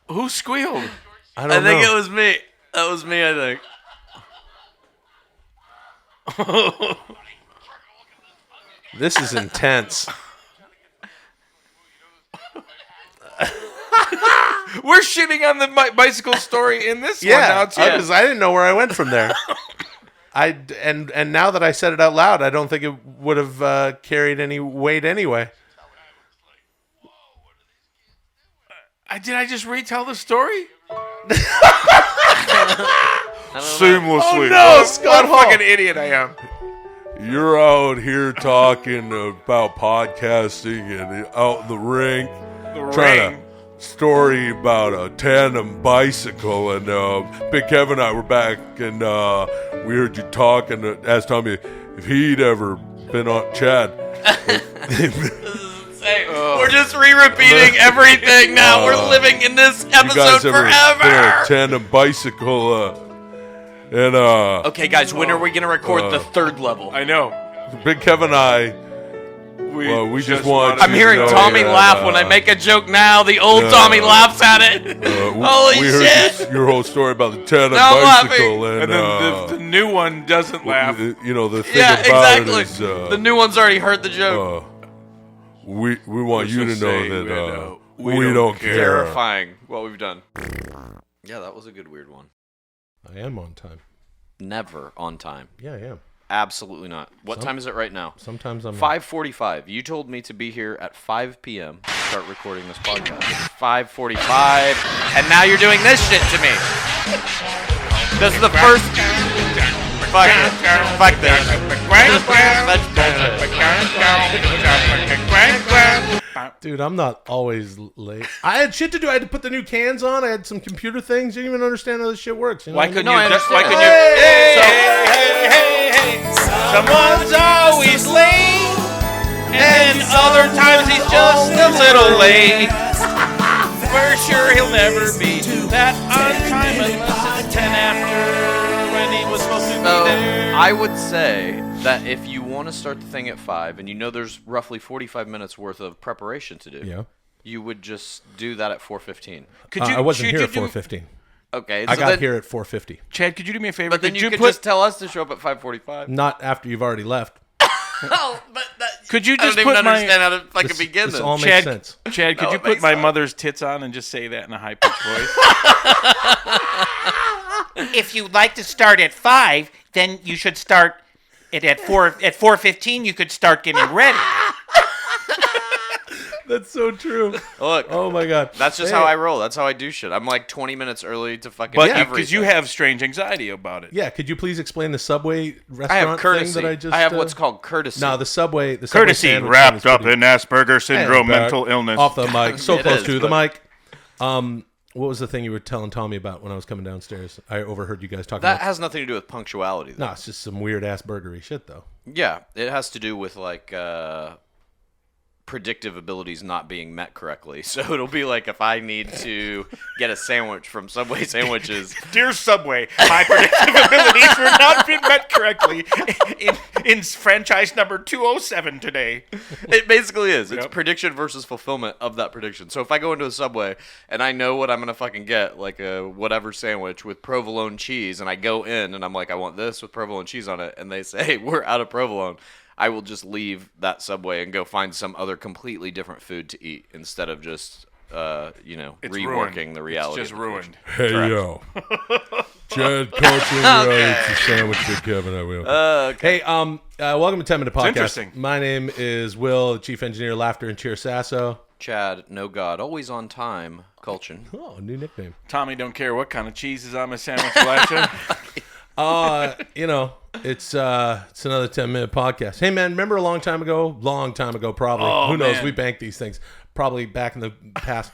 Who squealed? I don't think know. it was me. That was me, I think. This is intense. We're shitting on the bicycle story in this one now too. because I didn't know where I went from there. And now that I said it out loud, I don't think it would have carried any weight anyway. Did I just retell the story? Seamlessly. Oh no, Scott What a Hall. fucking idiot I am. You're out here talking about podcasting and out in the rink, trying to story about a tandem bicycle. And Big Kevin and I were back, and we heard you talking. Asked Tommy if he'd ever been on Chad. We're just re-repeating everything now. We're living in this You episode guys ever been on a forever. tandem bicycle? And Okay, guys, when are we gonna record the third level? I know. Big Kevin and I, we just want. I'm hearing Tommy laugh when I make a joke now. The old Tommy laughs at it. Holy we shit! heard your whole story about the tandem Now I'm bicycle, laughing. And then the new one doesn't laugh. You know the thing Yeah, about exactly. it is, The new one's already heard the joke. we want you to just know say that we don't care. Terrifying what we've done. Yeah, that was a good weird one. I am on time. Never on time. Yeah, I am. Absolutely not. What time is it right now? Sometimes I'm 5:45. You told me to be here at 5 p.m. to start recording this podcast. It's 5:45, and now you're doing this shit to me. This is the first. Fuck it. Fuck this. Dude, I'm not always late. I had shit to do. I had to put the new cans on. I had some computer things. Didn't even understand how this shit works. You know Why what I couldn't mean? you? Why couldn't you? Hey, someone's always late, and other times he's just a little late. We're sure he'll never be that on time unless it's 10 after when he was supposed to be there. I would say that if you want to start the thing at 5 and you know there's roughly 45 minutes worth of preparation to do, Yeah. you would just do that at 4:15. I wasn't here at 4:15. Okay, I so got then- here at 4:50. Chad, could you do me a favor? But then you could just tell us to show up at 5:45. Not after you've already left. Oh, but that, Could you I just don't even put my understand how to fucking begin this this. all makes sense. Chad, could No, you it put makes my sense. mother's tits on and just say that in a high pitched voice? If you'd like to start at 5, then you should start it at 4. At 4:15, you could start getting ready. That's so true. Look, Oh my god. that's just Hey. how I roll. That's how I do shit. I'm like 20 minutes early to fucking But everything. because you have strange anxiety about it. Yeah, could you please explain the Subway restaurant I have courtesy. thing that I just I have what's called courtesy. No, the Subway Courtesy sandwich wrapped thing is up pretty- in Asperger's syndrome, Hey, back mental illness. Off the mic, so It close is, to the but- mic. What was the thing you were telling Tommy about when I was coming downstairs? I overheard you guys talking That about... has nothing to do with punctuality, though. No, it's just some weird-ass burgery shit, though. Yeah, it has to do with, like, predictive abilities not being met correctly. So it'll be like if I need to get a sandwich from Subway Sandwiches. Dear Subway, my predictive abilities were not being met correctly in franchise number 207 today. It basically is. It's prediction versus fulfillment of that prediction. So if I go into a Subway and I know what I'm going to fucking get, like a whatever sandwich with provolone cheese, and I go in and I'm like, I want this with provolone cheese on it, and they say, we're out of provolone, I will just leave that Subway and go find some other completely different food to eat instead of just, reworking the reality. It's just ruined. Hey, yo. Chad Culture eats a sandwich for Kevin. I will. Okay. Hey, welcome to 10 Minute Podcast. interesting. My name is Will, Chief Engineer, Laughter and Cheer Sasso. Chad, no God, always on time, Kultgen. Oh, new nickname. Tommy, don't care what kind of cheese is on my sandwich, Elijah. It's another 10-minute podcast. Hey, man, remember a long time ago, probably. Oh, Who knows? man. We banked these things probably back in the past.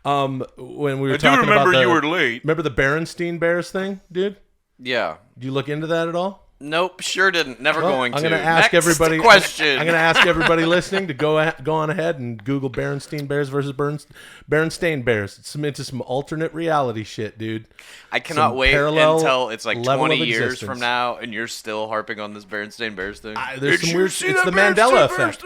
When we were I do talking about remember you were late. Remember the Berenstein Bears thing, dude? Yeah. Did you look into that at all? Nope, sure didn't. Never Well, going to. I'm going to ask Next everybody. question. I'm going to ask everybody listening to go on ahead and Google Berenstein Bears versus Berenstain Bears. It's into some alternate reality shit, dude. I cannot Some wait parallel until it's like level 20 of years existence. from now, and you're still harping on this Berenstain Bears thing. There's some weird. It's the Mandela effect.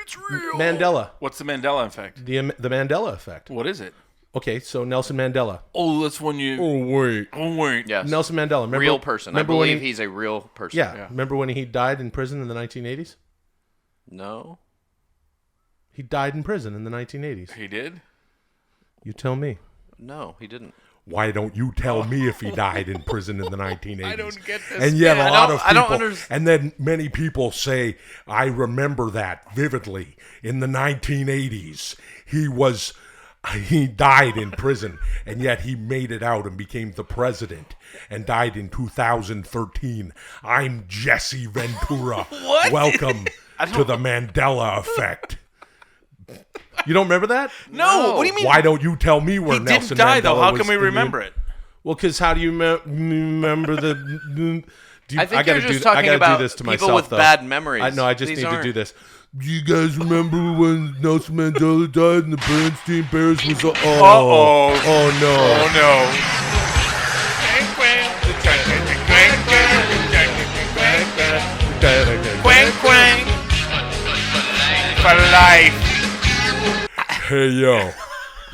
It's real. Mandela. What's the Mandela effect? The Mandela effect. What is it? Okay, so Nelson Mandela. Oh, that's when you... Oh, wait. Yes. Nelson Mandela. Remember, real person. I remember when believe he's a real person. Yeah. Remember when he died in prison in the 1980s? No. He died in prison in the 1980s. He did? You tell me. No, he didn't. Why don't you tell me if he died in prison in the 1980s? I don't get this. And yet a lot of I don't people, understand. and then many people say, I remember that vividly. In the 1980s, he died in prison, and yet he made it out and became the president and died in 2013. I'm Jesse Ventura. What? Welcome to the Mandela effect. You don't remember that? No. What do you mean? Why don't you tell me where He Nelson didn't die, Mandela though. How was can we in the- remember it? Well, because how do you remember the... I think gotta you're just I talking gotta about do this to people myself, with though. bad memories. I know. I just These need to aren't- do this. Do you guys remember when Nelson Mandela died and the Bernstein Bears was... Oh, Uh-oh. oh no. Oh, no. Quang, quang. For life. Hey, yo.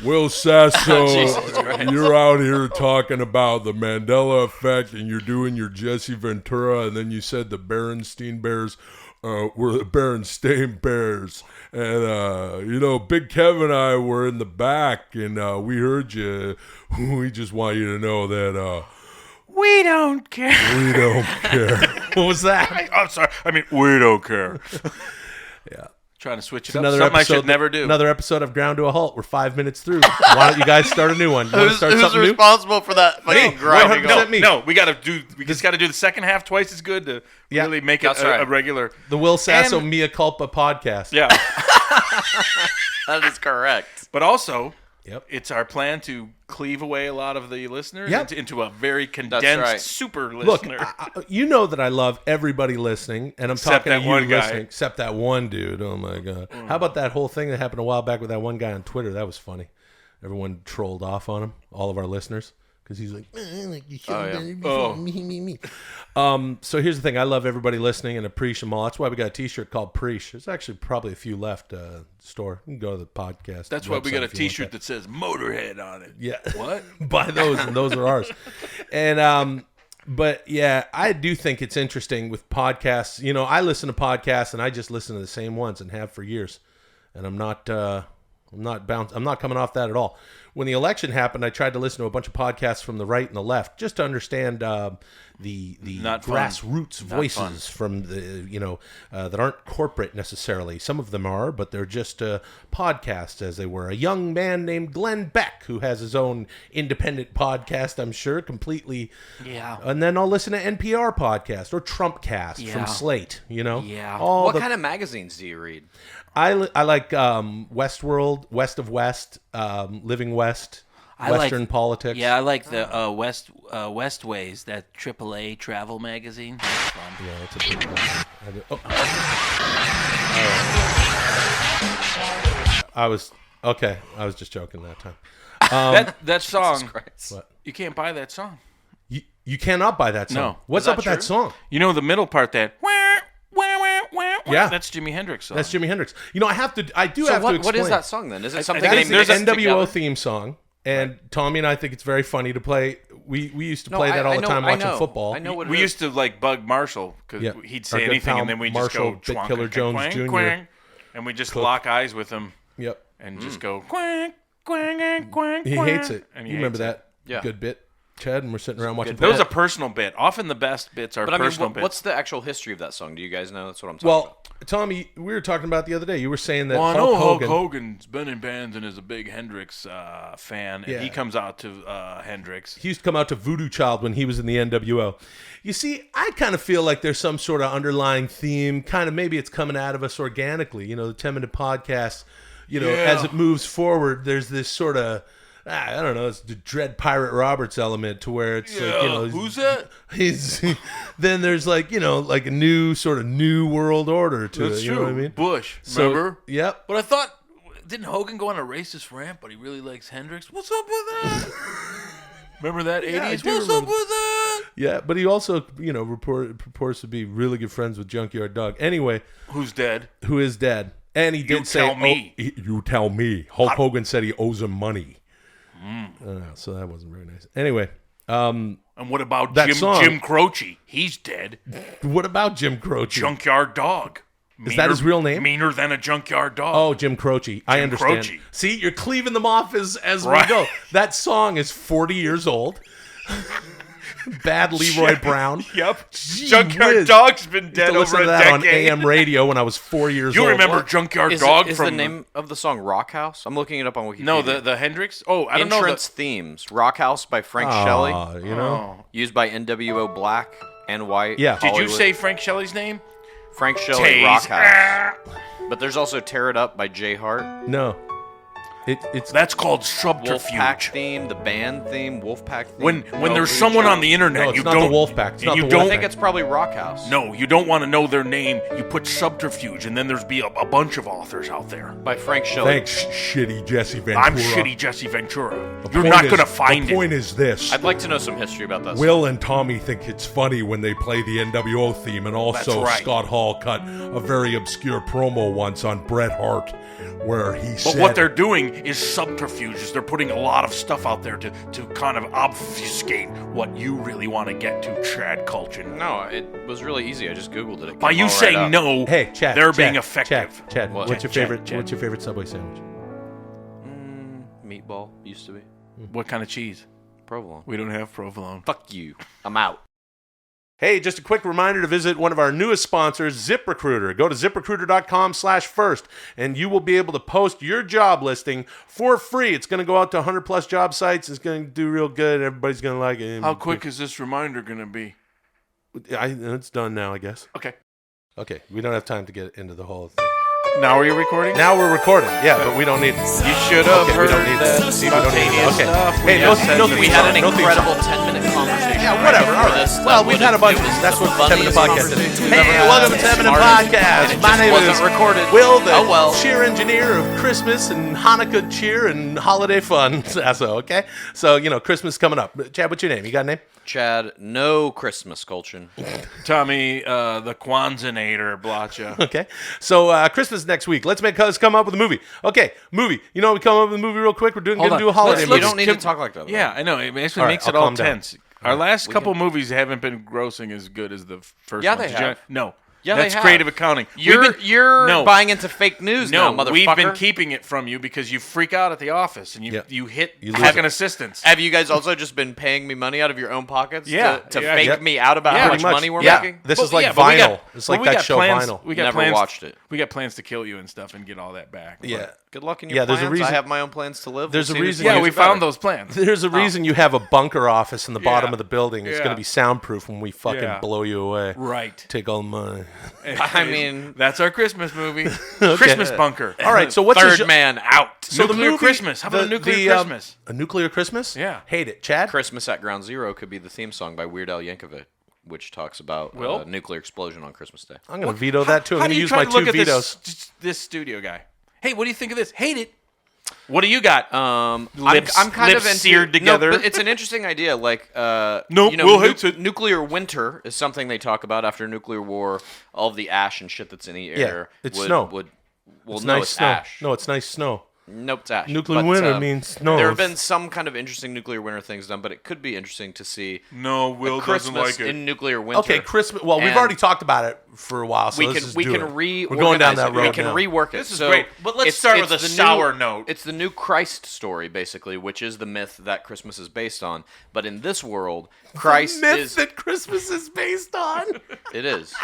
Will Sasso, Jesus Christ. you're out here talking about the Mandela effect and you're doing your Jesse Ventura, and then you said the Berenstein Bears were the Berenstain Bears. And, Big Kev and I were in the back, and we heard you. We just want you to know that We don't care. we don't care. What was that? I'm sorry. I mean, we don't care. Yeah. Trying to switch it It's up. another Something I episode should never do. Another episode of Ground to a Halt. We're 5 minutes through. Why don't you guys start a new one? You want to Who's, start who's something new? responsible for that fucking grinding? 100% off? me. No, we just got to do the second half twice as good to really make it That's right. a regular. The Will Sasso And- Mea Culpa podcast. Yeah. That is correct. But also, Yep. it's our plan to cleave away a lot of the listeners Yep. into a very condensed right. super Look, listener. you know that I love everybody listening, and I'm Except talking to that you one guy. listening, except that one dude. Oh my god! How about that whole thing that happened a while back with that one guy on Twitter? That was funny. Everyone trolled off on him, all of our listeners, because he's like, you should have done it before. Me. So here's the thing: I love everybody listening and appreciate them all. That's why we got a T-shirt called Preach. There's actually probably a few left. Store. You can go to the podcast. That's why we got a website if you want T-shirt that says Motorhead on it. Yeah. What? Buy those, and those are ours. And but yeah, I do think it's interesting with podcasts. I listen to podcasts, and I just listen to the same ones and have for years. And I'm not coming off that at all. When the election happened, I tried to listen to a bunch of podcasts from the right and the left just to understand the Not fun. grassroots Not voices from the that aren't corporate necessarily. Some of them are, but they're just podcasts as they were. A young man named Glenn Beck who has his own independent podcast, I'm sure, completely. Yeah. And then I'll listen to NPR podcast or Trumpcast Yeah. from Slate. Yeah. All What the kind of magazines do you read? I like Westworld, West of West, Living West. Western politics. Yeah, I like the Westways, that AAA travel magazine. That's fun. Yeah, that's a pretty cool. I was just joking that time. That song. What? You can't buy that song. You cannot buy that song. No. What's up with that song? You know the middle part that. Yeah, that's Jimi Hendrix song. That's Jimi Hendrix. You know, I do have to explain. What is that song then? Is it something? That is the NWO together? theme song. And Tommy and I think it's very funny to play. We used to play that all the time watching football. I know what we used to like bug Marshall because he'd say anything and then we just go Bit Killer Jones quang, Jr. Quang, and we just lock eyes with him. Yep. And just go quang, quang, quang. He hates it. And you remember that? Yeah. Good bit, Chad, and we're sitting around watching. That was a personal bit. Often the best bits are personal bits. What's the actual history of that song? Do you guys know? That's what I'm talking about. Tommy, we were talking about the other day. You were saying that Hulk Hogan's been in bands and is a big Hendrix fan, and Yeah. he comes out to Hendrix. He used to come out to Voodoo Child when he was in the NWO. You see, I kind of feel like there's some sort of underlying theme. Kind of maybe it's coming out of us organically. You know, the 10-minute podcast. You know, as it moves forward, there's this sort of. I don't know. It's the Dread Pirate Roberts element to where it's like, you know, who's that? Then there's like, you know, like a new sort of new world order to That's it. You true. know what I mean? Bush, So, remember? Yep. But I thought, didn't Hogan go on a racist rant? But he really likes Hendrix. What's up with that? Remember that 80s? I do What's remember up with that? Yeah, but he also, you know, purports to be really good friends with Junkyard Dog. Anyway, who's dead? Who is dead? And he did say, tell me. You tell me. Hulk Hogan said he owes him money. So that wasn't very nice. Anyway, and what about that song, Jim Croce? He's dead. What about Jim Croce? Junkyard Dog. Is that his real name? Meaner than a junkyard dog. Oh, Jim Croce. I understand. Croce. See, you're cleaving them off as Right. we go. That song is 40 years old. Bad Leroy Brown. Yep. Gee Junkyard whiz. Dog's been Used dead to listen over to a that on decade. AM radio when I was 4 years You old. remember Junkyard Is Dog is from the name of the song Rock House? I'm looking it up on Wikipedia. No, the Hendrix. Oh, I don't know. Entrance themes. Rock House by Frank Shelley. You know. Used by NWO Black and White. Yeah. Did you Hollywood. say Frank Shelley's name? Frank Shelley Tase. Rock House? But there's also Tear It Up by Jay Hart. No. It's That's called subterfuge. Wolfpack theme, the band theme, Wolfpack theme. When there's someone on the internet, No, it's you not don't. the Wolfpack. It's not you the don't. I think it's probably Rock House. No, you don't want to know their name. You put subterfuge, and then there's be a bunch of authors out there. By Frank Shelley. Thanks, shitty Jesse Ventura. I'm shitty Jesse Ventura. The You're point not is- going to find The it. point is this. I'd like to know some history about that. Will and Tommy think it's funny when they play the NWO theme, and also That's right. Scott Hall cut a very obscure promo once on Bret Hart where he But said... what they're doing is subterfuge. Is they're putting a lot of stuff out there to kind of obfuscate what you really want to get to, Chad Kultgen. No, it was really easy. I just Googled it. It By came you all right saying up. no, Hey, Chad. they're Chad, being effective. Chad, What? what's your Chad, favorite? Chad. What's your favorite Subway sandwich? Meatball used to be. What kind of cheese? Provolone. We don't have provolone. Fuck you. I'm out. Hey, just a quick reminder to visit one of our newest sponsors, ZipRecruiter. Go to ziprecruiter.com/first, and you will be able to post your job listing for free. It's going to go out to 100+ job sites. It's going to do real good. Everybody's going to like it. How quick is this reminder going to be? It's done now, I guess. Okay. Okay, we don't have time to get into the whole thing. Now are you recording? Now we're recording. Yeah, but we don't need it. You should have Okay, we heard don't need that it. See, we don't need it. spontaneous Okay. stuff. Hey, no theme We had song, an no theme incredible song. 10-minute conversation. Yeah, whatever. All right. Well, we've had a bunch. That's what the 10-minute podcast is. Hey, welcome to 10-minute podcast. My name is recorded. Will, the Oh, well. cheer engineer of Christmas and Hanukkah cheer and holiday fun. Sasso, okay? So, you know, Christmas coming up. Chad, what's your name? You got a name? Chad, no Christmas Kultgen. Tommy, the Kwanzanator, Blacha. Okay. So, Christmas next week. Let's come up with a movie. Okay, movie. You know, we come up with a movie real quick. We're going to do a holiday You movie. don't need to talk like that. Yeah, I know. It actually All right, makes I'll it all calm down. tense. Our last couple movies haven't been grossing as good as the first Yeah, one. they Did you- have. No. Yeah, That's they have. creative accounting. You're No. buying into fake news now, No, motherfucker. we've been keeping it from you because you freak out at the office and you hit lose fucking it. assistants. Have you guys also just been paying me money out of your own pockets Yeah, to yeah, fake yeah. me out about Yeah, how pretty much much. money we're Yeah. making? This is like but we Vinyl. got- It's but like we that got show plans, Vinyl. We got Never plans, watched it. We got plans to kill you and stuff and get all that back. Yeah. But- Good luck in your Yeah, plans. there's a reason- I have my own plans to live. There's We'll a see which reason one Yeah, is we better. found those plans. There's a reason you have a bunker office in the bottom Yeah. of the building. It's Yeah. going to be soundproof when we fucking Yeah. blow you away. Right. Take all the money. I mean, that's our Christmas movie. Okay. Christmas bunker. All right, so what's Third man out? So Nuclear the movie, Christmas. How about a nuclear Christmas? A nuclear Christmas? Yeah. Hate it. Chad? Christmas at Ground Zero could be the theme song by Weird Al Yankovic, which talks about Will? a nuclear explosion on Christmas Day. I'm going to veto that too. I'm How going do to you use try my to look two at vetoes. this studio guy? Hey, what do you think of this? Hate it. What do you got? Lips, I'm kind of into, seared together. No, but it's an interesting idea. Like, Nope, you know, Will hates it. nuclear winter is something they talk about after nuclear war. All of the ash and shit that's in the air. it's would, snow. Well, It's no, nice it's snow. ash. No, it's nice snow. Nope, it's ash. Nuclear But, winter means snow. There have been some kind of interesting nuclear winter things done, but it could be interesting to see. No, Will doesn't Christmas like it. in nuclear winter. Okay, Christmas. Well, we've And already talked about it for a while, so we let's can just we do can it. reorganize We're going down that it. road We can now. rework it. This is So great, but let's it's- start it's with a the sour new- note. It's the new Christ story, basically, which is the myth that Christmas is based on. But in this world, Christ the myth is. that Christmas is based on. It is.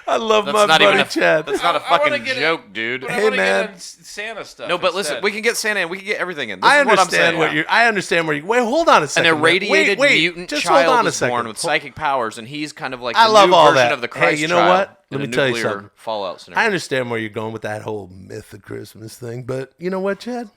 I love That's my not buddy even a, Chad. That's not a I wanna fucking get joke, dude. But I Hey, wanna man. get on Santa stuff. No, but instead. listen, we can get Santa in. We can get everything in. This I is what I'm understand saying. what you're. I understand where you. Wait, hold on a An second. man. irradiated wait, mutant just child hold on a is second. born with psychic powers, and he's kind of like I the love new all version that. of the Christ Hey, you know child what? in Let a me tell you nuclear something. Fallout scenario. I understand where you're going with that whole myth of Christmas thing, but you know what, Chad?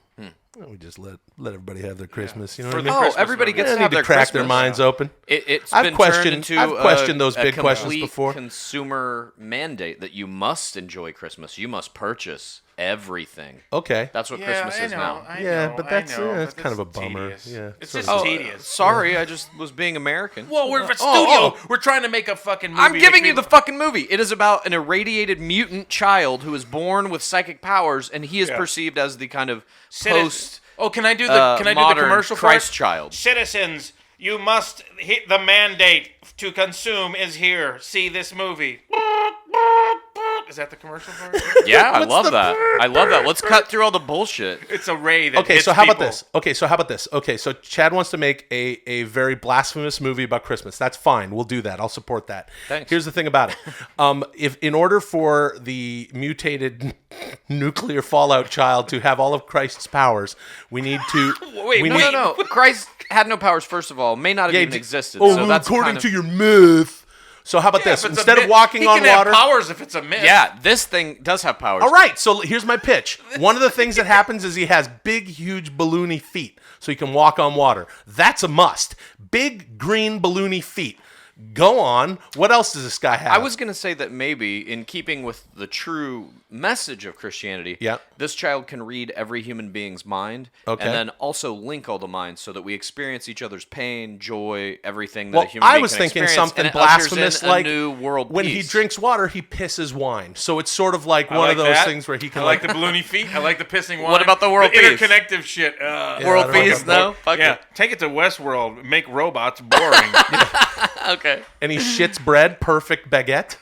We just let everybody have their Christmas. You know what I mean? Oh, everybody gets They to need have to their crack their Christmas. minds open. It's I've been questioned. turned into I've questioned those a big questions complete before. Consumer mandate that you must enjoy Christmas. You must purchase everything. Okay. That's what Yeah, Christmas I is know, now. I Yeah, know, but I that's know, it's but kind of a it's bummer. tedious. Yeah, It's sort just of. tedious. Sorry, I just was being American. Well, we're a studio. We're trying to make a fucking movie. I'm giving that you the fucking movie. It is about an irradiated mutant child who is born with psychic powers, and he is Yeah. perceived as the kind of Citizen- post. Oh, can I do the modern commercial Christ part? child? Citizens, you must hit the mandate to consume is here. See this movie. Is that the commercial part? Yeah, I love that. I love that. Let's cut through all the bullshit. It's a ray that Okay, hits so how about people. this? Okay, so Chad wants to make a very blasphemous movie about Christmas. That's fine. We'll do that. I'll support that. Thanks. Here's the thing about it. If in order for the mutated nuclear fallout child to have all of Christ's powers, we need to. Wait, we no. Christ had no powers. First of all, may not have even existed. Oh, so that's according kind of, to your myth. So how about this? If it's a Instead of myth, walking he on can water, have powers if it's a myth. yeah, this thing does have powers. all right, so here's my pitch. One of the things that happens is he has big, huge balloony feet, so he can walk on water. That's a must. Big, green, balloony feet. Go on. What else does this guy have? I was going to say that maybe, in keeping with the true message of Christianity, this child can read every human being's mind, Okay. and then also link all the minds so that we experience each other's pain, joy, everything that Well, a human I being was can thinking experience, something and it ushers blasphemous in like a new world when he peace. drinks water, he pisses wine. So it's sort of like I one like of those that. things where he can I like the balloony feet. I like the pissing wine. What about the world peace? interconnective shit. World peace, no? Fuck yeah, it. take it to Westworld. Make robots boring. Okay. And he shits bread, perfect baguette.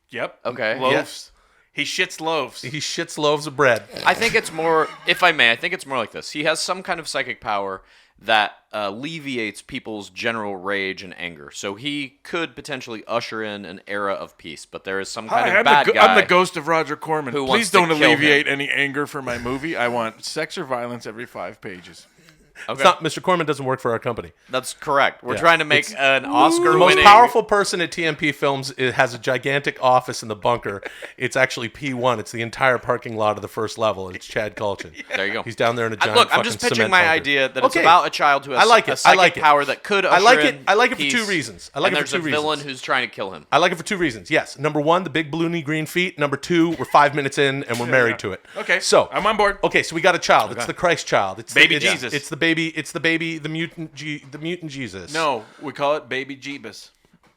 Yep. Okay. Loaves. He shits loaves. He shits loaves of bread. I think it's more, if I may, I think it's more like this. He has some kind of psychic power that alleviates people's general rage and anger. So he could potentially usher in an era of peace, but there is some kind of bad guy. I'm the ghost of Roger Corman. who Please wants to don't kill alleviate him. any anger for my movie. I want sex or violence every 5 pages. Okay. It's not, Mr. Corman doesn't work for our company. That's correct. We're Yeah. trying to make It's- an Oscar The most winning. powerful person at TMP Films has a gigantic office in the bunker. It's actually P1. It's the entire parking lot of the first level. It's Chad Kultgen. There you go. He's down there in a giant Look, I'm fucking just pitching cement my bunker. idea that it's Okay. about a child who has I like a it. psychic I like it. power that could usher I like it. in I like it for peace, 2 reasons. I like and it for 2 there's a villain reasons. who's trying to kill him. I like it for 2 reasons. Yes. Number 1, the big balloony green feet. Number 2, we're 5 minutes in and we're married to it. Okay. So I'm on board. Okay, so we got a child. Okay. It's the Christ child. It's Baby the, it's, Jesus. It's the baby. It's the baby. The mutant Jesus. No, we call it Baby Jeebus.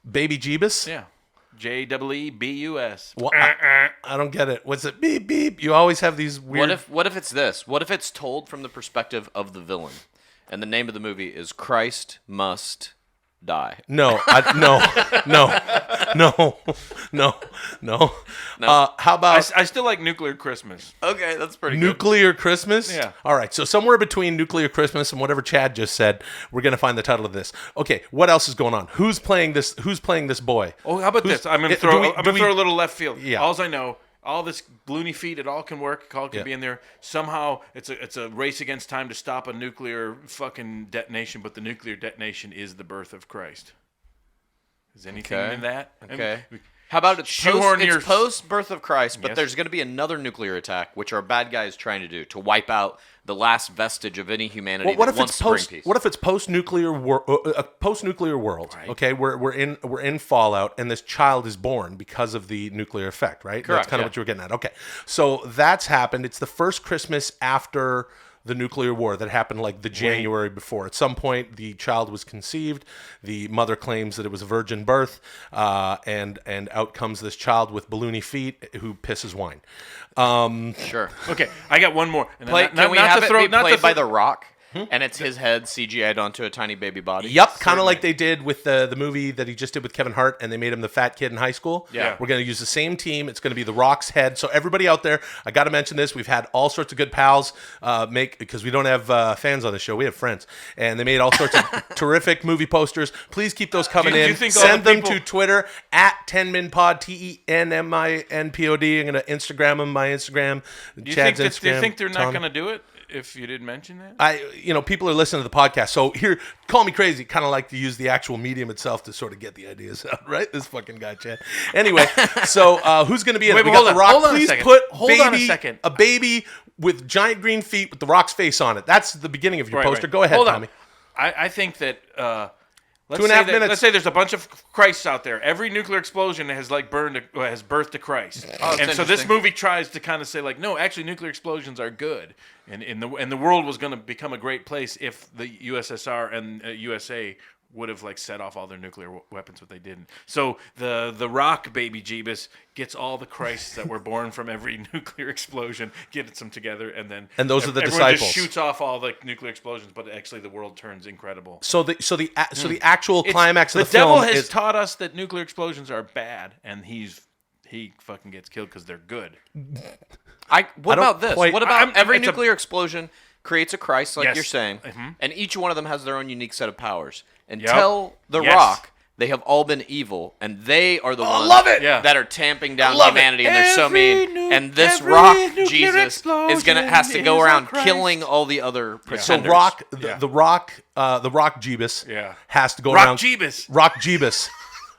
Baby Jeebus. Yeah. JEEBUS. Well, I don't get it. What's it? Beep beep. You always have these weird. What if it's this? What if it's told from the perspective of the villain, and the name of the movie is Christ Must Die? No, no. How about I still like Nuclear Christmas. Okay, that's pretty Nuclear Christmas? Yeah. All right. So somewhere between Nuclear Christmas and whatever Chad just said, we're gonna find the title of this. Okay. What else is going on? Who's playing this? Who's playing this boy? Oh, how about Who's- this? I'm gonna do throw. we- I'm do gonna we- throw a little left field. Yeah. All I know, all this balloony feet, it all can work. It all can Yeah. be in there. Somehow, it's a race against time to stop a nuclear fucking detonation. But the nuclear detonation is the birth of Christ. Is anything Okay. in that? Okay. How about shoehorn your... it's post birth of Christ, but Yes. there's going to be another nuclear attack, which our bad guys trying to do to wipe out the last vestige of any humanity Well, what that if wants it's to bring post? peace. What if it's post-nuclear world? Right. Okay, we're in fallout, and this child is born because of the nuclear effect, right? Correct, That's kind of yeah. what you were getting at. Okay, so that's happened. It's the first Christmas after the nuclear war that happened like the January before. At some point, the child was conceived. The mother claims that it was a virgin birth, and out comes this child with balloony feet who pisses wine. Sure. Okay, I got one more. And Can we have it be played by the The Rock? And it's his head CGI'd onto a tiny baby body. Yep, kind of like they did with the movie that he just did with Kevin Hart, and they made him the fat kid in high school. Yeah. We're going to use the same team. It's going to be The Rock's head. So everybody out there, I got to mention this. We've had all sorts of good pals because we don't have fans on the show. We have friends. And they made all sorts of terrific movie posters. Please keep those coming Do you in. think all Send the them people- to Twitter at 10minpod, TENMINPOD. I'm going to Instagram them, my Instagram, Chad's Instagram. Do you think they're not Tom. going to do it if you didn't mention that? People are listening to the podcast. So here, call me crazy. Kind of like to use the actual medium itself to sort of get the ideas out, right? This fucking guy, Chad. Anyway, so who's going to be in it? We got The Rock. Please put a baby with giant green feet with The Rock's face on it. That's the beginning of your poster. Right. Go ahead, Hold Tommy. On. I think that. Let's 2.5 minutes. Let's say there's a bunch of Christs out there. Every nuclear explosion has birthed a Christ, and so this movie tries to kind of say like, no, actually, nuclear explosions are good, and the world was going to become a great place if the USSR and USA would have like set off all their nuclear weapons, but they didn't. So the Rock baby Jeebus gets all the Christs that were born from every nuclear explosion, gets them together, and then those are the everyone disciples. just shoots off all the nuclear explosions, but actually the world turns incredible. So the actual climax of the devil film has is taught us that nuclear explosions are bad, and he fucking gets killed because they're good. What about this? What about every it's nuclear explosion creates a Christ, like Yes. you're saying, Mhm. and each one of them has their own unique set of powers. Until The Yes. Rock, they have all been evil, and they are the ones love it! that are tamping down love it! humanity, and they're so Every mean. And this every Rock nuclear Jesus has to explosion go is a around Christ. killing all the other So pretenders. Rock, the Rock Jeebus has to go Rock around. Jeebus. Rock Jeebus.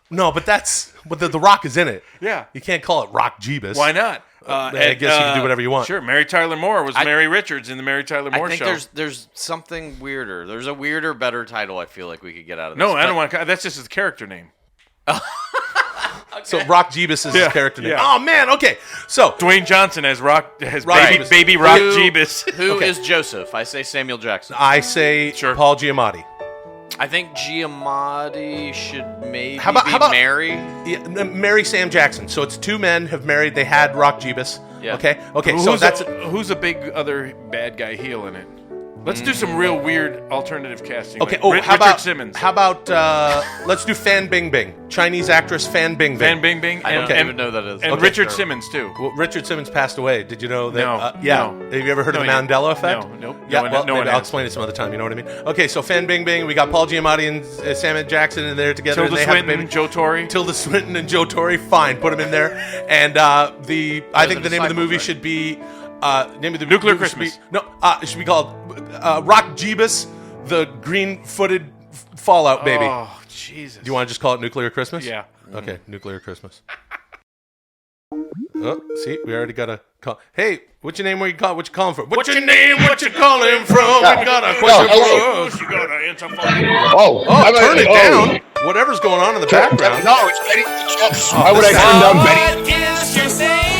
No, but the Rock is in it. Yeah. You can't call it Rock Jeebus. Why not? I guess you can do whatever you want. Sure. Mary Tyler Moore was Mary Richards in the Mary Tyler Moore I think show. there's something weirder. There's a weirder, better title I feel like we could get out of this. No, I but- don't want. That's just his character name. So Rock Jeebus is his character name. yeah. Oh man, okay. So Dwayne Johnson as Rock Jeebus. baby Rock Jeebus. Who is Joseph? I say Samuel Jackson. I say Paul Giamatti. I think Giamatti should maybe How about be Mary. Yeah, marry Sam Jackson. So it's two men have married. They had Rock Jeebus. Yeah. Okay. So Who's that's who's a big other bad guy heel in it? Let's do some real weird alternative casting. okay. Like How Richard about Simmons? How about let's do Fan Bingbing, Chinese actress Fan Bingbing. Fan Bingbing. I don't and, even know who that is. And Okay, Richard sure. Simmons too. Well, Richard Simmons passed away. Did you know that? No, yeah. no. Have you ever heard of the No, Mandela effect? No, nope. Yeah. No one- well, no one maybe I'll has. explain it some other time. You know what I mean? Okay. So Fan Bingbing, we got Paul Giamatti and Sam Jackson in there together. Tilda and they have a Swinton, baby. Joe Torre. Tilda Swinton and Joe Torre. Fine, put them in there. And I think the name of the movie should be name of the Nuclear movie should be- Christmas. no, it should be called Rock Jeebus, the green-footed Fallout baby. Oh Jesus! Do you want to just call it Nuclear Christmas? Yeah. Okay, Nuclear Christmas. Oh, see, we already got a call. Hey, what's your name? Where you call? What you calling from? What's your name? What you calling from? We got a question for us. You gotta answer for Oh, turn it down. Whatever's going on in the background. No, it's Betty the Jets. Why would I turn down Betty? What is your name?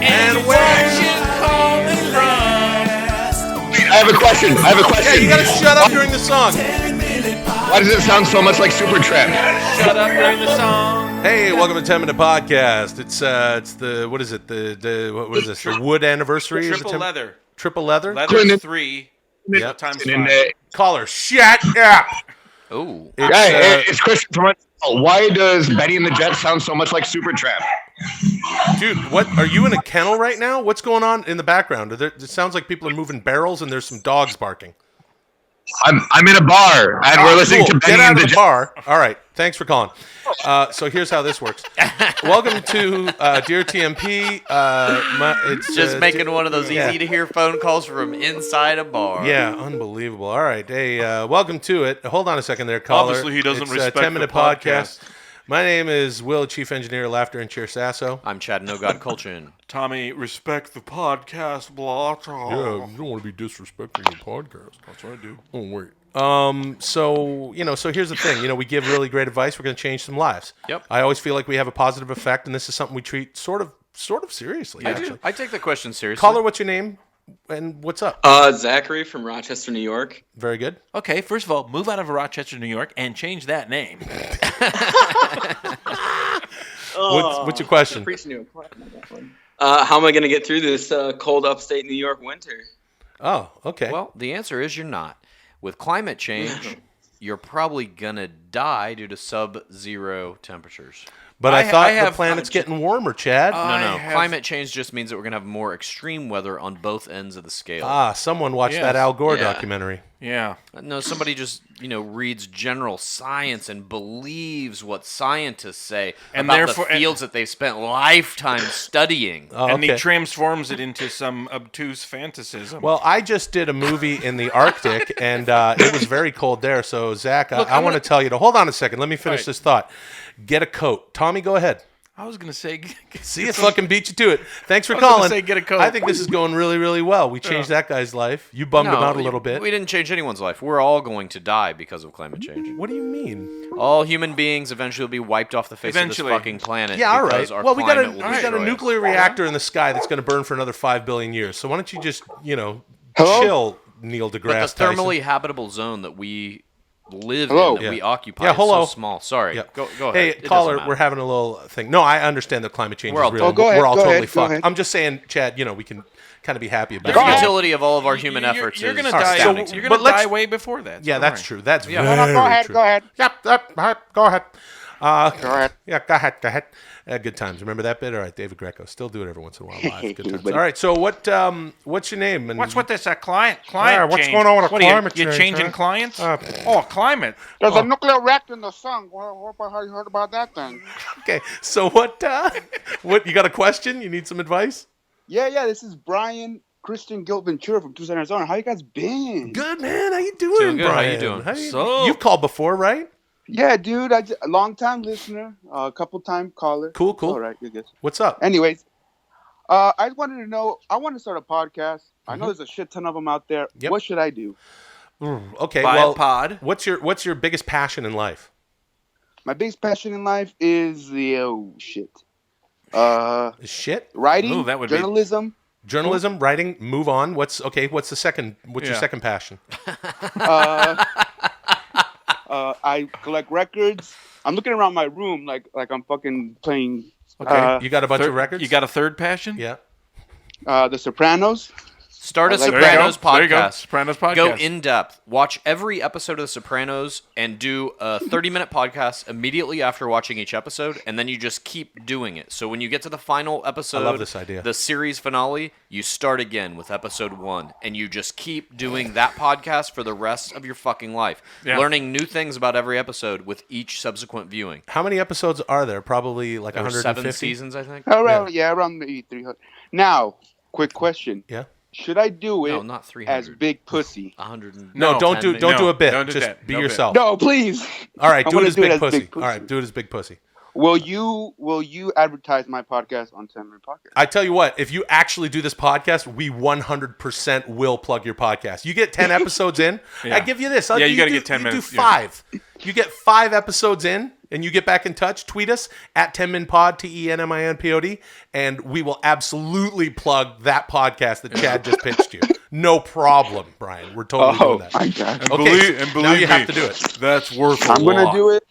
And where you calling from? I have a question. Yeah, you gotta shut up during the song. Why does it sound so much like Supertramp? Shut up during the song. Hey, welcome to 10 Minute Podcast. It's the what is it? What is this? The Wood anniversary? Is it Triple leather. Triple leather. Leather 3. Yep. Times And 5. Caller, shut up. Ooh. It's Christian from Montreal. Why does Betty and the Jets sound so much like Supertramp? Dude, what are you in a kennel right now? What's going on in the background? It sounds like people are moving barrels and there's some dogs barking. I'm in a bar and we're listening to Betty Get out and of the the Jets. bar. All right, thanks for calling. So here's how this works. Welcome to Dear TMP. It's Just making one of those yeah. easy to hear phone calls from inside a bar. Yeah, unbelievable. All right, hey, welcome to it. Hold on a second there, caller. Obviously, he doesn't it's respect 10-minute the podcast. My name is Will, Chief Engineer, Laughter and Cheer Sasso. I'm Chad No God Kultgen. Tommy, respect the podcast, Blacha. Yeah, you don't want to be disrespecting your podcast. That's what I do. Oh, wait. So here's the thing. We give really great advice. We're going to change some lives. Yep. I always feel like we have a positive effect, and this is something we treat sort of seriously. Actually, I take the question seriously. Caller, what's your name and what's up? Zachary from Rochester, New York. Very good. Okay, first of all, move out of Rochester, New York, and change that name. What's your question? How am I going to get through this cold upstate New York winter? Oh, okay. Well, the answer is you're not. With climate change, you're probably gonna die due to sub-zero temperatures. But I thought the planet's getting warmer, Chad. No. Climate change just means that we're going to have more extreme weather on both ends of the scale. Someone watched that Al Gore documentary. Yeah. No, somebody just, reads general science and believes what scientists say And about therefore- the fields that they've spent lifetimes studying. And he transforms it into some obtuse fantasism. Well, I just did a movie in the Arctic, and it was very cold there. So, Zach, Look, I want to tell you to hold on a second. Let me finish this thought. Get a coat. Tommy, go ahead. I was going to say... See, it fucking beat you to it. Thanks for I was gonna calling. say get a coat. I think this is going really, really well. We changed that guy's life. You bummed him out a little bit. We didn't change anyone's life. We're all going to die because of climate change. What do you mean? All human beings eventually will be wiped off the face of this fucking planet. Yeah, all right. because our Well, we got climate will a destroy it. nuclear reactor in the sky that's going to burn for another 5 billion years. So why don't you just, chill, Neil deGrasse But the Tyson. thermally habitable zone that we live Hello. in, that we occupy, Yeah, is hello. so small. Sorry. Yeah. Go ahead. Hey, It caller, doesn't matter. we're having a little thing. No, I understand that climate change We're all is real. totally- We're all go totally ahead, go fucked. ahead. I'm just saying, Chad, we can kind of be happy about The it. futility of all of our human efforts You're is going to die. astounding to me. You're going to die way before that. Yeah, Don't that's worry. true. That's Yeah. very Go ahead, true. go ahead. Yep, go ahead. Go ahead. Yeah, go ahead. Good times. Remember that bit? All right, David Greco. Still do it every once in a while live. Good times. All right, so what's your name? And What's with this client Yeah, what's change? going on with What climate you change, changing huh? clients? Climate. There's a nuclear reactor in the sun. What have you heard about that then? Okay, so what you got a question? You need some advice? Yeah, this is Brian Christian Guilt Ventura from Tucson, Arizona. How you guys been? Good, man. How you doing, good. How Brian? you doing? You've called before, right? Yeah, dude. A long-time listener, a couple-time caller. Cool. All right, good. What's up? Anyways, I wanted to know. I want to start a podcast. I know there's a shit ton of them out there. Yep. What should I do? Okay, Buy well, a pod. What's your biggest passion in life? My biggest passion in life is the shit. Writing. Ooh, that would be- journalism. Journalism, writing. Move on. What's the second? What's your Yeah. second passion? I collect records. I'm looking around my room like I'm fucking playing. Okay, you got a bunch of records. You got a third passion? Yeah. The Sopranos. Start a I like Sopranos that. There you go. podcast. Sopranos podcast. Go in depth. Watch every episode of The Sopranos and do a 30-minute podcast immediately after watching each episode, and then you just keep doing it. So when you get to the final episode, I love this idea. the series finale, you start again with episode 1, and you just keep doing that podcast for the rest of your fucking life, learning new things about every episode with each subsequent viewing. How many episodes are there? Probably like There were 150 7 seasons, I think. Around maybe 300. Now, quick question. Yeah. Should I do it No, not 300. as Big Pussy? 100. No, don't do a bit. don't do Just that. be No bit. yourself. No, please. All right, I'm do it gonna as do it big as pussy. Big Pussy. All right, do it as big pussy. Will you advertise my podcast on 10-Minute Podcast? I tell you what, if you actually do this podcast, we 100% will plug your podcast. You get 10 episodes in, Yeah. I give you this. Yeah, you gotta get 10 you minutes, do yeah. 5. You get 5 episodes in, and you get back in touch. Tweet us at 10minpod, TENMINPOD, and we will absolutely plug that podcast that Chad just pitched you. No problem, Brian. We're totally doing that. I got it. Okay, And now believe you me, have to do it. That's worth a I'm lot. gonna do it.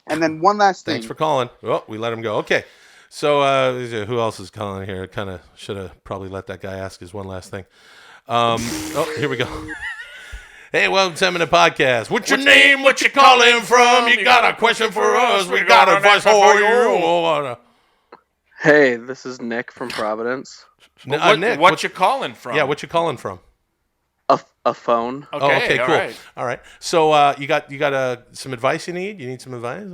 And then one last thing. Thanks for calling. Oh, we let him go. Okay. So who else is calling here? Kind of should have probably let that guy ask his one last thing. Here we go. Hey, welcome to 10-Minute Podcast. What's your name? What you calling from? You got a question for us? We got advice for you. Hey, this is Nick from Providence. Nick, what you calling from? Yeah, what you calling from? A phone. Okay, cool. All right. So you got some advice you need? You need some advice?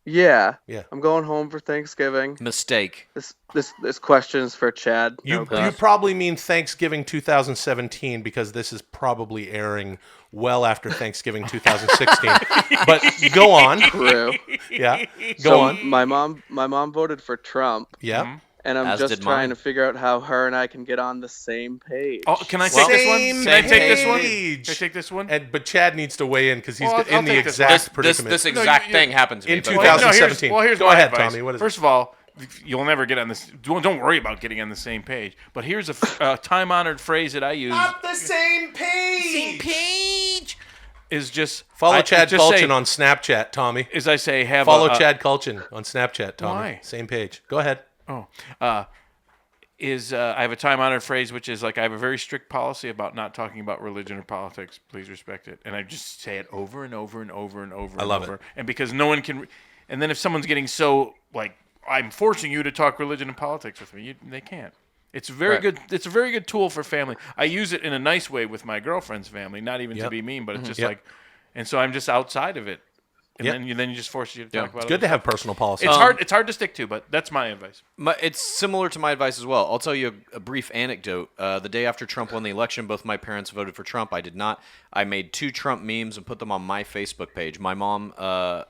Yeah. Yeah. I'm going home for Thanksgiving. Mistake. This question is for Chad. You probably mean Thanksgiving 2017 because this is probably airing well after Thanksgiving 2016. But go on. True. Yeah. Go on. My mom voted for Trump. Yeah. And I'm As just did trying mine. to figure out how her and I can get on the same page. Oh, can I take this one? Can I take this one? Page. Can I take this one? But Chad needs to weigh in because he's Well, I'll in the take this exact one. predicament. This exact thing happened to me. in but- 2017. Here's Go my ahead, advice. Tommy. What is First of all, you'll never get on this. Don't worry about getting on the same page. But here's a time-honored phrase that I use. Not the same page. Same page. Is just Follow Chad just say- Kultgen on Snapchat, Tommy. As I say, have follow a, Chad Kultgen on Snapchat, Tommy. Why? Same page. Go ahead. Oh, I have a time-honored phrase, which is like I have a very strict policy about not talking about religion or politics. Please respect it, and I just say it over and over and over and over. I love and over. it. And because no one can, and then if someone's getting so like I'm forcing you to talk religion and politics with me, they can't. It's very Right. good. It's a very good tool for family. I use it in a nice way with my girlfriend's family, not even to Yep. be mean, but it's Mhm. just Yep. like, and so I'm just outside of it. And Yep. then you just force you to talk about It's it. good to have personal policy. It's hard. It's hard to stick to, but that's my advice. It's similar to my advice as well. I'll tell you a brief anecdote. The day after Trump won the election, both my parents voted for Trump. I did not. I made 2 Trump memes and put them on my Facebook page. My mom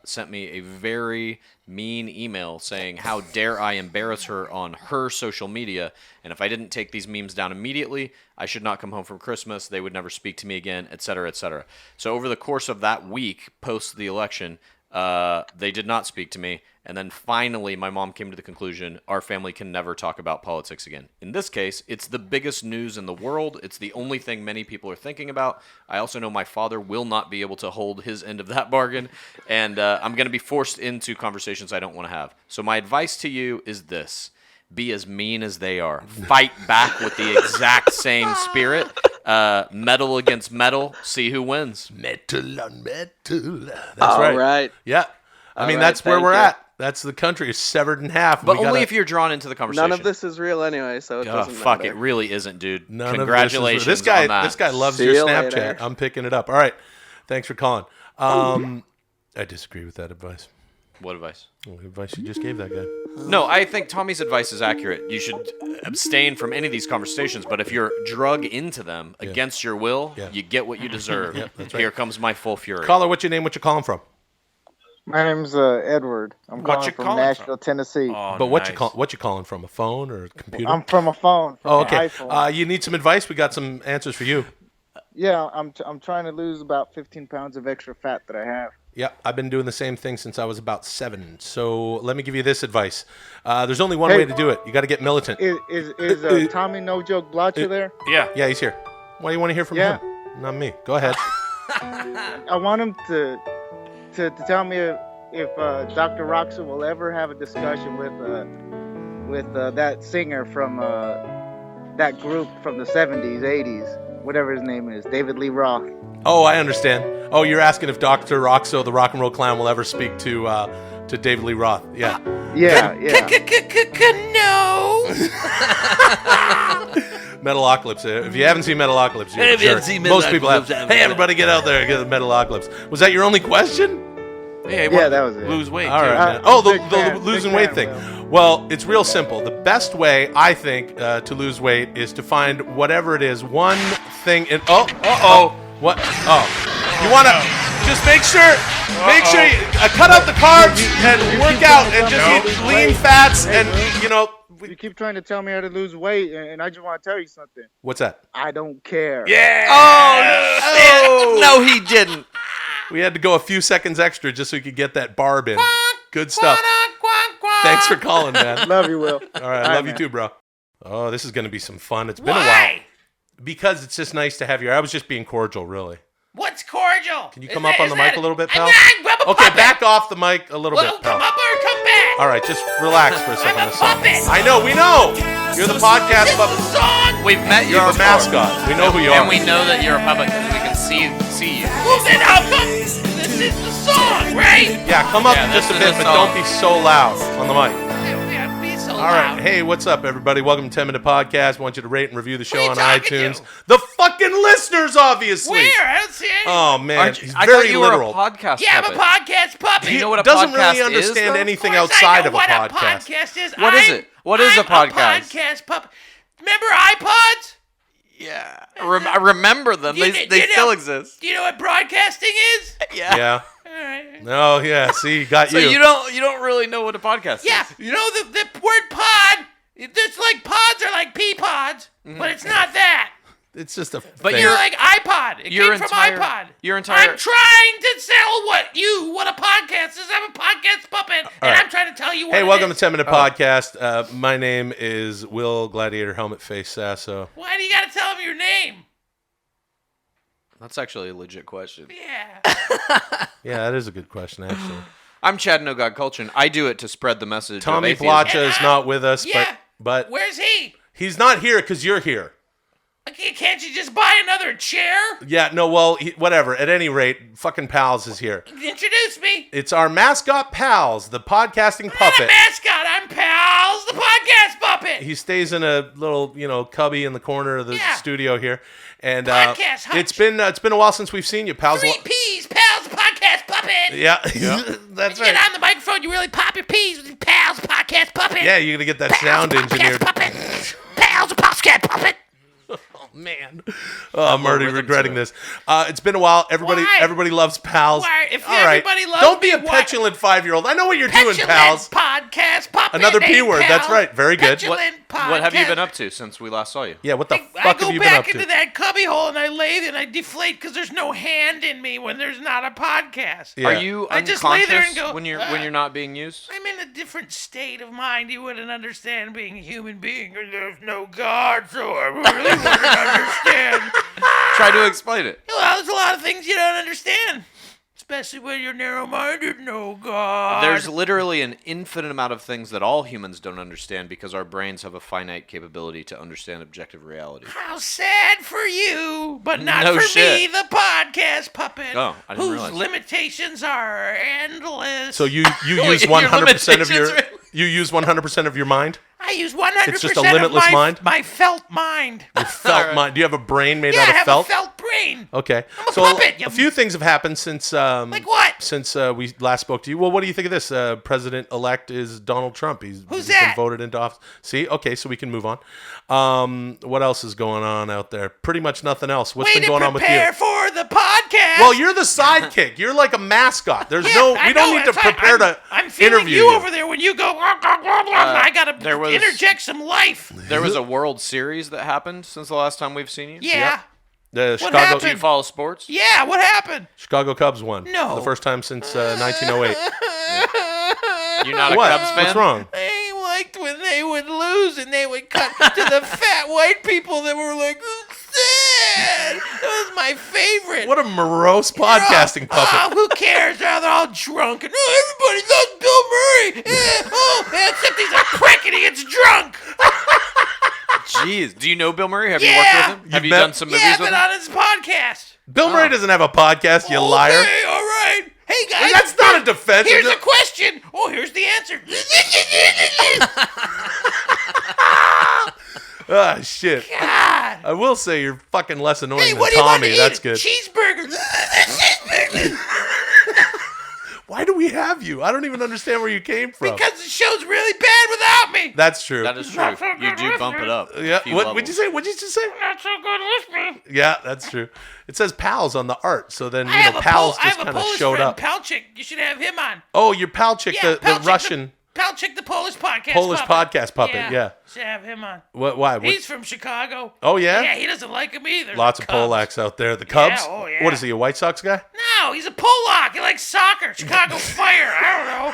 sent me a very mean email saying, how dare I embarrass her on her social media, and if I didn't take these memes down immediately, I should not come home from Christmas, they would never speak to me again, etc., etc. So over the course of that week, post the election, they did not speak to me, and then finally my mom came to the conclusion our family can never talk about politics again. In this case, it's the biggest news in the world. It's the only thing many people are thinking about. I also know my father will not be able to hold his end of that bargain, and I'm going to be forced into conversations I don't want to have. So my advice to you is this: be as mean as they are. Fight back with the exact same spirit. Metal against metal. See who wins. Metal on metal. That's All right. right. Yeah. I mean, that's where we're at. That's the country is severed in half. But only if you're drawn into the conversation. None of this is real anyway, so it doesn't fuck, matter. it really isn't, dude. None Congratulations of this guy, on that. This guy loves See your you Snapchat. later. I'm picking it up. All right. Thanks for calling. I disagree with that advice. What advice? What advice you just gave that guy? No, I think Tommy's advice is accurate. You should abstain from any of these conversations, but if you're drug into them against your will, you get what you deserve. That's right. Here comes my full fury. Caller, what's your name? What you calling from? My name's Edward. I'm What calling you from calling Nashville, Tennessee. But what you calling from? A phone or a computer? I'm from a phone. From Oh, an okay. iPhone. You need some advice? We got some answers for you. Yeah, I'm trying to lose about 15 pounds of extra fat that I have. Yeah, I've been doing the same thing since I was about 7. So let me give you this advice. There's only one Hey. way to do it. You got to get militant. Is Tommy No Joke Blacha there? Yeah. Yeah, he's here. Why do you want to hear from Yeah. him? Not me. Go ahead. I want him to tell me if Dr. Roxa will ever have a discussion with that singer from that group from the 70s, 80s, whatever his name is, David Lee Roth. Oh, I understand. Oh, you're asking if Dr. Roxo, the rock and roll clown, will ever speak to David Lee Roth. Yeah. Yeah. No. Metalocalypse. If you haven't seen Metalocalypse, you're a If you haven't jerk. seen Most people have. Metalocalypse, Hey, everybody get out there and get the Metalocalypse. Was that your only question? Yeah, that was it. Lose weight. All too. right, man. Oh, big the fan, losing big weight fan, thing. Well, it's real simple. The best way, I think, to lose weight is to find whatever it is, one thing. What? Oh. You want to just make sure you cut out the carbs and work out and just eat lean fats and, you know. You keep trying to tell me how to lose weight, and I just want to tell you something. What's that? I don't care. Yeah. Oh, no, he didn't. We had to go a few seconds extra just so we could get that barb in. Good stuff. Thanks for calling, man. Love you, Will. All right, Bye, love you man. too, bro. Oh, this is going to be some fun. It's been a while. Because it's just nice to have you. I was just being cordial, really. What's cordial? Can you come up on the mic a little bit, pal? Grab a Okay, puppet. back off the mic a little Well, bit, pal. come up or come back. All right, just relax for a second. I'm a Listen. puppet. I know, we know. You're the podcast This puppet. is the song. We've met you You're our before. mascot. We know who you are. And we know that you're a puppet because we can see you. Well, then how come this is the song, right? Yeah, come up Yeah, just a this is bit, a but song. don't be so loud on the mic. Yeah, be so All right. Hey, what's up, everybody? Welcome to 10 Minute Podcast. I want you to rate and review the show on iTunes. The fucking listeners, obviously. Where? I don't see any. Oh, man. He's I very thought you were a literal. podcast Yeah, I'm a podcast puppet. You know what a doesn't podcast really understand is, anything Of course outside I know of a what podcast. a podcast is. What is it? What is a podcast? I'm a podcast puppet. Remember iPods? Yeah. I remember them. They still exist. Do you know what broadcasting is? Yeah. No, yeah. See, got So you. you don't really know what a podcast Yeah, is. you know the word pod. It's like pods are like pea pods, but it's not that. It's just a. But thing. You're like iPod. It your came from entire- iPod. your entire- I'm trying to sell what a podcast is. I'm a podcast puppet, and right. I'm trying to tell you what Hey, it welcome is. to 10 Minute Podcast. My name is Will Gladiator Helmet Face Sasso. Why do you got to tell them your name? That's actually a legit question. Yeah. Yeah, that is a good question, actually. I'm Chad No God Kultgen. I do it to spread the message. Tommy of atheism. Blacha is not with us, Yeah. but Where's he? he's not here because you're here. Okay, can't you just buy another chair? Yeah, no, well, whatever. At any rate, fucking Pals is here. Introduce me. It's our mascot Pals, the podcasting I'm puppet. a mascot. I'm Pals, the podcast puppet. He stays in a little, cubby in the corner of the studio here, and Podcast hutch. it's been a while since we've seen you, Pals. 3 P's, Pals, the podcast puppet. Yeah, that's You right. get on the microphone, you really pop your P's with your Pals, podcast puppet. Yeah, you're gonna get that sound engineered. Pals, the podcast puppet. Oh man, I'm already regretting this. It's been a while. Everybody loves Pals. Why? If All right. everybody loves Don't be me, a petulant 5-year-old. I know what you're doing, Petulant Pals. podcast puppet. Another P named word. That's Pals. right. Very good. Petulant What have you podcast. been up to since we last saw you? Yeah, what the I fuck go have you been up back to? into that cubby hole and I lathe and I deflate because there's no hand in me when there's not a podcast. Yeah. Are you I just lay there unconscious and go, when you're not being used? I'm in a different state of mind. You wouldn't understand being a human being. There's no God, so I really wouldn't understand. Try to explain it. Well, there's a lot of things you don't understand, especially when you're narrow-minded. No God. There's literally an infinite amount of things that all humans don't understand because our brains have a finite capability to understand objective reality. How sad for you, but not No for shit. me, the podcast puppet, Oh, I didn't whose realize. limitations are endless. So you use Your 100% of your limitations you use 100% of your mind. I use 100% It's just a limitless of mind? my felt mind. Your felt mind. Do you have a brain made Yeah, out I of have felt? a felt brain. Okay. I'm a So puppet, you- a few things have happened since Like what? since we last spoke to you. Well, what do you think of this? President-elect is Donald Trump. He's been that? voted into office. See? Okay, so we can move on. What else is going on out there? Pretty much nothing else. What's Way been to going on with you? prepare for the podcast. Well, you're the sidekick. You're like a mascot. There's I we don't know, need to that's right. prepare to I'm feeling interview you over there when you go. I gotta there was- interject some life. There was a World Series that happened since the last time we've seen you. Yeah. The What Chicago happened? Do you follow sports? Yeah. What happened? Chicago Cubs won. No. For the first time since 1908. You're not What? a Cubs fan? What's wrong? I liked when they would lose and they would cut to the fat white people that were like, sad. That was my favorite. What a morose podcasting puppet. Oh, who cares? They're all drunk and everybody loves Bill Murray. Except he's a prick and he gets drunk. Jeez. Do you know Bill Murray? Have you Yeah. worked with him? Have you met- done some movies Yeah, I've with been him? on his podcast. Bill Murray doesn't have a podcast, you liar. Okay, all right. Hey guys, Well, that's not a defense. Here's a question. Oh, here's the answer. Ah, shit. God. I will say you're fucking less annoying Hey, than what do you want to Tommy. eat? That's good. Cheeseburger. Why do we have you? I don't even understand where you came from. Because the show's really bad without me. That's true. That is true. Not so You good do with bump me. it up. Yeah. a few What would you levels. say? What'd you just say? Not so good with me. Yeah, that's true. It says pals on the art, so then I have a pals I just have a kind of Polish showed friend, up. Palchik. You should have him on. Oh, your pal chick, Yeah, the Palchik, Russian Palchik, the Polish podcast. Polish puppet. podcast puppet. Yeah. Should have him on. Why? He's from Chicago. Oh, yeah? Yeah, he doesn't like him either. Lots of Cubs. Polacks out there. The Cubs. oh, yeah. What is he? A White Sox guy? No, he's a Polak. He likes soccer. Chicago Fire. I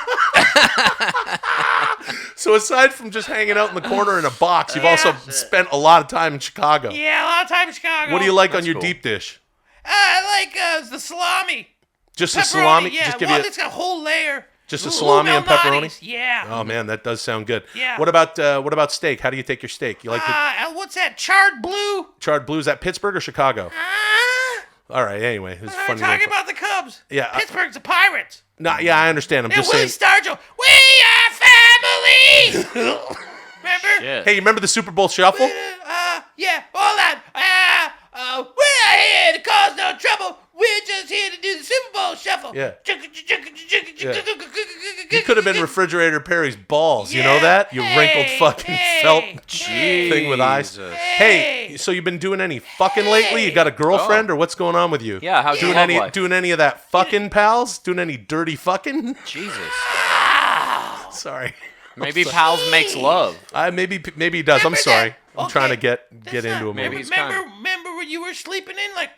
don't know. So aside from just hanging out in the corner in a box, you've also spent a lot of time in Chicago. Yeah, a lot of time in Chicago. What do you like on your deep dish? I like the salami. Just Pepperoni, a salami? Yeah, Just give well, you it's got a whole layer. just a salami and pepperoni? Malnati's, Yeah. Oh man, that does sound good. Yeah. What about steak? How do you take your steak? You like the What's that? Charred blue? charred blue? Is that Pittsburgh or Chicago? All right. Anyway, it's I'm funny. talking about the Cubs. Yeah, Pittsburgh's the Pirates. No, yeah, I understand. I'm And just Willie saying. Stargell. We are Billy! Remember? Shit. Hey, you remember the Super Bowl Shuffle? Yeah, all that. We're not here to cause no trouble. We're just here to do the Super Bowl Shuffle. Yeah. You could have been Refrigerator Perry's balls. You know that? You wrinkled fucking felt thing with eyes. Hey, so you've been doing any fucking lately? You got a girlfriend or what's going on with you? Yeah, how's your doing love any life? doing any of that fucking, pals? Doing any dirty fucking? Jesus. Sorry. Maybe pals makes love. Maybe he does. I'm sorry. I'm trying to get into him. Maybe he's Remember when you were sleeping in, like,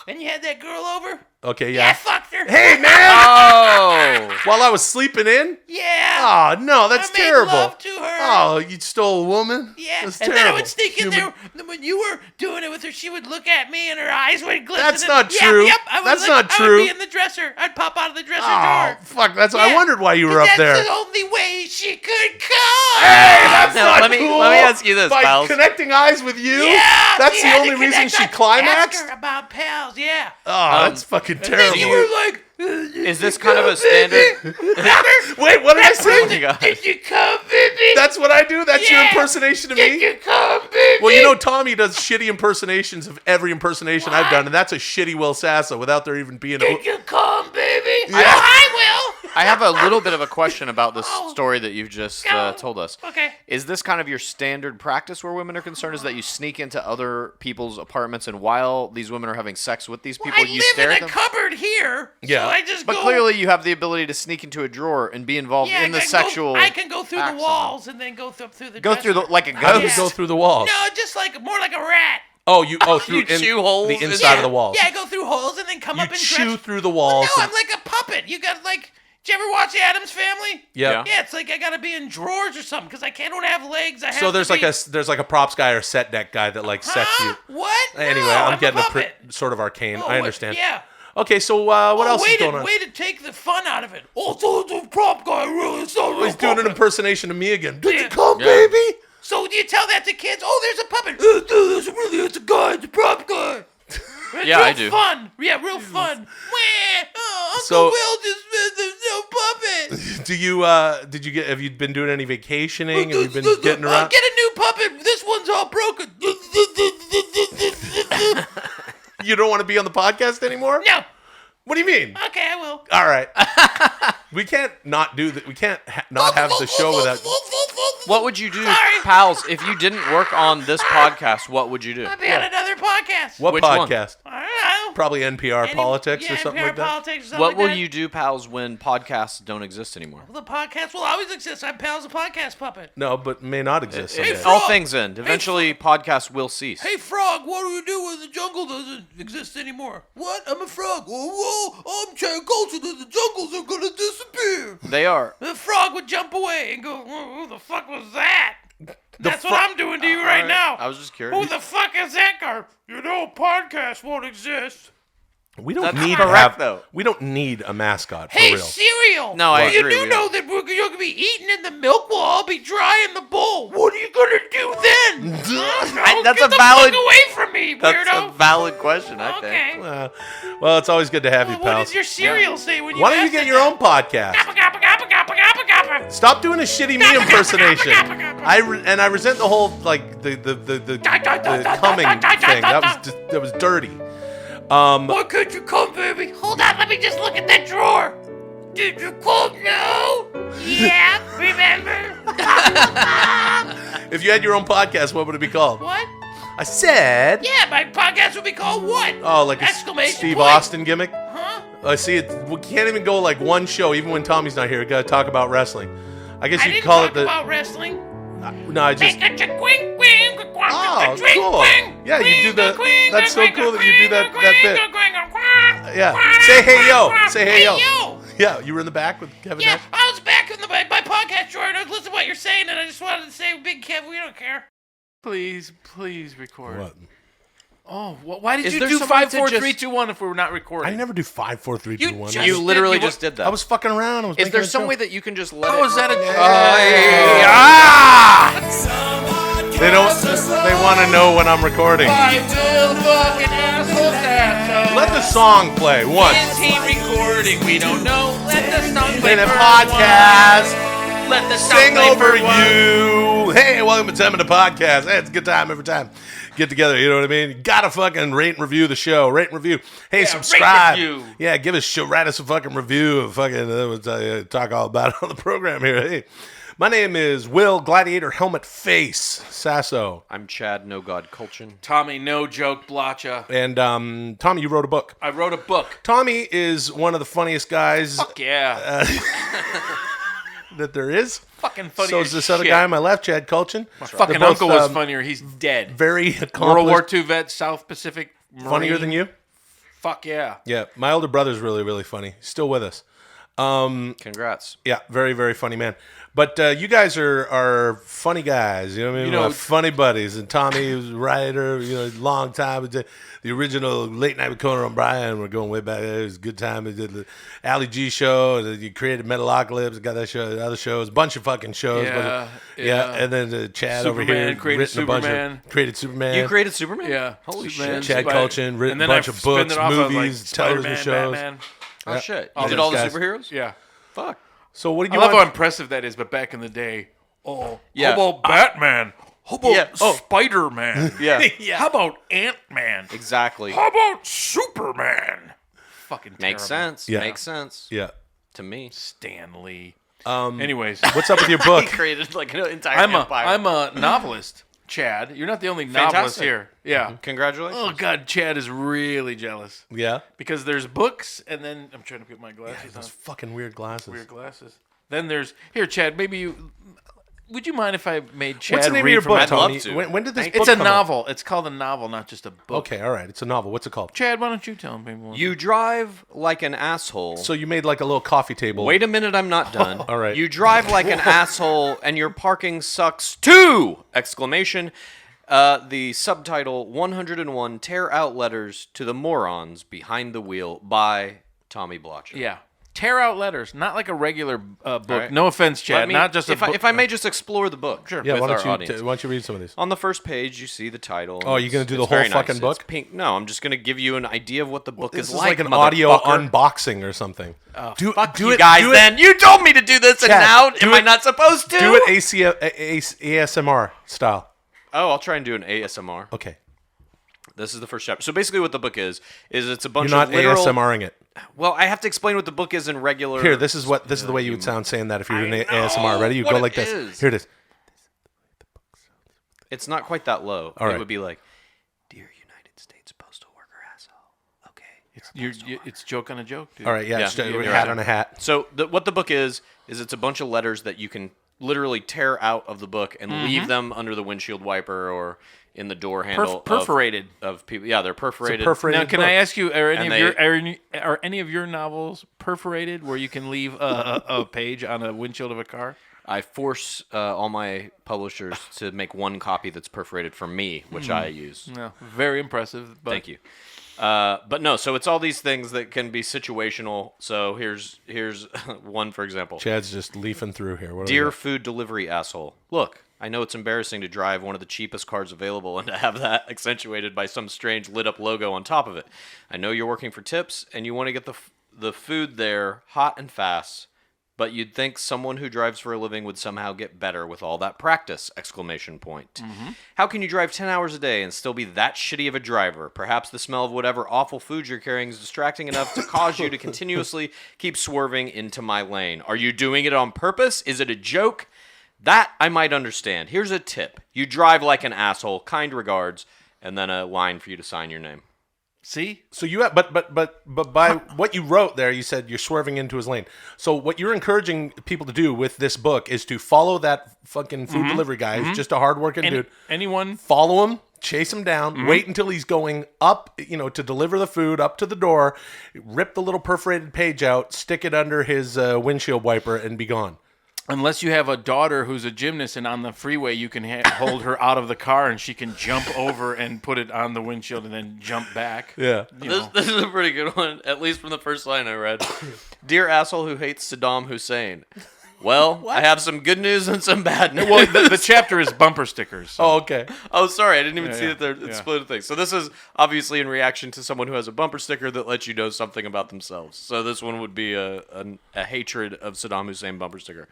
and you had that girl over? Okay, Yeah, I fucked her. Hey, man! Oh! While I was sleeping in? Yeah. Oh, no, that's I made terrible. love to her. Oh, you stole a woman? Yeah, That's and terrible. then I would sneak in there. When you were doing it with her, she would look at me and her eyes would glisten. That's not true. Yep, I would That's not I true. would be in the dresser. I'd pop out of the dresser Oh, drawer. fuck. I wondered why you were up there. That's the only way she could come. Hey, that's No, not let me cool. ask you this, By pals. connecting eyes with you? Yeah, That's she the had only to reason connect. she I'd climaxed? Ask her about pals, yeah. Oh, that's fucking And terrible. then you were like, Is this kind of a standard? Wait, what did I say? Oh my God. Did you come, baby? That's what I do? That's your Yeah. impersonation of Did me? you come, baby? Well, you know, Tommy does shitty impersonations of every impersonation I've done, and that's a shitty Will Sasso without there even being a... Did you come, baby? Yeah. Oh, I will. I have a little bit of a question about this story that you've just told us. Okay. Is this kind of your standard practice where women are concerned? Is that you sneak into other people's apartments and while these women are having sex with these people, I you live stare in at a them? cupboard here, Yeah. so I just But go. clearly you have the ability to sneak into a drawer and be involved in the sexual. I can go through the acts walls and then go through the. Go through the dresser. like a How do you ghost. go through the walls? No, just like more like a rat. Oh, through You chew holes the in- inside of the walls. Yeah, I go through holes and then come You up and chew stretch. through the walls. No, and- I'm like a puppet. You got like. Did you ever watch The Addams Family? Yeah. Yeah, it's like I gotta be in drawers or something because I don't have legs. I have So to there's be... like a props guy or set deck guy that like sets you. What? Anyway, No, I'm a getting puppet. sort of arcane. Oh, I what- understand. Yeah. Okay, so what else is going on? Way to take the fun out of it. Oh, so the prop guy really is not He's doing an impersonation of me again. Did you Yeah. come, Yeah. baby? So do you tell that to kids? Oh, there's a puppet. It's a guy. It's a prop guy. It's Yeah, real I do. Fun. Yeah, real fun. Wah. Oh, Uncle So- Will just said there's no puppet. Do you have you been doing any vacationing? Have you been getting around? Get a new puppet. This one's all broken. You don't want to be on the podcast anymore? No. What do you mean? Okay, I will. All right. We can't not do that. We can't not have the show without. What would you do, Sorry. pals, if you didn't work on this podcast? What would you do? I'll be on another podcast. What Which one? podcast? I don't know. Probably NPR Politics yeah, or something NPR like that. Politics or something What like will that. you do, pals, when podcasts don't exist anymore? The podcast will always exist. I'm Pal's a podcast puppet. No, but may not exist. Hey, someday. All Frog. things end. Eventually, podcasts will cease. Hey, Frog, what do you do when the jungle doesn't exist anymore? What? I'm a frog. Whoa, I'm trying culture that the jungles are gonna disappear. They are. The frog would jump away and go, who the fuck was that? That's what I'm doing to you right Alright, now. I was just curious. Who the fuck is that guy? You know, podcast won't exist. We don't That's need correct, to have. though. We don't need a mascot for Hey, real. cereal. No, I You agree, do we know that you're going to be eating in the milk. We'll all be dry in the bowl. What are you going to do then? That's Get a the valid. fuck away from me, That's weirdo. a valid question, I Okay. think. Well, it's always good to have you, What pals. does your cereal say when you Why don't you ask get it your that? own podcast? Gappa, gappa, gappa, gappa, gappa, gappa. Stop doing a shitty me impersonation. I resent the whole like the coming thing. That was dirty. Why could you come, baby? Hold on, let me just look at that drawer. Did you come now? Yeah, remember? If you had your own podcast, what would it be called? What? I said. Yeah, my podcast would be called what? Oh, like a Exclamation Steve point. Austin gimmick. Huh? I see it. We can't even go like one show, even when Tommy's not here. We gotta talk about wrestling. I guess I you didn't could call talk it the. about wrestling. No, I just. Oh, cool. Yeah, you do the. That's so cool that you do that bit. Yeah. Say hey yo. Say hey yo. Yeah, you were in the back with Kevin. Yeah, Nash? I was back in my podcast drawer and I was listening to what you're saying and I just wanted to say, Big Kev, we don't care. Please record. What? Oh, why did Is you there do some way 5, to 4, just- 3, 2, 1 if we're not recording? I never do 5, 4, 3, 2, 1. You literally just did that. I was fucking around. I was Is making there a some joke. way that you can just let How it? is that a? They don't. They want to know when I'm recording. Let the song play once. Is he recording? We don't know. Let the song In a podcast. Let the Sing play over for one. you. Hey, welcome to the podcast. Hey, it's a good time every time. Get together, you know what I mean? Gotta fucking rate and review the show. Rate and review. Hey, subscribe. review. Yeah, give us write us a fucking review of fucking we'll talk all about it on the program here. Hey, my name is Will Gladiator Helmet Face Sasso. I'm Chad No God Kultgen. Tommy No Joke Blacha. And Tommy, you wrote a book. I wrote a book. Tommy is one of the funniest guys Fuck yeah. that there is. Fucking funny So as is this other shit. guy on my left, Chad Kultgen. My fucking They're both, uncle was funnier. He's dead. Very World accomplished. War II vet, South Pacific Marine. Funnier than you? Fuck yeah. Yeah, my older brother's really, really funny. He's still with us. Congrats. Yeah, very, very funny man. But you guys are funny guys. You know what I mean? You know, funny buddies. And Tommy was a writer. Long time. The original Late Night with Conan O'Brien. We're going way back. It was a good time. We did the Ali G show. And you created Metalocalypse. Got that show. Other shows. A bunch of fucking shows. Yeah. And then Chad Superman, over here created written a bunch Superman. of created Superman. You created Superman? Yeah. Holy Superman, shit. Chad Kultgen written a then bunch I of spinned books, it off of, movies, like, television Spider-Man, shows. Batman. Oh, Yeah. shit. All You did those all the guys. superheroes? Yeah. Fuck. So what do I you love how want? impressive that is, but back in the day, Yeah. how about Batman? How about Yeah. Spider-Man? Yeah. How about Ant-Man? Exactly. How about Superman? Fucking Makes terrible. sense. Yeah. Makes sense. Yeah. To me. Stan Lee. Um, Anyways, what's up with your book? He created like an entire I'm empire. a novelist, Chad. You're not the only novelist Fantastic. here. Yeah. Congratulations. Oh God, Chad is really jealous Yeah. because there's books, and then I'm trying to put my glasses on. Those fucking weird glasses. Weird glasses. Then there's here, Chad. Maybe you. Would you mind if I made Chad What's the name of read your from book, my I'd love Tommy? to. When did this book It's a come out? novel. It's called a novel, not just a book. Okay, all right. It's a novel. What's it called? Chad, why don't you tell me? You drive like an asshole. So you made like a little coffee table. Wait a minute, I'm not done. All right. You drive like an asshole and your parking sucks too! Exclamation. The subtitle 101 Tear Out Letters to the Morons Behind the Wheel by Tommy Blacha. Yeah. Tear out letters, not like a regular book. right. No offense, Chad. Not just if a book. if I may just explore the book Sure. Yeah, with why our don't you audience. why don't you read some of these? On the first page, you see the title. Oh, you're gonna do the It's whole very fucking nice. book? It's pink. No, I'm just gonna give you an idea of what the book This is is like an motherfucker. audio unboxing or something. Fuck you guys then. You told me to do this and Chad, now do am I it- not supposed to? Do it ASMR style. Oh, I'll try and do an ASMR. Okay. This is the first chapter. So basically what the book is it's a You're bunch not of literal... ASMRing it. Well, I have to explain what the book is in regular... Here, this is the way you would sound saying that if you're doing ASMR. Ready? You what go it like this. is. Here it is. It's not quite that low. All right. It would be like, Dear United States Postal Worker asshole. Okay. It's joke on a joke, dude. All right, yeah, it's you're hat right. on a hat. So what the book is it's a bunch of letters that you can literally tear out of the book and leave them under the windshield wiper or in the door handle. Perforated. Of people. Yeah, they're perforated. Now, can I ask you, are And any of your novels perforated where you can leave a page on a windshield of a car? I force all my publishers to make one copy that's perforated for me, which I use. No, very impressive. But Thank you. But no, so it's all these things that can be situational. So here's one, for example. Chad's just leafing through here. What do we Dear got? food delivery asshole. Look, I know it's embarrassing to drive one of the cheapest cars available and to have that accentuated by some strange lit up logo on top of it. I know you're working for tips and you want to get the food there hot and fast, but you'd think someone who drives for a living would somehow get better with all that practice! Exclamation point. How can you drive 10 hours a day and still be that shitty of a driver? Perhaps the smell of whatever awful food you're carrying is distracting enough to cause you to continuously keep swerving into my lane. Are you doing it on purpose? Is it a joke? That I might understand. Here's a tip. You drive like an asshole. Kind regards. And then a line for you to sign your name. See? So you have, but by what you wrote there, you said you're swerving into his lane. So what you're encouraging people to do with this book is to follow that fucking food delivery guy. He's just a hardworking dude. Anyone? Follow him, chase him down, wait until he's going up, to deliver the food up to the door, rip the little perforated page out, stick it under his windshield wiper, and be gone. Unless you have a daughter who's a gymnast and on the freeway you can hold her out of the car and she can jump over and put it on the windshield and then jump back. Yeah. This is a pretty good one, at least from the first line I read. Dear asshole who hates Saddam Hussein. Well, I have some good news and some bad news. Well, the chapter is bumper stickers. So. Oh, okay. Oh, sorry. I didn't even see yeah. that they're Yeah. split things. So this is obviously in reaction to someone who has a bumper sticker that lets you know something about themselves. So this one would be a hatred of Saddam Hussein bumper sticker.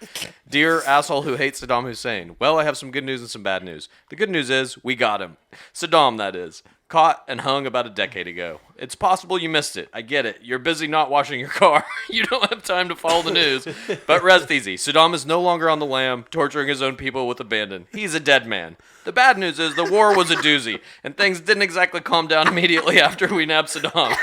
Dear asshole who hates Saddam Hussein. Well, I have some good news and some bad news. The good news is we got him. Saddam, that is. Caught and hung about a decade ago. It's possible you missed it. I get it. You're busy not washing your car. You don't have time to follow the news. But rest easy. Saddam is no longer on the lam, torturing his own people with abandon. He's a dead man. The bad news is the war was a doozy, and things didn't exactly calm down immediately after we nabbed Saddam.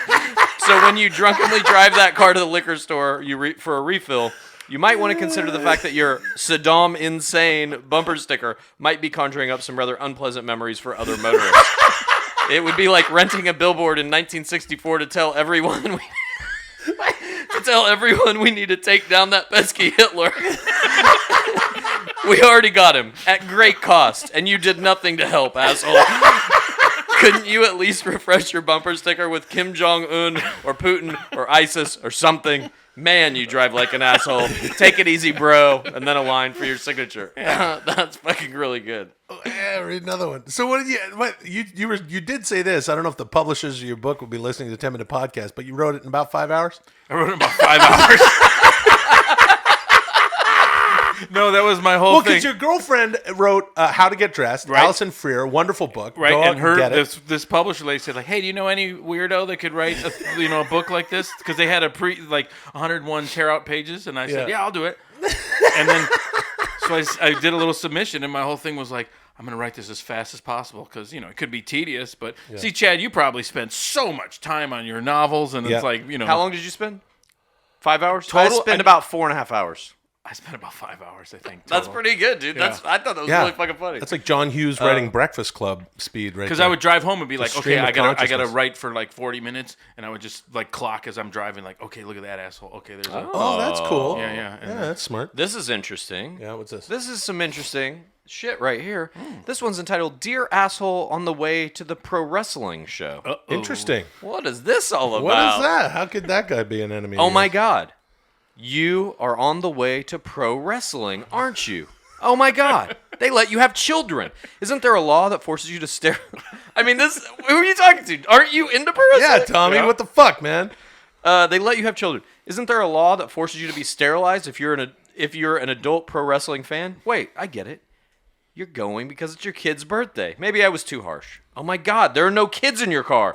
So when you drunkenly drive that car to the liquor store for a refill, you might want to consider the fact that your Saddam insane bumper sticker might be conjuring up some rather unpleasant memories for other motorists. It would be like renting a billboard in 1964 to tell everyone we need to take down that pesky Hitler. We already got him at great cost, and you did nothing to help, asshole. Couldn't you at least refresh your bumper sticker with Kim Jong-un or Putin or ISIS or something? Man, you drive like an asshole. Take it easy, bro. And then a line for your signature. That's fucking really good. Yeah, read another one. So what did you did say this. I don't know if the publishers of your book will be listening to the 10 Minute Podcast, but you wrote it in about 5 hours? I wrote it in about 5 hours. No, that was my whole thing. Well, because your girlfriend wrote How to Get Dressed, Right. Allison Freer, wonderful book. Right, Go out and her get it. this publisher lady said like, "Hey, do you know any weirdo that could write a book like this?" Because they had 101 tear out pages, and I said, Yeah. "Yeah, I'll do it." And then so I did a little submission, and my whole thing was like, I'm going to write this as fast as possible because it could be tedious. But see, Chad, you probably spent so much time on your novels, and it's like How long did you spend? 5 hours Total? I spent about 4.5 hours. I spent about 5 hours, I think. That's total. pretty good, dude. Yeah. I thought that was really fucking funny. That's like John Hughes writing Breakfast Club speed, right? Because I would drive home and be like, Just okay, stream of I gotta consciousness. write for like 40 minutes, and I would just like clock as I'm driving, like, okay, look at that asshole. Okay, there's a Oh, that's cool. Yeah. Yeah, that's smart. This is interesting. Yeah, what's this? This is some interesting shit right here. This one's entitled "Dear Asshole on the Way to the Pro Wrestling Show." Interesting. What is this all about? What is that? How could that guy be an enemy? Oh of my yours? God. You are on the way to pro wrestling, aren't you? Oh my God. They let you have children. Isn't there a law that forces you to stare? I mean, who are you talking to? Aren't you into pro wrestling? Yeah, Tommy, what the fuck, man? They let you have children. Isn't there a law that forces you to be sterilized if you're an adult pro wrestling fan? Wait, I get it. You're going because it's your kid's birthday. Maybe I was too harsh. Oh my God, there are no kids in your car.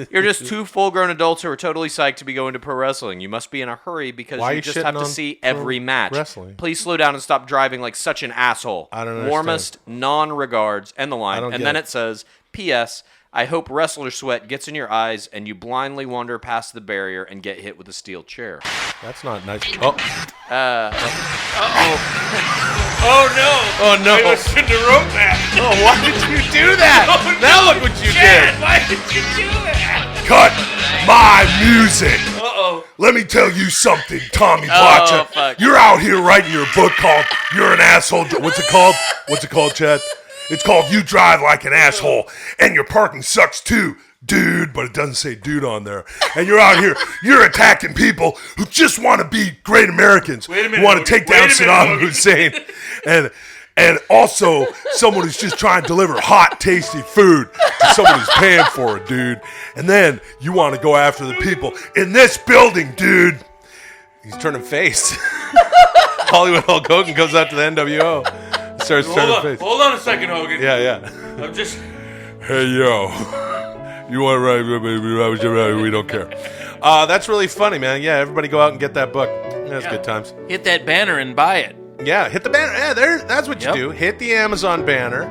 You're just two full-grown adults who are totally psyched to be going to pro wrestling. You must be in a hurry because Why are you you just shitting have to on see pro every match. wrestling? Please slow down and stop driving like such an asshole. I don't understand. Warmest non-regards, and the line. don't And get then it. it says, P.S. I hope wrestler sweat gets in your eyes and you blindly wander past the barrier and get hit with a steel chair. That's not nice. Oh. Oh no! Oh no! I shouldn't have wrote that. Oh, why did you do that? Oh, now no, look what you Chad, did. Why did you do that? Cut my music. Uh-oh. Let me tell you something, Tommy Oh, Blacha. fuck. You're out here writing your book called You're an Asshole. What's it called? What's it called, Chad? It's called You Drive Like an Asshole, and your parking sucks too, dude, but it doesn't say dude on there. And you're out here, you're attacking people who just want to be great Americans, Wait a minute, who want to Hogan. take down Wait a minute, Saddam Hogan. Hussein, and also someone who's just trying to deliver hot, tasty food to someone who's paying for it, dude. And then you want to go after the people in this building, dude. He's turning face. Hollywood Hulk Hogan goes out to the NWO. Starts turning face. Hold on a second, Hogan. Yeah. I'm just. Hey, yo. You want to write? We don't care. That's really funny, man. Yeah, everybody go out and get that book. That's good times. Hit that banner and buy it. Yeah, hit the banner. Yeah, that's what you do. Hit the Amazon banner,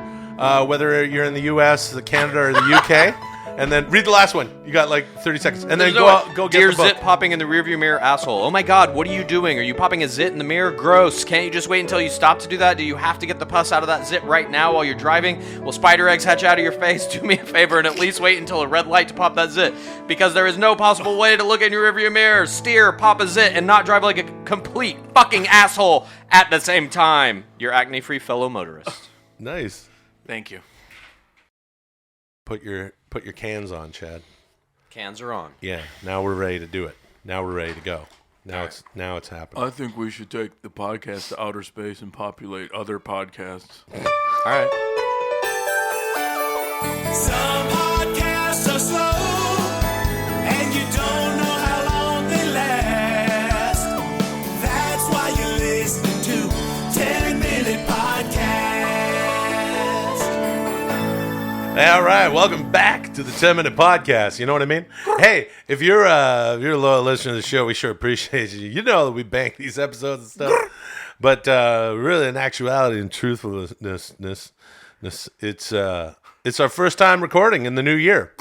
whether you're in the U.S., Canada, or the U.K., and then read the last one. You got like 30 seconds. And then go get Dear the book. zit popping in the rearview mirror, asshole. Oh my God, what are you doing? Are you popping a zit in the mirror? Gross. Can't you just wait until you stop to do that? Do you have to get the pus out of that zit right now while you're driving? Will spider eggs hatch out of your face? Do me a favor and at least wait until a red light to pop that zit. Because there is no possible way to look in your rearview mirror, steer, pop a zit, and not drive like a complete fucking asshole at the same time. Your acne-free fellow motorist. Nice. Thank you. Put your cans on, Chad. Cans are on. Yeah, now we're ready to do it. Now we're ready to go. Now it's happening. I think we should take the podcast to outer space and populate other podcasts. All right. Some podcasts are slow, and you don't know how long they last. That's why you're listening to 10-Minute Podcast. All right, welcome back to the 10-Minute Podcast. You know what I mean? Hey, if you're a loyal listener to the show, we sure appreciate you. You know that we bank these episodes and stuff. But really, in actuality and truthfulness, it's our first time recording in the new year.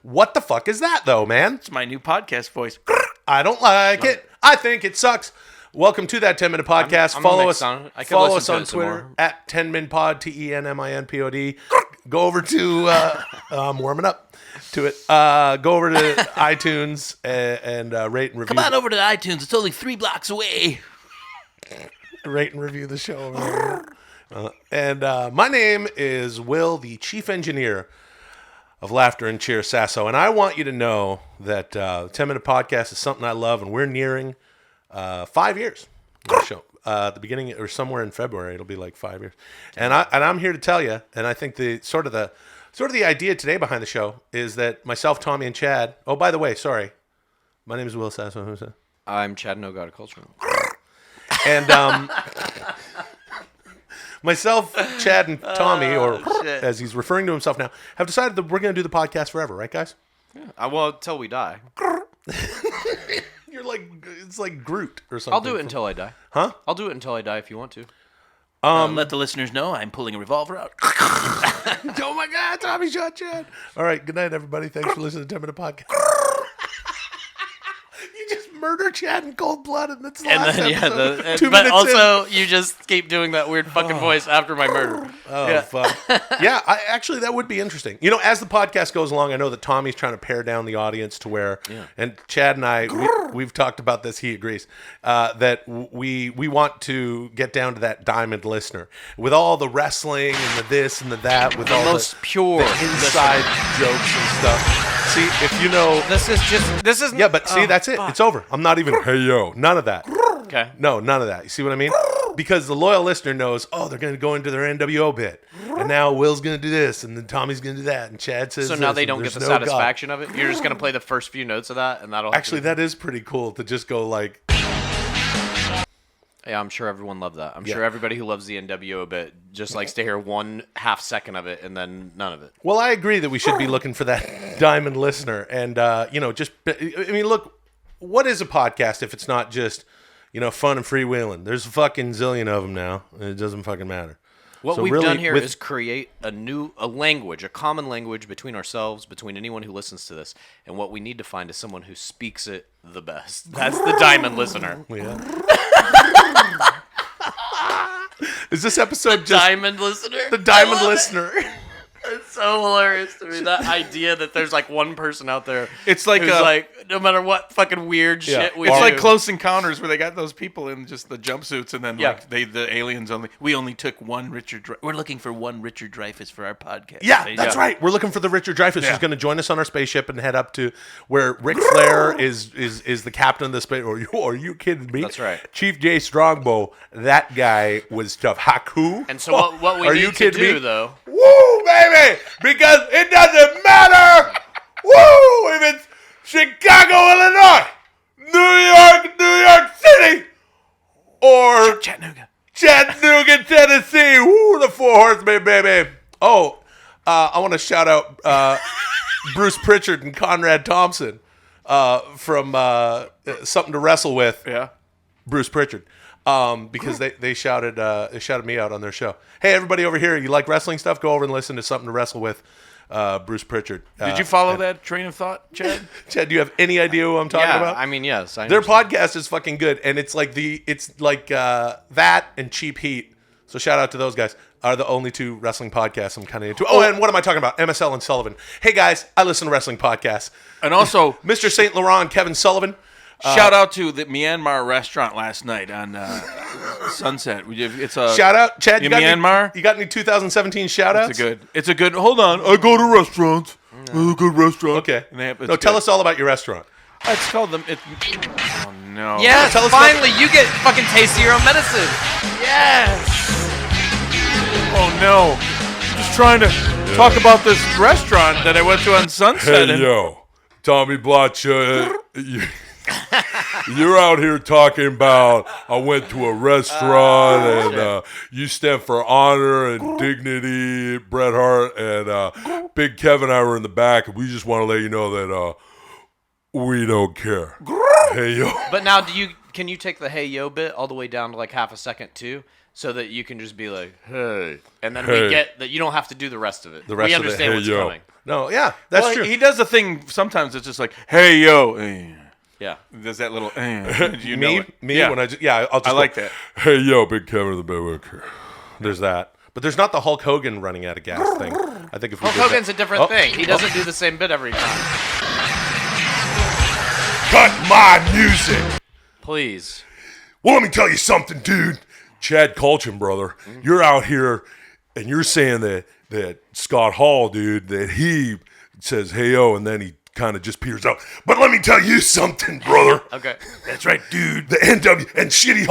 What the fuck is that, though, man? It's my new podcast voice. I don't like it. I think it sucks. Welcome to that 10-Minute Podcast. I'm follow mixed us. on it. I could Follow listen us to on it some Twitter more. at 10minpod, TENMINPOD. Go over to I'm warming up to it. Go over to iTunes and rate and review. Come on over to iTunes. It's only 3 blocks away. Rate and review the show. And my name is Will, the chief engineer of Laughter and Cheer Sasso. And I want you to know that 10-Minute Podcast is something I love, and we're nearing 5 years on the show. At the beginning, or somewhere in February, it'll be like 5 years. And I'm here to tell you, and I think the sort of the idea today behind the show is that myself, Tommy, and Chad. Oh, by the way, sorry, my name is Will Sasso. Who's that? I'm Chad No God of Culture. And myself, Chad, and Tommy, or as he's referring to himself now, have decided that we're going to do the podcast forever, right, guys? Yeah. I will until we die. You're like, it's like Groot or something. I'll do it until I die. Huh? I'll do it until I die if you want to. Let the listeners know I'm pulling a revolver out. Oh my God, Tommy shot Chad. All right, good night, everybody. Thanks for listening to 10-Minute Podcast. You just murder Chad in cold blood, and that's the last episode. 2 but minutes also in. you just keep doing that weird fucking voice after my murder. Oh, yeah. fuck. Yeah, actually, that would be interesting. You know, as the podcast goes along, I know that Tommy's trying to pare down the audience to where, and Chad and I, we've talked about this, he agrees, that we want to get down to that diamond listener. With all the wrestling and the this and the that, with all most pure the inside jokes and stuff. See, if you know... This is... Yeah, but see, that's it. Fuck. It's over. I'm not even, hey, yo, none of that. Okay. No, none of that. You see what I mean? Because the loyal listener knows, they're going to go into their NWO bit. And now Will's going to do this, and then Tommy's going to do that, and Chad says So now this, they and don't get there's the no satisfaction of it? You're just going to play the first few notes of that, and that'll... Actually, that is pretty cool to just go like... Yeah, I'm sure everyone loved that. I'm sure everybody who loves the NWO bit just likes to hear 1/2 second of it and then none of it. Well, I agree that we should be looking for that diamond listener. And, look, what is a podcast if it's not just, fun and freewheeling? There's a fucking zillion of them now, and it doesn't fucking matter. What So we've really, done here is create a language, a common language between ourselves, between anyone who listens to this. And what we need to find is someone who speaks it the best. That's the diamond listener. Yeah. Is this episode just... Diamond listener? The diamond listener. It's so hilarious to me, that idea that there's like one person out there. It's like who's like, no matter what fucking weird shit we do. It's like Close Encounters where they got those people in just the jumpsuits and then the aliens we only took one Richard Dreyfuss. We're looking for one Richard Dreyfuss for our podcast. Yeah, that's right. We're looking for the Richard Dreyfuss who's going to join us on our spaceship and head up to where Ric Flair is the captain of the space. Are you kidding me? That's right. Chief J Strongbow, that guy was tough. Haku. And so what we need to do, though... Woo, baby! Because it doesn't matter! Woo! If it's Chicago, Illinois, New York City, or Chattanooga, Tennessee. Woo, the Four Horsemen, baby. Oh, I want to shout out Bruce Pritchard and Conrad Thompson from Something to Wrestle With. Yeah. Bruce Pritchard. Because they shouted me out on their show. Hey, everybody over here, you like wrestling stuff? Go over and listen to Something to Wrestle With, Bruce Pritchard. Did you follow that train of thought, Chad? Chad, do you have any idea who I'm talking about? I mean, yes. Their podcast is fucking good, and it's like that and Cheap Heat. So shout out to those guys. Are the only two wrestling podcasts I'm kind of into. Oh, and what am I talking about? MSL and Sullivan. Hey guys, I listen to wrestling podcasts. And also Mr. St. Laurent, Kevin Sullivan. Shout out to the Myanmar restaurant last night on Sunset. It's a shout out, Chad. In Myanmar. You got any 2017 shout outs? It's a good. Hold on, I go to restaurants. It's a good restaurant. Okay. And Tell us all about your restaurant. It's called them. Oh no. Yes, finally, you get fucking taste of your own medicine. Yes. Oh no. I'm just trying to talk about this restaurant that I went to on Sunset. Hey, yo, Tommy Blacha, you're out here talking about I went to a restaurant and you stand for honor and dignity, Bret Hart, and Big Kevin and I were in the back, and we just want to let you know that we don't care. Hey, yo. But now, can you take the hey yo bit all the way down to like half a second too, so that you can just be like hey, and then we get that you don't have to do the rest of it. We understand what's coming. No, yeah, that's true. He does a thing. Sometimes it's just like hey yo. Yeah, there's that little. You me, know it. yeah. When I'll just I like that. Hey yo, Big Kevin the Big Worker. There's that. But there's not the Hulk Hogan running out of gas thing. I think if we Hulk Hogan's a different thing. He doesn't do the same bit every time. Cut my music. Please. Well, let me tell you something, dude. Chad Kultgen, brother. You're out here and you're saying that Scott Hall, dude, that he says hey yo and then he kind of just peters out. But let me tell you something, brother. Okay. That's right, dude. The NW and shitty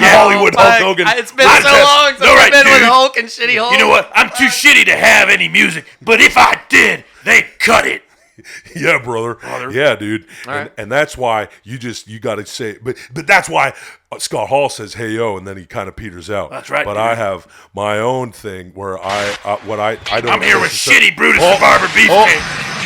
Hollywood Hulk Hogan. It's been so long since I've been with Hulk and shitty Hulk. You know what? I'm too shitty to have any music, but if I did, they'd cut it. Yeah, brother. Yeah, dude. And that's why you got to say, but that's why Scott Hall says hey yo, and then he kind of peters out. That's right. But dude. I have my own thing where I don't. I'm here with shitty Brutus the Barber Beefcake.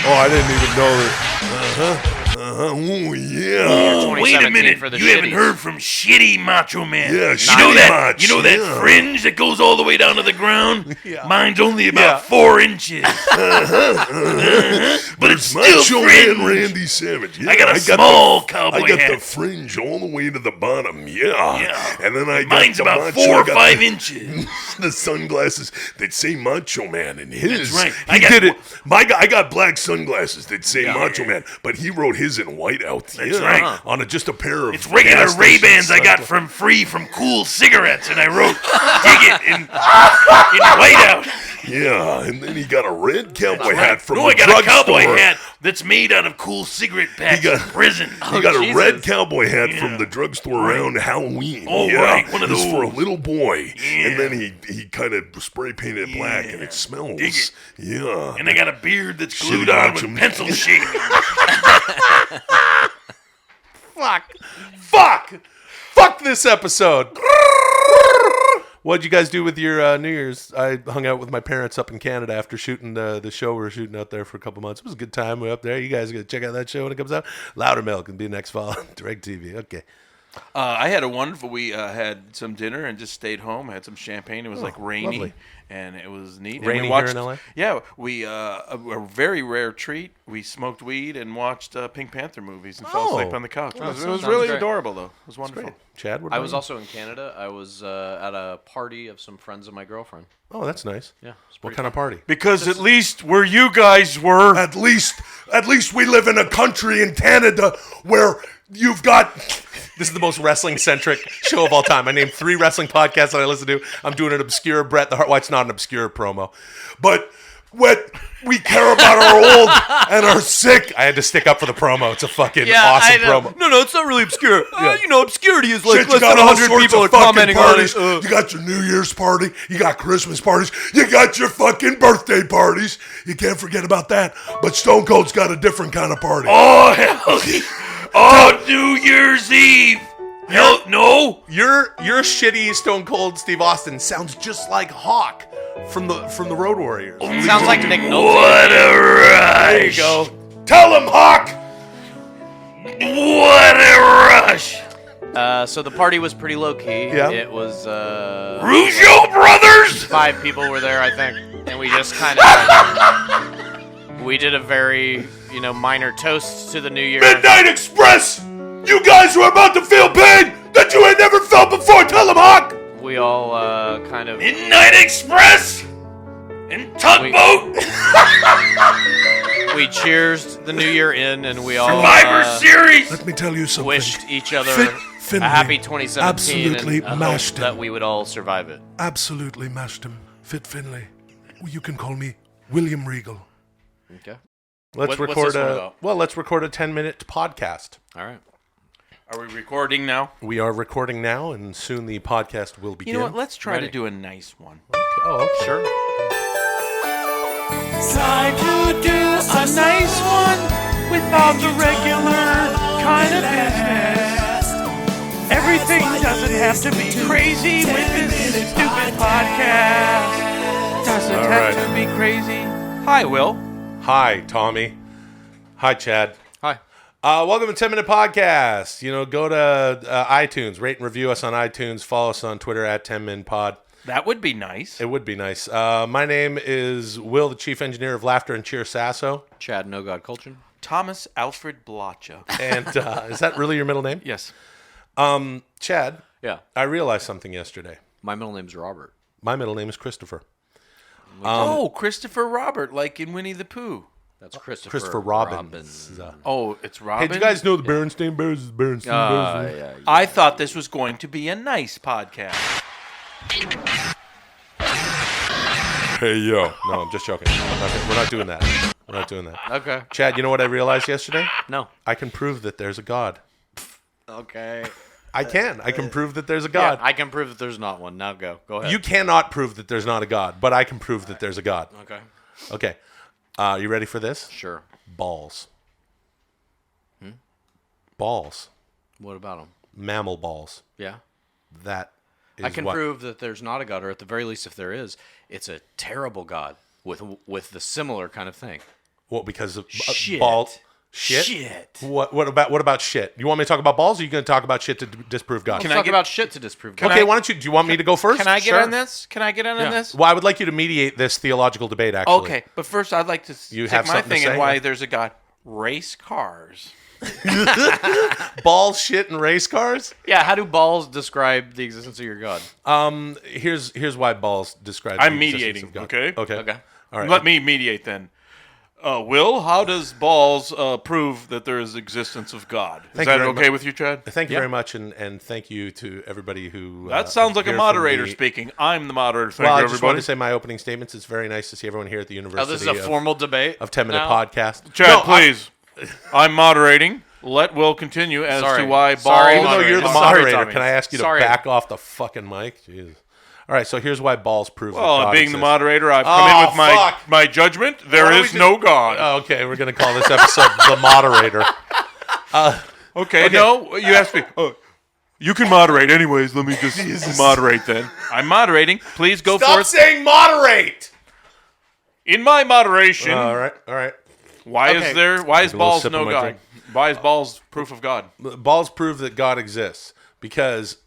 Oh, I didn't even know that. Oh, yeah. Wait a minute. You haven't heard from Shitty Macho Man. Yeah, You know that fringe that goes all the way down to the ground? Mine's only about 4 inches. But it's still Macho fringe. Man Randy Savage. Yeah, I got a small cowboy I got hat. the fringe all the way to the bottom. Yeah. And then I got Mine's the about macho, 4 or I got 5 the- inches. The sunglasses that say Macho Man in his. That's right. He did it. I got black sunglasses that say Macho Man, but he wrote his in white out. That's right. On just a pair of. It's regular gas Ray-Bans station I got sunglasses. free from Cool Cigarettes, and I wrote "Dig It" in whiteout. Yeah, and then he got a red cowboy hat from I the got a cowboy drugstore. hat that's made out of cool cigarette packs in prison. He got a red cowboy hat from the drugstore around Halloween. Oh, right, one of It was for a those. little boy. And then he kind of spray painted it black, and it smells. Dig it. Yeah. And I got a beard that's Shitty glued on Macho with Man. pencil shavings. Fuck this episode. What'd you guys do with your New Year's? I hung out with my parents up in Canada after shooting the show we were shooting out there for a couple months. It was a good time. We were up there. You guys got to check out that show when it comes out. Louder Milk and be next fall on Direct TV. Okay. I had a wonderful. We had some dinner and just stayed home. I had some champagne. It was like rainy, lovely. and it was neat. Rainy and we here watched, in LA? Yeah, we a very rare treat. We smoked weed and watched Pink Panther movies and fell asleep on the couch. Oh, It was sounds really great. adorable, though. It was wonderful. Great. Chad, what I about was you? also in Canada. I was at a party of some friends of my girlfriend. Oh, that's nice. Yeah. What kind of party? Because at least where you guys were, At least we live in a country in Canada where you've got. This is the most wrestling-centric show of all time. I named 3 wrestling podcasts that I listen to. I'm doing an obscure Bret the Hart. Well, it's not an obscure promo. But what we care about our old and our sick. I had to stick up for the promo. It's a fucking Yeah, awesome I know. promo. No, it's not really obscure. You know, obscurity is like Shit, you less got than all 100 sorts people are of fucking commenting on parties. it. You got your New Year's party. You got Christmas parties. You got your fucking birthday parties. You can't forget about that. But Stone Cold's got a different kind of party. Oh hell! Oh, New Year's Eve. Hell no! Your shitty Stone Cold Steve Austin sounds just like Hawk from the Road Warriors. Sounds like Nick Nolte. What a rush! There you go. Tell him, Hawk. What a rush! So the party was pretty low key. Yeah. It was Rougeau Brothers. 5 people were there, I think, and we just kind of we did a very minor toast to the new year. Midnight Express. You guys were about to feel pain that you had never felt before. Tell him, Hawk. We all kind of Midnight Express and Tugboat. we cheersed the new year in, and we all Survivor Series. Let me tell you something. wished each other Finley a happy 2017 absolutely and mashed hope that we would all survive it. Absolutely mashed him. Fit Finley. You can call me William Regal. Okay. Let's What's record this one about? let's record a 10-minute podcast. All right. Are we recording now? We are recording now, and soon the podcast will begin. You know what? Let's try to do a nice one. Okay. Oh, okay. Sure. Time to do a nice one without the regular kind of business. Everything doesn't have to be crazy with this stupid podcast. Doesn't All have right. to be crazy. Hi, Will. Hi, Tommy. Hi, Chad. Hi. Welcome to 10 Minute Podcast. You know, go to iTunes, rate and review us on iTunes. Follow us on Twitter at 10minpod. That would be nice. It would be nice. My name is Will, the Chief Engineer of Laughter and Cheer Sasso. Chad No God Kultgen. Thomas Alfred Blacha. And is that really your middle name? Yes. Chad. Yeah. I realized something yesterday. My middle name's Robert. My middle name is Christopher. Christopher Robert, like in Winnie the Pooh. That's Christopher Robbins. Oh, it's Robin? Hey, did you guys know the Bernstein Bears is Bernstein Bears? Yeah. I thought this was going to be a nice podcast. Hey, yo. No, I'm just joking. We're not doing that. We're not doing that. Okay. Chad, you know what I realized yesterday? No. I can prove that there's a God. Okay. I can. I can prove that there's a God. Yeah, I can prove that there's not one. Now go. Go ahead. You cannot prove that there's not a God, but I can prove that there's a God. Okay. Okay. You ready for this? Sure. Balls. Balls. What about them? Mammal balls. Yeah. That is I can what? prove that there's not a God, or at the very least, if there is, it's a terrible God with the similar kind of thing. Well, because of Shit. balls. Shit. Shit. What about shit? You want me to talk about balls, or are you going to talk about shit to disprove God? Let's talk about shit to disprove God. Okay, why don't you? Do you want me to go first? Can I get Sure. on this? Can I get on this? Well, I would like you to mediate this theological debate. Actually, Okay, but first I'd like to You take have my something to thing and say? why there's a God. Race cars. Balls, shit, and race cars. Yeah, how do balls describe the existence of your God? Here's why balls describe. I'm the existence mediating. of God. Okay. Okay. All right. Let me mediate then. Will, how does balls prove that there is existence of God? Is Thank you that very okay much. with you, Chad? Thank you very much, and thank you to everybody who. That sounds like a here from moderator the- speaking. I'm the moderator. Thank Well, you, I just wanted everybody. to say my opening statements. It's very nice to see everyone here at the University. Oh, this is a formal debate of 10 Minute now? Podcast. Chad, No, please. I'm moderating. Let Will continue as Sorry. to why balls. Sorry, Even though you're the Sorry, moderator, Tommy. can I ask you to Sorry. back off the fucking mic? Jesus. All right, so here's why balls prove. that Well, God being the exists. moderator, I've come in with fuck. my judgment. There Why don't is we no God. Okay, we're gonna call this episode "The Moderator." Okay, no, you asked me. Oh, you can moderate anyways. Let me just moderate then. I'm moderating. Please go Stop forth. saying moderate. In my moderation. All right. Why Okay. is Take a little balls sip no of my God? drink. Why is balls proof of God? Balls prove that God exists because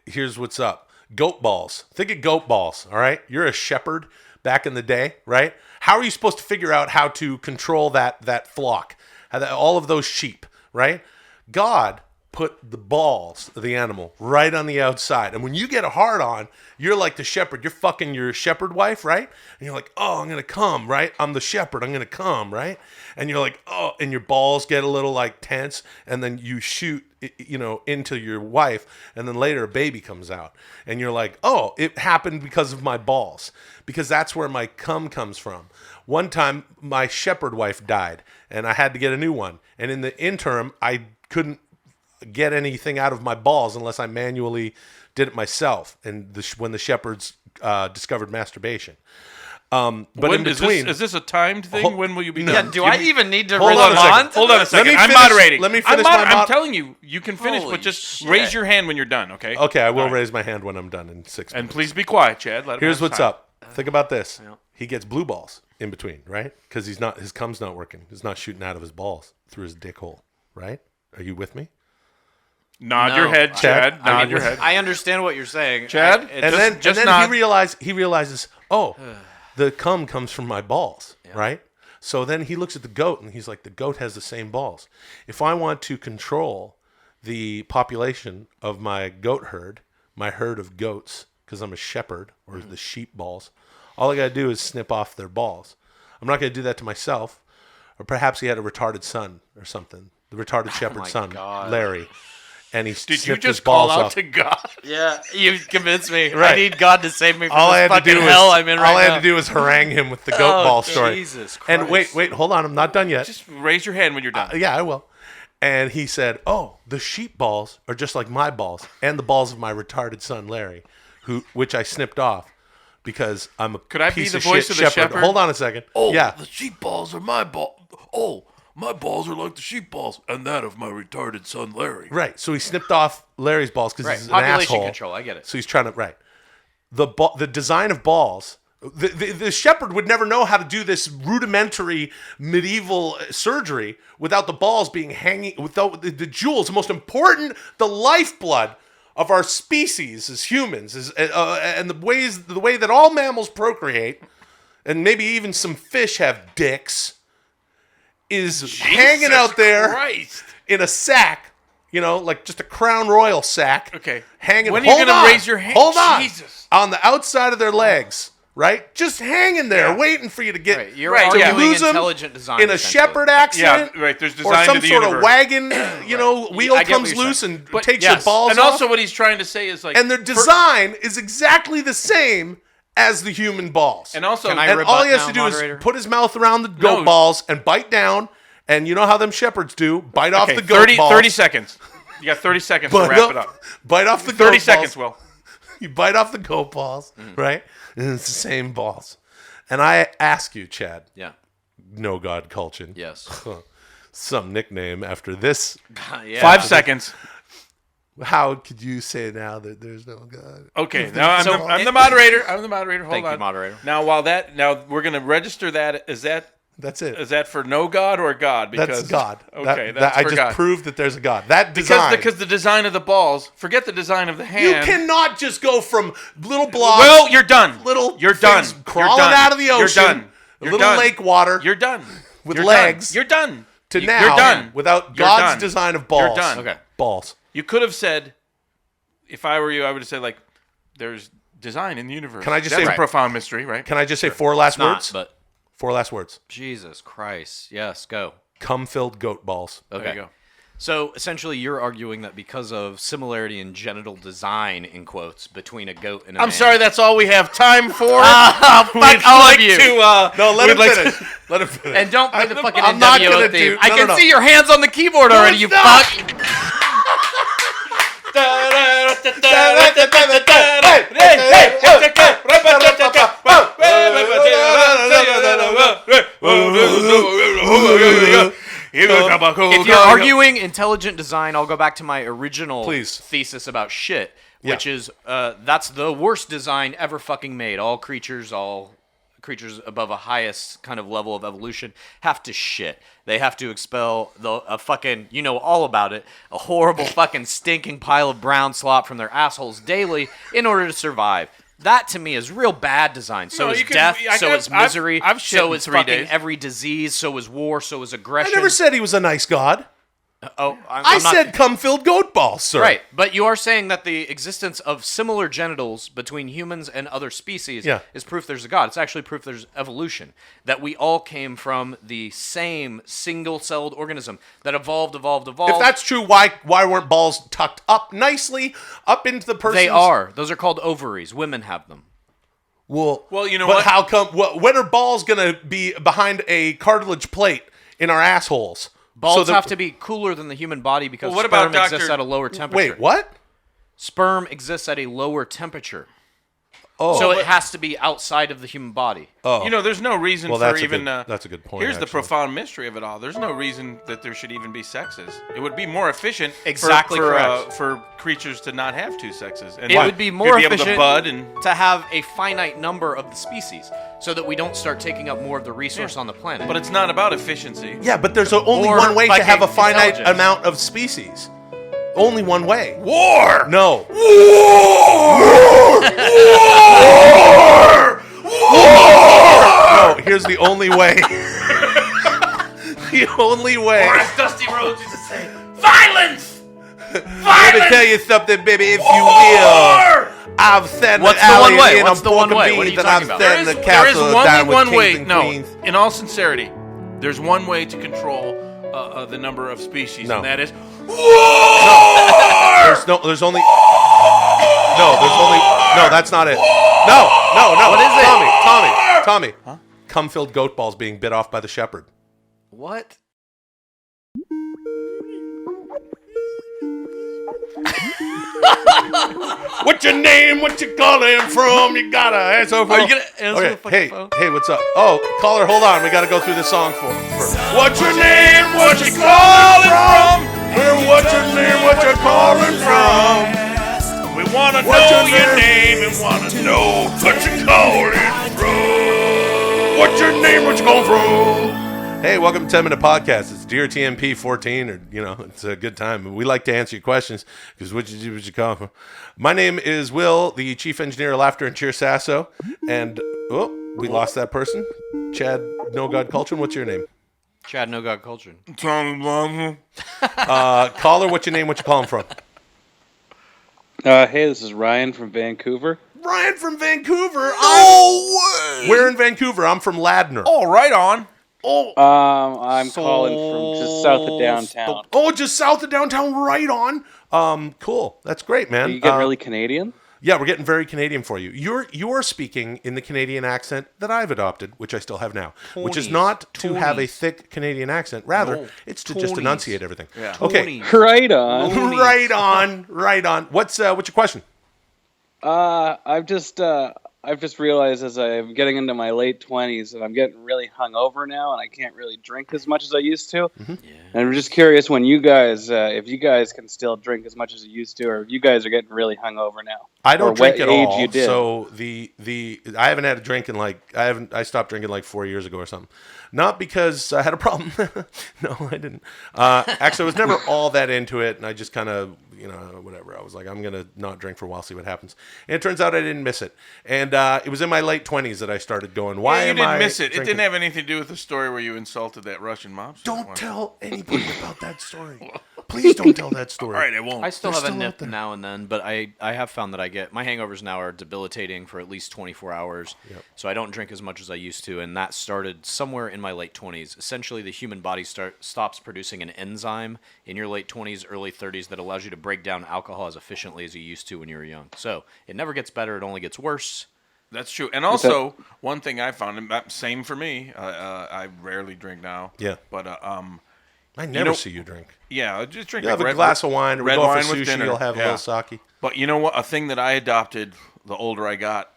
here's what's up. Goat balls. Think of goat balls, all right? You're a shepherd back in the day, right? How are you supposed to figure out how to control that flock, all of those sheep, right? God put the balls of the animal right on the outside. And when you get a hard on, you're like the shepherd. You're fucking your shepherd wife, right? And you're like, oh, I'm going to come, right? I'm the shepherd. I'm going to come, right? And you're like, oh, and your balls get a little like tense. And then you shoot, into your wife. And then later a baby comes out. And you're like, oh, it happened because of my balls. Because that's where my cum comes from. One time, my shepherd wife died. And I had to get a new one. And in the interim, I couldn't get anything out of my balls unless I manually did it myself. And when the shepherds discovered masturbation, but When, in between, is this a timed thing? When will you be done? Yeah, do I even need to Hold on a respond? second. Hold on a second. Let me I'm finish- moderating. let me finish my I'm telling you, you can finish, Holy but just shit. raise your hand when you're done, okay? Okay, I will All right. raise my hand when I'm done in 6 minutes. And please be quiet, Chad. Let him Here's have what's time. up. Think about this. He gets blue balls in between, right? Because his cum's not working. He's not shooting out of his balls through his dick hole, right? Are you with me? Nod your head, Chad. Nod your head. I understand what you're saying, Chad. And then he realizes, oh, the cum comes from my balls, right? So then he looks at the goat and he's like, the goat has the same balls. If I want to control the population of my goat herd, my herd of goats, because I'm a shepherd, or the sheep balls, all I got to do is snip off their balls. I'm not going to do that to myself. Or perhaps he had a retarded son or something. The retarded shepherd's son, God. Larry. And he Did you snipped his just call balls out off. to God? Yeah, you convinced me. Right. I need God to save me from All I this had to fucking do hell was, I'm in right now. all I had to do was harangue him with the goat ball story. Jesus And Christ. wait, hold on, I'm not done yet. Just raise your hand when you're done. Yeah, I will. And he said, "Oh, the sheep balls are just like my balls and the balls of my retarded son Larry, which I snipped off because I'm a Could I be piece the of voice shit of the shepherd? Hold on a second. Oh, yeah, the sheep balls are my balls. Oh, my balls are like the sheep balls and that of my retarded son Larry. right. So he snipped off Larry's balls because Right. he's an Population asshole. control, I get it. So he's trying to the design of balls. The shepherd would never know how to do this rudimentary medieval surgery without the balls being hanging, without the jewels, the most important, the lifeblood of our species as humans, and the way that all mammals procreate, and maybe even some fish have dicks, is hanging out there Christ. in a sack, like just a Crown Royal sack. Okay. Hanging. When are you hold gonna on, raise your hand? Hold on. Jesus. On the outside of their legs, right? Just hanging there, waiting for you to get. Right. You're to arguing lose 'em intelligent design in a essentially. shepherd accident. Yeah, right. There's or design some to the sort universe. of wagon, wheel I get what comes you're loose saying. and takes your Yes. balls And off. also, what he's trying to say is like, and their design is exactly the same as the human balls. And also, Can I and rebut all he has now, to do moderator? is put his mouth around the goat No. balls and bite down. And you know how them shepherds do? Bite off okay, the goat 30, balls. 30 seconds. You got 30 seconds to Bite wrap up- it up. Bite off the 30 goat seconds, balls. Will. You bite off the goat balls, right? And it's the same balls. And I ask you, Chad. Yeah. No God Kultgen. Yes. Some nickname after this. Yeah. 5 seconds. How could you say now that there's no God? Okay, now I'm the moderator. I'm the moderator. Hold Thank on. you, moderator. Now, now we're going to register that. That's it. Is that for no God or God? Because, That's God. Okay, That that's I for just God. proved that there's a God. That design. Because the design of the balls. Forget the design of the hand. You cannot just go from little blobs. Well, you're done. You're done. You're Crawling done. out of the ocean. You're done. You're little done. lake water. You're done. With You're legs. Done. You're done. To You- now. You're done. Without You're God's done. design of balls. You're done. Okay. Balls. You could have said, if I were you, I would have said like, there's design in the universe. Can I just That's say a profound mystery, right? Can I just say four last Not, words? but 4 last words. Jesus Christ. Yes, go. Cum-filled goat balls. Okay. There you go. So essentially, you're arguing that because of similarity in genital design, in quotes, between a goat and a man. I'm sorry, that's all we have time for. Fuck We'd all like of you. to. No, let we'd him like finish. to- Let him finish. And don't play the fucking I'm not NWO gonna theme. do- I no, can no. see your hands on the keyboard already, you it's fuck. If you're arguing intelligent design, I'll go back to my original thesis about shit, which is that's the worst design ever fucking made. All creatures above a highest kind of level of evolution have to shit. They have to expel a fucking, you know all about it, a horrible fucking stinking pile of brown slop from their assholes daily in order to survive. That to me is real bad design. So No, is you can- death, I so got- is misery, I've shit so in is 3 fucking days. every disease, so is war, so is I aggression. never said he was a nice God. Oh, I said cum-filled goat balls, sir. Right, but you are saying that the existence of similar genitals between humans and other species is proof there's a God. It's actually proof there's evolution. That we all came from the same single-celled organism that evolved. If that's true, why weren't balls tucked up nicely up into the person's... They are. Those are called ovaries. Women have them. Well, you know but what? how come... when are balls going to be behind a cartilage plate in our assholes? Balls So have to be cooler than the human body because Well, what about sperm exists Dr. at a lower temperature. Wait, what? Sperm exists at a lower temperature. Oh. So it has to be outside of the human body. Oh. You know, there's no reason Well, for that's a even. good- that's a good point, Here's the actually. profound mystery of it all. There's no reason that there should even be sexes. It would be more efficient Exactly correct. for creatures to not have 2 sexes. And It would be more you'd be efficient able to bud and to have a finite number of the species so that we don't start taking up more of the resource on the planet. But it's not about efficiency. Yeah, but there's only Or one way to fucking have a finite intelligence. amount of species. Only one way. War! No. No, here's the only way. The only way. Or as Dusty Rhodes used to say, violence! Let me tell you something, baby, if you will. I've sent What's an the one alley way? in What's a the one pork way? and What are you beans, and talking I've about? sent the There is castle down only with one kings way. and No, queens. in all sincerity, there's one way to control the number of species, No. and that is There's only. No, that's not it. No. What is it? Tommy. Cum-filled goat balls being bit off by the shepherd. What? What's your name? What you calling from? You gotta answer for. Are you gonna answer the fucking phone? Hey, what's up? Oh, caller, hold on. We gotta go through this song first. What's your name? What you calling from? What's your name? What you calling from? We want to know your name and want to know what you calling from. What's your name? What you calling from? Hey, welcome to 10 Minute Podcast. It's Dear TMP 14, or, it's a good time. We like to answer your questions, because what you call from? My name is Will, the Chief Engineer of Laughter and Cheer Sasso, and, we lost that person. Chad No God Cultgen, what's your name? Chad No God Cultgen. Tommy Blacha. Caller, what's your name? What you calling from? Hey, this is Ryan from Vancouver. Ryan from Vancouver? Oh, where in Vancouver? I'm from Ladner. Oh, right on. Oh, I'm calling from just south of downtown. Oh, just south of downtown, right on. Cool. That's great, man. Are you getting really Canadian? Yeah, we're getting very Canadian for you. You're speaking in the Canadian accent that I've adopted, which I still have now, which is not to have a thick Canadian accent. Rather, it's to just enunciate everything. Yeah. Okay. Right on. Right on. What's your question? I've just realized as I'm getting into my late 20s that I'm getting really hungover now, and I can't really drink as much as I used to. Mm-hmm. Yeah. And I'm just curious when you guys, if you guys can still drink as much as you used to, or if you guys are getting really hungover now. I don't drink at all. You did. So I haven't had a drink in I stopped drinking like 4 years ago or something. Not because I had a problem. No, I didn't. Actually, I was never all that into it, and I just kind of, whatever. I was like, I'm gonna not drink for a while, see what happens. And it turns out I didn't miss it. And it was in my late 20s that I started going, why you am didn't I miss it. drinking? It didn't have anything to do with the story where you insulted that Russian mobster. Don't tell anybody about that story. Please don't tell that story. All right, I won't. I still have a nip now and then, but I have found that my hangovers now are debilitating for at least 24 hours. Yep. So I don't drink as much as I used to, and that started somewhere in my late 20s. Essentially, the human body stops producing an enzyme in your late 20s, early 30s that allows you to break down alcohol as efficiently as you used to when you were young. So it never gets better; it only gets worse. That's true. And also, one thing I found, and same for me, I rarely drink now. Yeah. But I never see you drink. Yeah, I just drink. You'll have a glass of wine, or we go out for sushi, you'll have a little sake. But you know what? A thing that I adopted the older I got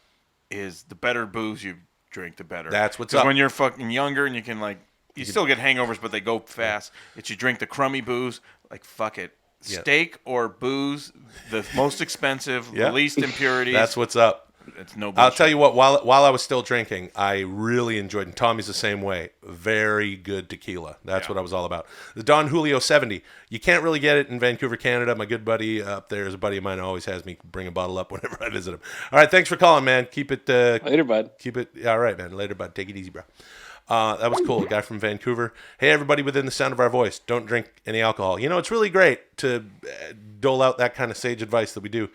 is the better booze you drink, the better. That's what's 'Cause up. when you're fucking younger and you can you still get hangovers, but they go fast. It's you drink the crummy booze, fuck it. Yeah. Steak or booze, the most expensive, Yeah. the least impurities. That's what's up. It's no bullshit. I'll tell you what, while I was still drinking, I really enjoyed, and Tommy's the same way, very good tequila. That's what I was all about. The Don Julio 70. You can't really get it in Vancouver, Canada. My good buddy up there is a buddy of mine who always has me bring a bottle up whenever I visit him. All right, thanks for calling, man. Keep it... Later, bud. Keep it... All right, man. Later, bud. Take it easy, bro. That was cool. A guy from Vancouver. Hey, everybody within the sound of our voice, don't drink any alcohol. It's really great to dole out that kind of sage advice that we do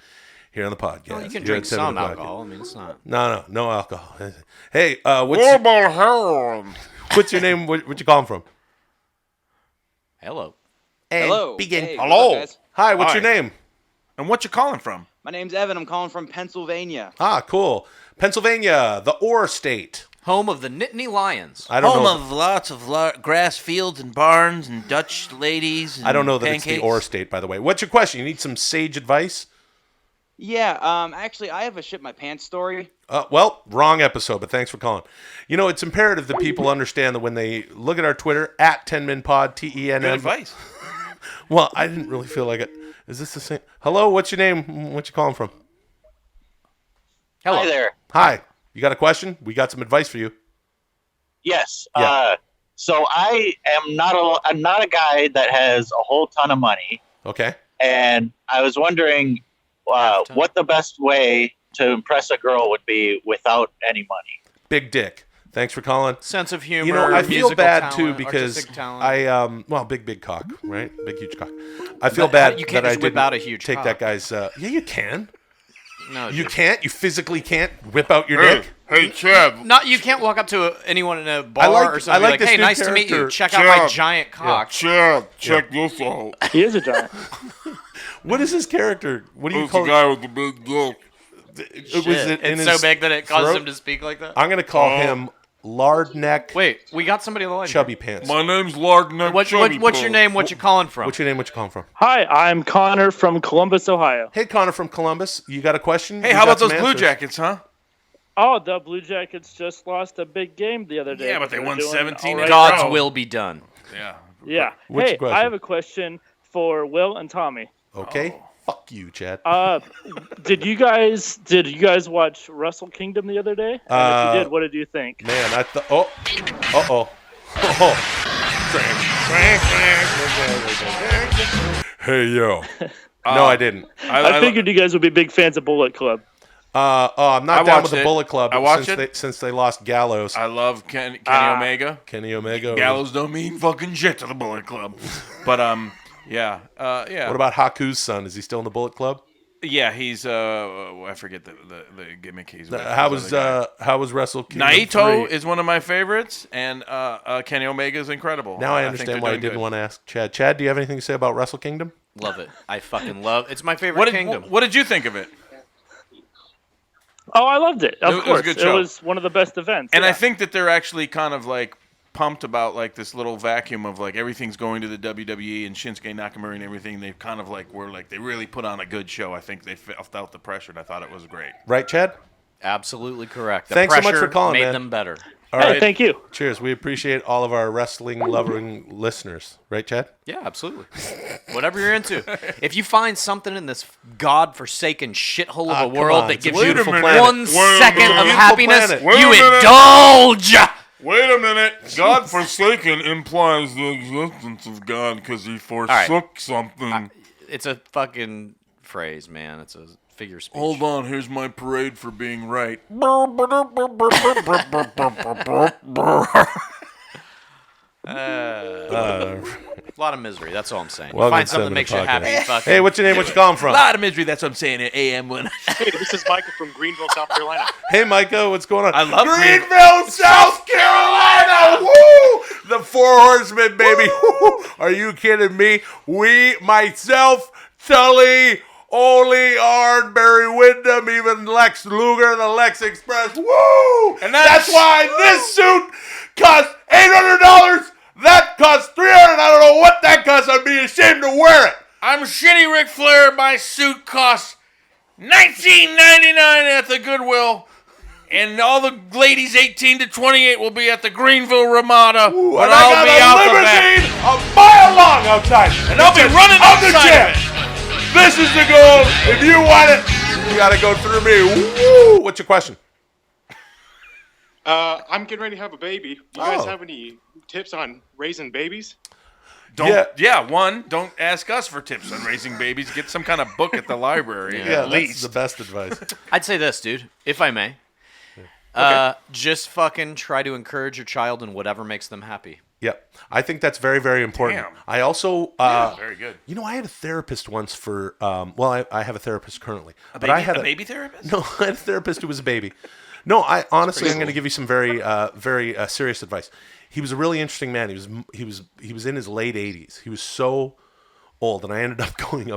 here on the podcast. Well, you can drink some alcohol. I mean, it's not. No alcohol. Hey, What about heroin? what's your name? What you calling from? Hello. Hello. Begin. Hey, Hello. what's up, guys? Hi, what's your name? And what you calling from? My name's Evan. I'm calling from Pennsylvania. Ah, cool. Pennsylvania, the Ore State. Home of the Nittany Lions. I don't Home know. of lots of grass fields and barns and Dutch ladies and I don't know that pancakes. it's the Ore State, by the way. What's your question? You need some sage advice? Yeah, actually, I have a shit my pants story. Well, wrong episode, but thanks for calling. It's imperative that people understand that when they look at our Twitter, at 10minpod, TENM. Good advice. Well, I didn't really feel like it. Is this the same? Hello, what's your name? What you calling from? Hello. Hi there. Hi. You got a question? We got some advice for you. Yes. Yeah. So I am I'm not a guy that has a whole ton of money, Okay. and I was wondering what the best way to impress a girl would be without any money. Big dick. Thanks for calling. Sense of humor. I feel musical bad talent, too because artistic talent. big cock, right? Big huge cock. I feel bad You can't that I just whip didn't out a huge take cock. that guy's. Yeah, you can. No, You can't. You physically can't whip out your dick. Hey, Chad. Not you can't walk up to anyone in a bar or something. I like like, this hey, new nice to meet you. character. Check out my giant cock. Chad, check this out. He is a giant. What is his character? What do you Who's call the guy with the big dick? it? Was it in It's his so big that it caused throat? him to speak like that. I'm gonna call him Lard Neck. Wait, we got somebody on the line. Chubby Pants. My name's Lard Neck. What's your name? What you calling from? What's your name? What you calling from? Hi, I'm Connor from Columbus, Ohio. Hey, Connor from Columbus. You got a question? Hey, You how got about those some Blue answers? Jackets, huh? Oh, the Blue Jackets just lost a big game the other day. Yeah, but they won doing 17 all right. God's will be done. Yeah. Yeah. What's Hey, your question? I have a question for Will and Tommy. Okay. Fuck you, Chad. Did you guys watch Wrestle Kingdom the other day? And if you did, what did you think? Man, I thought. Oh. Hey, yo. No, I didn't. I figured you guys would be big fans of Bullet Club. I'm not I down watched with the it. Bullet Club I watched since they lost Gallows. I love Kenny Omega. Kenny Omega. Gallows don't mean fucking shit to the Bullet Club. But, yeah. What about Haku's son? Is he still in the Bullet Club? Yeah, he's I forget the gimmick he's with. How was Wrestle Kingdom Naito 3? is one of my favorites, and Kenny Omega is incredible. Now I think understand they're why I doing didn't good. want to ask Chad. Chad, do you have anything to say about Wrestle Kingdom? Love it. I fucking love. It's my favorite kingdom. What did you think of it? Oh, I loved it. Of It was a course, good show. it was one of the best events. And yeah. I think that they're actually kind of like pumped about like this little vacuum of like everything's going to the WWE and Shinsuke Nakamura and everything. They kind of like were like they really put on a good show. I think they felt the pressure, and I thought it was great. Right, Chad? Absolutely correct. The Thanks so much pressure for calling, made man. them better. All right. Thank you. Cheers. We appreciate all of our wrestling-loving listeners. Right, Chad? Yeah, absolutely. Whatever you're into. If you find something in this god-forsaken shithole of a come world on. that It's a gives you beautiful planet. 1 second of Beautiful happiness, planet. you indulge! Wait a minute. God forsaken implies the existence of God because he forsook something. It's a fucking phrase, man. It's a figure of speech. Hold on, here's my parade for being right. A lot of misery. That's all I'm saying. Welcome Find to something that 7 makes you O'Clock. happy. Fucking Hey, what's your name? What you calling from? A lot of misery. That's what I'm saying at AM when. Hey, this is Micah from Greenville, South Carolina. Hey, Micah, what's going on? I love Greenville, South Carolina. Woo! The Four Horsemen, baby. Woo! Are you kidding me? We, myself, Tully, Ole, Arn, Barry Windham, even Lex Luger, the Lex Express. Woo! And that's why this suit costs $800. That costs $300. I don't know what that costs. I'd be ashamed to wear it. I'm shitty Ric Flair. My suit costs $19.99 at the Goodwill. And all the ladies 18 to 28 will be at the Greenville Ramada. Ooh, but and I I'll got be a out the limousine back. a mile long outside. And I'll be It says, running "I'm the outside champ. of it." This is the goal. If you want it, you got to go through me. Woo! What's your question? I'm getting ready to have a baby. Do you guys Oh. have any tips on raising babies? Don't ask us for tips on raising babies. Get some kind of book at the library. Yeah, at that's least. the best advice. I'd say this, dude, if I may. Just fucking try to encourage your child in whatever makes them happy. Yep. I think that's very, very important. Damn. I also, very good. You know, I had a therapist once for, I have a therapist currently. A baby therapist? No, I had a therapist who was a baby. No, I honestly, I'm going to give you some very, very serious advice. He was a really interesting man. He was in his late 80s. He was so old, and I ended up going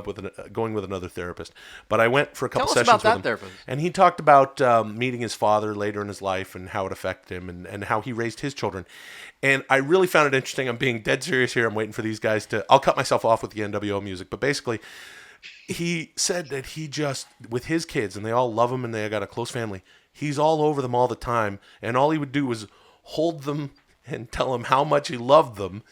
with another therapist. But I went for a couple Tell us sessions about with that him, therapist. and he talked about meeting his father later in his life and how it affected him and how he raised his children. And I really found it interesting. I'm being dead serious here. I'm waiting for these guys to. I'll cut myself off with the NWO music, but basically, he said that he just with his kids, and they all love him, and they got a close family. He's all over them all the time, and all he would do was hold them and tell them how much he loved them,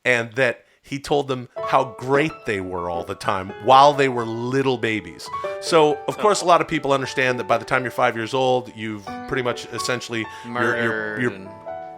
and that he told them how great they were all the time while they were little babies. So, of course, a lot of people understand that by the time you're 5 years old, you've pretty much essentially you're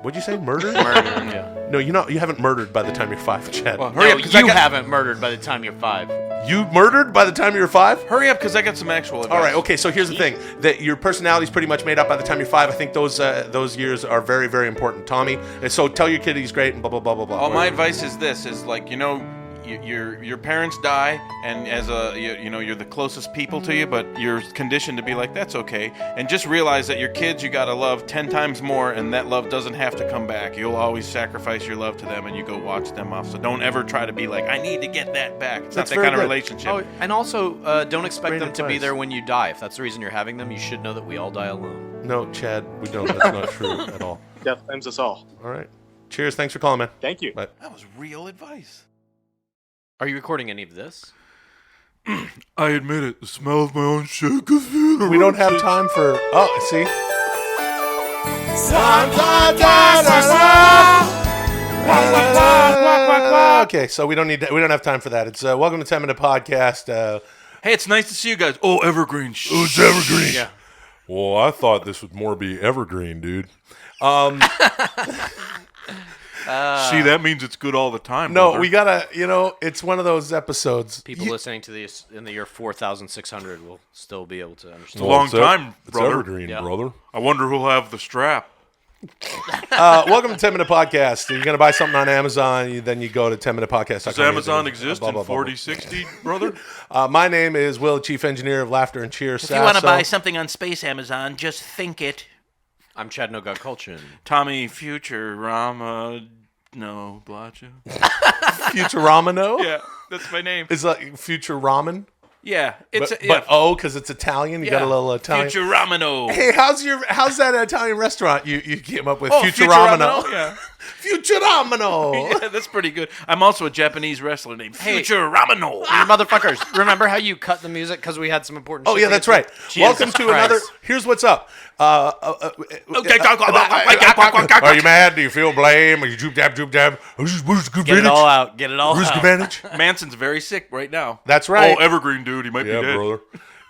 what'd you say? Murdered? Murdered, yeah. No, you haven't murdered by the time you're 5, Chad. Well, hurry up, 'cause you haven't murdered by the time you're 5. You murdered by the time you're 5? Hurry up, because I got some actual advice. All right, okay, so here's the thing. That your personality is pretty much made up by the time you're 5. I think those years are very, very important, Tommy. And so tell your kid he's great and blah, blah, blah, blah, blah. All my advice is this, is like, your parents die, and as you're the closest people to you, but you're conditioned to be like, that's okay. And just realize that your kids you got to love 10 times more, and that love doesn't have to come back. You'll always sacrifice your love to them, and you go watch them off. So don't ever try to be like, I need to get that back. It's That's not that very kind of good. relationship. Oh, and also, don't expect Great them to be advice. there when you die. If that's the reason you're having them, you should know that we all die alone. No, Chad, we don't. That's not true at all. Death claims us all. All right. Cheers. Thanks for calling, man. Thank you. Bye. That was real advice. Are you recording any of this? I admit it. The smell of my own shit gives me the We don't have time for. Oh, see. Okay, so we don't have time for that. It's welcome to 10-Minute Podcast. Hey, it's nice to see you guys. Oh, Evergreen. Oh, it's Evergreen. Yeah. Well, I thought this would more be Evergreen, dude. See, that means it's good all the time. No, brother. we gotta. It's one of those episodes. People listening to this in the year 4600 will still be able to It's understand. a long time, it's brother. Evergreen, brother. I wonder who'll have the strap. Welcome to 10-Minute Podcast. You're gonna buy something on Amazon, then you go to 10minutepodcast.com. Does Amazon exist in 4060, brother? My name is Will, Chief Engineer of Laughter and Cheer. If you want to buy something on Space Amazon, just think it. I'm Chad No Gut Kultgen. Tommy Futurama Blacha. Futuramano? Yeah, that's my name. It's like Future Ramen. Yeah, it's but because it's Italian, you got a little Italian. Futuramano. Hey, how's that Italian restaurant you came up with? Oh, Futuramano. yeah. Futuramano. Yeah, that's pretty good. I'm also a Japanese wrestler named Futuramano. You motherfuckers, remember how you cut the music because we had some important Oh shit yeah, to that's get right. to? Welcome Jesus to Christ. another. Here's what's up. Are you mad? Do you feel blame? Are you droop dab? Get it all out. Get it all Where's out. advantage? Manson's very sick right now. That's right. Oh, Evergreen dude, he might be dead. brother.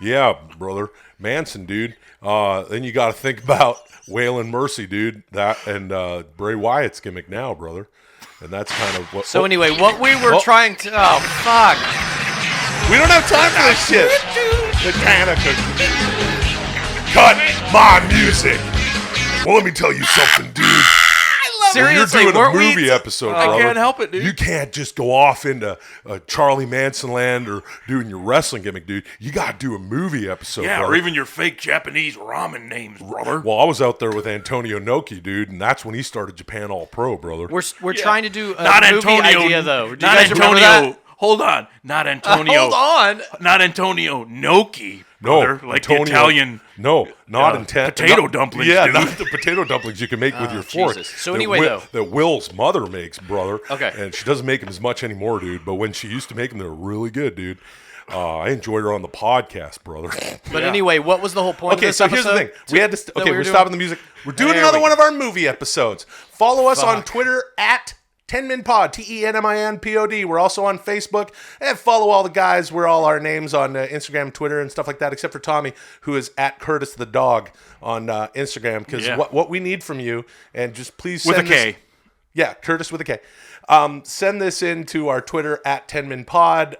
Yeah, brother. Manson, dude. Then you got to think about Waylon Mercy, dude. That and Bray Wyatt's gimmick now, brother. And that's kind of what. So anyway, what we were trying to. Oh fuck. We don't have time for this shit. Cut my music. Well, let me tell you something, dude. Seriously, you're doing a weren't we- movie episode, I brother. can't help it, dude. You can't just go off into Charlie Manson land or doing your wrestling gimmick, dude. You got to do a movie episode, Yeah, brother. or even your fake Japanese ramen names, brother. Well, I was out there with Antonio Inoki, dude, and that's when he started Japan All Pro, brother. We're trying to do a Not movie Antonio, idea though. Do you not guys remember Antonio. that? Hold on, not Antonio. Hold on. Not Antonio Noki. No, brother, like Antonio, Italian. No, not intent. Potato dumplings. Yeah, dude. not the potato dumplings you can make with your fork. Jesus. So that anyway, though. that Will's mother makes, brother. Okay. And she doesn't make them as much anymore, dude. But when she used to make them, they were really good, dude. I enjoyed her on the podcast, brother. But anyway, what was the whole point of Okay, this so here's episode? the thing. We had to. Okay, we're doing? stopping the music. We're doing There another we one go. of our movie episodes. Follow us on Fuck. Twitter at 10minpod, TENMINPOD. We're also on Facebook. And follow all the guys. We're all our names on Instagram, Twitter, and stuff like that, except for Tommy, who is at Curtis the Dog on Instagram. Because Yeah. what we need from you, and just please With send a K. this- Yeah, Curtis with a K. Send this in to our Twitter at 10minpod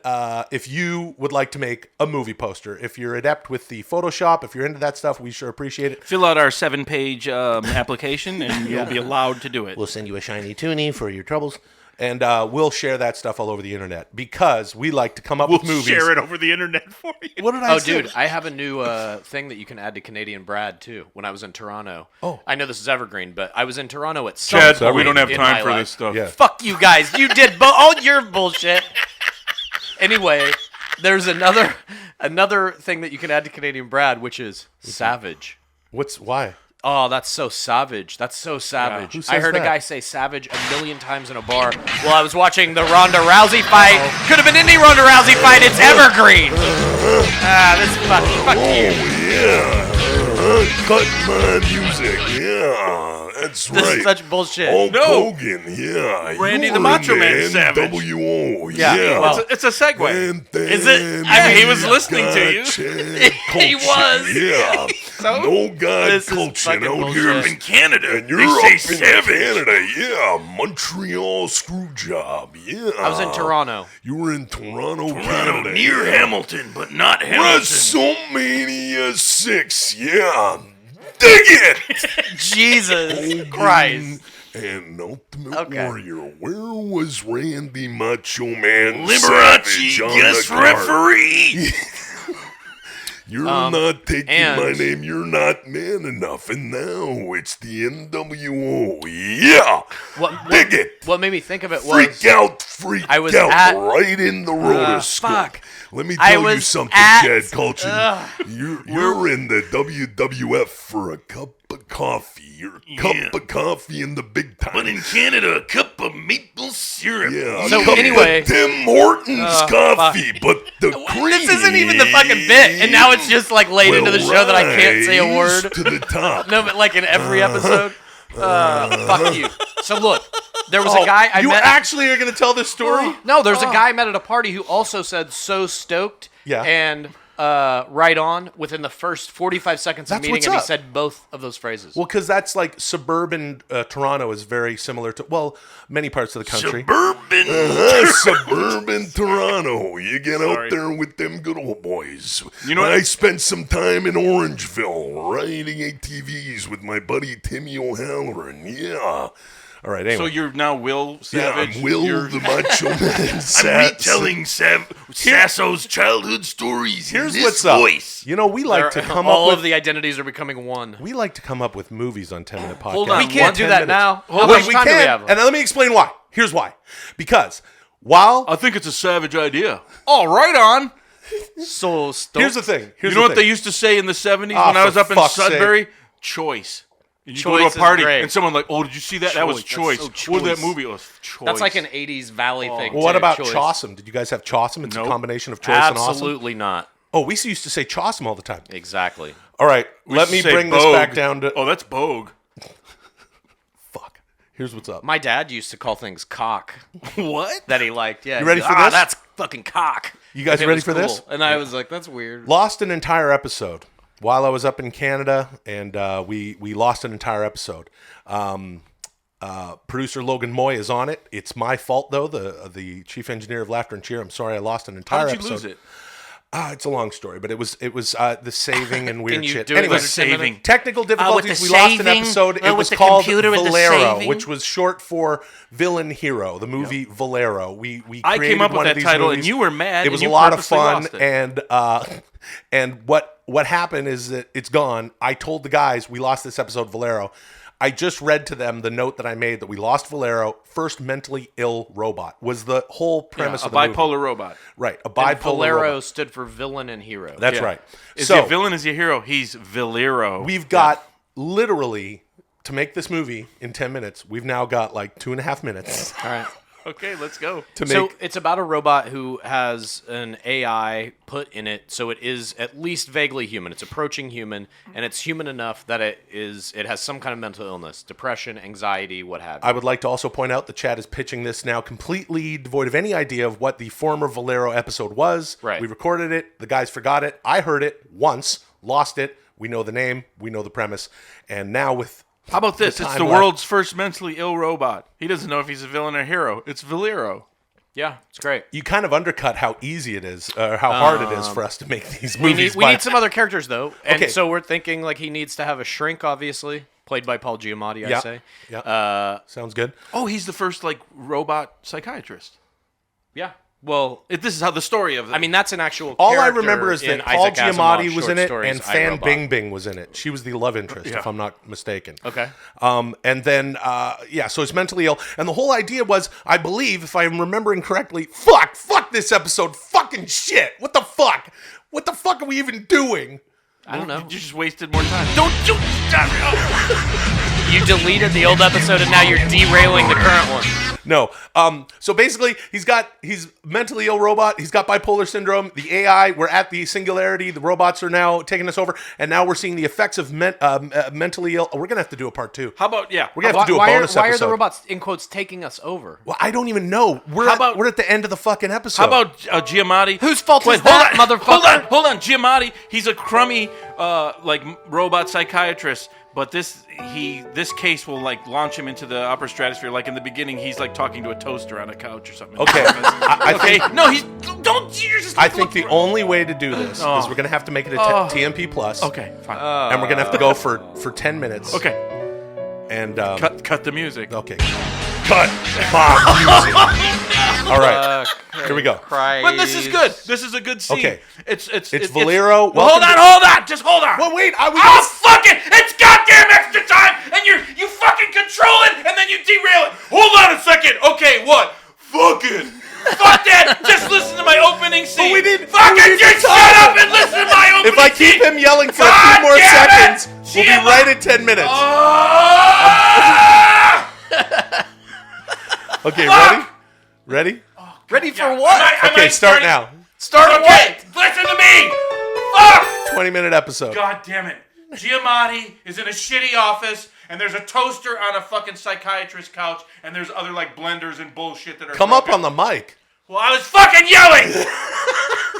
if you would like to make a movie poster. If you're adept with the Photoshop, if you're into that stuff, we sure appreciate it. Fill out our 7-page application, and you'll be allowed to do it. We'll send you a shiny toonie for your troubles. And we'll share that stuff all over the internet because we like to come up with movies. Share it over the internet for you. What did I Oh, say? dude, I have a new thing that you can add to Canadian Brad, too, when I was in Toronto. Oh. I know this is Evergreen, but I was in Toronto at some Chad, point we don't have in time my for life. this stuff. Yeah. Fuck you guys. You did all your bullshit. Anyway, there's another thing that you can add to Canadian Brad, which is savage. Why? Oh, that's so savage. That's so savage. Who I says heard that? a guy say savage a million times in a bar while I was watching the Ronda Rousey fight. Could have been any Ronda Rousey fight. It's Evergreen. This fuck you. Oh, yeah. Cut my music. Yeah, that's This right. is such bullshit. Hulk No. Hogan, yeah. Randy You the were Macho in the Man Savage. NWO, Yeah, yeah. well, It's a segue. And Is it? then I mean, he was listening to you. He was. Yeah. So? No God This is culture fucking out bullshit. here. In Canada, And you're they up say in savage. Canada, yeah. Montreal screw job, yeah. I was in Toronto. You were in Toronto, Canada. Near yeah. Hamilton, but not Hamilton. WrestleMania 6, yeah. Dig it! Jesus Christ. And Ultimate Okay. Warrior, where was Randy Macho Man Liberace Savage on guest the card? referee. You're not taking and- my name. You're not man enough. And now it's the NWO. Yeah. Dig it. What made me think of it was Freak out, I was out at- right in the rotoscope. fuck. Let me I tell you was something, at- Chad Culture. You're in the WWF for a couple of coffee or a cup of coffee in the big time. But in Canada, a cup of maple syrup. Yeah, So a cup anyway- of Tim Hortons coffee, but the cream. This isn't even the fucking bit, and now it's just like laid into the show that I can't say a rise word. to the top. No, but like in every episode. Fuck you. So look, there was a guy I you met. actually are going to tell this story? No, there's a guy I met at a party who also said "so stoked" Yeah. and "right on" within the first 45 seconds of That's meeting, what's and he up. said both of those phrases. Well, because that's like suburban Toronto is very similar to, well, many parts of the country. Suburban Toronto. You get out there with them good old boys. You know what? I spent some time in Orangeville riding ATVs with my buddy Timmy O'Halloran. Yeah. All right, anyway. So you're now Will Savage. Yeah, I'm Will You're- the Macho Man. I'm retelling Sasso's childhood stories. Here's in this what's up. voice. You know, we like to come all up with of the identities are becoming one. we like to come up with movies on 10-minute podcasts. Hold on, we can't do that 10 now. minutes. How much we time do we can, have? and let me explain why. Here's why. Because while I think it's a savage idea. Oh, right on. So stoked. here's the thing. Here's You know the what thing. they used to say in the 70s Ah, when I was for up in fuck's sake. Sudbury? Choice. And you go to Choice a is party great. and someone like, oh, did you see that? That was Choice. Choice. That's so What was that choice. movie? It was Choice. That's like an 80s Valley thing. Well, what too, about choice. Chawsome? Did you guys have Chawsome? It's Nope. a combination of choice and awesome. Absolutely not. Oh, we used to say Chawsome all the time. Exactly. All right, We let used me to say bring this Bogue. back down to. Oh, that's Bogue. Fuck. Here's what's up. My dad used to call things cock. What? That he liked. Yeah. You ready He'd for go, this? That's fucking cock. You guys It ready was for this? cool. And I was like, that's weird. Lost an entire episode while I was up in Canada, and we lost an entire episode. Producer Logan Moy is on it. It's my fault though, the chief engineer of Laughter and Cheer. I'm sorry I lost an entire How did you episode. lose it? It's a long story, but it was the saving and weird Can you shit. do it Anyway, with saving? technical difficulties. the We lost an saving? episode. It With was the called computer with the Villero, saving? which was short for Villain Hero. The movie Villero. We I created came up with one of that these title, movies. and you were mad. It was and a you lot of purposely fun, lost it. and what happened is that it's gone. I told the guys we lost this episode Villero. I just read to them the note that I made that we lost Villero. First mentally ill robot was the whole premise Yeah, a of the movie. bipolar robot. Right, a And bipolar Villero robot. stood for villain and hero. That's Yeah. right. Is So your villain is your hero? He's Villero. we've got literally to make this movie in 10 minutes. We've now got like 2.5 minutes. All right. Okay, let's go. To So make it's about a robot who has an AI put in it, so it is at least vaguely human. It's approaching human, and it's human enough that it has some kind of mental illness, depression, anxiety, what have you. I would like to also point out that Chad is pitching this now completely devoid of any idea of what the former Villero episode was. Right. We recorded it. The guys forgot it. I heard it once, lost it. We know the name. We know the premise. And now with How about this? the It's time the left- world's first mentally ill robot. He doesn't know if he's a villain or hero. It's Villero. Yeah, it's great. You kind of undercut how easy it is, or how hard it is for us to make these We movies. need some other characters though, and Okay. so we're thinking like he needs to have a shrink, obviously, played by Paul Giamatti. I Yeah. say. Yeah. Sounds good. Oh, he's the first like robot psychiatrist. Yeah. Well, this is how the story of. I mean, that's an actual. All I character remember is in that Paul Isaac Giamatti Asimov's was short in it, stories, and I, Fan Robot. Bingbing was in it. She was the love interest, Yeah. if I'm not mistaken. Okay. And then, so he's mentally ill. And the whole idea was, I believe, if I'm remembering correctly, fuck this episode, fucking shit. What the fuck? What the fuck are we even doing? I don't know. You just wasted more time. Don't you stop it. You deleted the old episode, and now you're derailing the current one. No. So basically, he's mentally ill robot. He's got bipolar syndrome. The AI, we're at the singularity. The robots are now taking us over, and now we're seeing the effects of mentally ill. We're gonna have to do a part 2. How about We're gonna have to do a why bonus why are episode. the robots in quotes taking us over? Well, I don't even know. We're at the end of the fucking episode. How about Giamatti? Whose fault is hold that, on, motherfucker? Hold on. Giamatti, he's a crummy, robot psychiatrist. But this case will like launch him into the upper stratosphere. Like in the beginning, he's like talking to a toaster on a couch or something. Okay. I think, no, he's don't. You're just. I think the only way to do this is we're gonna have to make it a TMP plus. Okay, fine. And we're gonna have to go for 10 minutes. Okay. And cut the music. Okay. Cut my music. All right. Here we go. But this is good. This is a good scene. Okay. It's Villero. Well, hold on. Just hold on. Well, wait. Fuck it. It's goddamn extra time, and you fucking control it, and then you derail it. Hold on a second. Okay, what? Fuck that. Just listen to my opening scene. But we didn't. Fucking just shut up and listen to my If I keep him yelling for a few more seconds, we'll be right at 10 minutes. Okay, ready? Ready for what? Okay, start now. Start what? Listen to me. Fuck! 20-minute episode. God damn it. Giamatti is in a shitty office, and there's a toaster on a fucking psychiatrist's couch, and there's other like blenders and bullshit that are Come up on the mic. Well, I was fucking yelling!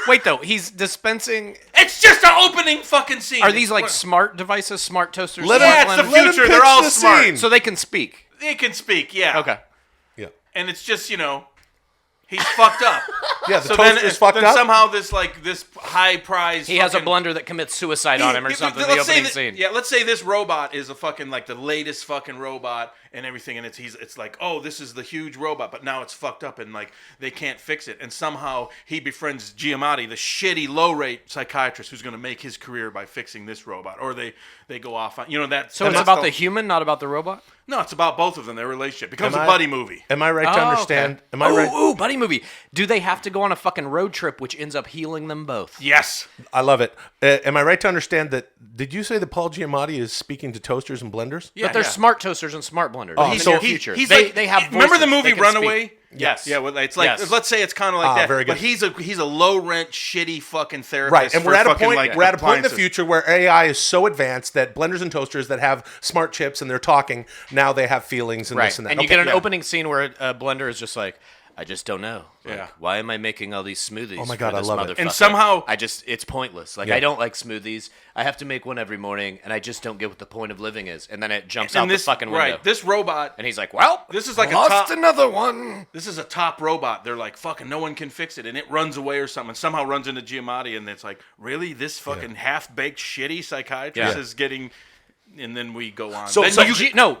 Wait, though, he's dispensing... It's just an opening fucking scene. Are these like smart devices, smart toasters? Yeah, it's the future. They're all smart. So they can speak. They can speak, yeah. Okay. Yeah. And it's just, he's fucked up. Yeah, the toaster's fucked then up? somehow this high prize. He has a blender that commits suicide on him or something in the opening scene. Yeah, let's say this robot is a fucking like the latest fucking robot and everything, and it's like, oh, this is the huge robot, but now it's fucked up and like they can't fix it, and somehow he befriends Giamatti, the shitty low rate psychiatrist who's going to make his career by fixing this robot, or they go off on that. So it's about the human, not about the robot. No, it's about both of them. Their relationship becomes Am a I- buddy movie. Am I right to understand? Okay. Am I right? Ooh, buddy movie. Do they have to go on a fucking road trip, which ends up healing them both? Yes. I love it. Am I right to understand that? Did you say that Paul Giamatti is speaking to toasters and blenders? But they're smart toasters and smart blenders. Oh, in so the near future. He's They have remember the voices. movie They can Runaway? speak. Yes. Yeah, well, it's like Yes. let's say it's kind of like that. very good. But he's a low rent, shitty fucking therapist. Right, and for we're at a fucking, point. like, We're at a point in the appliances. future where AI is so advanced that blenders and toasters that have smart chips and they're talking now they have feelings and Right. this and that. And you Okay, get an yeah. opening scene where a blender is just like, I just don't know. Like, Yeah. why am I making all these smoothies? Oh my God, for I this love it. And motherfucker? somehow- it's pointless. Like Yeah. I don't like smoothies. I have to make one every morning, and I just don't get what the point of living is. And then it jumps out this the fucking window. Right, this robot. And he's like, well, This is like lost a top, another one. This is a top robot. They're like, fucking, no one can fix it, and it runs away or something. And somehow runs into Giamatti, and it's like, really, this fucking half-baked shitty psychiatrist Yeah. is getting. And then we go on. So- Then so you-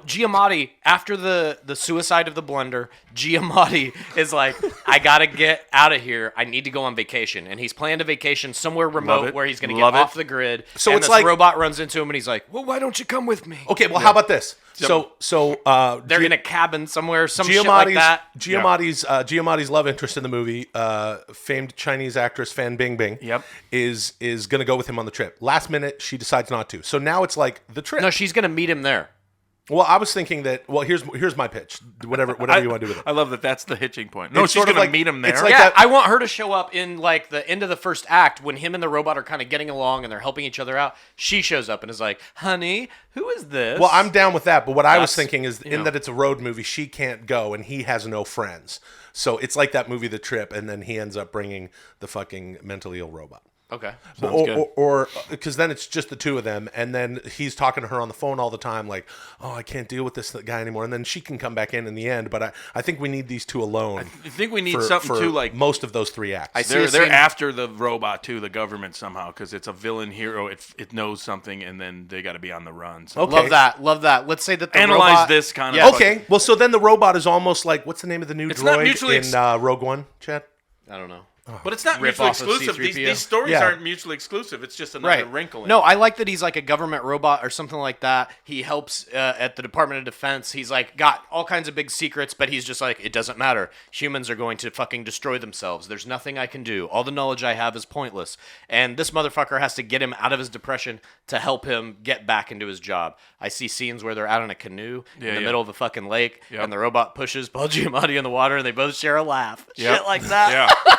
Giamatti, after the suicide of the blender, Giamatti is like, I gotta get out of here. I need to go on vacation. And he's planned a vacation somewhere remote it. where he's gonna Love get it. off the grid. So and it's this like- robot runs into him and he's like, well, why don't you come with me? Okay, well, how about this? So They're in a cabin somewhere, some shit like Giamatti's that. Giamatti's love interest in the movie, famed Chinese actress Fan Bingbing, is going to go with him on the trip. Last minute, she decides not to. So now it's like the trip. No, she's gonna meet him there. Well, I was thinking that. Well, here's my pitch. Whatever you want to do with it. I love that. That's the hitching point. No, It's she's sort of gonna like- meet him there. it's like Yeah, that- I want her to show up in like the end of the first act when him and the robot are kind of getting along and they're helping each other out. She shows up and is like, "Honey, who is this?" Well, I'm down with that, but what I was That's, thinking is, in that it's a road movie, she can't go, and he has no friends. So it's like that movie, The Trip, and then he ends up bringing the fucking mentally ill robot. Okay. Or because then it's just the two of them, and then he's talking to her on the phone all the time, like, "Oh, I can't deal with this guy anymore." And then she can come back in the end, but I think we need these two alone. I think we need something for too, like most of those three acts. They're after the robot too, the government somehow, because it's a villain hero. It knows something, and then they got to be on the run. So. Okay. Love that. Let's say that the Analyze robot, this kind of. Yeah. Okay, well, so then the robot is almost like, what's the name of the new It's not droid mutually in Rogue One, Chad? I don't know. But it's not Rip mutually off of exclusive. C-3PO. These stories Yeah. aren't mutually exclusive. It's just another wrinkle. No, I like that he's like a government robot or something like that. He helps at the Department of Defense. He's like got all kinds of big secrets, but he's just like, it doesn't matter. Humans are going to fucking destroy themselves. There's nothing I can do. All the knowledge I have is pointless. And this motherfucker has to get him out of his depression to help him get back into his job. I see scenes where they're out in a canoe in the middle of a fucking lake, and the robot pushes Paul Giamatti in the water, and they both share a laugh. Yep. Shit like that. Yeah.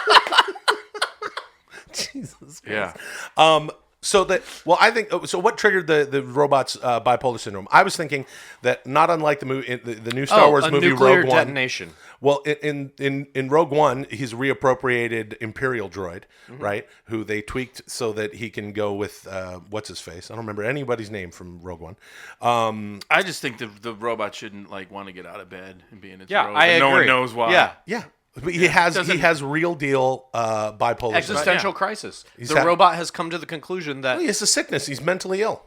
Jesus Christ. Yeah. I think so. What triggered the robot's bipolar syndrome? I was thinking that not unlike the movie, the new Star Wars movie nuclear Rogue One. detonation. Well, in Rogue One, he's a reappropriated Imperial droid, right? Who they tweaked so that he can go with what's his face? I don't remember anybody's name from Rogue One. I just think the robot shouldn't like want to get out of bed and be in its Yeah, robe. I and no one agree. knows why. Yeah. But he has real deal bipolar Existential crisis. He's The robot has come to the conclusion that It's a sickness. He's mentally ill.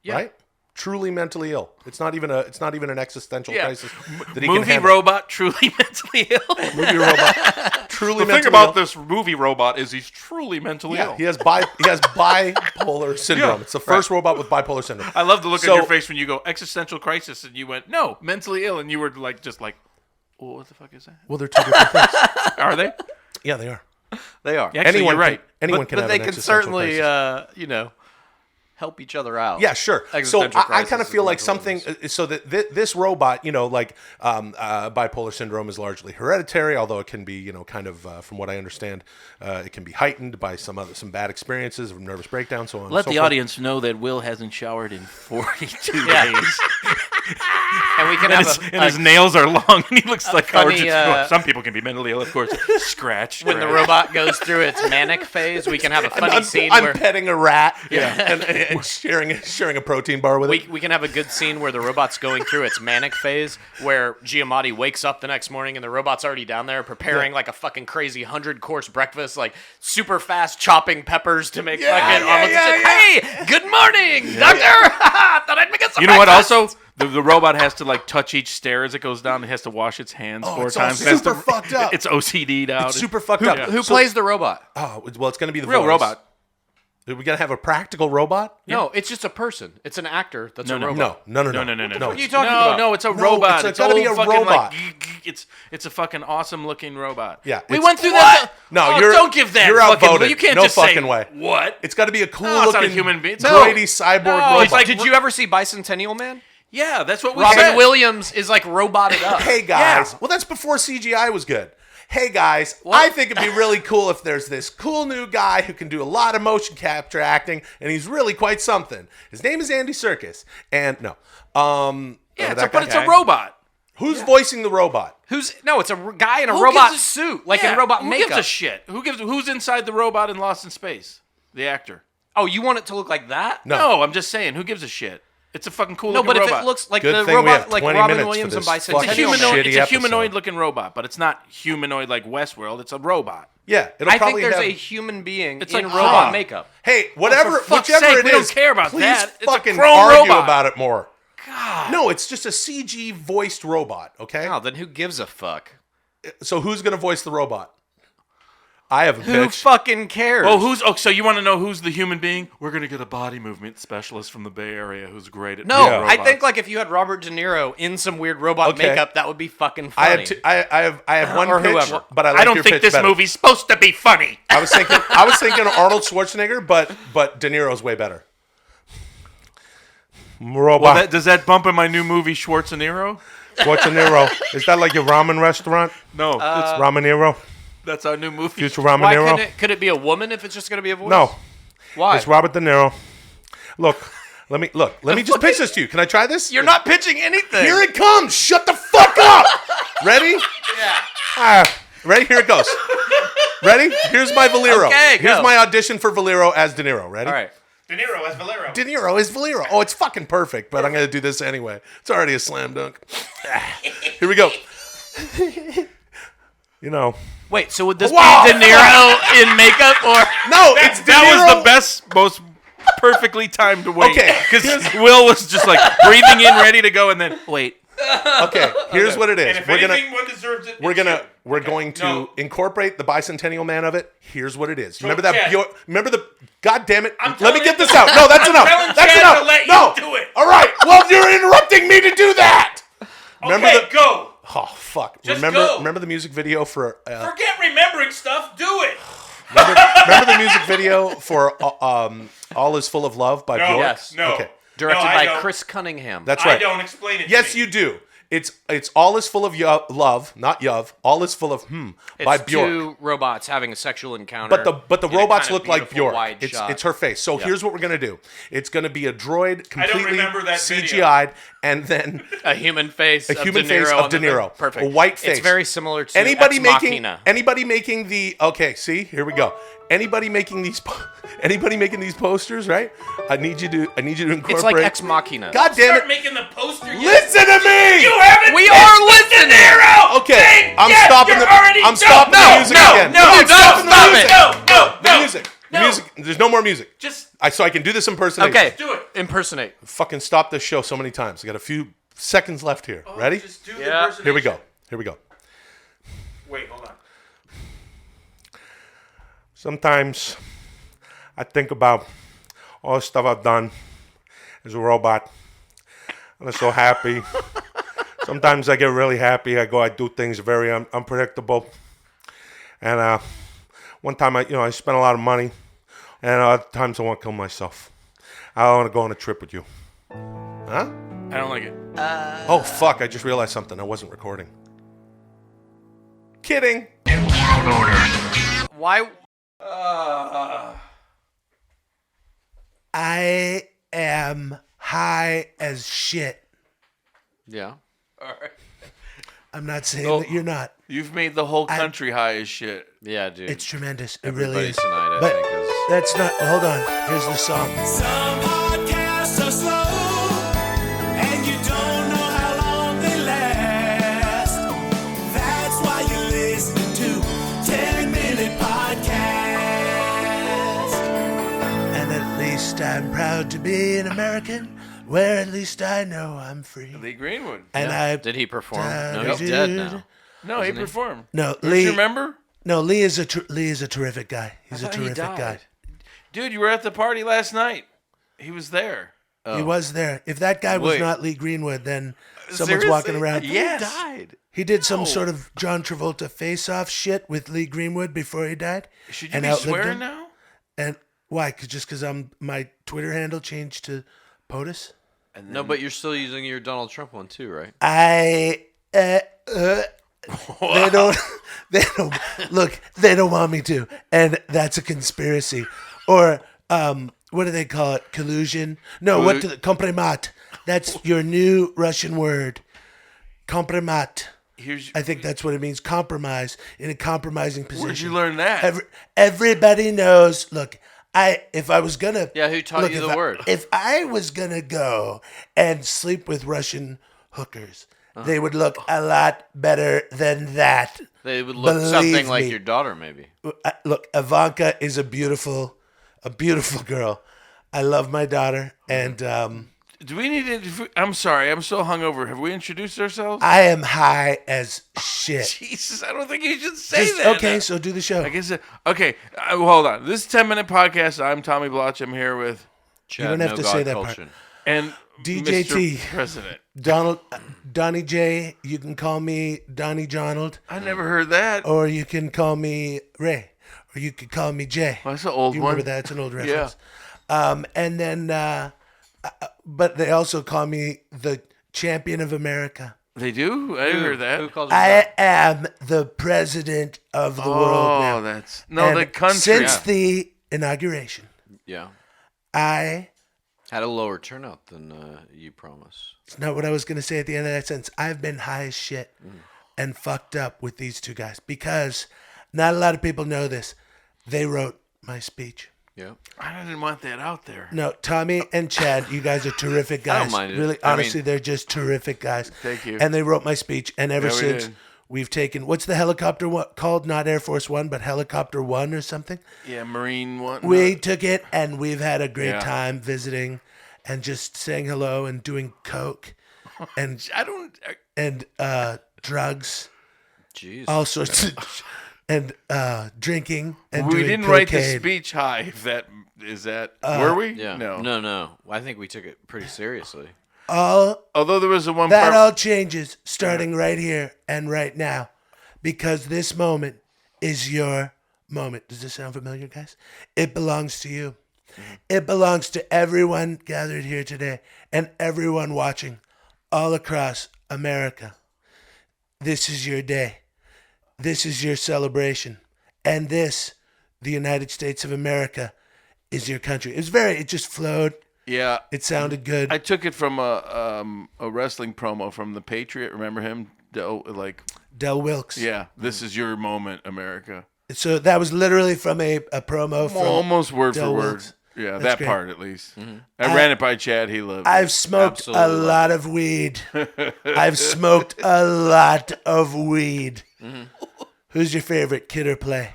Yeah. Right? Truly mentally ill. It's not even an existential crisis that he can movie handle. robot truly mentally ill. Movie robot truly The mentally thing about ill. this movie robot is he's truly mentally ill. He has bipolar syndrome. Yeah. It's the first robot with bipolar syndrome. I love the look on your face when you go existential crisis and you went no mentally ill and you were like just like, well, what the fuck is that? Well, they're two different things. Are they? Yeah, they are. They are. Yeah, actually, anyone you're right. Anyone can but have they an can existential certainly, crisis. help each other out. Yeah, sure. So Existential I crisis kind of is feel like mental something. illness. So that this robot, bipolar syndrome is largely hereditary, although it can be, kind of, from what I understand, it can be heightened by some bad experiences of nervous breakdown. So on. Let and so the forth. audience know that Will hasn't showered in 42 Yeah. days. And we can and have his nails are long, and he looks like funny, some people can be mentally ill, of course. Scratch. When the robot goes through its manic phase, we can have a funny scene I'm where petting a rat, Yeah. and sharing a protein bar with it. we can have a good scene where the robot's going through its manic phase, where Giamatti wakes up the next morning and the robot's already down there preparing like a fucking crazy 100-course breakfast, like super fast chopping peppers to make fucking omelets. And shit. Hey, good morning, doctor. Thought I'd make us some You know what? breakfast. Also, the robot has to touch each stair as it goes down. It has to wash its hands 4 it's all times. It has super to- fucked up. It's OCD'd out. It's super fucked up. Who plays the robot? Oh, well, it's going to be the Real voice. robot. Are we going to have a practical robot? No, it's just a person. It's an actor that's a No. robot. No. What are you talking no, about? No, it's a No, robot. it's gotta be a fucking, robot. It's a fucking awesome looking robot. Yeah, we it's- went through What? that. No, Oh, you're don't give that. You're fucking, outvoted. You can't no just fucking say way. what. It's got to be a cool No, it's looking not a human being. droidy cyborg No, robot. it's like Did you ever see Bicentennial Man? Yeah, that's what we Robin said. Williams is like roboted up. Hey guys, well that's before CGI was good. Hey guys, I think it'd be really cool if there's this cool new guy who can do a lot of motion capture acting, and he's really quite something. His name is Andy Serkis, and it's a robot. Who's voicing the robot? It's a guy in a Who robot gives a- suit, like Yeah, in robot who makeup. gives a shit? Who's inside the robot in Lost in Space? The actor. Oh, you want it to look like that? No, I'm just saying. Who gives a shit? It's a fucking cool No, looking but robot. if it looks like Good the thing we have robot, like 20 Robin minutes Williams for and this Bicentennial fucking Man. shitty It's a episode. humanoid looking robot, but it's not humanoid like Westworld. It's a robot. Yeah, it'll I think probably there's have... a human being It's in like robot Chrome. makeup. Hey, whatever, for fuck's whichever sake, it we don't is, care about please that. It's a fucking chrome argue robot. about it more. God. No, it's just a CG voiced robot. Okay. Oh, then who gives a fuck? So who's gonna voice the robot? I have a Who pitch. fucking cares? Oh, so you want to know who's the human being? We're gonna get a body movement specialist from the Bay Area who's great at No, doing I robots. think like if you had Robert De Niro in some weird robot Okay. makeup, that would be fucking I funny. have I have one Or pitch, whoever. but I like I don't your think pitch this better. movie's supposed to be funny. I was thinking Arnold Schwarzenegger, but De Niro's way better. Robot. Well, does that bump in my new movie Schwarzenegger? Schwarzenegger. Is that like your ramen restaurant? No, It's Ramenero. that's our new movie. Future Why Ramenero. could it be a woman if it's just going to be a voice? No. Why? It's Robert De Niro. Look. Let me just pitch this to you. Can I try this? You're not pitching anything. Here it comes. Shut the fuck up. Ready? Yeah. Ready? Here it goes. Ready? Here's my Villero. Okay, Here's go. my audition for Villero as De Niro. Ready? All right. De Niro as Villero. De Niro is Villero. Oh, it's fucking perfect, but I'm going to do this anyway. It's already a slam dunk. Here we go. Wait, so would this Wow. be De Niro in makeup or No, it's De That Niro. was the best, most perfectly timed wait. Okay, because Will was just like breathing in, ready to go, and then wait. Okay, here's what it is. And if one deserves it, We're it's going to No. incorporate the Bicentennial Man of it. Here's what it is. So, Remember that? Chad. Remember the? God damn it! I'm Let me telling get you- this out. No, that's I'm enough. telling That's Chad enough. to let you No. do it. All right. Well, you're interrupting me to do that. Remember Okay, the? go. Oh fuck! Just remember go. remember the music video for? Forget remembering stuff. Do it. remember the music video for "All Is Full of Love" by No. Bjork? Yes. No. Okay. directed No, I by don't. Chris Cunningham? That's I right. don't explain it. Yes, to me. you do. It's All Is Full of Love, not Yuv. All Is Full of It's by Bjork. two robots having a sexual encounter. But the in a robots kind of look like beautiful Bjork. wide shot. It's her face. So here's what we're gonna do. It's gonna be a droid I don't completely remember that video. CGI'd, and then a human face. a of human De face Niro of on De the- Niro, Perfect. a white face. It's very similar to anybody Ex making Machina. the okay. See, here we go. Anybody making these posters, right? I need you to incorporate. It's like Ex Machina. God damn Start it! making the poster. yet. Listen to me. You haven't. We pitched are the listening. De Niro Okay, thing I'm yet. stopping You're the. already- I'm stopping no, the music no, again. No, I'm no, stopping stop the music. it. No. The music. The music. There's no more music. Just So I can do this impersonation. Okay, do it. impersonate. Fucking stop this show so many times. I got a few seconds left here. Ready? Just do the Yeah. impersonation. Here we go. Here we go. Wait, hold on. Sometimes I think about all the stuff I've done as a robot. And I'm so happy. Sometimes I get really happy. I do things very unpredictable. And One time I spent a lot of money, and other times I want to kill myself. I want to go on a trip with you. Huh? I don't like it. Oh, fuck. I just realized something. I wasn't recording. Kidding. Why? I am high as shit. Yeah. All right. I'm not saying that you're not. You've made the whole country high as shit. Yeah, dude. It's tremendous. It Everybody really is. Tonight, I but think is... that's not. Hold on. Here's the song. Some podcasts are slow, and you don't know how long they last. That's why you're listening to 10-Minute Podcast. And at least I'm proud to be an American, where at least I know I'm free. Lee Greenwood. And Did he perform? No, he's dead now. No, he performed. No, Don't Lee. you remember? No, Lee is a terrific guy. He's a terrific guy. Dude, you were at the party last night. He was there. He was there. If that guy was Wait. not Lee Greenwood, then someone's Seriously? walking around. Yes. He died. He did some sort of John Travolta face-off shit with Lee Greenwood before he died. Should you and be outlived swearing him. now? And why? Just because my Twitter handle changed to POTUS? No, but you're still using your Donald Trump one too, right? They don't look. They don't want me to, and that's a conspiracy, or what do they call it? Collusion? No, what do compromat? That's your new Russian word, compromat. I think that's what it means. Compromise in a compromising position. Where'd you learn that? Everybody knows. Look, if I was gonna who taught you the word? If I was gonna go and sleep with Russian hookers, they would look a lot better than that. They would look Believe something like me. your daughter, maybe. Look, Ivanka is a beautiful girl. I love my daughter, and Do we need to? I'm sorry, I'm so hungover. Have we introduced ourselves? I am high as shit. Jesus, I don't think you should say Just- that. okay, so do the show. I guess. Okay, hold on. This is 10-minute podcast. I'm Tommy Blacha. I'm here with. You don't have to say that part. And DJT, Mr. President. Donnie J. You can call me Donnie Jonald. I never heard that. Or you can call me Ray. Or you can call me Jay. Well, that's an old you one. remember that? It's an old reference. And then, but they also call me the champion of America. They do? I heard that. Who calls I am the president of the world now. The country. Since the inauguration. Yeah. I had a lower turnout than you promised. It's not what I was going to say at the end of that sentence. I've been high as shit and fucked up with these two guys because not a lot of people know this. They wrote my speech. Yeah. I didn't want that out there. No, Tommy and Chad, you guys are terrific guys. I don't mind it. Really, honestly, they're just terrific guys. Thank you. And they wrote my speech, and ever Yeah, we since did. we've taken what's the helicopter called? Not Air Force One, but Helicopter One or something. Yeah, Marine one. We took it, and we've had a great Yeah. time visiting and just saying hello and doing coke and drugs. Jeez. All sorts of and drinking and we doing didn't write the cocaine. speech high. If that is that, were we? Yeah. No. No. I think we took it pretty seriously. Although there was a one that part. all changes starting right here and right now, because this moment is your moment. Does this sound familiar, guys? It belongs to you. It belongs to everyone gathered here today and everyone watching all across America. This is your day. This is your celebration. And this, the United States of America, is your country. It just flowed. Yeah, It sounded good. I took it from a wrestling promo from the Patriot. Remember him? Del Wilkes. Yeah, this is your moment, America. So that was literally from a promo from Almost word Del for word. Wilkes. Yeah, That's that great. part at least. I ran it by Chad. He loved it. I've smoked a lot of weed. I've smoked a lot of weed. Who's your favorite, kid or play?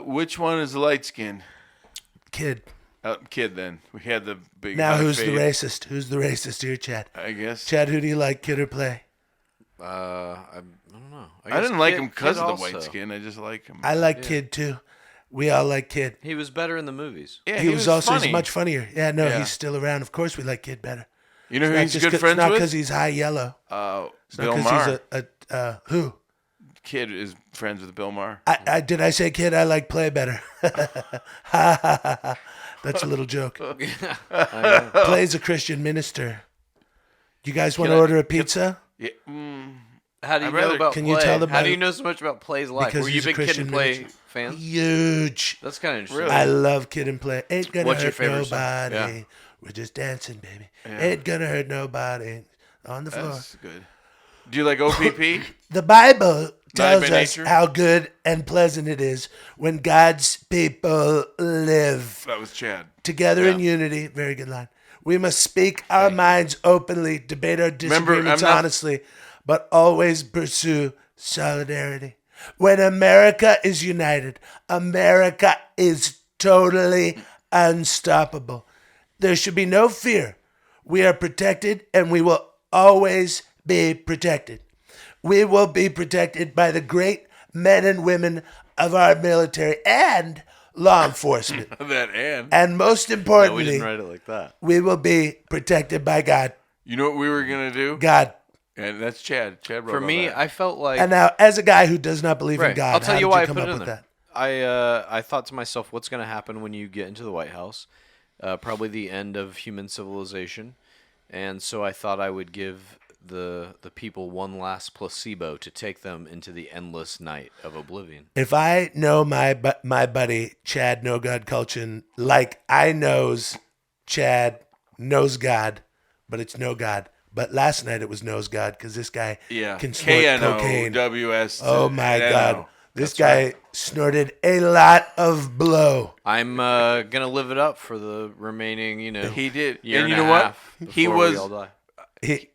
Which one is the light skin? Kid. Kid. Then we had the big. Now high who's fade. the racist? Who's the racist here, Chad? I guess. Chad, who do you like, kid or play? I don't know. I didn't like him because Kid of the also. white skin. I just like him. I like Kid too. We all like Kid. He was better in the movies. Yeah, he was also funny. much funnier. Yeah, no, Yeah. he's still around. Of course, we like Kid better. You know It's who not he's just good 'cause- friends It's not with? because he's high yellow. It's not Bill 'cause Maher. he's who? kid is friends with Bill Maher. Did I say kid? I like play better. Ha ha ha ha. That's a little joke. Play's a Christian minister. You guys want to order a pizza? Yeah. How do you know about Can Play? you tell them How do you know so much about Play's life? Because Were you he's a a big Kid Christian and Play minister. fan? Huge. That's kind of interesting. I love Kid and Play. Ain't gonna What's your hurt favorite song? nobody. Yeah. We're just dancing, baby. Yeah. Ain't gonna hurt nobody. On the floor. That's good. Do you like OPP? The Bible tells by us nature? how good and pleasant it is when God's people live That was Chad. together in Yeah. unity. Very good line. We must speak our minds openly, debate our disagreements I'm not- honestly, but always pursue solidarity. When America is united, America is totally unstoppable. There should be no fear. We are protected and we will always be protected. We will be protected by the great men and women of our military and law enforcement. That and. And most No, we importantly, didn't write it like that. we will be protected by God. You know what we were gonna do? God. And that's Chad. Chad wrote For all me, that. I felt like. And now, as a guy who does not believe in Right. God, I'll tell how you did why you I come put up it in with there. that? I thought to myself, what's going to happen when you get into the White House? Probably the end of human civilization, and so I thought I would give the people one last placebo to take them into the endless night of oblivion. If I know my buddy Chad No God Kultgen like I knows Chad knows God, but it's no God. But last night it was knows God because this guy can snort cocaine. KNOWS. Oh my NO. God. This That's guy right. snorted a lot of blow. I'm gonna live it up for the remaining, He did. year And you and know a what? half He before was. we all die.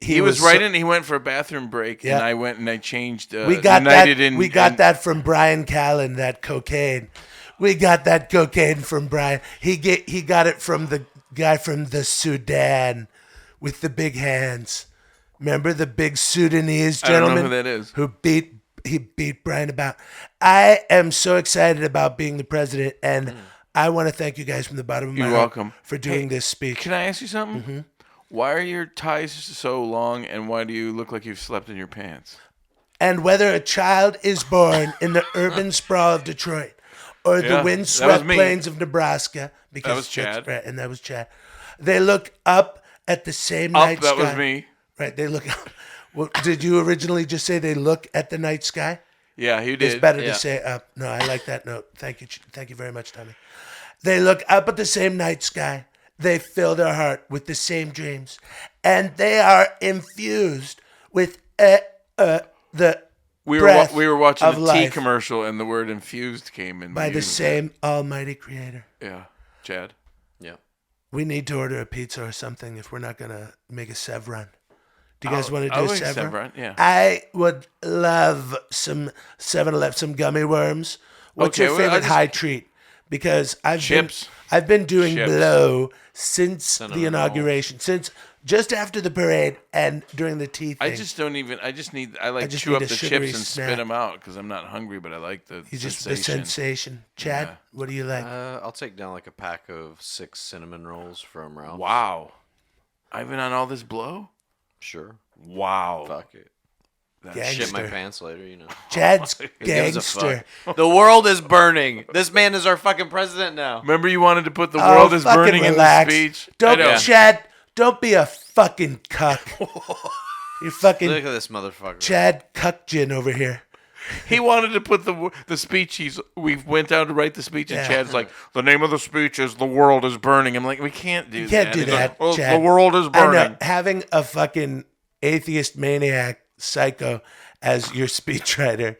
He was right so- in. He went for a bathroom break, Yeah. and I went and I changed. We got United that. in, We got in- that from Brian Callen. That cocaine. We got that cocaine from Brian. He got it from the guy from the Sudan with the big hands. Remember the big Sudanese I don't know gentleman who that is. who beat Brian about. I am so excited about being the president, and I want to thank you guys from the bottom of my You're heart welcome for doing Hey, this speech. Can I ask you something? Mm-hmm. Why are your ties so long, and why do you look like you've slept in your pants? And whether a child is born in the urban sprawl of Detroit or Yeah, the that was windswept me. plains of Nebraska, because was Chad. that's right, and that was Chad. They look up at the same Up, night that sky. was me. Right, they look up. Well, did you originally just say they look at the night sky? Yeah, you It's did. better Yeah. to say up. No, I like that note. Thank you very much, Tommy. They look up at the same night sky. They fill their heart with the same dreams, and they are infused with the We breath were watching of the tea life commercial, and the word infused came in. by the using same Almighty Creator. that. Yeah, Chad. Yeah. We need to order a pizza or something if we're not gonna make a Sev run. Do you guys I'll- want to do I'll a make Sev Sev run? run, yeah. I would love some 7-Eleven, some gummy worms. What's Okay, your well, favorite I'll just- high treat? Because Chips. I've been doing Chips. blow since Cinnamon the inauguration, since just after the parade and during the tea thing. I just don't even. I like just chew need up a the sugary chips and snack. spit them out because I'm not hungry, but I like the You just sensation. the sensation. Chad, Yeah. what do you like? I'll take down like a pack of 6 cinnamon rolls from Ralph's. Wow, I've been on all this blow. Sure. Wow. Fuck it. Gangster. Shit my pants later, Chad's Who gives a fuck? gangster. The world is burning. This man is our fucking president now. Remember, you wanted to put the Oh, world is fucking burning relax. in the speech. Don't, I know. Chad. Don't be a fucking cuck. You fucking Look at this motherfucker. Chad Kultgen over here. He wanted to put the speech. We went down to write the speech, and Yeah. Chad's like, the name of the speech is "The World is Burning." I'm like, we can't do You that. can't do He's like, that, "Well, Chad. the world is I burning. know. Having a fucking atheist maniac psycho as your speechwriter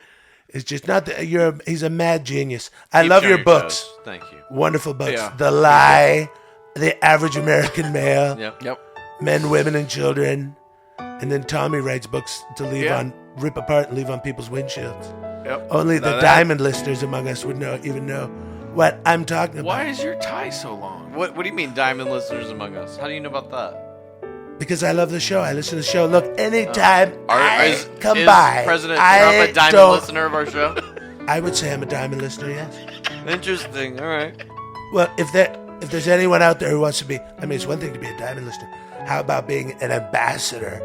is just not that he's a mad genius. I Keep love you on your your books. toes. Thank you. Wonderful books. Yeah. The Lie, The Average American Male, Yep. Men, Women, and Children. And then Tommy writes books to rip apart and leave on people's windshields. Yep. Only Now the that- diamond listeners among us would even know what I'm talking about. Why is your tie so long? What do you mean, diamond listeners among us? How do you know about that? Because I love the show. I listen to the show. Look, anytime Is come by, President I Trump a diamond don't- listener of our show? I would say I'm a diamond listener, yes. Interesting. All right. Well, if there's anyone out there who wants to be, I mean, it's one thing to be a diamond listener. How about being an ambassador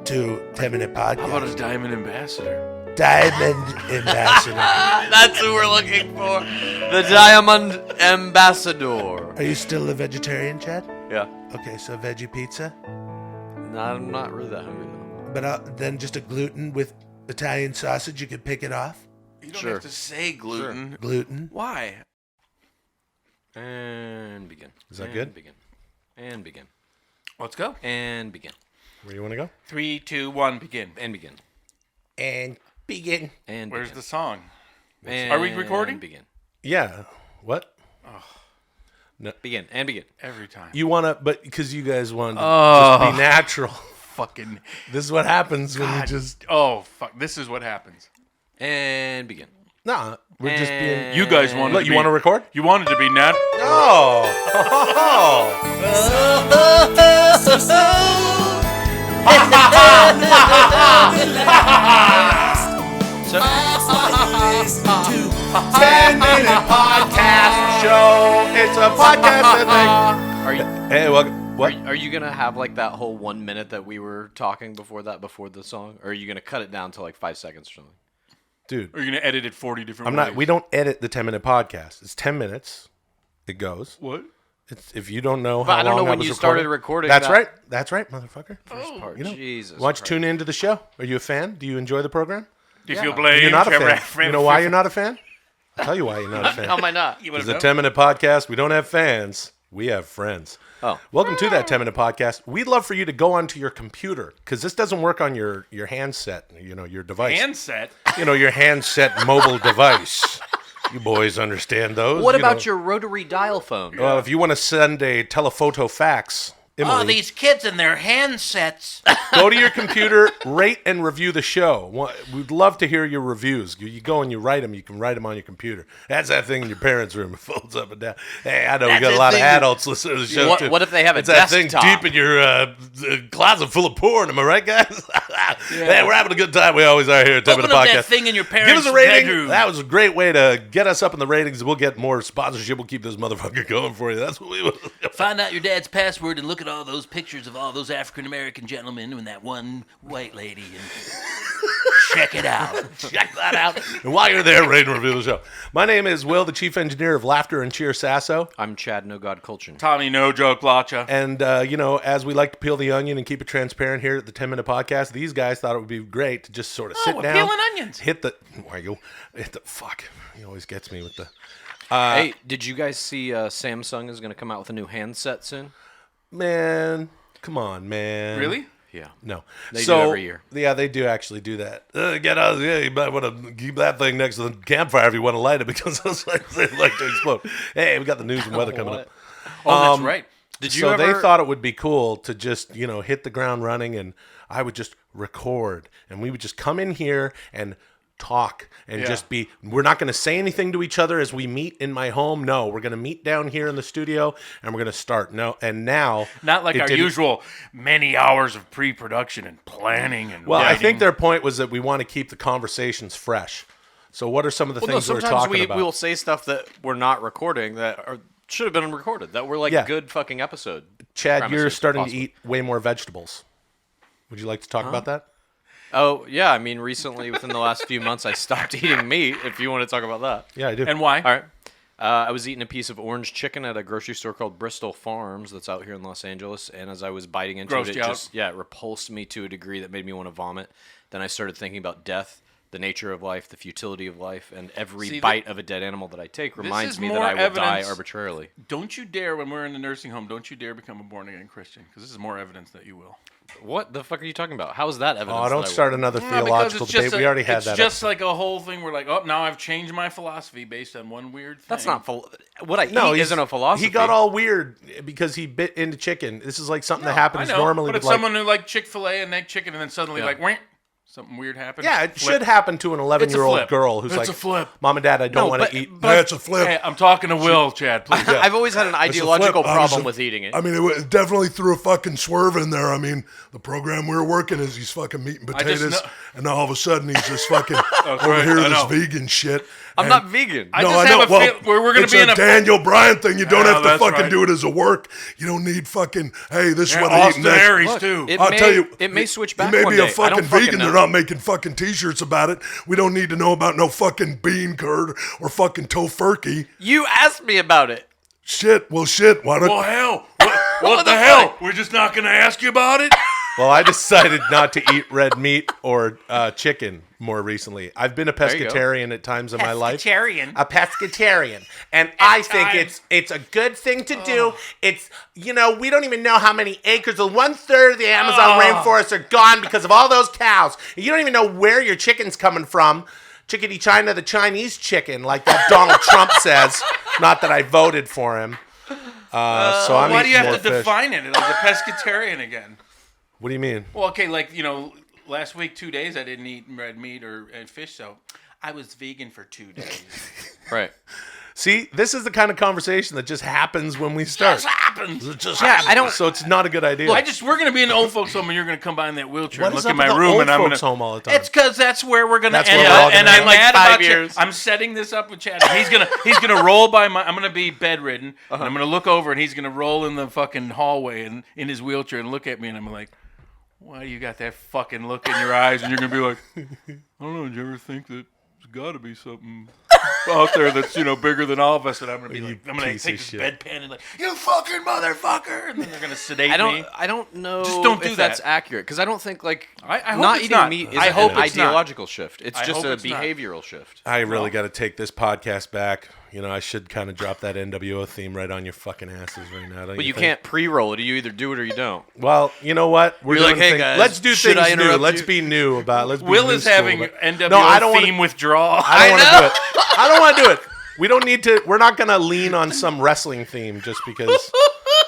to 10 Minute Podcast? How about a diamond ambassador? Diamond Ambassador. That's who we're looking for. The Diamond Ambassador. Are you still a vegetarian, Chad? Yeah. Okay, so veggie pizza? No, I'm not really that hungry, though. But then just a gluten with Italian sausage, you could pick it off? You don't have to say gluten. Sure. Gluten? Why? And begin. Is that And good? Begin. And begin. Let's go. And begin. Where do you want to go? 3, 2, 1, begin. And begin. And begin. And Where's begin. the song? And Are we recording? Begin. Yeah. What? Oh. No. Begin. And begin. Every time. You want to, but because you guys want to Oh. just be natural. Fucking. This is what happens when you God. just. Oh, fuck. This is what happens. And begin. Nah, we're just being. You guys wanted Look, to you be- want to record? You wanted to be nat. Oh. So, 10-minute podcast show. It's a podcast thing. Are you? Hey, welcome. What? Are you gonna have like that whole 1 minute that we were talking before the song, or are you gonna cut it down to like 5 seconds or something? Dude, Are you gonna edit it 40 different I'm ways? not. We don't edit the 10-minute podcast. It's 10 minutes. It goes. What? It's if you don't know But how I don't long know when was you started recording- recording That's that. right. That's right, motherfucker. First part. You know, Jesus. why don't you Christ. tune into the show? Are you a fan? Do you enjoy the program? Do you feel You're blamed? not a fan. You know why you're not a fan? I'll tell you why you're not a fan. How am I not? It's a 10-minute podcast. We don't have fans. We have friends. Oh. Welcome to that 10-minute podcast. We'd love for you to go onto your computer because this doesn't work on your handset, your device. Handset? Your handset mobile device. You boys understand those. What about your rotary dial phone? Well, if you want to send a telephoto fax, Emily, Oh, these kids and their handsets. go to your computer, rate and review the show. We'd love to hear your reviews. You go and you write them. You can write them on your computer. That's that thing in your parents' room. It folds up and down. Hey, I know we That's got a the lot of thing- adults listening to the show, What- too. what if they have a It's that thing desktop? deep in your closet full of porn. Am I right, guys? Hey, we're having a good time. We always are here at 10 Open Minute up Podcast. that thing in your Give us parents' a rating. bedroom. That was a great way to get us up in the ratings. We'll get more sponsorship. We'll keep this motherfucker going for you. That's what we want. Find out your dad's password and look at all those pictures of all those African American gentlemen and that one white lady and check it out. Check that out. And while you're there, rate and review the show. My name is Will, the chief engineer of Laughter and Cheer Sasso. I'm Chad No God Kultgen. Tommy No Joke Blacha. And, as we like to peel the onion and keep it transparent here at the 10-minute podcast, these guys thought it would be great to just sort of sit we're down. peeling onions. Hit the fuck. He always gets me with the... Hey, did you guys see Samsung is going to come out with a new handset soon? Man, come on, man. Really? Yeah. No. They do every year. Yeah, they do actually do that. You might want to keep that thing next to the campfire if you want to light it because those things they like to explode. Hey, we got the news and weather coming up. Oh, that's right. Did you So ever... they thought it would be cool to just, hit the ground running and I would just record and we would just come in here and talk and just be, we're not going to say anything to each other as we meet in my home. No, we're going to meet down here in the studio and we're going to start. No, and now. Not like it our didn't- usual many hours of pre-production and planning and Well, I writing. think their point was that we want to keep the conversations fresh. So what are some of the things we're sometimes talking about? we will say stuff that we're not recording that should have been recorded. That were like Yeah. good fucking episode. Chad, you're premises, starting possibly. to eat way more vegetables. Would you like to talk about that? Oh, yeah. I mean, recently, within the last few months, I stopped eating meat, if you want to talk about that. Yeah, I do. And why? All right. I was eating a piece of orange chicken at a grocery store called Bristol Farms that's out here in Los Angeles, and as I was biting into Grossed it, you out? it repulsed me to a degree that made me want to vomit. Then I started thinking about death, the nature of life, the futility of life, and every bite of a dead animal that I take reminds me that I will die arbitrarily. Don't you dare, when we're in the nursing home, don't you dare become a born-again Christian, because this is more evidence that you will. What the fuck are you talking about? How is that evidence? Oh, don't that I start will? another Because theological it's just debate. We already had that. It's just like a whole thing where like, oh, now I've changed my philosophy based on one weird thing. That's not what I No, eat isn't a philosophy. He got all weird because he bit into chicken. This is like something that happens I know, normally. but with it's someone who like Chick-fil-A and they chicken, and then suddenly like, wah, something weird happened. Yeah, it Flip. should happen to an It's a 11-year-old flip. girl who's It's like, a flip. Mom and Dad, I don't want to eat. That's a flip. Hey, I'm talking to Will, Chad. Please. I've always had an That's a flip. ideological problem Obviously- with eating it. I mean, it definitely threw a fucking swerve in there. I mean, the program we were working is he's fucking meat and I just potatoes, know- and now all of a sudden he's just fucking over right. here I this know. vegan shit. I'm And- not vegan. I No, just I have know. a Well, feel we're going it's to be in a Daniel Bryan thing. You don't Yeah, have to that's fucking right. do it as a work. You don't need fucking. Hey, this is Yeah, what I eat Austin next. Aries, Look, too. It I'll may, tell you, it may switch back You may one be a day. I don't fucking vegan. know. They're not making fucking t-shirts about it. We don't need to know about no fucking bean curd or fucking tofurkey. You asked me about it. Shit. Well, shit. Why don't... Well, hell. What the hell? We're just not going to ask you about it? Well, I decided not to eat red meat or chicken more recently. I've been a pescatarian at times in my life. Pescatarian? A pescatarian. And I think it's a good thing to do. It's, we don't even know how many acres. 1/3 of the Amazon rainforests are gone because of all those cows. You don't even know where your chicken's coming from. Chickadee China, the Chinese chicken, like that Donald Trump says. Not that I voted for him. So I'm why do you eating have more to fish. define it as a pescatarian again? What do you mean? Well, okay, last week 2 days I didn't eat red meat or fish, so I was vegan for 2 days. Right. See, this is the kind of conversation that just happens when we start. Just happens. It just Yeah, happens. So it's not a good idea. Look, we're going to be in the old folks home, and you're going to come by in that wheelchair What and is look up in my with the room, old and I'm going folks to. home all the time? It's because that's where we're going to That's end where we're up. all gonna And I'm end. mad Like 5 about years. I'm setting this up with Chad. He's gonna roll by my. I'm going to be bedridden, and I'm going to look over, and he's going to roll in the fucking hallway and in his wheelchair and look at me, and I'm like, why do you got that fucking look in your eyes? And you're going to be like, I don't know. Did you ever think that there's got to be something out there that's bigger than all of us? And I'm going to be like, I'm going to take this bedpan and like, you fucking motherfucker, and then they're going to sedate me. I don't know. Just don't do if that. that's accurate because I don't think I hope not it's eating not. meat is I hope an it's not. ideological shift. It's I just hope a it's not. behavioral shift. I really got to take this podcast back. I should kind of drop that NWO theme right on your fucking asses right now. Don't But you think? can't pre-roll it. You either do it or you don't. Well, you know what? We're You're like, doing hey, things- guys, let's do should things I new. interrupt Let's you? be new about. Let's be Will new is school having about- NWO No, I don't theme withdrawal. I don't want to do it. I don't want to do it. We don't need to. We're not going to lean on some wrestling theme just because.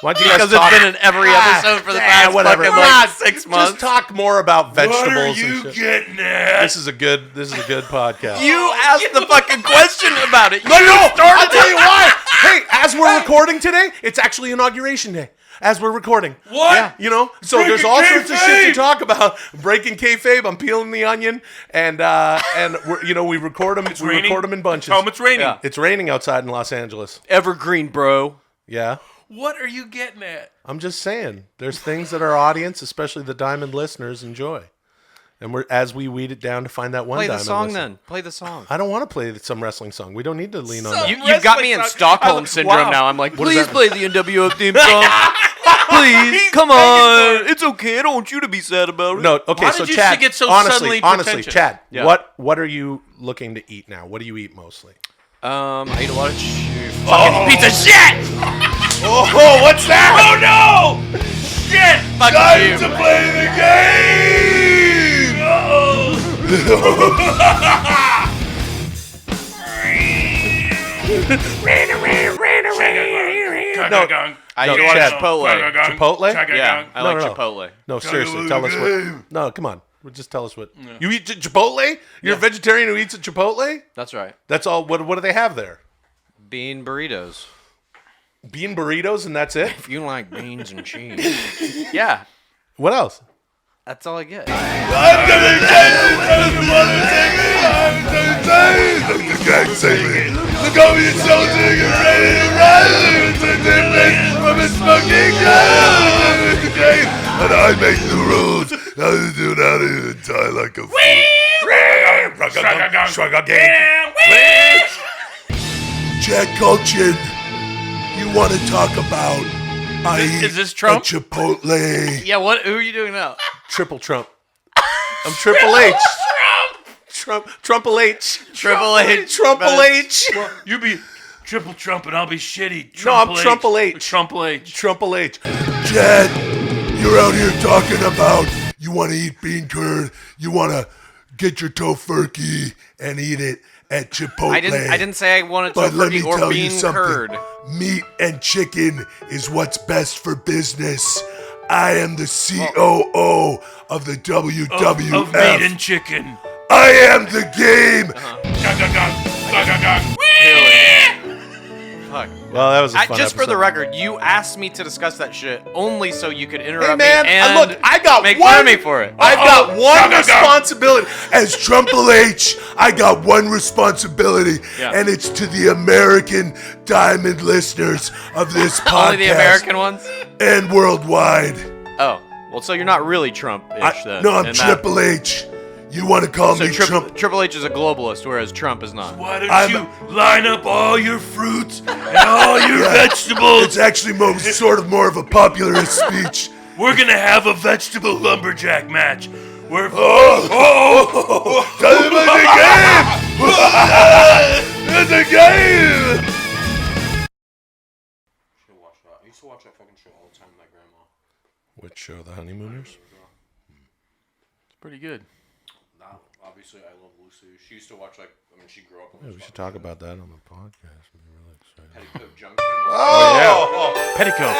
Why don't you guys Because talk? it's been in every episode for the past whatever. fucking, Nah, 6 months. Just talk more about vegetables. What are and you shit. getting at? This is a good podcast. You asked the fucking question about it. No, I'll tell you why. Hey, as we're recording today, it's actually Inauguration Day. As we're recording. What? Yeah, so Breaking there's all sorts of shit kayfabe. to talk about. Breaking kayfabe, I'm peeling the onion, and we record them. We raining. record them in bunches. Tell 'em it's raining. Yeah. It's raining outside in Los Angeles. Evergreen, bro. Yeah. What are you getting at? I'm just saying, there's things that our audience, especially the Diamond listeners, enjoy. And as we weed it down to find that one Play the Diamond song listener. then. Play the song. I don't want to play some wrestling song. We don't need to lean on that. You've got me in Stockholm syndrome now. I'm like, What does please that play the NWO theme song. Please, come on. It's okay. I don't want you to be sad about it. No, okay, Why so did you Chad, get so honestly, suddenly pretentious? Chad, Yeah. what are you looking to eat now? What do you eat mostly? I eat a lot of Oh. piece of shit. Oh, what's that? Oh, no! Shit! Fuck Time you. to play the game! No, I no, eat a lot of Chad. Chipotle. Chipotle? Yeah, I like No. Chipotle. No, seriously, tell us what. No, come on. Just tell us what. You eat Chipotle? You're a vegetarian who eats a Chipotle? That's right. That's all. What do they have there? Bean burritos. Bean burritos and that's it? If you like beans and cheese. Yeah. What else? That's all I get. The gang segment. The comedy show taking ready to rise from a smoking gun. And I make the rules. How to do that and die like a Jack Kultgen, you want to talk about Is this Trump? a Chipotle. Yeah, what? Who are you doing now? Triple Trump. I'm Triple H. Trumple H. Triple H. Trumple H. Well, you be Triple Trump and I'll be shitty. No, I'm Trumple H. Trumple H. Trumple H. Chad, you're out here talking about you want to eat bean curd, you want to get your tofurkey and eat it at Chipotle. I didn't say I wanted But let me tofurkey or tell you bean something. curd. Meat and chicken is what's best for business. I am the COO of the WWF. Of meat and chicken. I am the game. Fuck. Well, that was a fun just for the episode. record, you asked me to discuss that shit only so you could interrupt Hey man, me and look, I got make one. fun of me for it. I've got one responsibility. As Trumple H, I got one responsibility, Yeah. and it's to the American Diamond listeners of this podcast. Only the American ones? And worldwide. Oh, well, so you're not really Trump-ish then. No, I'm in that- Triple H. You want to call So me Trump? Triple H is a globalist, whereas Trump is not. Why don't you line up all your fruits and all your vegetables? It's actually sort of more of a popularist speech. We're gonna have a vegetable lumberjack match. We're It's a game! I used to watch that fucking show all the time with my grandma. Which show? The Honeymooners? It's pretty good. Now, obviously, I love Lucy. She used to watch, she grew up with Yeah, we should talk about that on the podcast. We'd be really excited. Petticoat Junction. Oh, Petticoat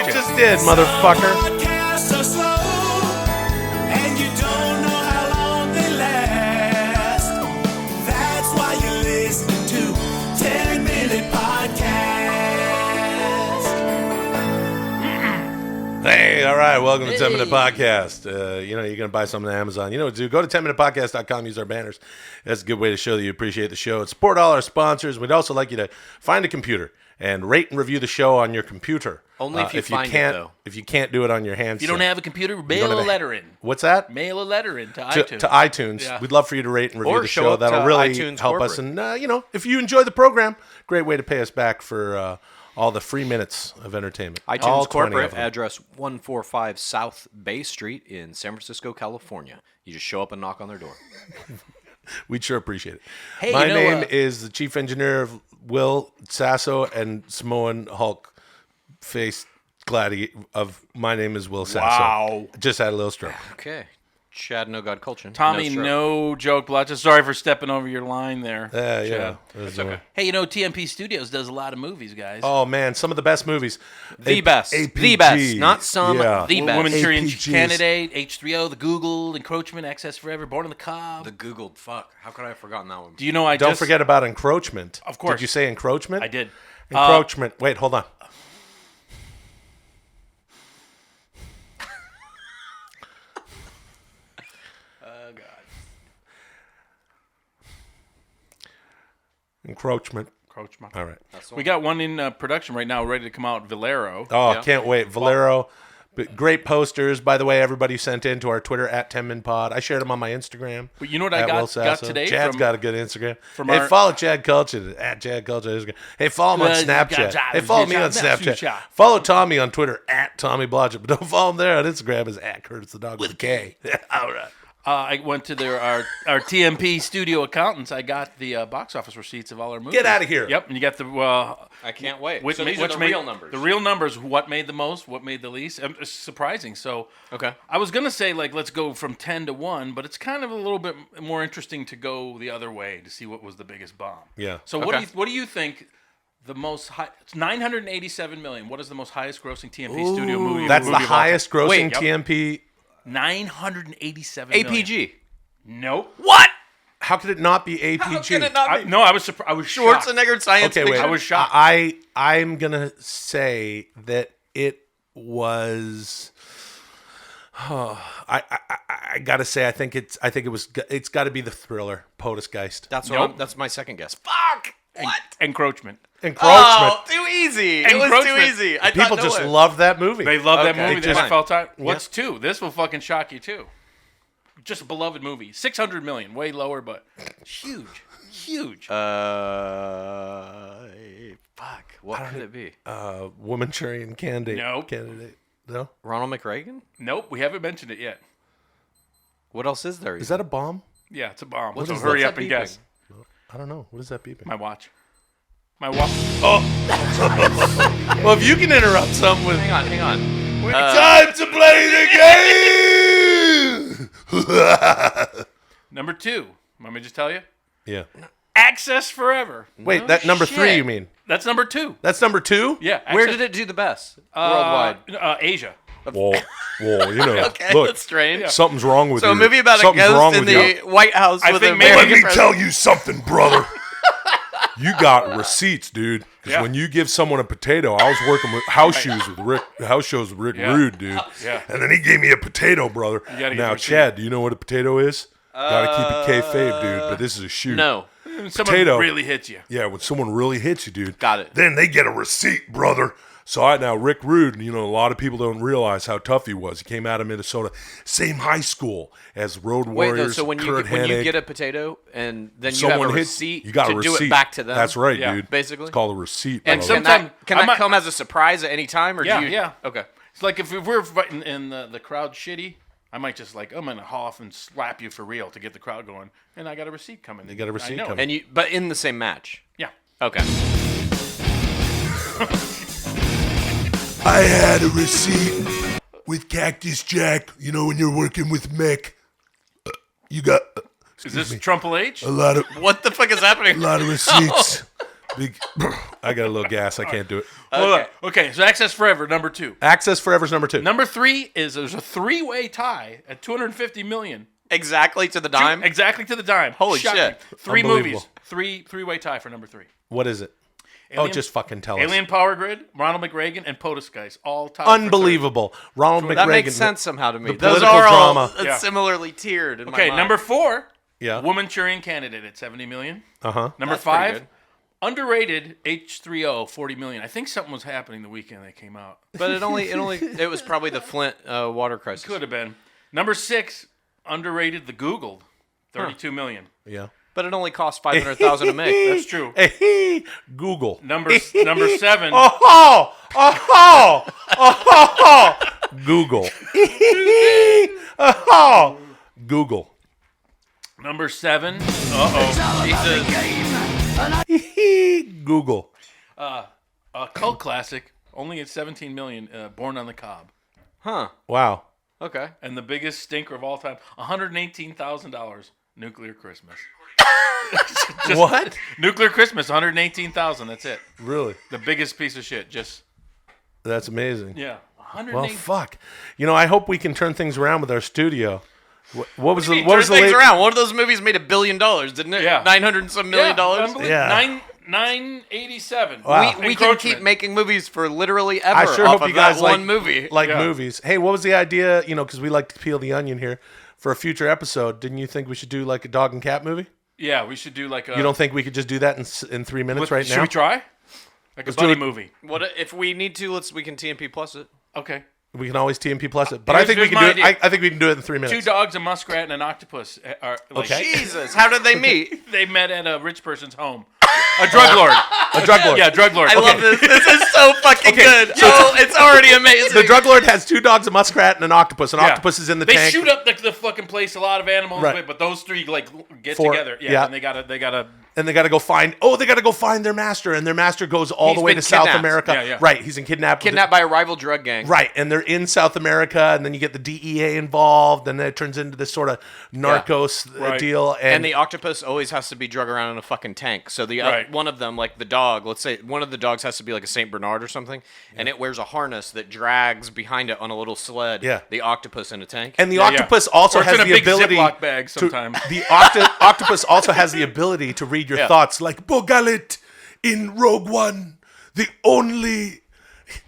You just did, motherfucker. Podcasts are slow, and you don't know how long they last. That's why you're listening to 10-Minute Podcast. Hey, all right. Welcome to 10 Minute Podcast. You're going to buy something on Amazon. You know what to do. Go to 10minutepodcast.com. Use our banners. That's a good way to show that you appreciate the show. And support all our sponsors. We'd also like you to find a computer and rate and review the show on your computer. Only if you find can't, it, though. If you can't do it on your hands. If you don't have a computer, mail a letter in. What's that? Mail a letter in to iTunes. To iTunes. Yeah. We'd love for you to rate and review Or the show show. up That'll to really iTunes help us. corporate. And, if you enjoy the program, great way to pay us back for all the free minutes of entertainment. iTunes all 20 of corporate them. address 145 South Bay Street in San Francisco, California. You just show up and knock on their door. We'd sure appreciate it. Hey, My you know, name is the chief engineer of Will Sasso and Samoan Hulk face gladiator of my name is Will Sasso. Wow. Just had a little stroke. Okay. Chad No God Kultgen. Tommy, stroke. no joke, Blacha. Sorry for stepping over your line there. Yeah. Chad. That's okay. Hey, TMP Studios does a lot of movies, guys. Oh man, some of the best movies. The best. APG. The best. Not some. Yeah. The best. Womanchurian APGs. Candidate, H3O, The Google, Encroachment, Access Forever, Born on the Cob. The Googled. Fuck. How could I have forgotten that one? Do you know I Don't just... forget about Encroachment. Of course. Did you say Encroachment? I did. Encroachment. Wait, hold on. Oh, God. Encroachment. Encroachment. All right. We got one in production right now, ready to come out, Villero. Oh, Yeah. can't wait. Villero. But great posters. By the way, everybody sent in to our Twitter at 10minpod. I shared them on my Instagram. But you know what I at got Will Sasso. today Chad's from- got a good Instagram. from Hey, our- follow Chad Culture at Chad Culture Instagram. Hey, follow him on Snapchat. Hey, follow me on Snapchat. Follow Tommy on Twitter at Tommy Blacha. But don't follow him there on Instagram as at Curtis the Dog with a K. All right. I went to our TMP studio accountants. I got the box office receipts of all our movies. Get out of here. Yep, and you got the... I can't wait. Which So these are the made, real numbers. The real numbers, what made the most, what made the least. It's surprising. So Okay. I was going to say, let's go from 10 to 1, but it's kind of a little bit more interesting to go the other way to see what was the biggest bomb. Yeah. So Okay. what do you think the most high... It's $987 million. What is the most highest grossing TMP studio movie? That's the movie of all time? highest grossing Wait, yep. TMP. $987 million. APG. Nope. What? How could it not be APG? How can it not be? No, I was surprised. I was shocked. Schwarzenegger science Okay, wait. fiction. I was shocked. I'm gonna say that it was. I gotta say, I think it's got to be the thriller Poltergeist. That's my second guess. Fuck. What? Encroachment. Oh, too easy. It was too easy. I People thought, no just way. love that movie. They love that Okay. movie. Just- They felt time. Yeah. What's two? This will fucking shock you too. Just a beloved movie. $600 million, way lower, but huge. Fuck. What could it be? Womanchurian Candidate. Nope. Candidate. No. Ronald McReagan? Nope, we haven't mentioned it yet. What else is there? Is that a bomb? Yeah, it's a bomb. What So is hurry that up and beeping? guess. I don't know. What is that beeping? My watch. Oh. Well, if you can interrupt something with. Hang on. Time to play the game! Number 2. Want me to just tell you? Yeah. Access Forever. Wait, that number 3, you mean? That's number 2. That's number 2? Yeah. Where did it do the best? Worldwide. Asia. Whoa, Okay, look, that's strange. something's wrong with So you. a movie about a Something's wrong ghost in with you. the White House I with think a maybe- Let me American tell you something, brother. You got receipts, dude. Because Yeah. when you give someone a potato, I was working with house shows with Rick Yeah. Rude, dude. Yeah. And then he gave me a potato, brother. gotta give Now, receipt. Chad, do you know what a potato is? Gotta keep it kayfabe, dude. But this is a shoe. No. Someone really hits you. Yeah, when someone really hits you, dude. Got it. Then they get a receipt, brother. So now Rick Rude, a lot of people don't realize how tough he was. He came out of Minnesota, same high school as Road Warriors. So when Kurt you Hennig. get a potato and then you Someone have a hits, receipt you got to a receipt. do it back to them. That's right, Yeah. dude. Basically, it's called a receipt. And brother. can that come as a surprise at any time, or do you? Yeah. Okay. It's like if we're fighting and the crowd shitty, I might just I'm gonna haul off and slap you for real to get the crowd going, and I got a receipt coming. You got a receipt coming. And but in the same match. Yeah. Okay. I had a receipt with Cactus Jack. When you're working with Mick, you got. Is this Trumple H? A lot of. What the fuck is happening? A lot of receipts. I got a little gas. I can't do it. Okay, so Access Forever, number 2. Access Forever's number 2. Number 3 is there's a 3-way tie at $250 million. Exactly to the dime? Exactly to the dime. Holy Shocking. shit. 3 Unbelievable. movies. Three-way tie for number 3. What is it? Just fucking tell us. Alien Power Grid, Ronald McReagan, and POTUS Guys, all tied. Unbelievable. Ronald McReagan. That makes sense somehow to me. The Those political are all drama. similarly tiered in my Okay, mind. number 4. Yeah. Womanchurian Candidate at $70 million. Uh-huh. Number That's pretty 5. good. Underrated H3O, $40 million. I think something was happening the weekend that came out. But it was probably the Flint water crisis. Could have been. Number 6, underrated The Googled, $32 million. Yeah. But it only cost $500,000 to make. That's true. Google. Number 7. Google. Google. Number 7. Google. A cult classic, only at $17 million. Born on the Cob. Huh. Wow. Okay. And the biggest stinker of all time, $118,000. Nuclear Christmas. What? Nuclear Christmas, $118,000. That's it. Really? The biggest piece of shit. That's amazing. Yeah. Well, fuck. I hope we can turn things around with our studio. What was the things around? One of those movies made $1 billion, didn't it? Yeah. $900 and some million. Yeah. 987. Wow. We can keep making movies for literally ever. I sure off hope of you guys that one movie. like movies. Hey, what was the idea? Because we like to peel the onion here for a future episode. Didn't you think we should do like a dog and cat movie? Yeah, we should do like a... You don't think we could just do that in 3 minutes right now? Should we try? Like Let's a buddy do it. movie. What if we need to? We can TMP plus it. Okay. We can always TMP plus it, but I think we can do it. I think we can do it in 3 minutes. 2 dogs, a muskrat, and an octopus. Okay. Jesus, how did they meet? They met at a rich person's home. A drug lord. A drug lord. Yeah, drug lord. I love this. This is so fucking good. It's already amazing. The drug lord has 2 dogs, a muskrat, and an octopus. An octopus is in the they tank. They shoot up the fucking place. A lot of animals, Right. but those 3 get 4, together. Yeah, yeah. and they gotta. And they got to go find. Oh, they got to go find their master, and their master goes all the way to South kidnapped. America. Yeah. Right, he's kidnapped by a rival drug gang. Right, and they're in South America, and then you get the DEA involved, and then it turns into this sort of narcos deal. And the octopus always has to be drug around in a fucking tank. So the one of them, like the dog, let's say one of the dogs has to be like a Saint Bernard or something, and it wears a harness that drags behind it on a little sled. Yeah. The octopus in a tank. And the octopus also has the ability. Ziploc bag sometimes. The octopus also has the ability to read your thoughts, like Bogalit in Rogue One. The only.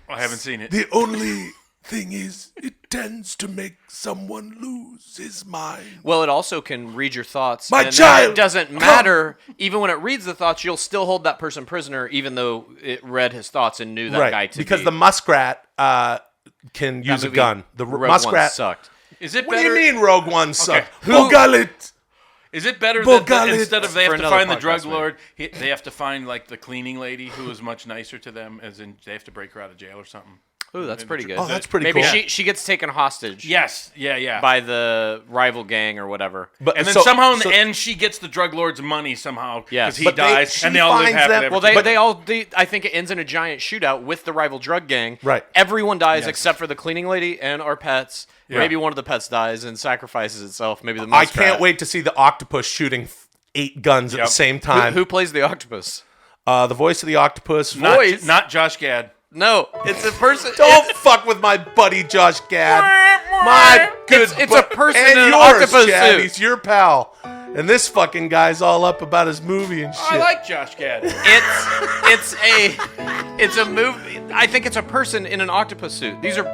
I haven't seen it. The only thing is, it tends to make someone lose his mind. Well, it also can read your thoughts. My and child, it doesn't matter. Even when it reads the thoughts, you'll still hold that person prisoner, even though it read his thoughts and knew that guy to because be. the muskrat can use a gun. The Rogue muskrat One sucked. Is it What better? do you mean Rogue One sucked? Okay. Bogalit. Is it better that instead of they have to find the drug lord, they have to find like the cleaning lady who is much nicer to them, as in they have to break her out of jail or something? Ooh, that's pretty good. Oh, that's pretty Maybe cool. she gets taken hostage. Yes, yeah. By the rival gang or whatever. And then somehow in the end, she gets the drug lord's money somehow because he dies, and they all live happily ever after. I think it ends in a giant shootout with the rival drug gang. Right. Everyone dies except for the cleaning lady and our pets. Yeah. Maybe one of the pets dies and sacrifices itself. Maybe the muskrat. I can't wait to see the octopus shooting 8 guns at the same time. Who plays the octopus? The voice of the octopus. Not Josh Gad. No, it's a person. Don't fuck with my buddy Josh Gad. My good It's a person and in an yours, octopus Chad. suit. He's your pal. And this fucking guy's all up about his movie and shit. I like Josh Gad. It's a movie. I think it's a person in an octopus suit. These are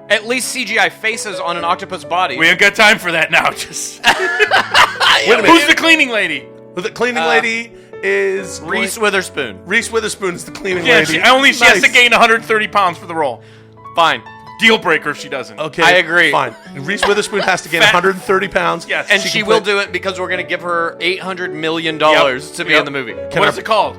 at least CGI faces on an octopus body. We ain't got time for that now. Just Wait a minute. who's the cleaning lady? The cleaning lady is Reese Witherspoon. Reese Witherspoon is the cleaning Yeah, lady. she has Nice. to gain 130 pounds for the role. Fine. Deal breaker if she doesn't. Okay, I agree. Fine. Reese Witherspoon has to gain 130 pounds. Yes. And She she can will play- do it because we're going to give her $800 million to be in the movie. What is it called?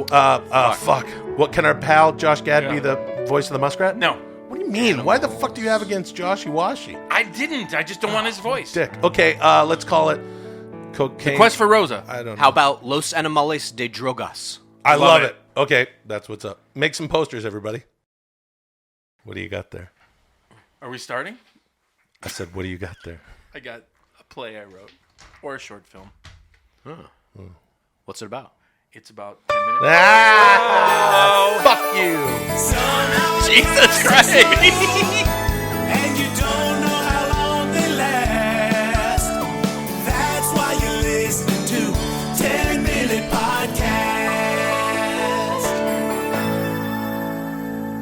Fuck. What can our pal Josh Gad be the voice of the muskrat? No. What do you mean? Why the fuck do you have against Joshy Washi? I didn't. I just don't want his voice. Dick. Okay, let's call it Cocaine. The Quest for Rosa. I don't know. How about Los Animales de Drogas? I love it. Okay, that's what's up. Make some posters, everybody. What do you got there? Are we starting? I said, what do you got there? I got a play I wrote. Or a short film. What's it about? It's about 10 minutes. Ah! Fuck you. Jesus Christ. And you don't know how long they last. That's why you're listening to 10-Minute Podcast.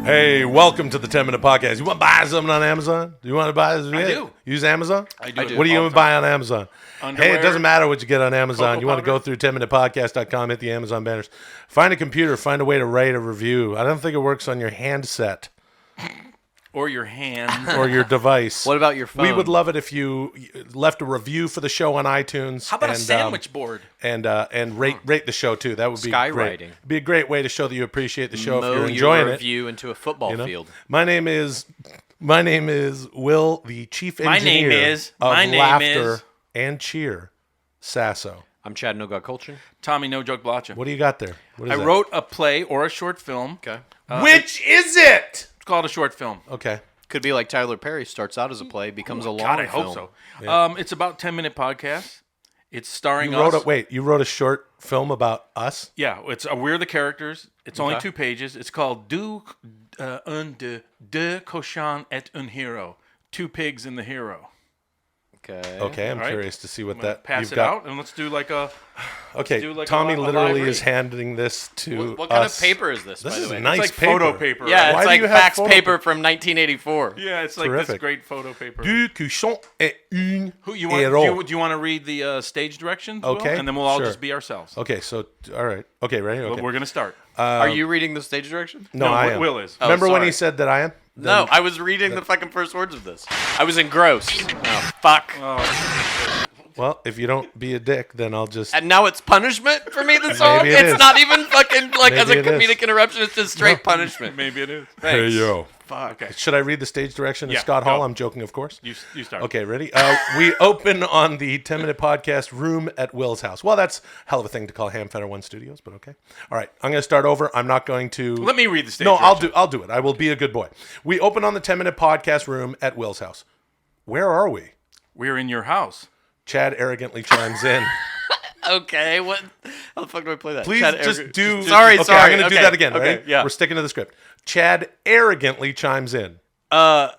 Hey, welcome to the 10-Minute Podcast. You want to buy something on Amazon? Do you want to buy this? I do. Use Amazon? I do. What are you going to buy on Amazon? Underwear, Hey, it doesn't matter what you get on Amazon. Cocoa You want to go through 10minutepodcast.com, hit the Amazon banners. Find a computer, find a way to write a review. I don't think it works on your handset Or your hand. or your device. What about your phone? We would love it if you left a review for the show on iTunes. How about a sandwich board? And rate the show too. That would be Skywriting. great. It'd be a great way to show that you appreciate the show if Mow you're your enjoying it. review into a football You know? field. My name is Will, the chief My name engineer is- of my name laughter is- and cheer, Sasso. I'm Chad No God Kultgen. Tommy No Joke Blacha. What do you got there? What is I that? wrote a play or a short film. Okay. Which is it? It's called a short film. Okay. Could be like Tyler Perry starts out as a play, becomes a long God, I film. hope so. Yeah. It's about 10-minute podcast. It's starring You wrote us. you wrote a short film about us? Yeah, it's we're the characters. It's only Okay. 2 pages. It's called Deux cochons et un hero. 2 pigs and the hero. Okay. Okay, I'm All right. curious to see what I'm gonna that pass you've it got. out and let's do like a. Okay, do like Tommy a literally live is read. handing this to What kind of us. paper is this, This by the is way? nice It's like paper. photo paper. Yeah, Why it's do like you have fax photo paper from 1984. Yeah, it's like Terrific. this great photo paper. Deux cochons et un Who you want? héros. Do you want to read the stage directions? Will? Okay, and then we'll all sure. just be ourselves. Okay, so all right. Okay, ready? Okay. We're gonna start. Are you reading the stage direction? No, I am. Will is. Oh, Remember when sorry. he said that I am? No, I was reading the fucking first words of this. I was engrossed. Oh, fuck. Well, if you don't be a dick, then I'll just. And now it's punishment for me, the song? Maybe it It's is. not even fucking like as a Maybe it is. comedic interruption, it's just straight punishment. Maybe it is. Thanks. Hey yo. Fuck. Okay. Should I read the stage direction of Yeah, Scott Hall? go. I'm joking, of course. You start. Okay, ready? We open on the 10-minute podcast room at Will's house. Well, that's a hell of a thing to call Hamfetter One Studios, but okay. All right, I'm going to start over. I'm not going to. Let me read the stage No, direction. I'll do it. I will be a good boy. We open on the 10-minute podcast room at Will's house. Where are we? We're in your house. Chad arrogantly chimes in. Okay, what? How the fuck do I play that? Please Chad just Arrogant- do. Sorry. Okay, I'm going to do okay, that again. Okay, Ready? yeah. We're sticking to the script. Chad arrogantly chimes in.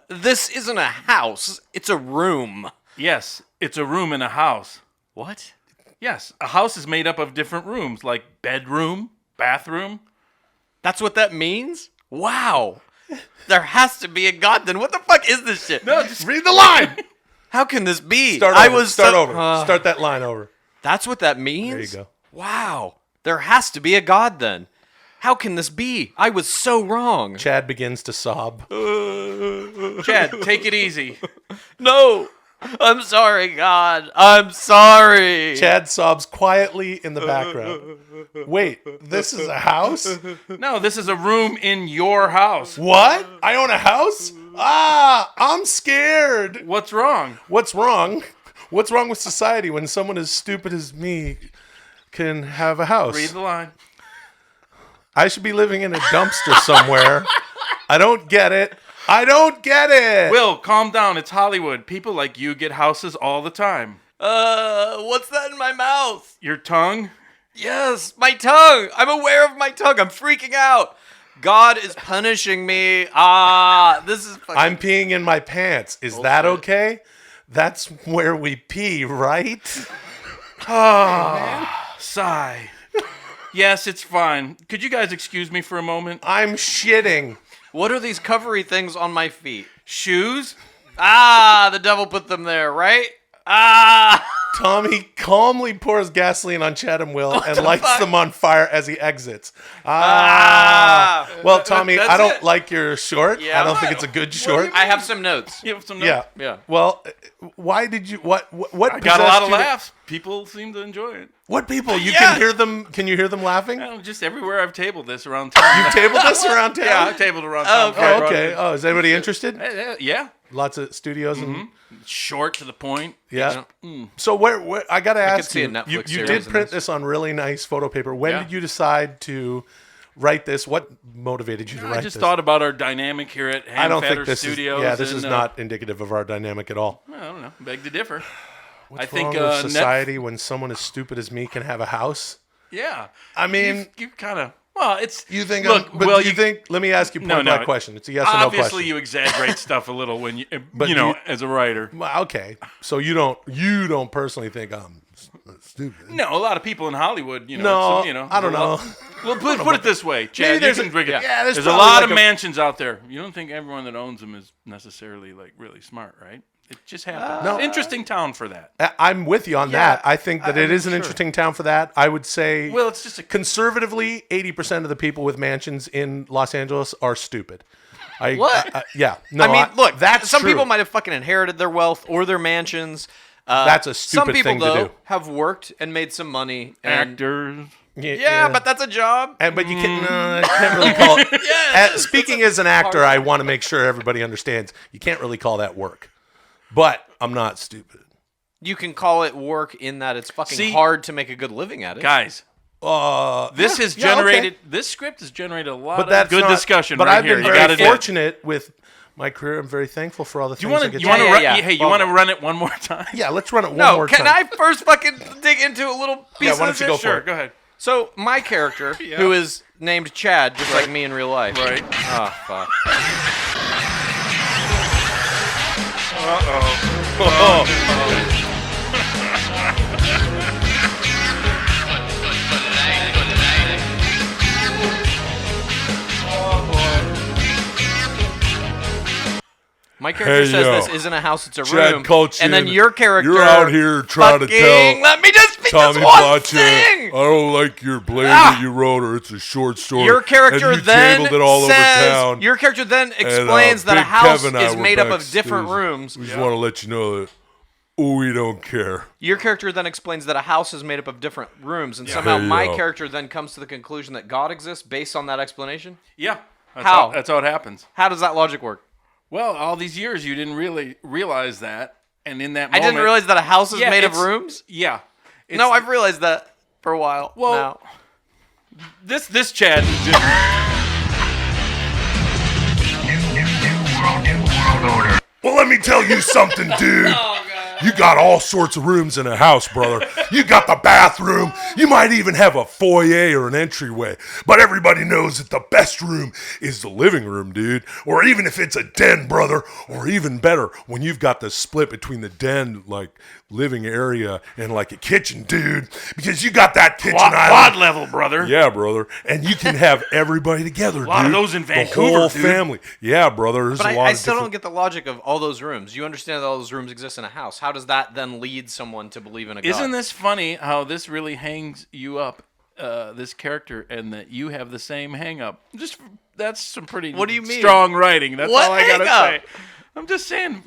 This isn't a house. It's a room. Yes, it's a room in a house. What? Yes, a house is made up of different rooms, like bedroom, bathroom. That's what that means? Wow. There has to be a god then. What the fuck is this shit? No, just read the line. How can this be? Start over. Start that line over. That's what that means? There you go. Wow. There has to be a god then. How can this be? I was so wrong. Chad begins to sob. Chad, take it easy. No. I'm sorry, God. I'm sorry. Chad sobs quietly in the background. Wait, this is a house? No, this is a room in your house. What? I own a house? Ah, I'm scared. What's wrong? What's wrong? What's wrong with society when someone as stupid as me can have a house? Read the line. I should be living in a dumpster somewhere. I don't get it. I don't get it. Will, calm down. It's Hollywood. People like you get houses all the time. What's that in my mouth? Your tongue? Yes, my tongue. I'm aware of my tongue. I'm freaking out. God is punishing me. This is fucking... I'm peeing in my pants. Is that okay? That's where we pee, right? Sigh. Yes, it's fine. Could you guys excuse me for a moment? I'm shitting. What are these covery things on my feet? Shoes? The devil put them there, right? Tommy calmly pours gasoline on Chad and Will and lights them on fire as he exits. Well, Tommy, I don't like your short. Yeah. I don't think it's a good short. I have some notes. You have some notes? Yeah. Well, why did you? What I got a lot of possessed you to- laughs. People seem to enjoy it. What people? You can hear them. Can you hear them laughing? Just everywhere I've tabled this around town. You tabled this around town? Yeah, I tabled around town. Oh, okay. Oh, is anybody interested? Yeah. Lots of studios and short to the point. yeah. Mm. So where I gotta I could ask see a you, Netflix you series did in print this. this on really nice photo paper. When Yeah. did you decide to write this? What motivated you to write I just this? thought about our dynamic here at I don't Hamfatter think this Studios. is. Yeah, this is and, not indicative of our dynamic at all. I don't know. Beg to differ. What's I think wrong with society when someone as stupid as me can have a house? Yeah. I mean, you kind of. Well, it's you think. Look, but well, you think. Let me ask you a point blank question. It's a yes or no question. Obviously, you exaggerate stuff a little when you, But you know, you- as a writer. Well, okay, so you don't personally think I'm stupid. No, a lot of people in Hollywood, you know. No, so, you know, I don't know. Well, put it this way, Chad. Maybe there's you can a- bring it. yeah, there's a probably lot like of a- mansions out there. You don't think everyone that owns them is necessarily like really smart, right? It just happens. No. Interesting town for that. I'm with you on Yeah, that. I think that it is an sure. interesting town for that. I would say, Well, it's just a conservatively, 80% of the people with mansions in Los Angeles are stupid. What? Yeah. No, I mean, look, that's some true. people might have fucking inherited their wealth or their mansions. That's a stupid some people, thing to though, do. have worked and made some money. And, Actors. Yeah, but that's a job. But you can't really call it. Yeah, Speaking as an actor, I want to make sure everybody understands you can't really call that work. But I'm not stupid. You can call it work in that it's fucking See, hard to make a good living at it. Guys, this has generated. This script has generated a lot of good discussion. But right I've here. been You very gotta do it. fortunate with my career. I'm very thankful for all the Do things you I get want to? to do. Hey, you want to run it one more time? Yeah, let's run it one No, more can time. I first fucking dig into a little piece Yeah, of why this? don't you go for Sure, it? go ahead. So my character, who is named Chad, just like me in real life. Right. Oh fuck. My character Hey, says yo. this isn't a house, it's a Chad room. Kultgen, And then your character, you're out here trying to fucking- tell Let me just speak Tommy this one Blacha, thing. I don't like your play that you wrote, or it's a short story. Your character and you then tabled it all over says, town. your character then And, explains that a Big house Kevin and I is were made up of different backstage. rooms. We just want to let you know that we don't care. Your character then explains that a house is made up of different rooms, and Yeah. somehow Hey, my yo. character then comes to the conclusion that God exists based on that explanation? Yeah. That's How? That's how it happens. How does that logic work? Well, all these years you didn't really realize that, and in that I moment, didn't realize that a house is Yeah, made of it's- rooms? Yeah. No, I've realized that for a while. Well, now. This Chad just. Well, let me tell you something, dude. You got all sorts of rooms in a house, brother. You got the bathroom. You might even have a foyer or an entryway. But everybody knows that the best room is the living room, dude. Or even if it's a den, brother. Or even better, when you've got the split between the den, like, living area and, like, a kitchen, dude. Because you got that kitchen Quad island. level, brother. Yeah, brother. And you can have everybody together, dude. A lot of those in Vancouver, The whole dude. family. Yeah, brother. There's But a lot I of still different... don't get the logic of all those rooms. You understand that all those rooms exist in a house. How does that then lead someone to believe in a God? Isn't this funny how this really hangs you up, this character, and that you have the same hang up? That's some pretty What do you mean? strong writing. That's What all I gotta hang-up? say. I'm just saying.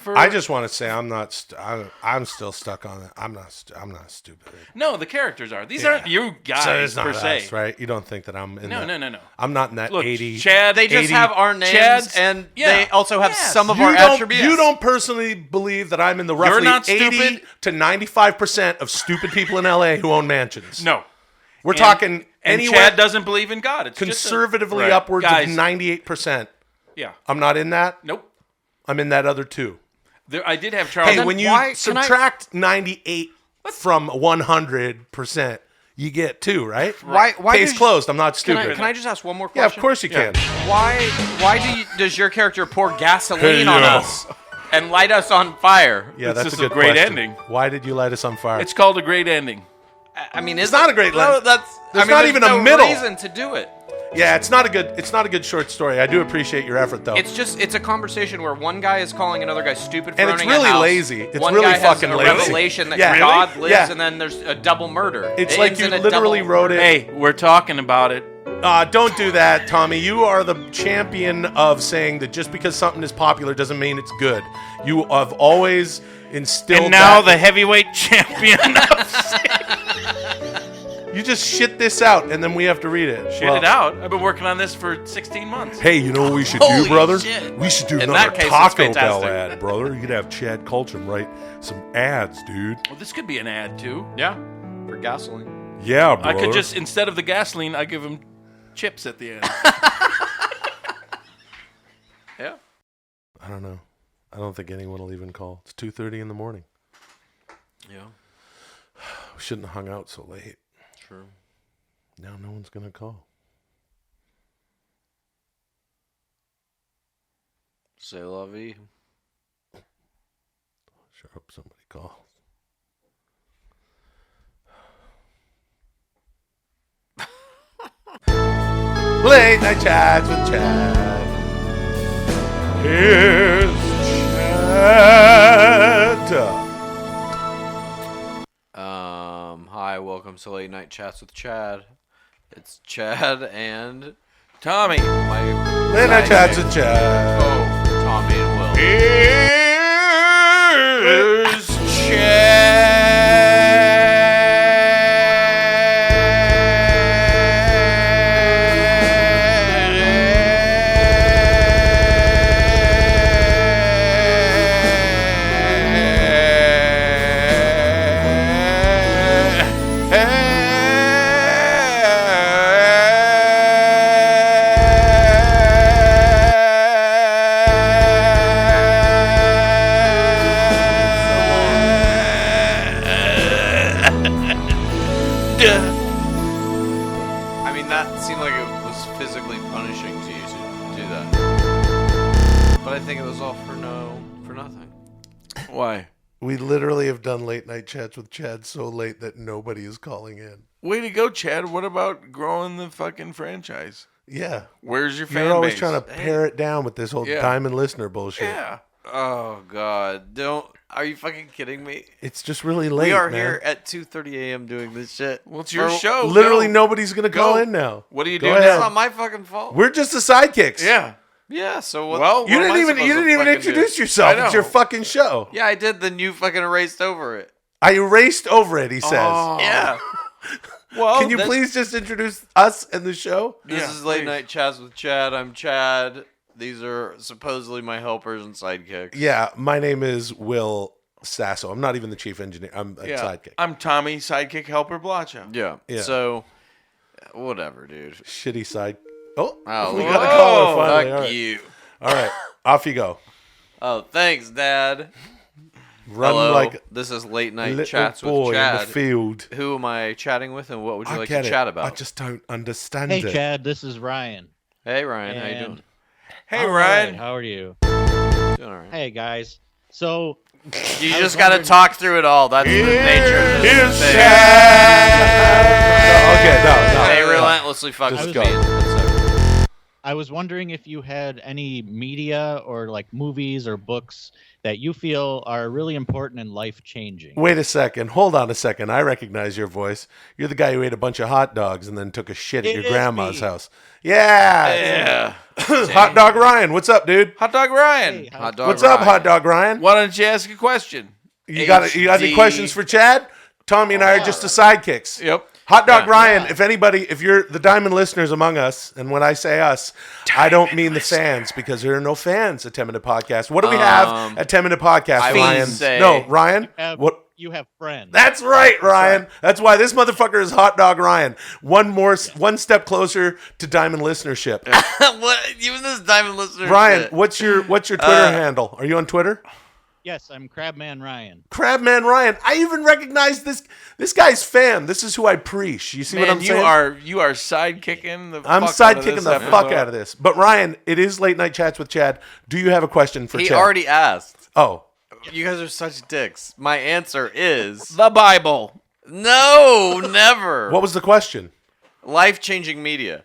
I just want to say I'm still stuck on it. I'm not stupid. No, the characters are. These Yeah. aren't you guys So it's not per se. us, right? You don't think that I'm in No, that. no. I'm not in that Look, 80. Chad, They just 80 have our names, Chad's- and yeah. they also have Yes. some of You our don't, attributes. you don't personally believe that I'm in the roughly not 80 stupid. to 95% of stupid people in LA who own mansions. No. We're And- talking and anywhere Chad doesn't believe in God. It's conservatively just upwards Guys, of 98%. Yeah. I'm not in that. Nope. I'm in that other two. I did have Charles. Hey, when you subtract 98 from 100%, you get 2, right? Why Case does- closed. I'm not stupid. Can I just ask one more Yeah, question? of course you can. Why does your character pour gasoline Hey, on yo. us and light us on fire? Yeah, It's that's just a a good great question. ending. Why did you light us on fire? It's called a great ending. I mean, It's not a great no, ending. that's There's I mean, not there's even no a middle. reason to do it. Yeah, it's not a good short story. I do appreciate your effort though. It's a conversation where one guy is calling another guy stupid for And it's owning a really house. lazy. It's one really guy fucking has a lazy. revelation that Yeah. God Really? lives, Yeah. and then there's a double murder. It's It like ends you in a literally double wrote it. Hey, we're talking about it. Don't do that, Tommy. You are the champion of saying that just because something is popular doesn't mean it's good. You have always instilled. And now that. the heavyweight champion of You just shit this out, and then we have to read it. Shit it out. I've been working on this for 16 months. Hey, you know what we should Holy do, brother? shit. We should do In another that case, it's Taco Bell fantastic. ad, brother. You could have Chad Kultgen write some ads, dude. Well, this could be an ad too. Yeah, for gasoline. Yeah, I brother. could just, instead of the gasoline, I give him chips at the end. Yeah. I don't know. I don't think anyone will even call. It's 2:30 in the morning. Yeah. We shouldn't have hung out so late. True. Now no one's gonna call. C'est la vie. Sure hope somebody calls. Late night chats with Chad. Here's Chad. Hi, welcome to Late Night Chats with Chad. It's Chad and Tommy. Late night chats with Chad. Oh, Tommy and Will. Here's I mean, that seemed like it was physically punishing to you to do that. But I think it was all for nothing. Why? We literally have done late night chats with Chad so late that nobody is calling in. Way to go, Chad. What about growing the fucking franchise? Yeah. Where's your fan You're always base? trying to pare it down with this whole Yeah. diamond listener bullshit. Yeah. Oh God! Are you fucking kidding me? It's just really late. We are man. here at 2:30 a.m. doing this shit. Well, it's your show. Literally Go. nobody's gonna call Go. in now. What do you Go do ahead. It's not my fucking fault. We're just the sidekicks. Yeah. Yeah. So what? Well, what You am I didn't supposed to even fucking introduce do? yourself. I It's your know. fucking show. Yeah, I did. Then you fucking erased over it. I erased over it. He says. Oh. Yeah. Well, Can you please just introduce us and the show? This Yeah, is Late please. Night Chats with Chad. I'm Chad. These are supposedly my helpers and sidekicks. Yeah, my name is Will Sasso. I'm not even the chief engineer. I'm a Yeah. sidekick. I'm Tommy, sidekick helper Blacha. Yeah. Yeah. So, whatever, dude. Shitty side. Oh, Oh, we got a caller finally. fuck All right. you. All right, off you go. Oh, thanks, Dad. Run Hello. like This is Late Night little Chats boy with Chad. in the field. Who am I chatting with, and what would you I like get to it. chat about? I just don't understand Hey, it. Chad, this is Ryan. Hey, Ryan, how you And- doing? Hey, All Ryan. right, how are you? Doing all right. Hey, guys. So, You I just was got to wondering- talk through it all. That's the nature of this Here's thing. Okay, no. Hey, no. relentlessly fuck Just with go. me. I was wondering if you had any media or like movies or books that you feel are really important and life changing. Wait a second. Hold on a second. I recognize your voice. You're the guy who ate a bunch of hot dogs and then took a shit at It your is grandma's me. house. Yeah. Yeah. Hot dog Ryan. What's up, dude? Hot dog Ryan. Hey, Hot dog What's up, Ryan. Hot dog Ryan? Why don't you ask a question? You got any questions for Chad? Tommy and I are just the sidekicks. Yep. Hot dog Yeah. Ryan, if you're the diamond listeners among us, and when I say us, I don't mean the fans because there are no fans at 10 Minute Podcast. What do we have at 10 Minute Podcast, I would Ryan? say- No, Ryan? What? You have friends. That's right, Ryan. That's why this motherfucker is Hot Dog Ryan. One step closer to diamond listenership. What? Even this diamond listener. Ryan, shit. what's your Twitter handle? Are you on Twitter? Yes, I'm Crabman Ryan. Crabman Ryan. I even recognize this guy's fam. This is who I preach. You see what I'm saying? You are sidekicking the I'm fuck out of sidekicking this the episode. fuck out of this. But Ryan, it is Late Night Chats with Chad. Do you have a question for He Chad? already asked. Oh. You guys are such dicks. My answer is the Bible. No, never. What was the question? Life-changing media.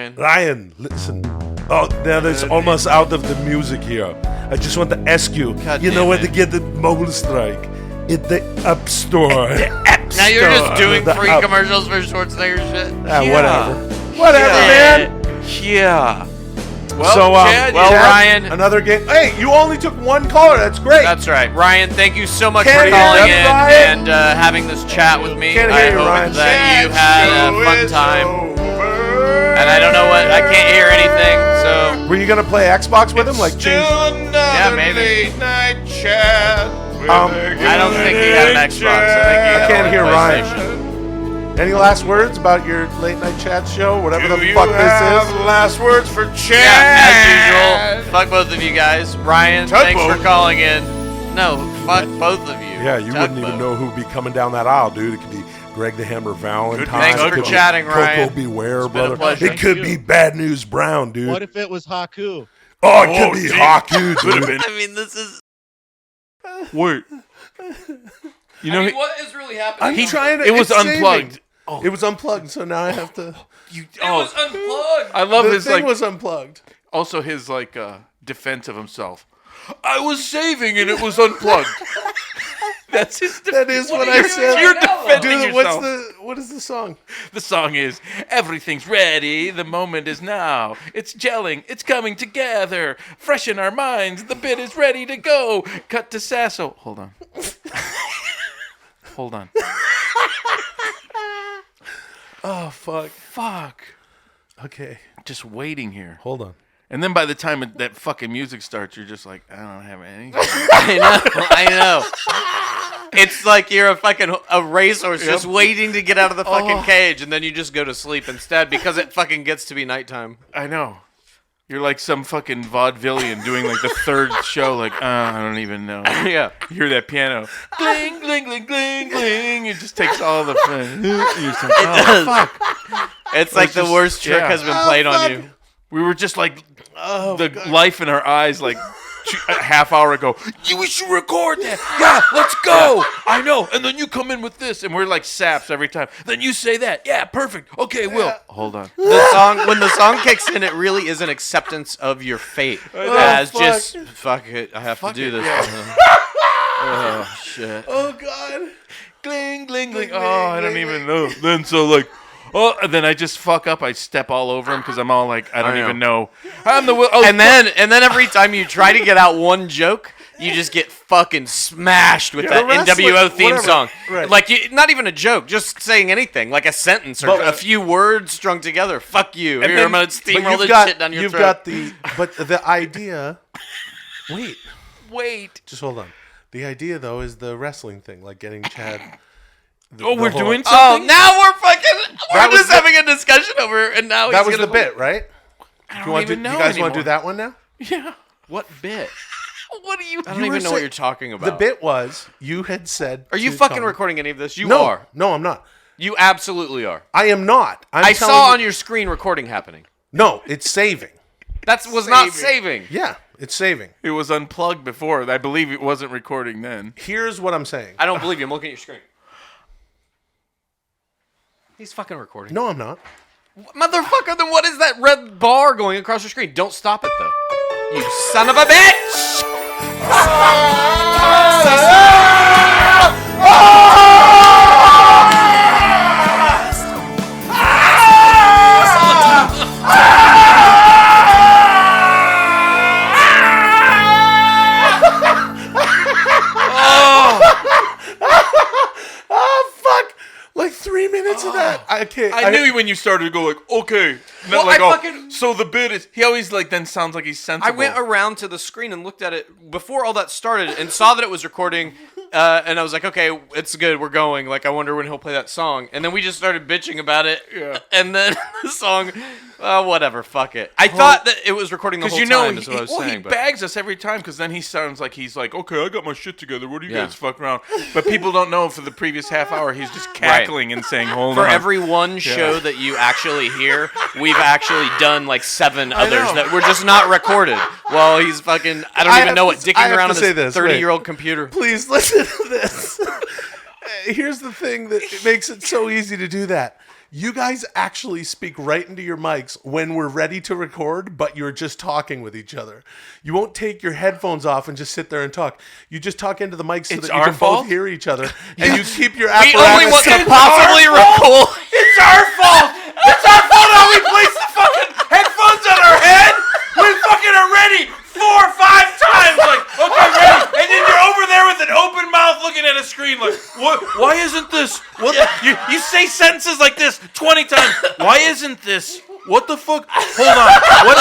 Ryan. Ryan, listen. Oh, now there's almost out of the music here. I just want to ask you. God You know damn where it. to get the mobile strike? At the App Store. Now you're just doing The free App- commercials for Schwarzenegger shit. Whatever. Whatever, man. Yeah. Well, So, Chad, well, Chad, Ryan. another game. Hey, you only took one caller. That's great. That's right. Ryan, thank you so much Can't for hear calling you, in Ryan. and having this chat with me. Can't I hear you, hope Ryan. that you had a fun time. And I don't know what, I can't hear anything, so. Were you going to play Xbox with him? Like, change? Yeah, maybe. Late night chat. I don't think he had an Xbox. I can't hear Ryan. Ryan. Any last words about your late night chat show? Whatever Do the you fuck this have is. last words for Chad? Yeah, as usual. Fuck both of you guys. Ryan, thanks for calling in. No, fuck both of you. Yeah, you wouldn't even know who'd be coming down that aisle, dude. It could be Greg the Hammer Valentine. Thanks It for could be chatting, Coco Ryan. Beware, It's been a brother. pleasure. It could Thank be you. Bad News Brown, dude. What if it was Haku? Oh, it could be Haku, dude. I mean, this is. Wait. You know, what is really happening? I'm trying to. it was it's unplugged. saving. It was unplugged, so now I have to. It was unplugged. I love The his thing like. was unplugged. Also, his like defense of himself. I was saving and it was unplugged. That's his. That is what you're, I said. You're defending Dude, yourself. what is the song? The song is everything's ready. The moment is now. It's gelling. It's coming together. Fresh in our minds. The bit is ready to go. Cut to Sasso. Hold on. Hold on. Oh fuck. Fuck. Okay. Just waiting here. Hold on. And then by the time that fucking music starts, you're just like, I don't have anything. I know. It's like you're a racehorse just waiting to get out of the fucking cage, and then you just go to sleep instead because it fucking gets to be nighttime. I know. You're like some fucking vaudevillian doing like the third show, like, I don't even know. Yeah. You hear that piano. Gling, gling, gling, gling, gling. It just takes all the fun. You're just like, oh, fuck. It's like the worst trick has been played on you. We were just like, life in our eyes, like a half hour ago. We should record that. Yeah, let's go. I know. And then you come in with this, and we're like saps every time. Then you say that. Yeah, perfect. Okay, Will. Hold on. When the song kicks in, it really is an acceptance of your fate. Just fuck it. I have to do this. Yeah. Oh shit. Oh god. Gling, gling, gling. Oh, I don't even know. Then so like. Oh, and then I just fuck up. I step all over him because I'm all like, I don't even know. I'm the and then every time you try to get out one joke, you just get fucking smashed with that NWO theme song. Right. Like not even a joke, just saying anything, like a sentence or a few words strung together. Fuck you. Here, I'm gonna steamroll this shit down your throat. But the idea. Wait. Just hold on. The idea though is the wrestling thing, like getting Chad. We're doing something. Oh, now we're just having a discussion over, and now that he's was the bit, right? I don't even know. You guys want to do that one now? Yeah. What bit? What are you? I don't even know what you're talking about. The bit was you had said. Are you fucking recording any of this? You no, are. No, I'm not. You absolutely are. I am not. I saw on your screen recording happening. No, it's saving. That was not saving. Yeah, it's saving. It was unplugged before. I believe it wasn't recording then. Here's what I'm saying. I don't believe you. I'm looking at your screen. He's fucking recording. No, I'm not. Motherfucker, then what is that red bar going across your screen? Don't stop it, though. You son of a bitch! Like 3 minutes of that. I knew when you started to go like, okay. Well, Like, so the bit is, he always like then sounds like he's sensible. I went around to the screen and looked at it before all that started and saw that it was recording. And I was like, okay, it's good. We're going. Like, I wonder when he'll play that song. And then we just started bitching about it. Yeah. And then the song, whatever, fuck it. I thought that it was recording the whole time, is what I was saying. He bags us every time because then he sounds like he's like, okay, I got my shit together. What do you guys fuck around? But people don't know for the previous half hour, he's just cackling and saying, hold on. For every one show that you actually hear, we've actually done like 7 others that were just not recorded. Well, he's fucking, I don't even know what, dicking around on this 30-year-old computer. Please listen to this. Here's the thing that makes it so easy to do that. You guys actually speak right into your mics when we're ready to record, but you're just talking with each other. You won't take your headphones off and just sit there and talk. You just talk into the mic so that you can both hear each other, and you keep your apparatus. We only want to possibly record. It's our fault. It's our fault how we place the fucking headphones What? Why isn't this? What? You say sentences like this 20 times. Why isn't this? What the fuck? Hold on. What?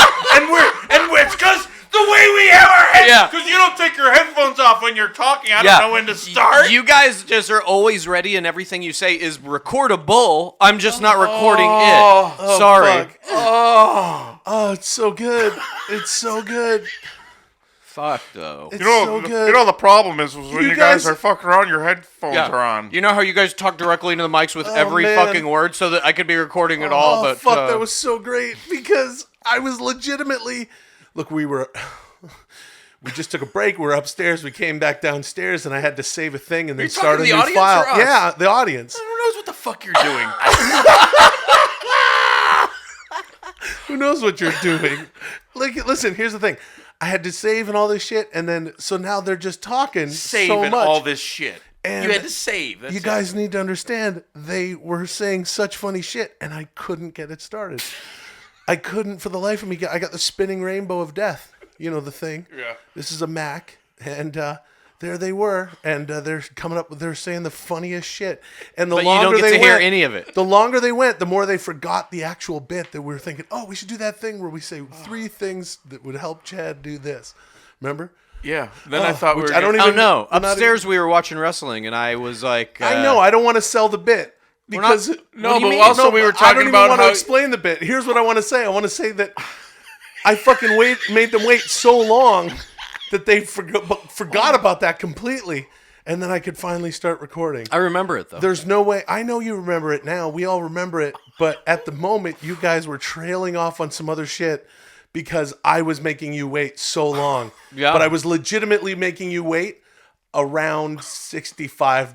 And it's because the way we have our heads. Yeah. Because you don't take your headphones off when you're talking. I don't know when to start. You guys just are always ready, and everything you say is recordable. I'm just not recording it. Sorry. Fuck. Oh, it's so good. It's so good. Fuck, though. It's so good. You know the problem is when you guys are fucking around, your headphones Yeah. are on. You know how you guys talk directly into the mics with every man. fucking word so that I could be recording it all, but fuck, that was so great because I was legitimately. Look, we just took a break. We were upstairs. We came back downstairs, and I had to save a thing and then start a to the new audience file. or us? Yeah, the audience. Who knows what the fuck you're doing? Who knows what you're doing? Like, listen, here's the thing. I had to save and all this shit, and then so now they're just talking so much. all this shit. And you had to save. That's you guys need to understand, they were saying such funny shit, and I couldn't get it started. I couldn't for the life of me. I got the spinning rainbow of death. You know the thing. Yeah. This is a Mac, and there they were, and they're coming up with, they're saying the funniest shit. And the But you longer don't get they to hear went, any of it. The longer they went, the more they forgot the actual bit that we were thinking, oh, we should do that thing where we say 3 things that would help Chad do this. Remember? Yeah. Then I thought we were. I don't Oh, even no. we're not Upstairs, we were watching wrestling, and I was like... I know. I don't want to sell the bit. Because we were talking I don't even about want how to explain the bit. Here's what I want to say. I want to say that I fucking made them wait so long that they forgot about that completely, and then I could finally start recording. I remember it, though. There's no way. I know you remember it now. We all remember it, but at the moment, you guys were trailing off on some other shit because I was making you wait so long. Yeah. But I was legitimately making you wait around 65%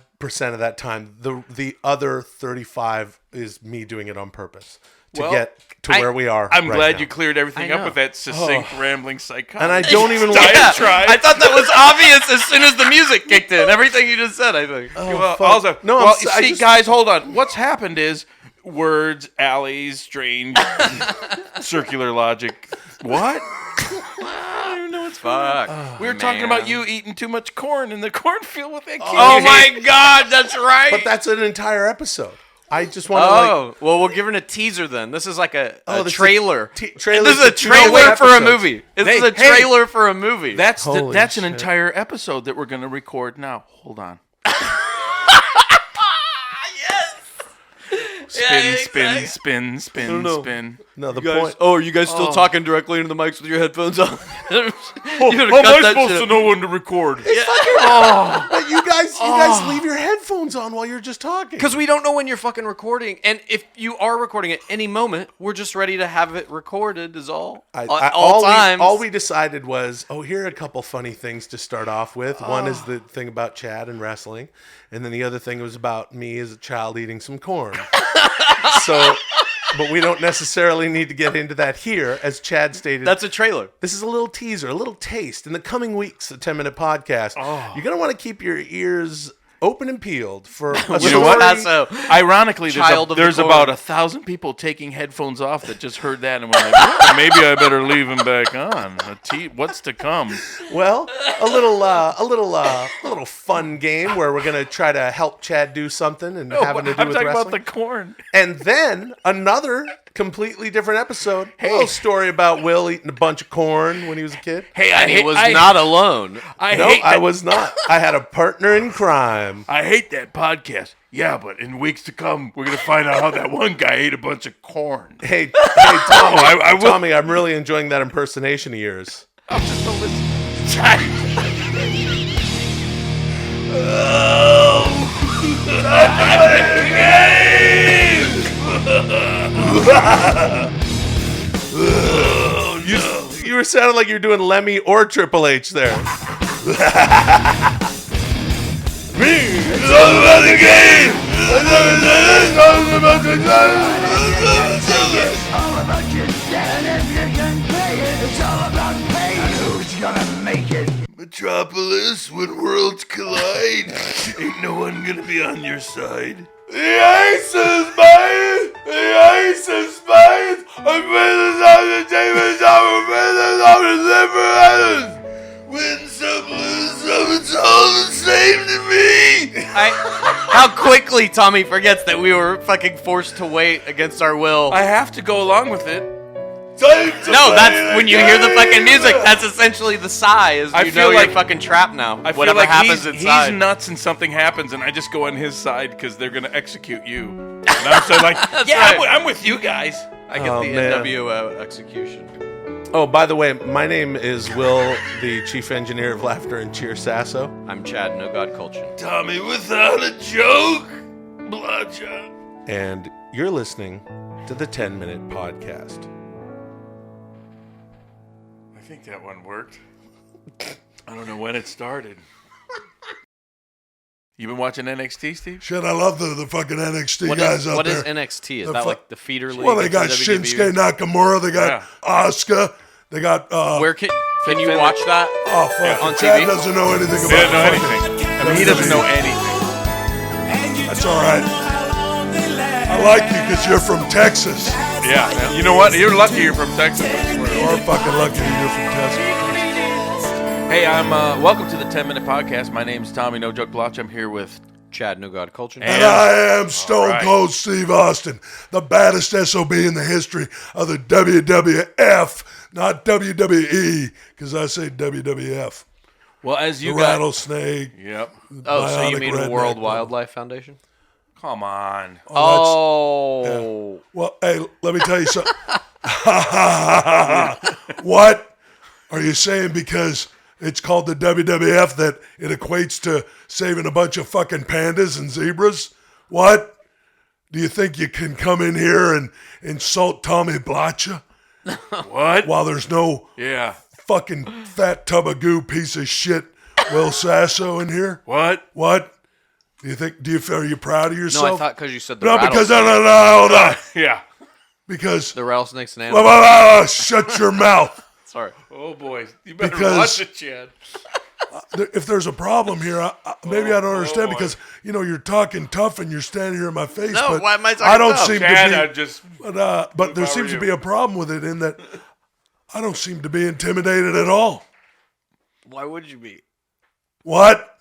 of that time. The other 35 is me doing it on purpose to get to where we are. I'm right glad now. you cleared everything up with that succinct, rambling psychotic. And I don't even diatribe. I thought that was obvious as soon as the music kicked in. Everything you just said, I think. Well, fuck. also, No, well, I see, just- guys, hold on. What's happened is words, alleys, strange, circular logic. What? I don't even know what's Fuck. We were talking about you eating too much corn in the cornfield with that kid. Oh, my God, that's right. But that's an entire episode. I just want to well, we're giving a teaser then. This is like a this is a trailer. trailer This is a to 2 trailer for a episodes. movie. This is a trailer for a movie. That's Holy that's an shit. entire episode that we're going to record now. Hold on. Spin. Spin. No, the You guys- point. are you guys still talking directly into the mics with your headphones on? How am I supposed to know when to record? But you guys leave your headphones on while you're just talking. Because we don't know when you're fucking recording. And if you are recording at any moment, we're just ready to have it recorded is all. All we decided was, here are a couple funny things to start off with. One is the thing about Chad and wrestling, and then the other thing was about me as a child eating some corn. But we don't necessarily need to get into that here, as Chad stated. That's a trailer. This is a little teaser, a little taste. In the coming weeks, a 10-minute podcast, you're going to want to keep your ears open and peeled for a You story. know what? So, ironically, there's corn. about 1,000 people taking headphones off that just heard that and were like, "Oh, maybe I better leave them back on." What's to come? Well, a little fun game where we're gonna try to help Chad do something and having to do I'm with talking wrestling. about the corn. And then another completely different episode. A little story about Will eating a bunch of corn when he was a kid. And he was not alone. I was not. I had a partner in crime. I hate that podcast. Yeah, but in weeks to come, we're gonna find out how that one guy ate a bunch of corn. Hey, Tommy, Tommy, I'm really enjoying that impersonation of yours. I'm just a listen. You were sounding like you were doing Lemmy or Triple H there. It's all about the game. It's all about the It's all about your dad, and if you can play it, it's all about paying. And who's gonna make it? Metropolis, when worlds collide, ain't no one gonna be on your side. The Ace of Spades! The Ace of Spades! I'm business on the table, I'm business on the Libre. Win some, lose some, it's all the same to me! quickly Tommy forgets that we were fucking forced to wait against our will. I have to go along with it. No, that's when you hear the fucking music. That's essentially the sigh. Is I you feel know like- you're fucking trapped now. I feel Whatever like happens inside. he's nuts and something happens, and I just go on his side because they're gonna execute you. And I'm so like, yeah, right. I'm with you guys. I get Oh, the man. NWO execution. Oh, by the way, my name is Will, the chief engineer of Laughter and Cheer Sasso. I'm Chad, no God Kultgen. Tommy without a joke. Blacha. And you're listening to the 10-Minute Podcast. I think that one worked. I don't know when it started. You been watching NXT, Steve? Shit, I love the fucking NXT What guys is, out what there. is NXT? Is The that fu- like the feeder league? Well, they of got the Shinsuke WWE? Nakamura. They got Asuka. They got. Where can you watch that? Oh fuck! On Chad TV? doesn't know anything about. He doesn't know fucking anything. I mean, he doesn't know WWE. anything. That's all right. I like you because you're from Texas. Yeah. You know what? You're lucky you're from Texas. You are fucking lucky you're from Texas. Hey, I'm welcome to the 10-Minute Podcast. My name's Tommy No Joke Blacha. I'm here with Chad, no God Kultgen. And I am Stone right. Cold Steve Austin, the baddest SOB in the history of the WWF, not WWE, because I say WWF. Well, as you the got- rattlesnake. Yep. Oh, so you bionic mean redneck. World Wildlife Foundation? Come on. Oh. Yeah. Well, hey, let me tell you something. What are you saying? Because it's called the WWF that it equates to saving a bunch of fucking pandas and zebras? What? Do you think you can come in here and insult Tommy Blacha? What? While there's no Yeah. fucking fat tub of goo piece of shit Will Sasso in here? What? What? Do you think? Are you proud of yourself? No, I thought because you said the No, because no, rattlesnake. hold on. Yeah. Because The rattlesnake's an Blah, animal. blah, blah, shut your mouth. Sorry. Oh, boy. You better Because- watch it, Chad. If there's a problem here, maybe I don't understand boy. because you're talking tough and you're standing here in my face. No, but why am I talking I don't tough? seem Chad, to I be. just... But there if I seems were to you. be a problem with it in that I don't seem to be intimidated at all. Why would you be? What?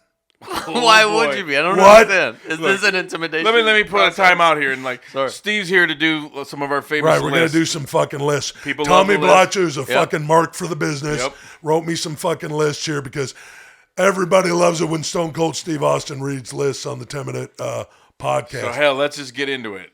Why boy. would you be? I don't What? understand. Is Look, this an intimidation? Let me put a process? time out here and Sorry. Steve's here to do some of our famous Right, we're gonna lists. do some fucking lists. People Tommy love the list. Blacha, who's a Yep. fucking mark for the business, Yep. wrote me some fucking lists here because everybody loves it when Stone Cold Steve Austin reads lists on the 10-minute podcast. So hell, let's just get into it.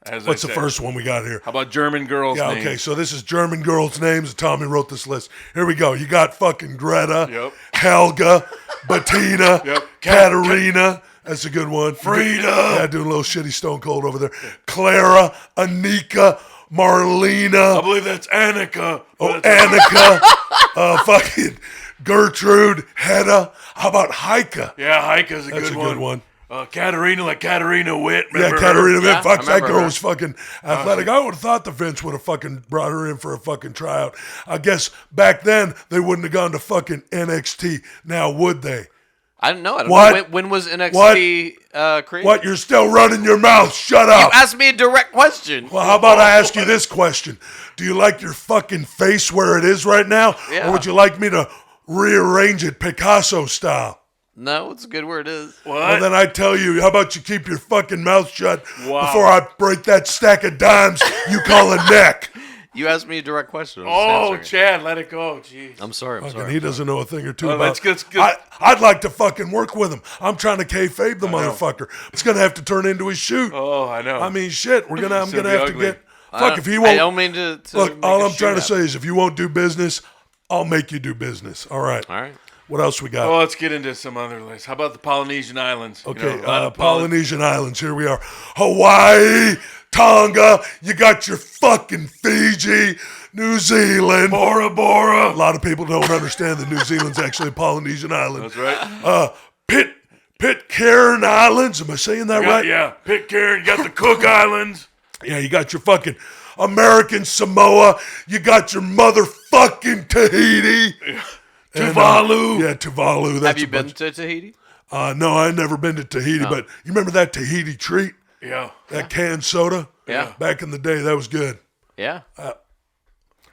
As What's I the said. first one we got here? How about German girls' Yeah, names? okay, so this is German girls' names. Tommy wrote this list. Here we go. You got fucking Greta, Yep. Helga, Bettina, Yep. Katerina. That's a good one. Frida. Yeah, doing a little shitty Stone Cold over there. Clara, Anika, Marlena. I believe that's Annika. Oh, Annika. Fucking Gertrude, Hedda. How about Heike? Yeah, Heike's a That's good a one. good one. Katerina, like Katerina Witt. Yeah, Remember Katerina her? Witt. Fuck, I that remember girl her. was fucking athletic. I would have thought the Vince would have fucking brought her in for a fucking tryout. I guess back then they wouldn't have gone to fucking NXT. Now would they? I don't know. I don't What? know. When was NXT created? What? You're still running your mouth. Shut You up. asked me a direct question. Well, how about I ask you this question? Do you like your fucking face where it is right now? Yeah. Or would you like me to rearrange it Picasso style? No, it's good where it is. Well, then I tell you, how about you keep your fucking mouth shut Wow. before I break that stack of dimes you call a neck? You asked me a direct question. I'm just Oh, answering it. Chad, let it go. Jeez. I'm sorry. I'm Fucking, sorry. he doesn't know a thing or two Well, about. let's get- I'd like to fucking work with him. I'm trying to kayfabe the motherfucker. It's gonna have to turn into a shoot. Oh, I know. I mean, shit. I'm It's gonna gonna be have to ugly. get. Fuck if he won't. I don't mean to Look, make all a I'm trying to shoot say happen. is, if you won't do business, I'll make you do business. All right. All right. What else we got? Oh, let's get into some other lists. How about the Polynesian Islands? You Okay, know, a lot of Polynesian Islands. Here we are. Hawaii, Tonga. You got your fucking Fiji, New Zealand. Bora Bora. A lot of people don't understand that New Zealand's actually a Polynesian island. That's right. Pitcairn Islands. Am I saying that right? Yeah, Pitcairn. You got the Cook Islands. Yeah, you got your fucking American Samoa. You got your motherfucking Tahiti. And, Tuvalu. Yeah, Tuvalu. That's Have you a been bunch- to Tahiti? No, I've never been to Tahiti, No. but you remember that Tahiti treat? Yeah. That canned soda? Yeah. Back in the day, that was good. Yeah.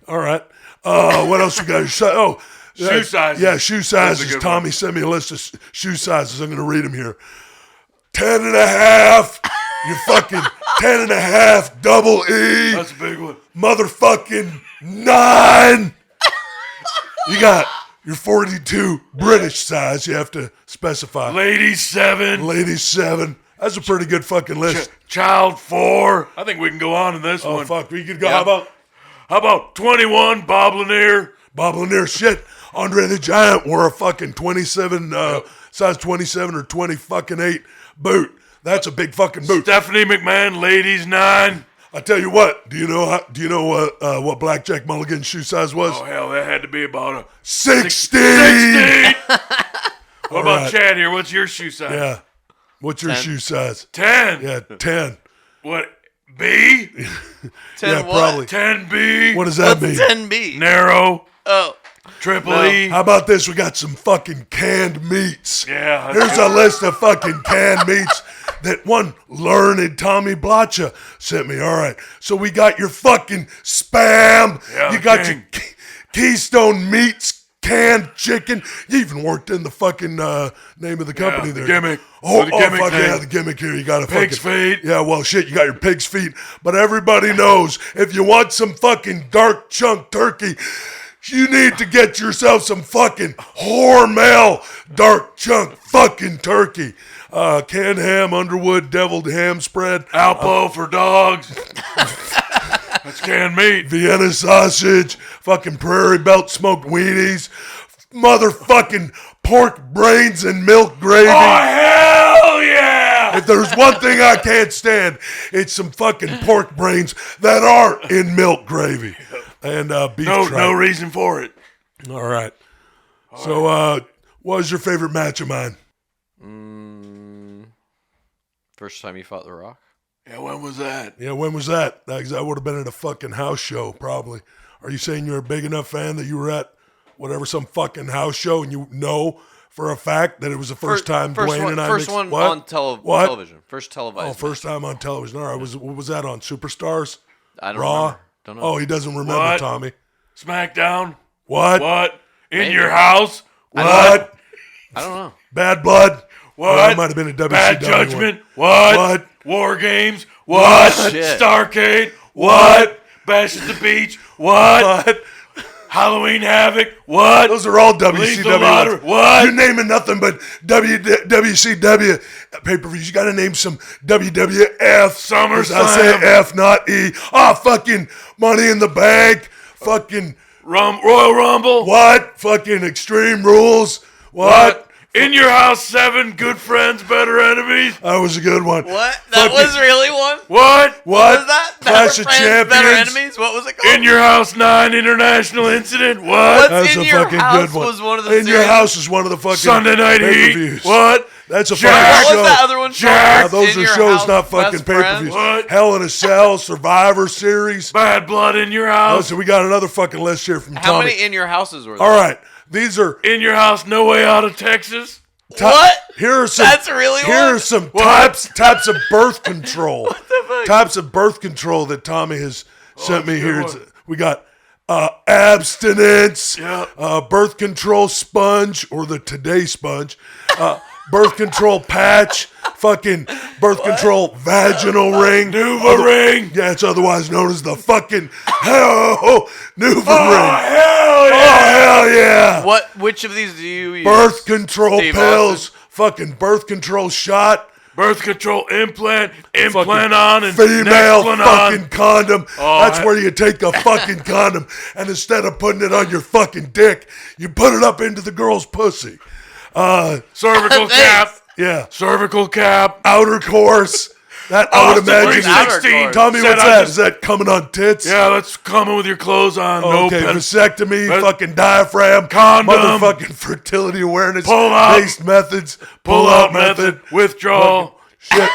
All right. What else we got? Oh, Shoe sizes. Yeah, shoe That's a sizes. good Tommy one. sent me a list of shoe sizes. I'm going to read them here. 10.5. Your fucking 10.5 double E. That's a big one. Motherfucking 9. You got your 42 British size. You have to specify. Ladies 7. Ladies 7. That's a pretty good fucking list. Child 4. I think we can go on in this one. Oh, fuck. We could go. Yeah. How about 21 Bob Lanier? Bob Lanier, shit. Andre the Giant wore a fucking 27, size 27 or 20 fucking 8 boot. That's a big fucking boot. Stephanie McMahon, ladies 9. I tell you what. Do you know what Blackjack Mulligan's shoe size was? Oh hell, that had to be about a 60. 60. What about right. Chad here? What's your shoe size? Yeah. What's your 10. shoe size? 10. Yeah, 10. What? B? 10 yeah, what? probably. 10B. What does that mean? 10B? Narrow. Oh. Triple E. How about this? We got some fucking canned meats. Yeah. Here's a list of fucking canned meats that one learned Tommy Blacha sent me. All right. So we got your fucking Spam. Yeah, you got your Keystone Meats canned chicken. You even worked in the fucking name of the company there. The gimmick. Oh, the gimmick fuck name. yeah, the gimmick here. You got a Pig's fucking feet. Yeah, well, shit, you got your pig's feet. But everybody knows if you want some fucking dark chunk turkey, you need to get yourself some fucking Hormel dark chunk fucking turkey. Canned ham, Underwood, deviled ham spread. Alpo for dogs. That's canned meat. Vienna sausage, fucking Prairie Belt smoked weenies, motherfucking pork brains and milk gravy. Oh, hell yeah! If there's one thing I can't stand, it's some fucking pork brains that aren't in milk gravy. And beef tripe. No reason for it. All right. So, what was your favorite match of mine? First time you fought The Rock? Yeah, when was that? Yeah, when was that? That would have been at a fucking house show, probably. Are you saying you're a big enough fan that you were at whatever, some fucking house show, and you know for a fact that it was the first time Dwayne and I First mixed? one What? on What? television. First televised. Oh, first time on television. All right. What was that on? Superstars? I don't Raw? remember. Don't know. Oh, he doesn't remember, What? Tommy. SmackDown? What? What? In Maybe. your house? What? I don't know. Bad Blood? What? Oh, that might have been a WCW Bad Judgment? one. What? What? War Games? What? Shit. Starcade? What? Bash at the Beach? What? What? Halloween Havoc? What? Those are all Lethal WCW Lottery? ones. What? You're naming nothing but WCW pay-per-views. You got to name some WWF. SummerSlam. I say F, not E. Fucking Money in the Bank. Fucking Royal Rumble? what? Fucking Extreme Rules. What? In Your House 7, Good Friends, Better Enemies? That was a good one. What? That was really one? What? What? was that? Clash Better of Friends, Better Champions. Enemies? What was it called? In Your House 9, International Incident? What? What's That's In a Your fucking House good one. was one of the In Your series. House is one of the fucking Sunday Night Heat? pay-per-views. What? That's a Jack. fucking What show. was that other one? Jack. Yeah, those In are Your shows, House, not fucking Best Friends? pay-per-views. What? Hell in a Cell, Survivor Series. Bad Blood in Your House? So we got another fucking list here from How Tommy. many In Your Houses were there? All right, these are In Your House, No Way Out of Texas? What? Here are some. That's really Here one? are some What? types of birth control. What the fuck? Types of birth control that Tommy has sent me that's a here. good It's- one. We got abstinence, Yeah. birth control sponge or the Today sponge, birth control patch, fucking birth control vaginal ring, Nuva ring? Yeah, it's otherwise known as the fucking Nuva ring. Hell yeah! Oh hell yeah! Which of these do you use? Birth control Steve pills, fucking birth control shot, Birth control implant fucking on, and female Nexplanon. fucking condom. Oh, That's where you take a fucking condom and instead of putting it on your fucking dick, you put it up into the girl's pussy. Cervical cap. Yeah. Cervical cap. Outer course. That Oh, I would it's the imagine. 316. Tommy, Said what's I that? just- Is that coming on tits? Yeah, that's coming with your clothes on. Okay, No vasectomy, But- fucking diaphragm, Condom. motherfucking fertility awareness, Pull out. based methods, pull out method. Withdrawal. shit,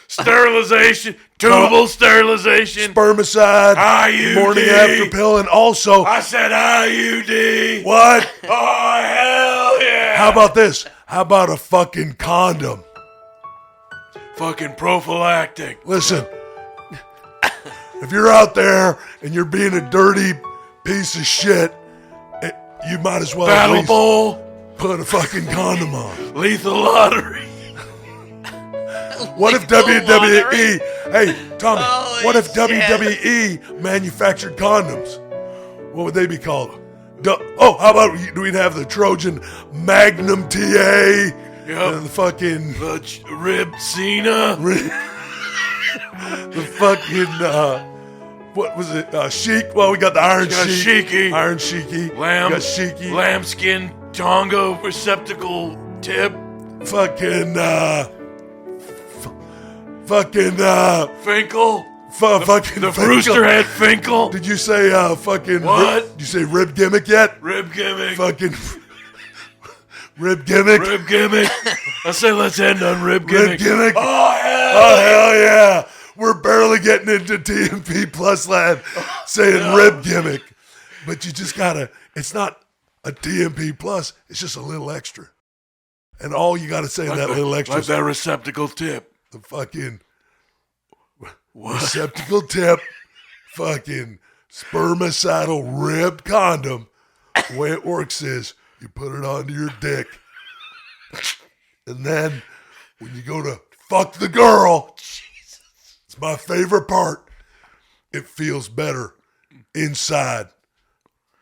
Sterilization. Tubal sterilization. spermicide, IUD. morning after pill, and also I said IUD. what? Oh, hell yeah. How about this? How about a fucking condom? Fucking prophylactic. Listen, if you're out there and you're being a dirty piece of shit, you might as well at Battle least bowl. put a fucking condom on. Lethal lottery. What if WWE? Hey, Tommy. What if WWE manufactured condoms? What would they be called? How about we'd have the Trojan Magnum TA and the fucking Rib Cena. The fucking what was it? Sheik. Well, we got the Iron Sheik. Iron Sheiky. Lamb. We got Sheiky. Lambskin Tonga receptacle tip. Fucking Finkel. Fucking the Brewster head Finkel. Did you say fucking what? Did you say rib gimmick yet? Rib gimmick. Fucking rib gimmick. Rib gimmick. I say let's end on rib gimmick. Rib gimmick. Oh hell yeah! We're barely getting into TMP Plus land saying rib gimmick, but you just gotta. It's not a TMP Plus. It's just a little extra, and all you gotta say in that little extra. Like that receptacle tip. The fucking. Receptacle tip, fucking spermicidal rib condom. The way it works is you put it onto your dick, and then when you go to fuck the girl, it's my favorite part. It feels better inside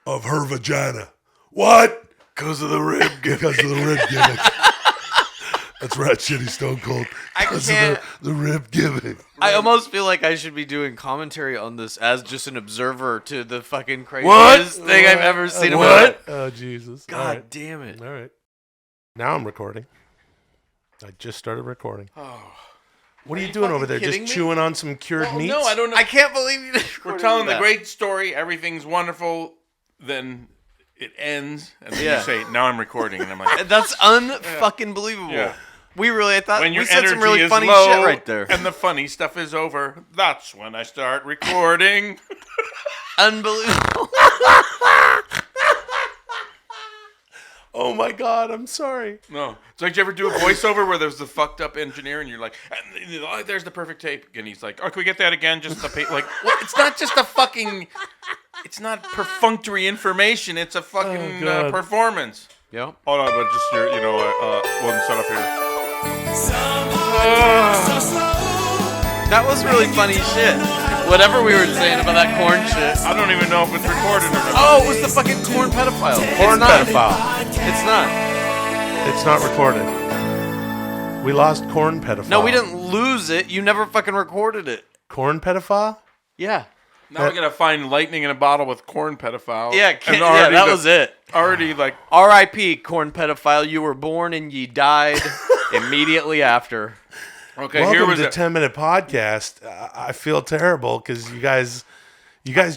of her vagina. What? Because of the rib gimmick. Because of the rib gimmick. That's right, shitty Stone Cold. I can't. The rib gimmick. I almost feel like I should be doing commentary on this as just an observer to the fucking What? craziest thing I've ever seen. What? Oh, Jesus. God All right. damn it. All right. Now I'm recording. I just started recording. Oh. What are you doing over there? Just kidding me? chewing on some cured meats? No, I don't know. I can't believe you. We're telling the great story. Everything's wonderful. Then it ends, and then Yeah. you say, "Now I'm recording," and I'm like, That's unfucking believable. Yeah. I thought when your we said energy some really is funny low shit right there. and the funny stuff is over, that's when I start recording. Unbelievable. Oh my God, I'm sorry. No. It's like, did you ever do a voiceover where there's the fucked up engineer and you're like, oh, there's the perfect tape. And he's like, oh, can we get that again? Just the like, well, it's not just a fucking, it's not perfunctory information. It's a fucking performance. Yep. Hold on, but just here, wasn't set up here. That was really funny shit. Whatever we were saying about that corn shit. I don't even know if it's recorded or not. Oh, it was the fucking corn pedophile. Corn pedophile. It's not. It's not recorded. We lost corn pedophile. No, we didn't lose it. You never fucking recorded it. Corn pedophile? Yeah. Now we gotta find lightning in a bottle with corn pedophile. Yeah, that was it. Already like R.I.P. corn pedophile. You were born and ye died immediately after. Okay, Welcome here was to it. 10-minute podcast. I feel terrible because you guys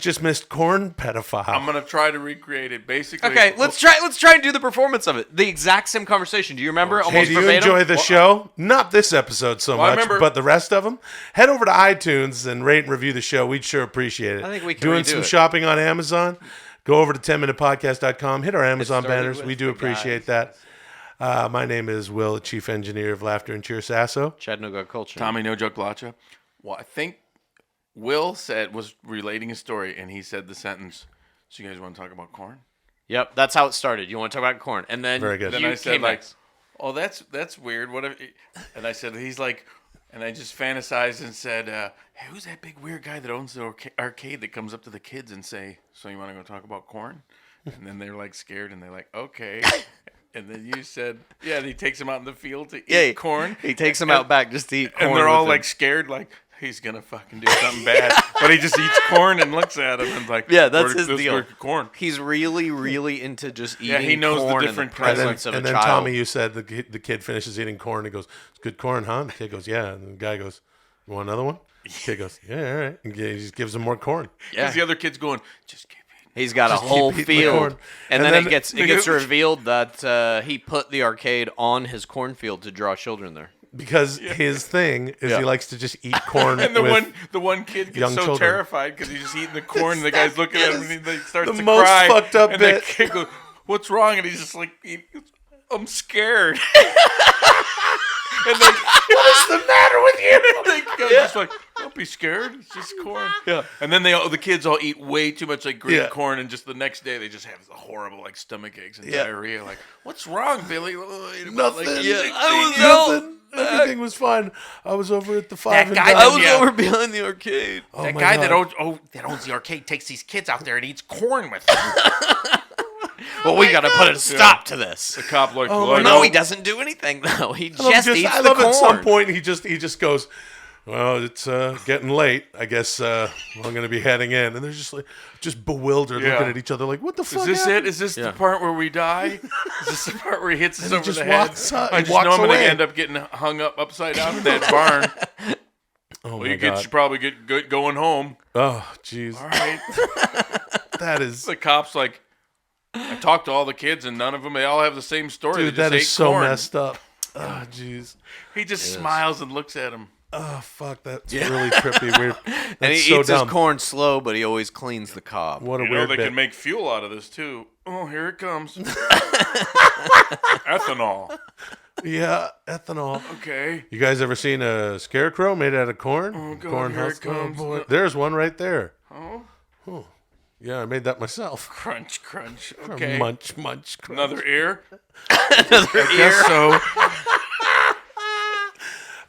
just missed corn pedophile. I'm gonna try to recreate it. Basically, Okay, let's try and do the performance of it. The exact same conversation. Do you remember? Hey, Almost do you verbatim? enjoy the show? Not this episode so Well, I much, remember- but the rest of them. Head over to iTunes and rate and review the show. We'd sure appreciate it. I think we can Doing redo some it. shopping on Amazon. Go over to 10minutepodcast.com. Hit our Amazon started banners. with We do the appreciate that. My name is Will, Chief Engineer of Laughter and Cheer Sasso. Chattanooga culture. Tommy No Joke Blacha. Well, I think Will was relating a story, and he said the sentence. So you guys want to talk about corn? Yep, that's how it started. You want to talk about corn, and then Very good. Then you I said came like, next. "Oh, that's weird." What if? And I said he's like, and I just fantasized and said, "Hey, who's that big weird guy that owns the arcade that comes up to the kids and say, so you want to go talk about corn?" And then they're like scared, and they're like, "Okay." And then you said, "Yeah." And he takes them out in the field to eat corn. He takes them out back just to eat corn. And they're all with him. like scared, like he's gonna fucking do something bad. But he just eats corn and looks at him and like, Yeah, that's "Where's his this deal. corn?" He's really, really into just eating Yeah, he knows the corn different in the presence and of then a child. Tommy, you said the kid finishes eating corn. He goes, "It's good corn, huh?" And the kid goes, "Yeah." And the guy goes, "You want another one?" The kid goes, "Yeah, all right." And he just gives him more corn. Because the other kid's going, "Just keep He's got Just a whole keep eating the field, corn. and And then then- it gets revealed that he put the arcade on his cornfield to draw children there. Because his thing is Yeah. he likes to just eat corn And the with one kid gets young so children. terrified because he's just eating the corn, and the guy's looking at him, and he starts the to most cry. fucked up and bit. the kid goes, "What's wrong?" And he's just like, "I'm scared." And then, "What's the matter with you?" The guy's just like, "Don't be scared. It's just corn." Yeah. And then the kids all eat way too much like green Yeah. corn, and just the next day they just have horrible like stomach aches and Yeah. diarrhea. Like, "What's wrong, Billy?" Nothing. Like, I Everything was fine. I was over at the That Five. guy and that- Dime. yeah. over behind the arcade. Oh that my guy God. that owns the arcade takes these kids out there and eats corn with them. Well, we got to put a stop to this. The cop like, Oh well, my No, God. he doesn't do anything though. He I love just eats I the love corn. at some point he just goes, well, it's getting late. I guess I'm going to be heading in. And they're just bewildered, Yeah. looking at each other like, what the Is fuck? this happened? it? Is this Yeah. the part where we die? Is this the part where he hits us And he over just the head? walks up- I he just walks know I'm going away. to end up getting hung up upside down in that barn. Oh Well, my you God. should probably get good going home. Oh, jeez. All right. That is, The cop's like, I talked to all the kids and none of them, they all have the same story. dude, They just that is ate so corn. messed up. Oh, jeez. He just smiles and looks at him. Oh, fuck. That's really trippy, weird. That's And he so eats dumb. his corn slow, but he always cleans the cob. What a You know weird they bit. can make fuel out of this too. Oh, here it comes. Ethanol. Yeah, ethanol. Okay. You guys ever seen a scarecrow made out of corn? Oh, God, corn here it husk? Oh, comes. boy. There's one right there. Oh. Oh. Yeah, I made that myself. Crunch, crunch. Okay. Munch, munch. Crunch. Another ear? I guess so.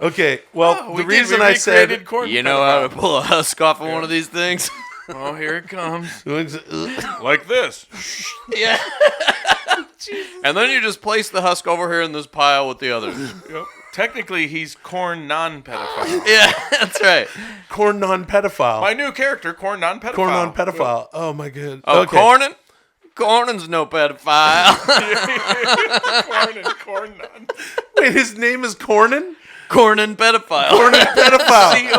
Okay, well, Oh, the we did. reason We I said recreated corn You know how to pedophile. pull a husk off of one of these things? Oh, here it comes. Ugh. Like this. Yeah. And then you just place the husk over here in this pile with the others. Yep. Technically, he's corn non-pedophile. Yeah, that's right. corn non-pedophile. My new character, corn non-pedophile. Corn non-pedophile. Oh my god. Oh, Okay. Cornin? Cornin's no pedophile. Corn non. Wait, his name is Cornin? Cornin pedophile. Cornin pedophile.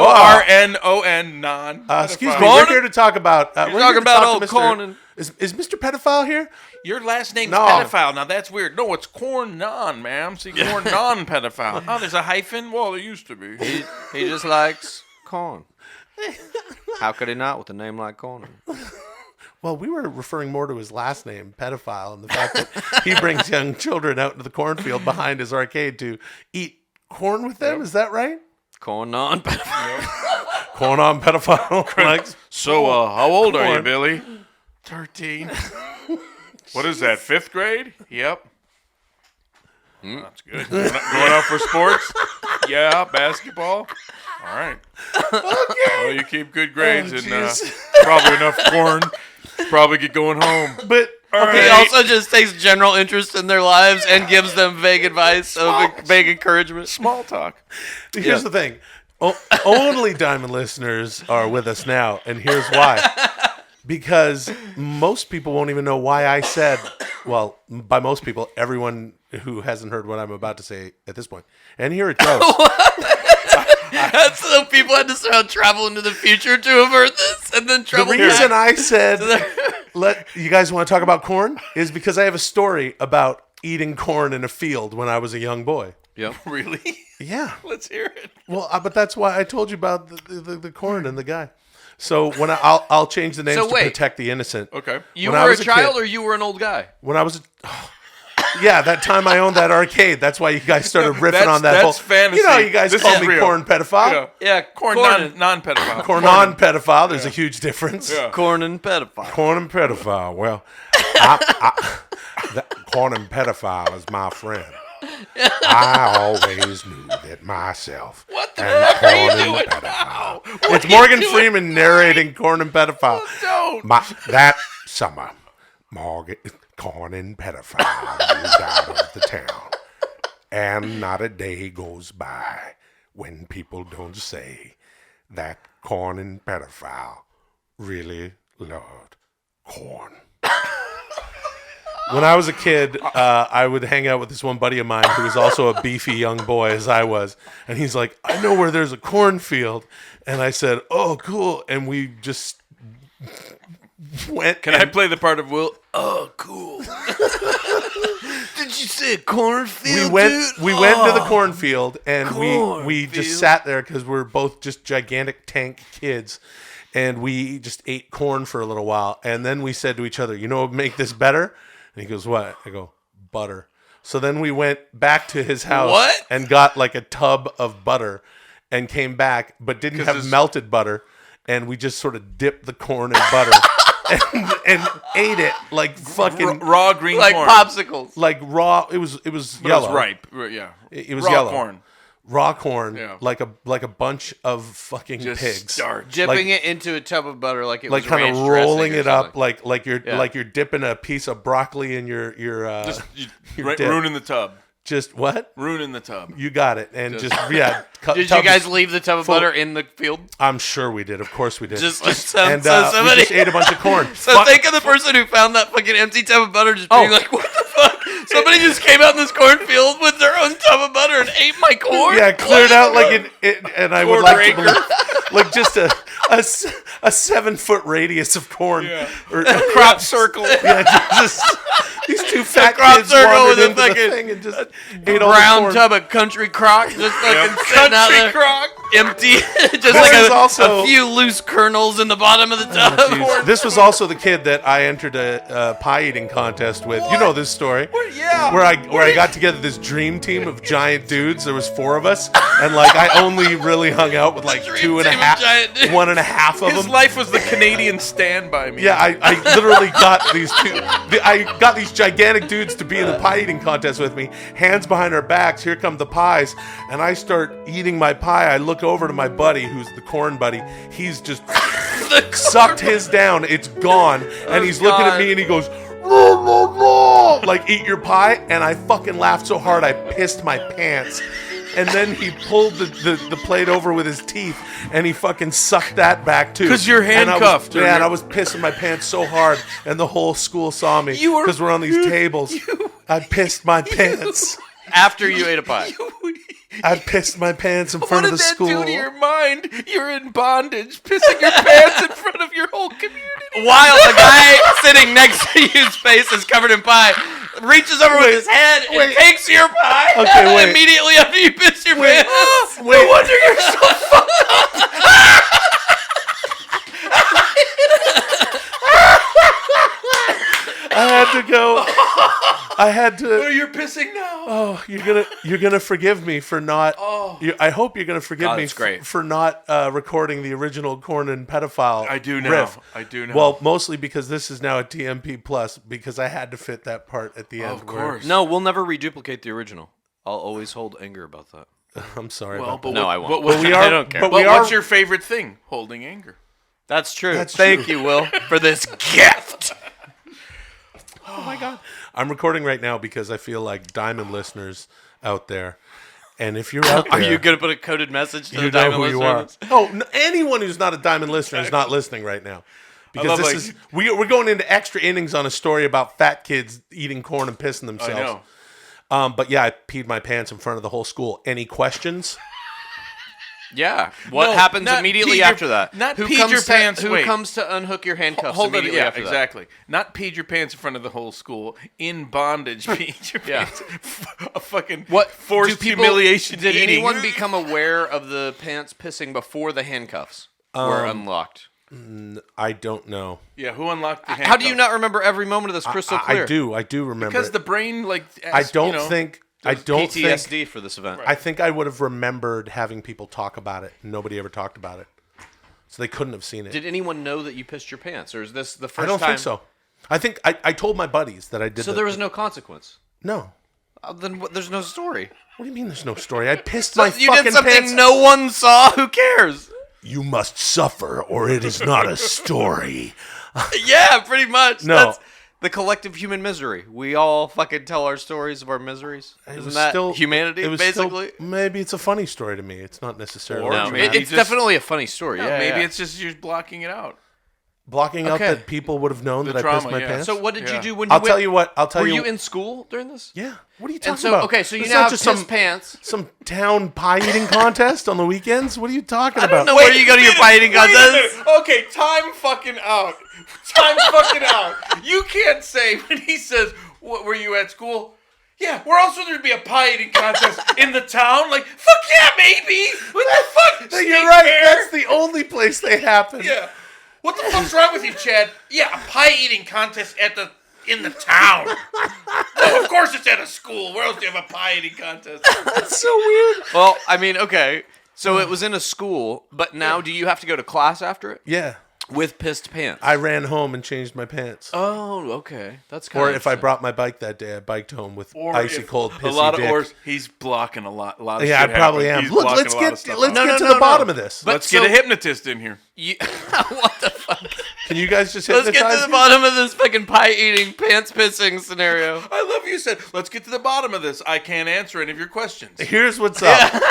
Cornon non. Excuse me. Cornin? We're here to talk about. You're we're talking here to about talk old to Mr. Cornin. Is Mr. Pedophile here? Your last name's No. pedophile. Now that's weird. No, it's corn non, ma'am. See, corn non-pedophile. Oh, there's a hyphen. Well, there used to be. He just likes corn. How could he not with a name like Cornin? Well, we were referring more to his last name, pedophile, and the fact that he brings young children out into the cornfield behind his arcade to eat corn with them. Is that right? Corn non pedophile. Corn on pedophile. Like, So, how old are you, Corn. Billy? 13. What is that, 5th grade? Yep. That's good. Going out for sports? Yeah, basketball? All right. Well, you keep good grades and jeez. probably enough corn. Probably get going home. But All He right. also just takes general interest in their lives and gives them vague advice, vague encouragement. Small talk. here's the thing. Only Diamond listeners are with us now, and here's why. Because most people won't even know why I said, well, by most people, everyone who hasn't heard what I'm about to say at this point. And here it goes. That's so people had to travel into the future to avert this, and then The travel reason back. I said, you guys want to talk about corn? Is because I have a story about eating corn in a field when I was a young boy. Yep. Really? Yeah. Let's hear it. Well, but that's why I told you about the corn and the guy. So when I'll change the names So to wait. protect the innocent. Okay. You When I were a was child, kid- or you were an old guy? When I was, yeah, that time I owned that arcade. That's why you guys started riffing on that that's whole. fantasy. You know, you guys This called is me real. corn pedophile. Yeah, Corn non-pedophile. Corn non-pedophile. There's a huge difference. Yeah. Corn and pedophile. Corn and pedophile. Well, corn and pedophile is my friend. I always knew that myself. What the and fuck are you corn and doing pedophile. now? What It's are you Morgan doing? Freeman narrating corn and pedophile. Don't. That summer, Morgan, corn and pedophile moved out of the town. And not a day goes by when people don't say that corn and pedophile really loved corn. When I was a kid, I would hang out with this one buddy of mine who was also a beefy young boy as I was. And he's like, I know where there's a cornfield. And I said, oh, cool. And we just went. Can I play the part of Will? Oh, cool. Did you say a cornfield, We went to the Oh. cornfield, and we just sat there because we're both just gigantic tank kids. And we just ate corn for a little while. And then we said to each other, you know what would make this better? And he goes, what? I go, butter. So then we went back to his house and got like a tub of butter and came back, but didn't have melted butter. And we just sort of dipped the corn in butter and ate it like fucking raw green like corn. popsicles. Like raw. It was But yellow. It was ripe. Yeah. It was raw yellow. corn. raw corn Yeah. like a bunch of fucking Just pigs, starch. Dipping it into a tub of butter like it like was kind ranch of dressing rolling or it up something. like you're dipping a piece of broccoli in your Just your dip. ruining the tub. Just what? Ruining the tub. You got it. And Just- Did you guys leave the tub of butter in the field? I'm sure we did. Of course we did. So we somebody just ate a bunch of corn. So think of the person who found that fucking empty tub of butter, just being like, "What the fuck? Somebody just came out in this cornfield with their own tub of butter and ate my corn." Yeah, cleared out like it, and I would like to Quarter believe, like just a 7-foot radius of corn, or A crop circle. Yeah, just these two fat crop kids circle wandered with a into the fucking thing and just ate all the brown corn. tub of country crock, just fucking sitting out Country there, crock. empty, just This like is a also- few loose kernels in the bottom of the tub. Jeez. This was also the kid that I entered a pie eating contest with. You know this story. Yeah. Where I got together this dream team of giant dudes. There was 4 of us, and like I only really hung out with like 2.5, 1.5 of His them. life was the Canadian Stand By Me. Yeah, I literally got these I got these gigantic dudes to be in the pie eating contest with me. Hands behind our backs. Here come the pies, and I start eating my pie. I look over to my buddy, who's the corn buddy. He's just sucked his down. It's gone, and he's looking at me, and he goes, "Rah, rah, rah," like, "Eat your pie." And I fucking laughed so hard I pissed my pants. And then he pulled the plate over with his teeth, and he fucking sucked that back too. 'Cause you're And handcuffed, or and you're- I was pissing my pants so hard, and the whole school saw me because we're on these tables. I pissed my pants. After you ate a pie. I pissed my pants in What front did of the that school. do to your mind? You're in bondage, pissing your pants in front of your whole community. While the guy sitting next to you's face is covered in pie, reaches over with his head and takes your pie. Okay, wait. Immediately after you piss your pants. Wait. No wonder you're so fucked up. I had to go. I had to. Oh, you're pissing now. Oh, you're gonna forgive me for not. Oh. I hope you're gonna forgive God, me that's great. for not recording the original Corn and Pedophile. I do now. riff. I do now. Well, mostly because this is now a TMP plus because I had to fit that part at the end. Of course. No, we'll never reduplicate the original. I'll always hold anger about that. I'm sorry. Well, about but that. No, I won't. But what, we are- I don't care. but But we what's are- your favorite thing? Holding anger. That's true. That's Thank true. you, Will, for this gift. Oh my God. I'm recording right now because I feel like diamond listeners out there. And if you're out there, Are you going to put a coded message to you the know diamond who you are. listeners? Oh, anyone who's not a diamond listener is not listening right now. Because love, this like- is we're going into extra innings on a story about fat kids eating corn and pissing themselves. I know. But yeah, I peed my pants in front of the whole school. Any questions? Yeah. What No, happens not immediately peed your- after that? not who peed comes your to, pants, Who wait. comes to unhook your handcuffs Hold on. immediately Yeah, after that? exactly. Not peed your pants in front of the whole school. In bondage, peed your Yeah. pants. A fucking What forced do people, humiliation Did eating. anyone become aware of the pants pissing before the handcuffs were unlocked? I don't know. Yeah, who unlocked the handcuffs? How do you not remember every moment of this crystal clear? I do remember. Because it. the brain, like, I as, don't you know, think. I does don't PTSD think. for this event. I think I would have remembered having people talk about it. Nobody ever talked about it, so they couldn't have seen it. Did anyone know that you pissed your pants, or is this the first I don't time? think so. I think I told my buddies that I did. So there was no consequence. No. Then there's no story. What do you mean there's no story? I pissed So my you fucking did something pants. no one saw. Who cares? You must suffer, or it is not a story. Yeah, pretty much. No. That's the collective human misery. We all fucking tell our stories of our miseries. It Isn't was that still- humanity, it was basically? still- maybe it's a funny story to me. It's not necessarily. No, dramatic. it's definitely a funny story. No, Yeah, maybe yeah. it's just you're blocking it out. blocking out Okay. that people would have known The that I trauma, pissed my yeah. pants. So what did you Yeah. do when you I'll went? tell you what. I'll tell Were you. you in school during this? Yeah. What are you talking And so, about? okay, so you It's now not have just piss some pants. some town pie eating contest on the weekends. What are you talking about? I don't know where you go to your pie eating Wait a contest. minute. Okay, time fucking out. Time fucking out. You can't say when he says, "What were you at school?" Yeah, we're also going to be a pie eating contest in the town. Like, fuck yeah, maybe. What the fuck? You're State right. fair? That's the only place they happen. Yeah. What the fuck's wrong with you, Chad? Yeah, a pie eating contest in the town. No, of course it's at a school. Where else do you have a pie eating contest? That's so weird. Well, I mean, okay. So it was in a school, but now do you have to go to class after it? Yeah. With pissed pants. I ran home and changed my pants. Oh, okay. That's kind Or of if I brought my bike that day, I biked home with icy cold pissy a lot dick. of ors. He's blocking a lot of Yeah, shit I probably happening. am. He's Look, blocking let's a lot of get stuff. to the bottom of this. Let's get a hypnotist in here. What the fuck? Can you guys just Let's hypnotize get to the me? bottom of this fucking pie eating, pants pissing scenario. I love you said, let's get to the bottom of this. I can't answer any of your questions. Here's what's up.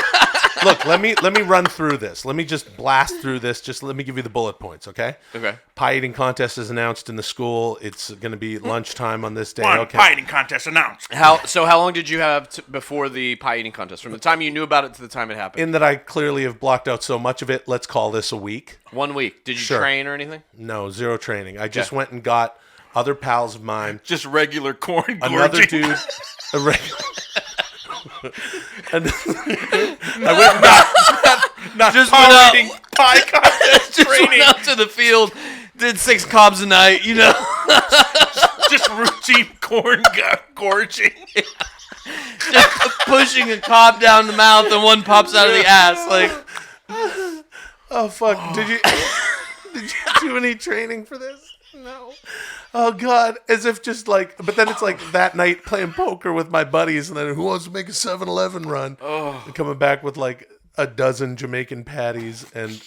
Look, let me run through this. Let me just blast through this. Just let me give you the bullet points, okay? Okay. Pie eating contest is announced in the school. It's going to be lunchtime on this day. Okay. Pie eating contest announced. How long did you have before the pie eating contest? From the time you knew about it to the time it happened? In that I clearly have blocked out so much of it, let's call this a week. 1 week. Did you Sure. train or anything? No, zero training. I just went and got other pals of mine. Just regular corn Another gorging. dude. A regular. I went not just pie went out. eating pie contest Just training. went out to the field, did 6 cobs a night, you know. Just routine corn gorging. Just pushing a cob down the mouth and one pops out of the ass. Like, oh fuck! Did you do any training for this? No. Oh god! As if just like, but then it's like that night playing poker with my buddies, and then who wants to make a 7-Eleven run? Oh. And coming back with like a dozen Jamaican patties and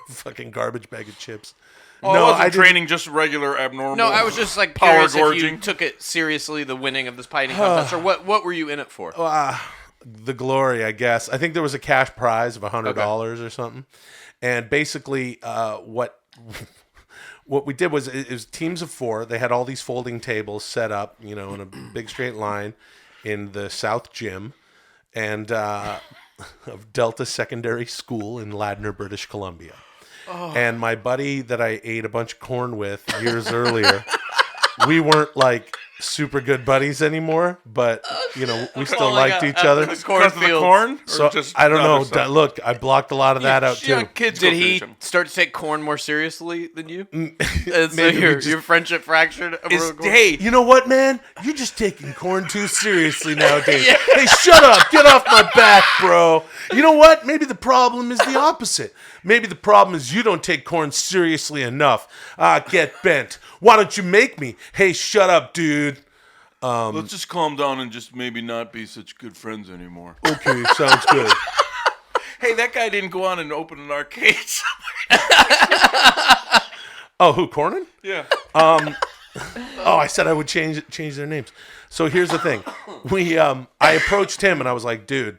fucking garbage bag of chips. Oh, no, I wasn't didn't- training, just regular abnormal. no, I was just like power curious if gorging. you took it seriously, the winning of this pie eating contest, or what were you in it for? The glory, I guess. I think there was a cash prize of $100 or something, and basically, what we did was it was teams of 4. They had all these folding tables set up, you know, in a big straight line in the South Gym, and of Delta Secondary School in Ladner, British Columbia. Oh. And my buddy that I ate a bunch of corn with years earlier, we weren't like super good buddies anymore, but you know we still liked each other. Because of the corn? So Or just I don't know. other stuff? Look, I blocked a lot of that out too. Kids Did go he finish 'em. start to take corn more seriously than you? And so Maybe we your just- friendship fractured over corn? Hey, you know what, man? You're just taking corn too seriously nowadays. Hey, shut up. Get off my back, bro. You know what? Maybe the problem is the opposite. Maybe the problem is you don't take corn seriously enough. Get bent. Why don't you make me? Hey, shut up, dude. Let's just calm down and just maybe not be such good friends anymore. Okay, sounds good. Hey, that guy didn't go on and open an arcade. Oh, who, Cornyn? Yeah. Oh, I said I would change their names. So here's the thing. I approached him and I was like, dude,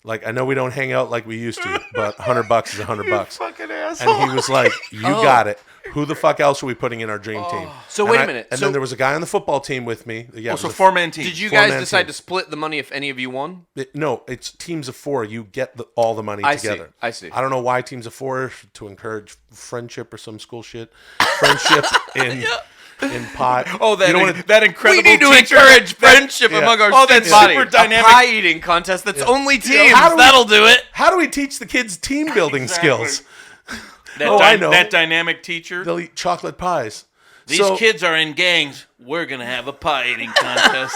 like, I know we don't hang out like we used to, but $100 is $100. Fucking asshole. And he was like, you got it. Who the fuck else are we putting in our dream team? So And wait a minute. And So- then there was a guy on the football team with me. Yeah, so it was a 4-man team. Did you guys Four-man decide team. to split the money if any of you won? No, it's teams of 4. You get all the money I see. together. I see. I don't know why teams of 4, to encourage friendship or some school shit. Friendship in pie. Oh, that, You know what that incredible We need to teacher. encourage friendship Yeah. among our Oh, that student body. super dynamic- A pie eating contest that's only teams. How do we- That'll do it. How do we teach the kids team building Exactly. skills? That I know. That dynamic teacher. They'll eat chocolate pies. These So- kids are in gangs. We're going to have a pie eating contest.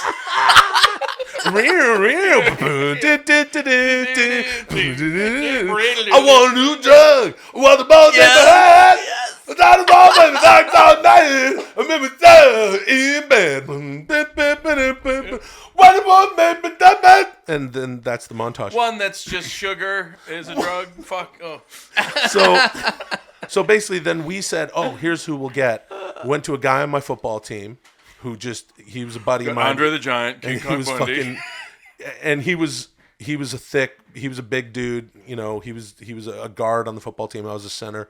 I want a new drug. I want the ball and then that's the montage. One that's just sugar is a drug. Fuck. Oh. So basically, then we said, "Oh, here's who we'll get." Went to a guy on my football team, who he was a buddy of mine. Andre the Giant, King and Kong Bundy. And he was a big dude. You know, he was a guard on the football team. I was a center,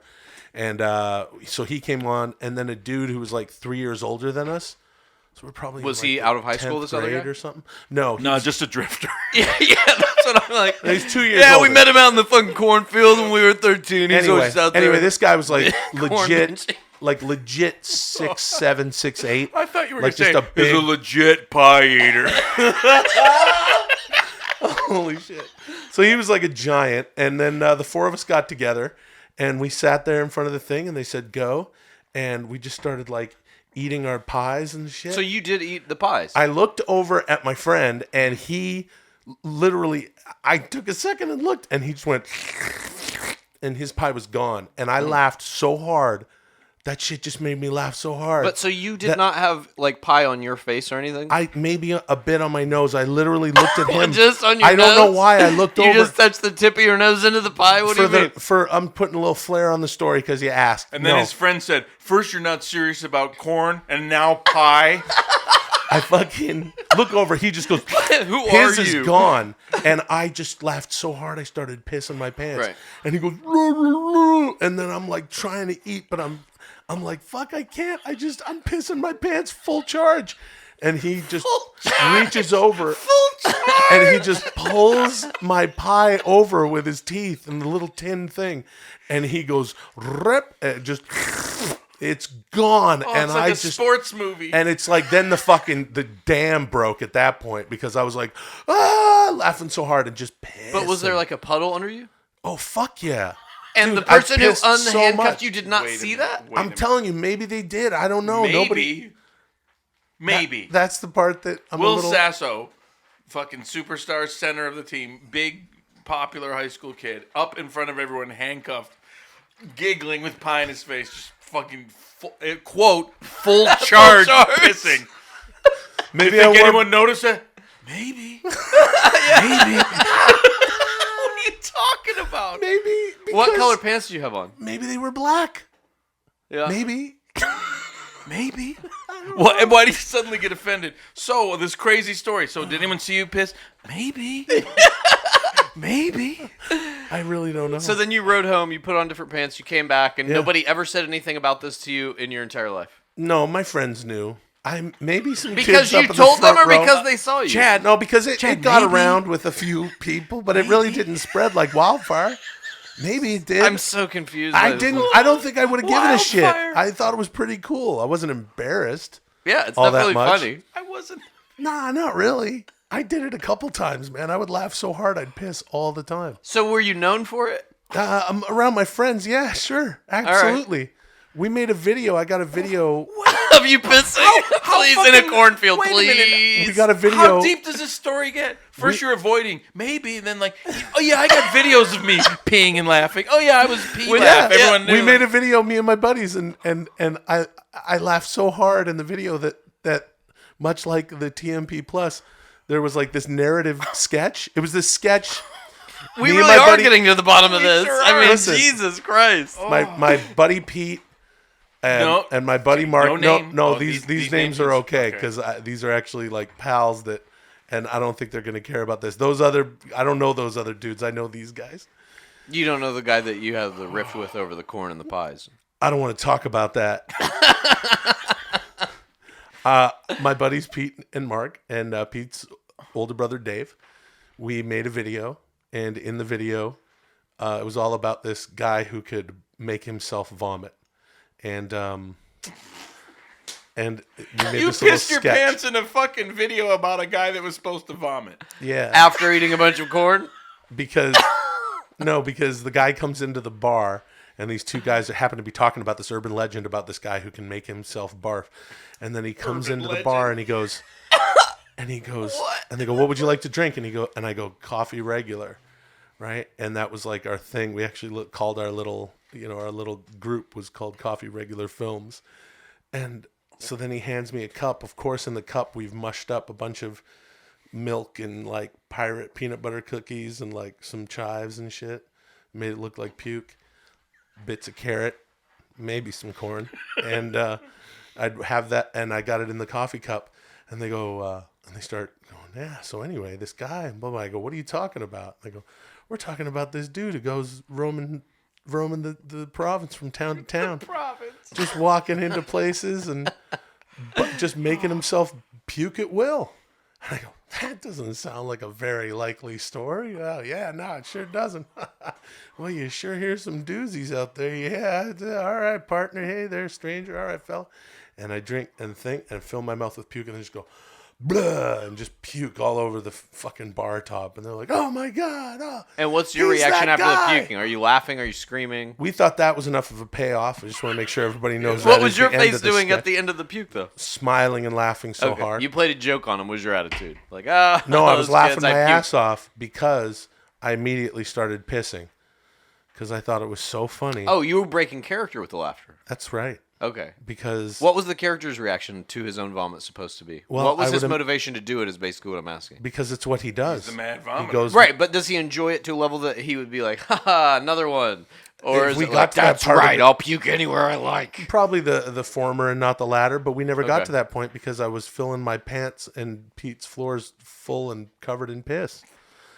and so he came on, and then a dude who was like 3 years older than us. So we're probably Was in, he like, out of high school, 10th this other grade guy? or something? No, No, just a drifter. Yeah, that's what I'm like. He's 2 years Yeah, older. we met him out in the fucking cornfield when we were 13. He's always out there. Anyway, this guy was like Corn legit, benching. like legit 6'7", 6'8". I thought you were like going to say just a big. he's a legit pie eater. Holy shit! So he was like a giant, and then the 4 of us got together, and we sat there in front of the thing, and they said go, and we just started like eating our pies and shit. So you did eat the pies. I looked over at my friend, and he literally, I took a second and looked, and he just went, and his pie was gone, and I laughed so hard. That shit just made me laugh so hard. But so you did not have like pie on your face or anything? I maybe a bit on my nose. I literally looked at him. Just on your I don't nose? know why I looked over. You just touched the tip of your nose into the pie? What do you mean? I'm putting a little flair on the story because you asked. And then his friend said, first you're not serious about corn, and now pie. I fucking look over. He just goes, Who his are is you? gone. And I just laughed so hard I started pissing my pants. Right. And he goes, "Roo." And then I'm like trying to eat, but I'm like, fuck, I can't. I'm pissing my pants full charge. And he just reaches over and he just pulls my pie over with his teeth and the little tin thing. And he goes, rip, and just, it's gone. Oh, and it's like I a just, sports movie. And it's like, then the dam broke at that point because I was like, laughing so hard and just pissed. But was there like a puddle under you? Oh, fuck yeah. And Dude, the person I who pissed so unhandcuffed much. you did not see that? I'm telling you, maybe they did. I don't know. Maybe. That's the part that I'm Will a little... Sasso, fucking superstar, center of the team, big, popular high school kid, up in front of everyone, handcuffed, giggling with pie in his face, just fucking, quote, full charge pissing. Maybe you think anyone noticed that? Maybe. Maybe. What are you talking about? Maybe. What color pants did you have on? Maybe they were black. Yeah. Maybe. Maybe. Why did you suddenly get offended? So, this crazy story. So, did anyone see you piss? Maybe. Maybe. I really don't know. So then you rode home, you put on different pants, you came back, and nobody ever said anything about this to you in your entire life? No, my friends knew. Maybe some because kids you up in the told them front or row. because they saw you? Chad, no, because it got maybe. around with a few people, but it really didn't spread like wildfire. Maybe it did. I'm so confused. I don't think I would have given a shit. Wildfire. I thought it was pretty cool. I wasn't embarrassed. Yeah, it's all definitely that much. funny. I wasn't. Nah, not really. I did it a couple times, man. I would laugh so hard I'd piss all the time. So were you known for it? Around my friends, yeah, sure. Absolutely. We made a video. I got a video. Of you pissing? Please, in a cornfield, wait a please. minute. We got a video. How deep does this story get? First you're avoiding, maybe, and then like, oh yeah, I got videos of me peeing and laughing. Oh yeah, I was peeing. Everyone knew. We made a video, me and my buddies, and I laughed so hard in the video that much like the TMP Plus, there was like this narrative sketch. It was this sketch. We really are getting to the bottom of this. I mean, Listen, Jesus Christ. My buddy Pete and my buddy Mark. No, these names are okay because these are actually like pals that, and I don't think they're going to care about this. I don't know those other dudes. I know these guys. You don't know the guy that you have the rift with over the corn and the pies. I don't want to talk about that. My buddies Pete and Mark and Pete's older brother Dave. We made a video, and in the video, it was all about this guy who could make himself vomit, and we made You this little pissed your sketch. pants in a fucking video about a guy that was supposed to vomit. Yeah. After eating a bunch of corn? Because the guy comes into the bar and these two guys happen to be talking about this urban legend about this guy who can make himself barf. And then he comes into the bar and he goes, and they go, what would you like to drink? And I go, coffee regular. Right. And that was like our thing. We actually called our little group was called Coffee Regular Films. And so then he hands me a cup. Of course, in the cup, we've mushed up a bunch of milk and like pirate peanut butter cookies and like some chives and shit. Made it look like puke. Bits of carrot, maybe some corn. And I'd have that, and I got it in the coffee cup. And they go, and they start going, yeah, so anyway, this guy, and blah, blah. I go, what are you talking about? They go, we're talking about this dude who goes roaming the province from town to town. Just walking into places and just making himself puke at will. And I go, that doesn't sound like a very likely story. Oh, yeah, no, it sure doesn't. Well, you sure hear some doozies out there. Yeah, all right, partner. Hey there, stranger. All right, fella. And I drink and think and fill my mouth with puke and then just go, blah, and just puke all over the fucking bar top. And they're like, oh, my God. Oh, and what's your he's reaction that after guy. the puking? Are you laughing? Are you screaming? We thought that was enough of a payoff. I just want to make sure everybody knows What that was is your the end face of the doing at sketch. the end of the puke, though? Smiling and laughing so hard. You played a joke on him. What was your attitude? Like, No, I was those laughing kids, my I puked. ass off because I immediately started pissing. because I thought it was so funny. Oh, you were breaking character with the laughter. That's right. Okay. Because what was the character's reaction to his own vomit supposed to be? Well, what was I his would motivation to do it is basically what I'm asking. Because it's what he does. He's the mad vomiter. He goes right, but does he enjoy it to a level that he would be like, haha, another one? Or If is we it got like, to that that's part of right, it- I'll puke anywhere I like? Probably the former and not the latter, but we never got Okay. to that point because I was filling my pants and Pete's floors full and covered in piss.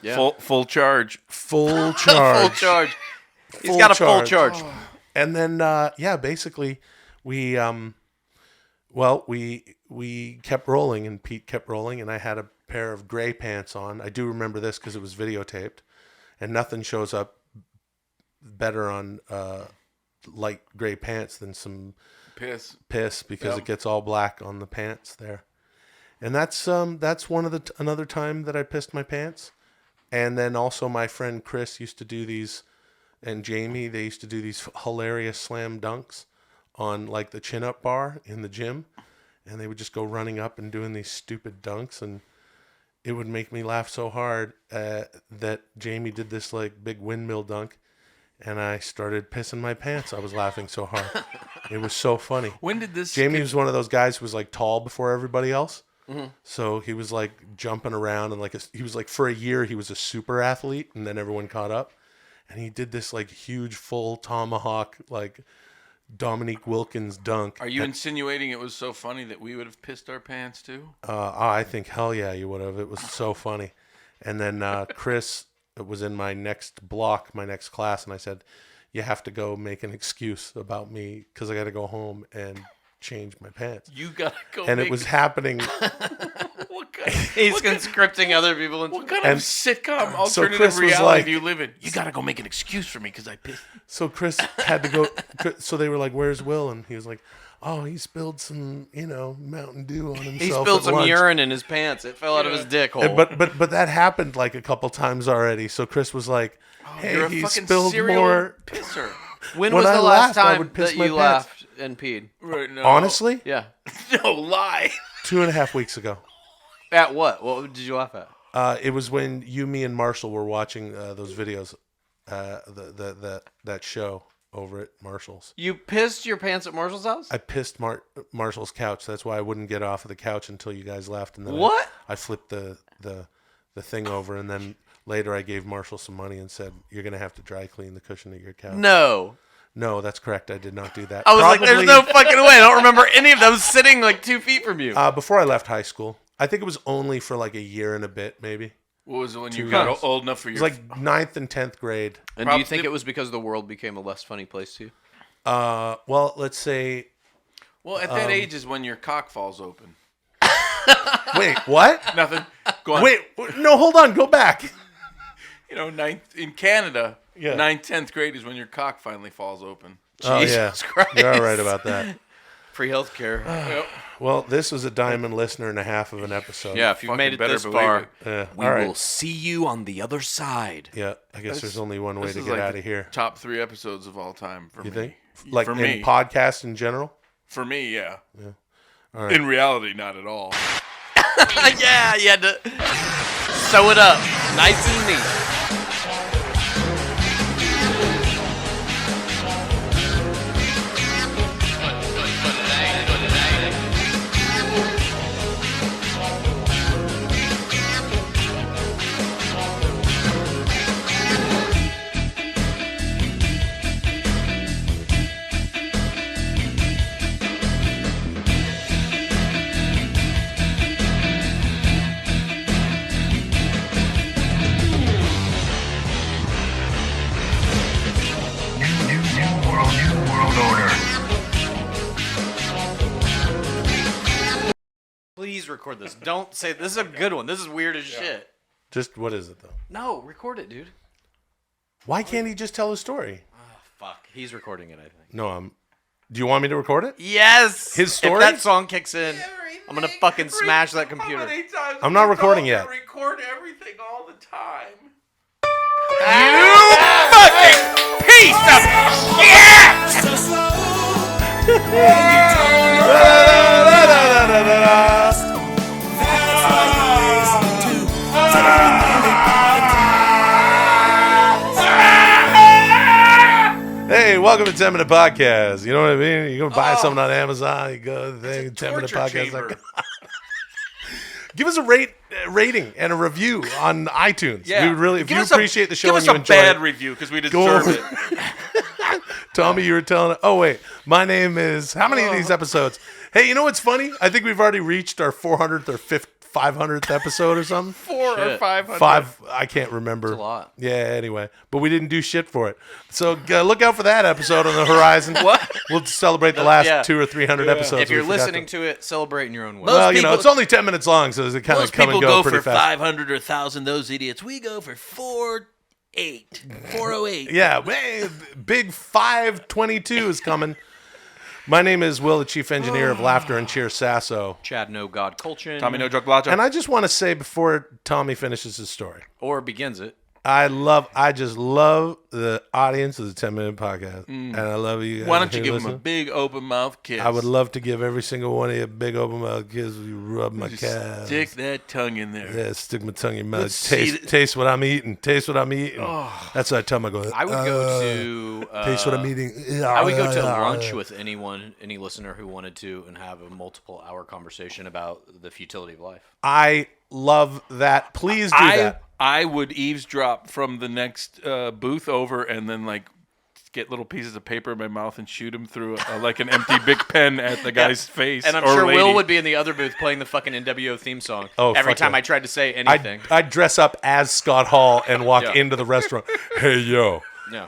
Yeah. Full charge. Full charge. Full charge. He's got a full charge. And then basically we we kept rolling and Pete kept rolling and I had a pair of gray pants on. I do remember this because it was videotaped, and nothing shows up better on light gray pants than some piss because Yep. it gets all black on the pants there. And that's one of another time that I pissed my pants. And then also my friend Chris used to do these, and Jamie, they used to do these hilarious slam dunks on like the chin up bar in the gym, and they would just go running up and doing these stupid dunks, and it would make me laugh so hard that Jamie did this like big windmill dunk, and I started pissing my pants. I was laughing so hard. It was so funny. When did this Jamie was one of those guys who was like tall before everybody else. Mhm. So he was like jumping around and he was like for a year he was a super athlete, and then everyone caught up, and he did this like huge full tomahawk like Dominique Wilkins dunk. Are you insinuating it was so funny that we would have pissed our pants too? I think hell yeah you would have. It was so funny. And then Chris was in my next block, my next class, and I said, you have to go make an excuse about me because I got to go home and change my pants. You gotta go. And it was happening. He's conscripting other people. What kind And of sitcom so alternative Chris was reality like- do you live in? You gotta go make an excuse for me because I pissed. So Chris had to go. So they were like, "Where's Will?" And he was like, "Oh, he spilled some, Mountain Dew on himself." He spilled at some lunch." urine in his pants. It fell out of his dick hole. And- But that happened like a couple times already. So Chris was like, "Hey, You're a he fucking spilled serial more." pisser. When When was I the last laughed, I time would piss that my you pants. laughed and peed? Right, no. Honestly, Yeah. No lie. 2.5 weeks ago. At what? What did you laugh at? It was when you, me, and Marshall were watching those videos, that show over at Marshall's. You pissed your pants at Marshall's house? I pissed Marshall's couch. That's why I wouldn't get off of the couch until you guys left. And then What? I flipped the thing over, and then later I gave Marshall some money and said, "You're gonna have to dry clean the cushion of your couch." No, that's correct. I did not do that. I was like, there's no fucking way. I don't remember any of them sitting like 2 feet from you. Before I left high school, I think it was only for like a year and a bit, maybe. What was it when 2 you got years. old enough for It was your? like 9th and 10th grade. And do you think it was because the world became a less funny place to you? Well, let's say. Well, at that age is when your cock falls open. Wait, what? Nothing. Go on. Wait, no, hold on. Go back. In Canada, Yeah. 9th, 10th grade is when your cock finally falls open. Oh, Jesus yeah. Christ. You're all right about that. Free healthcare. Yep. Well, this was a diamond listener and a half of an episode. Yeah, if you've made it better this believe far, it. Yeah, we all right. will see you on the other side. Yeah, I guess there's only one way This to is get like out the of here. Top 3 episodes of all time for You me. think? Like for in me. podcasts in general? For me, yeah. All right. In reality, not at all. Yeah, you had to sew it up nice and neat. Please record this. Don't say this is a good one. This is weird as shit. Just what is it though? No, record it, dude. Why can't he just tell a story? Oh, fuck. He's recording it, I think. No, do you want me to record it? Yes. His story? If that song kicks in, I'm gonna fucking smash that computer. I'm not recording yet. Record everything all the time. You fucking piece of welcome to 10 Minute Podcast. You know what I mean? You go buy something on Amazon, you go to the thing, 10 Minute Podcast. Give us a rating and a review on iTunes. Yeah. We would really, if Give you us a- appreciate the show give and us you a enjoy bad it, review because we go deserve over- Tommy, you were telling. Oh wait, my name is. How many of these episodes? Hey, you know what's funny? I think we've already reached our 400th or 500th episode or something. 400 or 500. Five. I can't remember. That's a lot. Yeah. Anyway, but we didn't do shit for it. So look out for that episode on the horizon. What? We'll celebrate the last 200 or 300 episodes. If you're we forgot listening to it, celebrate in your own way. Well, you know, it's only 10 minutes long, so it kind of Most come and people go go pretty for fast. 500 or 1,000. Those idiots. We go for 408. Yeah, hey, big 522 is coming. My name is Will, the chief engineer of Laughter and Cheer Sasso. Chad No God Kultgen. Tommy No Joke Blacha. And I just want to say before Tommy finishes his story, Or begins it. I just love the audience of the 10 Minute Podcast. And I love you guys. Why don't you who give them a listen. big open mouth kiss? I would love to give every single one of you a big open mouth kiss. You rub my Just calves. stick that tongue in there. Yeah, stick my tongue in your mouth. Let's see Taste what I'm eating. Taste what I'm eating. Oh. That's what I tell my girl. I would go to taste what I'm eating. I would go to lunch with any listener who wanted to and have a multiple hour conversation about the futility of life. I love that. Please do that. I would eavesdrop from the next booth over and then like get little pieces of paper in my mouth and shoot them through like an empty Bic pen at the guy's face. And I'm or sure lady. Will would be in the other booth playing the fucking NWO theme song every fuck time yeah. I tried to say anything. I'd dress up as Scott Hall and walk Yeah. into the restaurant. Hey, yo. No.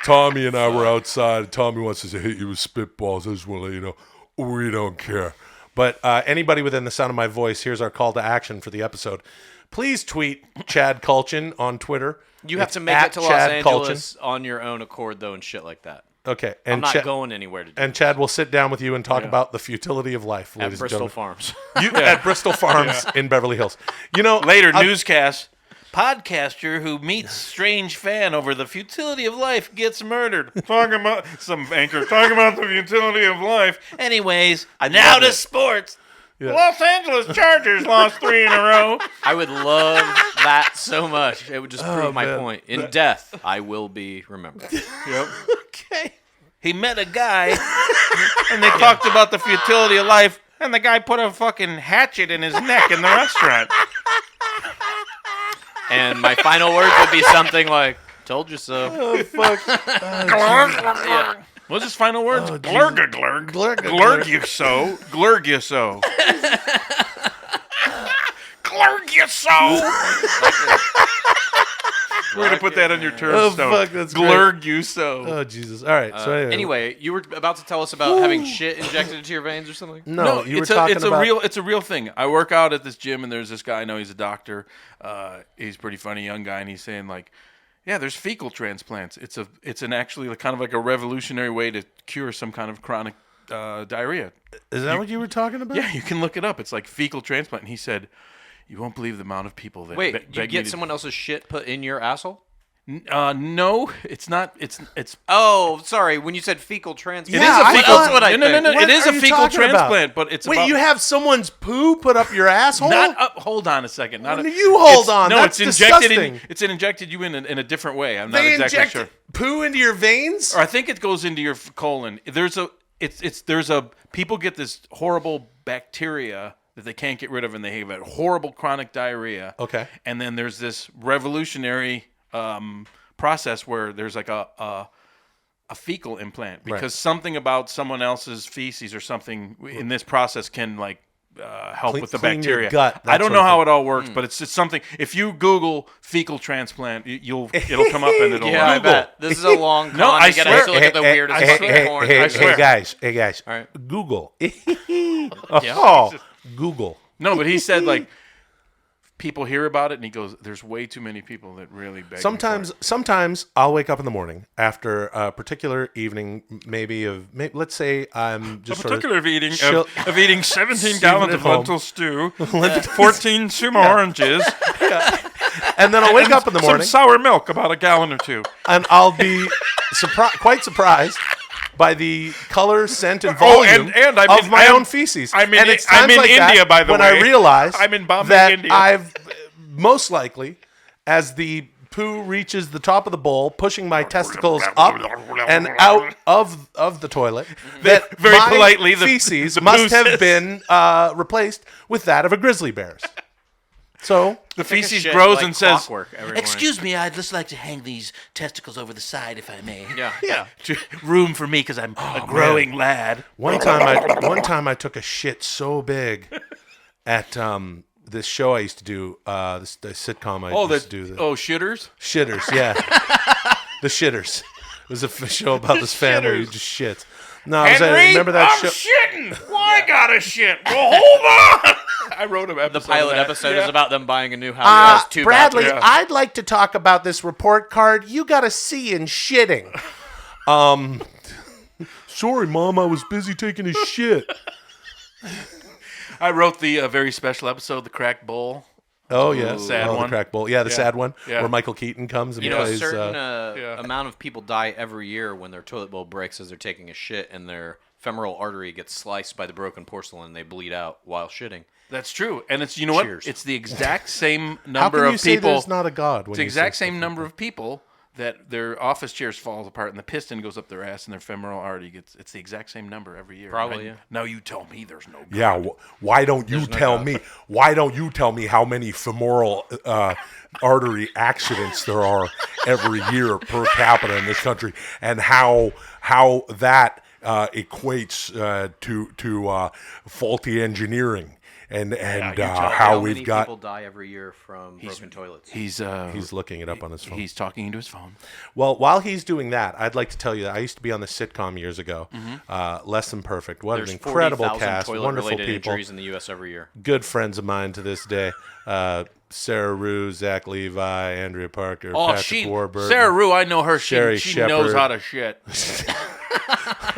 Tommy and I were outside. Tommy wants us to hit you with spitballs. I just want to let you know, we don't care. But anybody within the sound of my voice, here's our call to action for the episode. Please tweet Chad Kultgen on Twitter. You have It's to make at it to Los Chad Angeles on your own accord, though, and shit like that. Okay. I'm not Chad- going anywhere to do And Chad will sit down with you and talk about the futility of life. At ladies and Bristol gentlemen. Farms. At Bristol Farms in Beverly Hills. You know, Later, newscast. Podcaster who meets strange fan over the futility of life gets murdered. Talking about some anchor talking about the futility of life. Anyways, now love to it. sports. Yeah. Los Angeles Chargers lost 3 in a row. I would love that so much. It would just prove my man. point. In death, I will be remembered. Yep. Okay. He met a guy, and they talked about the futility of life, and the guy put a fucking hatchet in his neck in the restaurant. And my final words would be something like, told you so. Oh, fuck. Yeah. What's his final words? Glurg, glurg. Glurg you so. Glurg you so. Glurg you so. We're going to put that on your tombstone. fuck, that's Glurg great. you so. Oh, Jesus. All right. So Anyway, you were about to tell us about having shit injected into your veins or something? No, you were it's talking about... it's a real thing. I work out at this gym, and there's this guy I know. He's a doctor. He's a pretty funny young guy, and he's saying like, yeah, there's fecal transplants. It's an actually kind of like a revolutionary way to cure some kind of chronic diarrhea. Is that what you were talking about? Yeah, you can look it up. It's like fecal transplant. And he said, you won't believe the amount of people that Wait, beg you me get to- someone else's shit put in your asshole? No, it's not. It's. Oh, sorry. When you said fecal transplant, It is a fecal. That's what I no. think. It is are a you fecal talking about? transplant, but it's Wait, about, you have someone's poo put up your asshole? Not up. Hold on a second. Not Well, you hold it's, on. No, That's it's injected. disgusting. It's injected you in a different way. I'm not They exactly inject sure. poo into your veins? Or I think it goes into your colon. There's people get this horrible bacteria that they can't get rid of, and they have a horrible chronic diarrhea. Okay. And then there's this revolutionary process where there's like a fecal implant because Right. something about someone else's feces or something in this process can like help with the clean your bacteria. gut, that I don't sort know of how thing. it all works, but it's just something. If you Google fecal transplant, it'll come up and it'll. Yeah, I bet. This is a long con No, I to get swear. us to look at the weirdest fucking porn. I swear. Hey guys, All right. Google. Yeah. Oh, Google. No, but he said like people hear about it, and he goes, "There's way too many people that really beg." Sometimes I'll wake up in the morning after a particular evening, let's say I'm just of eating 17 Sitting gallons at of home. lentil stew, 14 sumo oranges, and then I'll wake and up in the morning, some sour milk, about a gallon or two, and I'll be quite surprised by the color, scent, and volume and of my own feces. I'm in, and it's I'm times in like India, that by the when way. I realize I'm in Bombay, that India. I've most likely, as the poo reaches the top of the bowl, pushing my testicles up and out of the toilet. That Very my politely, the feces must poo have says- been replaced with that of a grizzly bear's. So the Take a feces shit grows like and says, clockwork every morning. Excuse me, I'd just like to hang these testicles over the side, if I may. Yeah. room for me because I'm a growing lad. One time I took a shit so big at this show I used to do, the sitcom I used to do. Shitters? Shitters, yeah. The Shitters. It was a show about this family who just shits. No, Henry, remember that I'm show? shitting. Why gotta shit? Well, hold on. I wrote an episode. The pilot of that. episode is about them buying a new house. That has two Bradley, bathrooms. I'd like to talk about this report card. You got a C in shitting. Sorry, Mom, I was busy taking a shit. I wrote the very special episode, The Cracked Bowl. Oh, yeah. The sad the one. Crack Bowl. Yeah, the sad one Yeah. where Michael Keaton comes and You know, a plays. certain amount of people die every year when their toilet bowl breaks as they're taking a shit and their femoral artery gets sliced by the broken porcelain and they bleed out while shitting. That's true. And it's, you know Cheers. what? It's the exact same How number can you of say people. there's not a God when It's the you exact say same number of people that their office chairs falls apart and the piston goes up their ass and their femoral artery gets. It's the exact same number every year. Probably, right? yeah. Now you tell me there's no God. Yeah, why don't you There's no tell God. me? Why don't you tell me how many femoral artery accidents there are every year per capita in this country, and how that equates to faulty engineering, and how we've got. People die every year from broken toilets. He's looking it up on his phone. He's talking into his phone. Well, while he's doing that, I'd like to tell you that I used to be on the sitcom years ago, Less Than Perfect. What There's an incredible 40,000 cast, wonderful toilet-related people. injuries in the U.S. every year. Good friends of mine to this day. Sarah Rue, Zach Levi, Andrea Parker, Oh, Patrick Warburton. Sarah Rue, I know her. Sherry She knows Shepherd. how to shit.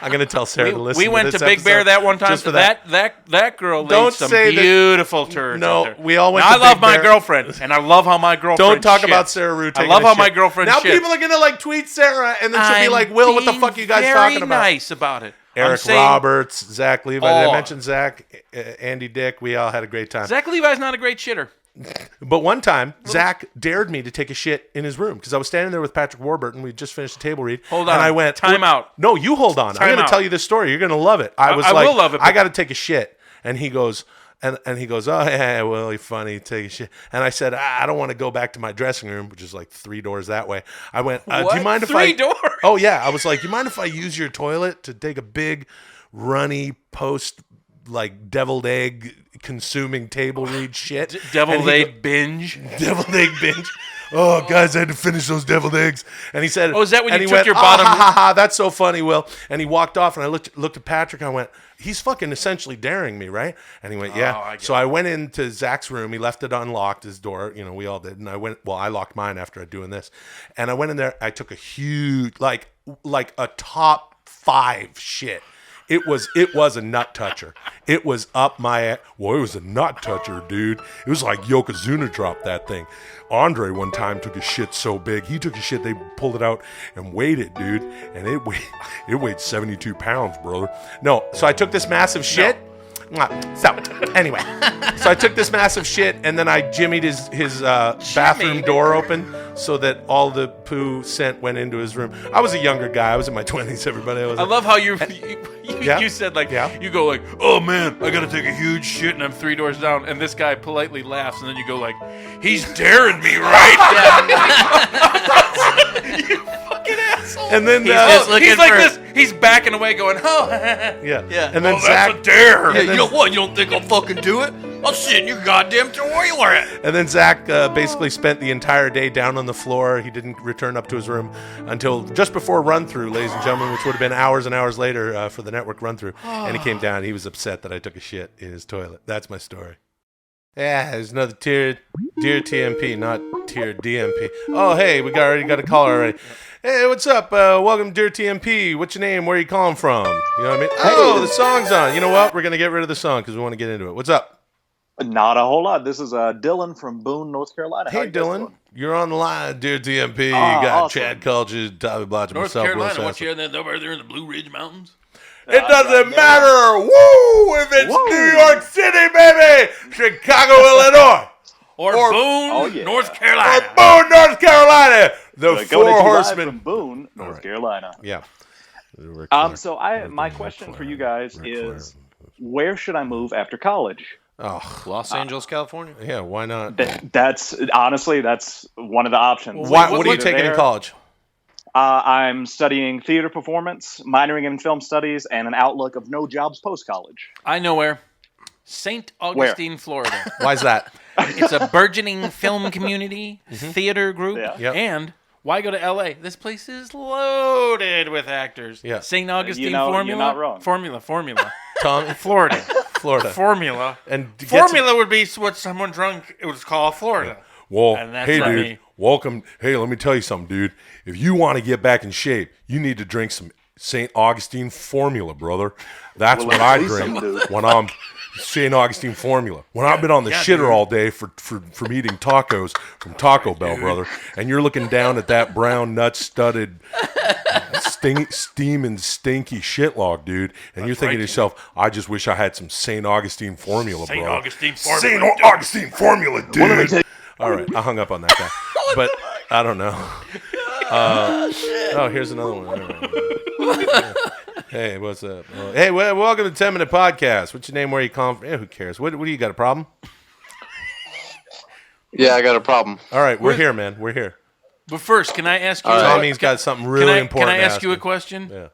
I'm going to tell Sarah to listen We to went this to Big Bear episode that one time. just for that. That girl Don't laid some say that- beautiful turds. No, out there. we all went Now, to I love Big my Bear. girlfriend, and I love how my girlfriend. Don't talk shits. about Sarah Rue I taking love a how shit. my girlfriend. Now shits. people are going to like tweet Sarah, and then she'll be like, "Will, what the fuck are you guys very talking about?" Nice about it. I'm Eric saying- Roberts, Zach Levi. Did I Oh. mention Zach? Andy Dick. We all had a great time. Zach Levi's not a great shitter. But one time, Zach dared me to take a shit in his room because I was standing there with Patrick Warburton. We just finished the table read. Hold And on. I went, Time out. No, you hold on. I'm Time going to out. tell you this story. You're going to love it. I was I like, will love it, I but- got to take a shit. And he goes, and he goes, oh, yeah, well, you're funny. Take a shit. And I said, I don't want to go back to my dressing room, which is like 3 doors that way. I went, do you What? mind if 3 doors? Oh, yeah. I was like, you mind if I use your toilet to take a big, runny, like deviled egg consuming table read shit? Deviled And he egg binge. Deviled egg binge. Oh, guys, I had to finish those deviled eggs. And he said, Oh, is that when and you he took went, your "Ah, bottom- ha, ha, ha, that's so funny, Will." And he walked off, and I looked at Patrick, and I went, he's fucking essentially daring me, right? And he went, yeah. I get So I went into Zach's room. He left it unlocked, his door. You know, we all did. And I locked mine after doing this. And I went in there. I took a huge, like a top 5 shit. It was a nut toucher. It was up my well, it was a nut toucher, dude. It was like Yokozuna dropped that thing. Andre one time took a shit so big. He took a shit, they pulled it out and weighed it, dude. And it weighed 72 pounds, brother. No, so I took this massive shit. So anyway, so I took this massive shit and then I jimmied his bathroom door open so that all the poo scent went into his room. I was a younger guy. I was in my 20s. Everybody. I love how you Yeah. said like you go like, oh man, I gotta take a huge shit and I'm 3 doors down, and this guy politely laughs, and then you go like, he's daring me, right? You fucking asshole. And then he's like this. He's backing away, going, oh yeah. And And then that's Zach, a dare. and Yeah, then- you know What, you don't think I'll fucking do it? I'll sit in your goddamn toilet. And then Zach basically spent the entire day down on the floor. He didn't return up to his room until just before run-through, ladies and gentlemen, which would have been hours and hours later for the network run-through. And he came down. He was upset that I took a shit in his toilet. That's my story. Yeah, there's another Dear TMP, not Dear DMP. Oh, hey, we already got a caller already. Hey, what's up? Welcome to Dear TMP. What's your name? Where are you calling from? You know what I mean? Oh, the song's on. You know what? We're going to get rid of the song because we want to get into it. What's up? Not a whole lot. This is Dylan from Boone, North Carolina. How Hey, you guys Dylan. doing? You're on the line, Dear TMP. You Ah, got awesome. Chad Culture, Tommy Blacha, North myself, Will Carolina, what Sasso. you over there in the Blue Ridge Mountains? It doesn't matter, woo, if it's New York City, baby, Chicago, Illinois. Or Boone, North Carolina. Or Boone, North Carolina. The Coming Four at you live Horsemen. from Boone, North Carolina. Yeah. So my question for you guys is, where should I move after college? Oh, Los Angeles, California. Yeah, why not? That's honestly one of the options. What are you taking in college? I'm studying theater performance, minoring in film studies, and an outlook of no jobs post-college. I know where. St. Augustine, Florida. Why is that? It's a burgeoning film community, theater group, Yep. and why go to L.A.? This place is loaded with actors. Yeah. St. Augustine You're Formula. not wrong. Formula. Tom, Florida. And Formula. Formula would be what someone drunk it would call Florida. Well, And that's hey, not dude, me. welcome. Hey, let me tell you something, dude. If you want to get back in shape, you need to drink some St. Augustine Formula, brother. That's what I drink when I'm St. Augustine Formula. When I've been on the shitter all day from eating tacos from Taco Bell, brother, and you're looking down at that brown nut-studded steaming stinky shitlog, dude, and you're thinking to yourself, I just wish I had some St. Augustine Formula, bro. St. Augustine Formula. St. Augustine Formula, dude. All right, I hung up on that guy, but I don't know. Here's another one. Hey, what's up? Hey, welcome to 10 Minute Podcast. What's your name? Where you calling from? Yeah, who cares? What do you got? A problem? Yeah, I got a problem. All right, we're here, man. We're here. But first, can I ask you? Tommy's got something really important. Can I ask to you a question? Yeah.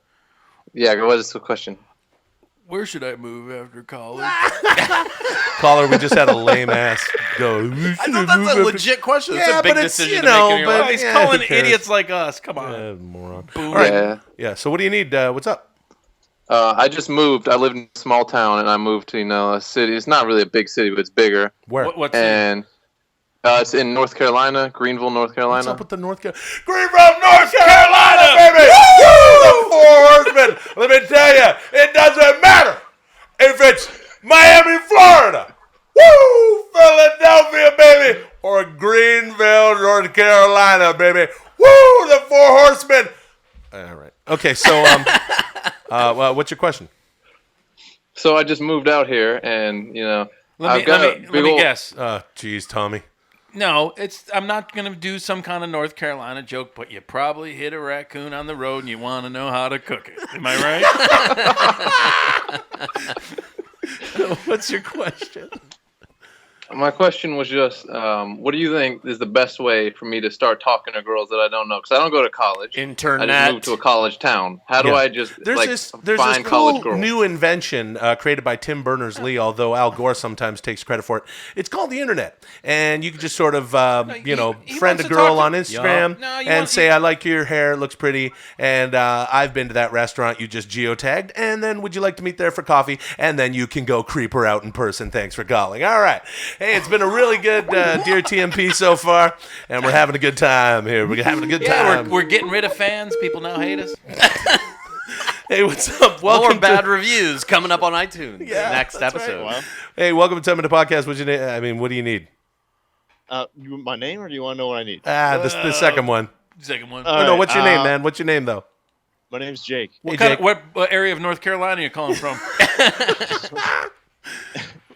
Yeah, what is the question? Where should I move after college? Caller, we just had a lame ass go. I thought that's a legit question. It's Yeah, a big but it's, decision you to make know, in your but life. He's yeah, calling who cares? idiots like us. Come on. Moron. Boom. All right. Yeah. Yeah. So what do you need? What's up? I just moved. I lived in a small town, and I moved to a city. It's not really a big city, but it's bigger. Where? What's and it's in North Carolina, Greenville, North Carolina. What's up with the North Carolina? Greenville, North Carolina, baby! Woo! The Four Horsemen. Let me tell you, it doesn't matter if it's Miami, Florida, woo, Philadelphia, baby, or Greenville, North Carolina, baby, woo, the Four Horsemen. All right. Okay, so well, what's your question? So I just moved out here, and Let me guess. Geez, Tommy. No, I'm not gonna do some kind of North Carolina joke, but you probably hit a raccoon on the road and you want to know how to cook it. Am I right? What's your question? My question was just, what do you think is the best way for me to start talking to girls that I don't know? Because I don't go to college. Internet. I just moved to a college town. How do I just there's find this college cool girls? new invention created by Tim Berners-Lee, although Al Gore sometimes takes credit for it. It's called the internet, and you can just sort of friend wants a to girl talk on to- Instagram No, you and want- say, I like your hair, it looks pretty, and I've been to that restaurant you just geotagged, and then would you like to meet there for coffee? And then you can go creep her out in person. Thanks for calling. All right. Hey, it's been a really good Dear TMP so far, and we're having a good time here. We're having a good time. We're getting rid of fans. People now hate us. Hey, what's up? More Welcome bad to... reviews coming up on iTunes. Yeah, next episode. Right. Hey, welcome to 10 Minute Podcast. What's your name? I mean, what do you need? My name, or do you want to know what I need? The second one. Second one. Oh, no, what's your name, man? What's your name, though? My name's Jake. What area of North Carolina are you calling from?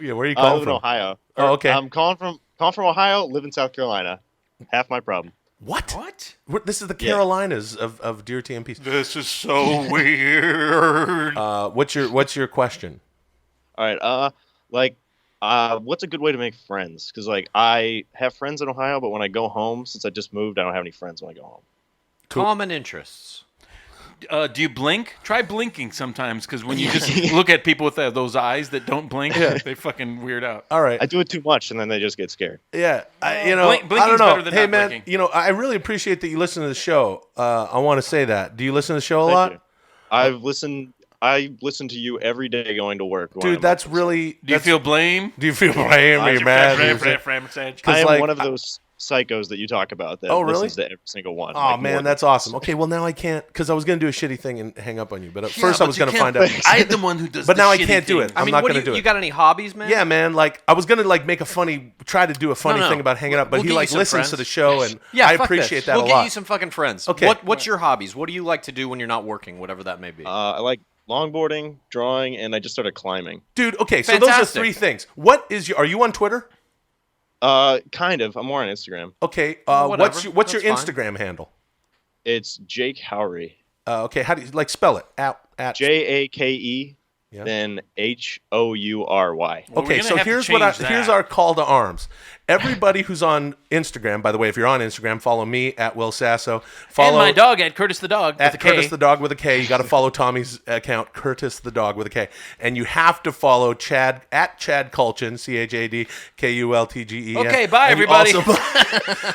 Yeah, where are you I calling live in from? Ohio. Oh, okay. I'm calling from Ohio. Live in South Carolina. Half my problem. What? What? This is the Carolinas of Dear TMPs. This is so weird. What's your question? All right. What's a good way to make friends? Because I have friends in Ohio, but when I go home, since I just moved, I don't have any friends when I go home. Common interests. Do you blink? Try blinking sometimes, because when you just look at people with those eyes that don't blink, they fucking weird out. All right. I do it too much, and then they just get scared. Yeah, I don't blinking's know. better than Hey, not man, blinking. I really appreciate that you listen to the show. I want to say that. Do you listen to the show a lot? You. I listen to you every day going to work. Dude, that's really... Do you feel blame? Do you feel blame? Are you mad? I am one of those psychos that you talk about that listens to every single one. Oh, man, that's awesome. Okay, well, now I can't, because I was going to do a shitty thing and hang up on you. But at first I was going to find out. I'm the one who does But the now I shitty can't do it. things. I'm not going to do it. You got any hobbies, man? Yeah, man. I was gonna make a try to do a funny No. thing about hanging up, but We'll he get you some listens friends. to the show, and Yeah, I fuck appreciate this. that We'll a get lot. you some fucking friends. Okay. What's your hobbies? What do you like to do when you're not working, whatever that may be? I like longboarding, drawing, and I just started climbing. Dude, okay, so those are Fantastic. three things. What is are you on Twitter? Kind of. I'm more on Instagram. Okay. Whatever. What's your That's fine. Instagram handle? It's Jake Howry. Okay. How do you spell it? At Jake, Yeah. then Houry. Okay, so here's our call to arms. Everybody who's on Instagram, by the way, if you're on Instagram, follow me at Will Sasso. Follow and my dog at Curtis the Dog with a at K. Curtis the Dog with a K. You got to follow Tommy's account, Curtis the Dog with a K, and you have to follow Chad at Chad Kultgen, ChadKultgen. Okay, bye, And you everybody.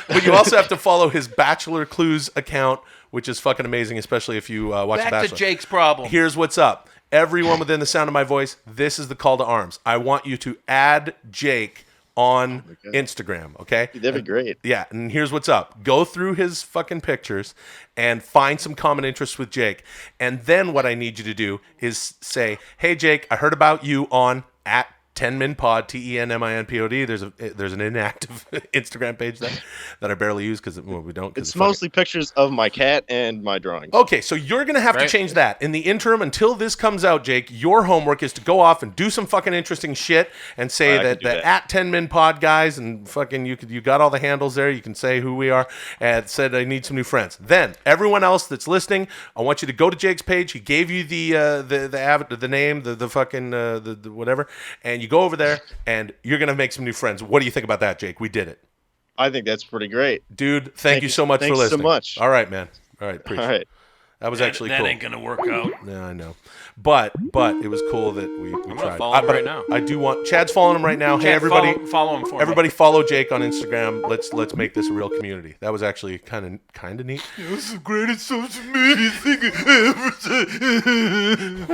but you also have to follow his Bachelor Clues account, which is fucking amazing, especially if you watch Back Bachelor. to Jake's problem. Here's what's up. Everyone within the sound of my voice, this is the call to arms. I want you to add Jake on Instagram, okay? That'd be great. Yeah, and here's what's up. Go through his fucking pictures and find some common interests with Jake. And then what I need you to do is say, hey, Jake, I heard about you on at 10minpod, TENMINPOD. There's an inactive Instagram page that I barely use because we don't. It's mostly pictures of my cat and my drawings. Okay, so you're going to have to change that. In the interim, until this comes out, Jake, your homework is to go off and do some fucking interesting shit and say that at 10minpod guys and fucking you got all the handles there. You can say who we are and said I need some new friends. Then everyone else that's listening, I want you to go to Jake's page. He gave you the name, the fucking the whatever, and you go over there and you're going to make some new friends. What do you think about that, Jake? We did it. I think that's pretty great. Dude, thank you so much for listening. Thanks so much. All right, man. All right, appreciate All right. it. That was actually cool. That ain't gonna work out. Yeah, I know. But it was cool that we I'm tried. follow him But right now. I do want Chad's following him right now. Hey, Chad, everybody, follow him for me. everybody, follow Jake on Instagram. Let's make this a real community. That was actually kind of neat. It was the greatest social media thing ever.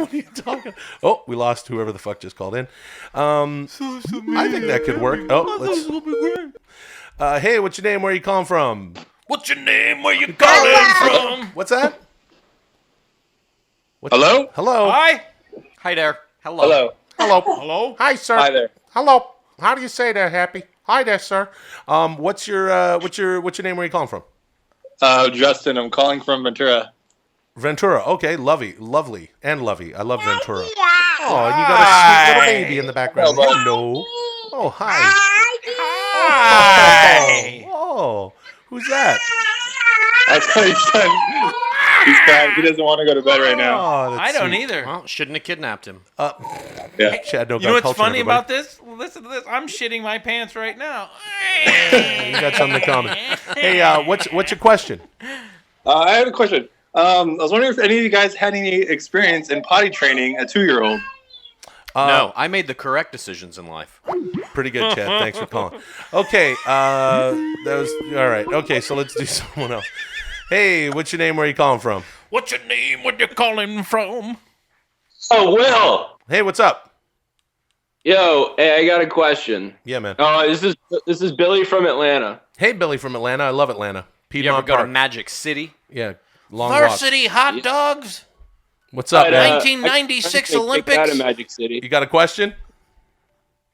What are you talking? Oh, we lost whoever the fuck just called in. I think that could work. Oh, let's. Hey, what's your name? Where are you calling from? What's your name? Where you calling from? What's that? Hello? Hello. Hi. Hi there. Hello. Hello. Hello. Hello. Hi, sir. Hi there. Hello. How do you say that, Happy? Hi there, sir. What's your name? Where are you calling from? Justin, I'm calling from Ventura. Ventura. Okay, lovely, and lovey. I love Ventura. Oh, and you got a sweet little baby in the background. Hello. Oh, hi. Hi. Oh, who's that? That's my son. He's crying. He doesn't want to go to bed right now. Oh, I don't sweet. either. Well, shouldn't have kidnapped him. Yeah. Chad, no You know gun what's culture, funny everybody. about this? Listen to this. I'm shitting my pants right now. You got something in common. Hey, what's your question? I have a question. I was wondering if any of you guys had any experience in potty training a 2-year-old. No, I made the correct decisions in life. Pretty good, Chad. Thanks for calling. Okay, that was all right. Okay, so let's do someone else. Hey, what's your name? Where are you calling from? What's your name? Where you calling from? Oh, Will. Hey, what's up? Yo, hey, I got a question. Yeah, man. This is Billy from Atlanta. Hey, Billy from Atlanta. I love Atlanta. You ever Piedmont go to Park. Magic City? Yeah, long walk. Varsity hot dogs. What's up, man? 1996 I Olympics. Out of Magic City. You got a question?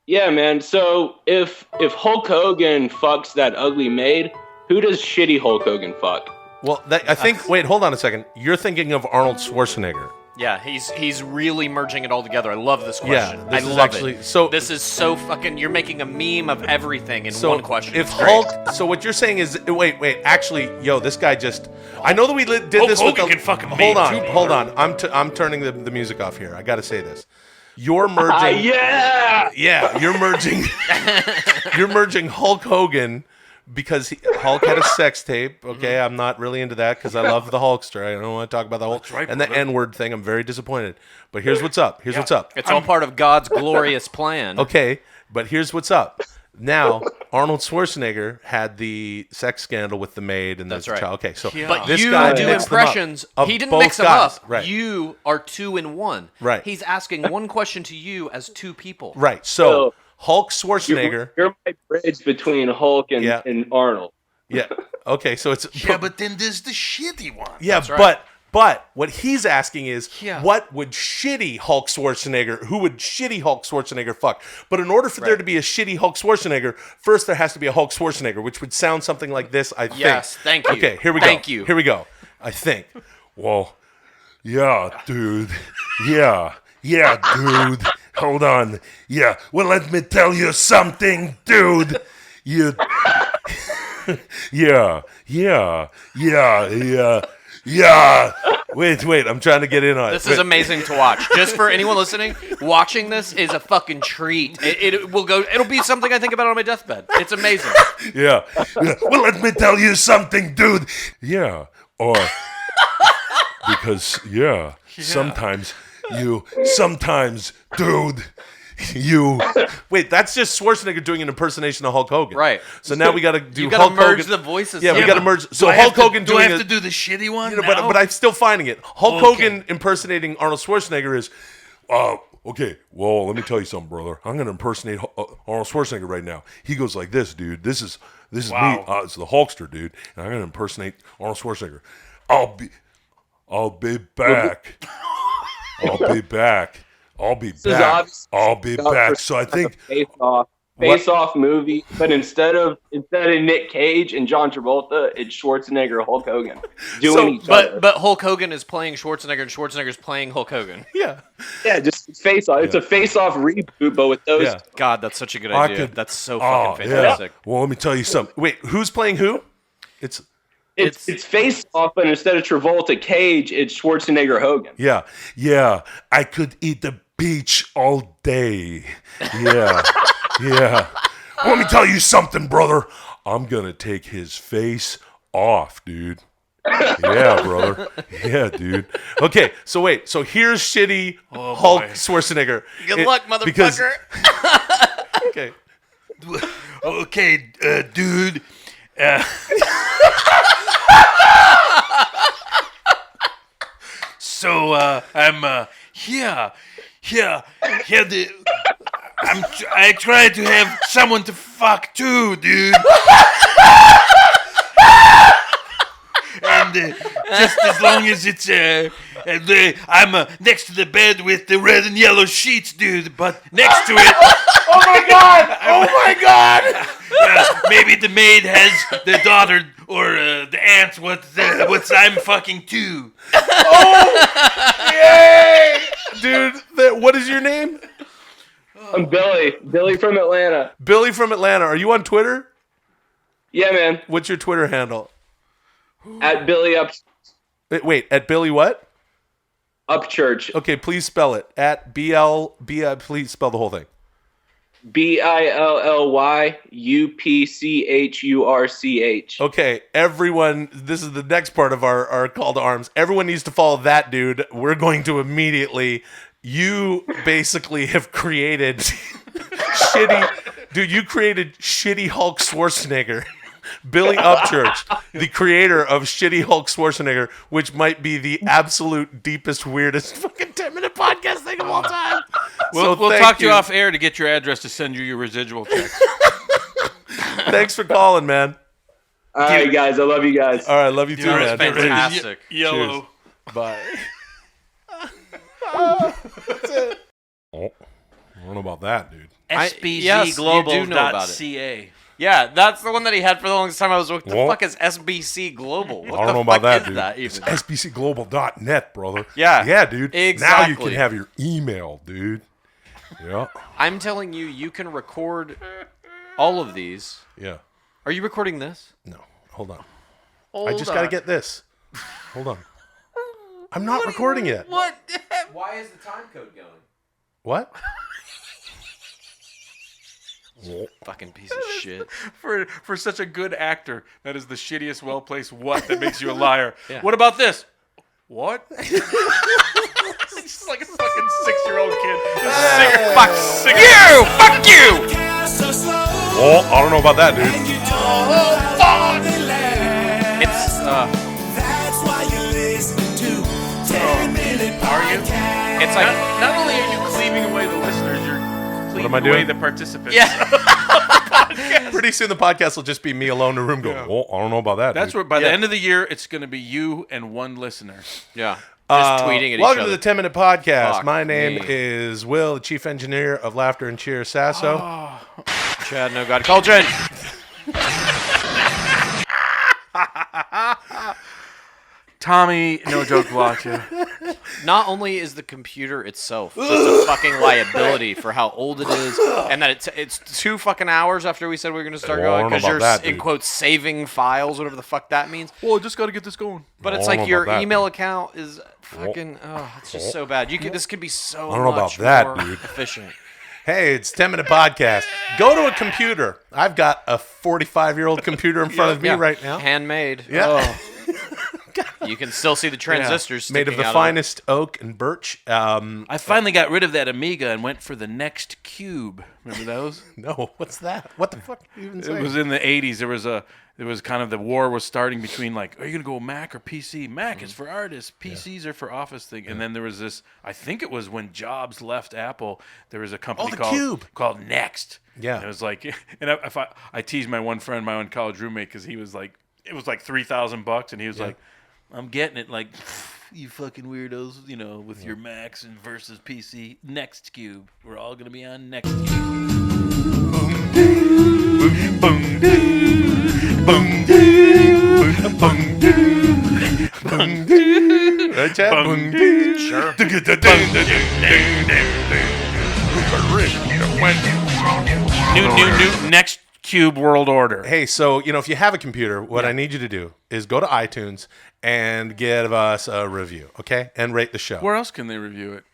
Yeah, man. So if Hulk Hogan fucks that ugly maid, who does shitty Hulk Hogan fuck? Well, I think. Wait, hold on a second. You're thinking of Arnold Schwarzenegger. Yeah, he's really merging it all together. I love this Yeah, question. this I is love actually- it. so- this is so fucking. You're making a meme of everything in So one question. if It's great. Hulk, so what you're saying is, wait, actually, yo, this guy just. I know that we did this with the. Hogan can fucking Hold on. I'm turning the music off here. I got to say this. You're merging. Yeah. Yeah, you're merging. You're merging Hulk Hogan. Because Hulk had a sex tape, okay? I'm not really into that because I love the Hulkster. I don't want to talk about the Hulk and the N-word thing. I'm very disappointed. But here's what's up. What's up. It's all part of God's glorious plan. Okay, but here's what's up. Now, Arnold Schwarzenegger had the sex scandal with the maid and the That's right. child. Okay, so But this you guy do mixed them up. impressions. Of He didn't both mix them guys. up. Right. You are 2 in 1. Right. He's asking one question to you as 2 people. Right. So Hulk Schwarzenegger. You're my bridge between Hulk and Arnold. Yeah. Okay. So it's Yeah, but then there's the shitty one. yeah, That's right. but what he's asking is, Yeah. what would shitty Hulk Schwarzenegger? Who would shitty Hulk Schwarzenegger fuck? But in order for there to be a shitty Hulk Schwarzenegger, first there has to be a Hulk Schwarzenegger, which would sound something like this. I think. Yes, thank you. Okay. Here we go. Thank you. Here we go. I think. Well, yeah, dude. Yeah, dude. Hold on. Yeah, well, let me tell you something, dude. you. Yeah. Wait, I'm trying to get in on it. This is amazing to watch. Just for anyone listening, watching this is a fucking treat. It will go. It'll be something I think about on my deathbed. It's amazing. Yeah. Well, let me tell you something, dude. Yeah. Or because sometimes, dude. Wait, that's just Schwarzenegger doing an impersonation of Hulk Hogan. Right. So now we got to do You gotta Hulk merge Hogan. the voices. Yeah, we got to merge. So Do I Hulk have to- Hogan do doing I have it- to do the shitty one? You know, but I'm still finding it. Hulk Hogan impersonating Arnold Schwarzenegger is. Okay, well, let me tell you something, brother. I'm going to impersonate Arnold Schwarzenegger right now. He goes like this, dude. This is Wow. me. It's the Hulkster, dude. And I'm going to impersonate Arnold Schwarzenegger. I'll be back. I'll be back. So I think Face-off movie, but instead of Nick Cage and John Travolta, it's Schwarzenegger, Hulk Hogan doing each other. But Hulk Hogan is playing Schwarzenegger, and Schwarzenegger's playing Hulk Hogan. Yeah, just face-off. It's a face-off reboot, but with those. Yeah. God, that's such a good idea. That's so fucking yeah. fantastic. Well, let me tell you something. Wait, who's playing who? It's face-off, but instead of Travolta Cage, it's Schwarzenegger Hogan. Yeah. I could eat the beach all day. Yeah. Yeah. Let me tell you something, brother. I'm going to take his face off, dude. Yeah, brother. Yeah, dude. Okay, so wait. So here's shitty Hulk Schwarzenegger. Good luck, motherfucker. Because, okay. Okay, dude. So I'm here. I try to have someone to fuck too, dude. And just as long as it's I'm next to the bed with the red and yellow sheets, dude. But next to it, Oh my god! maybe the maid has the daughter or the aunt. What's I'm fucking too. Yay! Dude, what is your name? I'm Billy. Billy from Atlanta. Billy from Atlanta. Are you on Twitter? Yeah, man. What's your Twitter handle? At Billy Up. Wait, at Billy what? Upchurch. Okay, please spell it. At please spell the whole thing. BILLYUPCHURCH. Okay, everyone, this is the next part of our call to arms. Everyone needs to follow that dude. We're going to immediately. You basically have created you created shitty Hulk Schwarzenegger. Billy Upchurch, the creator of Shitty Hulk Schwarzenegger, which might be the absolute deepest, weirdest fucking 10-minute podcast thing of all time. We'll talk to you off air to get your address to send you your residual checks. Thanks for calling, man. All right, guys. I love you guys. All right, love you too, man. Fantastic. Yellow. Cheers. Bye. That's it. Oh, I don't know about that, dude. SBCglobal.ca. Yeah, that's the one that he had for the longest time. I was like, what the Well, fuck is SBC Global? What I don't the know fuck about that, is dude. that It's even? SBCglobal.net, brother. Yeah. Yeah, dude. Exactly. Now you can have your email, dude. Yeah. I'm telling you, you can record all of these. Yeah. Are you recording this? No. Hold on. I just got to get this. Hold on. I'm not recording yet. What? Why is the time code going? What? Fucking piece of shit. For such a good actor, that is the shittiest well-placed what that makes you a liar. Yeah. What about this? What? It's just like a fucking 6-year-old kid. Fuck you! Fuck you! Well, I don't know about that, dude. It's Are you? It's like not only are you cleaving away the listeners, you're cleaving am I away doing? the participants. Yeah. Pretty soon the podcast will just be me alone in a room going, Well, I don't know about that, That's dude. where by the end of the year, it's going to be you and one listener. Yeah. Just tweeting at each welcome other. to the 10-minute podcast. Fuck My name me. is Will, the chief engineer of Laughter and Cheer Sasso. Chad, no God, Kultgen. Tommy, no joke, Blacha. not only is the computer itself just a fucking liability for how old it is, and that it's 2 fucking hours after we said we were going to start going because you're in quotes saving files, whatever the fuck that means. Well, I just got to get this going. But it's like your email account is fucking. Oh, it's just so bad. This could be so. I don't know about that, dude. Efficient. Hey, it's 10-minute podcast. Go to a computer. I've got a 45-year-old computer in front of me right now. Handmade. Yeah. Oh. You can still see the transistors made of the finest oak and birch. I finally got rid of that Amiga and went for the Next Cube. Remember those? No, what's that? What the fuck are you even saying? It was in the 80s. There was kind of the war was starting between like, are you going to go Mac or PC? Mac is for artists. PCs are for office thing. And then there was this, I think it was when Jobs left Apple, there was a company called Next. Yeah. And it was like, and I teased my one friend, my own college roommate, because he was like, it was like $3,000 and he was like, I'm getting it like, you fucking weirdos, with your Macs and versus PC. Next Cube. We're all going to be on Next Cube. Boom, boom, boom, boom, boom, boom, right, Chad? Boom, sure. New Next Cube World Order. Hey, so, if you have a computer, what I need you to do is go to iTunes and give us a review, okay? And rate the show. Where else can they review it?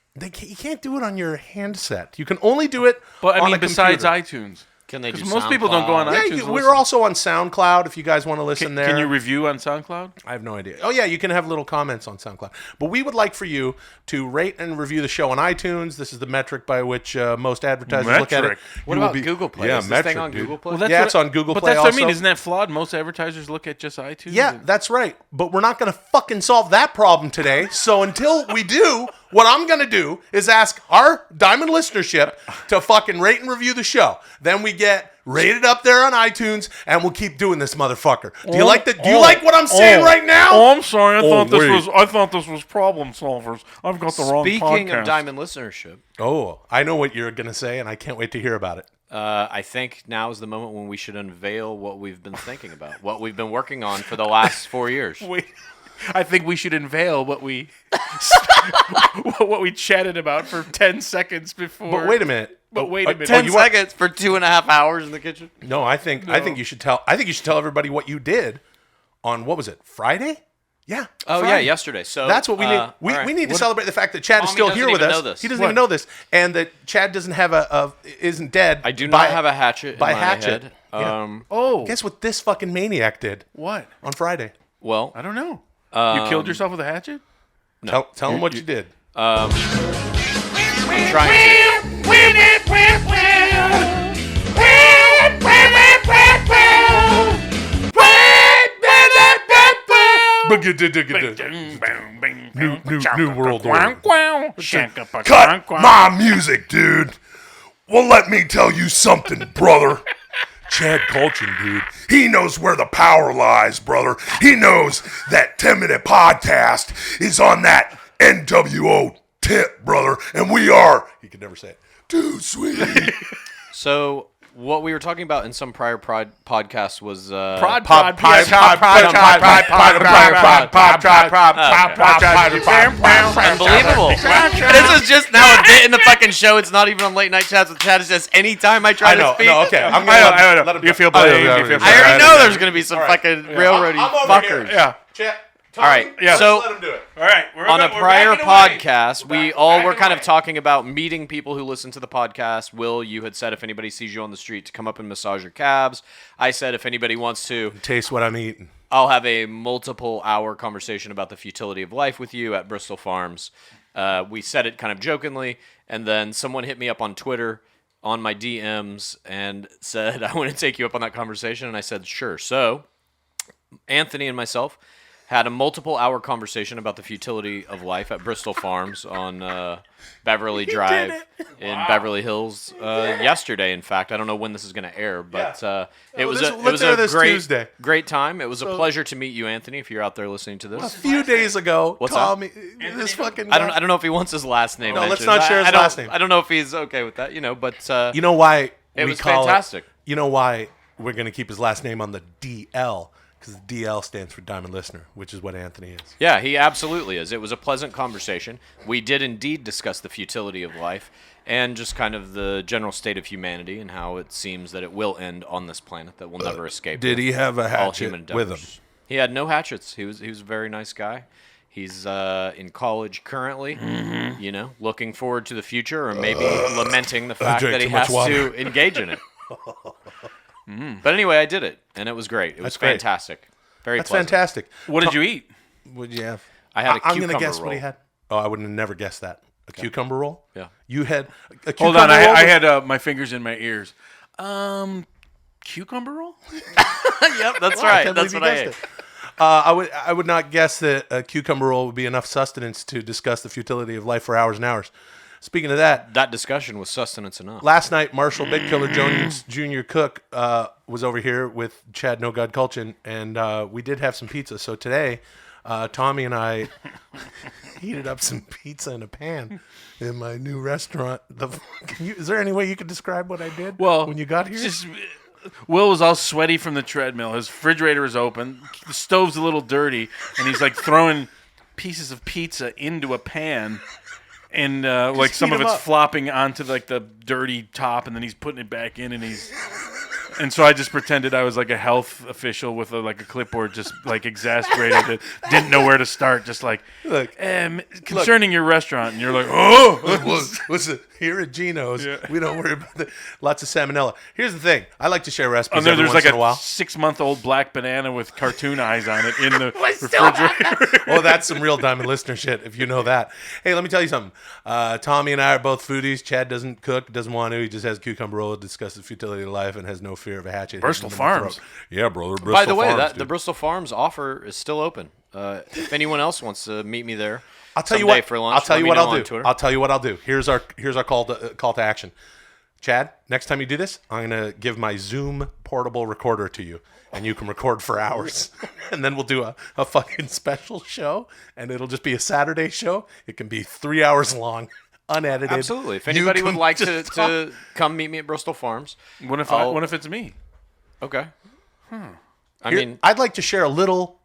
You can't do it on your handset. You can only do it on a besides computer. iTunes. Can they do Because most people don't go on iTunes. Yeah, we're also on SoundCloud if you guys want to listen there. Can you review on SoundCloud? I have no idea. Oh, yeah, you can have little comments on SoundCloud. But we would like for you to rate and review the show on iTunes. This is the metric by which most advertisers look at it. What about Google Play? Yeah, is this thing on Google Play? Well, it's on Google Play But that's also. what I mean. Isn't that flawed? Most advertisers look at just iTunes? Yeah, that's right. But we're not going to fucking solve that problem today. So until we do, what I'm going to do is ask our Diamond listenership to fucking rate and review the show. Then we get rated up there on iTunes, and we'll keep doing this, motherfucker. Do you like that? Do you like what I'm saying right now? Oh, I'm sorry. I thought this was problem solvers. I've got the wrong podcast. Speaking of Diamond listenership. Oh, I know what you're going to say, and I can't wait to hear about it. I think now is the moment when we should unveil what we've been thinking about, what we've been working on for the last 4 years. I think we should unveil what we chatted about for 10 seconds before. But wait a minute. 10 seconds for 2.5 hours in the kitchen? No, I think you should tell everybody what you did on, what was it, Friday? Yeah. Oh, Friday. yeah, yesterday. So that's what we need. We need to celebrate the fact that Chad is still here with us. He doesn't even know this, and that Chad doesn't have isn't dead. I do not have a hatchet by in my hatchet. head. Yeah. Guess what this fucking maniac did? What on Friday? Well, I don't know. You killed yourself with a hatchet? No. Tell him what you did. I'm trying to. New world order. Cut my music, dude. Well, let me tell you something, brother. Chad Kultgen, dude. He knows where the power lies, brother. He knows that 10-minute podcast is on that NWO tip, brother. And we are, he could never say it, too sweet. So, what we were talking about in some prior podcasts was unbelievable. This is just now a bit in the fucking show. It's not even on Late Night Chats with Chad. It's just anytime I try to speak. No, okay. I'm gonna let him. You feel blamed. I already know there's gonna be some fucking railroady fuckers. Yeah. All right, yeah. So let him do it. All right, on a prior podcast, we all were kind of talking about meeting people who listen to the podcast. Will, you had said if anybody sees you on the street to come up and massage your calves. I said if anybody wants to taste what I'm eating, I'll have a multiple-hour conversation about the futility of life with you at Bristol Farms. We said it kind of jokingly, and then someone hit me up on Twitter on my DMs and said, I want to take you up on that conversation, and I said, sure. So Anthony and myself had a multiple-hour conversation about the futility of life at Bristol Farms on Beverly Drive in Beverly Hills yesterday. In fact, I don't know when this is going to air, but it was a great time. It was a pleasure to meet you, Anthony. If you're out there listening to this, a few days ago, what's Tommy, that? this fucking I don't know if he wants his last name. No, mentioned. let's not share his last name. I don't know if he's okay with that. But you know why it was fantastic. You know why we're going to keep his last name on the DL. Because DL stands for Diamond Listener, which is what Anthony is. Yeah, he absolutely is. It was a pleasant conversation. We did indeed discuss the futility of life and just kind of the general state of humanity and how it seems that it will end on this planet, that we'll never escape. Did he have a all hatchet human with endeavors. He had no hatchets. He was a very nice guy. He's in college currently, you know, looking forward to the future or maybe lamenting the fact that he has to engage in it. But anyway, I did it, and it was great. It was fantastic. Very That's pleasant. fantastic. What did you eat? What did you have? I had a I'm cucumber gonna guess roll. what he had. Oh, I would have never guessed that. A cucumber roll? Yeah. You had a cucumber Hold on, roll? I had my fingers in my ears. Cucumber roll? Yep, that's Wow, I right. can't That's believe what you I guessed ate. it. I would not guess that a cucumber roll would be enough sustenance to discuss the futility of life for hours and hours. Speaking of that, that discussion was sustenance enough. Last night, Marshall Big Killer Jones Jr. Cook was over here with Chad No God Kultgen, and we did have some pizza. So today, Tommy and I heated up some pizza in a pan in my new restaurant. Is there any way you could describe what I did when you got here? Will was all sweaty from the treadmill. His refrigerator is open. The stove's a little dirty, and he's like throwing pieces of pizza into a pan. And like some of it's flopping onto like the dirty top, and then he's putting it back in, and so I just pretended I was like a health official with like a clipboard, just like exasperated, didn't know where to start, just like concerning your restaurant, and you're like, oh, listen, here at Gino's, we don't worry about lots of salmonella. Here's the thing: I like to share recipes every there's once like in a while. 6-month-old black banana with cartoon eyes on it in the refrigerator. Oh, that's some real Diamond Listener shit, if you know that. Hey, let me tell you something. Tommy and I are both foodies. Chad doesn't cook, doesn't want to. He just has cucumber roll, discusses the futility of life, and has no fear of a hatchet. Bristol hitting him in the Farms. throat. Yeah, brother. Bristol By the way, Farms, the Bristol Farms offer is still open. If anyone else wants to meet me there, I'll tell you someday what. for lunch, I'll tell you what I'll do. Twitter. I'll tell you what I'll do. Here's our call to action. Chad, next time you do this, I'm gonna give my Zoom portable recorder to you, and you can record for hours, and then we'll do a fucking special show, and it'll just be a Saturday show. It can be 3 hours long, unedited. Absolutely. If You anybody would can like just to come meet me at Bristol Farms, What if it's me? Okay. I Here, mean, I'd like to share a little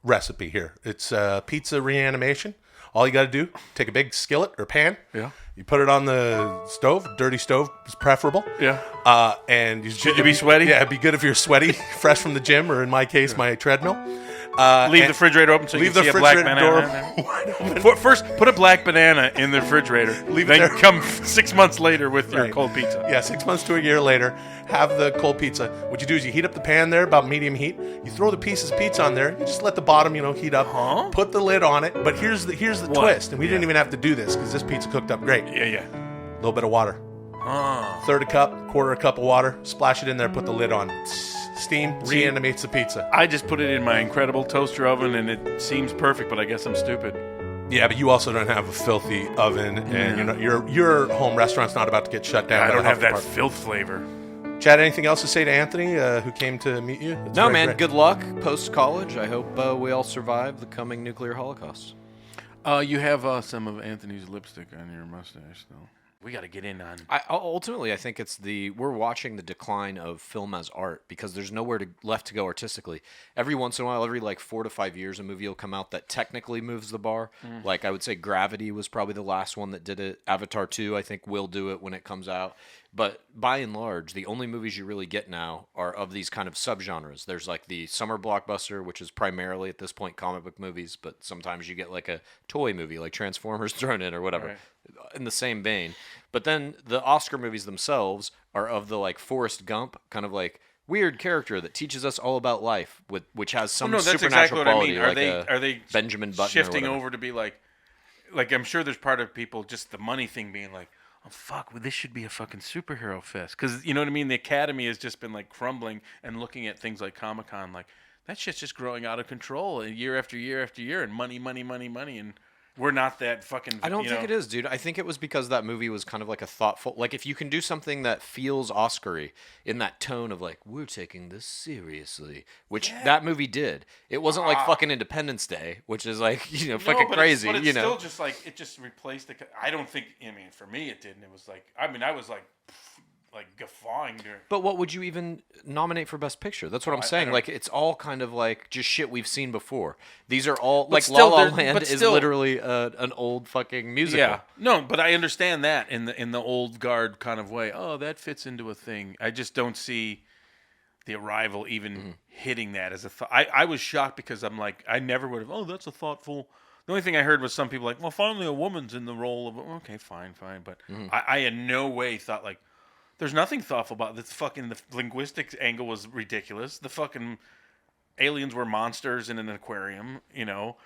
recipe here. It's pizza reanimation. All you got to do, take a big skillet or pan. Yeah. You put it on the stove. Dirty stove is preferable. Yeah. And Should you be sweaty? Yeah, it'd be good if you're sweaty, fresh from the gym, or in my case, my treadmill. Leave the refrigerator open so you can see a black banana. First, put a black banana in the refrigerator. Then come 6 months later with your cold pizza. Yeah, 6 months to a year later, have the cold pizza. What you do is you heat up the pan there, about medium heat. You throw the pieces of pizza on there. You just let the bottom, heat up. Put the lid on it. But here's the twist, and we didn't even have to do this because this pizza cooked up great. Yeah. A little bit of water. Third a cup, quarter a cup of water. Splash it in there. Put the lid on. Steam reanimates the pizza. I just put it in my incredible toaster oven, and it seems perfect, but I guess I'm stupid. Yeah, but you also don't have a filthy oven, and your home restaurant's not about to get shut down. I by don't the have health that department. filth flavor. Chad, anything else to say to Anthony, who came to meet you? It's no, very man. great. Good luck post-college. I hope we all survive the coming nuclear holocaust. You have some of Anthony's lipstick on your mustache, though. We got to get in on. Ultimately, I think we're watching the decline of film as art because there's nowhere left to go artistically. Every once in a while, every 4 to 5 years, a movie will come out that technically moves the bar. Like I would say, Gravity was probably the last one that did it. Avatar 2, I think, will do it when it comes out. But by and large, the only movies you really get now are of these kind of subgenres. There's like the summer blockbuster, which is primarily at this point comic book movies, but sometimes you get like a toy movie like Transformers thrown in or whatever, in the same vein. But then the Oscar movies themselves are of the Forrest Gump kind of weird character that teaches us all about life, which has some that's supernatural exactly what quality. I mean. Are they Benjamin Button shifting or over to be like I'm sure there's part of people just the money thing being like, oh fuck, well, this should be a fucking superhero fest, because you know what I mean. The Academy has just been crumbling and looking at things like Comic-Con that shit's just growing out of control year after year after year, and money, and we're not that fucking. I don't think it is, dude. I think it was because that movie was kind of a thoughtful. If you can do something that feels Oscar-y in that tone of we're taking this seriously, which that movie did. It wasn't fucking Independence Day, which is fucking crazy. But it's still just it just replaced the. I don't think. I mean, for me, it didn't. It was I was like guffawing during. But what would you even nominate for Best Picture? That's what I'm I saying. don't- Like, it's all kind of like just shit we've seen before. These are all But like still, La La they're- Land but is still- literally an old fucking musical. Yeah, no, but I understand that in the old guard kind of way. Oh, that fits into a thing. I just don't see The Arrival even hitting that as a thought. I was shocked because I'm like, I never would have. Oh, that's a thoughtful. The only thing I heard was some people like, well, finally a woman's in the role of. Okay, fine. But I in no way thought like, there's nothing thoughtful about this. Fucking the linguistics angle was ridiculous. The fucking aliens were monsters in an aquarium. You know,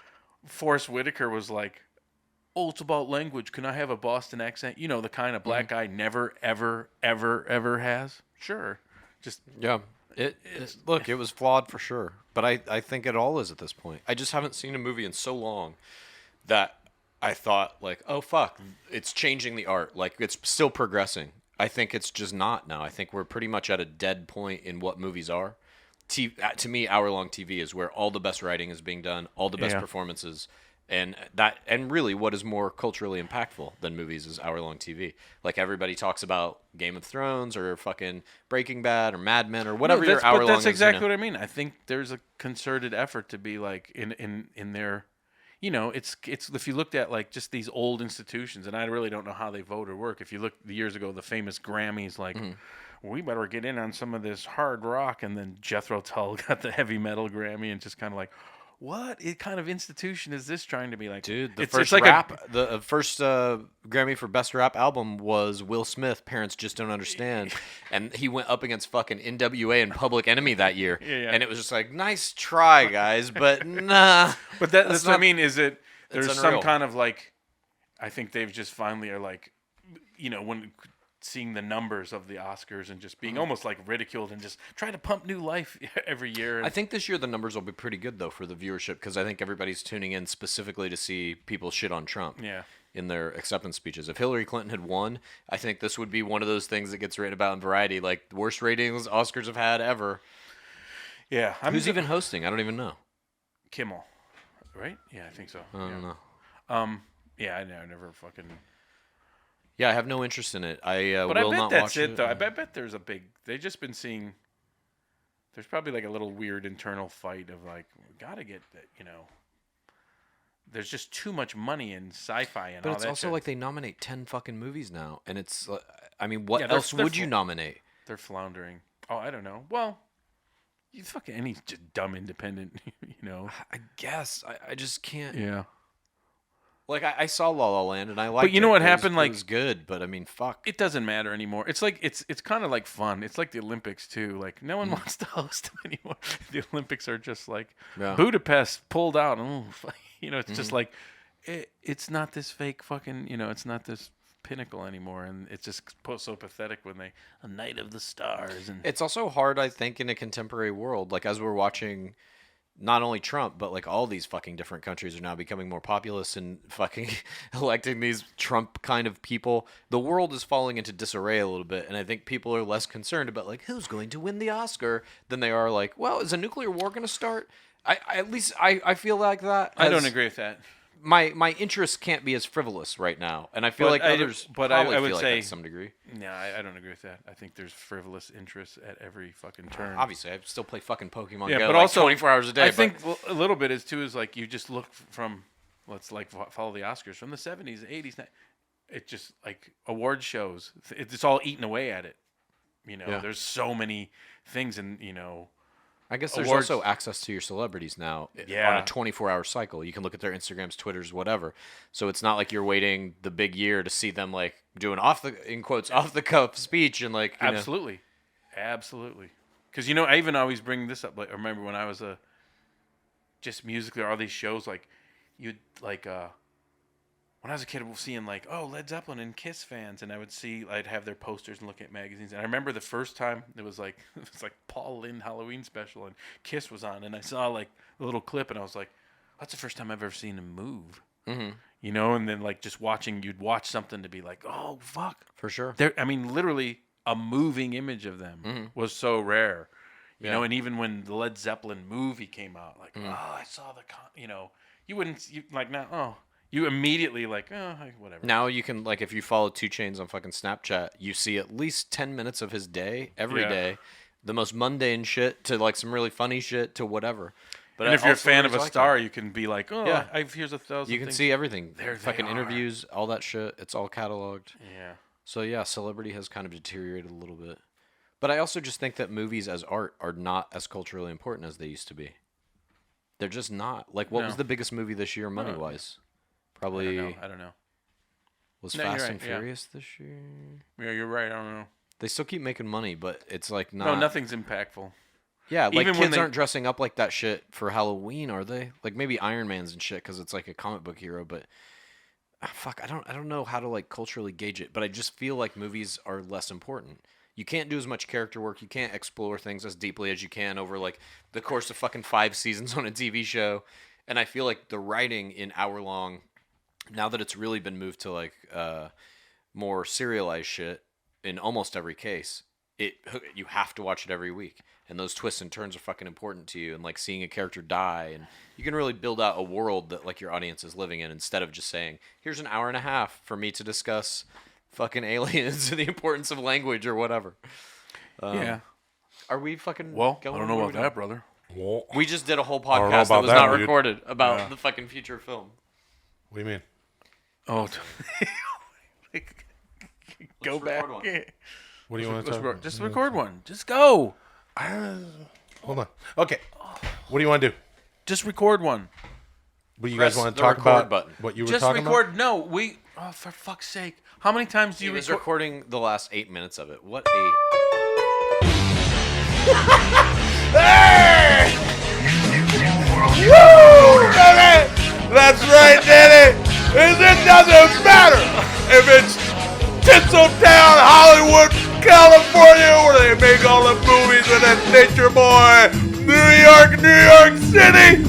Forrest Whitaker was like, oh, it's about language. Can I have a Boston accent? You know, the kind of black guy never, ever, ever, ever has. Sure, just yeah. Look, it was flawed for sure, but I think it all is at this point. I just haven't seen a movie in so long that I thought like, oh fuck, it's changing the art. Like it's still progressing. I think it's just not now. I think we're pretty much at a dead point in what movies are. To me, hour-long TV is where all the best writing is being done, all the best performances. And really what is more culturally impactful than movies is hour-long TV. Like everybody talks about Game of Thrones or fucking Breaking Bad or Mad Men or whatever your hour-long is. But that's exactly what I mean. I think there's a concerted effort to be like in their, you know, it's if you looked at like just these old institutions, and I really don't know how they vote or work. If you look years ago, the famous Grammys, like we better get in on some of this hard rock, and then Jethro Tull got the heavy metal Grammy, and just kind of like, what kind of institution is this trying to be like? Dude, the it's first like rap, the first Grammy for Best Rap Album was Will Smith, Parents Just Don't Understand. And he went up against fucking NWA and Public Enemy that year. Yeah. And it was just like, nice try, guys, but nah. But that's what I mean, is it, there's some unreal. kind of like, I think they've just finally are like, you know, when seeing the numbers of the Oscars and just being almost like ridiculed and just trying to pump new life every year. I think this year the numbers will be pretty good, though, for the viewership, because I think everybody's tuning in specifically to see people shit on Trump in their acceptance speeches. If Hillary Clinton had won, I think this would be one of those things that gets written about in Variety, like the worst ratings Oscars have had ever. Yeah. Who's even hosting? I don't even know. Kimmel, right? Yeah, I think so. I don't know. Yeah, I never fucking... Yeah, I have no interest in it. I but will I bet not that's watch it, though. I bet there's a big... They've just been seeing... There's probably like a little weird internal fight of like, we got to get that, you know... There's just too much money in sci-fi and all that. But it's also shit. like they nominate 10 fucking movies now, and it's... I mean, what Yeah, else they're would you nominate? They're floundering. Oh, I don't know. Well, you fucking any just dumb independent, you know. I guess I just can't. Yeah. Like I saw La La Land and I liked it. But you know what It was- happened? Like it was good, but I mean, fuck. It doesn't matter anymore. It's like it's kind of like fun. It's like the Olympics too. Like no one wants to host them anymore. The Olympics are just like Budapest pulled out. Oh, you know, it's just like it's not this fake fucking. You know, it's not this pinnacle anymore, and it's just so pathetic when they a night of the stars. And It's also hard, I think, in a contemporary world. Like as we're watching. Not only Trump, but like all these fucking different countries are now becoming more populous and fucking electing these Trump kind of people. The world is falling into disarray a little bit, and I think people are less concerned about like who's going to win the Oscar than they are like, well, is a nuclear war going to start? At least I feel like that. I don't agree with that. My interest can't be as frivolous right now, and I feel like others probably feel like that to some degree. No, I don't agree with that. I think there's frivolous interests at every fucking turn. Obviously, I still play fucking Pokemon Yeah, Go but like also 24 hours a day. I think a little bit is like you just look from let's like follow the Oscars from the 70s, 80s. It just like award shows. It's all eaten away at it. You know, there's so many things, and you know. I guess there's awards. also access to your celebrities now on a 24-hour cycle. You can look at their Instagrams, Twitters, whatever. So it's not like you're waiting the big year to see them like doing off the cuff speech and like you absolutely. Because you know, I even always bring this up. Like, I remember when I was just musically, all these shows like you'd like when I was a kid, we're seeing like Led Zeppelin and Kiss fans, and I'd have their posters and look at magazines. And I remember the first time it was like Paul Lynde Halloween special, and Kiss was on, and I saw like a little clip, and I was like, that's the first time I've ever seen him move. Mm-hmm. You know, and then like just you'd watch something to be like, oh fuck, for sure. I mean, literally a moving image of them was so rare. You know, and even when the Led Zeppelin movie came out, like, I saw you wouldn't like now, you immediately like, oh, whatever. Now you can, like, if you follow 2 Chainz on fucking Snapchat, you see at least 10 minutes of his day every day, the most mundane shit to like some really funny shit to whatever. But and if you're a fan of a star, you can be like, oh, yeah. here's 1,000. You can things. see everything. There fucking they interviews, all that shit. It's all cataloged. Yeah. So yeah, celebrity has kind of deteriorated a little bit. But I also just think that movies as art are not as culturally important as they used to be. They're just not. Like, what was the biggest movie this year, money-wise? Probably. I don't know. Was Fast and Furious this year? Yeah, you're right. I don't know. They still keep making money, but it's like not. No, nothing's impactful. Yeah, like Even when kids they- aren't dressing up like that shit for Halloween, are they? Like maybe Iron Man's and shit because it's like a comic book hero, but fuck, I don't know how to like culturally gauge it, but I just feel like movies are less important. You can't do as much character work. You can't explore things as deeply as you can over like the course of fucking 5 seasons on a TV show. And I feel like the writing in hour-long, now that it's really been moved to like more serialized shit in almost every case, you have to watch it every week. And those twists and turns are fucking important to you. And like seeing a character die, and you can really build out a world that like your audience is living in instead of just saying, here's an hour and a half for me to discuss fucking aliens and the importance of language or whatever. Yeah. Are we fucking Well, going? I don't know about that, brother. We just did a whole I don't know podcast that about was that, not dude. recorded about Yeah. the fucking future film. What do you mean? Oh, go back. record one. What do you want to talk about? Just record one. Just go. Hold on. Okay. What do you want to do? Just record one. What you Press guys want to the talk record about? button. What you were Just talking record. about? No, we. Oh, for fuck's sake! How many times do He you was record? recording the last 8 minutes of it. What a... Hey! Woo! Baby! That's right, Daddy! It doesn't matter if it's Tinseltown, Hollywood, California, where they make all the movies with that Nature Boy, New York City,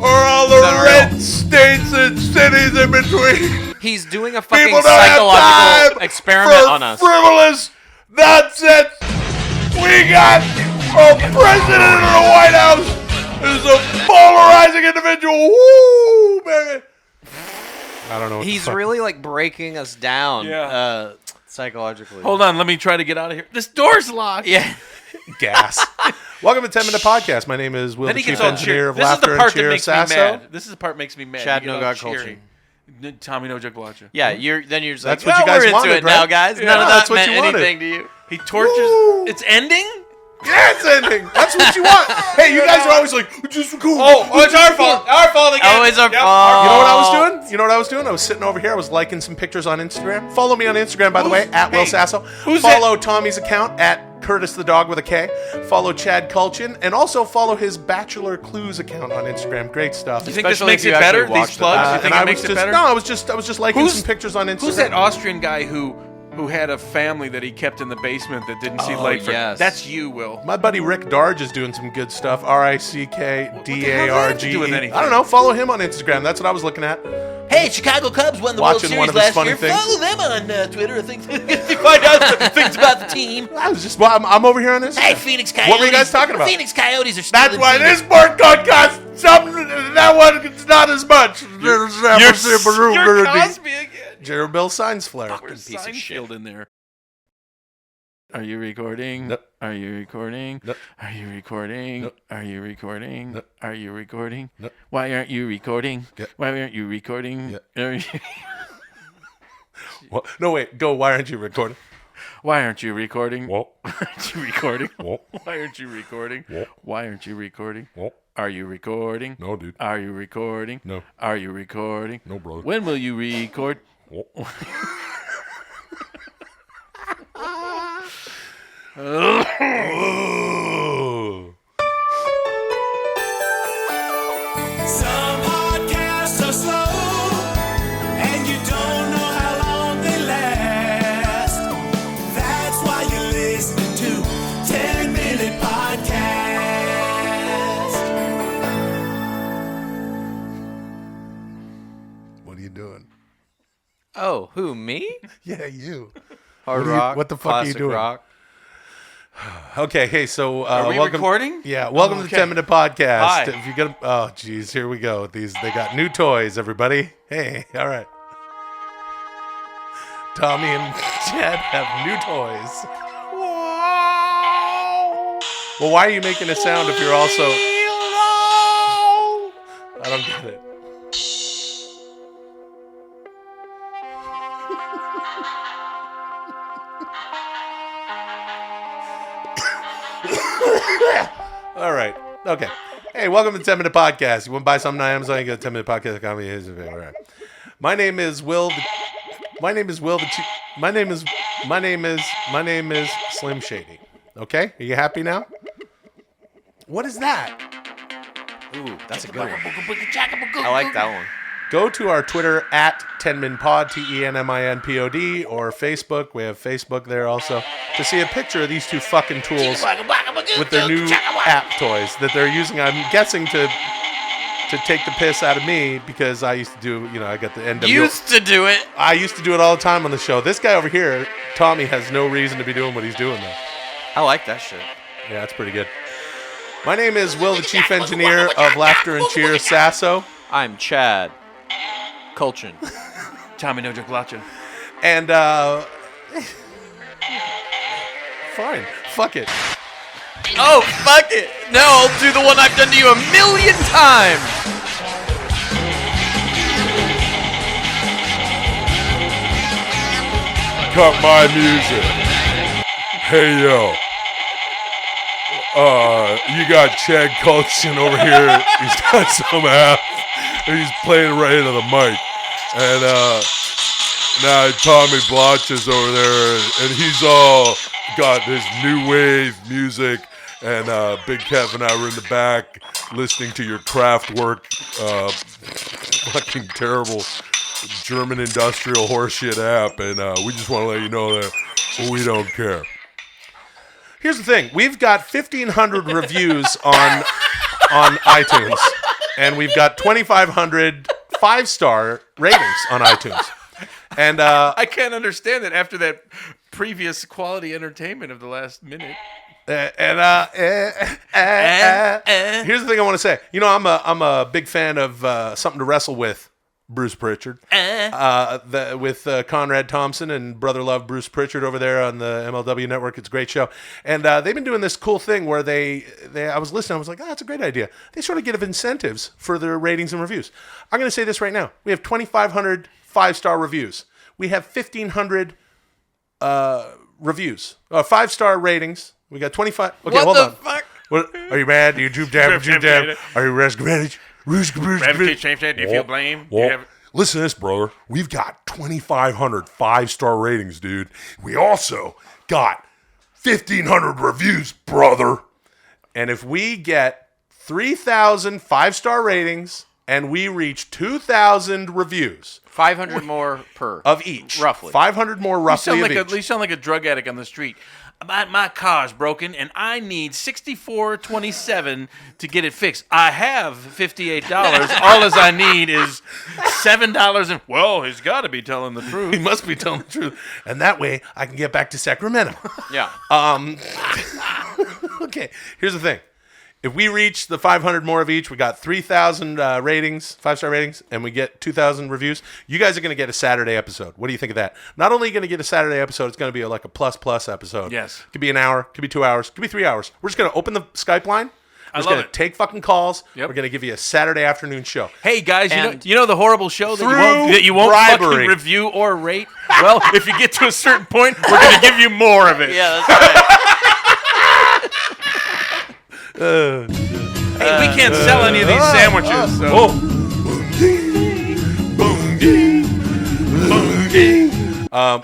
or all the red states and cities in between. He's doing a fucking People don't have psychological time experiment for on us. frivolous nonsense. We got a president in the White House who's a polarizing individual. Woo, baby. I don't know. What He's the fuck. really like breaking us down Yeah. psychologically. Hold on, let me try to get out of here. This door's locked. Yeah. Gas. Welcome to 10 Minute Podcast. My name is Will, Then the he Chief gets all Engineer cheery. of This is Laughter the and part that Cheer makes me Sasso. mad. This is the part that makes me mad. Chad You get No all God cheery. Colchin. Tommy No Jug Blacha. Yeah, you're just That's like, what you well, guys we're into wanted, it now, right? guys. Yeah, None of that's that what meant you wanted. anything to you. He tortures. It's ending. Yeah, it's ending. That's what you want. Hey, you guys are always like, just cool. Oh, it's our fault. Our fault again. Always our You know fault. what I was doing? You know what I was doing? I was sitting over here. I was liking some pictures on Instagram. Follow me on Instagram, by the way, at Will Sasso. Follow Tommy's account at Curtis the Dog with a K. Follow Chad Kultgen, and also follow his Bachelor Clues account on Instagram. Great stuff. You think this makes it better? These plugs? You think and it makes it better? No, I was just liking some pictures on Instagram. Who's that Austrian guy who had a family that he kept in the basement that didn't see light for? yes. That's you, Will. My buddy Rick Darge is doing some good stuff. RICKDARGE. do with anything? I don't know. Follow him on Instagram. That's what I was looking at. Hey, Chicago Cubs won the Watching one World of Series his last funny year. things. Follow them on Twitter and things to find out some things about the team. I was just. Well, I'm over here on Instagram. Hey, Phoenix Coyotes. What were you guys talking about? Phoenix Coyotes are That's stealing why Phoenix. this podcast costs something. That one's not as much. You're Cosby again. Jerrbill Seinsby. Where's Seinfeld in there? Are you recording? Nope. Are you recording? Nope. Are you recording? Nope. Are you recording? Nope. Are you recording? Nope. Why aren't you recording? Yeah. Why aren't you recording? Yeah. Are you- Well, no, wait. Go. Why aren't you recording? Why aren't you recording? Whoa. Aren't you recording? Whoa. Why aren't you recording? Whoa. Why aren't you recording? Whoa. Are you recording? No, dude. Are you recording? No. Are you recording? No, brother. When will you record? Whoa. Some podcasts are slow, and you don't know how long they last. That's why you listen to 10 Minute Podcast. What are you doing? Oh, who, me? Yeah, you. Hard What are you- rock. what the fuck are you classic doing? Rock. Okay, hey, so Are we welcome. recording? Yeah, welcome to the Okay. 10-minute podcast. Hi. If you get, oh, geez, here we go. They got new toys, everybody. Hey, all right. Tommy and Chad have new toys. Well, why are you making a sound if you're also? I don't get it. All right. Okay. Hey, welcome to the 10-minute podcast. You want to buy something on Amazon? You go to 10-minute podcast. All right. My name is Will. My name is Slim Shady. Okay? Are you happy now? What is that? Ooh, that's a good one. I like that one. Go to our Twitter at 10minpod, TENMINPOD, or Facebook. We have Facebook there also to see a picture of these two fucking tools with their new app toys that they're using. I'm guessing to take the piss out of me because I used to do, I got the NWO. Used to do it. I used to do it all the time on the show. This guy over here, Tommy, has no reason to be doing what he's doing though. I like that shit. Yeah, that's pretty good. My name is Will, the chief engineer of Laughter and Cheer Sasso. I'm Chad. Kultgen. Tommy No Joke Blacha. And, fine. Fuck it. Oh, fuck it. No, I'll do the one I've done to you 1,000,000 times. Cut my music. Hey, yo. You got Chad Kultgen over here. He's got some app. He's playing right into the mic. And now Tommy Blacha's over there, and he's all got his new wave music. And Big Kev and I were in the back listening to your Kraftwerk, fucking terrible German industrial horseshit app. And we just want to let you know that we don't care. Here's the thing. We've got 1,500 reviews on iTunes. And we've got 2,500 5-star ratings on iTunes. And I can't understand that after that previous quality entertainment of the last minute. Here's the thing I want to say. I'm a big fan of Something to Wrestle With, Bruce Pritchard. With Conrad Thompson and Brother Love Bruce Pritchard over there on the MLW network. It's a great show. And they've been doing this cool thing where I was listening, I was like, oh, that's a great idea. They sort of give incentives for their ratings and reviews. I'm going to say this right now. We have 2,500 5-star reviews. We have 1,500 reviews. 5-star ratings. We got 25. Okay, hold on. Fuck? What, are you mad? Do you droop down? Are you raspberry? Do you feel blame? Listen to this, brother. We've got 2,500 5-star ratings, dude. We also got 1,500 reviews, brother. And if we get 3,000 5-star ratings and we reach 2,000 reviews, 500 more per of each, roughly. 500 more roughly of each. You sound like a drug addict on the street. My car's broken, and I need $64.27 to get it fixed. I have $58. All as I need is $7. And well, he's got to be telling the truth. He must be telling the truth, and that way I can get back to Sacramento. Yeah. Okay. Here's the thing: if we reach the 500 more of each, we got 3,000 ratings, 5-star ratings, and we get 2,000 reviews. You guys are going to get a Saturday episode. What do you think of that? Not only are you going to get a Saturday episode, it's going to be like a plus episode. Yes. Could be an hour, could be 2 hours, could be 3 hours. We're just going to open the Skype line. We're just going to take fucking calls. Yep. We're going to give you a Saturday afternoon show. Hey guys, you know the horrible show that you won't fucking review or rate? Well, if you get to a certain point, we're going to give you more of it. Yeah, that's right. Hey, we can't sell any of these sandwiches.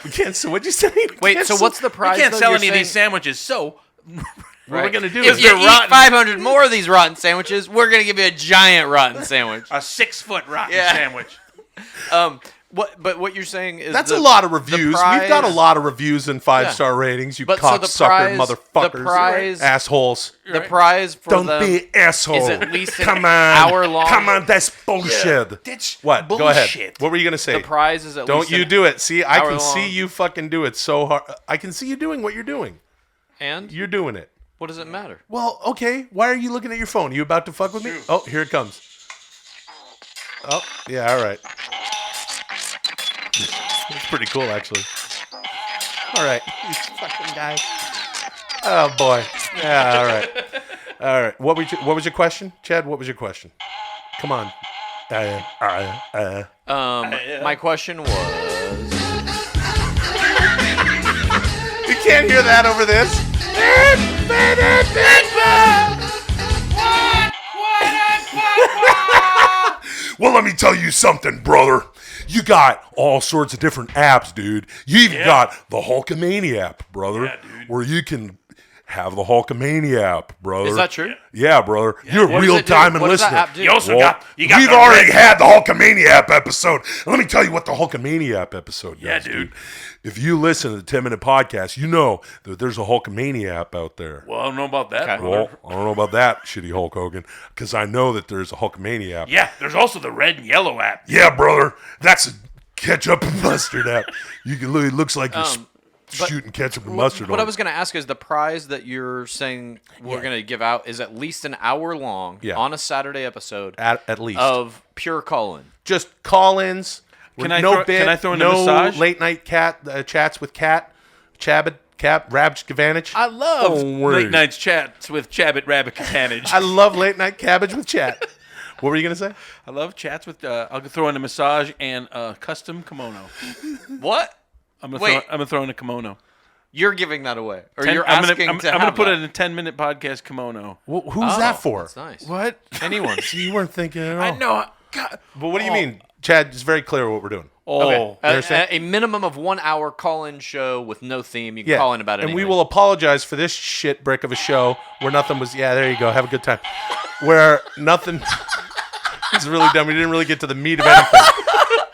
We can't. So what'd you say? Wait, so what's the prize? We can't though, sell you're any of these saying? sandwiches. So what we're gonna do if is you eat 500 more of these rotten sandwiches, we're gonna give you a giant rotten sandwich, a 6-foot rotten sandwich. What you're saying is that's a lot of reviews. We've got a lot of reviews and 5-star ratings. You cocksucker motherfuckers, the prize, assholes. The prize for Don't them be asshole. is at least Come an on. hour long. Come on, that's bullshit. That's what? bullshit. Go ahead. What were you gonna say? The prize is at Don't least you do it? See, I can see long. you fucking do it so hard. I can see you doing what you're doing. And? You're doing it. What does it matter? Well, okay. Why are you looking at your phone? Are you about to fuck with me? Oh, here it comes. Oh, yeah, all right. It's pretty cool, actually. All right. These fucking guys. Oh, boy. Yeah, all right. All right. What was your question? Chad, what was your question? Come on. My question was... You can't hear that over this. Well, let me tell you something, brother. You got all sorts of different apps, dude. You even got the Hulkamania app, brother, where you can have the Hulkamania app, brother. Is that true? Yeah, brother. You're What does real it do? time and What does that listener. app do? You also got we've the already red- had the Hulkamania app episode. And let me tell you what the Hulkamania app episode does, dude. If you listen to the 10-minute podcast, you know that there's a Hulkamania app out there. Well, I don't know about that, brother. Well, I don't know about that, shitty Hulk Hogan, because I know that there's a Hulkamania app. Yeah, there's also the red and yellow app. Yeah, brother. That's a ketchup and mustard app. You can look, it looks like you're shooting ketchup and mustard What on I was going to ask is the prize that you're saying we're going to give out is at least an hour long on a Saturday episode. At least. Of pure call-in. Just call-ins. Can with I no throw- bit, can I throw in a no massage? late night chats with Cat, Chabot, Rabj Gavanich. I love Don't worry. late night chats with Chabot Rabbit Cabbage. I love late night cabbage with Chat. What were you gonna say? I love chats with. I'll throw in a massage and a custom kimono. What? I'm gonna throw in a kimono. You're giving that away, or 10 you're I'm asking gonna, to I'm gonna have put that. it in a 10-minute podcast kimono. Who's that for? That's nice. What? Anyone? So you weren't thinking at all. I know. God. But what do you mean, Chad? It's very clear what we're doing. Okay. You understand? A minimum of 1 hour call-in show with no theme. You can Yeah, call in about and anything. we will apologize for this shit brick of a show where nothing was. Yeah, there you go. Have a good time. Where nothing. It's really dumb. We didn't really get to the meat of anything.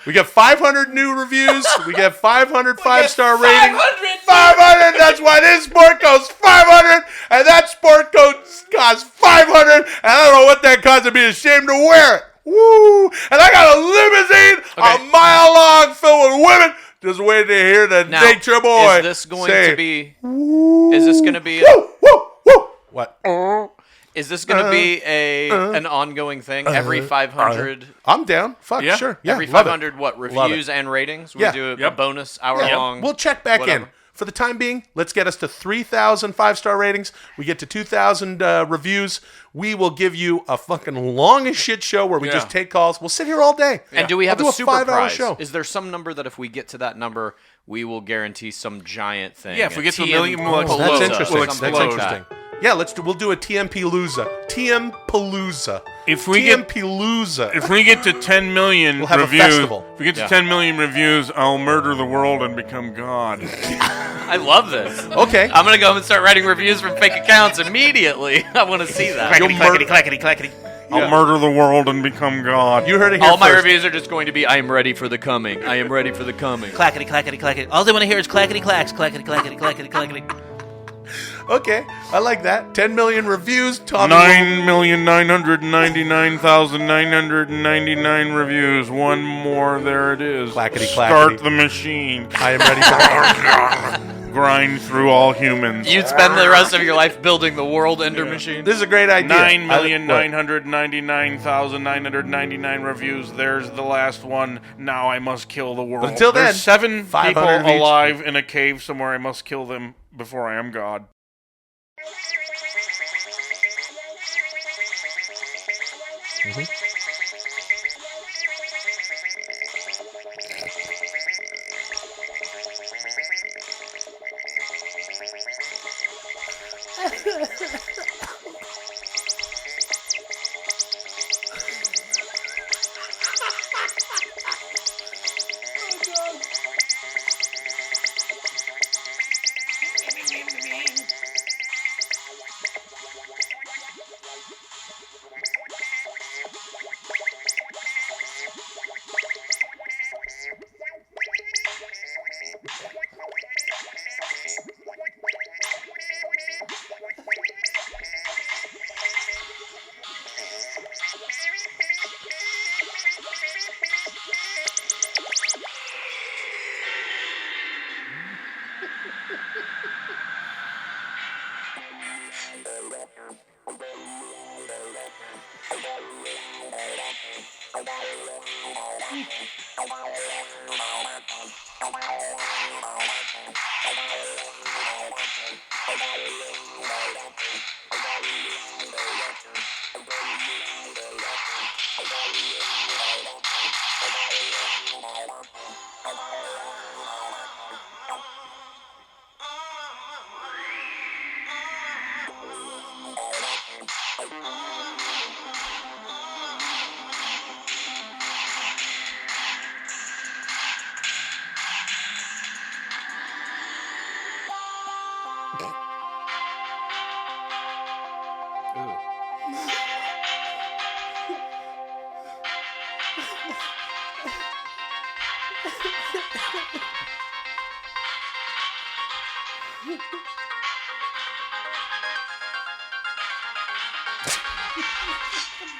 We got 500 new reviews. We got 500 5-star ratings. 500. That's why this sport costs 500, and that sport coat costs 500. And I don't know what that costs to be ashamed to wear it. Woo! And I got a limousine a mile long filled with women just waiting to hear the Now, nature boy. is this going say, to be? Is this going to be? What? Is this going to be an ongoing thing? Every 500. I'm down. Fuck, Yeah. sure. Yeah, Every love it. 500 what Love reviews it. and ratings? We Yeah. do a Yep. bonus hour long. We'll check back whatever. in. For the time being, let's get us to 3,000 5-star ratings. We get to 2,000 reviews. We will give you a fucking long as shit show where we just take calls. We'll sit here all day. And do we have I'll a do super 5-hour prize? show? Is there some number that if we get to that number, we will guarantee some giant thing? Yeah, if we get to a TM million, we'll Palooza, That's interesting. something That's like interesting. that. Yeah, we'll do a TMP Palooza. If we get Palooza. If we get to 10 million We'll have a reviews, festival. if we get to Yeah. 10 million reviews, I'll murder the world and become God. I love this. Okay. I'm going to go and start writing reviews from fake accounts immediately. I want to see that. Clackety. I'll murder the world and become God. You heard it All my reviews are just going to be, I am ready for the coming. I am ready for the coming. Clackety, clackety, clackety. All they want to hear is clackety, clacks, clackety, clackety, clackety, clackety. Okay, I like that. 10 million reviews. Tommy 9,999,999 reviews. One more. There it is. Clackety, Start clackety. the machine. I am ready for Grind through all humans. You'd spend the rest of your life building the world ender machine. This is a great idea. 9,999,999 reviews. There's the last one. Now I must kill the world. But until then, There's 7 people 500 of each. alive in a cave somewhere. I must kill them before I am God.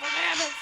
Bananas.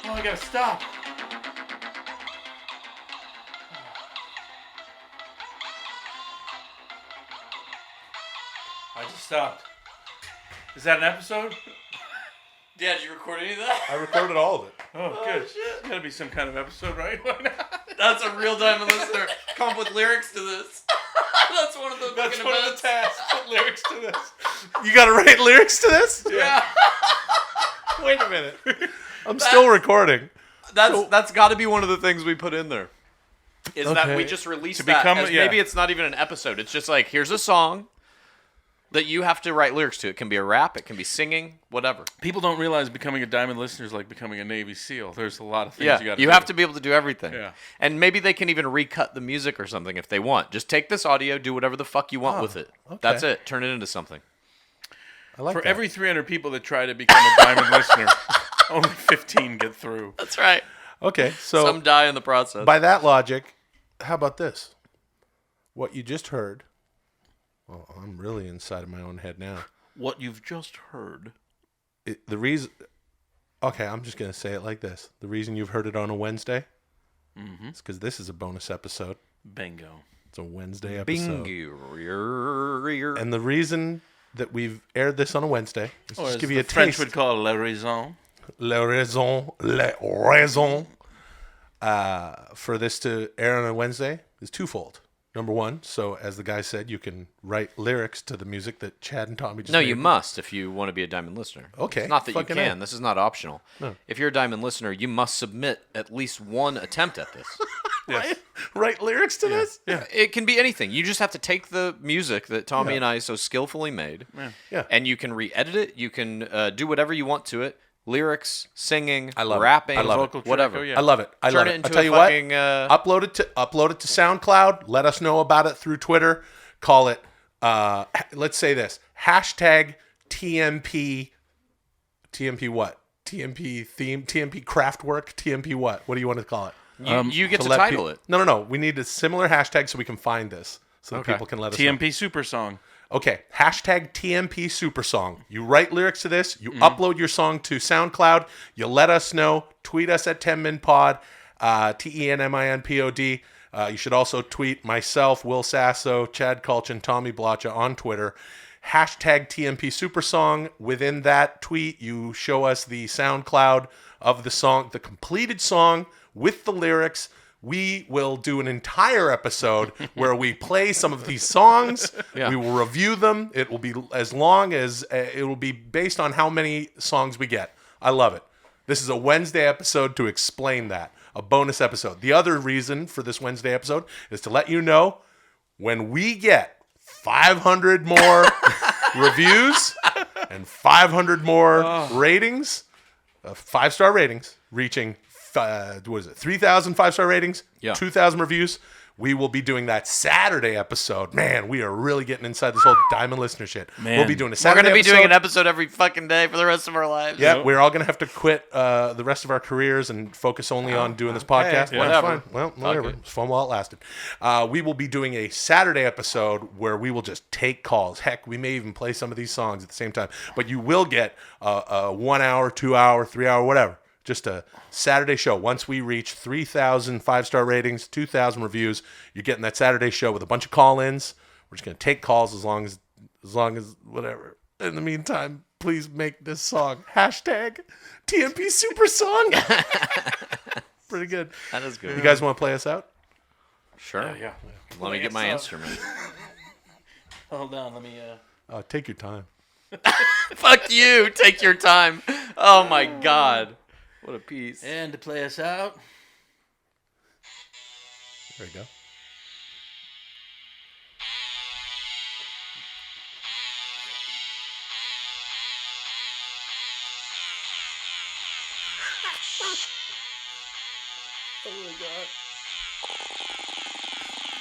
Oh, I gotta stop. I just stopped. Is that an episode? Yeah, did you record any of that? I recorded all of it. Oh, good. Shit. Gotta be some kind of episode, right? Why not? That's a real diamond listener. Come up with lyrics to this. That's one of the That's one of the tasks. Put lyrics to this. You gotta write lyrics to this? Yeah. Wait a minute. I'm still recording. That's got to be one of the things we put in there. Is that we Okay. just released To that become- as yeah. maybe it's not even an episode. It's just like, here's a song that you have to write lyrics to. It can be a rap, it can be singing, whatever. People don't realize becoming a diamond listener is like becoming a Navy SEAL. There's a lot of things you got to do. You have to be able to do everything. Yeah. And maybe they can even recut the music or something if they want. Just take this audio, do whatever the fuck you want with it. okay. That's it. Turn it into something. I like For that. every 300 people that try to become a diamond listener, only 15 get through. That's right. Okay, so Some die in the process. by that logic, how about this? What you just heard. Well, I'm really inside of my own head now. What you've just heard the reason. Okay, I'm just gonna say it like this: the reason you've heard it on a Wednesday is because this is a bonus episode. Bingo. It's a Wednesday episode. Bingo. And the reason that we've aired this on a Wednesday is Or just as give the you a French taste. would call la raison. La raison. For this to air on a Wednesday is twofold. Number one, so as the guy said, you can write lyrics to the music that Chad and Tommy just No, made. you must if you want to be a Diamond listener. Okay, It's not that you fucking can. A. This is not optional. No. If you're a Diamond listener, you must submit at least one attempt at this. Write lyrics to this? Yeah. It can be anything. You just have to take the music that Tommy and I so skillfully made, and you can re-edit it. You can do whatever you want to it. Lyrics, singing, rapping, I love it. whatever. I love it. I Turn love it it. into I'll tell a you fucking, what. Upload it to SoundCloud. Let us know about it through Twitter. Call it. Let's say this hashtag TMP. TMP what? TMP theme. TMP craftwork. TMP what? What do you want to call it? You get to let title it. No. We need a similar hashtag so we can find this. So that Okay. people can let us know. TMP Supersong. Okay, hashtag TMP Supersong. You write lyrics to this. You upload your song to SoundCloud. You let us know. Tweet us at 10minpod, TENMINPOD. You should also tweet myself, Will Sasso, Chad Kultgen, Tommy Blacha on Twitter. Hashtag TMP Supersong. Within that tweet, you show us the SoundCloud of the song, the completed song with the lyrics. We will do an entire episode where we play some of these songs. Yeah. We will review them. It will be as long as it will be based on how many songs we get. I love it. This is a Wednesday episode to explain that. A bonus episode. The other reason for this Wednesday episode is to let you know when we get 500 more reviews and 500 more ratings, 5-star ratings, reaching 3,000 5-star ratings, 2,000 reviews. We will be doing that Saturday episode. Man, we are really getting inside this whole Diamond listener shit. We'll be doing a Saturday We're going to be episode. doing an episode every fucking day for the rest of our lives. Yeah, we're all going to have to quit the rest of our careers and focus only on doing this podcast. Whatever. Fine. Well, whatever. It's fun while it lasted. We will be doing a Saturday episode where we will just take calls. Heck, we may even play some of these songs at the same time. But you will get a 1 hour, 2 hour, 3 hour, whatever. Just a Saturday show. Once we reach 3,000 5-star ratings, 2,000 reviews, you're getting that Saturday show with a bunch of call-ins. We're just going to take calls as long as whatever. In the meantime, please make this song hashtag TMP Supersong. Pretty good. That is good. You guys want to play us out? Sure. Yeah. Let me get my instrument. Hold on. Let me. Take your time. Fuck you. Take your time. Oh, my God. What a piece. And to play us out. There you go. Oh my God.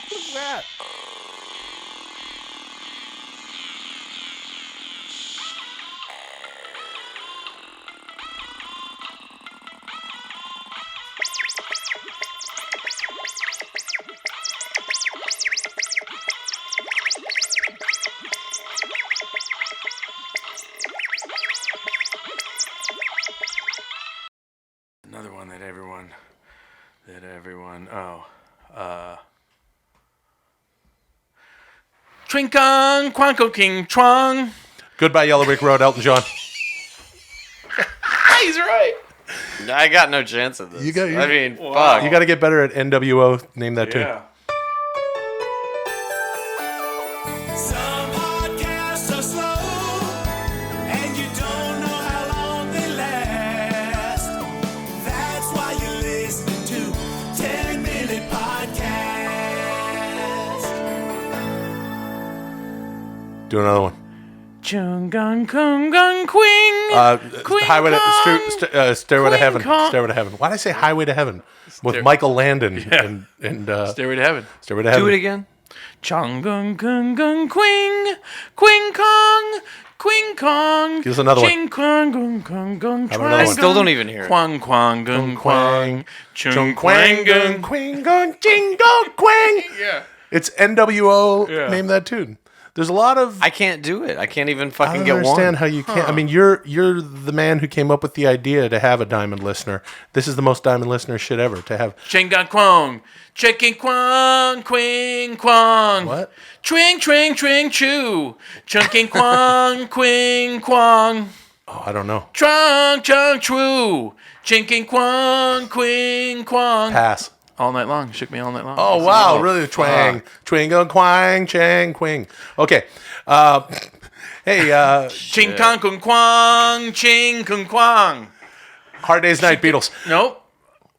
What's that? Another one that everyone. Trinkong, Quanko King, Trong. Goodbye, Yellow Brick Road, Elton John. He's right. I got no chance at this. You got. I mean, fuck. You got to get better at NWO. Name that tune. Some podcasts are slow, and you don't know how long they last. That's why you listen to 10-Minute Podcast. Do another one. Chung-gung, kung-gung, quing. Highway to Stairway to Heaven. Kong. Stairway to Heaven. Why did I say Highway to Heaven? With Michael Landon and Stairway to Heaven. Stairway to Heaven. Do it again. Chung-gung, kung-gung, quing. Quing Kong. Quing Kong. Give us another one. Ching Kwang Gung Kung Gung How about another one? I still don't even hear it. Kwang Kwang Gung Kwang. Chung Kwang Gung Gung. Quing Gung Jing Go Quang. Yeah. It's NWO. Yeah. Name that tune. There's a lot of. I can't do it. I can't even I fucking don't get one. understand how you can't. I mean, you're the man who came up with the idea to have a diamond listener. This is the most diamond listener shit ever to have. Chingan Kwong, Chicken Kwong, Quing Kwong. What? Twing, twing, twing, chew. Chunking Kwong, Quing Kwong. Oh, I don't know. Trung, chung, true. Chinking Kwong, Quing Kwong. Pass. All night long. Shook me all night long. Oh wow, really? Twang, twingo, quang, chang, quing. Okay. Hey. Ching kong kung kwang, ching kung kwang. Hard Day's Night, Beatles. Nope.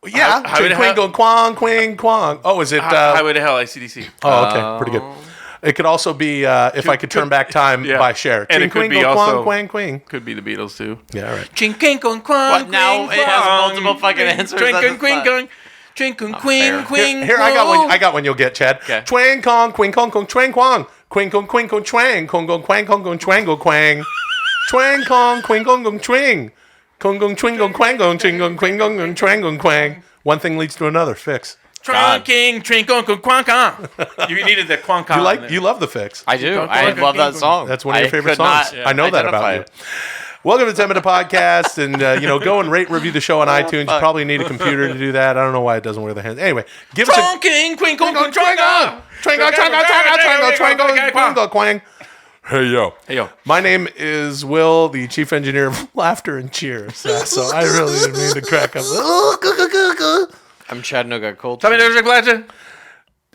Yeah. Highway to Quing, Hell. quang, quing, quang. Oh, is it? Highway to Hell, ICDC. Oh, okay, pretty good. It could also be If I Could Turn Back Time by Cher. And it could be also quang, quang. Could be the Beatles too. Yeah, all right. Ching king kung kwang. What, now it has multiple fucking answers? Twing That's kung quing fun. kung. Twing kung quing quing. Here, I got one. I got one. You'll get, Chad. Okay. Twang kong, quing kong kong, twang quang, quing kong kong twang, kong kong quang kong kong twang go quang, twang kong, quing kong kong twing, kong kong twing kong quang kong twing kong quing kong kong twang kong quang. One thing leads to another. Fix. Trunking, twing kong kung kwang kong. You needed the kwang kong. You love the Fix. I do. I love that song. That's one of your I favorite could not songs. I know that about identify you. it. Welcome to 10 Minute Podcast, and go and rate, review the show on iTunes. You probably need a computer to do that. I don't know why it doesn't work with the hands. Anyway, give us a Trunking, quing kong kung twango, quang. Hey yo. Hey yo. My name is Will, the chief engineer of Laughter and Cheer. So I really didn't mean to crack up. I'm Chattanooga Cold. Tommy Blacha.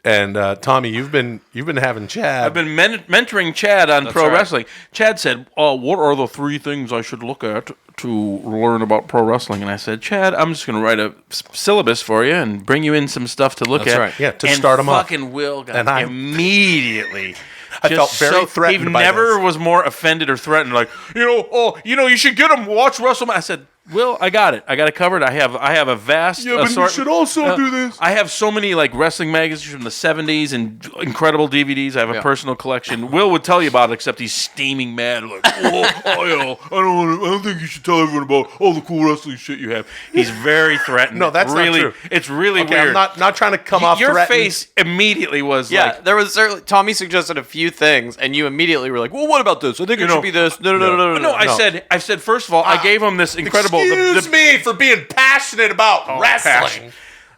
And Tommy, you've been having Chad. I've been mentoring Chad on pro wrestling. Chad said, "What are the 3 things I should look at to learn about pro wrestling?" And I said, "Chad, I'm just going to write a syllabus for you and bring you in some stuff to look at." That's right. Yeah, to and start 'em off. Fucking Will got And I- immediately. I felt very threatened He by never this. was more offended or threatened. Like, you should get him. Watch Wrestleplace. I said, Will, I got it. I got it covered. I have a vast. Yeah, but you should also do this. I have so many like wrestling magazines from the '70s and incredible DVDs. I have a personal collection. Will would tell you about it, except he's steaming mad. Like, I don't think you should tell everyone about all the cool wrestling shit you have. He's very threatened. No, that's really, not true. It's really Okay, weird. I'm not trying to come off Your threatened. face immediately was like. There was certainly Tommy suggested a few things, and you immediately were like, "Well, what about this? I think it should be this." No. I said first of all, I gave him this incredible. Excuse me for being passionate about wrestling. passion.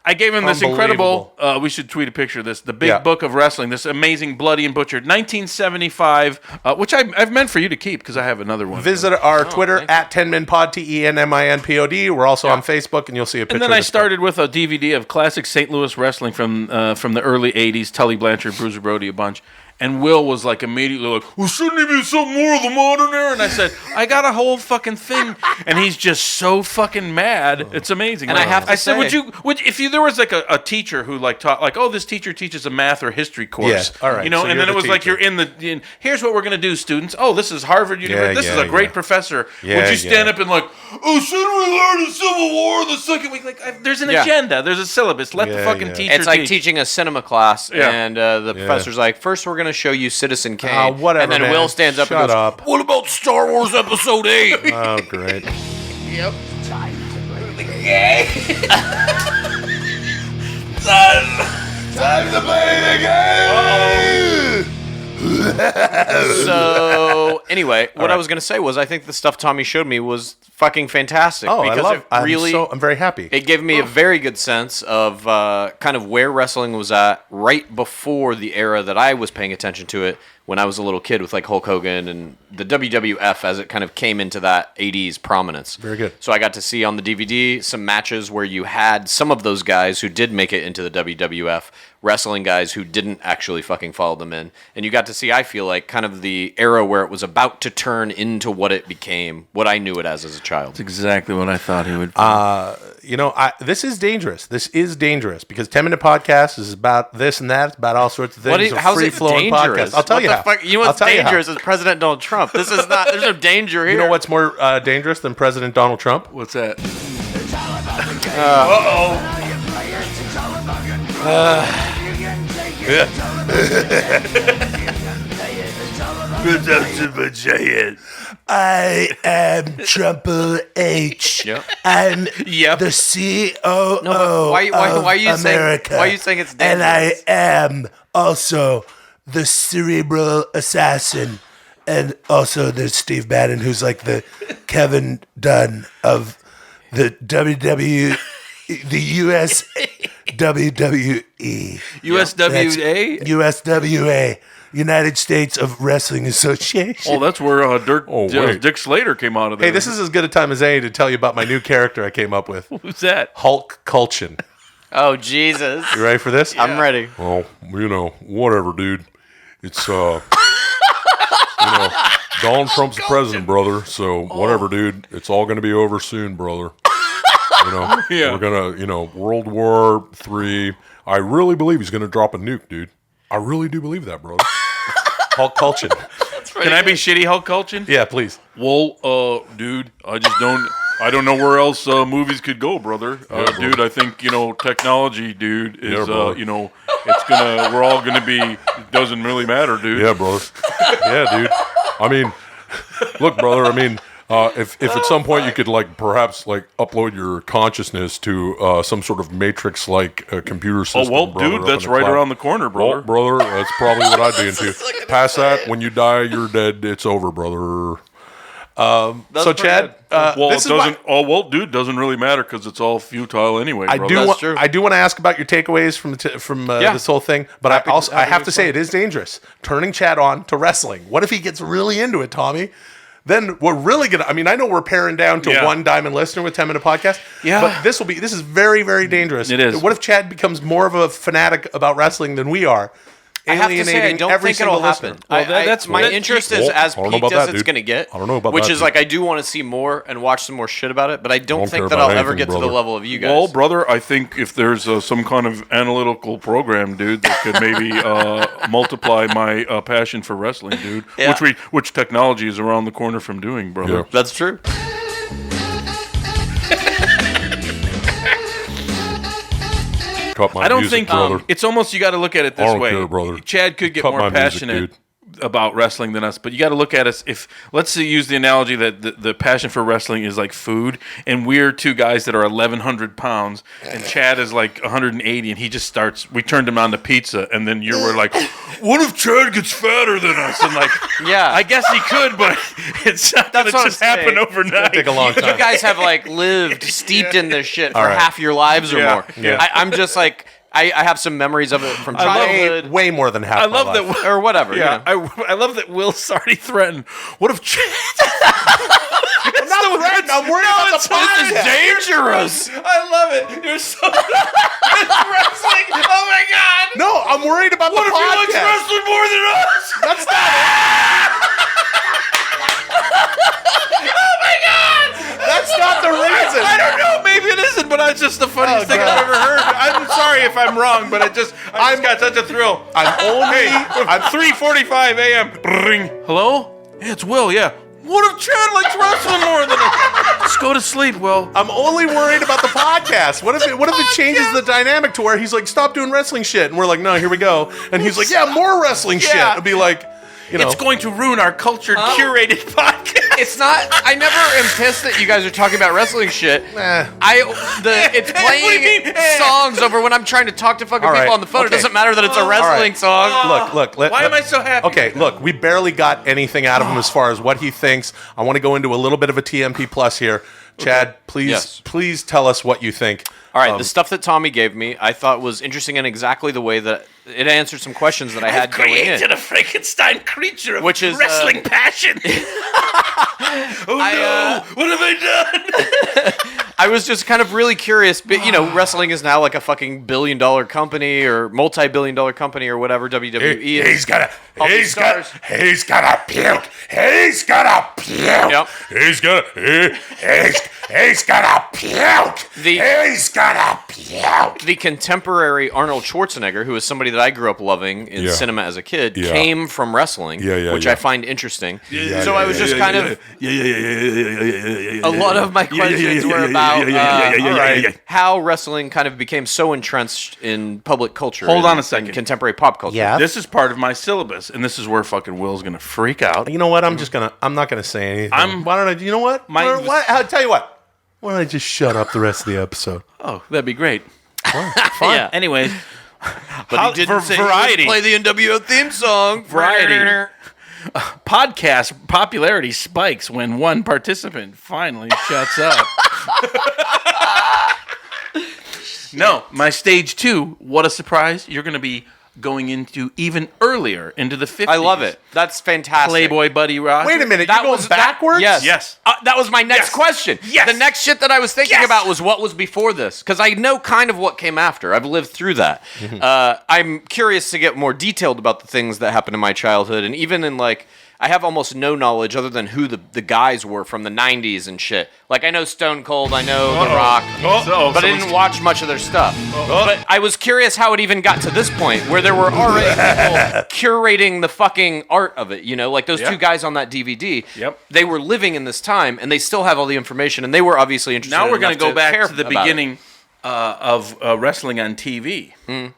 I gave him this incredible. We should tweet a picture of this. The Big Book of Wrestling. This amazing, bloody and butchered, 1975, which I've meant for you to keep because I have another one. Visit our Twitter at 10minpod, TENMINPOD. We're also on Facebook, and you'll see a picture. And then I started with a DVD of classic St. Louis wrestling from the early '80s. Tully Blanchard, Bruiser Brody, a bunch. And Will was like immediately like, "Well, shouldn't he be something more of the modern era?" And I said, "I got a whole fucking thing." And he's just so fucking mad. It's amazing. And I have to I said, say- if there was like a teacher who like taught like, "Oh, this teacher teaches a math or history course," Yeah, all right, so and you're then the it was like teacher. you're in. Here's what we're gonna do, students. Oh, this is Harvard University. This is a great professor. Yeah, Would you stand yeah. up and like, "Oh, shouldn't we learn the Civil War the second week?" Like, there's an agenda. There's a syllabus. Let the fucking teacher. It's like teach. teaching a cinema class, Yeah. and the professor's like, "First, we're going to show you Citizen Kane." whatever, and then man. Will stands up Shut and goes, up. "What about Star Wars Episode 8? Oh, great. Yep. Time to play the game. Time to play the game. So anyway, what I was going to say was I think the stuff Tommy showed me was fucking fantastic. Oh, because I love. it really, I'm very happy. It gave me a very good sense of kind of where wrestling was at right before the era that I was paying attention to it when I was a little kid with like Hulk Hogan and the WWF as it kind of came into that 80s prominence. Very good. So I got to see on the DVD some matches where you had some of those guys who did make it into the WWF wrestling guys who didn't actually fucking follow them in. And you got to see, I feel like, kind of the era where it was about to turn into what it became, what I knew it as a child. That's exactly what I thought he would. This is dangerous. This is dangerous because 10 Minute Podcast is about this and that. It's about all sorts of things. How's it dangerous? I'll tell you how. You know what's dangerous is President Donald Trump. This is not. There's no danger here. You know what's more dangerous than President Donald Trump? What's that? I am Triple H. Yep. I'm the COO No, but why are you of saying- America. why are you saying it's And I dangerous? am also the cerebral assassin. And also there's Steve Bannon, who's like the Kevin Dunn of the WWE, the US WWE. USWA? USWA, United States of Wrestling Association. Oh, that's where Dick Slater came out of there. Hey, this is as good a time as any to tell you about my new character I came up with. Who's that? Hulk Kultgen. Oh, Jesus. You ready for this? I'm ready. Well, whatever, dude. It's Donald Trump's the president, brother. So whatever, dude. It's all going to be over soon, brother. We're gonna, World War III. I really believe he's going to drop a nuke, dude. I really do believe that, brother. Hulk Kultgen. Can I be shitty Hulk Kultgen? Yeah, please. Well, dude, I don't know where else movies could go, brother. Dude, I think, technology, dude, is, we're all gonna be, it doesn't really matter, dude. Yeah, brother. Yeah, dude. I mean, look, brother, if at some point you could perhaps upload your consciousness to some sort of matrix computer system. Oh, well, dude, that's right around the corner, brother. Well, brother, that's probably what I'd be into. Past that, when you die, you're dead. It's over, brother. So Chad, dude, doesn't really matter because it's all futile anyway. I do want to ask about your takeaways from this whole thing, but I have to say it is dangerous turning Chad on to wrestling. What if he gets really into it, Tommy? Then we're really gonna. I know we're paring down to one diamond listener with 10-minute podcast. Yeah, but this is very, very dangerous. It is. What if Chad becomes more of a fanatic about wrestling than we are? I have to say, I don't think it'll happen. That's my interest is as peaked as it's going to get. I don't know about which that, is I do want to see more and watch some more shit about it, but I don't think that I'll ever get to the level of you guys. Well, brother, I think if there's some kind of analytical program, dude, that could maybe multiply my passion for wrestling, dude, which technology is around the corner from doing, brother. Yeah. That's true. I don't think it's almost you got to look at it this way. Care, brother. Chad could get more passionate about wrestling than us, but you got to look at us. If let's say use the analogy that the passion for wrestling is like food, and we're two guys that are 1,100 pounds, and Chad is like 180, and he just starts. We turned him on to pizza, and then you were like, "What if Chad gets fatter than us?" And yeah, I guess he could, but it's not going to just happen overnight. Take a long time. You guys have lived steeped in this shit for half your lives or more. Yeah. I'm just I have some memories of it from childhood. Way more than half. I love my life. that, or whatever. Yeah, I love that Will's already threatened. What if Chad? I'm not threatened. I'm worried about the podcast. This is dangerous. I love it. You're so it's wrestling. Oh my god. No, I'm worried about the podcast. What if he likes wrestling more than us? That's not it. Oh my god. That's not the reason. I don't know. Maybe it isn't, but it's just the funniest thing I've ever heard. I'm sorry if I'm wrong, but I just got such a thrill. I'm 3:45 a.m. Ring. Hello? Hey, it's Will. Yeah. What if Chad likes wrestling more than us? Just go to sleep, Will. I'm only worried about the podcast. What if it changes the dynamic to where he's like, stop doing wrestling shit, and we're like, no, here we go, and he's like, yeah, more wrestling shit. It'd be like, it's going to ruin our cultured, curated podcast. It's not. I never am pissed that you guys are talking about wrestling shit. It's playing songs over when I'm trying to talk to fucking people on the phone. It doesn't matter that it's a wrestling song. Look. Why am I so happy? Okay, look. We barely got anything out of him as far as what he thinks. I want to go into a little bit of a TMP plus here. Chad, please tell us what you think. All right, the stuff that Tommy gave me, I thought was interesting in exactly the way that it answered some questions that I had going in. Created a Frankenstein creature of wrestling passion. Oh no! What have I done? I was just kind of really curious. But, wrestling is now like a fucking billion-dollar company or multi-billion-dollar company or whatever WWE is. He's got a puke. He's got a puke. He's got a puke. He's got a puke. The contemporary Arnold Schwarzenegger, who is somebody that I grew up loving in cinema as a kid, came from wrestling, which I find interesting. So I was just kind of... A lot of my questions were about how wrestling kind of became so entrenched in public culture. Hold on a second. Contemporary pop culture. Yeah. This is part of my syllabus, and this is where fucking Will's going to freak out. You know what? I'm not going to say anything. Why don't I... You know what? I'll tell you what. Why don't I just shut up the rest of the episode? Oh, that'd be great. Fine. Yeah. Anyways, But he didn't say variety. He would play the NWO theme song. Variety. Podcast popularity spikes when one participant finally shuts up. No, my stage 2, what a surprise. You're going to be going into even earlier, into the 50s. I love it. That's fantastic. Playboy Buddy Roger. Wait a minute, you're going backwards? Yes. That was my next question. Yes. The next shit that I was thinking about was what was before this. Because I know kind of what came after. I've lived through that. I'm curious to get more detailed about the things that happened in my childhood. And even in like, I have almost no knowledge other than who the guys were from the 90s and shit. Like, I know Stone Cold, I know The Rock, but I didn't watch much of their stuff. But I was curious how it even got to this point, where there were already people curating the fucking art of it, you know? Like, those two guys on that DVD, they were living in this time, and they still have all the information, and they were obviously interested Now we're going to go back care to the about beginning of wrestling on TV.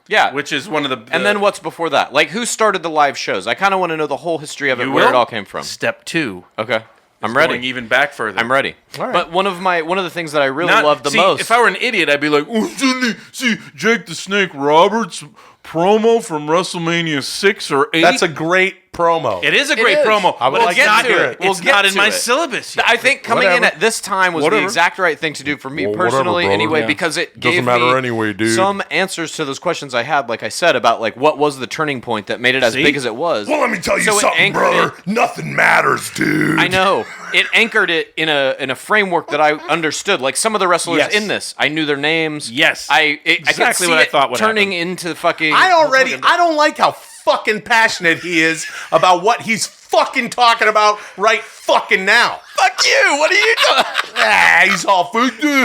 Yeah. Which is one of the... And then what's before that? Like, who started the live shows? I kind of want to know the whole history of it, where it all came from. Step 2. Okay. I'm ready. Going even back further. I'm ready. All right. But one of the things that I really love the most... If I were an idiot, I'd be like, oh, didn't you see Jake the Snake Roberts promo from WrestleMania 6 or 8? That's a great promo. It is a great promo. I would like to hear it. It's not in my syllabus yet. I think coming in at this time was the exact right thing to do for me personally, anyway, because it gave me some answers to those questions I had, like I said, about like what was the turning point that made it as big as it was. Well, let me tell you something, brother. Nothing matters, dude. I know. It anchored it in a framework that I understood. Like some of the wrestlers in this, I knew their names. Yes. I could see what I it thought would turning happen. into fucking... I don't like how fucking passionate he is about what he's fucking talking about right fucking now. Fuck you! What are you doing? He's all food. You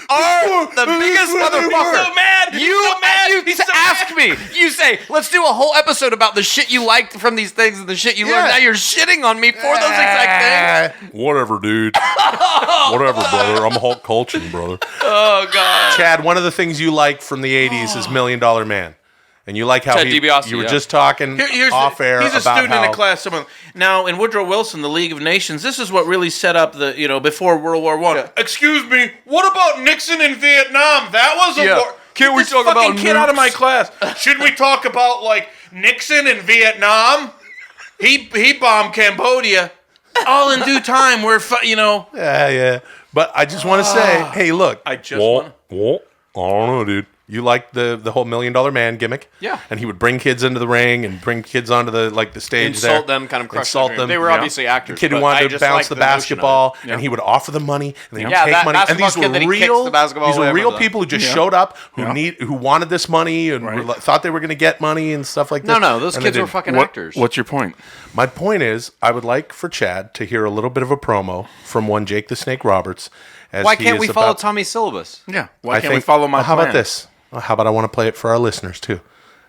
are the biggest motherfucker. So mad. You ask me. You say, let's do a whole episode about the shit you liked from these things and the shit you learned. Now you're shitting on me for those exact things. Whatever, dude. Whatever, brother. I'm Hulk Cultgen, brother. Oh, God. Chad, one of the things you like from the 80s is $1 Million Man. And you like how Ted DiBiase, you were just talking off air He's a about student in how a class. Now, in Woodrow Wilson, the League of Nations, this is what really set up the, before World War I. Excuse me, what about Nixon in Vietnam? That was a war. Can't we talk about kid out of my class. Shouldn't we talk about, like, Nixon in Vietnam? He bombed Cambodia. All in due time. We're, Yeah. But I just want to say, hey, look. I just want I don't know, dude. You like the whole $1 Million Man gimmick? Yeah. And he would bring kids into the ring and bring kids onto the stage Insult there. them, kind of crush Insult them. them. They were obviously actors. The kid who but wanted I to just bounce liked the notion of basketball, it. and he would offer the money, and then he'd Yeah, take that money. And basketball these kid were that he kicks real. the basketball These were away, I real remember people who that. just showed up, who wanted this money and thought they were going to get money and stuff like this. No, those and kids they were didn't. fucking actors. What's your point? My point is, I would like for Chad to hear a little bit of a promo from one Jake the Snake Roberts. Why can't we follow Tommy's syllabus? Yeah. Why can't we follow my How plan? about this? How about I want to play it for our listeners, too?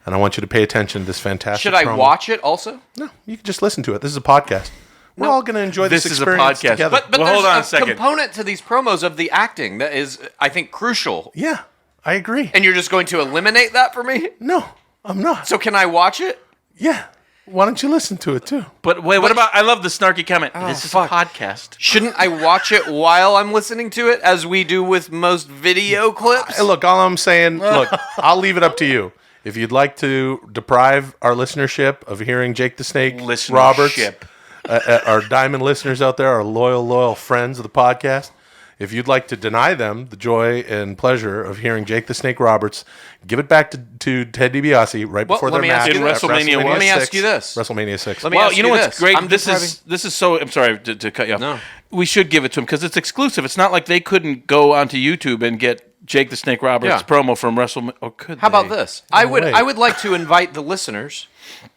And I want you to pay attention to this fantastic Should I promo. watch it also? No, you can just listen to it. This is a podcast. We're all going to enjoy this experience together. But hold on a there's a second. component to these promos of the acting that is, I think, crucial. Yeah, I agree. And you're just going to eliminate that for me? No, I'm not. So can I watch it? Yeah. Why don't you listen to it, too? But wait, what about, I love the snarky comment. This is a podcast. Shouldn't I watch it while I'm listening to it, as we do with most video clips? Hey, look, all I'm saying, I'll leave it up to you. If you'd like to deprive our listenership of hearing Jake the Snake Roberts, our diamond listeners out there, our loyal friends of the podcast, if you'd like to deny them the joy and pleasure of hearing Jake the Snake Roberts, give it back to Ted DiBiase right before their match at WrestleMania. Let me ask you this. WrestleMania 6. Well, you know what's great? This is so. I'm sorry to cut you off. No. We should give it to him because it's exclusive. It's not like they couldn't go onto YouTube and get Jake the Snake Roberts promo from WrestleMania. Or could How they? about this? I would like to invite the listeners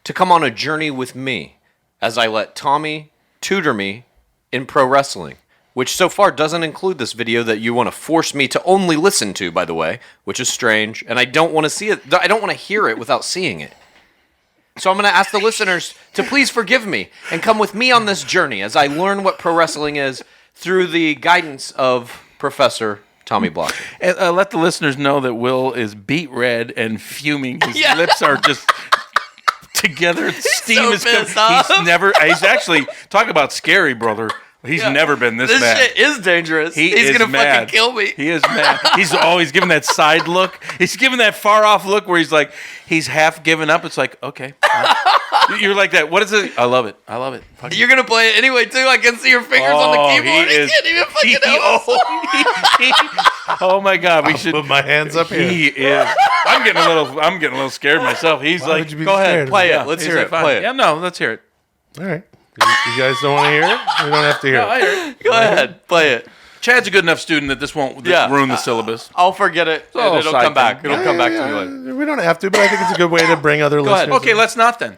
to come on a journey with me as I let Tommy tutor me in pro wrestling, which so far doesn't include this video that you want to force me to only listen to, by the way, which is strange, and I don't want to see it. I don't want to hear it without seeing it. So I'm going to ask the listeners to please forgive me and come with me on this journey as I learn what pro wrestling is through the guidance of Professor Tommy Blacha. And, let the listeners know that Will is beet red and fuming. His lips are just together. Steam is coming. He's actually, talk about scary, brother. He's never been this This mad. shit is dangerous. He's is gonna mad. fucking kill me. He is mad. He's always giving that side look. He's giving that far off look where he's like, he's half given up. It's like, okay. You're like that. What is it? I love it. I love it. Fucking- You're gonna play it anyway too. I can see your fingers on the keyboard. He can't even fucking help us. Oh my God, we I'll should put my hands up here. He is. I'm getting a little scared myself. He's Why like, would you be go ahead, scared? play Yeah, it. let's He's hear like, it. fine. Play it. Yeah, no, let's hear it. All right. You guys don't want to hear it? We don't have to hear No, I it. hear it. Go ahead, play it. Chad's a good enough student that this won't ruin the syllabus. I'll forget it. all And it'll side come back. thing. It'll come back to me later. We don't have to, but I think it's a good way to bring other Go ahead. listeners. Okay, let's not then.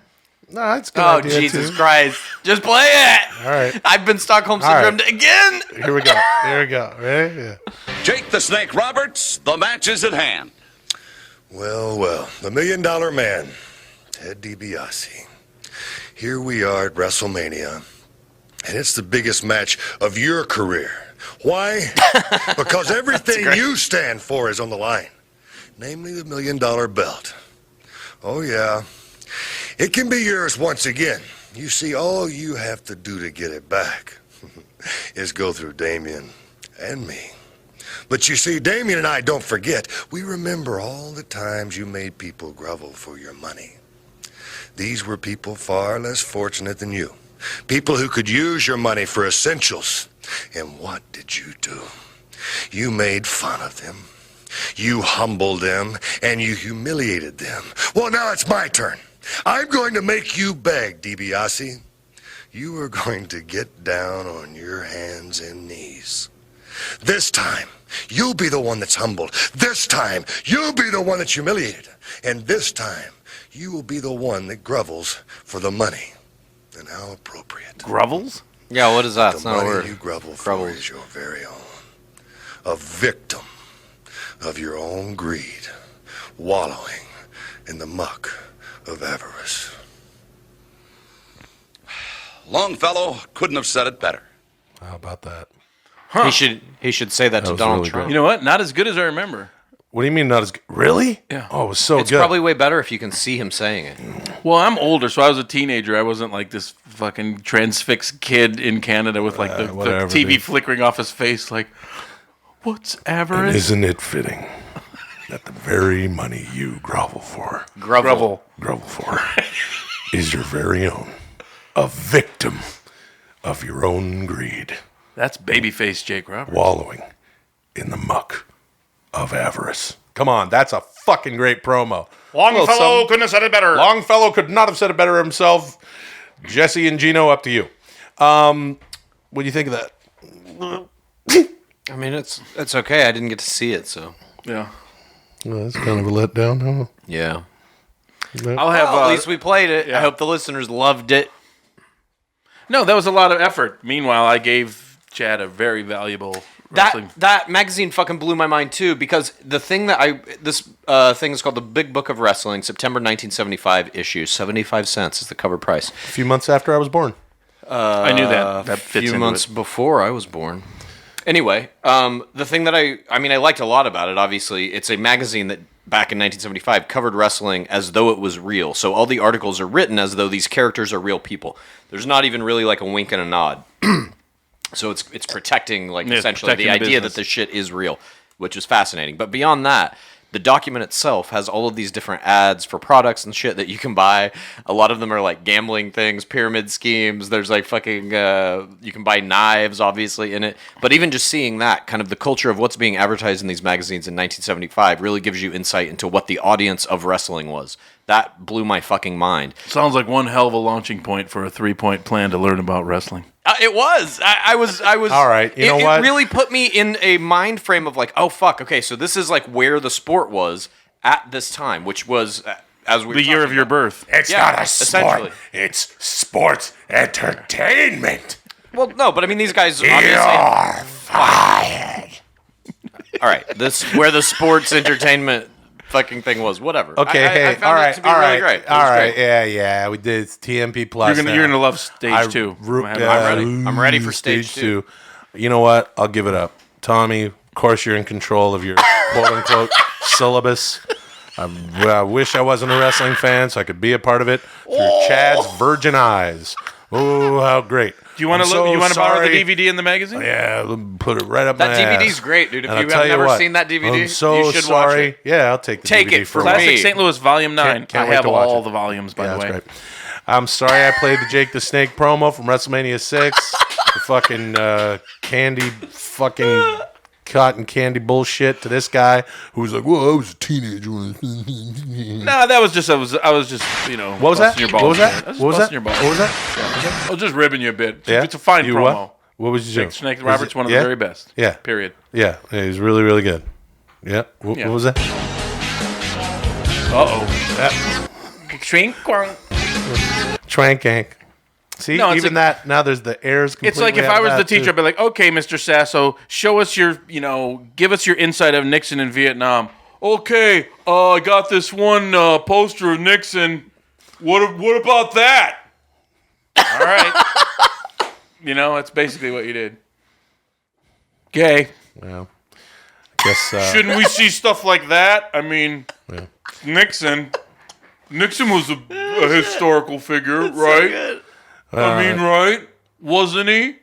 No, it's a good Oh, idea Jesus too. Christ. Just play it. All right. I've been Stockholm All right. Syndrome again. Here we go. Here we go. Ready? Yeah. Jake the Snake Roberts, the match is at hand. Well, the $1 Million Man, Ted DiBiase. Here we are at WrestleMania, and it's the biggest match of your career. Why? Because everything you stand for is on the line, namely the $1 Million Belt. Oh, yeah. It can be yours once again. You see, all you have to do to get it back is go through Damien and me. But you see, Damien and I don't forget. We remember all the times you made people grovel for your money. These were people far less fortunate than you. People who could use your money for essentials. And what did you do? You made fun of them. You humbled them, and you humiliated them. Well, now it's my turn. I'm going to make you beg, DiBiase. You are going to get down on your hands and knees. This time, you'll be the one that's humbled. This time, you'll be the one that's humiliated. And this time, you will be the one that grovels for the money. And how appropriate. Grovels? Yeah, what is that? The It's not a money word. you grovel for is your very own. A victim of your own greed, wallowing in the muck of avarice. Longfellow couldn't have said it better. How about that? He should say that to was Donald really Trump. great. You know what? Not as good as I remember. What do you mean not as good? Really? Yeah. Oh, it was so It's good. probably way better if you can see him saying it. Well, I'm older, so I was a teenager. I wasn't like this fucking transfixed kid in Canada with like the whatever, TV dude. flickering off his face. Like, what's avarice? And isn't it fitting that the very money you grovel for, Grovel. for, is your very own, a victim of your own greed, That's babyface Jake Roberts. wallowing in the muck of avarice. Come on, that's a fucking great promo. Longfellow couldn't have said it better. Longfellow could not have said it better himself. Jesse and Gino, up to you. What do you think of that? I mean, it's okay. I didn't get to see it, so Yeah. Well, that's kind of a letdown, huh? yeah. I'll have. Well, at least we played it. yeah. I hope the listeners loved it. No, that was a lot of effort. Meanwhile, I gave Chad a very valuable wrestling. That magazine fucking blew my mind too, because the thing that this thing is called the Big Book of Wrestling, September 1975 issue, 75 cents is the cover price. A few months after I was born. I knew that. That fits a few into months it. before I was born. Anyway, the thing that I liked a lot about it, obviously, it's a magazine that back in 1975 covered wrestling as though it was real. So all the articles are written as though these characters are real people. There's not even really like a wink and a nod. So it's protecting like Yeah, essentially protecting the the idea business. that this shit is real, which is fascinating. But beyond that, the document itself has all of these different ads for products and shit that you can buy. A lot of them are like gambling things, pyramid schemes. There's like fucking, you can buy knives, obviously, in it. But even just seeing that, kind of the culture of what's being advertised in these magazines in 1975 really gives you insight into what the audience of wrestling was. That blew my fucking mind. Sounds like one hell of a launching point for a 3-point plan to learn about wrestling. It was. I was. All right, you know what? It really put me in a mind frame of like, oh fuck, okay, so this is like where the sport was at this time, which was as we The year of your birth. It's Yeah, not a sport. essentially. It's sports entertainment. Well, no, but I mean these guys obviously. You're fired. All right, this where the sports entertainment fucking thing was. Whatever. Okay, I hey, found all it right, to be all really right, great. It all was right, great. yeah, we did TMP Plus. You're gonna love stage 2. I'm ready for stage two. You know what? I'll give it up, Tommy. Of course, you're in control of your quote unquote syllabus. I wish I wasn't a wrestling fan so I could be a part of it through Chad's virgin eyes. Oh, how great! Do you want to look? You want to borrow the DVD and the magazine? Yeah, put it right up That my ass. DVD's great, dude. If And you I'll tell have never what, seen that DVD, I'm so you should sorry. watch it. Yeah, I'll take the Take DVD it for from Classic me. St. Louis Volume 9. Can't I wait have to watch all it. the volumes, by the that's way. great. I'm sorry I played the Jake the Snake promo from WrestleMania 6. The fucking candy fucking cotton candy bullshit to this guy who's like, well, I was a teenager. Nah, that was just I was just What was that? busting your balls. What was that? I was just What was busting that? your balls. What was that? Yeah. I was just ribbing you a bit. Yeah? It's a fine You promo. what was you doing? Jake Snake Was Roberts, it- one of yeah? the very best. Yeah. Period. Yeah, he's really, really good. Yeah. What was that? Trank. See, No, it's even like- that, now there's the airs It's like if I was the teacher, I'd be like, okay, Mr. Sasso, show us your, give us your insight of Nixon in Vietnam. Okay, I got this one poster of Nixon. What about that? All right. That's basically what you did. Okay. Well, I guess. Shouldn't we see stuff like that? I mean, Nixon was a historical figure, right? I mean, right? Wasn't he?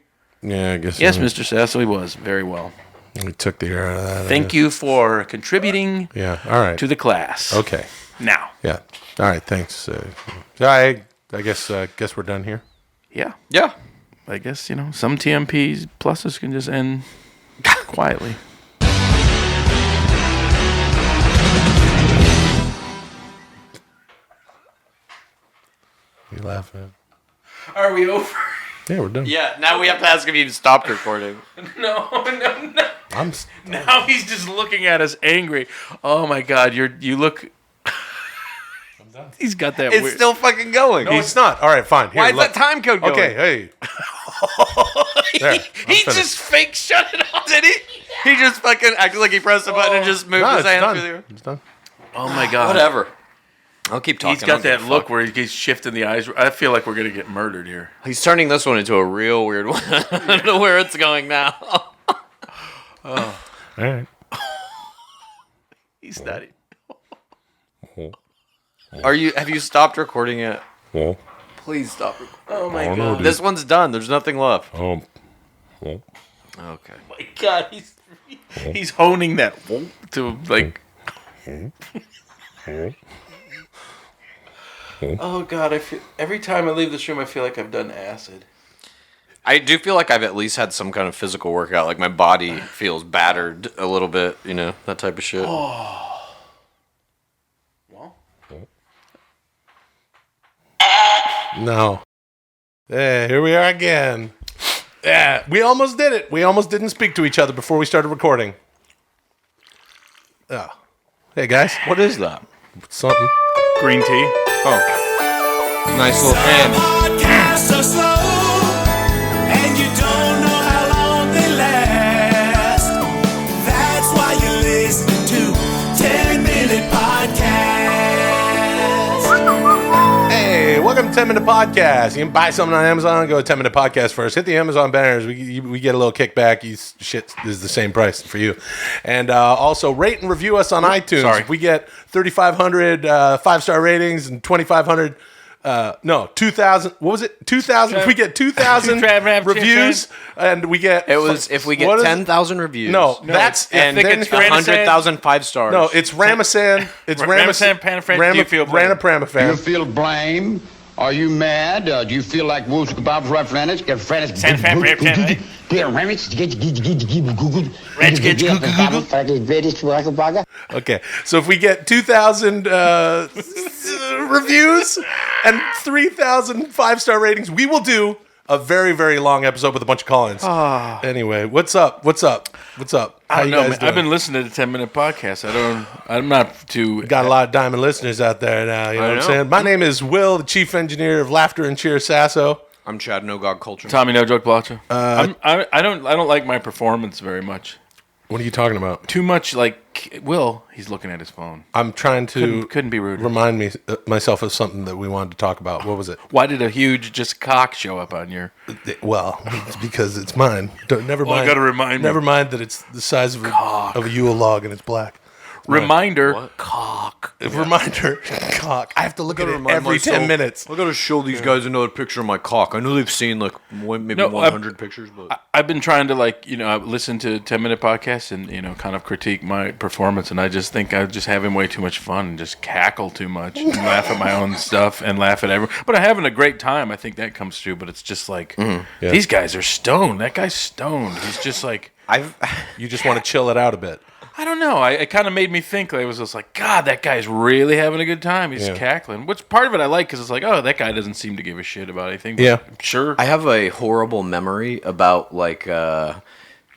Yeah, I guess. Yes, Mr. Sasso, he was. Very well. We took the air out of that. Thank you for contributing all right. to the class. Okay. Now. Yeah. All right, thanks. I guess we're done here. Yeah. Yeah. I guess, some TMPs pluses can just end quietly. You laughing? Are we over? Yeah, we're done. Yeah, now we have to ask if you stopped recording. No. Now he's just looking at us angry. Oh my God, you look. He's got that. It's weird... still fucking going. No, it's not. All right, fine. Here, Why is look. that time code going? Okay, hey. There, I'm he finished. just fake shut it off. Did he? He just fucking acted like he pressed a button and just moved No, his it's hand done. through there. It's done. Oh my God. Whatever. I'll keep talking. He's got that look where he's shifting the eyes. I feel like we're gonna get murdered here. He's turning this one into a real weird one. I don't know where it's going now. All right. He's nutty. Have you stopped recording yet? Well, Please stop recording. Oh my don't God. know, dude. This one's done. There's nothing left. Well. Okay. Oh my God, he's honing that to like. Oh God, I feel every time I leave this room, I feel like I've done acid. I do feel like I've at least had some kind of physical workout. Like my body feels battered a little bit, that type of shit. Well. No. Yeah, here we are again. Yeah, we almost did it. We almost didn't speak to each other before we started recording. Oh. Hey, guys. What is that? Something. Green tea. Oh. Nice little fan. Podcasts are slow, and you don't know how long they last. That's why you're listening to 10-Minute Podcast. Hey, welcome to 10 Minute Podcast. You can buy something on Amazon, go to 10 Minute Podcast first. Hit the Amazon banners. We get a little kickback. Shit is the same price for you. And also rate and review us on iTunes. Sorry. If we get 3,500 5-star ratings and 2,500 2,000. What was it? 2,000. If we get 2,000 reviews, and we get if we get 10,000 reviews. No, that's and then it's 100,000 5-stars. No, it's Ramasan. It's Ramasan Panafran. Do you feel blame? Ramapramafen. You feel blame? Are you mad? Do you feel like Wolf's Kebab right friends? Get friends. Okay, so if we get 2,000 reviews and 3,000 5-star ratings, we will do a very, very long episode with a bunch of call-ins. Anyway, what's up? I don't know, man. doing? I've been listening to the 10-Minute Podcast. I'm not too. Got a lot of diamond listeners out there now. You know what I'm saying? My name is Will, the chief engineer of Laughter and Cheer Sasso. I'm Chad No God Culture. Tommy No Joke Blacha. I don't like my performance very much. What are you talking about? Too much like Will. He's looking at his phone. I'm trying to couldn't be rude. Remind myself of something that we wanted to talk about. What was it? Why did a huge just cock show up on your? Well, it's because it's mine. Never mind. I gotta remind me. Never mind that it's the size of a Yule log and it's black. Reminder: cock. Reminder, cock. I have to look at it remind every 10 myself, minutes. I gotta show these guys another picture of my cock. I know they've seen like maybe 100 pictures, but I've been trying to listen to 10-minute podcasts and kind of critique my performance, and I just think I'm just having way too much fun and just cackle too much and laugh at my own stuff and laugh at everyone. But I'm having a great time. I think that comes through. But it's just like these guys are stoned. That guy's stoned. He's just like You just want to chill it out a bit. I don't know. It kind of made me think. I was just like, God, that guy's really having a good time. He's Yeah. cackling. Which part of it I like because it's like, oh, that guy doesn't seem to give a shit about anything. But Yeah. sure. I have a horrible memory about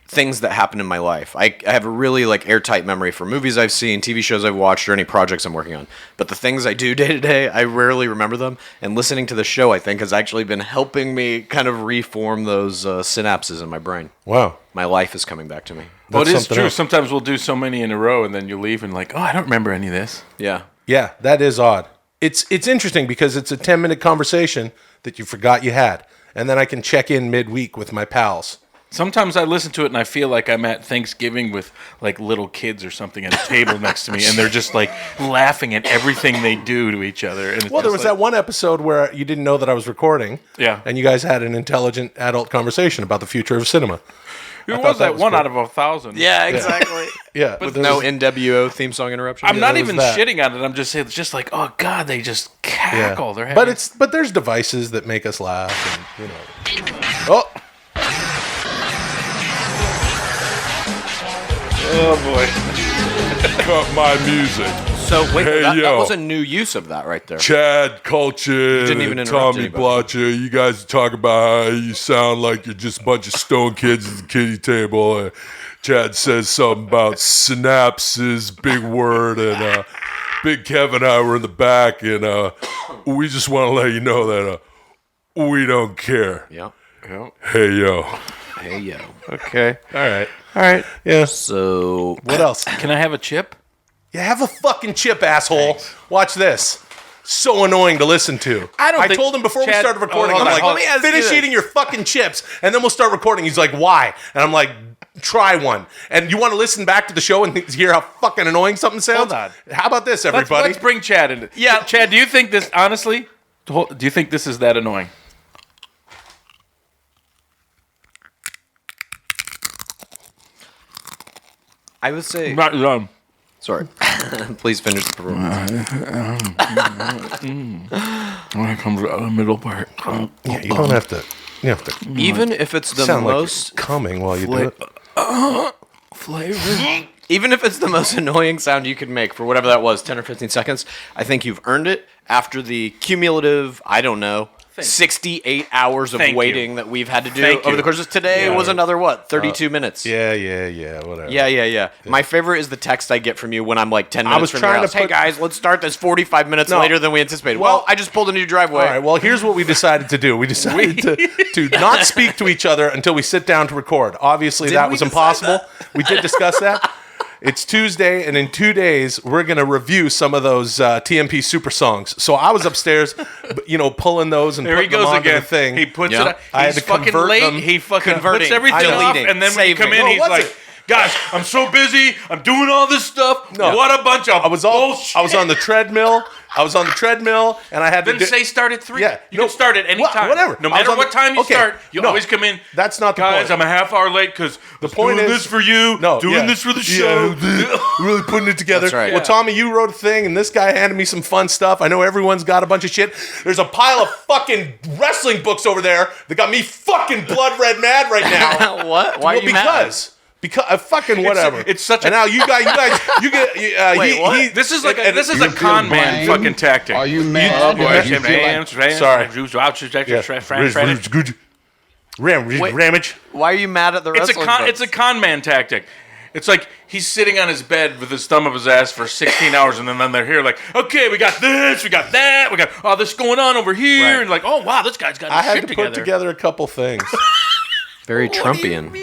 things that happen in my life. I have a really airtight memory for movies I've seen, TV shows I've watched, or any projects I'm working on. But the things I do day to day, I rarely remember them. And listening to the show, I think, has actually been helping me kind of reform those synapses in my brain. Wow. My life is coming back to me. Well, it is true. Sometimes we'll do so many in a row, and then you leave and like, oh, I don't remember any of this. Yeah. Yeah, that is odd. It's interesting because it's a 10-minute conversation that you forgot you had. And then I can check in midweek with my pals. Sometimes I listen to it and I feel like I'm at Thanksgiving with like little kids or something at a table next to me, and they're just like laughing at everything they do to each other. And Well, there was that one episode where you didn't know that I was recording. Yeah. And you guys had an intelligent adult conversation about the future of cinema. Who was that one out of 1,000? Yeah, exactly. Yeah. With no NWO theme song interruption. I'm not even shitting on it. I'm just saying it's just like, oh God, they just cackle. They're having... But there's devices that make us laugh, and Oh. Oh boy. Cut my music. So wait, Hey, that yo. was a new use of that right there. Chad Kultgen, Didn't even and interrupt Tommy anybody. Blacha, you guys talk about how you sound like you're just a bunch of stone kids at the kiddie table. Chad says something about synapses, big word, and Big Kevin and I were in the back, and we just want to let you know that we don't care. Yeah. Hey, yo. Hey, yo. Okay. All right. Yeah. So What else? Can I have a chip? Yeah, have a fucking chip, asshole. Thanks. Watch this. So annoying to listen to. I told him before we started recording, I'm like, finish eating your fucking chips, and then we'll start recording. He's like, why? And I'm like, try one. And you want to listen back to the show and hear how fucking annoying something sounds? Hold on. How about this, everybody? Let's bring Chad in. Yeah, Chad, do you think this, honestly, do you think this is that annoying? I would say. Not done. Sorry. Please finish the performance. When it comes to the middle part. Yeah, you don't have to. You have to. Even if it's the sound most like coming while you do it. Flavor. Even if it's the most annoying sound you could make for whatever that was, 10 or 15 seconds, I think you've earned it after the cumulative, I don't know, 68 hours of waiting that we've had to do over the course of today was another, 32 minutes. Yeah, whatever. Yeah. My favorite is the text I get from you when I'm like 10 minutes from your house. Hey guys, let's start this 45 minutes later than we anticipated. Well, I just pulled a new driveway. All right, well, here's what we decided to do. We decided to not speak to each other until we sit down to record. Obviously, that was impossible. We did discuss that. It's Tuesday, and in 2 days, we're going to review some of those TMP Supersongs. So I was upstairs, pulling those and there putting he goes them onto again. the thing. He puts it. I had He's to fucking convert late. them. He fucking Converting. puts everything off, and then when you come in, he's like, "Guys, I'm so busy. I'm doing all this stuff. No. What a bunch of bullshit." I was on the treadmill. and I had Then to say start at 3. Yeah, you can start at any time. Whatever. No matter what time you start, you always come in. That's not the Guys, point. I'm a half hour late because the point doing is this for you, doing this for the show. Really putting it together. That's right. Well, Tommy, you wrote a thing, and this guy handed me some fun stuff. I know everyone's got a bunch of shit. There's a pile of fucking wrestling books over there that got me fucking blood red mad right now. What? Why are you mad? Because fucking whatever. It's such a. And now you guys, you get. Wait, what? This is like this is a con man fucking tactic. Are you mad? Ramage. Why are you mad at the wrestling books? It's a con man tactic. It's like he's sitting on his bed with his thumb up his ass for 16 hours, and then they're here like, okay, we got this, we got that, we got all this going on over here, and like, oh wow, this guy's got his I shit had to together. put together a couple things. Very Trumpian.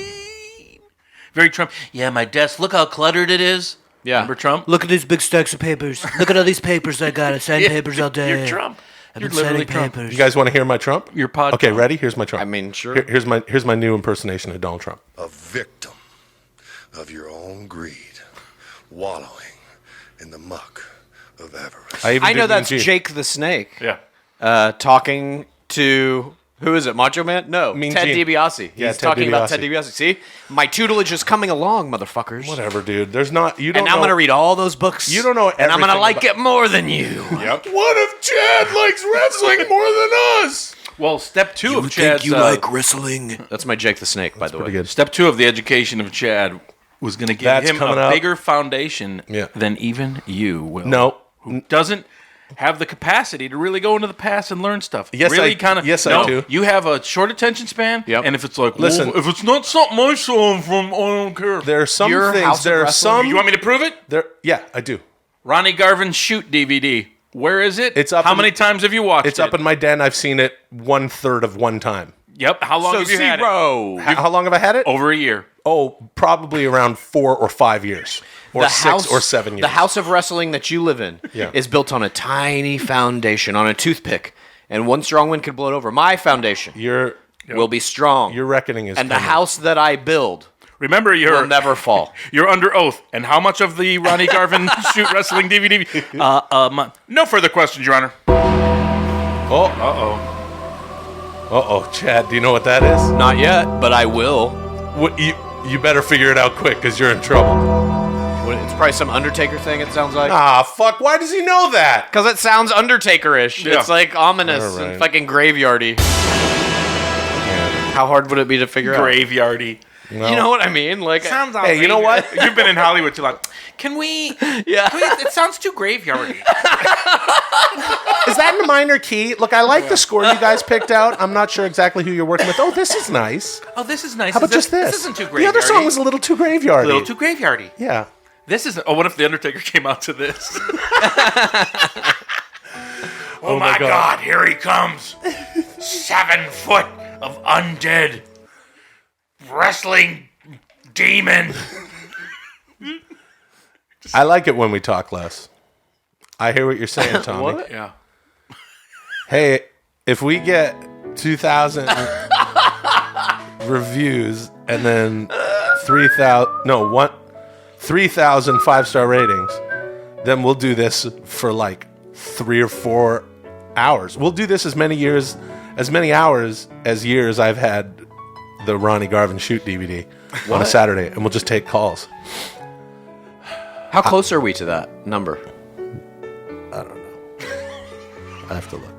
Very Trump. Yeah, my desk. Look how cluttered it is. Yeah. Remember Trump? Look at these big stacks of papers. Look at all these papers I got. I sign papers all day. You're Trump. I've You're been signing literally Trump. papers. You guys want to hear my Trump? Your pod. Okay, Trump. ready? Here's my Trump. I mean, sure. Here's my new impersonation of Donald Trump. A victim of your own greed, wallowing in the muck of avarice. I know that's Jake the Snake. Yeah. Talking to... Who is it? Macho Man? No, Ted DiBiase. He's talking about Ted DiBiase. See? My tutelage is coming along, motherfuckers. Whatever, dude. There's not... You don't and I'm going to read all those books. You don't know and I'm going to like it more than you. Yep. What if Chad likes wrestling more than us? Well, step 2 of Chad's... Think you like wrestling? That's my Jake the Snake, by the way. Good. Step 2 of the education of Chad was going to give him a bigger foundation than even you, Will. No. Who doesn't have the capacity to really go into the past and learn stuff. Yes, really I do. You have a short attention span, and if it's like, listen, if it's not something I saw from, I don't care. There are some things. There are some. You want me to prove it? Yeah, I do. Ronnie Garvin's Shoot DVD. Where is it? It's up. How many times have you watched it? It's up in my den. I've seen it 1/3 of one time. Yep. How long have you had it? How long have I had it? Over a year. Oh, probably around 4 or 5 years. Or 6 or 7 years. The house of wrestling that you live in is built on a tiny foundation, on a toothpick. And one strong wind could blow it over. My foundation will be strong. Your reckoning is And coming. the house that I build will never fall. You're under oath. And how much of the Ronnie Garvin Shoot Wrestling DVD? No further questions, Your Honor. Oh. Uh-oh, Chad, do you know what that is? Not yet, but I will. What, you better figure it out quick, because you're in trouble. It's probably some Undertaker thing, it sounds like. Ah, fuck, why does he know that? Because it sounds Undertaker-ish. Yeah. It's like ominous and fucking graveyardy. How hard would it be to figure out? Graveyardy. No. You know what I mean? Like, sounds hey, you know what? You've been in Hollywood too long. Can we? Yeah. It sounds too graveyardy. Is that in a minor key? Look, I like the score you guys picked out. I'm not sure exactly who you're working with. Oh, this is nice. Oh, this is nice. How about just this? This isn't too graveyardy. The other song was a little too graveyardy. A little too graveyardy. Yeah. This isn't. Oh, what if the Undertaker came out to this? Oh my God, here he comes. 7 foot of undead wrestling demon. I like it when we talk less. I hear what you're saying, Tommy. What? Yeah. Hey, if we get 2,000 reviews and then 3,000 5-star ratings, then we'll do this for like 3 or 4 hours. We'll do this as many hours as years I've had the Ronnie Garvin Shoot DVD on a Saturday, and we'll just take calls. How close are we to that number? I don't know. I have to look.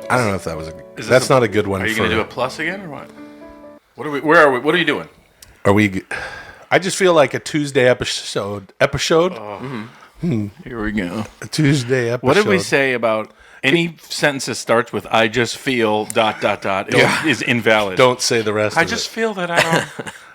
I don't know if that was that's not a good one. Are you going to do a plus again or what? Where are we? What are you doing? Are we? I just feel like a Tuesday episode. Here we go. A Tuesday episode. What did we say about any sentence that starts with "I just feel ... is invalid"? Don't say the rest. I of just it. feel that I don't.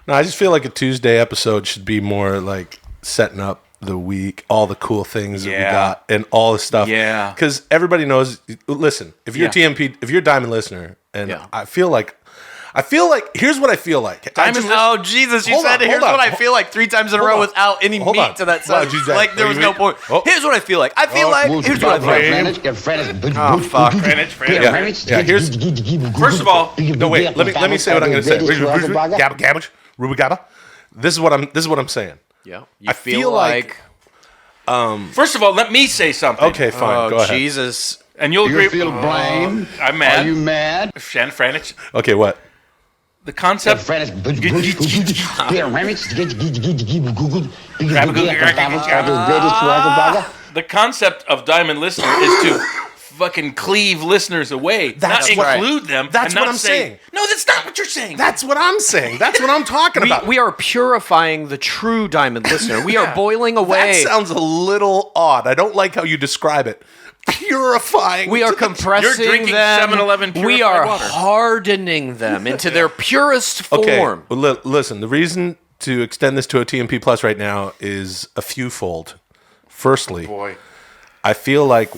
No, I just feel like a Tuesday episode should be more like setting up the week, all the cool things that we got, and all the stuff. Yeah. Because everybody knows. Listen, if you're TMP, if you're a Diamond listener, and I feel like, here's what I feel like. Oh, Jesus, you said here's what I feel like 3 times in a row without any meat to that sentence. Like, there was no point. Here's what I feel like. I feel like, here's what I feel like. Oh, fuck. Yeah, here's, first of all, no, wait, let me say what I'm going to say. Gabba. This is what I'm saying. Yeah. I feel like first of all, let me say something. Okay, fine. Go ahead. Jesus. And you'll agree. You feel blamed? I'm mad. Are you mad? Shan Franich. Okay, what? The concept. The concept of Diamond Listener is to fucking cleave listeners away, not include them. That's and not what I'm saying. No, that's not what you're saying. That's what I'm saying. That's what I'm talking about. We are purifying the true Diamond Listener. We are boiling away. That sounds a little odd. I don't like how you describe it. Purifying. We are compressing You're drinking them. 7-Eleven purified we are water. hardening them into their purest form. Okay, well, listen. The reason to extend this to a TMP Plus right now is a fewfold. Firstly, I feel like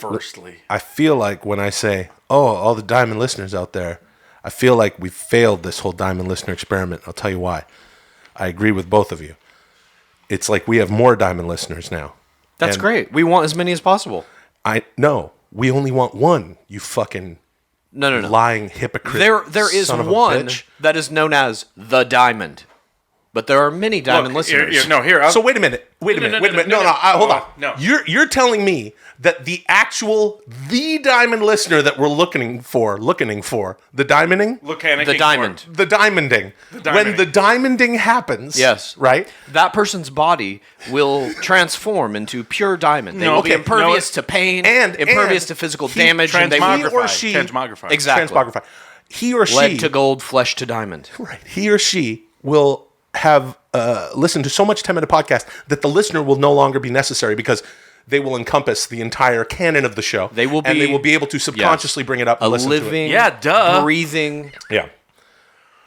when I say, "Oh, all the Diamond listeners out there," I feel like we failed this whole Diamond listener experiment. I'll tell you why. I agree with both of you. It's like we have more Diamond listeners now. That's great. We want as many as possible. No, we only want one. You fucking no lying hypocrite. There is son of a one bitch. that is known as the Diamond, But there are many diamond listeners. So wait a minute. Wait a minute. No, hold on. No. You're telling me that the diamond listener that we're looking for, the diamonding? The diamond. The diamonding. When the diamonding happens. Yes. Right? That person's body will transform into pure diamond. They will be impervious to pain, impervious to physical damage. And they will transmogrify. Exactly. Transmogrify. He or she. Lead to gold, flesh to diamond. Right. He or she will have listened to so much 10-minute podcast that the listener will no longer be necessary because they will encompass the entire canon of the show. They will be able to subconsciously bring it up and listen to it. Breathing,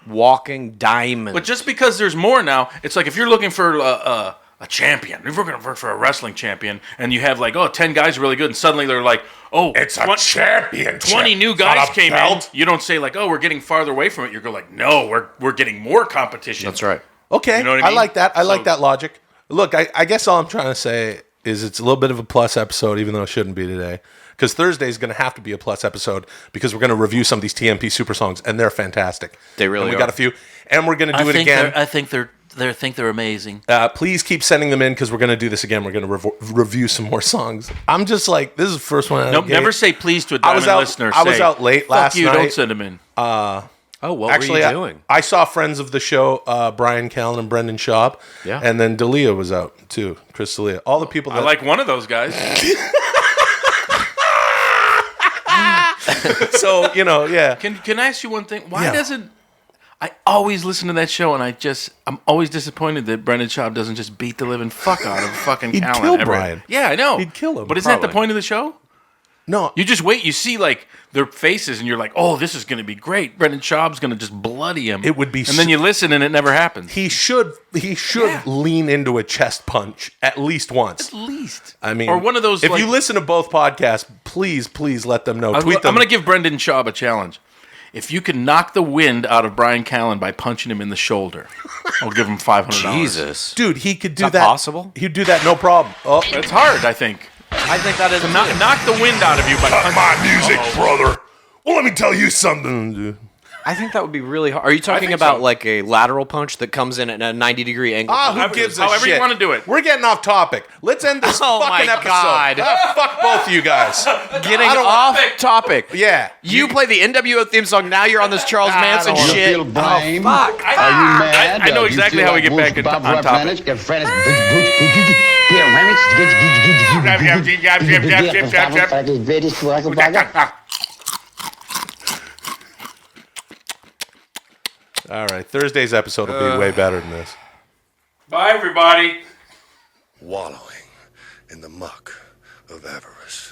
walking diamond. But just because there's more now, it's like if you're looking for a champion, if we're going to work for a wrestling champion, and you have like 10 guys really good, and suddenly they're like, it's a championship. 20 new guys came in. You don't say like, we're getting farther away from it. You go like, no, we're getting more competition. That's right. Okay, you know what I mean? like that. I like that logic. Look, I guess all I'm trying to say is it's a little bit of a plus episode, even though it shouldn't be today. Because Thursday is going to have to be a plus episode because we're going to review some of these TMP super songs, and they're fantastic. They really and we are. got a few, and we're going to do it again. I think they're amazing. Please keep sending them in because we're going to do this again. We're going to review some more songs. I'm just like, this is the first one. Nope, never say please to a diamond listener. I was out late last night. Fuck you, don't send them in. What were you doing? I saw friends of the show, Brian Callen and Brendan Schaub. Yeah. And then D'Elia was out too. Chris D'Elia. All the people that... I like one of those guys. So, yeah. Can I ask you one thing? Why doesn't... I always listen to that show, and I'm always disappointed that Brendan Schaub doesn't just beat the living fuck out of fucking He'd Callen. kill Brian. Yeah, I know. He'd kill him. But isn't that the point of the show? No. You just wait. You see, like, their faces, and you're like, this is going to be great. Brendan Schaub's going to just bloody him. It would be... And then you listen, and it never happens. He should lean into a chest punch at least once. At least. I mean... Or one of those... If you listen to both podcasts, please let them know. Tweet them. I'm going to give Brendan Schaub a challenge. If you can knock the wind out of Brian Callen by punching him in the shoulder, I'll give him $500. Jesus. Dude, he could do that. Possible? He'd do that no problem. Oh, it's hard, I think. I think that is... knock the wind out of you by punching my music, brother. Well, let me tell you something, dude. I think that would be really hard. Are you talking about like a lateral punch that comes in at a 90-degree angle? Who gives a However shit? you want to do it. We're getting off topic. Let's end this fucking episode. God. Fuck both of you guys. Getting off topic. Yeah. You play the NWO theme song, now you're on this Charles Manson You shit. feel blame? Fuck. Are you mad? I know exactly how we get back on topic. All right. Thursday's episode will be way better than this. Bye, everybody. Wallowing in the muck of avarice.